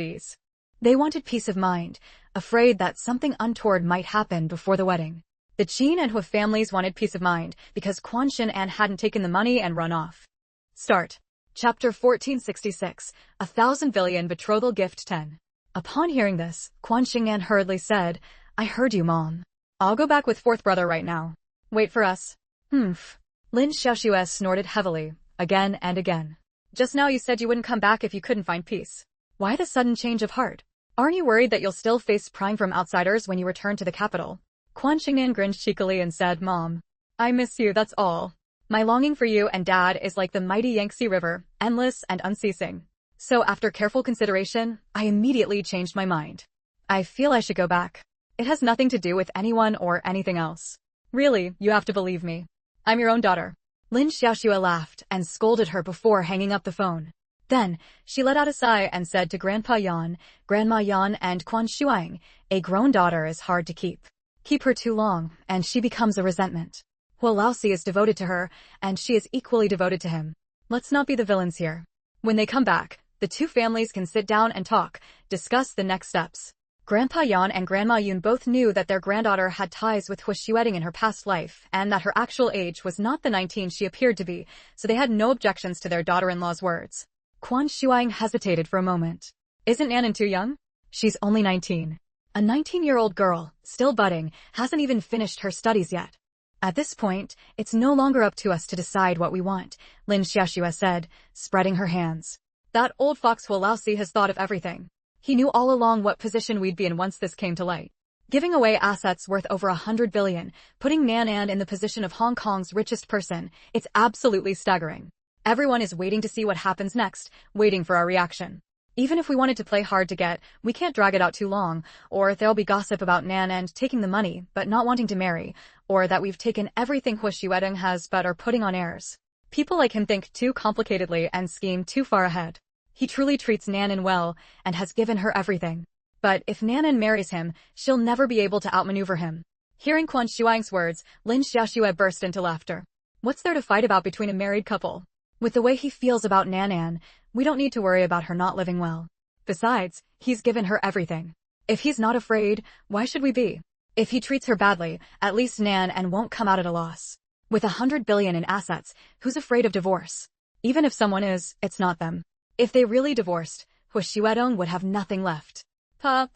ease. They wanted peace of mind, afraid that something untoward might happen before the wedding. The Qin and Hu families wanted peace of mind because Quan Xin An hadn't taken the money and run off. Start. Chapter 1466, 1,000 billion betrothal gift 10. Upon hearing this, Quan Xin An hurriedly said, I heard you, Mom. I'll go back with fourth brother right now. Wait for us. Humph. Lin Xiaoxue snorted heavily, again and again. Just now you said you wouldn't come back if you couldn't find peace. Why the sudden change of heart? Aren't you worried that you'll still face prying from outsiders when you return to the capital? Quan Xin An grinned cheekily and said, Mom, I miss you, that's all. My longing for you and Dad is like the mighty Yangtze River, endless and unceasing. So after careful consideration, I immediately changed my mind. I feel I should go back. It has nothing to do with anyone or anything else. Really, you have to believe me. I'm your own daughter. Lin Xiaoxue laughed and scolded her before hanging up the phone. Then, she let out a sigh and said to Grandpa Yan, Grandma Yan and Quan Shuang, a grown daughter is hard to keep. Keep her too long, and she becomes a resentment. Hu Laosi is devoted to her, and she is equally devoted to him. Let's not be the villains here. When they come back, the two families can sit down and talk, discuss the next steps. Grandpa Yan and Grandma Yun both knew that their granddaughter had ties with Hu Xuedong in her past life, and that her actual age was not the 19 she appeared to be, so they had no objections to their daughter-in-law's words. Quan Shuang hesitated for a moment. Isn't Nanan too young? She's only 19. A 19-year-old girl, still budding, hasn't even finished her studies yet. At this point, it's no longer up to us to decide what we want, Lin Xiaoxue said, spreading her hands. That old fox Hu Laosi has thought of everything. He knew all along what position we'd be in once this came to light. Giving away assets worth over 100 billion, putting Nanan in the position of Hong Kong's richest person, it's absolutely staggering. Everyone is waiting to see what happens next, waiting for our reaction. Even if we wanted to play hard to get, we can't drag it out too long, or there'll be gossip about Nanan taking the money but not wanting to marry, or that we've taken everything Hu Xuedong has but are putting on heirs. People like him think too complicatedly and scheme too far ahead. He truly treats Nanan well, and has given her everything. But if Nanan marries him, she'll never be able to outmaneuver him. Hearing Quan Shuang's words, Lin Xiaoxue burst into laughter. What's there to fight about between a married couple? With the way he feels about Nanan, we don't need to worry about her not living well. Besides, he's given her everything. If he's not afraid, why should we be? If he treats her badly, at least Nanan won't come out at a loss. With 100 billion in assets, who's afraid of divorce? Even if someone is, it's not them. If they really divorced, Hu Xuedong would have nothing left. Pa.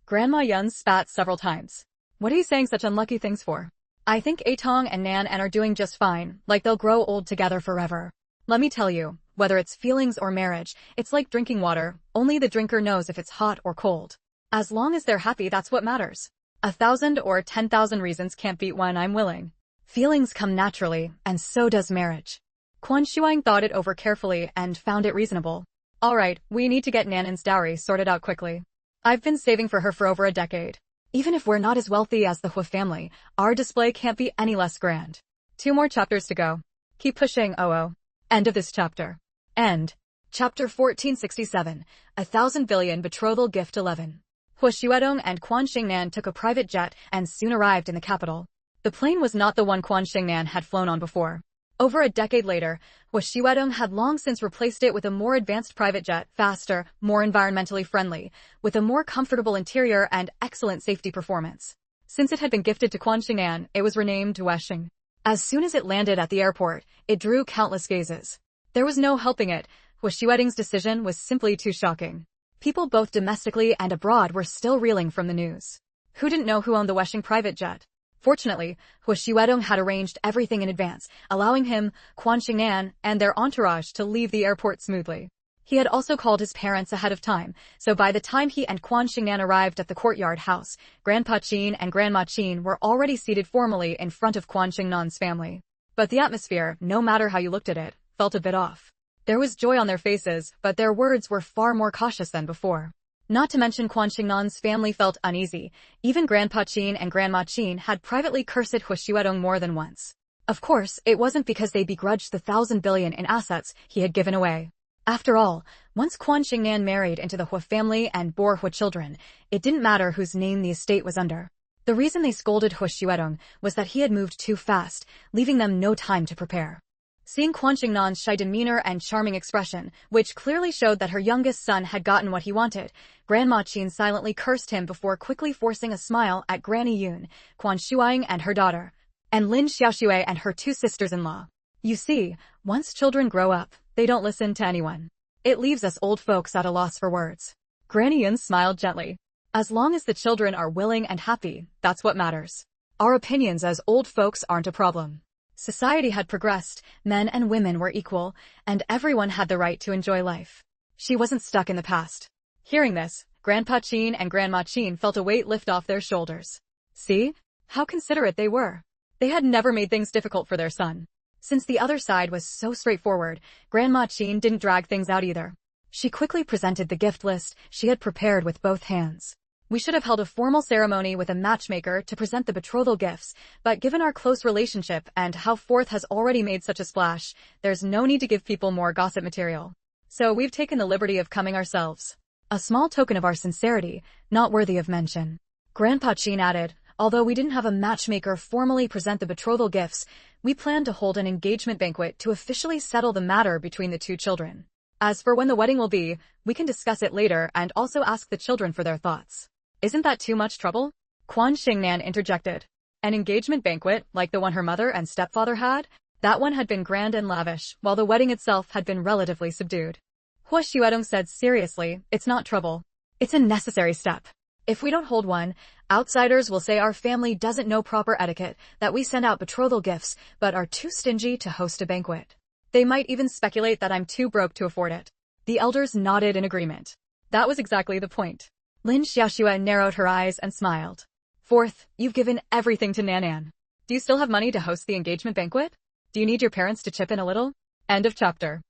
Grandma Yun spat several times. What are you saying such unlucky things for? I think Tong and Nanan are doing just fine, like they'll grow old together forever. Let me tell you, whether it's feelings or marriage, it's like drinking water, only the drinker knows if it's hot or cold. As long as they're happy, that's what matters. 1,000 or 10,000 reasons can't beat one I'm willing. Feelings come naturally, and so does marriage. Quan Shuang thought it over carefully and found it reasonable. All right, we need to get Nanan's dowry sorted out quickly. I've been saving for her for over a decade. Even if we're not as wealthy as the Hu family, our display can't be any less grand. 2 more chapters to go. Keep pushing, oh. End of this chapter. End. Chapter 1467, 1,000 billion betrothal gift 11. Hu Xuedong and Quan Xingnan took a private jet and soon arrived in the capital. The plane was not the one Quan Xingnan had flown on before. Over a decade later, Hwashiwedong had long since replaced it with a more advanced private jet, faster, more environmentally friendly, with a more comfortable interior and excellent safety performance. Since it had been gifted to Quan Xingnan, it was renamed Duesheng. As soon as it landed at the airport, it drew countless gazes. There was no helping it. Hwashiwedong's decision was simply too shocking. People both domestically and abroad were still reeling from the news. Who didn't know who owned the Duesheng private jet? Fortunately, Hwashiwedong had arranged everything in advance, allowing him, Quan Xingnan, and their entourage to leave the airport smoothly. He had also called his parents ahead of time, so by the time he and Quan Xingnan arrived at the courtyard house, Grandpa Qin and Grandma Qin were already seated formally in front of Quan Xingnan's family. But the atmosphere, no matter how you looked at it, felt a bit off. There was joy on their faces, but their words were far more cautious than before. Not to mention Quan Xingnan's family felt uneasy. Even Grandpa Qin and Grandma Qin had privately cursed Hwashiwedong more than once. Of course, it wasn't because they begrudged the 1,000 billion in assets he had given away. After all, once Quan Xingnan married into the Hua family and bore Hua children, it didn't matter whose name the estate was under. The reason they scolded Hwashiwedong was that he had moved too fast, leaving them no time to prepare. Seeing Quan Xingnan's shy demeanor and charming expression, which clearly showed that her youngest son had gotten what he wanted, Grandma Qin silently cursed him before quickly forcing a smile at Granny Yun, Quan Shuang and her daughter, and Lin Xiaoxue and her two sisters-in-law. You see, once children grow up, they don't listen to anyone. It leaves us old folks at a loss for words. Granny Yun smiled gently. As long as the children are willing and happy, that's what matters. Our opinions as old folks aren't a problem. Society had progressed, men and women were equal, and everyone had the right to enjoy life. She wasn't stuck in the past. Hearing this, Grandpa Qin and Grandma Qin felt a weight lift off their shoulders. See? How considerate they were. They had never made things difficult for their son. Since the other side was so straightforward, Grandma Qin didn't drag things out either. She quickly presented the gift list she had prepared with both hands. We should have held a formal ceremony with a matchmaker to present the betrothal gifts, but given our close relationship and how Fourth has already made such a splash, there's no need to give people more gossip material. So we've taken the liberty of coming ourselves. A small token of our sincerity, not worthy of mention. Grandpa Qin added, although we didn't have a matchmaker formally present the betrothal gifts, we planned to hold an engagement banquet to officially settle the matter between the two children. As for when the wedding will be, we can discuss it later and also ask the children for their thoughts. Isn't that too much trouble? Quan Xingnan interjected. An engagement banquet, like the one her mother and stepfather had? That one had been grand and lavish, while the wedding itself had been relatively subdued. Hwashiwedong said seriously, it's not trouble. It's a necessary step. If we don't hold one, outsiders will say our family doesn't know proper etiquette, that we send out betrothal gifts, but are too stingy to host a banquet. They might even speculate that I'm too broke to afford it. The elders nodded in agreement. That was exactly the point. Lin Xiaoxue narrowed her eyes and smiled. Fourth, you've given everything to Nanan. Do you still have money to host the engagement banquet? Do you need your parents to chip in a little? End of chapter.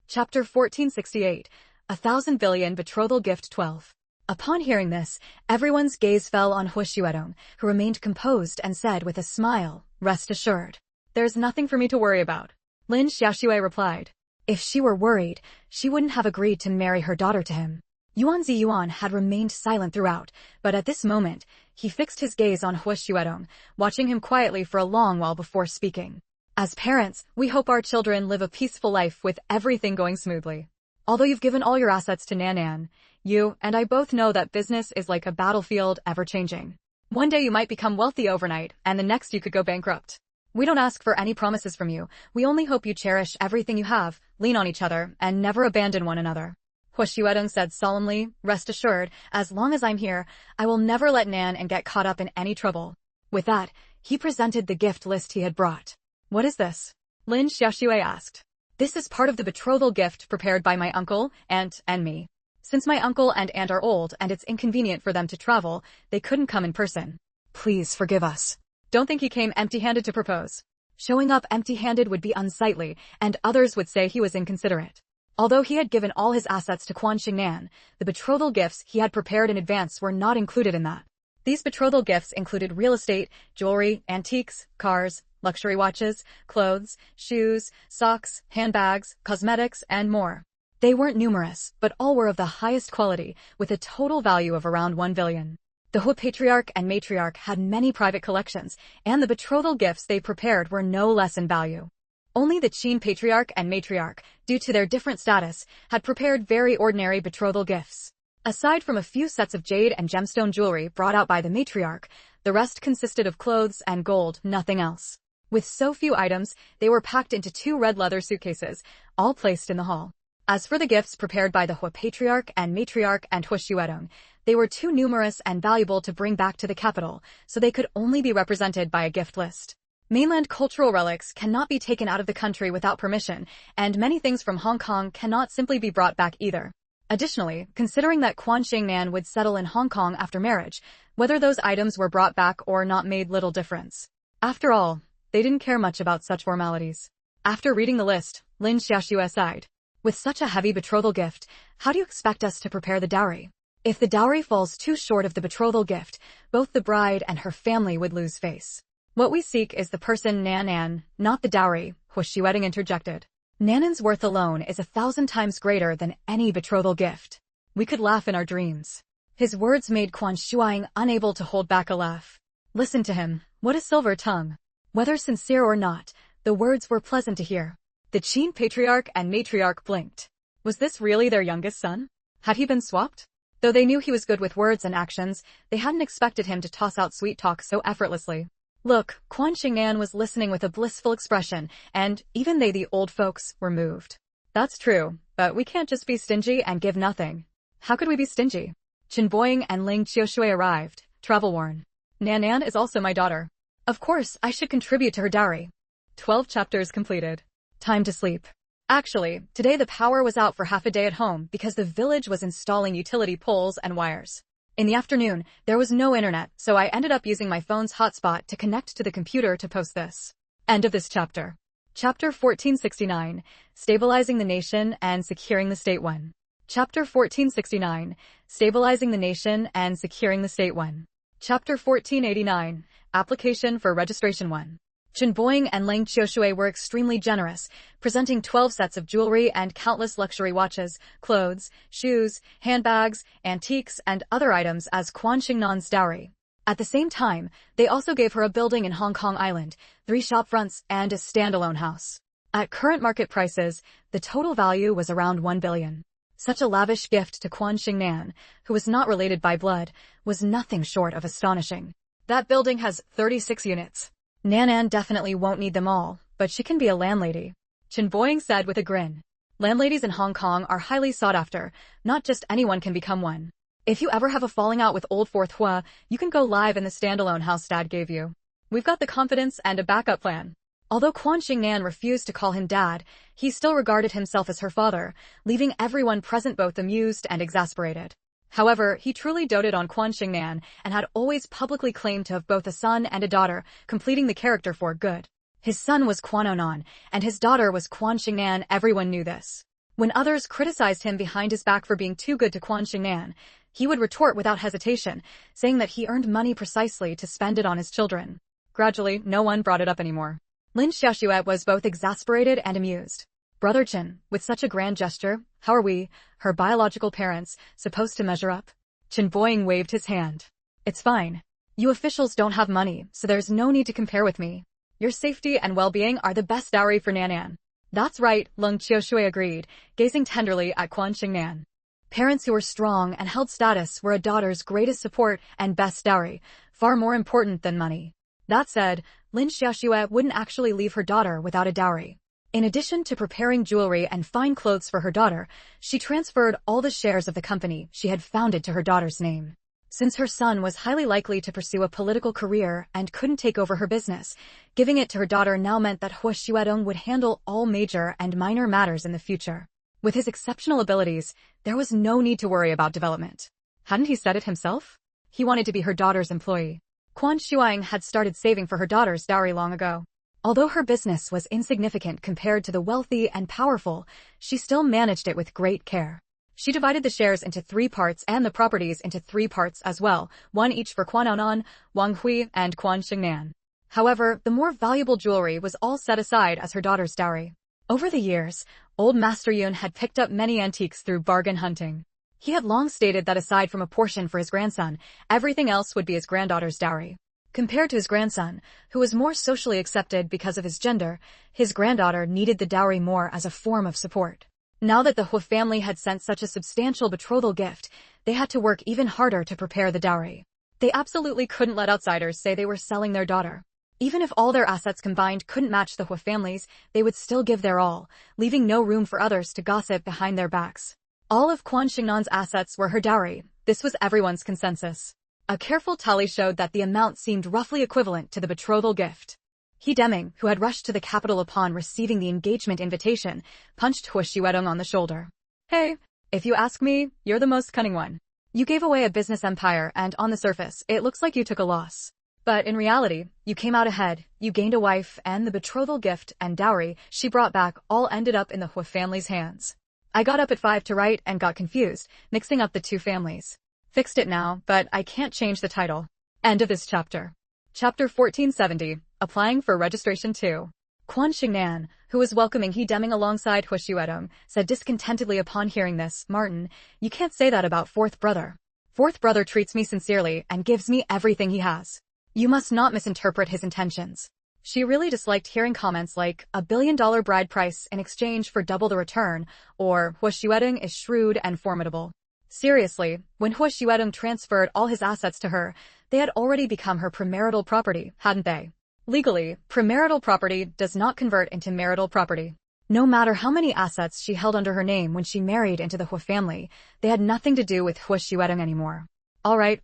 Chapter 1468, 1,000 billion betrothal gift 12. Upon hearing this, everyone's gaze fell on Hwashiwedong, who remained composed and said with a smile, rest assured. There's nothing for me to worry about. Lin Xiaoxue replied. If she were worried, she wouldn't have agreed to marry her daughter to him. Yuan Ziyuan had remained silent throughout, but at this moment, he fixed his gaze on Hwashiwedong, watching him quietly for a long while before speaking. As parents, we hope our children live a peaceful life with everything going smoothly. Although you've given all your assets to Nanan, you and I both know that business is like a battlefield, ever-changing. One day you might become wealthy overnight, and the next you could go bankrupt. We don't ask for any promises from you. We only hope you cherish everything you have, lean on each other, and never abandon one another. Hwashiwedong said solemnly, rest assured, as long as I'm here, I will never let Nan and get caught up in any trouble. With that, he presented the gift list he had brought. What is this? Lin Xiaoxue asked. This is part of the betrothal gift prepared by my uncle, aunt, and me. Since my uncle and aunt are old and it's inconvenient for them to travel, they couldn't come in person. Please forgive us. Don't think he came empty-handed to propose. Showing up empty-handed would be unsightly, and others would say he was inconsiderate. Although he had given all his assets to Quan Xingnan, the betrothal gifts he had prepared in advance were not included in that. These betrothal gifts included real estate, jewelry, antiques, cars, luxury watches, clothes, shoes, socks, handbags, cosmetics, and more. They weren't numerous, but all were of the highest quality, with a total value of around 1 billion. The Hua patriarch and matriarch had many private collections, and the betrothal gifts they prepared were no less in value. Only the Qin patriarch and matriarch, due to their different status, had prepared very ordinary betrothal gifts. Aside from a few sets of jade and gemstone jewelry brought out by the matriarch, the rest consisted of clothes and gold, nothing else. With so few items, they were packed into 2 red leather suitcases, all placed in the hall. As for the gifts prepared by the Hua patriarch and matriarch and Hua Xuedong, they were too numerous and valuable to bring back to the capital, so they could only be represented by a gift list. Mainland cultural relics cannot be taken out of the country without permission, and many things from Hong Kong cannot simply be brought back either. Additionally, considering that Quan Xingnan would settle in Hong Kong after marriage, whether those items were brought back or not made little difference. After all, they didn't care much about such formalities. After reading the list, Lin Xiaoxue sighed. With such a heavy betrothal gift, how do you expect us to prepare the dowry? If the dowry falls too short of the betrothal gift, both the bride and her family would lose face. What we seek is the person Nan, not the dowry, Hua Xuedong interjected. Nanan's worth alone is 1,000 times greater than any betrothal gift. We could laugh in our dreams. His words made Quan Shuang unable to hold back a laugh. Listen to him, what a silver tongue. Whether sincere or not, the words were pleasant to hear. The Qin patriarch and matriarch blinked. Was this really their youngest son? Had he been swapped? Though they knew he was good with words and actions, they hadn't expected him to toss out sweet talk so effortlessly. Look, Quan Xingnan was listening with a blissful expression, and even they, the old folks, were moved. That's true, but we can't just be stingy and give nothing. How could we be stingy? Chen Boying and Ling Qiushui arrived, travel-worn. Nan is also my daughter. Of course, I should contribute to her dowry. 12 chapters completed. Time to sleep. Actually, today the power was out for half a day at home because the village was installing utility poles and wires. In the afternoon, there was no internet, so I ended up using my phone's hotspot to connect to the computer to post this. End of this chapter. Chapter 1469, Stabilizing the Nation and Securing the State 1. Chapter 1469, Stabilizing the Nation and Securing the State 1. Chapter 1489, Application for Registration 1. Chen Boying and Ling Qiushui were extremely generous, presenting 12 sets of jewelry and countless luxury watches, clothes, shoes, handbags, antiques, and other items as Quan Xingnan's dowry. At the same time, they also gave her a building in Hong Kong Island, 3 shopfronts, and a standalone house. At current market prices, the total value was around 1 billion. Such a lavish gift to Quan Xingnan, who was not related by blood, was nothing short of astonishing. That building has 36 units. Nan definitely won't need them all, but she can be a landlady, Chen Boying said with a grin. Landladies in Hong Kong are highly sought after, not just anyone can become one. If you ever have a falling out with old Fourth Hua, you can go live in the standalone house Dad gave you. We've got the confidence and a backup plan. Although Quan Xingnan refused to call him Dad, he still regarded himself as her father, leaving everyone present both amused and exasperated. However, he truly doted on Quan Xingnan and had always publicly claimed to have both a son and a daughter, completing the character for good. His son was Quan Onan, and his daughter was Quan Xingnan. Everyone knew this. When others criticized him behind his back for being too good to Quan Xingnan, he would retort without hesitation, saying that he earned money precisely to spend it on his children. Gradually, no one brought it up anymore. Lin Xiaoxue was both exasperated and amused. Brother Chen, with such a grand gesture, how are we, her biological parents, supposed to measure up? Chen Boying waved his hand. It's fine. You officials don't have money, so there's no need to compare with me. Your safety and well-being are the best dowry for Nan. That's right, Ling Qiushui agreed, gazing tenderly at Quan Xingnan. Parents who were strong and held status were a daughter's greatest support and best dowry, far more important than money. That said, Lin Xiaoxue wouldn't actually leave her daughter without a dowry. In addition to preparing jewelry and fine clothes for her daughter, she transferred all the shares of the company she had founded to her daughter's name. Since her son was highly likely to pursue a political career and couldn't take over her business, giving it to her daughter now meant that Hua Xuedong would handle all major and minor matters in the future. With his exceptional abilities, there was no need to worry about development. Hadn't he said it himself? He wanted to be her daughter's employee. Quan Shuang had started saving for her daughter's dowry long ago. Although her business was insignificant compared to the wealthy and powerful, she still managed it with great care. She divided the shares into 3 parts and the properties into 3 parts as well, 1 each for Quan Onan, Wang Hui, and Quan Xingnan. However, the more valuable jewelry was all set aside as her daughter's dowry. Over the years, old Master Yun had picked up many antiques through bargain hunting. He had long stated that aside from a portion for his grandson, everything else would be his granddaughter's dowry. Compared to his grandson, who was more socially accepted because of his gender, his granddaughter needed the dowry more as a form of support. Now that the Hu family had sent such a substantial betrothal gift, they had to work even harder to prepare the dowry. They absolutely couldn't let outsiders say they were selling their daughter. Even if all their assets combined couldn't match the Hu family's, they would still give their all, leaving no room for others to gossip behind their backs. All of Quan Xingnan's assets were her dowry. This was everyone's consensus. A careful tally showed that the amount seemed roughly equivalent to the betrothal gift. He Deming, who had rushed to the capital upon receiving the engagement invitation, punched Hu Xiuedong on the shoulder. Hey, if you ask me, you're the most cunning one. You gave away a business empire and on the surface, it looks like you took a loss. But in reality, you came out ahead, you gained a wife, and the betrothal gift and dowry she brought back all ended up in the Hu family's hands. I got up at 5 to write and got confused, mixing up the two families. Fixed it now, but I can't change the title. End of this chapter. Chapter 1470, Applying for Registration 2. Quan Xingnan, who was welcoming He Deming alongside Hu Xiuedong, said discontentedly upon hearing this, Martin, you can't say that about fourth brother. Fourth brother treats me sincerely and gives me everything he has. You must not misinterpret his intentions. She really disliked hearing comments like, $1 billion bride price in exchange for double the return, or Hu Xiuedong is shrewd and formidable. Seriously, when Hu Xiuedong transferred all his assets to her, they had already become her premarital property, hadn't they? Legally, premarital property does not convert into marital property. No matter how many assets she held under her name when she married into the Hu family, they had nothing to do with Hu Xiuedong anymore. All right,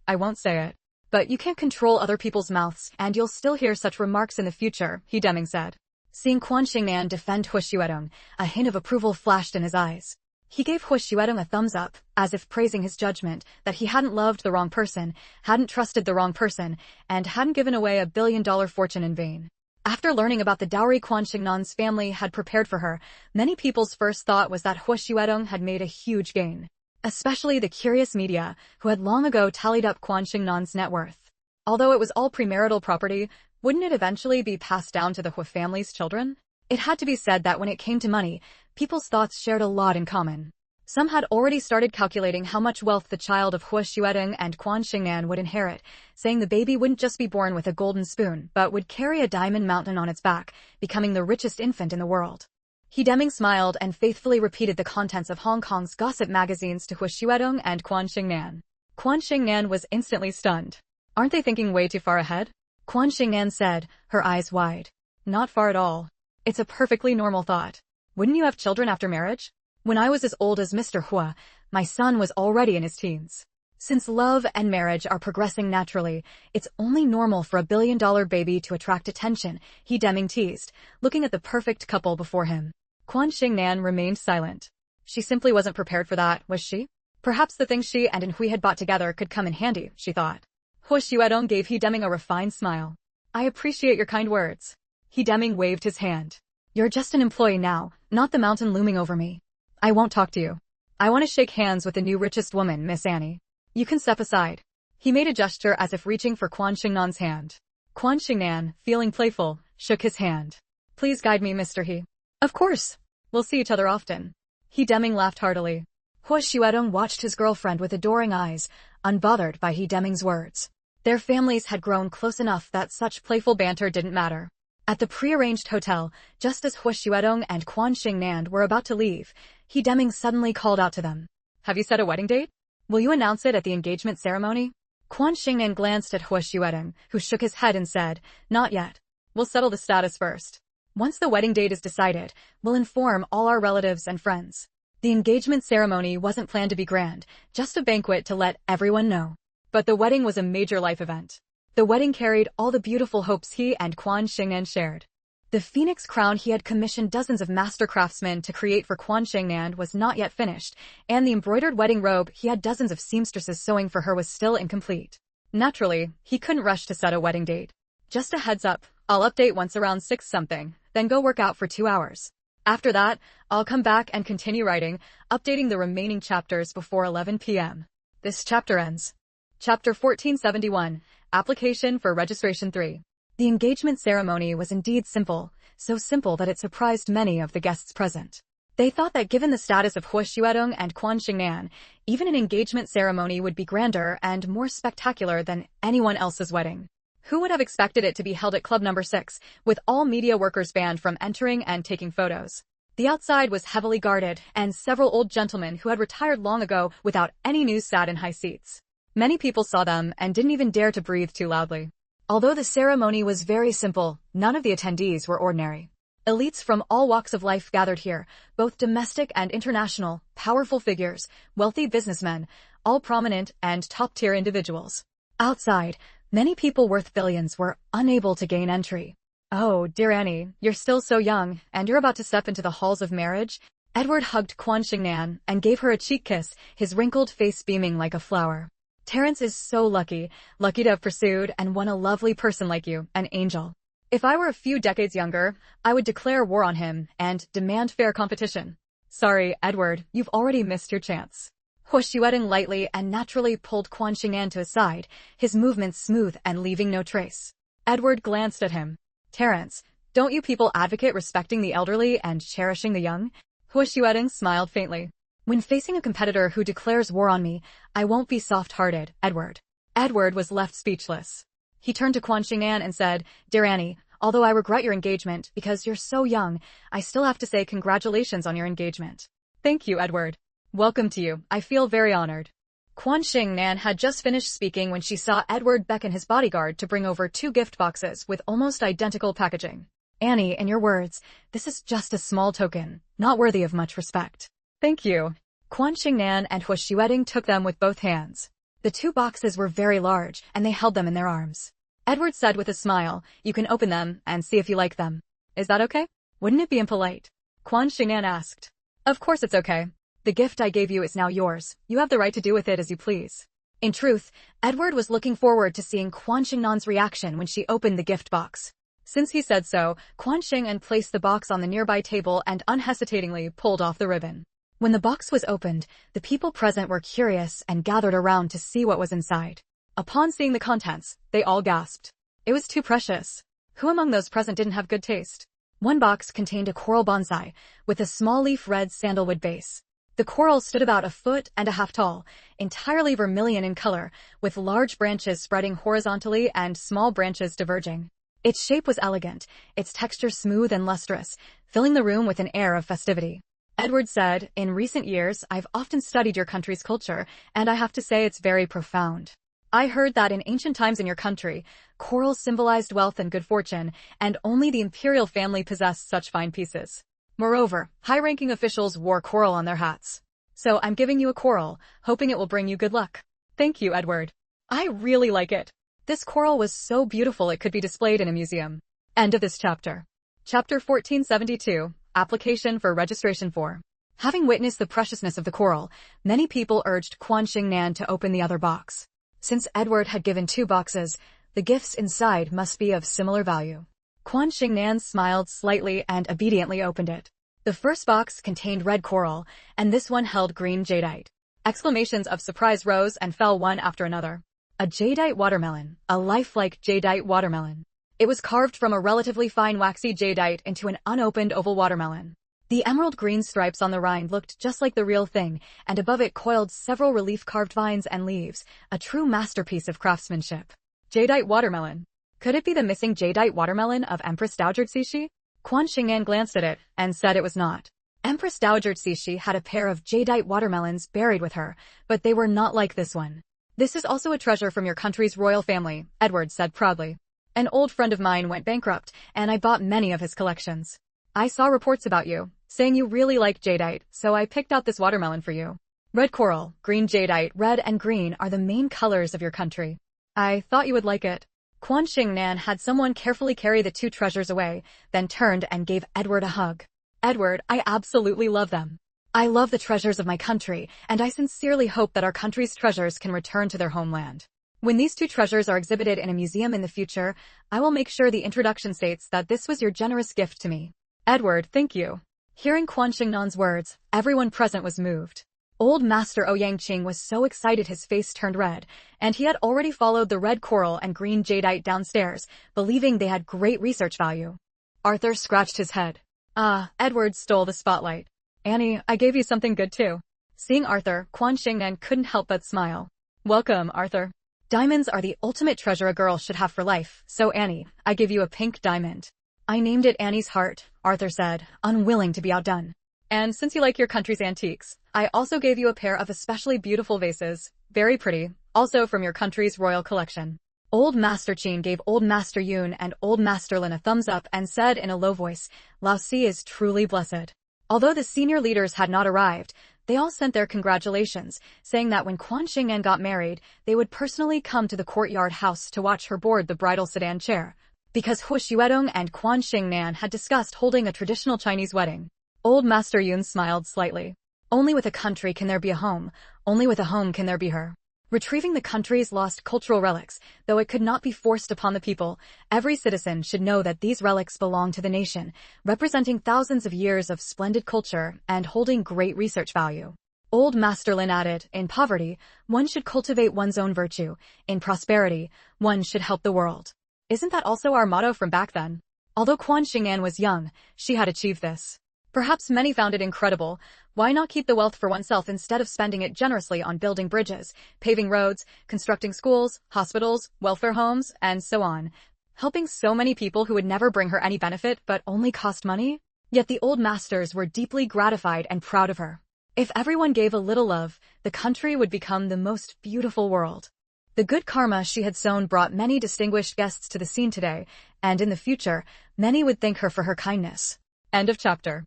I won't say it. But you can't control other people's mouths, and you'll still hear such remarks in the future, He Deming said. Seeing Quan Xingnan defend Hu Xiuedong, a hint of approval flashed in his eyes. He gave Hu Xiuedong a thumbs up, as if praising his judgment, that he hadn't loved the wrong person, hadn't trusted the wrong person, and hadn't given away $1 billion fortune in vain. After learning about the dowry Quan Xingnan's family had prepared for her, many people's first thought was that Hu Xiuedong had made a huge gain. Especially the curious media, who had long ago tallied up Quan Xingnan's net worth. Although it was all premarital property, wouldn't it eventually be passed down to the Hu family's children? It had to be said that when it came to money, people's thoughts shared a lot in common. Some had already started calculating how much wealth the child of Hu Xiuedong and Quan Xingnan would inherit, saying the baby wouldn't just be born with a golden spoon, but would carry a diamond mountain on its back, becoming the richest infant in the world. He Deming smiled and faithfully repeated the contents of Hong Kong's gossip magazines to Hu Xiuedong and Quan Xingnan. Quan Xingnan was instantly stunned. Aren't they thinking way too far ahead? Quan Xingnan said, her eyes wide. Not far at all. It's a perfectly normal thought. Wouldn't you have children after marriage? When I was as old as Mr. Hua, my son was already in his teens. Since love and marriage are progressing naturally, it's only normal for $1 billion baby to attract attention, He Deming teased, looking at the perfect couple before him. Quan Xingnan remained silent. She simply wasn't prepared for that, was she? Perhaps the things she and Hui had bought together could come in handy, she thought. Hu Xiuedong gave He Deming a refined smile. I appreciate your kind words. He Deming waved his hand. You're just an employee now, not the mountain looming over me. I won't talk to you. I want to shake hands with the new richest woman, Miss Annie. You can step aside. He made a gesture as if reaching for Quan Xingnan's hand. Quan Xingnan, feeling playful, shook his hand. Please guide me, Mr. He. Of course. We'll see each other often. He Deming laughed heartily. Hu Xiuedong watched his girlfriend with adoring eyes, unbothered by He Deming's words. Their families had grown close enough that such playful banter didn't matter. At the prearranged hotel, just as Hu Xiuedong and Quan Xingnan were about to leave, He Deming suddenly called out to them. Have you set a wedding date? Will you announce it at the engagement ceremony? Quan Xingnan glanced at Hu Xiuedong, who shook his head and said, Not yet. We'll settle the status first. Once the wedding date is decided, we'll inform all our relatives and friends. The engagement ceremony wasn't planned to be grand, just a banquet to let everyone know. But the wedding was a major life event. The wedding carried all the beautiful hopes he and Quan Xingnan shared. The phoenix crown he had commissioned dozens of master craftsmen to create for Quan Xingnan was not yet finished, and the embroidered wedding robe he had dozens of seamstresses sewing for her was still incomplete. Naturally, he couldn't rush to set a wedding date. Just a heads up, I'll update once around 6 something, then go work out for 2 hours. After that, I'll come back and continue writing, updating the remaining chapters before 11 p.m. This chapter ends. Chapter 1471, Application for Registration 3. The engagement ceremony was indeed simple, so simple that it surprised many of the guests present. They thought that given the status of Hu Xiuedong and Quan Xingnan, even an engagement ceremony would be grander and more spectacular than anyone else's wedding. Who would have expected it to be held at Club Number 6, with all media workers banned from entering and taking photos? The outside was heavily guarded, and several old gentlemen who had retired long ago without any news sat in high seats. Many people saw them and didn't even dare to breathe too loudly. Although the ceremony was very simple, none of the attendees were ordinary. Elites from all walks of life gathered here, both domestic and international, powerful figures, wealthy businessmen, all prominent and top-tier individuals. Outside, many people worth billions were unable to gain entry. "Oh, dear Annie, you're still so young, and you're about to step into the halls of marriage?" Edward hugged Quan Xingnan and gave her a cheek kiss, his wrinkled face beaming like a flower. "Terrence is so lucky to have pursued and won a lovely person like you, an angel. If I were a few decades younger, I would declare war on him and demand fair competition." "Sorry, Edward, you've already missed your chance." Huoxueding lightly and naturally pulled Quan Xingnan to his side, his movements smooth and leaving no trace. Edward glanced at him. "Terrence, don't you people advocate respecting the elderly and cherishing the young?" Huoxueding smiled faintly. "When facing a competitor who declares war on me, I won't be soft-hearted, Edward." Edward was left speechless. He turned to Quan Xingnan and said, "Dear Annie, although I regret your engagement because you're so young, I still have to say congratulations on your engagement." "Thank you, Edward. Welcome to you. I feel very honored." Quan Xingnan had just finished speaking when she saw Edward beckon his bodyguard to bring over 2 gift boxes with almost identical packaging. "Annie, in your words, this is just a small token, not worthy of much respect." "Thank you." Quan Xingnan and Huoxueding took them with both hands. The 2 boxes were very large, and they held them in their arms. Edward said with a smile, "You can open them and see if you like them. Is that okay?" "Wouldn't it be impolite?" Quan Xingnan asked. "Of course it's okay. The gift I gave you is now yours. You have the right to do with it as you please." In truth, Edward was looking forward to seeing Quan Xingnan's reaction when she opened the gift box. Since he said so, Quan Xingnan placed the box on the nearby table and unhesitatingly pulled off the ribbon. When the box was opened, the people present were curious and gathered around to see what was inside. Upon seeing the contents, they all gasped. It was too precious. Who among those present didn't have good taste? One box contained a coral bonsai with a small leaf red sandalwood base. The coral stood about 1.5 feet tall, entirely vermilion in color, with large branches spreading horizontally and small branches diverging. Its shape was elegant, its texture smooth and lustrous, filling the room with an air of festivity. Edward said, "In recent years, I've often studied your country's culture, and I have to say it's very profound. I heard that in ancient times in your country, coral symbolized wealth and good fortune, and only the imperial family possessed such fine pieces. Moreover, high-ranking officials wore coral on their hats. So I'm giving you a coral, hoping it will bring you good luck." "Thank you, Edward. I really like it. This coral was so beautiful it could be displayed in a museum." End of this chapter. Chapter 1472, Application for Registration for. Having witnessed the preciousness of the coral, many people urged Quan Xingnan to open the other box. Since Edward had given 2 boxes, the gifts inside must be of similar value. Quan Xingnan smiled slightly and obediently opened it. The first box contained red coral, and this one held green jadeite. Exclamations of surprise rose and fell one after another. A jadeite watermelon, a lifelike jadeite watermelon. It was carved from a relatively fine waxy jadeite into an unopened oval watermelon. The emerald green stripes on the rind looked just like the real thing, and above it coiled several relief-carved vines and leaves, a true masterpiece of craftsmanship. Jadeite watermelon. Could it be the missing jadeite watermelon of Empress Dowager Cixi? Quan Xingnan glanced at it and said it was not. Empress Dowager Cixi had a pair of jadeite watermelons buried with her, but they were not like this one. "This is also a treasure from your country's royal family," Edward said proudly. "An old friend of mine went bankrupt, and I bought many of his collections. I saw reports about you, saying you really like jadeite, so I picked out this watermelon for you. Red coral, green jadeite, red and green are the main colors of your country. I thought you would like it." Quan Xingnan had someone carefully carry the 2 treasures away, then turned and gave Edward a hug. "Edward, I absolutely love them. I love the treasures of my country, and I sincerely hope that our country's treasures can return to their homeland. When these 2 treasures are exhibited in a museum in the future, I will make sure the introduction states that this was your generous gift to me." "Edward, thank you." Hearing Quan Xingnan's words, everyone present was moved. Old Master Ouyang Qing was so excited his face turned red, and he had already followed the red coral and green jadeite downstairs, believing they had great research value. Arthur scratched his head. Edward stole the spotlight. "Annie, I gave you something good too." Seeing Arthur, Quan Xingnan couldn't help but smile. "Welcome, Arthur." Diamonds are the ultimate treasure a girl should have for life, so Annie, I give you a pink diamond. I named it Annie's heart, Arthur said, unwilling to be outdone. And since you like your country's antiques, I also gave you a pair of especially beautiful vases, very pretty, also from your country's royal collection. Old Master Qin gave Old Master Yun and Old Master Lin a thumbs up and said in a low voice, Lao Si is truly blessed. Although the senior leaders had not arrived, they all sent their congratulations, saying that when Quan Xingnan got married, they would personally come to the courtyard house to watch her board the bridal sedan chair, because Hu Xuedong and Quan Xingnan had discussed holding a traditional Chinese wedding. Old Master Yun smiled slightly. Only with a country can there be a home, only with a home can there be her. Retrieving the country's lost cultural relics, though it could not be forced upon the people, every citizen should know that these relics belong to the nation, representing thousands of years of splendid culture and holding great research value. Old Master Lin added, in poverty, one should cultivate one's own virtue. In prosperity, one should help the world. Isn't that also our motto from back then? Although Quan Xingnan was young, she had achieved this. Perhaps many found it incredible. Why not keep the wealth for oneself instead of spending it generously on building bridges, paving roads, constructing schools, hospitals, welfare homes, and so on, helping so many people who would never bring her any benefit but only cost money? Yet the old masters were deeply gratified and proud of her. If everyone gave a little love, the country would become the most beautiful world. The good karma she had sown brought many distinguished guests to the scene today, and in the future, many would thank her for her kindness. End of chapter.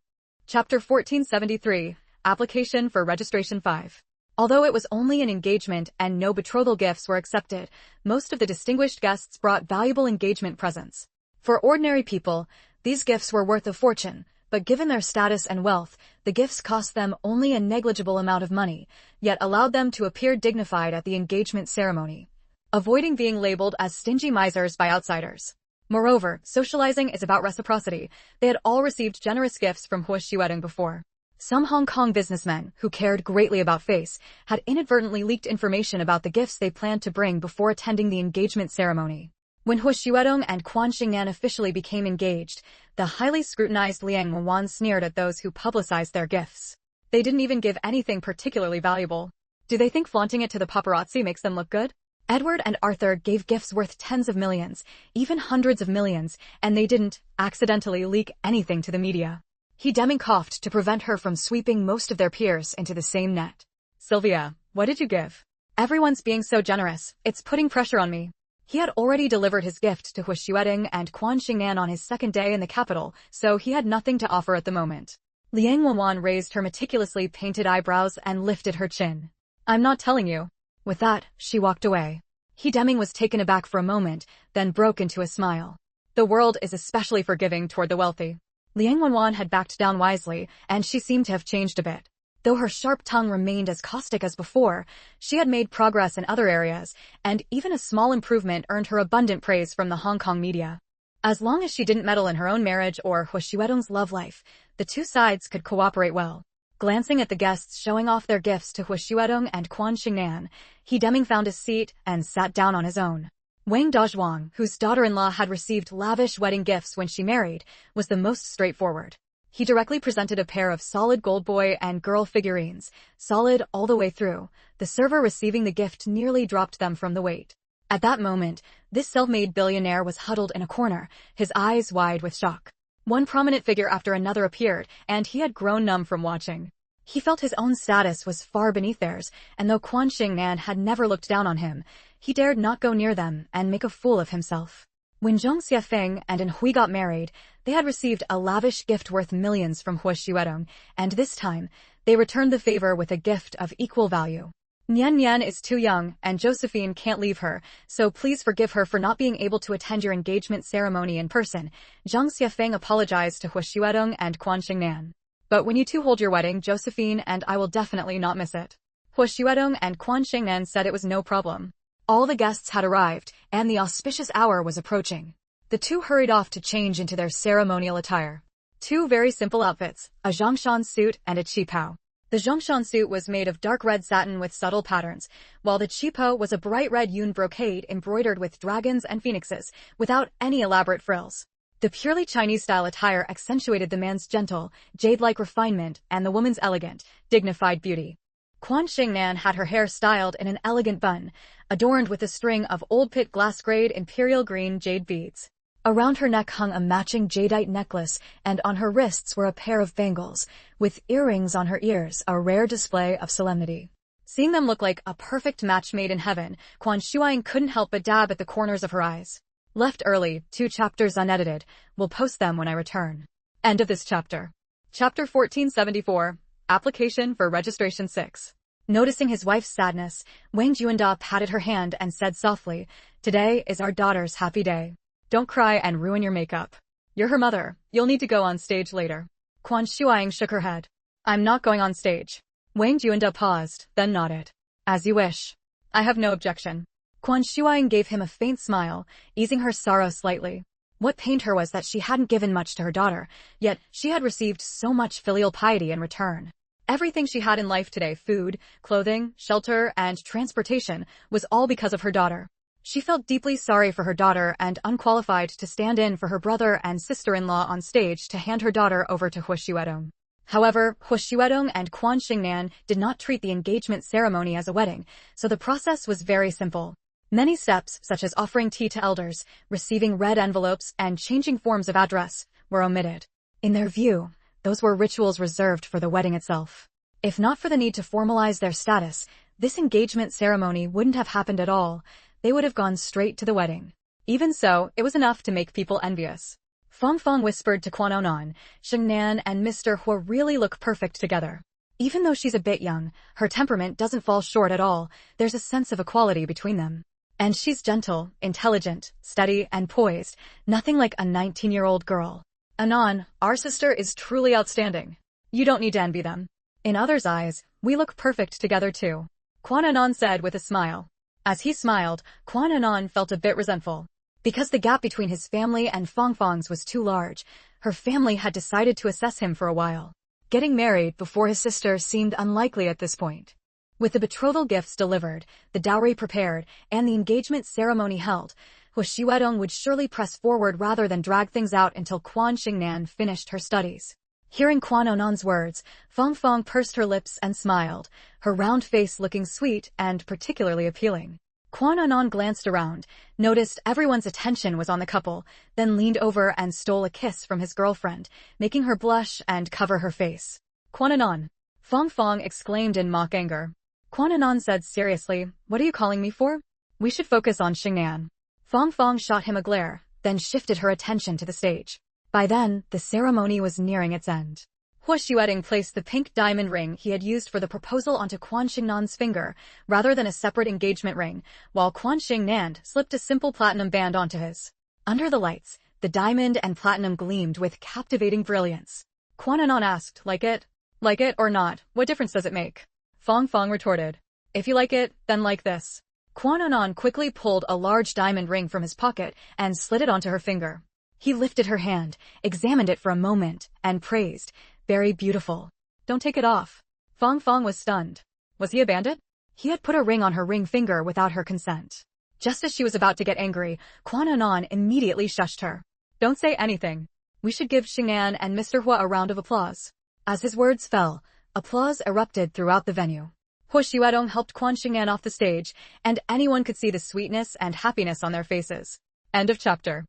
Chapter 1473, Application for Registration 5. Although it was only an engagement and no betrothal gifts were accepted, most of the distinguished guests brought valuable engagement presents. For ordinary people, these gifts were worth a fortune, but given their status and wealth, the gifts cost them only a negligible amount of money, yet allowed them to appear dignified at the engagement ceremony, avoiding being labeled as stingy misers by outsiders. Moreover, socializing is about reciprocity. They had all received generous gifts from Hu Xuedong before. Some Hong Kong businessmen, who cared greatly about face, had inadvertently leaked information about the gifts they planned to bring before attending the engagement ceremony. When Hu Xuedong and Quan Xingnan officially became engaged, the highly scrutinized Liang Wenwan sneered at those who publicized their gifts. They didn't even give anything particularly valuable. Do they think flaunting it to the paparazzi makes them look good? Edward and Arthur gave gifts worth tens of millions, even hundreds of millions, and they didn't accidentally leak anything to the media. He Deming coughed to prevent her from sweeping most of their peers into the same net. Sylvia, what did you give? Everyone's being so generous, it's putting pressure on me. He had already delivered his gift to Hu Xuedong and Quan Xingnan on his second day in the capital, so he had nothing to offer at the moment. Liang Wenwan raised her meticulously painted eyebrows and lifted her chin. I'm not telling you. With that, she walked away. He Deming was taken aback for a moment, then broke into a smile. The world is especially forgiving toward the wealthy. Liang Wenwan had backed down wisely, and she seemed to have changed a bit. Though her sharp tongue remained as caustic as before, she had made progress in other areas, and even a small improvement earned her abundant praise from the Hong Kong media. As long as she didn't meddle in her own marriage or Hu Xuedong's love life, the two sides could cooperate well. Glancing at the guests showing off their gifts to Hu Xuedong and Quan Xingnan, He Deming found a seat and sat down on his own. Wang Dazhuang, whose daughter-in-law had received lavish wedding gifts when she married, was the most straightforward. He directly presented a pair of solid gold boy and girl figurines, solid all the way through. The server receiving the gift nearly dropped them from the weight. At that moment, this self-made billionaire was huddled in a corner, his eyes wide with shock. One prominent figure after another appeared, and he had grown numb from watching. He felt his own status was far beneath theirs, and though Quan Xingnan had never looked down on him, he dared not go near them and make a fool of himself. When Zhong Xiafeng and An Hui got married, they had received a lavish gift worth millions from Hu Xuedong, and this time, they returned the favor with a gift of equal value. Nian Nian is too young, and Josephine can't leave her, so please forgive her for not being able to attend your engagement ceremony in person. Zhang Xiafeng apologized to Hu Xuedong and Quan Xingnan. But when you two hold your wedding, Josephine and I will definitely not miss it. Hu Xuedong and Quan Xingnan said it was no problem. All the guests had arrived, and the auspicious hour was approaching. The two hurried off to change into their ceremonial attire. Two very simple outfits, a zhongshan suit and a qipao. The zhongshan suit was made of dark red satin with subtle patterns, while the qipao was a bright red yun brocade embroidered with dragons and phoenixes, without any elaborate frills. The purely Chinese-style attire accentuated the man's gentle, jade-like refinement and the woman's elegant, dignified beauty. Quan Xingnan had her hair styled in an elegant bun, adorned with a string of old pit glass-grade imperial green jade beads. Around her neck hung a matching jadeite necklace, and on her wrists were a pair of bangles, with earrings on her ears, a rare display of solemnity. Seeing them look like a perfect match made in heaven, Quan Shuang couldn't help but dab at the corners of her eyes. Left early, 2 chapters unedited. We'll post them when I return. End of this chapter. Chapter 1474. Application for Registration 6. Noticing his wife's sadness, Wang Juanda patted her hand and said softly, "Today is our daughter's happy day. Don't cry and ruin your makeup. You're her mother. You'll need to go on stage later." Quan Shuang shook her head. "I'm not going on stage." Wang Juanda paused, then nodded. "As you wish. I have no objection." Quan Shuang gave him a faint smile, easing her sorrow slightly. What pained her was that she hadn't given much to her daughter, yet she had received so much filial piety in return. Everything she had in life today, food, clothing, shelter, and transportation, was all because of her daughter. She felt deeply sorry for her daughter and unqualified to stand in for her brother and sister-in-law on stage to hand her daughter over to Hu Xuedong. However, Hu Xuedong and Quan Xingnan did not treat the engagement ceremony as a wedding, so the process was very simple. Many steps, such as offering tea to elders, receiving red envelopes, and changing forms of address, were omitted. In their view, those were rituals reserved for the wedding itself. If not for the need to formalize their status, this engagement ceremony wouldn't have happened at all. They would have gone straight to the wedding. Even so, it was enough to make people envious. Fong Fong whispered to Quan Onan, "Xingnan and Mr. Hu really look perfect together. Even though she's a bit young, her temperament doesn't fall short at all. There's a sense of equality between them. And she's gentle, intelligent, steady, and poised, nothing like a 19-year-old girl. Anan, our sister is truly outstanding. You don't need to envy them. In others' eyes, we look perfect together too," Quan Anan said with a smile. As he smiled, Quan Anan felt a bit resentful. Because the gap between his family and Fong Fong's was too large, her family had decided to assess him for a while. Getting married before his sister seemed unlikely at this point. With the betrothal gifts delivered, the dowry prepared, and the engagement ceremony held, Hu Xuedong would surely press forward rather than drag things out until Quan Xingnan finished her studies. Hearing Quan Onan's words, Fong Fong pursed her lips and smiled, her round face looking sweet and particularly appealing. Quan Onan glanced around, noticed everyone's attention was on the couple, then leaned over and stole a kiss from his girlfriend, making her blush and cover her face. "Quan Onan!" Fong Fong exclaimed in mock anger. Quan Onan said seriously, "What are you calling me for? We should focus on Xingnan." Fong Fong shot him a glare, then shifted her attention to the stage. By then, the ceremony was nearing its end. Hu Xuedong placed the pink diamond ring he had used for the proposal onto Quan Xingnan's finger, rather than a separate engagement ring, while Quan Xingnan slipped a simple platinum band onto his. Under the lights, the diamond and platinum gleamed with captivating brilliance. Quan Onan asked, "Like it? Like it or not, what difference does it make?" Fong Fong retorted, "If you like it, then like this." Quan Onan quickly pulled a large diamond ring from his pocket and slid it onto her finger. He lifted her hand, examined it for a moment, and praised, "Very beautiful. Don't take it off." Fong Fong was stunned. Was he a bandit? He had put a ring on her ring finger without her consent. Just as she was about to get angry, Quan Onan immediately shushed her. "Don't say anything. We should give Xingnan and Mr. Hua a round of applause." As his words fell, applause erupted throughout the venue. Hu Xuedong helped Quan Xingnan off the stage, and anyone could see the sweetness and happiness on their faces. End of chapter.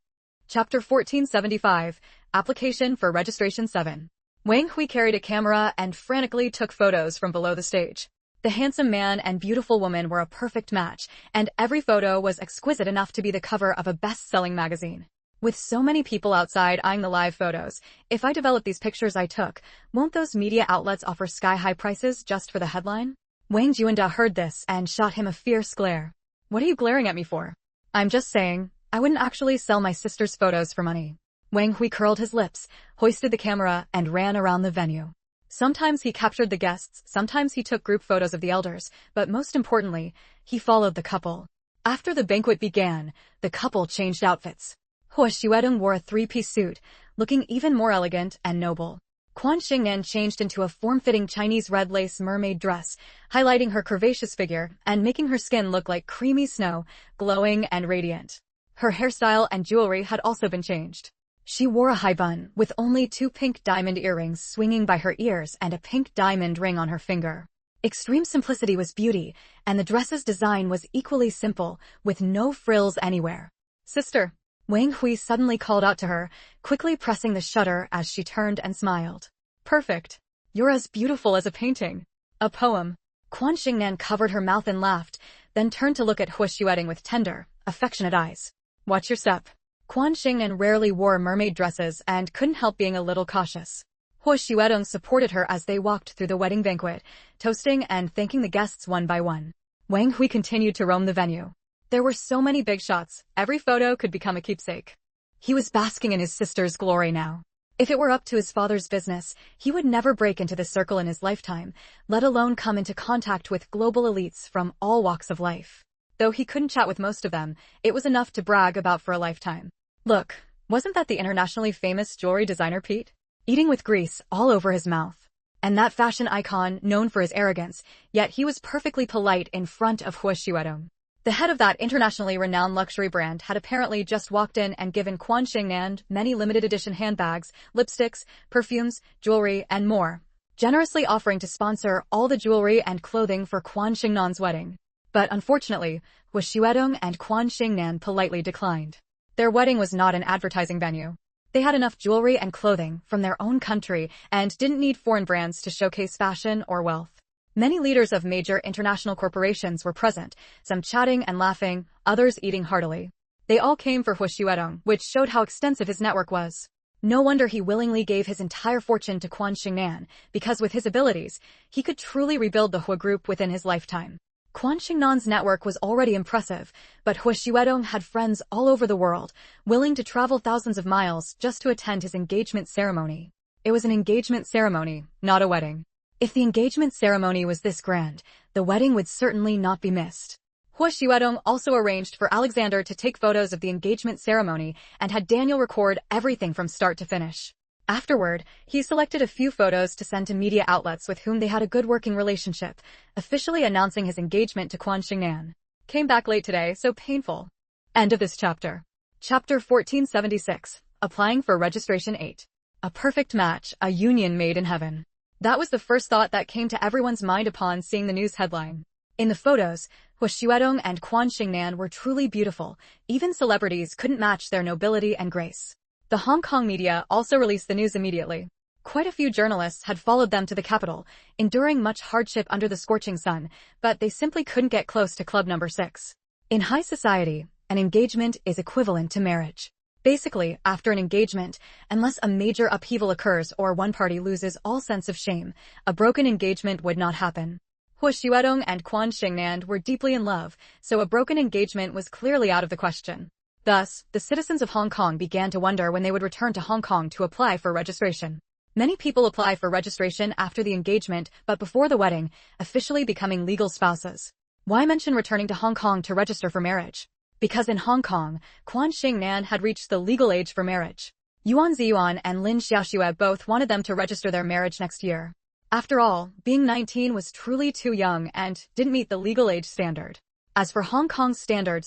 Chapter 1475, Application for Registration 7. Wang Hui carried a camera and frantically took photos from below the stage. The handsome man and beautiful woman were a perfect match, and every photo was exquisite enough to be the cover of a best-selling magazine. With so many people outside eyeing the live photos, if I develop these pictures I took, won't those media outlets offer sky-high prices just for the headline? Wang Juanda heard this and shot him a fierce glare. "What are you glaring at me for?" "I'm just saying, I wouldn't actually sell my sister's photos for money." Wang Hui curled his lips, hoisted the camera, and ran around the venue. Sometimes he captured the guests, sometimes he took group photos of the elders, but most importantly, he followed the couple. After the banquet began, the couple changed outfits. Hu Xuedong wore a three-piece suit, looking even more elegant and noble. Quan Xingnan changed into a form-fitting Chinese red lace mermaid dress, highlighting her curvaceous figure and making her skin look like creamy snow, glowing and radiant. Her hairstyle and jewelry had also been changed. She wore a high bun, with only 2 pink diamond earrings swinging by her ears and a pink diamond ring on her finger. Extreme simplicity was beauty, and the dress's design was equally simple, with no frills anywhere. "Sister," Wang Hui suddenly called out to her, quickly pressing the shutter as she turned and smiled. "Perfect. You're as beautiful as a painting. A poem." Quan Xingnan covered her mouth and laughed, then turned to look at Hu Xuedong with tender, affectionate eyes. "Watch your step." Quan Xingnan rarely wore mermaid dresses and couldn't help being a little cautious. Hu Xuedong supported her as they walked through the wedding banquet, toasting and thanking the guests one by one. Wang Hui continued to roam the venue. There were so many big shots, every photo could become a keepsake. He was basking in his sister's glory now. If it were up to his father's business, he would never break into this circle in his lifetime, let alone come into contact with global elites from all walks of life. Though he couldn't chat with most of them, it was enough to brag about for a lifetime. Look, wasn't that the internationally famous jewelry designer Pete? Eating with grease all over his mouth. And that fashion icon known for his arrogance, yet he was perfectly polite in front of Hu Xuedong. The head of that internationally renowned luxury brand had apparently just walked in and given Quan Xingnan many limited edition handbags, lipsticks, perfumes, jewelry, and more, generously offering to sponsor all the jewelry and clothing for Quan Xingnan's wedding. But unfortunately, Hu Xuedong and Quan Xingnan politely declined. Their wedding was not an advertising venue. They had enough jewelry and clothing from their own country and didn't need foreign brands to showcase fashion or wealth. Many leaders of major international corporations were present, some chatting and laughing, others eating heartily. They all came for Hu Xuedong, which showed how extensive his network was. No wonder he willingly gave his entire fortune to Quan Xingnan, because with his abilities, he could truly rebuild the Hu group within his lifetime. Quan Xingnan's network was already impressive, but Hu Xuedong had friends all over the world, willing to travel thousands of miles just to attend his engagement ceremony. It was an engagement ceremony, not a wedding. If the engagement ceremony was this grand, the wedding would certainly not be missed. Hu Xuedong also arranged for Alexander to take photos of the engagement ceremony and had Daniel record everything from start to finish. Afterward, he selected a few photos to send to media outlets with whom they had a good working relationship, officially announcing his engagement to Quan Xingnan. Came back late today, so painful. End of this chapter. Chapter 1476. Applying for Registration 8. A perfect match, a union made in heaven. That was the first thought that came to everyone's mind upon seeing the news headline. In the photos, Hu Xuedong and Quan Xingnan were truly beautiful. Even celebrities couldn't match their nobility and grace. The Hong Kong media also released the news immediately. Quite a few journalists had followed them to the capital, enduring much hardship under the scorching sun, but they simply couldn't get close to Club Number 6. In high society, an engagement is equivalent to marriage. Basically, after an engagement, unless a major upheaval occurs or one party loses all sense of shame, a broken engagement would not happen. Hu Xuedong and Quan Xingnan were deeply in love, so a broken engagement was clearly out of the question. Thus, the citizens of Hong Kong began to wonder when they would return to Hong Kong to apply for registration. Many people apply for registration after the engagement but before the wedding, officially becoming legal spouses. Why mention returning to Hong Kong to register for marriage? Because in Hong Kong, Quan Xingnan had reached the legal age for marriage. Yuan Ziyuan and Lin Xiaoxue both wanted them to register their marriage next year. After all, being 19 was truly too young and didn't meet the legal age standard. As for Hong Kong's standard,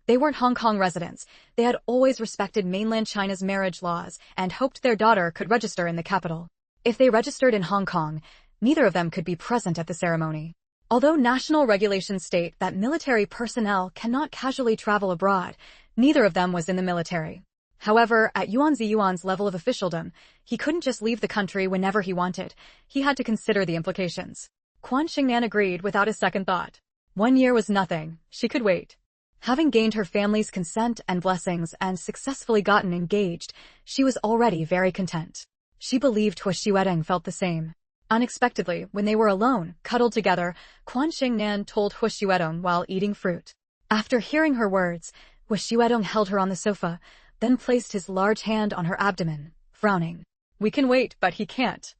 they weren't Hong Kong residents. They had always respected mainland China's marriage laws and hoped their daughter could register in the capital. If they registered in Hong Kong, neither of them could be present at the ceremony. Although national regulations state that military personnel cannot casually travel abroad, neither of them was in the military. However, at Yuan Ziyuan's level of officialdom, he couldn't just leave the country whenever he wanted. He had to consider the implications. Quan Xingnan agreed without a second thought. 1 year was nothing. She could wait. Having gained her family's consent and blessings and successfully gotten engaged, she was already very content. She believed Hu Xuedong felt the same. Unexpectedly, when they were alone, cuddled together, Quan Xingnan told Hu Xuedong while eating fruit. After hearing her words, Hu Xuedong held her on the sofa, then placed his large hand on her abdomen, frowning. "We can wait, but he can't."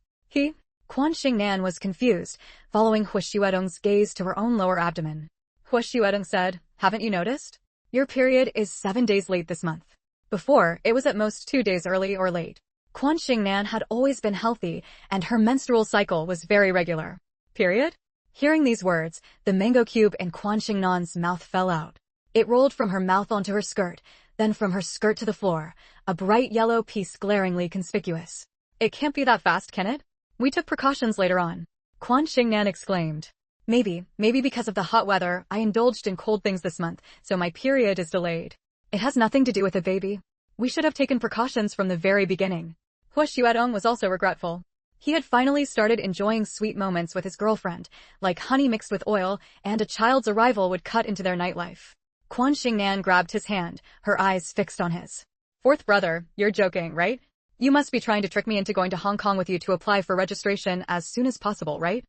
Quan Xingnan was confused, following Hu Xuedong's gaze to her own lower abdomen. Hu Xuedong said, "Haven't you noticed? Your period is 7 days late this month. Before, it was at most 2 days early or late." Quan Xingnan had always been healthy, and her menstrual cycle was very regular. Period? Hearing these words, the mango cube in Quan Xingnan's mouth fell out. It rolled from her mouth onto her skirt, then from her skirt to the floor, a bright yellow piece glaringly conspicuous. "It can't be that fast, can it? We took precautions later on." Quan Xingnan exclaimed. Maybe because of the hot weather, I indulged in cold things this month, so my period is delayed. It has nothing to do with a baby. We should have taken precautions from the very beginning. Hua Xuedong was also regretful. He had finally started enjoying sweet moments with his girlfriend, like honey mixed with oil, and a child's arrival would cut into their nightlife. Quan Xingnan grabbed his hand, her eyes fixed on his. Fourth brother, you're joking, right? You must be trying to trick me into going to Hong Kong with you to apply for registration as soon as possible, right?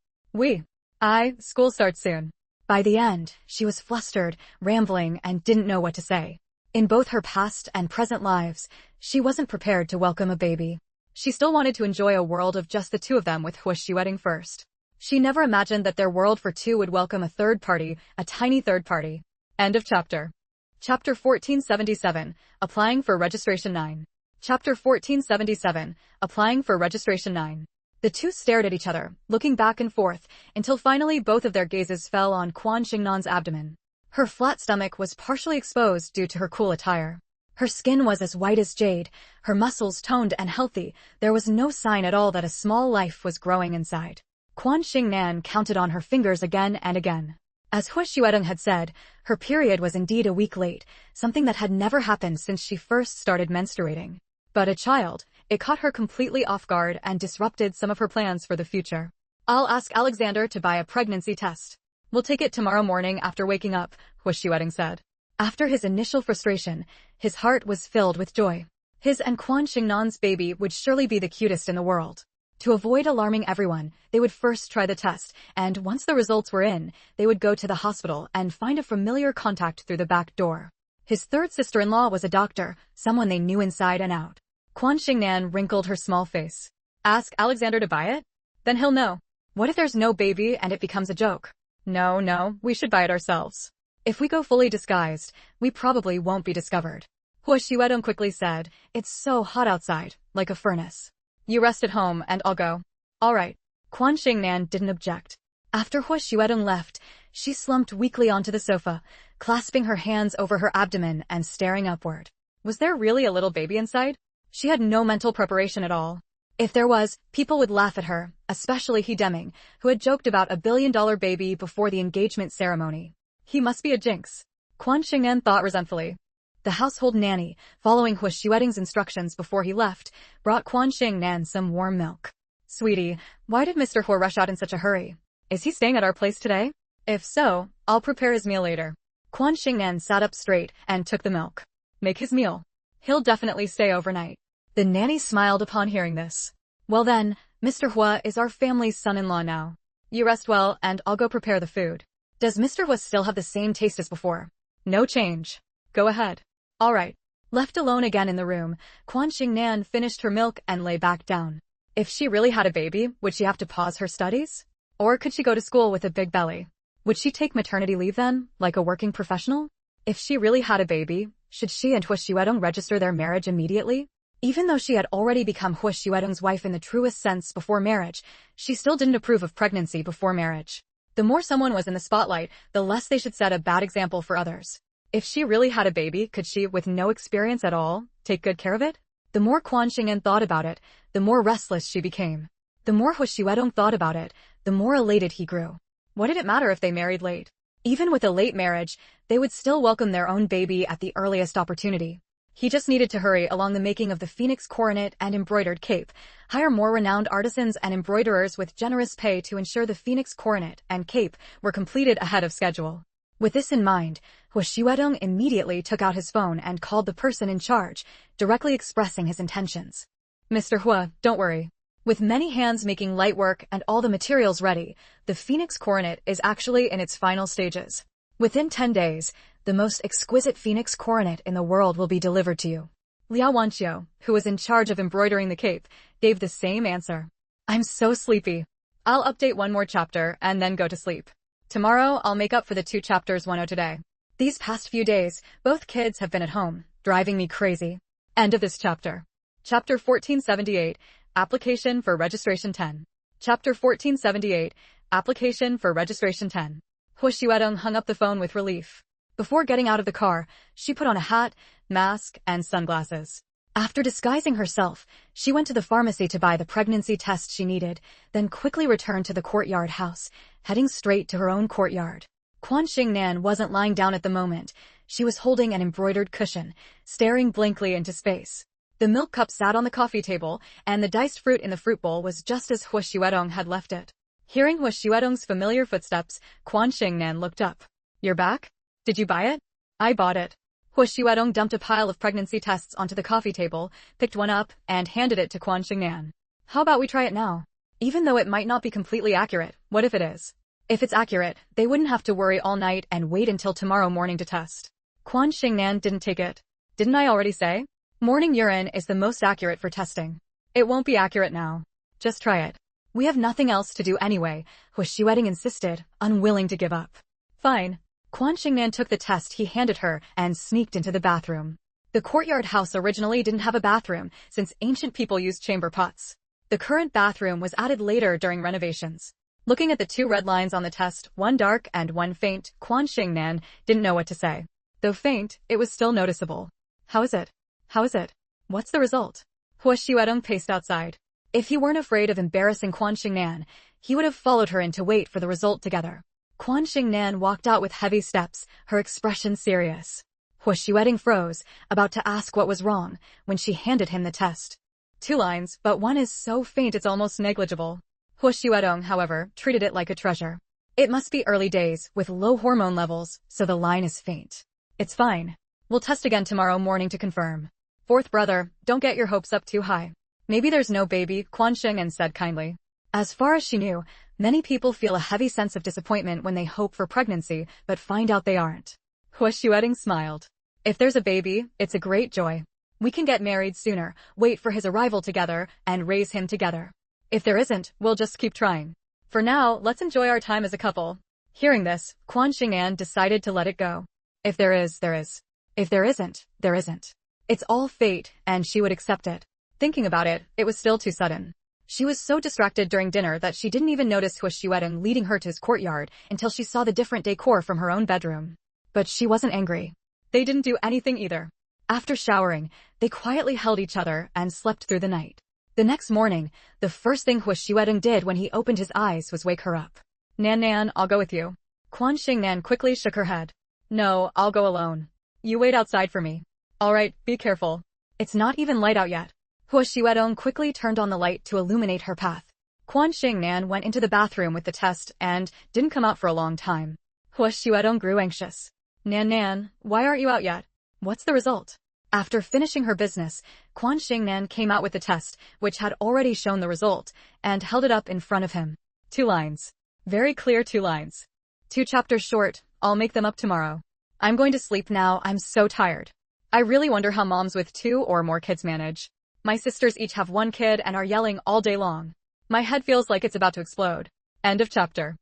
School starts soon. By the end, she was flustered, rambling, and didn't know what to say. In both her past and present lives, she wasn't prepared to welcome a baby. She still wanted to enjoy a world of just the two of them with Hua Xuedong first. She never imagined that their world for two would welcome a third party, a tiny third party. End of chapter. Chapter 1477, Applying for Registration 9. Chapter 1477, Applying for Registration 9. The two stared at each other, looking back and forth, until finally both of their gazes fell on Quan Xingnan's abdomen. Her flat stomach was partially exposed due to her cool attire. Her skin was as white as jade, her muscles toned and healthy. There was no sign at all that a small life was growing inside. Quan Xingnan counted on her fingers again and again. As Hua Xuedong had said, her period was indeed a week late, something that had never happened since she first started menstruating. But a child, it caught her completely off guard and disrupted some of her plans for the future. I'll ask Alexander to buy a pregnancy test. We'll take it tomorrow morning after waking up, Hua Xuedong said. After his initial frustration, his heart was filled with joy. His and Quan Xingnan's baby would surely be the cutest in the world. To avoid alarming everyone, they would first try the test, and once the results were in, they would go to the hospital and find a familiar contact through the back door. His third sister-in-law was a doctor, someone they knew inside and out. Quan Xingnan wrinkled her small face. Ask Alexander to buy it? Then he'll know. What if there's no baby and it becomes a joke? No, we should buy it ourselves. If we go fully disguised, we probably won't be discovered. Hua Xuedong quickly said, It's so hot outside, like a furnace. You rest at home and I'll go. All right. Quan Xingnan didn't object. After Hua Xuedong left, she slumped weakly onto the sofa, clasping her hands over her abdomen and staring upward. Was there really a little baby inside? She had no mental preparation at all. If there was, people would laugh at her, especially He Deming, who had joked about $1 billion baby before the engagement ceremony. He must be a jinx. Quan Xingnan thought resentfully. The household nanny, following Hua Xuedong's instructions before he left, brought Quan Xingnan some warm milk. Sweetie, why did Mr. Hua rush out in such a hurry? Is he staying at our place today? If so, I'll prepare his meal later. Quan Xingnan sat up straight and took the milk. Make his meal. He'll definitely stay overnight. The nanny smiled upon hearing this. Well then, Mr. Hua is our family's son-in-law now. You rest well and I'll go prepare the food. Does Mr. Hua still have the same taste as before? No change. Go ahead. All right. Left alone again in the room, Quan Xingnan finished her milk and lay back down. If she really had a baby, would she have to pause her studies? Or could she go to school with a big belly? Would she take maternity leave then, like a working professional? If she really had a baby, should she and Hua Xuedong register their marriage immediately? Even though she had already become Hua Xuedong's wife in the truest sense before marriage, she still didn't approve of pregnancy before marriage. The more someone was in the spotlight, the less they should set a bad example for others. If she really had a baby, could she, with no experience at all, take good care of it? The more Quan Xingnan thought about it, the more restless she became. The more Hua Xuedong thought about it, the more elated he grew. What did it matter if they married late? Even with a late marriage, they would still welcome their own baby at the earliest opportunity. He just needed to hurry along the making of the phoenix coronet and embroidered cape, hire more renowned artisans and embroiderers with generous pay to ensure the phoenix coronet and cape were completed ahead of schedule. With this in mind, Hua Xuedong immediately took out his phone and called the person in charge, directly expressing his intentions. Mr. Hua, don't worry. With many hands making light work and all the materials ready, the phoenix coronet is actually in its final stages. Within 10 days, the most exquisite phoenix coronet in the world will be delivered to you. Liao Wanqiu, who was in charge of embroidering the cape, gave the same answer. I'm so sleepy. I'll update one more chapter and then go to sleep. Tomorrow, I'll make up for the 2 chapters 10 today. These past few days, both kids have been at home, driving me crazy. End of this chapter. Chapter 1478, Application for Registration 10. Chapter 1478, Application for Registration 10. Hua Xuedong hung up the phone with relief. Before getting out of the car, she put on a hat, mask, and sunglasses. After disguising herself, she went to the pharmacy to buy the pregnancy test she needed, then quickly returned to the courtyard house, heading straight to her own courtyard. Quan Xingnan wasn't lying down at the moment. She was holding an embroidered cushion, staring blankly into space. The milk cup sat on the coffee table, and the diced fruit in the fruit bowl was just as Hu Xuedong had left it. Hearing Hu Xuedong's familiar footsteps, Quan Xingnan looked up. "You're back? Did you buy it?" "I bought it." Hu Xuedong dumped a pile of pregnancy tests onto the coffee table, picked one up, and handed it to Quan Xingnan. "How about we try it now? Even though it might not be completely accurate, what if it is? If it's accurate, they wouldn't have to worry all night and wait until tomorrow morning to test." Quan Xingnan didn't take it. "Didn't I already say? Morning urine is the most accurate for testing. It won't be accurate now. Just try it. We have nothing else to do anyway," Hu Xuedong insisted, unwilling to give up. "Fine." Quan Xingnan took the test he handed her and sneaked into the bathroom. The courtyard house originally didn't have a bathroom, since ancient people used chamber pots. The current bathroom was added later during renovations. Looking at the two red lines on the test, one dark and one faint, Quan Xingnan didn't know what to say. Though faint, it was still noticeable. "How is it? How is it? What's the result?" Hu Xuedong paced outside. If he weren't afraid of embarrassing Quan Xingnan, he would have followed her in to wait for the result together. Quan Xingnan walked out with heavy steps, her expression serious. Hu Xuedong froze, about to ask what was wrong, when she handed him the test. 2 lines, but one is so faint it's almost negligible. Hu Xuedong, however, treated it like a treasure. "It must be early days, with low hormone levels, so the line is faint. It's fine. We'll test again tomorrow morning to confirm. Fourth brother, don't get your hopes up too high. Maybe there's no baby," Quan Xingnan said kindly. As far as she knew, many people feel a heavy sense of disappointment when they hope for pregnancy but find out they aren't. Hu Xuedong smiled. "If there's a baby, it's a great joy. We can get married sooner, wait for his arrival together, and raise him together. If there isn't, we'll just keep trying. For now, let's enjoy our time as a couple." Hearing this, Quan Xingnan decided to let it go. If there is, there is. If there isn't, there isn't. It's all fate, and she would accept it. Thinking about it, it was still too sudden. She was so distracted during dinner that she didn't even notice Hu Xuedong leading her to his courtyard until she saw the different decor from her own bedroom. But she wasn't angry. They didn't do anything either. After showering, they quietly held each other and slept through the night. The next morning, the first thing Hu Xuedong did when he opened his eyes was wake her up. "Nan, I'll go with you." Quan Xingnan quickly shook her head. "No, I'll go alone. You wait outside for me." "All right, be careful. It's not even light out yet." Hu Xuedong quickly turned on the light to illuminate her path. Quan Xingnan went into the bathroom with the test and didn't come out for a long time. Hu Xuedong grew anxious. Nan, why aren't you out yet? What's the result?" After finishing her business, Quan Xingnan came out with the test, which had already shown the result, and held it up in front of him. 2 lines. Very clear 2 lines. 2 chapters short, I'll make them up tomorrow. I'm going to sleep now, I'm so tired. I really wonder how moms with 2 or more kids manage. My sisters each have 1 kid and are yelling all day long. My head feels like it's about to explode. End of chapter.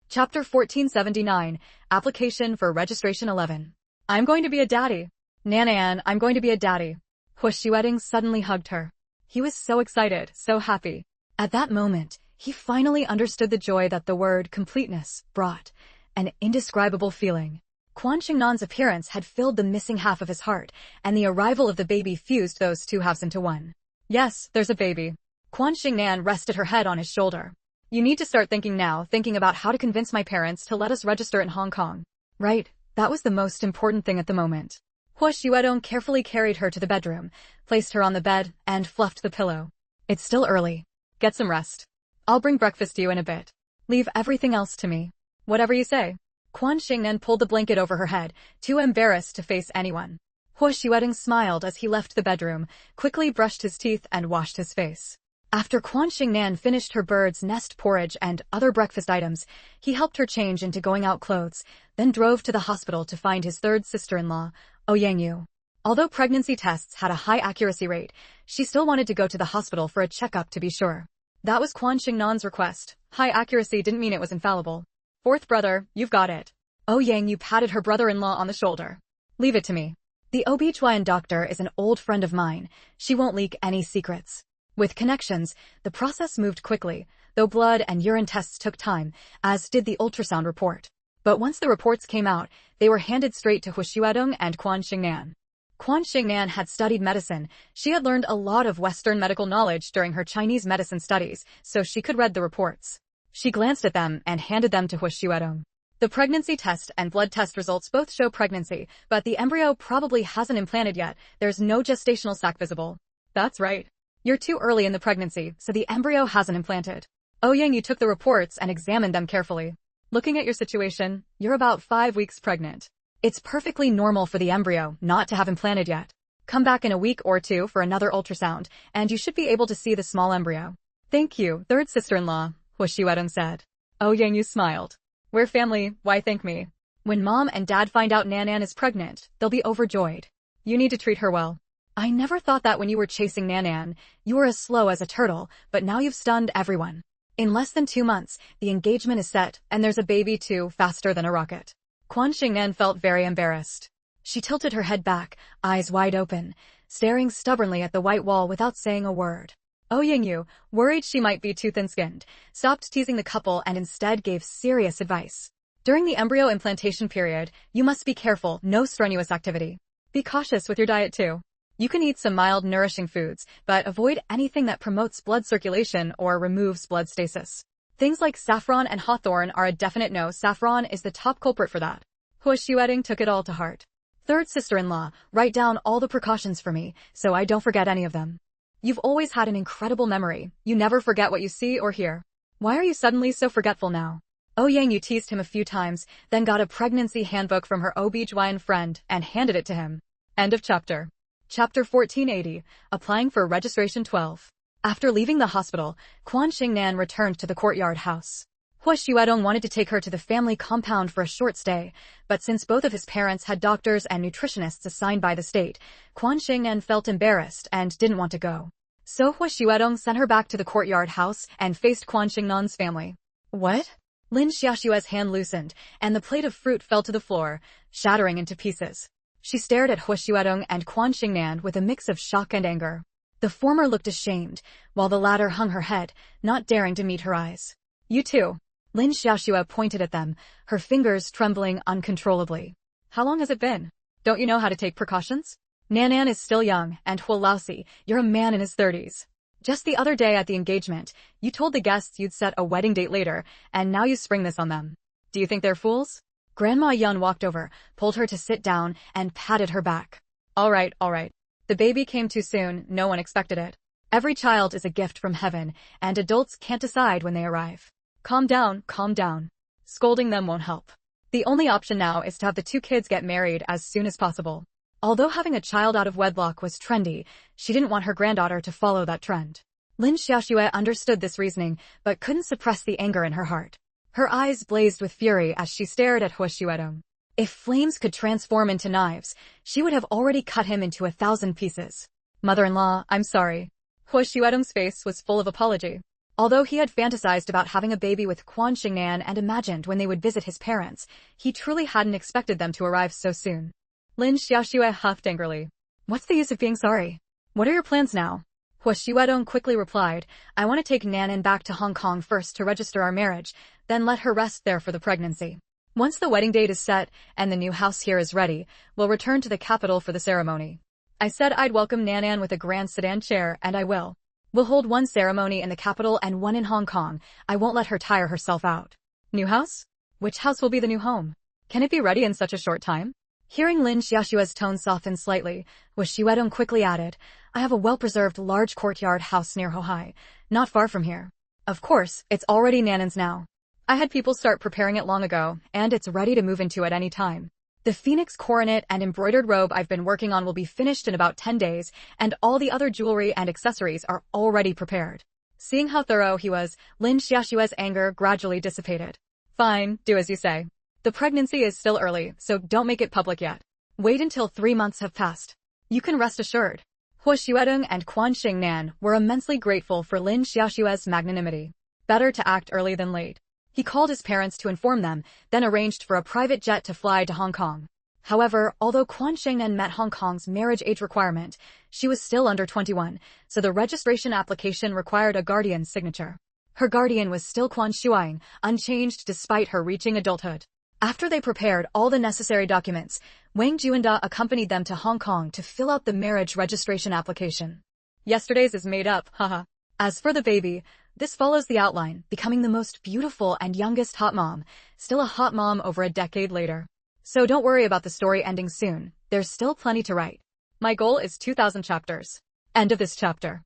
Chapter 1479, Application for Registration 11. I'm going to be a daddy. Nan, I'm going to be a daddy. Hu Xuedong suddenly hugged her. He was so excited, so happy. At that moment, he finally understood the joy that the word completeness brought, an indescribable feeling. Quan Xingnan's appearance had filled the missing half of his heart, and the arrival of the baby fused those 2 halves into one. Yes, there's a baby. Quan Xingnan rested her head on his shoulder. You need to start thinking now, thinking about how to convince my parents to let us register in Hong Kong. Right, that was the most important thing at the moment. Hu Xuedong carefully carried her to the bedroom, placed her on the bed, and fluffed the pillow. It's still early. Get some rest. I'll bring breakfast to you in a bit. Leave everything else to me. Whatever you say. Quan Xingnan pulled the blanket over her head, too embarrassed to face anyone. Hu Xuedong smiled as he left the bedroom, quickly brushed his teeth and washed his face. After Quan Xingnan finished her bird's nest porridge and other breakfast items, he helped her change into going-out clothes, then drove to the hospital to find his 3rd sister-in-law, Ouyangyu. Although pregnancy tests had a high accuracy rate, she still wanted to go to the hospital for a checkup to be sure. That was Quan Xingnan's request. High accuracy didn't mean it was infallible. Fourth brother, you've got it. Ouyangyu patted her brother-in-law on the shoulder. Leave it to me. The OB/GYN doctor is an old friend of mine. She won't leak any secrets. With connections, the process moved quickly, though blood and urine tests took time, as did the ultrasound report. But once the reports came out, they were handed straight to Hu Xuedong and Quan Xingnan. Quan Xingnan had studied medicine. She had learned a lot of Western medical knowledge during her Chinese medicine studies, so she could read the reports. She glanced at them and handed them to Hu Xuedong. The pregnancy test and blood test results both show pregnancy, but the embryo probably hasn't implanted yet. There's no gestational sac visible. That's right. You're too early in the pregnancy, so the embryo hasn't implanted. Oh Yang, you took the reports and examined them carefully. Looking at your situation, you're about 5 weeks pregnant. It's perfectly normal for the embryo not to have implanted yet. Come back in a week or two for another ultrasound, and you should be able to see the small embryo. Thank you, third sister-in-law, Hu Xuedong said. Oh Yang, you smiled. We're family, why thank me? When mom and dad find out Nanan is pregnant, they'll be overjoyed. You need to treat her well. I never thought that when you were chasing Nanan, you were as slow as a turtle, but now you've stunned everyone. In less than 2 months, the engagement is set, and there's a baby too, faster than a rocket. Quan Xingnan felt very embarrassed. She tilted her head back, eyes wide open, staring stubbornly at the white wall without saying a word. Oh Yingyu, worried she might be too thin-skinned, stopped teasing the couple and instead gave serious advice. During the embryo implantation period, you must be careful, no strenuous activity. Be cautious with your diet too. You can eat some mild nourishing foods, but avoid anything that promotes blood circulation or removes blood stasis. Things like saffron and hawthorn are a definite no. Saffron is the top culprit for that. Hu Xuedong took it all to heart. Third sister-in-law, write down all the precautions for me, so I don't forget any of them. You've always had an incredible memory. You never forget what you see or hear. Why are you suddenly so forgetful now? Oh Yang, you teased him a few times, then got a pregnancy handbook from her OB/GYN friend and handed it to him. End of chapter. Chapter 1480, Applying for Registration 12. After leaving the hospital, Quan Xingnan returned to the courtyard house. Hu Xuedong wanted to take her to the family compound for a short stay, but since both of his parents had doctors and nutritionists assigned by the state, Quan Xingnan felt embarrassed and didn't want to go. So Hu Xuedong sent her back to the courtyard house and faced Quan Xingnan's family. What? Lin Xiaoxue's hand loosened, and the plate of fruit fell to the floor, shattering into pieces. She stared at Hu Xuedong and Quan Xingnan with a mix of shock and anger. The former looked ashamed, while the latter hung her head, not daring to meet her eyes. You too. Lin Xiaoxue pointed at them, her fingers trembling uncontrollably. How long has it been? Don't you know how to take precautions? Nanan is still young, and Hu Laosi, you're a man in his 30s. Just the other day at the engagement, you told the guests you'd set a wedding date later, and now you spring this on them. Do you think they're fools? Grandma Yun walked over, pulled her to sit down, and patted her back. All right. The baby came too soon, no one expected it. Every child is a gift from heaven, and adults can't decide when they arrive. Calm down. Scolding them won't help. The only option now is to have the 2 kids get married as soon as possible. Although having a child out of wedlock was trendy, she didn't want her granddaughter to follow that trend. Lin Xiaoxue understood this reasoning, but couldn't suppress the anger in her heart. Her eyes blazed with fury as she stared at Hu Xuedong. If flames could transform into knives, she would have already cut him into 1,000 pieces. Mother-in-law, I'm sorry. Hu Xuedong's face was full of apology. Although he had fantasized about having a baby with Quan Xingnan and imagined when they would visit his parents, he truly hadn't expected them to arrive so soon. Lin Xiaoxue huffed angrily. What's the use of being sorry? What are your plans now? Hu Xuedong quickly replied, I want to take Nanan back to Hong Kong first to register our marriage, then let her rest there for the pregnancy. Once the wedding date is set and the new house here is ready, we'll return to the capital for the ceremony. I said I'd welcome Nanan with a grand sedan chair, and I will. We'll hold one ceremony in the capital and one in Hong Kong. I won't let her tire herself out. New house? Which house will be the new home? Can it be ready in such a short time? Hearing Lin Xiaoxue's tone soften slightly, Hu Xuedong quickly added, I have a well-preserved large courtyard house near Hohai, not far from here. Of course, it's already Nanan's now. I had people start preparing it long ago, and it's ready to move into at any time. The phoenix coronet and embroidered robe I've been working on will be finished in about 10 days, and all the other jewelry and accessories are already prepared. Seeing how thorough he was, Lin Xiaoxue's anger gradually dissipated. Fine, do as you say. The pregnancy is still early, so don't make it public yet. Wait until 3 months have passed. You can rest assured. Hu Xuedong and Quan Xingnan were immensely grateful for Lin Xiaoxue's magnanimity. Better to act early than late. He called his parents to inform them, then arranged for a private jet to fly to Hong Kong. However, although Quan Xingnan met Hong Kong's marriage age requirement, she was still under 21, so the registration application required a guardian's signature. Her guardian was still Quan Shuang, unchanged despite her reaching adulthood. After they prepared all the necessary documents, Wang Juanda accompanied them to Hong Kong to fill out the marriage registration application. Yesterday's is made up, haha. As for the baby, this follows the outline, becoming the most beautiful and youngest hot mom, still a hot mom over a decade later. So don't worry about the story ending soon, there's still plenty to write. My goal is 2,000 chapters. End of this chapter.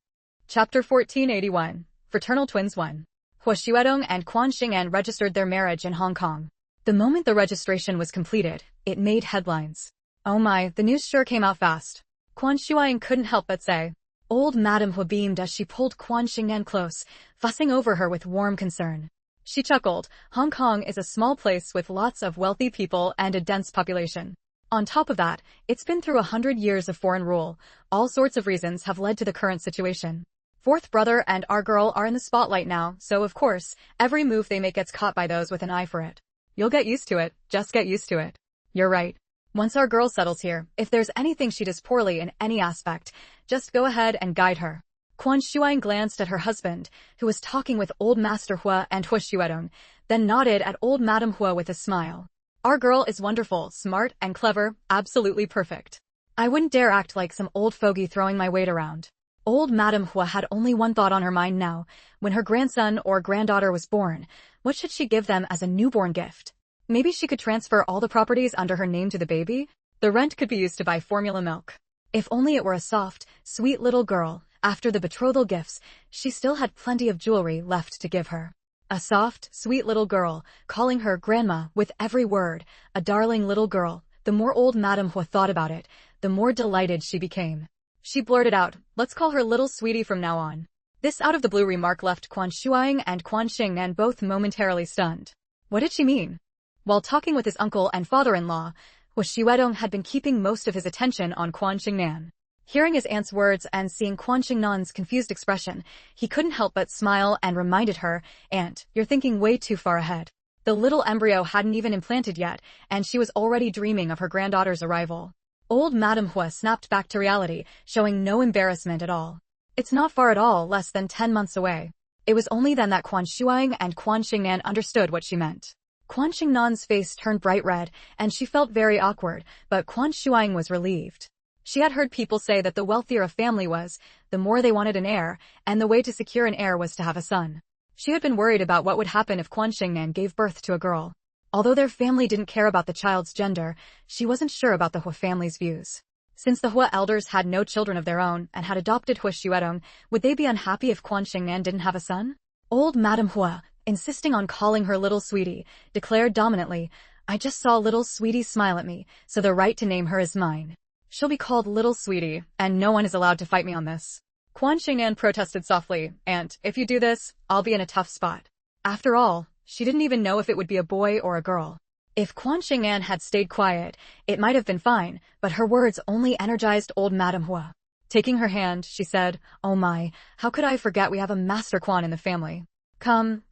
Chapter 1481, Fraternal Twins 1. Hua Xuedong and Quan Xing'an registered their marriage in Hong Kong. The moment the registration was completed, it made headlines. Oh my, the news sure came out fast. Quan Xuedong couldn't help but say. Old Madame Hua beamed as she pulled Quan Xing'an close, fussing over her with warm concern. She chuckled. Hong Kong is a small place with lots of wealthy people and a dense population. On top of that, it's been through 100 years of foreign rule. All sorts of reasons have led to the current situation. Fourth brother and our girl are in the spotlight now, so of course, every move they make gets caught by those with an eye for it. You'll get used to it, just get used to it. You're right. Once our girl settles here, if there's anything she does poorly in any aspect, just go ahead and guide her. Quan Xuedong glanced at her husband, who was talking with old Master Hua and Hua Xuedong, then nodded at old Madame Hua with a smile. Our girl is wonderful, smart, and clever, absolutely perfect. I wouldn't dare act like some old fogey throwing my weight around. Old Madame Hua had only one thought on her mind now. When her grandson or granddaughter was born, what should she give them as a newborn gift? Maybe she could transfer all the properties under her name to the baby? The rent could be used to buy formula milk. If only it were a soft, sweet little girl. After the betrothal gifts, she still had plenty of jewelry left to give her. A soft, sweet little girl, calling her grandma with every word, a darling little girl. The more old Madame Hua thought about it, the more delighted she became. She blurted out, let's call her little sweetie from now on. This out-of-the-blue remark left Quan Xuedong and Quan Xing'an both momentarily stunned. What did she mean? While talking with his uncle and father-in-law, Hua Xuedong had been keeping most of his attention on Quan Xing'an. Hearing his aunt's words and seeing Quan Xing'an's confused expression, he couldn't help but smile and reminded her, Aunt, you're thinking way too far ahead. The little embryo hadn't even implanted yet, and she was already dreaming of her granddaughter's arrival. Old Madame Hua snapped back to reality, showing no embarrassment at all. It's not far at all, less than 10 months away. It was only then that Quan Xuedong and Quan Xing'an understood what she meant. Quan Xing'an's face turned bright red, and she felt very awkward, but Quan Xuedong was relieved. She had heard people say that the wealthier a family was, the more they wanted an heir, and the way to secure an heir was to have a son. She had been worried about what would happen if Quan Xing'an gave birth to a girl. Although their family didn't care about the child's gender, she wasn't sure about the Hua family's views. Since the Hua elders had no children of their own and had adopted Hua Xuedong, would they be unhappy if Quan Xing'an didn't have a son? Old Madame Hua, insisting on calling her little sweetie, declared dominantly, I just saw little sweetie smile at me, so the right to name her is mine. She'll be called little sweetie, and no one is allowed to fight me on this. Quan Xing'an protested softly, Aunt, if you do this, I'll be in a tough spot. After all, she didn't even know if it would be a boy or a girl. If Quan Xing'an had stayed quiet, it might have been fine, but her words only energized old Madame Hua. Taking her hand, she said, Oh my, how could I forget we have a Master Quan in the family? Come,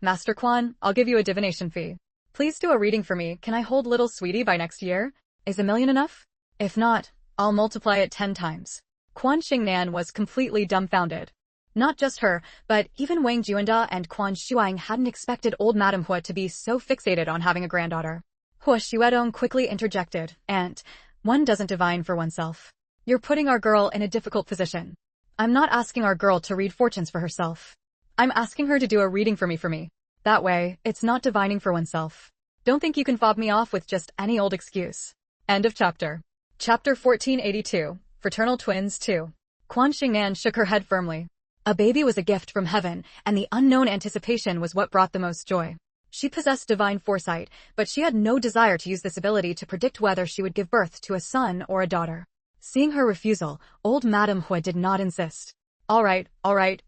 Master Quan, I'll give you a divination fee. Please do a reading for me. Can I hold little sweetie by next year? Is $1 million enough? If not, I'll multiply it 10 times. Quan Xing'an was completely dumbfounded. Not just her, but even Wang Juanda and Quan Xuedong hadn't expected old Madame Hua to be so fixated on having a granddaughter. Hua Xuedong quickly interjected, Aunt, one doesn't divine for oneself. You're putting our girl in a difficult position. I'm not asking our girl to read fortunes for herself. I'm asking her to do a reading for me. That way, it's not divining for oneself. Don't think you can fob me off with just any old excuse. End of chapter. Chapter 1482, Fraternal Twins 2. Quan Xing'an shook her head firmly. A baby was a gift from heaven, and the unknown anticipation was what brought the most joy. She possessed divine foresight, but she had no desire to use this ability to predict whether she would give birth to a son or a daughter. Seeing her refusal, old Madame Hua did not insist. All right,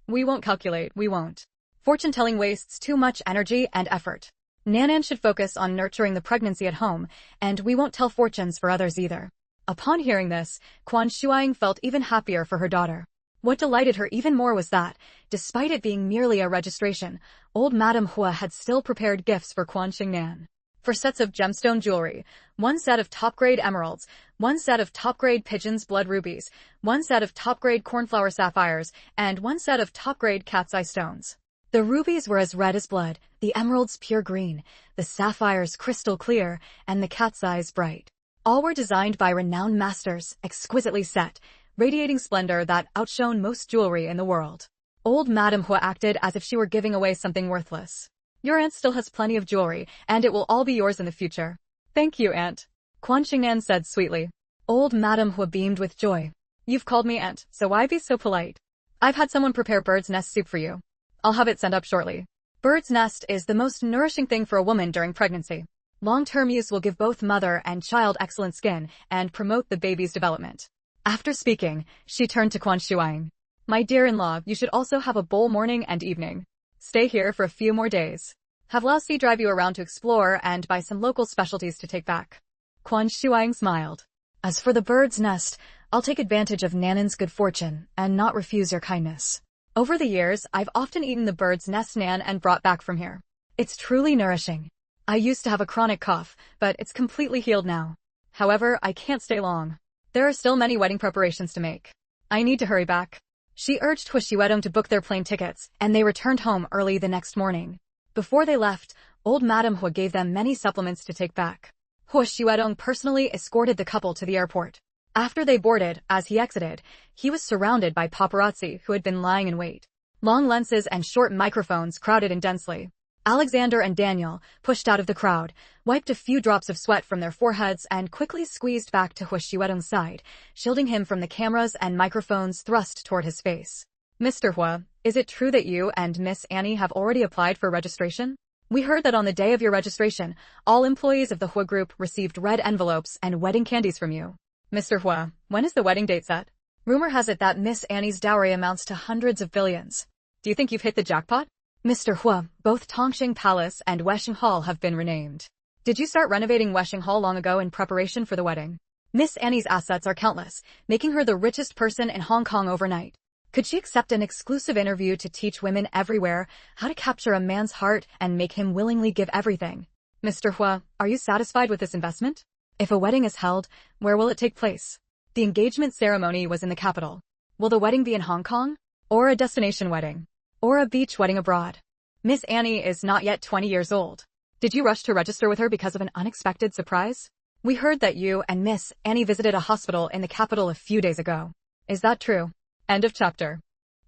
we won't calculate, we won't. Fortune-telling wastes too much energy and effort. Nanan should focus on nurturing the pregnancy at home, and we won't tell fortunes for others either. Upon hearing this, Quan Xuedong felt even happier for her daughter. What delighted her even more was that, despite it being merely a registration, old Madame Hua had still prepared gifts for Quan Xing'an. 4 sets of gemstone jewelry, 1 set of top-grade emeralds, 1 set of top-grade pigeon's blood rubies, 1 set of top-grade cornflower sapphires, and 1 set of top-grade cat's eye stones. The rubies were as red as blood, the emeralds pure green, the sapphires crystal clear, and the cat's eyes bright. All were designed by renowned masters, exquisitely set, radiating splendor that outshone most jewelry in the world. Old Madame Hua acted as if she were giving away something worthless. Your aunt still has plenty of jewelry, and it will all be yours in the future. Thank you, aunt, Quan Xingnan said sweetly. Old Madame Hua beamed with joy. You've called me aunt, so why be so polite? I've had someone prepare bird's nest soup for you. I'll have it sent up shortly. Bird's nest is the most nourishing thing for a woman during pregnancy. Long-term use will give both mother and child excellent skin and promote the baby's development. After speaking, she turned to Quan Shuang. My dear-in-law, you should also have a bowl morning and evening. Stay here for a few more days. Have Lao Si drive you around to explore and buy some local specialties to take back. Quan Shuang smiled. As for the bird's nest, I'll take advantage of Nanan's good fortune and not refuse your kindness. Over the years, I've often eaten the bird's nest Nan and brought back from here. It's truly nourishing. I used to have a chronic cough, but it's completely healed now. However, I can't stay long. There are still many wedding preparations to make. I need to hurry back. She urged Hu Xiuedong to book their plane tickets, and they returned home early the next morning. Before they left, old Madame Hua gave them many supplements to take back. Hu Xiuedong personally escorted the couple to the airport. After they boarded, as he exited, he was surrounded by paparazzi who had been lying in wait. Long lenses and short microphones crowded in densely. Alexander and Daniel, pushed out of the crowd, wiped a few drops of sweat from their foreheads and quickly squeezed back to Hu Xiuedong's side, shielding him from the cameras and microphones thrust toward his face. Mr. Hua, is it true that you and Miss Annie have already applied for registration? We heard that on the day of your registration, all employees of the Hua Group received red envelopes and wedding candies from you. Mr. Hua, when is the wedding date set? Rumor has it that Miss Annie's dowry amounts to hundreds of billions. Do you think you've hit the jackpot? Mr. Hua, both Tongxing Palace and Wesheng Hall have been renamed. Did you start renovating Wesheng Hall long ago in preparation for the wedding? Miss Annie's assets are countless, making her the richest person in Hong Kong overnight. Could she accept an exclusive interview to teach women everywhere how to capture a man's heart and make him willingly give everything? Mr. Hua, are you satisfied with this investment? If a wedding is held, where will it take place? The engagement ceremony was in the capital. Will the wedding be in Hong Kong? Or a destination wedding? Or a beach wedding abroad? Miss Annie is not yet 20 years old. Did you rush to register with her because of an unexpected surprise? We heard that you and Miss Annie visited a hospital in the capital a few days ago. Is that true? End of chapter.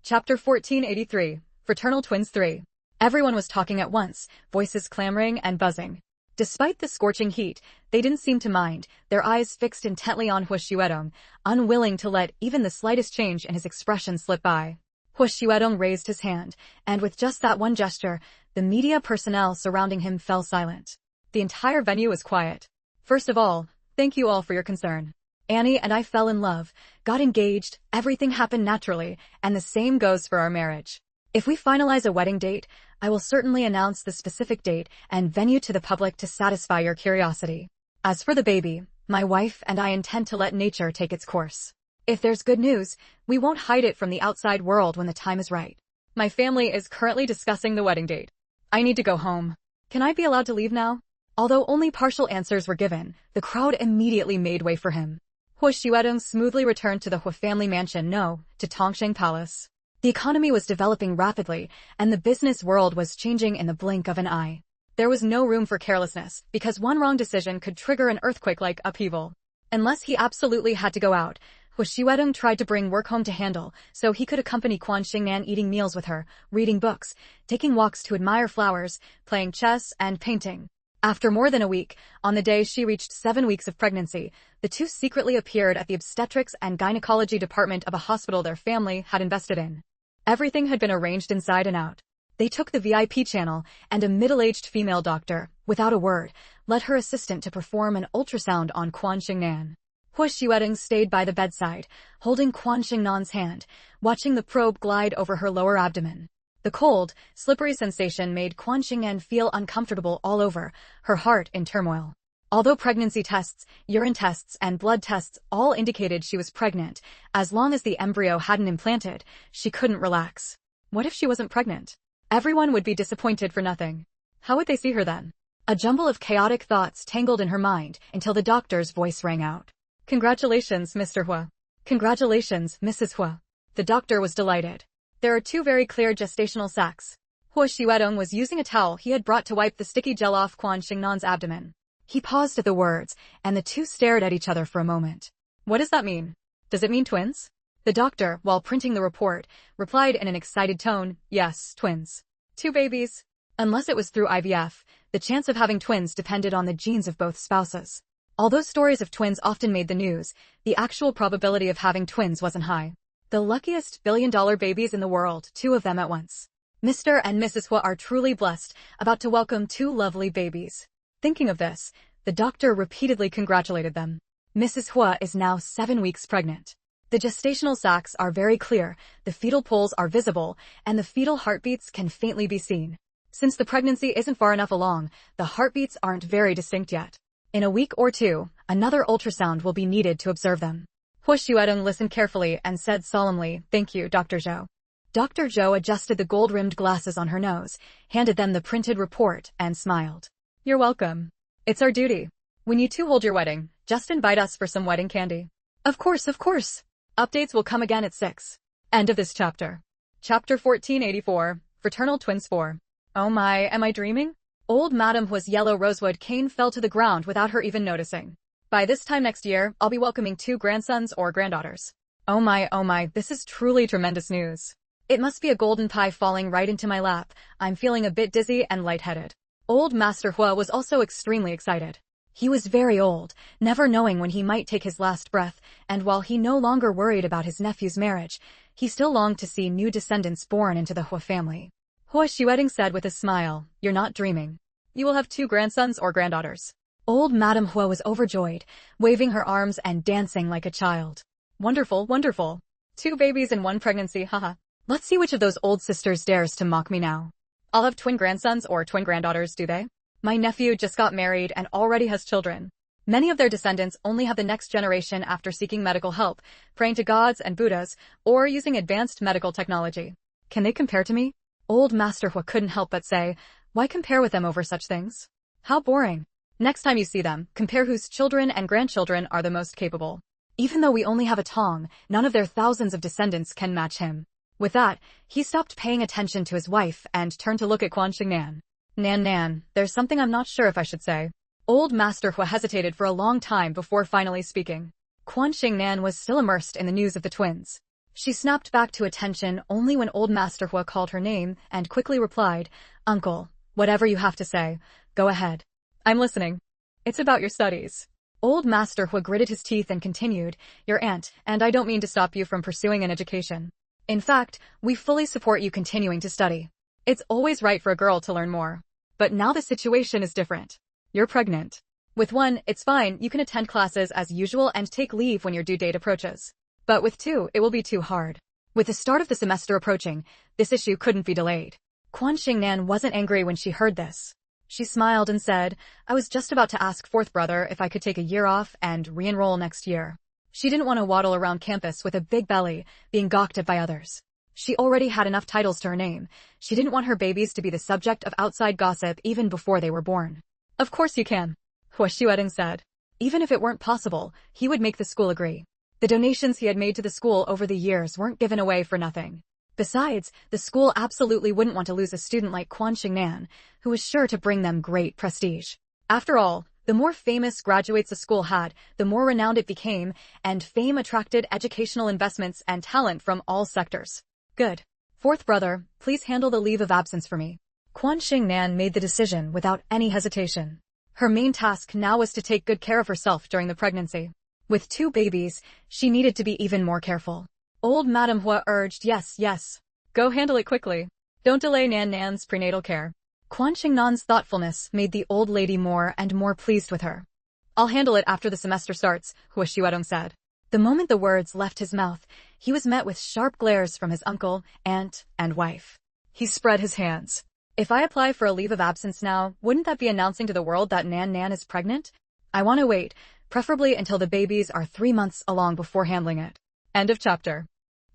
Chapter 1483, Fraternal Twins 3. Everyone was talking at once, voices clamoring and buzzing. Despite the scorching heat, they didn't seem to mind, their eyes fixed intently on Hu Xiuedong, unwilling to let even the slightest change in his expression slip by. Hu Xiuedong raised his hand, and with just that one gesture, the media personnel surrounding him fell silent. The entire venue was quiet. First of all, thank you all for your concern. Annie and I fell in love, got engaged, everything happened naturally, and the same goes for our marriage. If we finalize a wedding date, I will certainly announce the specific date and venue to the public to satisfy your curiosity. As for the baby, my wife and I intend to let nature take its course. If there's good news, we won't hide it from the outside world when the time is right. My family is currently discussing the wedding date. I need to go home. Can I be allowed to leave now? Although only partial answers were given, the crowd immediately made way for him. Hu Xiuedong smoothly returned to the Hua family mansion to Tongxing Palace. The economy was developing rapidly, and the business world was changing in the blink of an eye. There was no room for carelessness, because one wrong decision could trigger an earthquake-like upheaval. Unless he absolutely had to go out, Hu Xiuedong tried to bring work home to handle, so he could accompany Quan Xingnan eating meals with her, reading books, taking walks to admire flowers, playing chess, and painting. After more than a week, on the day she reached 7 weeks of pregnancy, the two secretly appeared at the obstetrics and gynecology department of a hospital their family had invested in. Everything had been arranged inside and out. They took the VIP channel, and a middle-aged female doctor, without a word, led her assistant to perform an ultrasound on Quan Xingnan. Hu Xiuedong stayed by the bedside, holding Quan Xingnan's hand, watching the probe glide over her lower abdomen. The cold, slippery sensation made Quan Xingnan feel uncomfortable all over, her heart in turmoil. Although pregnancy tests, urine tests, and blood tests all indicated she was pregnant, as long as the embryo hadn't implanted, she couldn't relax. What if she wasn't pregnant? Everyone would be disappointed for nothing. How would they see her then? A jumble of chaotic thoughts tangled in her mind until the doctor's voice rang out. Congratulations, Mr. Hua. Congratulations, Mrs. Hua. The doctor was delighted. There are 2 very clear gestational sacs. Hua Xiuedong was using a towel he had brought to wipe the sticky gel off Quan Xingnan's abdomen. He paused at the words, and the two stared at each other for a moment. What does that mean? Does it mean twins? The doctor, while printing the report, replied in an excited tone, yes, twins. 2 babies. Unless it was through IVF, the chance of having twins depended on the genes of both spouses. Although stories of twins often made the news, the actual probability of having twins wasn't high. The luckiest billion-dollar babies in the world, 2 of them at once. Mr. and Mrs. Hua are truly blessed, about to welcome 2 lovely babies. Thinking of this, the doctor repeatedly congratulated them. Mrs. Hua is now 7 weeks pregnant. The gestational sacs are very clear, the fetal poles are visible, and the fetal heartbeats can faintly be seen. Since the pregnancy isn't far enough along, the heartbeats aren't very distinct yet. In a week or 2, another ultrasound will be needed to observe them. Hua Xiuedong listened carefully and said solemnly, thank you, Dr. Zhou. Dr. Zhou adjusted the gold-rimmed glasses on her nose, handed them the printed report, and smiled. You're welcome. It's our duty. When you 2 hold your wedding, just invite us for some wedding candy. Of course, of course. Updates will come again at 6. End of this chapter. Chapter 1484, Fraternal Twins 4. Oh my, am I dreaming? Old Madame Hua's yellow rosewood cane fell to the ground without her even noticing. By this time next year, I'll be welcoming 2 grandsons or granddaughters. Oh my, this is truly tremendous news. It must be a golden pie falling right into my lap. I'm feeling a bit dizzy and lightheaded. Old Master Hua was also extremely excited. He was very old, never knowing when he might take his last breath, and while he no longer worried about his nephew's marriage, he still longed to see new descendants born into the Hua family. Hua Xiuedong said with a smile, you're not dreaming. You will have 2 grandsons or granddaughters. Old Madame Hua was overjoyed, waving her arms and dancing like a child. Wonderful, wonderful. 2 babies in 1 pregnancy, haha. Let's see which of those old sisters dares to mock me now. I'll have twin grandsons or twin granddaughters, do they? My nephew just got married and already has children. Many of their descendants only have the next generation after seeking medical help, praying to gods and Buddhas, or using advanced medical technology. Can they compare to me? Old Master Hua couldn't help but say, why compare with them over such things? How boring. Next time you see them, compare whose children and grandchildren are the most capable. Even though we only have a Tong, none of their thousands of descendants can match him. With that, he stopped paying attention to his wife and turned to look at Quan Xingnan. Nan, there's something I'm not sure if I should say. Old Master Hua hesitated for a long time before finally speaking. Quan Xingnan was still immersed in the news of the twins. She snapped back to attention only when Old Master Hua called her name and quickly replied, Uncle, whatever you have to say, go ahead. I'm listening. It's about your studies. Old Master Hua gritted his teeth and continued, your aunt, and I don't mean to stop you from pursuing an education. In fact, we fully support you continuing to study. It's always right for a girl to learn more. But now the situation is different. You're pregnant. With 1, it's fine, you can attend classes as usual and take leave when your due date approaches. But with 2, it will be too hard. With the start of the semester approaching, this issue couldn't be delayed. Quan Xingnan wasn't angry when she heard this. She smiled and said, I was just about to ask 4th brother if I could take a year off and re-enroll next year. She didn't want to waddle around campus with a big belly, being gawked at by others. She already had enough titles to her name. She didn't want her babies to be the subject of outside gossip even before they were born. Of course you can, Hua Xiuedong said. Even if it weren't possible, he would make the school agree. The donations he had made to the school over the years weren't given away for nothing. Besides, the school absolutely wouldn't want to lose a student like Quan Xingnan, who was sure to bring them great prestige. After all, the more famous graduates a school had, the more renowned it became, and fame attracted educational investments and talent from all sectors. Good. 4th brother, please handle the leave of absence for me. Quan Xingnan made the decision without any hesitation. Her main task now was to take good care of herself during the pregnancy. With 2 babies, she needed to be even more careful. Old Madame Hua urged, yes. Go handle it quickly. Don't delay Nan's prenatal care. Quan Xingnan's thoughtfulness made the old lady more and more pleased with her. I'll handle it after the semester starts, Hua Xiuedong said. The moment the words left his mouth, he was met with sharp glares from his uncle, aunt, and wife. He spread his hands. If I apply for a leave of absence now, wouldn't that be announcing to the world that Nan is pregnant? I want to wait, preferably until the babies are 3 months along before handling it. End of chapter.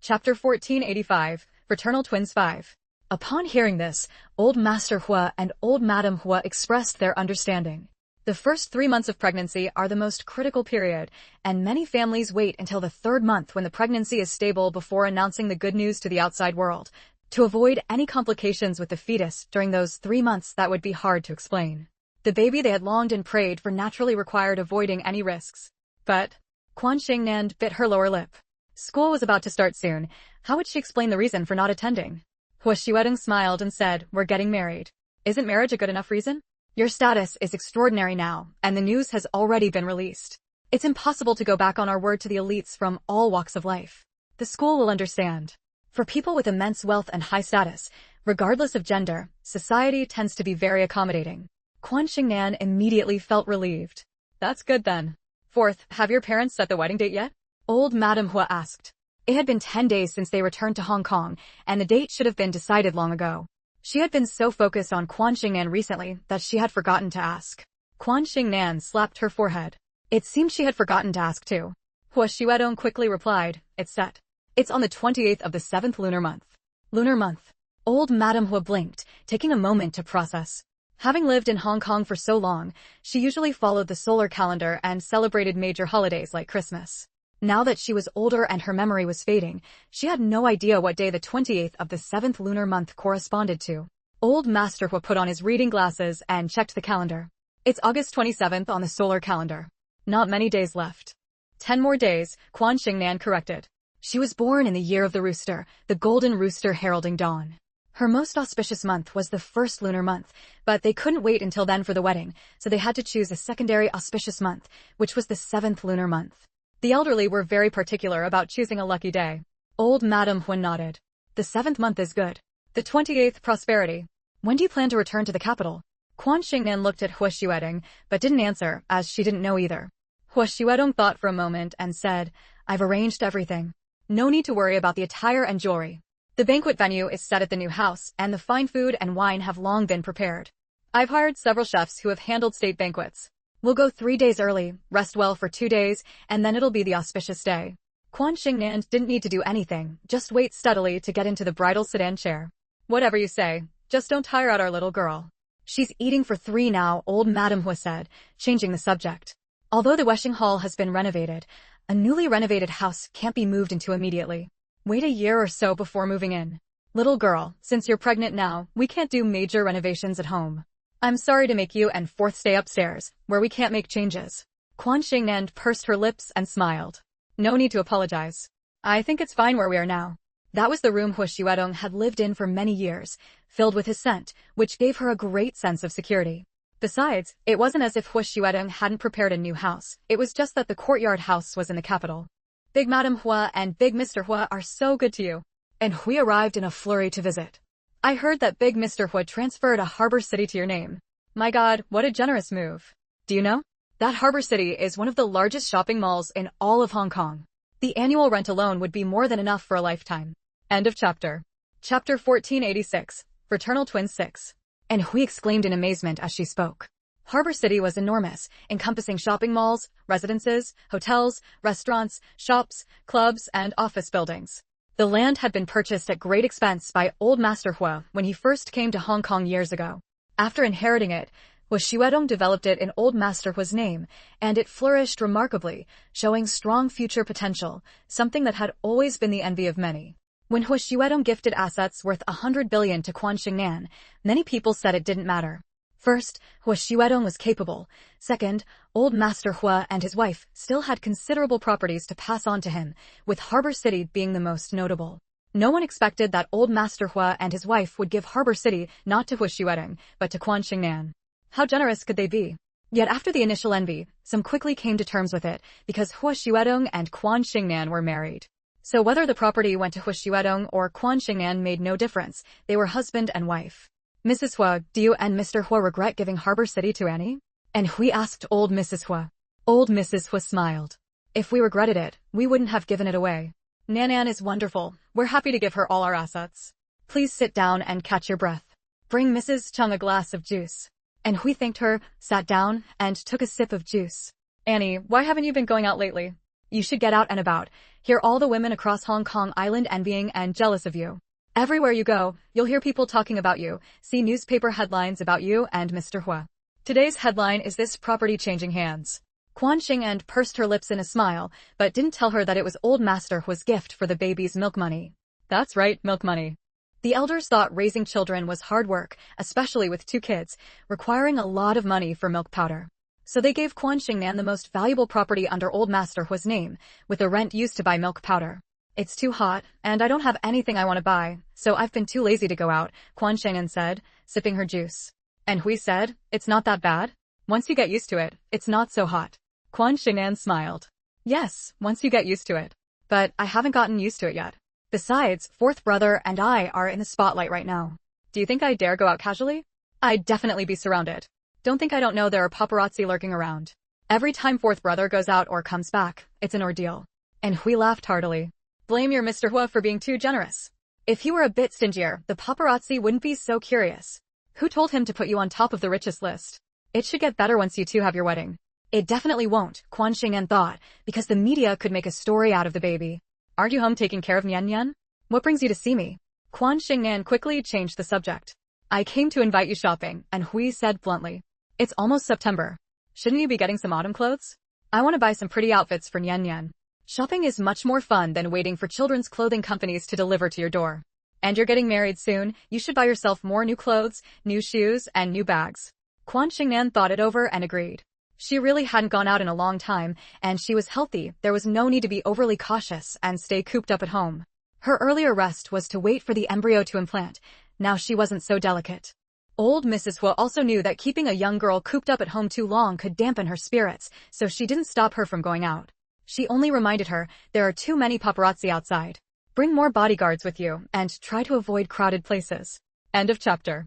Chapter 1485, Fraternal Twins 5. Upon hearing this, Old Master Hua and Old Madame Hua expressed their understanding. The first 3 months of pregnancy are the most critical period, and many families wait until the 3rd month when the pregnancy is stable before announcing the good news to the outside world. to avoid any complications with the fetus during those 3 months that would be hard to explain. The baby they had longed and prayed for naturally required avoiding any risks. But Quan Xingnan bit her lower lip. School was about to start soon. How would she explain the reason for not attending? Hua Xiuedong smiled and said, "We're getting married. Isn't marriage a good enough reason? Your status is extraordinary now, and the news has already been released. It's impossible to go back on our word to the elites from all walks of life. The school will understand. For people with immense wealth and high status, regardless of gender, society tends to be very accommodating." Quan Xingnan immediately felt relieved. "That's good then. Fourth, have your parents set the wedding date yet?" Old Madame Hua asked. It had been 10 days since they returned to Hong Kong, and the date should have been decided long ago. She had been so focused on Quan Xingnan recently that she had forgotten to ask. Quan Xingnan slapped her forehead. It seemed she had forgotten to ask too. Hua Xiuedong quickly replied, "It's set. It's on the 28th of the 7th lunar month." Lunar month. Old Madame Hua blinked, taking a moment to process. Having lived in Hong Kong for so long, she usually followed the solar calendar and celebrated major holidays like Christmas. Now that she was older and her memory was fading, she had no idea what day the 28th of the 7th lunar month corresponded to. Old Master Hua put on his reading glasses and checked the calendar. It's August 27th on the solar calendar. Not many days left. 10 more days, Quan Xingnan corrected. She was born in the year of the rooster, the golden rooster heralding dawn. Her most auspicious month was the 1st lunar month, but they couldn't wait until then for the wedding, so they had to choose a secondary auspicious month, which was the 7th lunar month. The elderly were very particular about choosing a lucky day. Old Madame Hua nodded. The 7th month is good. The 28th, prosperity. When do you plan to return to the capital? Quan Xingnan looked at Hua Xiuedong, but didn't answer, as she didn't know either. Hua Xiuedong thought for a moment and said, "I've arranged everything. No need to worry about the attire and jewelry. The banquet venue is set at the new house, and the fine food and wine have long been prepared. I've hired several chefs who have handled state banquets. We'll go 3 days early, rest well for 2 days, and then it'll be the auspicious day." Quan Xingnan didn't need to do anything, just wait steadily to get into the bridal sedan chair. "Whatever you say, just don't tire out our little girl." "She's eating for 3 now," Old Madame Hua said, changing the subject. Although the washing hall has been renovated, a newly renovated house can't be moved into immediately. Wait a year or so before moving in. "Little girl, since you're pregnant now, we can't do major renovations at home. I'm sorry to make you and Fourth stay upstairs, where we can't make changes." Quan Xingnan pursed her lips and smiled. "No need to apologize. I think it's fine where we are now." That was the room Hua Xiuedong had lived in for many years, filled with his scent, which gave her a great sense of security. Besides, it wasn't as if Hua Xiuedong hadn't prepared a new house. It was just that the courtyard house was in the capital. "Big Madame Hua and Big Mr. Hua are so good to you." And we arrived in a flurry to visit. "I heard that Big Mr. Hua transferred a harbor city to your name. My God, what a generous move. Do you know? That harbor city is one of the largest shopping malls in all of Hong Kong. The annual rent alone would be more than enough for a lifetime." End of chapter. Chapter 1486, Fraternal Twins 6. And Hui exclaimed in amazement as she spoke. Harbor City was enormous, encompassing shopping malls, residences, hotels, restaurants, shops, clubs, and office buildings. The land had been purchased at great expense by Old Master Hua when he first came to Hong Kong years ago. After inheriting it, Hua Xiuedong developed it in Old Master Hua's name, and it flourished remarkably, showing strong future potential, something that had always been the envy of many. When Hua Xiuedong gifted assets worth 100 billion to Quan Xingnan, many people said it didn't matter. First, Hua Xiuedong was capable. Second, Old Master Hua and his wife still had considerable properties to pass on to him, with Harbor City being the most notable. No one expected that Old Master Hua and his wife would give Harbor City not to Hua Xiuedong, but to Quan Xingnan. How generous could they be? Yet after the initial envy, some quickly came to terms with it, because Hua Xiuedong and Quan Xingnan were married. So whether the property went to Hua Xiuedong or Quan Xingnan made no difference, they were husband and wife. "Mrs. Hua, do you and Mr. Hua regret giving Harbor City to Annie?" And Hui asked old Mrs. Hua. Old Mrs. Hua smiled. "If we regretted it, we wouldn't have given it away. Nanan is wonderful. We're happy to give her all our assets. Please sit down and catch your breath. Bring Mrs. Chung a glass of juice." And Hui thanked her, sat down, and took a sip of juice. "Annie, why haven't you been going out lately? You should get out and about. Hear all the women across Hong Kong Island envying and jealous of you. Everywhere you go, you'll hear people talking about you, see newspaper headlines about you and Mr. Hua. Today's headline is this property changing hands." Quan Xingnan pursed her lips in a smile, but didn't tell her that it was Old Master Hua's gift for the baby's milk money. "That's right, milk money. The elders thought raising children was hard work, especially with 2 kids, requiring a lot of money for milk powder. So they gave Quan Xingnan the most valuable property under Old Master Hua's name, with the rent used to buy milk powder. It's too hot, and I don't have anything I want to buy, so I've been too lazy to go out, Quan Xingnan said, sipping her juice. And Hui said, it's not that bad. Once you get used to it, it's not so hot. Quan Xingnan smiled. Yes, once you get used to it. But I haven't gotten used to it yet. Besides, 4th brother and I are in the spotlight right now. Do you think I dare go out casually? I'd definitely be surrounded. Don't think I don't know there are paparazzi lurking around. Every time 4th brother goes out or comes back, it's an ordeal. And Hui laughed heartily. Blame your Mr. Hua for being too generous. If he were a bit stingier, the paparazzi wouldn't be so curious. Who told him to put you on top of the richest list? It should get better once you 2 have your wedding. It definitely won't, Quan Xingnan thought, because the media could make a story out of the baby. Aren't you home taking care of Nian Nian? What brings you to see me? Quan Xingnan quickly changed the subject. I came to invite you shopping, and Hui said bluntly. It's almost September. Shouldn't you be getting some autumn clothes? I want to buy some pretty outfits for Nian Nian. Shopping is much more fun than waiting for children's clothing companies to deliver to your door. And you're getting married soon, you should buy yourself more new clothes, new shoes, and new bags. Quan Xingnan thought it over and agreed. She really hadn't gone out in a long time, and she was healthy. There was no need to be overly cautious and stay cooped up at home. Her earlier rest was to wait for the embryo to implant. Now she wasn't so delicate. Old Mrs. Hua also knew that keeping a young girl cooped up at home too long could dampen her spirits, so she didn't stop her from going out. She only reminded her, there are too many paparazzi outside. Bring more bodyguards with you, and try to avoid crowded places. End of chapter.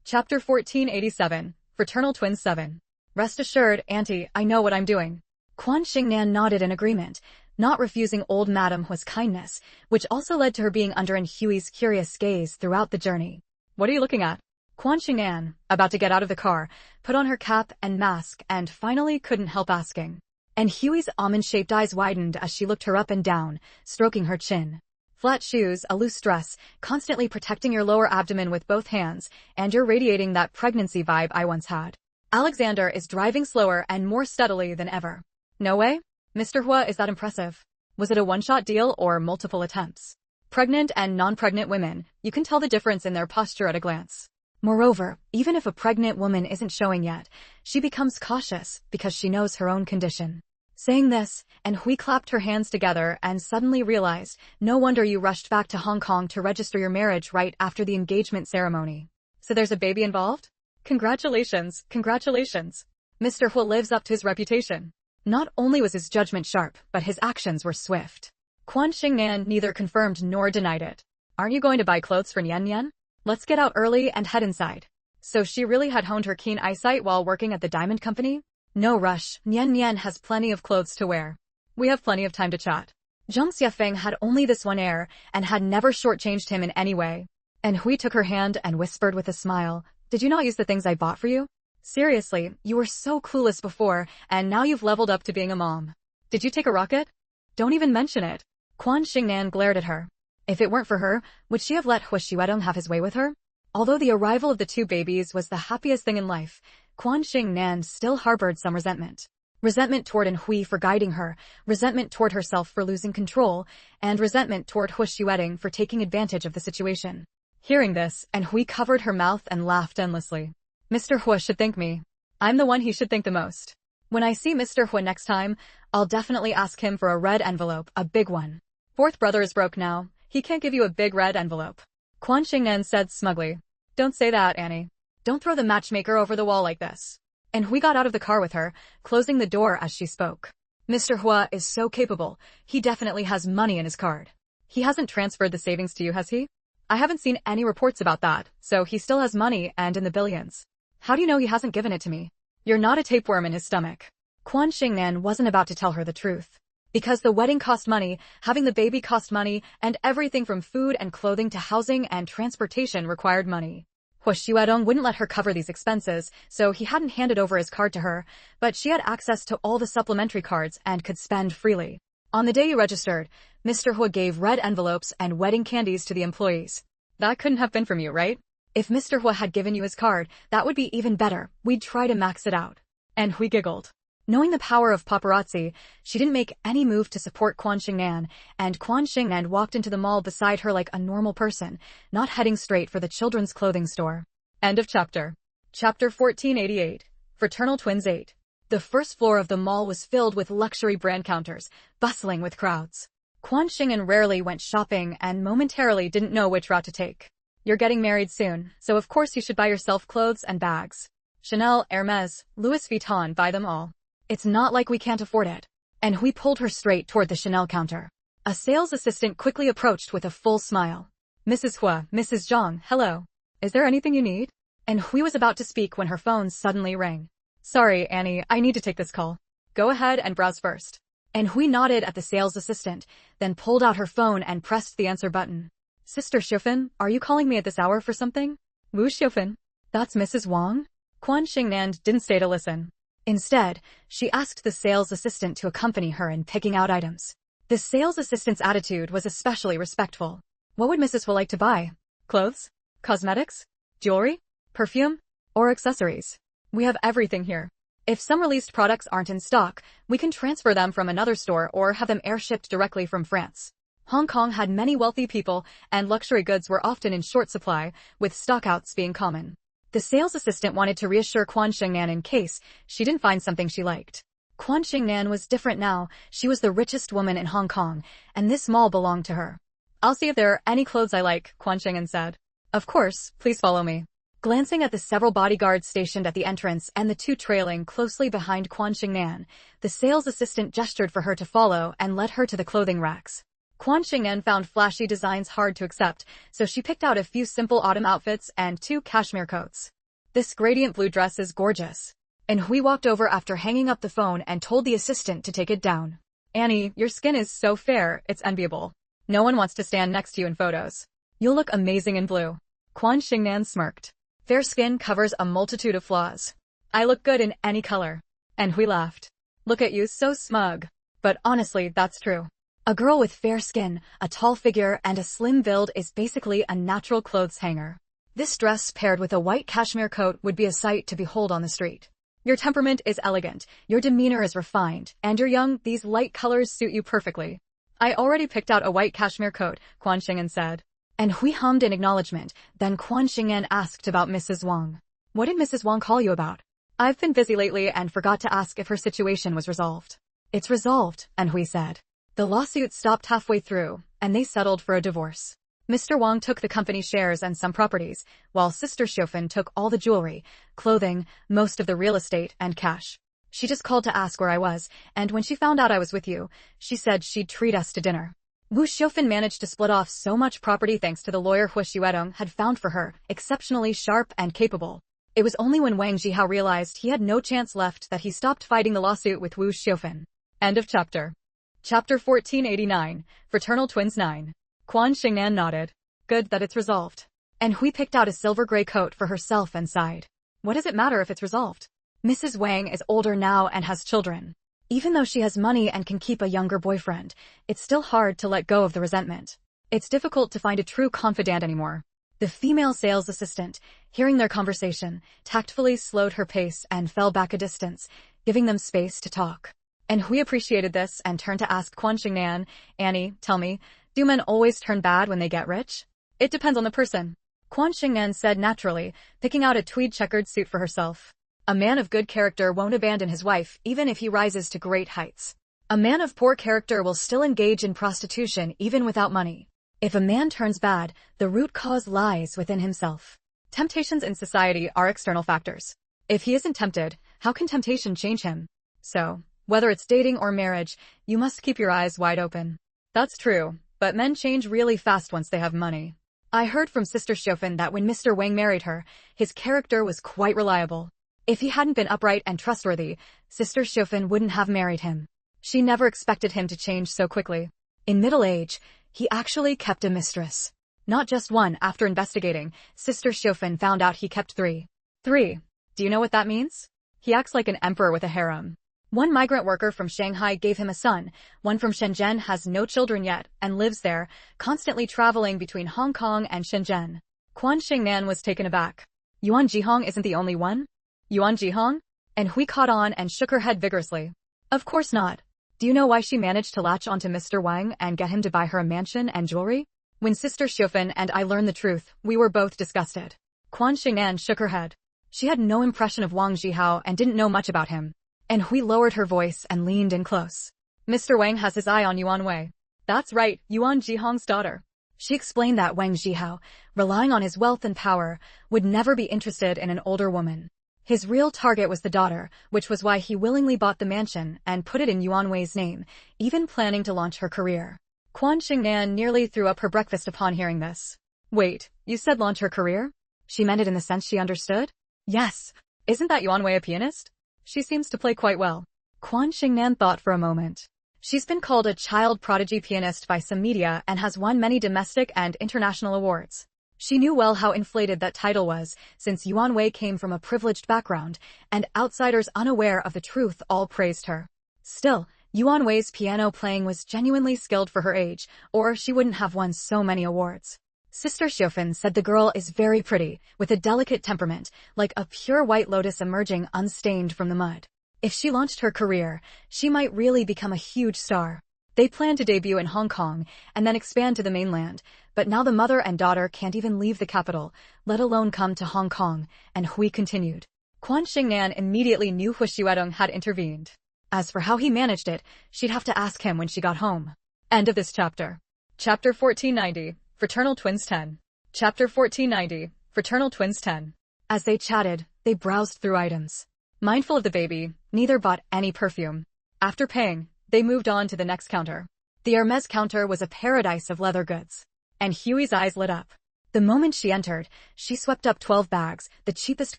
Chapter 1487, Fraternal Twins 7. Rest assured, Auntie, I know what I'm doing. Quan Xingnan nodded in agreement, not refusing old Madame Hua's kindness, which also led to her being under Hui's curious gaze throughout the journey. What are you looking at? Quan Xingnan, about to get out of the car, put on her cap and mask and finally couldn't help asking. And Hui's almond-shaped eyes widened as she looked her up and down, stroking her chin. Flat shoes, a loose dress, constantly protecting your lower abdomen with both hands, and you're radiating that pregnancy vibe I once had. Alexander is driving slower and more steadily than ever. No way? Mr. Hua is that impressive. Was it a one-shot deal or multiple attempts? Pregnant and non-pregnant women, you can tell the difference in their posture at a glance. Moreover, even if a pregnant woman isn't showing yet, she becomes cautious because she knows her own condition. Saying this, and Hui clapped her hands together and suddenly realized, no wonder you rushed back to Hong Kong to register your marriage right after the engagement ceremony. So there's a baby involved? Congratulations, congratulations. Mr. Hua lives up to his reputation. Not only was his judgment sharp, but his actions were swift. Quan Xingnan neither confirmed nor denied it. Aren't you going to buy clothes for Nian Nian? Let's get out early and head inside. So she really had honed her keen eyesight while working at the diamond company? No rush, Nian Nian has plenty of clothes to wear. We have plenty of time to chat. Zhang Xiafeng had only this one heir and had never shortchanged him in any way. And Hui took her hand and whispered with a smile, did you not use the things I bought for you? Seriously, you were so clueless before, and now you've leveled up to being a mom. Did you take a rocket? Don't even mention it. Quan Xingnan glared at her. If it weren't for her, would she have let Hua Xuedong have his way with her? Although the arrival of the 2 babies was the happiest thing in life, Quan Xingnan still harbored some resentment. Resentment toward Hui for guiding her, resentment toward herself for losing control, and resentment toward Hua Xuedong for taking advantage of the situation. Hearing this, Hui covered her mouth and laughed endlessly. Mr. Hua should thank me. I'm the one he should thank the most. When I see Mr. Hua next time, I'll definitely ask him for a red envelope, a big one. 4th brother is broke now. He can't give you a big red envelope. Quan Xingnan said smugly. Don't say that, Annie. Don't throw the matchmaker over the wall like this. And Hui got out of the car with her, closing the door as she spoke. Mr. Hua is so capable. He definitely has money in his card. He hasn't transferred the savings to you, has he? I haven't seen any reports about that, so he still has money and in the billions. How do you know he hasn't given it to me? You're not a tapeworm in his stomach. Quan Xingnan wasn't about to tell her the truth. Because the wedding cost money, having the baby cost money, and everything from food and clothing to housing and transportation required money. Hua Xuedong wouldn't let her cover these expenses, so he hadn't handed over his card to her, but she had access to all the supplementary cards and could spend freely. On the day you registered, Mr. Hua gave red envelopes and wedding candies to the employees. That couldn't have been from you, right? If Mr. Hua had given you his card, that would be even better. We'd try to max it out. And Hui giggled. Knowing the power of paparazzi, she didn't make any move to support Quan Xingnan, and Quan Xingnan walked into the mall beside her like a normal person, not heading straight for the children's clothing store. End of chapter. Chapter 1488. Fraternal Twins 8. The first floor of the mall was filled with luxury brand counters, bustling with crowds. Quan Xingnan rarely went shopping and momentarily didn't know which route to take. You're getting married soon, so of course you should buy yourself clothes and bags. Chanel, Hermes, Louis Vuitton, buy them all. It's not like we can't afford it. And Hui pulled her straight toward the Chanel counter. A sales assistant quickly approached with a full smile. Mrs. Hua, Mrs. Zhang, hello. Is there anything you need? And Hui was about to speak when her phone suddenly rang. Sorry, Annie, I need to take this call. Go ahead and browse first. And Hui nodded at the sales assistant, then pulled out her phone and pressed the answer button. Sister Xiufan, are you calling me at this hour for something? Wu Xiufan? That's Mrs. Wang? Quan Xingnan didn't stay to listen. Instead, she asked the sales assistant to accompany her in picking out items. The sales assistant's attitude was especially respectful. What would Mrs. Wu like to buy? Clothes? Cosmetics? Jewelry? Perfume? Or accessories? We have everything here. If some released products aren't in stock, we can transfer them from another store or have them air-shipped directly from France. Hong Kong had many wealthy people, and luxury goods were often in short supply, with stockouts being common. The sales assistant wanted to reassure Quan Xingnan in case she didn't find something she liked. Quan Xingnan was different now. She was the richest woman in Hong Kong, and this mall belonged to her. I'll see if there are any clothes I like, Quan Xingnan said. Of course, please follow me. Glancing at the several bodyguards stationed at the entrance and the two trailing closely behind Quan Xingnan, the sales assistant gestured for her to follow and led her to the clothing racks. Quan Xingnan found flashy designs hard to accept, so she picked out a few simple autumn outfits and 2 cashmere coats. This gradient blue dress is gorgeous. And Hui walked over after hanging up the phone and told the assistant to take it down. Annie, your skin is so fair, it's enviable. No one wants to stand next to you in photos. You'll look amazing in blue. Quan Xingnan smirked. Fair skin covers a multitude of flaws. I look good in any color. And Hui laughed. Look at you, so smug. But honestly, that's true. A girl with fair skin, a tall figure, and a slim build is basically a natural clothes hanger. This dress paired with a white cashmere coat would be a sight to behold on the street. Your temperament is elegant, your demeanor is refined, and you're young. These light colors suit you perfectly. I already picked out a white cashmere coat, Quan Xingnan said. And Hui hummed in acknowledgement. Then Quan Xingnan asked about Mrs. Wang. What did Mrs. Wang call you about? I've been busy lately and forgot to ask if her situation was resolved. It's resolved, and Hui said. The lawsuit stopped halfway through, and they settled for a divorce. Mr. Wang took the company shares and some properties, while Sister Xiufan took all the jewelry, clothing, most of the real estate, and cash. She just called to ask where I was, and when she found out I was with you, she said she'd treat us to dinner. Wu Xiufan managed to split off so much property thanks to the lawyer Hu Xuedong had found for her, exceptionally sharp and capable. It was only when Wang Jihao realized he had no chance left that he stopped fighting the lawsuit with Wu Xiufan. End of chapter. Chapter 1489, Fraternal Twins 9. Quan Xingnan nodded. Good that it's resolved. And Hui picked out a silver gray coat for herself and sighed. What does it matter if it's resolved? Mrs. Wang is older now and has children. Even though she has money and can keep a younger boyfriend, it's still hard to let go of the resentment. It's difficult to find a true confidant anymore. The female sales assistant, hearing their conversation, tactfully slowed her pace and fell back a distance, giving them space to talk. And Hui appreciated this and turned to ask Quan Xingnan, Annie, tell me, do men always turn bad when they get rich? It depends on the person. Quan Xingnan said naturally, picking out a tweed checkered suit for herself. A man of good character won't abandon his wife even if he rises to great heights. A man of poor character will still engage in prostitution even without money. If a man turns bad, the root cause lies within himself. Temptations in society are external factors. If he isn't tempted, how can temptation change him? So, whether it's dating or marriage, you must keep your eyes wide open. That's true, but men change really fast once they have money. I heard from Sister Xiufan that when Mr. Wang married her, his character was quite reliable. If he hadn't been upright and trustworthy, Sister Xiufan wouldn't have married him. She never expected him to change so quickly. In middle age, he actually kept a mistress. Not just one. After investigating, Sister Xiufan found out he kept 3. 3. Do you know what that means? He acts like an emperor with a harem. One migrant worker from Shanghai gave him a son, one from Shenzhen has no children yet and lives there, constantly traveling between Hong Kong and Shenzhen. Quan Xingnan was taken aback. Yuan Jihong isn't the only one? Yuan Jihong? And Hui caught on and shook her head vigorously. Of course not. Do you know why she managed to latch onto Mr. Wang and get him to buy her a mansion and jewelry? When Sister Xiufan and I learned the truth, we were both disgusted. Quan Xingnan shook her head. She had no impression of Wang Jihao and didn't know much about him. And Hui lowered her voice and leaned in close. Mr. Wang has his eye on Yuan Wei. That's right, Yuan Jihong's daughter. She explained that Wang Jihao, relying on his wealth and power, would never be interested in an older woman. His real target was the daughter, which was why he willingly bought the mansion and put it in Yuan Wei's name, even planning to launch her career. Quan Xingnan nearly threw up her breakfast upon hearing this. Wait, you said launch her career? She meant it in the sense she understood? Yes. Isn't that Yuan Wei a pianist? She seems to play quite well. Quan Xingnan thought for a moment. She's been called a child prodigy pianist by some media and has won many domestic and international awards. She knew well how inflated that title was, since Yuan Wei came from a privileged background, and outsiders unaware of the truth all praised her. Still, Yuan Wei's piano playing was genuinely skilled for her age, or she wouldn't have won so many awards. Sister Xiufan said the girl is very pretty, with a delicate temperament, like a pure white lotus emerging unstained from the mud. If she launched her career, she might really become a huge star. They plan to debut in Hong Kong and then expand to the mainland, but now the mother and daughter can't even leave the capital, let alone come to Hong Kong, and Hui continued. Quan Xingnan immediately knew Hu Xuedong had intervened. As for how he managed it, she'd have to ask him when she got home. End of this chapter. Chapter 1490, Fraternal Twins 10. Chapter 1490, Fraternal Twins 10. As they chatted, they browsed through items. Mindful of the baby, neither bought any perfume. After paying, they moved on to the next counter. The Hermes counter was a paradise of leather goods. And Huey's eyes lit up. The moment she entered, she swept up 12 bags, the cheapest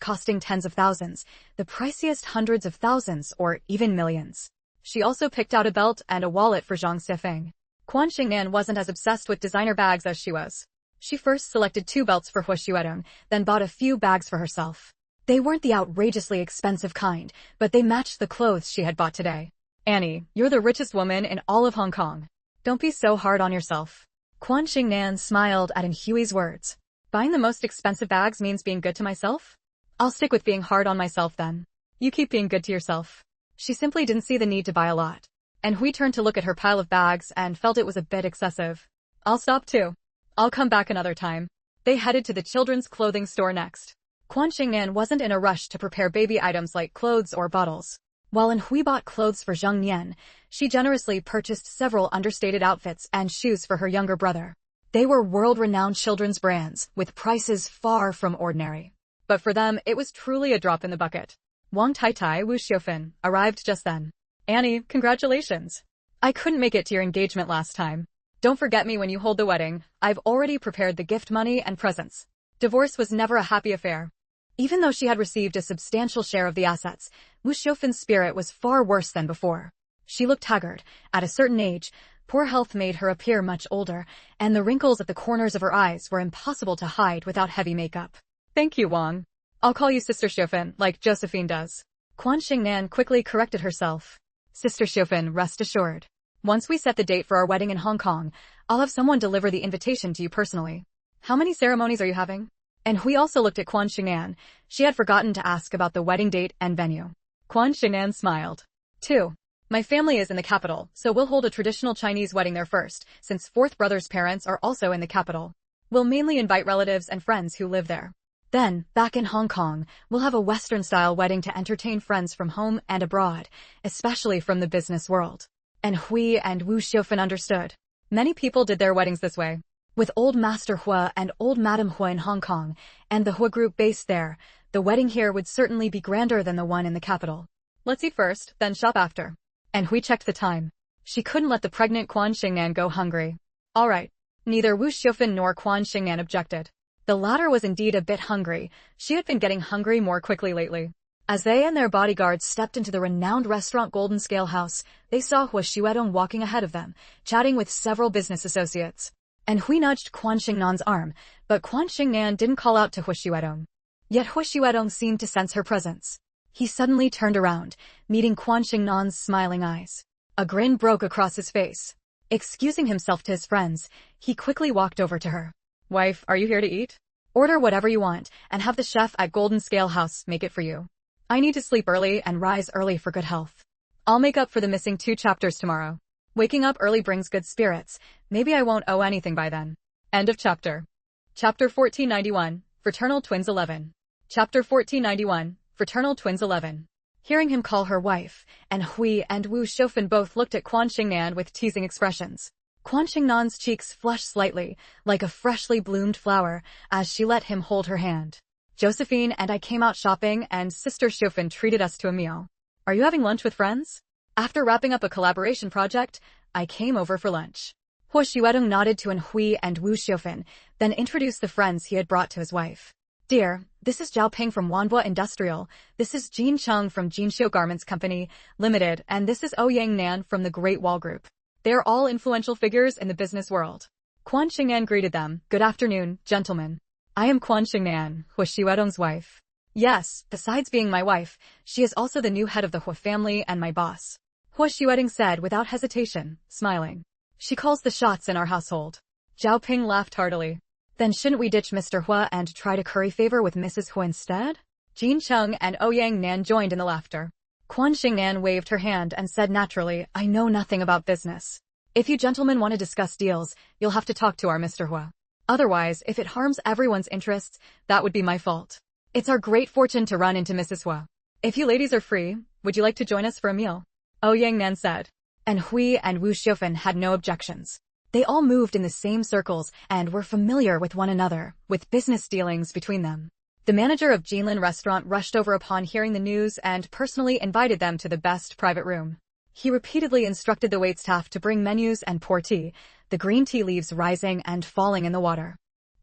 costing tens of thousands, the priciest hundreds of thousands or even millions. She also picked out a belt and a wallet for Zhang Xifeng. Quan Xingnan wasn't as obsessed with designer bags as she was. She first selected 2 belts for Hu Xuedong, then bought a few bags for herself. They weren't the outrageously expensive kind, but they matched the clothes she had bought today. Annie, you're the richest woman in all of Hong Kong. Don't be so hard on yourself. Quan Xingnan smiled at Huey's words. Buying the most expensive bags means being good to myself? I'll stick with being hard on myself then. You keep being good to yourself. She simply didn't see the need to buy a lot. And Hui turned to look at her pile of bags and felt it was a bit excessive. I'll stop too. I'll come back another time. They headed to the children's clothing store next. Quan Xingnan wasn't in a rush to prepare baby items like clothes or bottles. While Hui bought clothes for Zhang Nian, she generously purchased several understated outfits and shoes for her younger brother. They were world-renowned children's brands, with prices far from ordinary. But for them, it was truly a drop in the bucket. Wang Tai Wu Xiufan arrived just then. Annie, congratulations. I couldn't make it to your engagement last time. Don't forget me when you hold the wedding. I've already prepared the gift money and presents. Divorce was never a happy affair. Even though she had received a substantial share of the assets, Wu Xiufan's spirit was far worse than before. She looked haggard. At a certain age, poor health made her appear much older, and the wrinkles at the corners of her eyes were impossible to hide without heavy makeup. Thank you, Wang. I'll call you Sister Xiufan, like Josephine does. Quan Xingnan quickly corrected herself. Sister Xiufan, rest assured. Once we set the date for our wedding in Hong Kong, I'll have someone deliver the invitation to you personally. How many ceremonies are you having? And Hui also looked at Quan Xingnan. She had forgotten to ask about the wedding date and venue. Quan Xingnan smiled. 2. My family is in the capital, so we'll hold a traditional Chinese wedding there first, since fourth brother's parents are also in the capital. We'll mainly invite relatives and friends who live there. Then, back in Hong Kong, we'll have a Western-style wedding to entertain friends from home and abroad, especially from the business world. And Hui and Wu Xiufan understood. Many people did their weddings this way. With old Master Hua and old Madam Hua in Hong Kong, and the Hua group based there, the wedding here would certainly be grander than the one in the capital. Let's eat first, then shop after. And Hui checked the time. She couldn't let the pregnant Quan Xingnan go hungry. All right. Neither Wu Xiufan nor Quan Xingnan objected. The latter was indeed a bit hungry. She had been getting hungry more quickly lately. As they and their bodyguards stepped into the renowned restaurant Golden Scale House, they saw Hu Xuedong walking ahead of them, chatting with several business associates. And Hui nudged Quan Xingnan's arm, but Quan Xingnan didn't call out to Hu Xuedong. Yet Hu Xuedong seemed to sense her presence. He suddenly turned around, meeting Quan Xingnan's smiling eyes. A grin broke across his face. Excusing himself to his friends, he quickly walked over to her. Wife, are you here to eat? Order whatever you want, and have the chef at Golden Scale House make it for you. I need to sleep early and rise early for good health. I'll make up for the missing 2 chapters tomorrow. Waking up early brings good spirits. Maybe I won't owe anything by then. End of chapter. Chapter 1491, Fraternal Twins 11. Chapter 1491, Fraternal Twins 11. Hearing him call her wife, and Hui and Wu Xiaofan both looked at Quan Xingnan with teasing expressions. Quan Xingnan's cheeks flushed slightly, like a freshly bloomed flower, as she let him hold her hand. Josephine and I came out shopping and Sister Xiaofan treated us to a meal. Are you having lunch with friends? After wrapping up a collaboration project, I came over for lunch. Huo Xuedong nodded to An Hui and Wu Xiaofan, then introduced the friends he had brought to his wife. Dear, this is Zhao Ping from Wanhua Industrial, this is Jin Cheng from Jinxiu Garments Company, Limited, and this is Ouyang Nan from the Great Wall Group. They are all influential figures in the business world. Quan Xingnan greeted them. Good afternoon, gentlemen. I am Quan Xingnan, Huo Xuedong's wife. Yes, besides being my wife, she is also the new head of the Huo family and my boss. Huo Xuedong said without hesitation, smiling. She calls the shots in our household. Zhao Ping laughed heartily. Then shouldn't we ditch Mr. Hua and try to curry favor with Mrs. Hua instead? Jin Cheng and Ouyang Nan joined in the laughter. Quan Xingnan waved her hand and said naturally, I know nothing about business. If you gentlemen want to discuss deals, you'll have to talk to our Mr. Hua. Otherwise, if it harms everyone's interests, that would be my fault. It's our great fortune to run into Mrs. Hua. If you ladies are free, would you like to join us for a meal? Ouyang Nan said. And Hui and Wu Xiaofan had no objections. They all moved in the same circles and were familiar with one another, with business dealings between them. The manager of Jinlin Restaurant rushed over upon hearing the news and personally invited them to the best private room. He repeatedly instructed the waitstaff to bring menus and pour tea, the green tea leaves rising and falling in the water.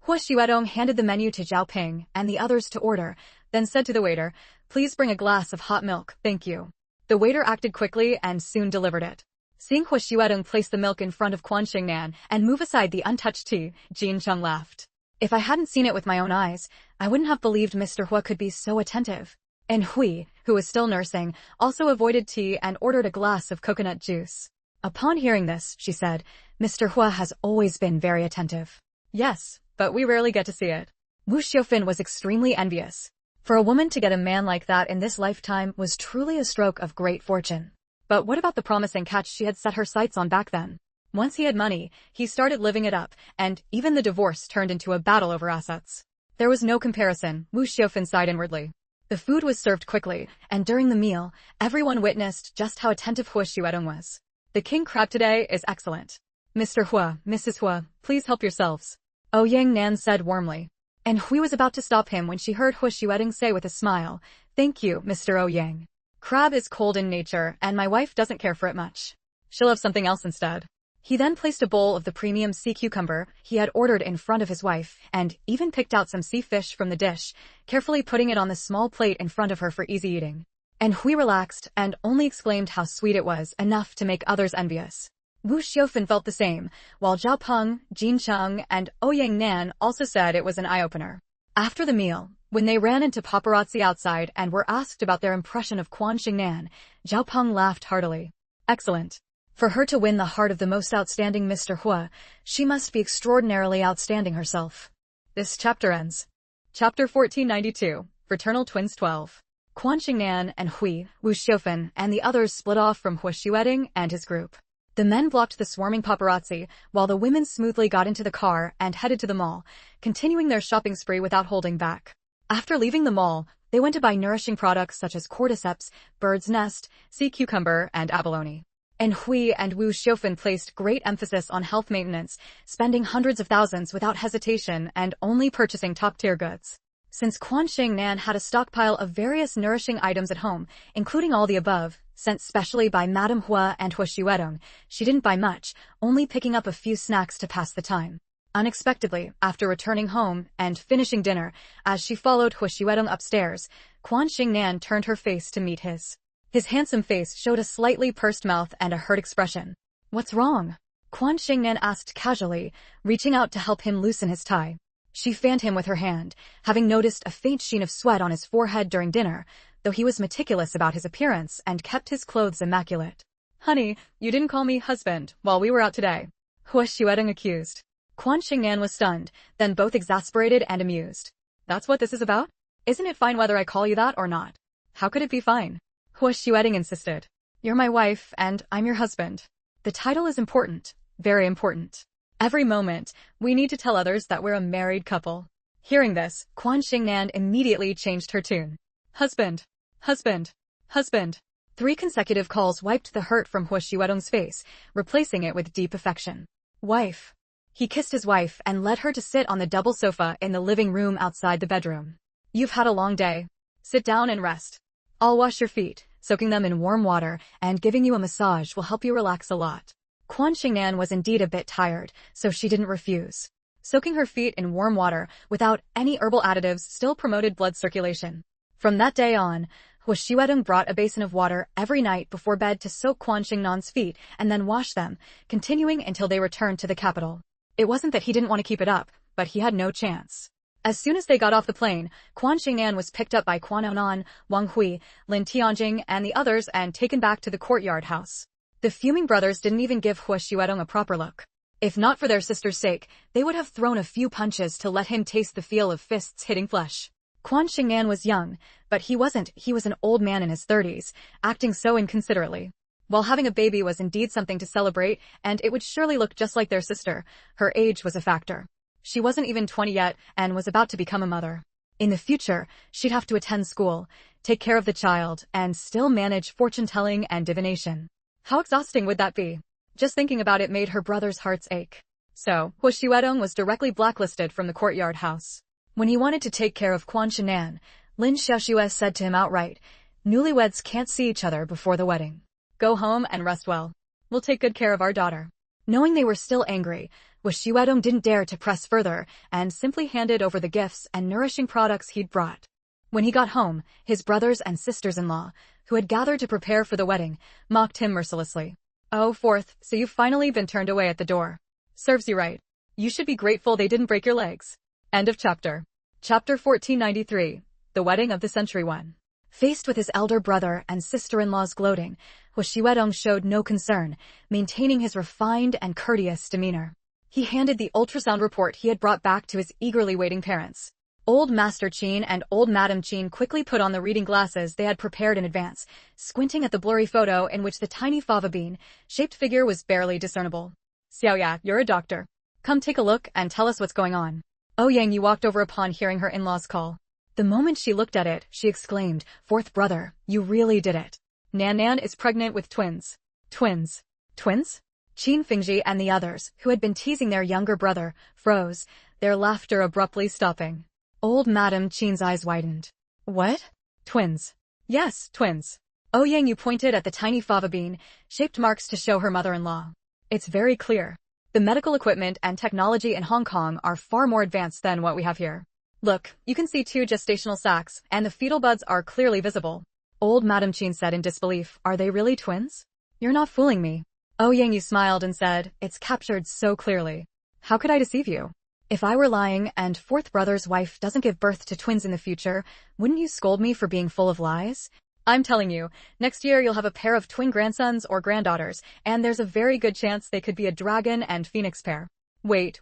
Huo Xuedong handed the menu to Zhao Ping and the others to order, then said to the waiter, Please bring a glass of hot milk, thank you. The waiter acted quickly and soon delivered it. Seeing Huo Xuedong place the milk in front of Quan Xingnan and move aside the untouched tea, Jin Cheng laughed. If I hadn't seen it with my own eyes, I wouldn't have believed Mr. Hua could be so attentive. And Hui, who was still nursing, also avoided tea and ordered a glass of coconut juice. Upon hearing this, she said, Mr. Hua has always been very attentive. Yes, but we rarely get to see it. Wu Xiaofan was extremely envious. For a woman to get a man like that in this lifetime was truly a stroke of great fortune. But what about the promising catch she had set her sights on back then? Once he had money, he started living it up, and even the divorce turned into a battle over assets. There was no comparison, Wu Xiaofan sighed inwardly. The food was served quickly, and during the meal, everyone witnessed just how attentive Huo Xuedong was. The king crab today is excellent. Mr. Hua, Mrs. Hua, please help yourselves. Ouyang Nan said warmly. And Hui was about to stop him when she heard Huo Xuedong say with a smile, Thank you, Mr. Ouyang. Crab is cold in nature, and my wife doesn't care for it much. She'll have something else instead. He then placed a bowl of the premium sea cucumber he had ordered in front of his wife, and even picked out some sea fish from the dish, carefully putting it on the small plate in front of her for easy eating. And Hui relaxed and only exclaimed how sweet it was, enough to make others envious. Wu Xiaofan felt the same, while Zhao Peng, Jin Cheng, and Ouyang Nan also said it was an eye-opener. After the meal, when they ran into paparazzi outside and were asked about their impression of Quan Xingnan, Zhao Peng laughed heartily. Excellent. For her to win the heart of the most outstanding Mr. Hua, she must be extraordinarily outstanding herself. This chapter ends. Chapter 1492, Fraternal Twins 12. Quan Xingnan and Hui, Wu Xiaofan, and the others split off from Huo Xuedong and his group. The men blocked the swarming paparazzi, while the women smoothly got into the car and headed to the mall, continuing their shopping spree without holding back. After leaving the mall, they went to buy nourishing products such as cordyceps, bird's nest, sea cucumber, and abalone. And Hui and Wu Xiaofan placed great emphasis on health maintenance, spending hundreds of thousands without hesitation and only purchasing top-tier goods. Since Quan Xingnan had a stockpile of various nourishing items at home, including all the above, sent specially by Madame Hua and Huo Xuedong, she didn't buy much, only picking up a few snacks to pass the time. Unexpectedly, after returning home and finishing dinner, as she followed Huo Xuedong upstairs, Quan Xingnan turned her face to meet his. His handsome face showed a slightly pursed mouth and a hurt expression. What's wrong? Quan Xingnan asked casually, reaching out to help him loosen his tie. She fanned him with her hand, having noticed a faint sheen of sweat on his forehead during dinner, though he was meticulous about his appearance and kept his clothes immaculate. Honey, you didn't call me husband while we were out today, Huo Xuedong accused. Quan Xingnan was stunned, then both exasperated and amused. That's what this is about? Isn't it fine whether I call you that or not? How could it be fine? Hua Xuedong insisted. You're my wife, and I'm your husband. The title is important. Very important. Every moment, we need to tell others that we're a married couple. Hearing this, Quan Xingnan immediately changed her tune. Husband. Husband. Husband. 3 consecutive calls wiped the hurt from Hua Xuedong's face, replacing it with deep affection. Wife. He kissed his wife and led her to sit on the double sofa in the living room outside the bedroom. You've had a long day. Sit down and rest. I'll wash your feet, soaking them in warm water, and giving you a massage will help you relax a lot. Quan Xingnan was indeed a bit tired, so she didn't refuse. Soaking her feet in warm water without any herbal additives still promoted blood circulation. From that day on, Hua Xuedong brought a basin of water every night before bed to soak Quan Xingnan's feet and then wash them, continuing until they returned to the capital. It wasn't that he didn't want to keep it up, but he had no chance. As soon as they got off the plane, Quan Xingnan was picked up by Quan Onan, Wang Hui, Lin Tianjing, and the others and taken back to the courtyard house. The fuming brothers didn't even give Hua Xuedong a proper look. If not for their sister's sake, they would have thrown a few punches to let him taste the feel of fists hitting flesh. Quan Xingnan was young, but he wasn't. He was an old man in his 30s, acting so inconsiderately. While having a baby was indeed something to celebrate, and it would surely look just like their sister, her age was a factor. She wasn't even 20 yet and was about to become a mother. In the future, she'd have to attend school, take care of the child, and still manage fortune-telling and divination. How exhausting would that be? Just thinking about it made her brother's hearts ache. So, Hua Xuedong was directly blacklisted from the courtyard house. When he wanted to take care of Quan Xingnan, Lin Xiaoxue said to him outright, "Newlyweds can't see each other before the wedding. Go home and rest well. We'll take good care of our daughter." Knowing they were still angry, Hua Xuedong didn't dare to press further and simply handed over the gifts and nourishing products he'd brought. When he got home, his brothers and sisters-in-law, who had gathered to prepare for the wedding, mocked him mercilessly. "Oh, fourth, so you've finally been turned away at the door. Serves you right. You should be grateful they didn't break your legs." End of chapter. Chapter 1493, The Wedding of the Century 1. Faced with his elder brother and sister-in-law's gloating, Hua Xuedong showed no concern, maintaining his refined and courteous demeanor. He handed the ultrasound report he had brought back to his eagerly waiting parents. Old Master Qin and Old Madam Qin quickly put on the reading glasses they had prepared in advance, squinting at the blurry photo in which the tiny fava bean-shaped figure was barely discernible. "Xiaoya, you're a doctor. Come take a look and tell us what's going on." Ouyang Yu walked over upon hearing her in-laws call. The moment she looked at it, she exclaimed, "Fourth brother, you really did it. Nan is pregnant with twins." Twins? Twins? Qin Fingji and the others, who had been teasing their younger brother, froze, their laughter abruptly stopping. Old Madam Qin's eyes widened. "What? Twins?" "Yes, twins." Ouyang Yu pointed at the tiny fava bean-shaped marks to show her mother-in-law. "It's very clear. The medical equipment and technology in Hong Kong are far more advanced than what we have here. Look, you can see 2 gestational sacs, and the fetal buds are clearly visible." Old Madam Qin said in disbelief, "Are they really twins? You're not fooling me." Ouyang Yu smiled and said, "It's captured so clearly. How could I deceive you? If I were lying and fourth brother's wife doesn't give birth to twins in the future, wouldn't you scold me for being full of lies? I'm telling you, next year you'll have a pair of twin grandsons or granddaughters, and there's a very good chance they could be a dragon and phoenix pair." Wait,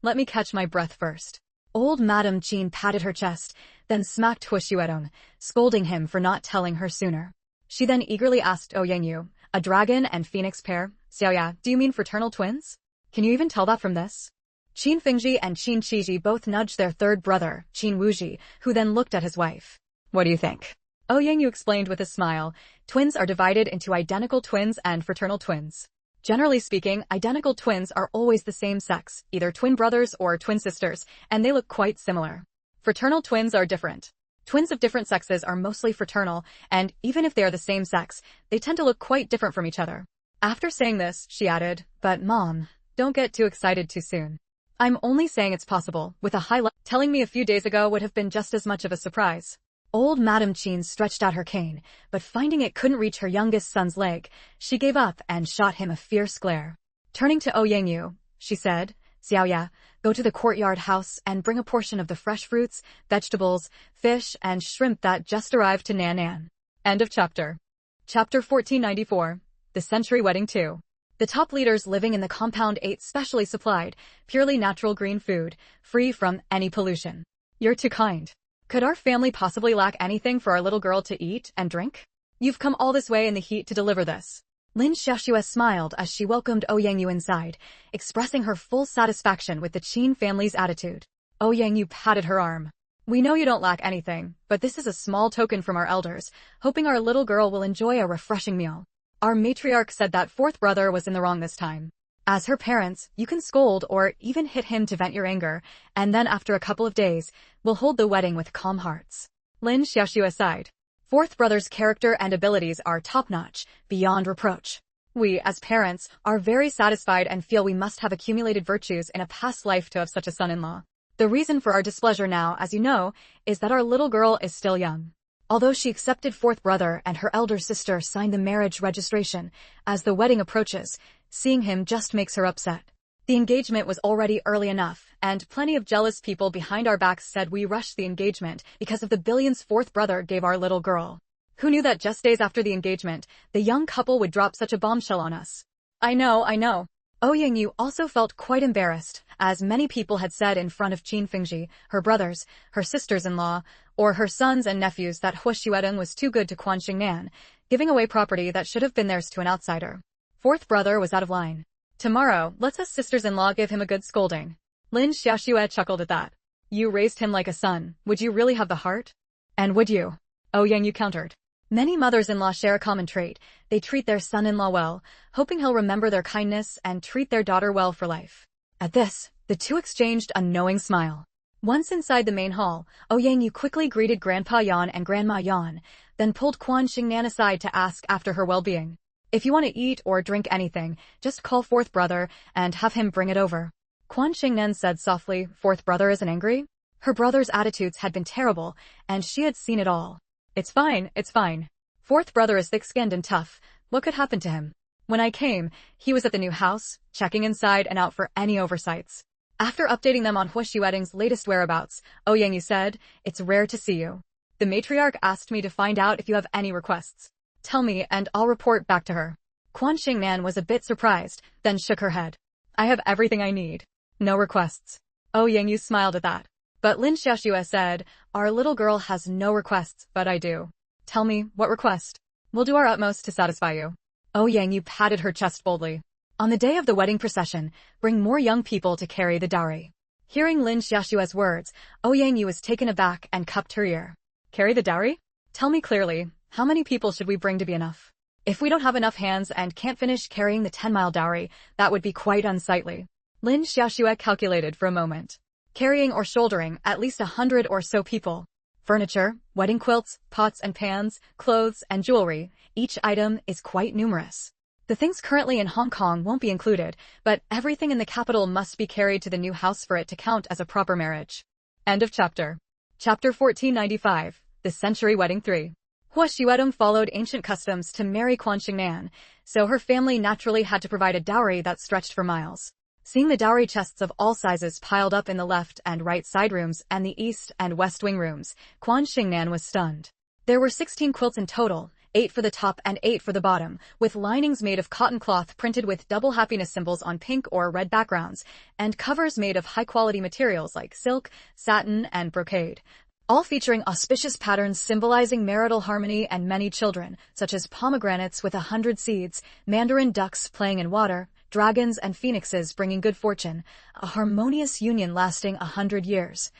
let me catch my breath first." Old Madam Qin patted her chest, then smacked Hua Xuedong, scolding him for not telling her sooner. She then eagerly asked Ouyang Yu, "A dragon and phoenix pair? Xiaoya, do you mean fraternal twins? Can you even tell that from this?" Qin Fingji and Qin Qiji both nudged their third brother, Qin Wuji, who then looked at his wife. "What do you think?" Ouyang Yu explained with a smile, "Twins are divided into identical twins and fraternal twins. Generally speaking, identical twins are always the same sex, either twin brothers or twin sisters, and they look quite similar. Fraternal twins are different. Twins of different sexes are mostly fraternal, and even if they are the same sex, they tend to look quite different from each other." After saying this, she added, "But Mom, don't get too excited too soon. I'm only saying it's possible, with a high level. Telling me a few days ago would have been just as much of a surprise." Old Madam Qin stretched out her cane, but finding it couldn't reach her youngest son's leg, she gave up and shot him a fierce glare. Turning to Ouyang Yu, she said, "Xiaoya, go to the courtyard house and bring a portion of the fresh fruits, vegetables, fish, and shrimp that just arrived to Nan." End of chapter. Chapter 1494, The Century Wedding 2. The top leaders living in the compound ate specially supplied, purely natural green food, free from any pollution. "You're too kind. Could our family possibly lack anything for our little girl to eat and drink? You've come all this way in the heat to deliver this. Lin Xiaoxue smiled as she welcomed Ouyangyu inside, expressing her full satisfaction with the Qin family's attitude. Ouyangyu patted her arm. We know you don't lack anything, but this is a small token from our elders, hoping our little girl will enjoy a refreshing meal. Our matriarch said that fourth brother was in the wrong this time. As her parents, you can scold or even hit him to vent your anger, and then after a couple of days, we'll hold the wedding with calm hearts. Lin Xiaoxue sighed. Fourth brother's character and abilities are top-notch, beyond reproach. We, as parents, are very satisfied and feel we must have accumulated virtues in a past life to have such a son-in-law. The reason for our displeasure now, as you know, is that our little girl is still young. Although she accepted fourth brother and her elder sister signed the marriage registration, as the wedding approaches, seeing him just makes her upset. The engagement was already early enough, and plenty of jealous people behind our backs said we rushed the engagement because of the billions fourth brother gave our little girl. Who knew that just days after the engagement, the young couple would drop such a bombshell on us? I know. Ouyangyu also felt quite embarrassed, as many people had said in front of Qin Fengji, her brothers, her sisters-in-law, or her sons and nephews that Hua Xuedong was too good to Quan Xingnan, giving away property that should have been theirs to an outsider. Fourth brother was out of line. Tomorrow, let's us sisters-in-law give him a good scolding. Lin Xiaoxue chuckled at that. You raised him like a son, would you really have the heart? And would you? Ouyangyu countered. Many mothers-in-law share a common trait. They treat their son-in-law well, hoping he'll remember their kindness and treat their daughter well for life. At this, the two exchanged a knowing smile. Once inside the main hall, Ouyangyu quickly greeted Grandpa Yan and Grandma Yan, then pulled Quan Xingnan aside to ask after her well-being. If you want to eat or drink anything, just call fourth brother and have him bring it over. Quan Xingnan said softly, fourth brother isn't angry? Her brother's attitudes had been terrible, and she had seen it all. It's fine. Fourth brother is thick-skinned and tough. What could happen to him? When I came, he was at the new house, checking inside and out for any oversights. After updating them on Hua Xuedong's latest whereabouts, Ouyangyu said, it's rare to see you. The matriarch asked me to find out if you have any requests. Tell me and I'll report back to her. Quan Xingnan was a bit surprised, then shook her head. I have everything I need. No requests. Ouyangyu smiled at that. But Lin Xiaoxue said, our little girl has no requests, but I do. Tell me, what request? We'll do our utmost to satisfy you. Ouyangyu patted her chest boldly. On the day of the wedding procession, bring more young people to carry the dowry. Hearing Lin Xiaoxue's words, Ouyangyu was taken aback and cupped her ear. Carry the dowry? Tell me clearly, how many people should we bring to be enough? If we don't have enough hands and can't finish carrying the 10-mile dowry, that would be quite unsightly. Lin Xiaoxue calculated for a moment. Carrying or shouldering at least 100 or so people. Furniture, wedding quilts, pots and pans, clothes and jewelry, each item is quite numerous. The things currently in Hong Kong won't be included, but everything in the capital must be carried to the new house for it to count as a proper marriage. End of chapter. Chapter 1495, The Century Wedding 3. Hua Xuedong followed ancient customs to marry Quan Xingnan, so her family naturally had to provide a dowry that stretched for miles. Seeing the dowry chests of all sizes piled up in the left and right side rooms and the east and west wing rooms, Quan Xingnan was stunned. There were 16 quilts in total, 8 for the top and 8 for the bottom, with linings made of cotton cloth printed with double happiness symbols on pink or red backgrounds, and covers made of high-quality materials like silk, satin, and brocade, all featuring auspicious patterns symbolizing marital harmony and many children, such as pomegranates with 100 seeds, mandarin ducks playing in water, dragons and phoenixes bringing good fortune, a harmonious union lasting 100 years,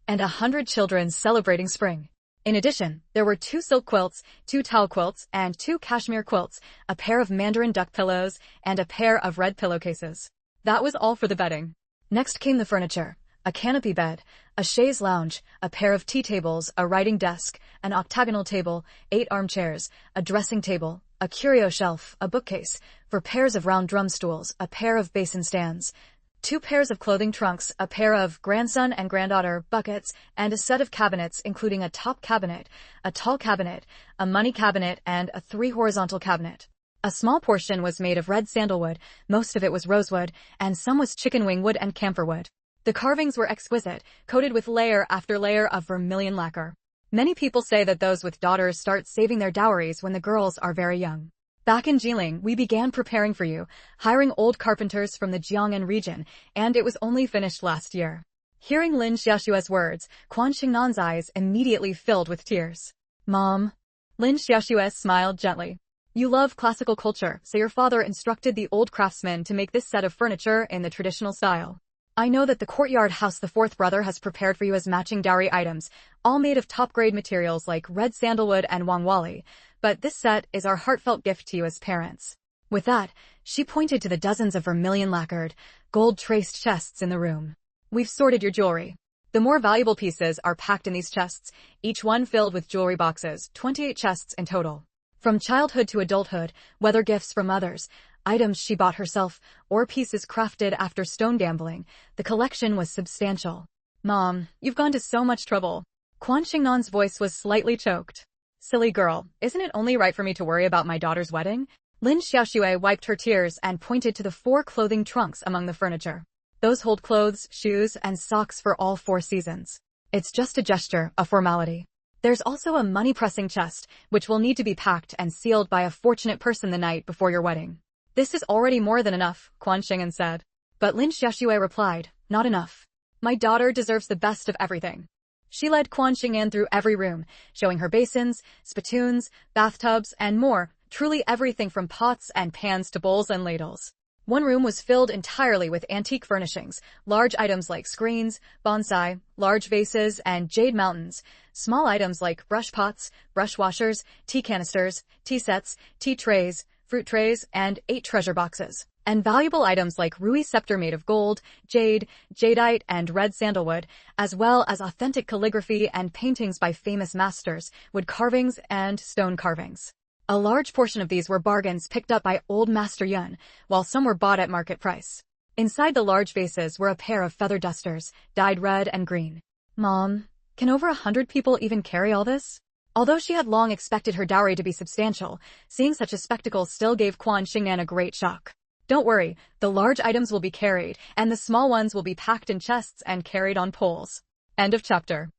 and 100 children celebrating spring. In addition, there were 2 silk quilts, 2 towel quilts, and 2 cashmere quilts, a pair of mandarin duck pillows, and a pair of red pillowcases. That was all for the bedding. Next came the furniture. A canopy bed, a chaise lounge, a pair of tea tables, a writing desk, an octagonal table, 8 armchairs, a dressing table, a curio shelf, a bookcase, 4 pairs of round drum stools, a pair of basin stands, 2 pairs of clothing trunks, a pair of grandson and granddaughter buckets, and a set of cabinets including a top cabinet, a tall cabinet, a money cabinet, and a 3 horizontal cabinet. A small portion was made of red sandalwood, most of it was rosewood, and some was chicken wing wood and camphor wood. The carvings were exquisite, coated with layer after layer of vermilion lacquer. Many people say that those with daughters start saving their dowries when the girls are very young. Back in Jiling, we began preparing for you, hiring old carpenters from the Jiang'an region, and it was only finished last year. Hearing Lin Xiaoshue's words, Quan Xingnan's eyes immediately filled with tears. Mom. Lin Xiaoxue smiled gently. You love classical culture, so your father instructed the old craftsman to make this set of furniture in the traditional style. I know that the courtyard house the fourth brother has prepared for you as matching dowry items, all made of top-grade materials like red sandalwood and wangwali, but this set is our heartfelt gift to you as parents. With that, she pointed to the dozens of vermilion-lacquered, gold-traced chests in the room. We've sorted your jewelry. The more valuable pieces are packed in these chests, each one filled with jewelry boxes, 28 chests in total. From childhood to adulthood, whether gifts from others, items she bought herself, or pieces crafted after stone gambling, the collection was substantial. Mom, you've gone to so much trouble. Quan Xingnan's voice was slightly choked. Silly girl, isn't it only right for me to worry about my daughter's wedding? Lin Xiaoxue wiped her tears and pointed to the 4 clothing trunks among the furniture. Those hold clothes, shoes, and socks for all 4 seasons. It's just a gesture, a formality. There's also a money-pressing chest, which will need to be packed and sealed by a fortunate person the night before your wedding. This is already more than enough, Quan Xingnan said. But Lin Xiaoxue replied, not enough. My daughter deserves the best of everything. She led Quan Xingnan through every room, showing her basins, spittoons, bathtubs, and more, truly everything from pots and pans to bowls and ladles. One room was filled entirely with antique furnishings, large items like screens, bonsai, large vases, and jade mountains, small items like brush pots, brush washers, tea canisters, tea sets, tea trays, fruit trays, and 8 treasure boxes, and valuable items like Rui scepter made of gold, jade, jadeite, and red sandalwood, as well as authentic calligraphy and paintings by famous masters, wood carvings, and stone carvings. A large portion of these were bargains picked up by old Master Yun, while some were bought at market price. Inside the large vases were a pair of feather dusters, dyed red and green. Mom, can over 100 people even carry all this? Although she had long expected her dowry to be substantial, seeing such a spectacle still gave Quan Xingnan a great shock. Don't worry, the large items will be carried, and the small ones will be packed in chests and carried on poles. End of chapter.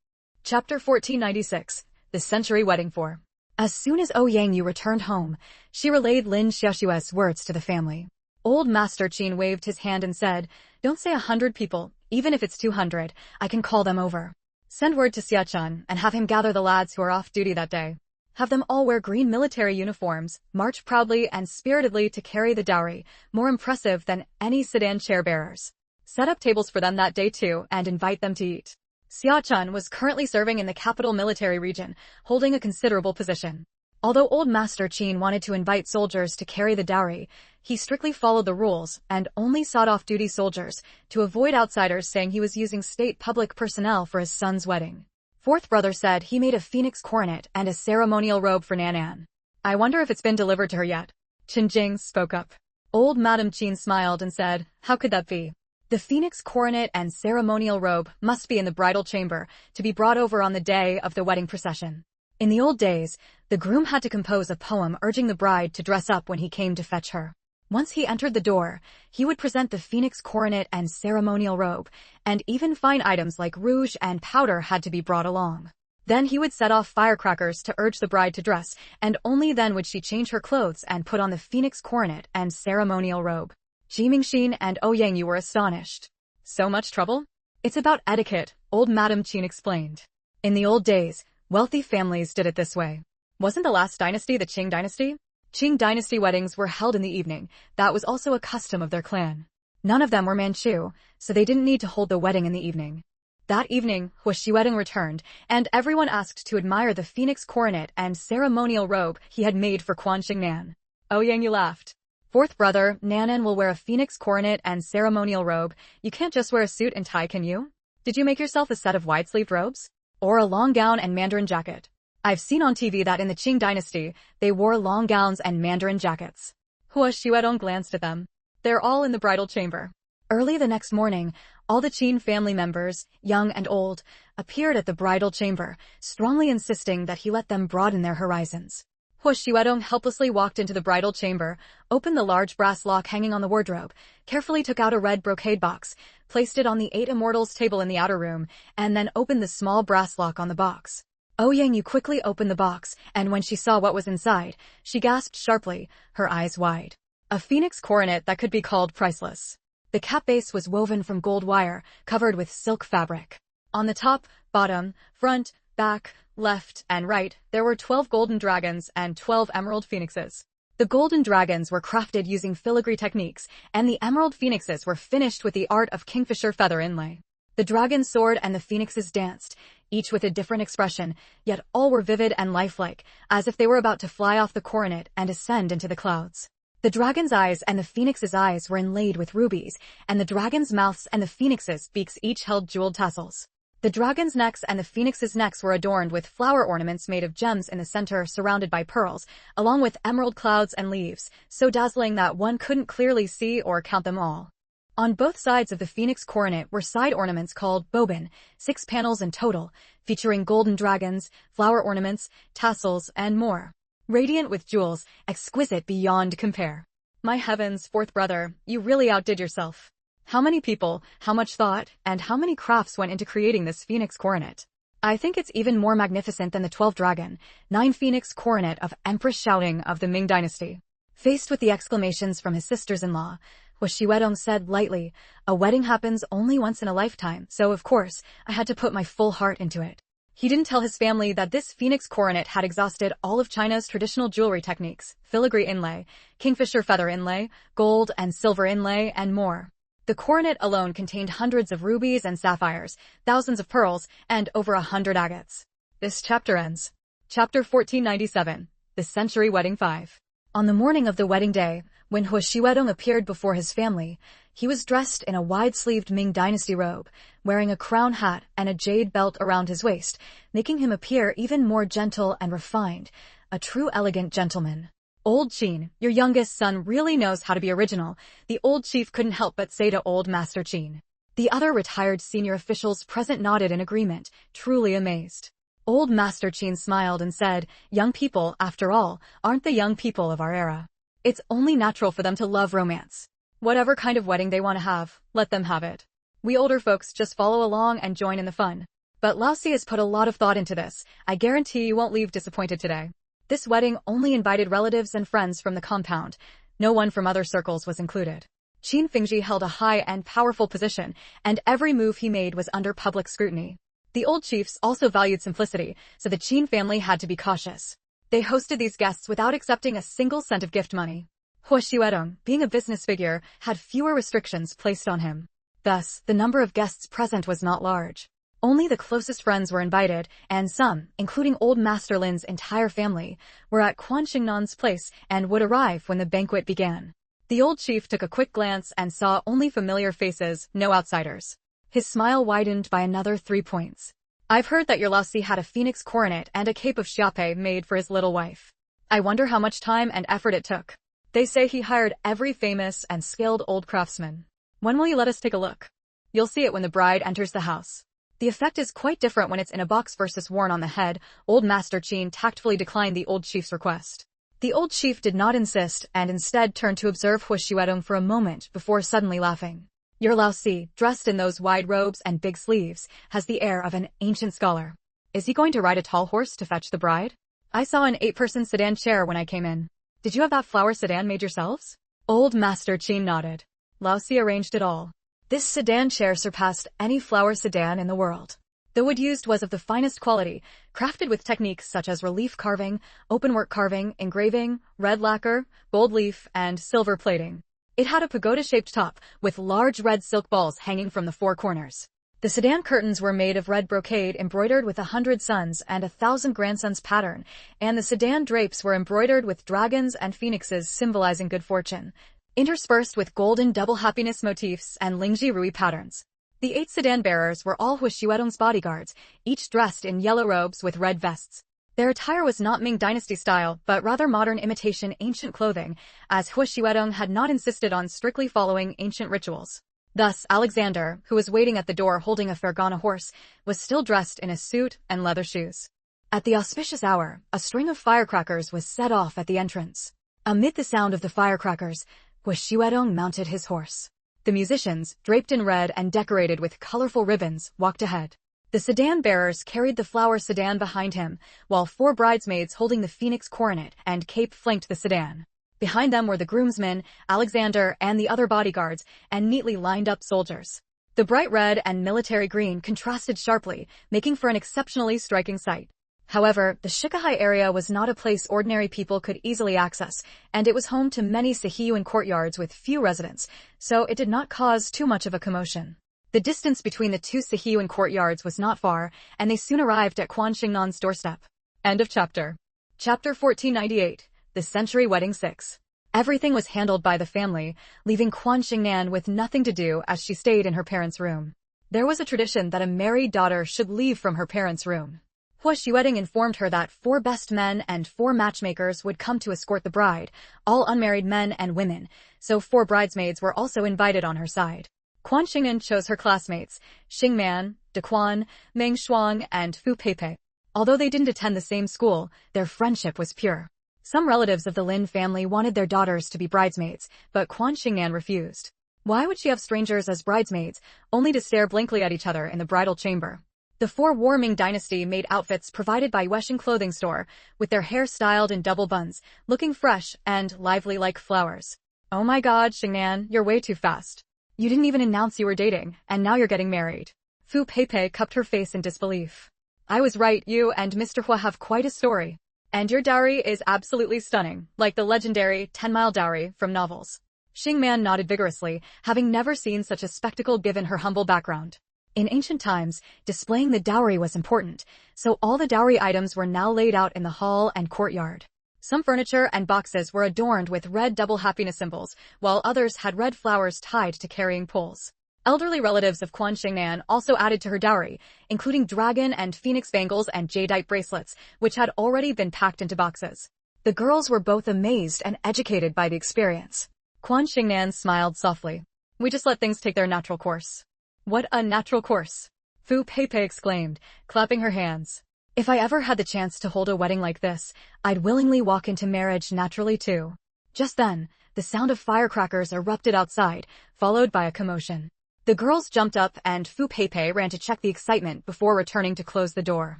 Chapter 1496, The Century Wedding For. As soon as Ouyang returned home, she relayed Lin Xiaoshue's words to the family. Old Master Qin waved his hand and said, don't say 100 people, even if it's 200, I can call them over. Send word to Xiachan and have him gather the lads who are off duty that day. Have them all wear green military uniforms, march proudly and spiritedly to carry the dowry, more impressive than any sedan chair bearers. Set up tables for them that day too and invite them to eat. Xiachan was currently serving in the capital military region, holding a considerable position. Although Old Master Qin wanted to invite soldiers to carry the dowry, he strictly followed the rules and only sought off-duty soldiers to avoid outsiders saying he was using state public personnel for his son's wedding. Fourth brother said he made a phoenix coronet and a ceremonial robe for Nanan. I wonder if it's been delivered to her yet. Qin Jing spoke up. Old Madame Qin smiled and said, how could that be? The phoenix coronet and ceremonial robe must be in the bridal chamber to be brought over on the day of the wedding procession. In the old days, the groom had to compose a poem urging the bride to dress up when he came to fetch her. Once he entered the door, he would present the phoenix coronet and ceremonial robe, and even fine items like rouge and powder had to be brought along. Then he would set off firecrackers to urge the bride to dress, and only then would she change her clothes and put on the phoenix coronet and ceremonial robe. Ji Mingxin and Ouyang were astonished. So much trouble? It's about etiquette, old Madame Qin explained. In the old days, wealthy families did it this way. Wasn't the last dynasty the Qing dynasty? Qing dynasty weddings were held in the evening. That was also a custom of their clan. None of them were Manchu, so they didn't need to hold the wedding in the evening. That evening, Huishi Wedding returned, and everyone asked to admire the phoenix coronet and ceremonial robe he had made for Quan Xingnan. Ouyang laughed. Fourth brother, Nanan will wear a phoenix coronet and ceremonial robe. You can't just wear a suit and tie, can you? Did you make yourself a set of wide-sleeved robes? Or a long gown and mandarin jacket? I've seen on TV that in the Qing dynasty, they wore long gowns and mandarin jackets. Hua Xiuedong glanced at them. They're all in the bridal chamber. Early the next morning, all the Qin family members, young and old, appeared at the bridal chamber, strongly insisting that he let them broaden their horizons. Hua Xiuedong helplessly walked into the bridal chamber, opened the large brass lock hanging on the wardrobe, carefully took out a red brocade box, placed it on the 8 immortals table in the outer room, and then opened the small brass lock on the box. Ouyang quickly opened the box, and when she saw what was inside, she gasped sharply, her eyes wide. A phoenix coronet that could be called priceless. The cap base was woven from gold wire, covered with silk fabric. On the top, bottom, front, back, left, and right, there were 12 golden dragons and 12 emerald phoenixes. The golden dragons were crafted using filigree techniques, and the emerald phoenixes were finished with the art of kingfisher feather inlay. The dragon soared and the phoenixes danced, each with a different expression, yet all were vivid and lifelike, as if they were about to fly off the coronet and ascend into the clouds. The dragon's eyes and the phoenix's eyes were inlaid with rubies, and the dragon's mouths and the phoenix's beaks each held jeweled tassels. The dragon's necks and the phoenix's necks were adorned with flower ornaments made of gems in the center surrounded by pearls, along with emerald clouds and leaves, so dazzling that one couldn't clearly see or count them all. On both sides of the phoenix coronet were side ornaments called bobin, 6 panels in total, featuring golden dragons, flower ornaments, tassels, and more. Radiant with jewels, exquisite beyond compare. My heavens, fourth brother, you really outdid yourself. How many people, how much thought, and how many crafts went into creating this phoenix coronet? I think it's even more magnificent than the 12 dragon, 9 phoenix coronet of Empress Shouting of the Ming Dynasty. Faced with the exclamations from his sisters-in-law, Huashiwedong said lightly, "A wedding happens only once in a lifetime, so of course, I had to put my full heart into it." He didn't tell his family that this phoenix coronet had exhausted all of China's traditional jewelry techniques, filigree inlay, kingfisher feather inlay, gold and silver inlay, and more. The coronet alone contained hundreds of rubies and sapphires, thousands of pearls, and over 100 agates. This chapter ends. Chapter 1497, The Century Wedding 5. On the morning of the wedding day, when Huashiwedong appeared before his family, he was dressed in a wide-sleeved Ming Dynasty robe, wearing a crown hat and a jade belt around his waist, making him appear even more gentle and refined, a true elegant gentleman. "Old Qin, your youngest son really knows how to be original," the old chief couldn't help but say to old Master Qin. The other retired senior officials present nodded in agreement, truly amazed. Old Master Qin smiled and said, "Young people, after all, aren't the young people of our era. It's only natural for them to love romance. Whatever kind of wedding they want to have, let them have it. We older folks just follow along and join in the fun. But Laosi has put a lot of thought into this. I guarantee you won't leave disappointed today." This wedding only invited relatives and friends from the compound. No one from other circles was included. Qin Fingji held a high and powerful position, and every move he made was under public scrutiny. The old chiefs also valued simplicity, so the Qin family had to be cautious. They hosted these guests without accepting a single cent of gift money. Huashiwedong, being a business figure, had fewer restrictions placed on him. Thus, the number of guests present was not large. Only the closest friends were invited, and some, including old Master Lin's entire family, were at Quan Qingnan's place and would arrive when the banquet began. The old chief took a quick glance and saw only familiar faces, no outsiders. His smile widened by another 3 points. "I've heard that your Laosi had a phoenix coronet and a cape of xiape made for his little wife. I wonder how much time and effort it took. They say he hired every famous and skilled old craftsman. When will you let us take a look? You'll see it when the bride enters the house. The effect is quite different when it's in a box versus worn on the head." Old Master Qin tactfully declined the old chief's request. The old chief did not insist and instead turned to observe Huashiwedong for a moment before suddenly laughing. "Your Laosi, dressed in those wide robes and big sleeves, has the air of an ancient scholar. Is he going to ride a tall horse to fetch the bride? I saw an 8-person sedan chair when I came in. Did you have that flower sedan made yourselves?" Old Master Qin nodded. "Laosi arranged it all. This sedan chair surpassed any flower sedan in the world. The wood used was of the finest quality, crafted with techniques such as relief carving, openwork carving, engraving, red lacquer, gold leaf, and silver plating. It had a pagoda-shaped top, with large red silk balls hanging from the 4 corners. The sedan curtains were made of red brocade embroidered with 100 suns and 1,000 grandsons pattern, and the sedan drapes were embroidered with dragons and phoenixes symbolizing good fortune, interspersed with golden double happiness motifs and Lingji Rui patterns. The 8 sedan bearers were all Huashiwedong's bodyguards, each dressed in yellow robes with red vests. Their attire was not Ming Dynasty style, but rather modern imitation ancient clothing, as Huashiwedong had not insisted on strictly following ancient rituals. Thus, Alexander, who was waiting at the door holding a Fergana horse, was still dressed in a suit and leather shoes. At the auspicious hour, a string of firecrackers was set off at the entrance. Amid the sound of the firecrackers, Huashiwedong mounted his horse. The musicians, draped in red and decorated with colorful ribbons, walked ahead. The sedan bearers carried the flower sedan behind him, while 4 bridesmaids holding the phoenix coronet and cape flanked the sedan. Behind them were the groomsmen, Alexander, and the other bodyguards, and neatly lined-up soldiers. The bright red and military green contrasted sharply, making for an exceptionally striking sight. However, the Shikahai area was not a place ordinary people could easily access, and it was home to many Sahyuan courtyards with few residents, so it did not cause too much of a commotion. The distance between the two Sahyuan courtyards was not far, and they soon arrived at Quan Xingnan's doorstep. End of chapter. Chapter 1498, The Century Wedding 6. Everything was handled by the family, leaving Quan Xingnan with nothing to do as she stayed in her parents' room. There was a tradition that a married daughter should leave from her parents' room. Hua Xiwedding informed her that 4 best men and 4 matchmakers would come to escort the bride, all unmarried men and women, so 4 bridesmaids were also invited on her side. Quan Xingnan chose her classmates, Xingman, Dequan, Meng Shuang, and Fu Peipei. Although they didn't attend the same school, their friendship was pure. Some relatives of the Lin family wanted their daughters to be bridesmaids, but Quan Xingnan refused. Why would she have strangers as bridesmaids, only to stare blankly at each other in the bridal chamber? The 4 Ming dynasty made outfits provided by Weixin clothing store, with their hair styled in double buns, looking fresh and lively like flowers. Oh my god, Xingnan, you're way too fast. You didn't even announce you were dating, and now you're getting married. Fu Peipei cupped her face in disbelief. I was right, you and Mr. Hua have quite a story. And your dowry is absolutely stunning, like the legendary 10-mile dowry from novels. Xingman nodded vigorously, having never seen such a spectacle given her humble background. In ancient times, displaying the dowry was important, so all the dowry items were now laid out in the hall and courtyard. Some furniture and boxes were adorned with red double happiness symbols, while others had red flowers tied to carrying poles. Elderly relatives of Quan Xingnan also added to her dowry, including dragon and phoenix bangles and jadeite bracelets, which had already been packed into boxes. The girls were both amazed and educated by the experience. Quan Xingnan smiled softly. We just let things take their natural course. What a natural course! Fu Peipei exclaimed, clapping her hands. If I ever had the chance to hold a wedding like this, I'd willingly walk into marriage naturally too. Just then, the sound of firecrackers erupted outside, followed by a commotion. The girls jumped up and Fu Peipei ran to check the excitement before returning to close the door.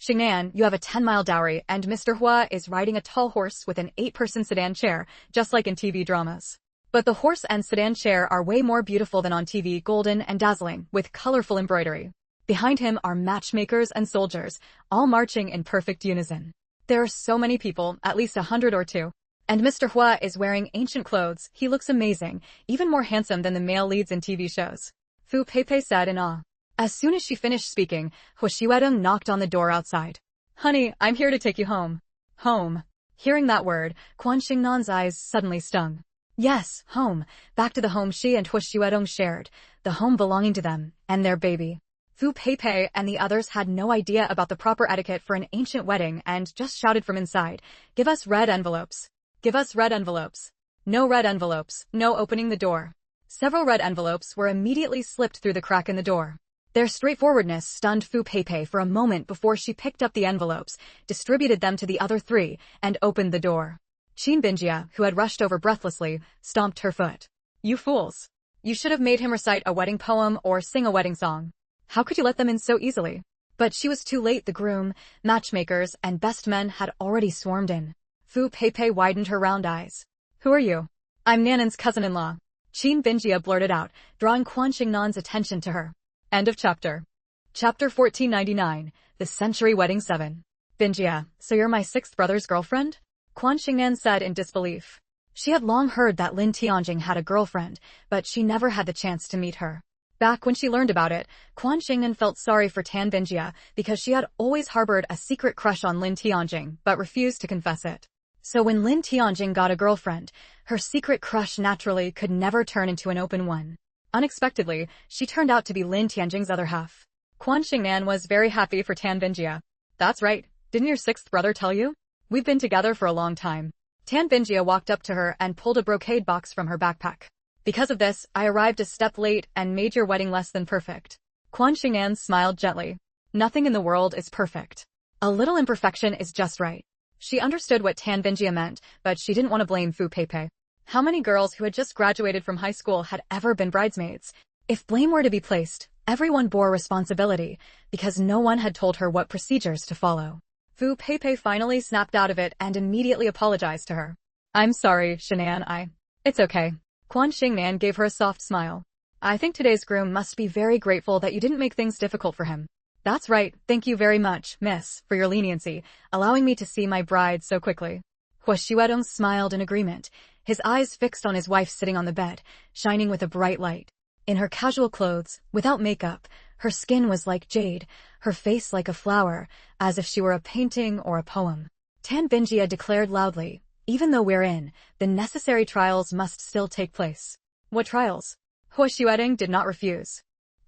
Xingnan, you have a 10-mile dowry and Mr. Hua is riding a tall horse with an 8-person sedan chair, just like in TV dramas. But the horse and sedan chair are way more beautiful than on TV, golden and dazzling, with colorful embroidery. Behind him are matchmakers and soldiers, all marching in perfect unison. There are so many people, at least 100 or 2. And Mr. Hua is wearing ancient clothes. He looks amazing, even more handsome than the male leads in TV shows. Fu Peipei said in awe. As soon as she finished speaking, Hua Xiwedding knocked on the door outside. Honey, I'm here to take you home. Home. Hearing that word, Quan Xingnan's eyes suddenly stung. Yes, home, back to the home she and Hua Xiwedding shared, the home belonging to them, and their baby. Fu Peipei and the others had no idea about the proper etiquette for an ancient wedding and just shouted from inside, Give us red envelopes. Give us red envelopes. No red envelopes, no opening the door. Several red envelopes were immediately slipped through the crack in the door. Their straightforwardness stunned Fu Peipei for a moment before she picked up the envelopes, distributed them to the other 3, and opened the door. Qin Binjia, who had rushed over breathlessly, stomped her foot. You fools! You should have made him recite a wedding poem or sing a wedding song. How could you let them in so easily? But she was too late. The groom, matchmakers, and best men had already swarmed in. Fu Peipei widened her round eyes. Who are you? I'm Nanan's cousin-in-law. Qin Binjia blurted out, drawing Quan Xingnan's attention to her. End of chapter. Chapter 1499, The Century Wedding 7. Binjia, so you're my 6th brother's girlfriend? Quan Xingnan said in disbelief. She had long heard that Lin Tianjing had a girlfriend, but she never had the chance to meet her. Back when she learned about it, Quan Xingnan felt sorry for Tan Binjia because she had always harbored a secret crush on Lin Tianjing but refused to confess it. So when Lin Tianjing got a girlfriend, her secret crush naturally could never turn into an open one. Unexpectedly, she turned out to be Lin Tianjing's other half. Quan Xingnan was very happy for Tan Binjia. That's right, didn't your 6th brother tell you? We've been together for a long time. Tan Binjia walked up to her and pulled a brocade box from her backpack. Because of this, I arrived a step late and made your wedding less than perfect. Quan Xingnan smiled gently. Nothing in the world is perfect. A little imperfection is just right. She understood what Tan Binjia meant, but she didn't want to blame Fu Peipei. How many girls who had just graduated from high school had ever been bridesmaids? If blame were to be placed, everyone bore responsibility, because no one had told her what procedures to follow. Fu Peipei finally snapped out of it and immediately apologized to her. I'm sorry, Shanann, It's okay. Quan Xingnan gave her a soft smile. I think today's groom must be very grateful that you didn't make things difficult for him. That's right, thank you very much, miss, for your leniency, allowing me to see my bride so quickly. Hua Xuedong smiled in agreement, his eyes fixed on his wife sitting on the bed, shining with a bright light. In her casual clothes, without makeup, her skin was like jade, her face like a flower, as if she were a painting or a poem. Tan Bingjie declared loudly, even though we're in, the necessary trials must still take place. What trials? Hua Xuedong did not refuse.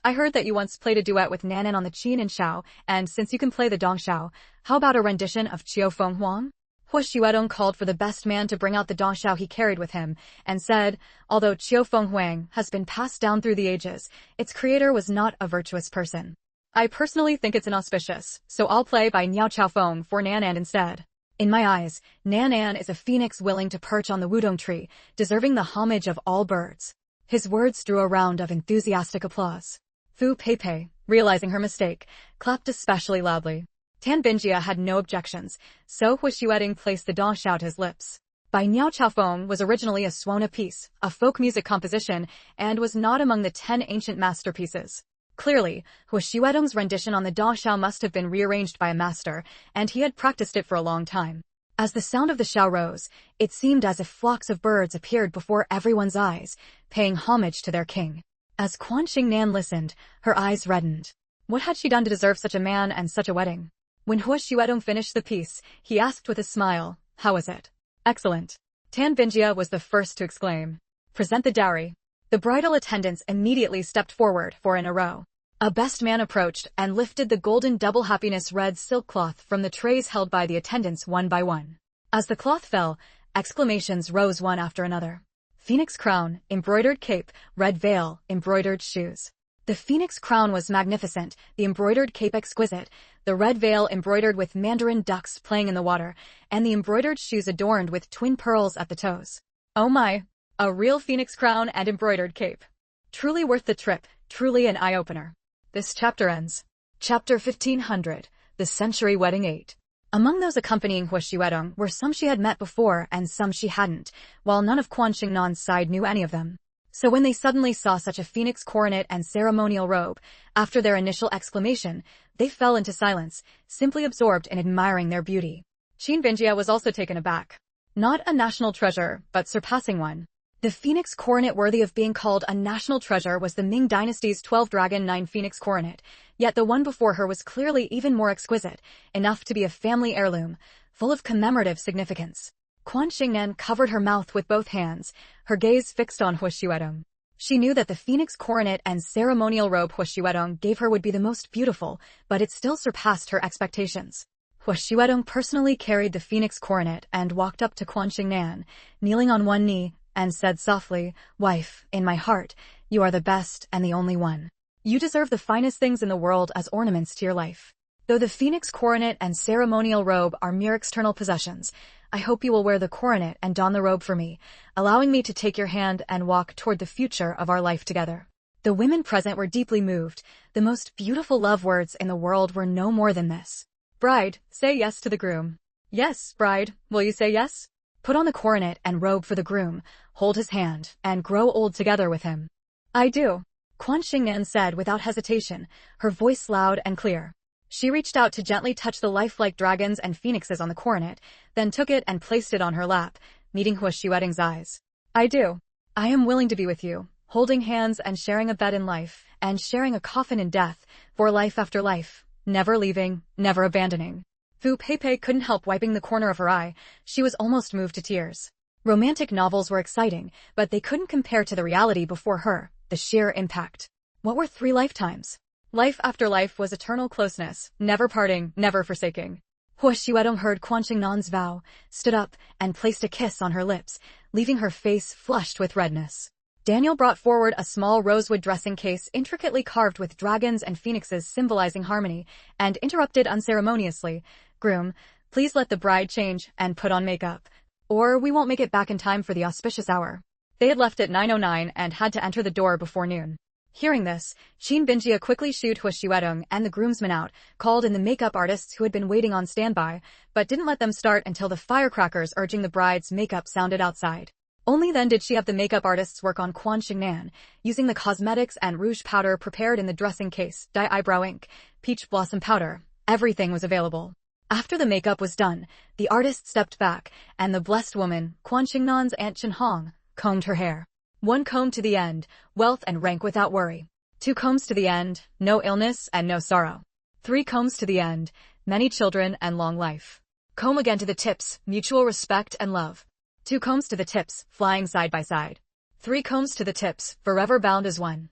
I heard that you once played a duet with Nanan on the Qin and Shao, and since you can play the Dongxiao, how about a rendition of Qiu Feng Huang? Hua Xuedong called for the best man to bring out the Dongxiao he carried with him, and said, although Qiu Feng Huang has been passed down through the ages, its creator was not a virtuous person. I personally think it's inauspicious, so I'll play by Niao Chao Feng for Nanan instead. In my eyes, Nanan is a phoenix willing to perch on the wudong tree, deserving the homage of all birds. His words drew a round of enthusiastic applause. Fu Peipei, realizing her mistake, clapped especially loudly. Tan Bingjie had no objections, so Hua Xuedong placed the Dongxiao to his lips. By Niao Chao Feng was originally a Suona piece, a folk music composition, and was not among the 10 ancient masterpieces. Clearly, Hua Xuedong's rendition on the Dongxiao must have been rearranged by a master, and he had practiced it for a long time. As the sound of the xiao rose, it seemed as if flocks of birds appeared before everyone's eyes, paying homage to their king. As Quan Xingnan listened, her eyes reddened. What had she done to deserve such a man and such a wedding? When Hua Xuedong finished the piece, he asked with a smile, how is it? Excellent. Tan Bingjie was the first to exclaim. Present the dowry. The bridal attendants immediately stepped forward for in a row. A best man approached and lifted the golden double happiness red silk cloth from the trays held by the attendants one by one. As the cloth fell, exclamations rose one after another. Phoenix crown, embroidered cape, red veil, embroidered shoes. The phoenix crown was magnificent, the embroidered cape exquisite, the red veil embroidered with mandarin ducks playing in the water, and the embroidered shoes adorned with twin pearls at the toes. Oh my! A real phoenix crown and embroidered cape. Truly worth the trip, truly an eye-opener. This chapter ends. Chapter 1500, The Century Wedding 8. Among those accompanying Hua Xuedong were some she had met before and some she hadn't, while none of Quan Xingnan's side knew any of them. So when they suddenly saw such a phoenix coronet and ceremonial robe, after their initial exclamation, they fell into silence, simply absorbed in admiring their beauty. Qin Bingjie was also taken aback. Not a national treasure, but surpassing one. The phoenix coronet worthy of being called a national treasure was the Ming Dynasty's 12-dragon 9 phoenix coronet, yet the one before her was clearly even more exquisite, enough to be a family heirloom, full of commemorative significance. Quan Xingnan covered her mouth with both hands, her gaze fixed on Hua Xuedong. She knew that the phoenix coronet and ceremonial robe Hua Xuedong gave her would be the most beautiful, but it still surpassed her expectations. Hua Xuedong personally carried the phoenix coronet and walked up to Quan Xingnan, kneeling on one knee, and said softly, "Wife, in my heart, you are the best and the only one. You deserve the finest things in the world as ornaments to your life. Though the phoenix coronet and ceremonial robe are mere external possessions, I hope you will wear the coronet and don the robe for me, allowing me to take your hand and walk toward the future of our life together." The women present were deeply moved. The most beautiful love words in the world were no more than this. Bride, say yes to the groom. Yes, bride, will you say yes? Put on the coronet and robe for the groom, hold his hand, and grow old together with him. I do, Quan Xingnan said without hesitation, her voice loud and clear. She reached out to gently touch the lifelike dragons and phoenixes on the coronet, then took it and placed it on her lap, meeting Hua Xuedong's eyes. I do. I am willing to be with you, holding hands and sharing a bed in life, and sharing a coffin in death, for life after life, never leaving, never abandoning. Fu Peipei couldn't help wiping the corner of her eye. She was almost moved to tears. Romantic novels were exciting, but they couldn't compare to the reality before her, the sheer impact. What were 3 lifetimes? Life after life was eternal closeness, never parting, never forsaking. Hua Xuedong heard Quan Xingnan's vow, stood up, and placed a kiss on her lips, leaving her face flushed with redness. Daniel brought forward a small rosewood dressing case intricately carved with dragons and phoenixes symbolizing harmony, and interrupted unceremoniously, "Groom, please let the bride change and put on makeup, or we won't make it back in time for the auspicious hour." They had left at 9:09 and had to enter the door before noon. Hearing this, Shin Binjia quickly shooed Huishi Wedong and the groomsmen out, called in the makeup artists who had been waiting on standby, but didn't let them start until the firecrackers urging the bride's makeup sounded outside. Only then did she have the makeup artists work on Quan Xingnan, using the cosmetics and rouge powder prepared in the dressing case, dye eyebrow ink, peach blossom powder. Everything was available. After the makeup was done, the artist stepped back, and the blessed woman, Quan Xingnan's Aunt Chen Hong, combed her hair. 1 comb to the end, wealth and rank without worry. 2 combs to the end, no illness and no sorrow. 3 combs to the end, many children and long life. Comb again to the tips, mutual respect and love. 2 combs to the tips, flying side by side. 3 combs to the tips, forever bound as one.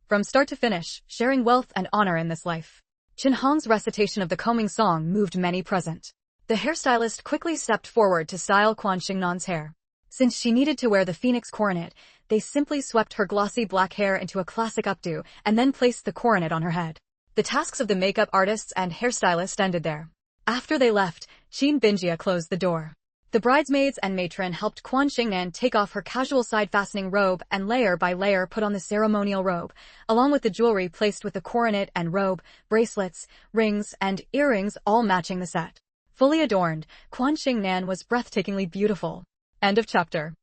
From start to finish, sharing wealth and honor in this life. Chen Hong's recitation of the combing song moved many present. The hairstylist quickly stepped forward to style Quan Xingnan's hair. Since she needed to wear the phoenix coronet, they simply swept her glossy black hair into a classic updo and then placed the coronet on her head. The tasks of the makeup artists and hairstylist ended there. After they left, Shin Binjia closed the door. The bridesmaids and matron helped Quan Xingnan take off her casual side-fastening robe and layer by layer put on the ceremonial robe, along with the jewelry placed with the coronet and robe, bracelets, rings, and earrings all matching the set. Fully adorned, Quan Xingnan was breathtakingly beautiful. End of chapter.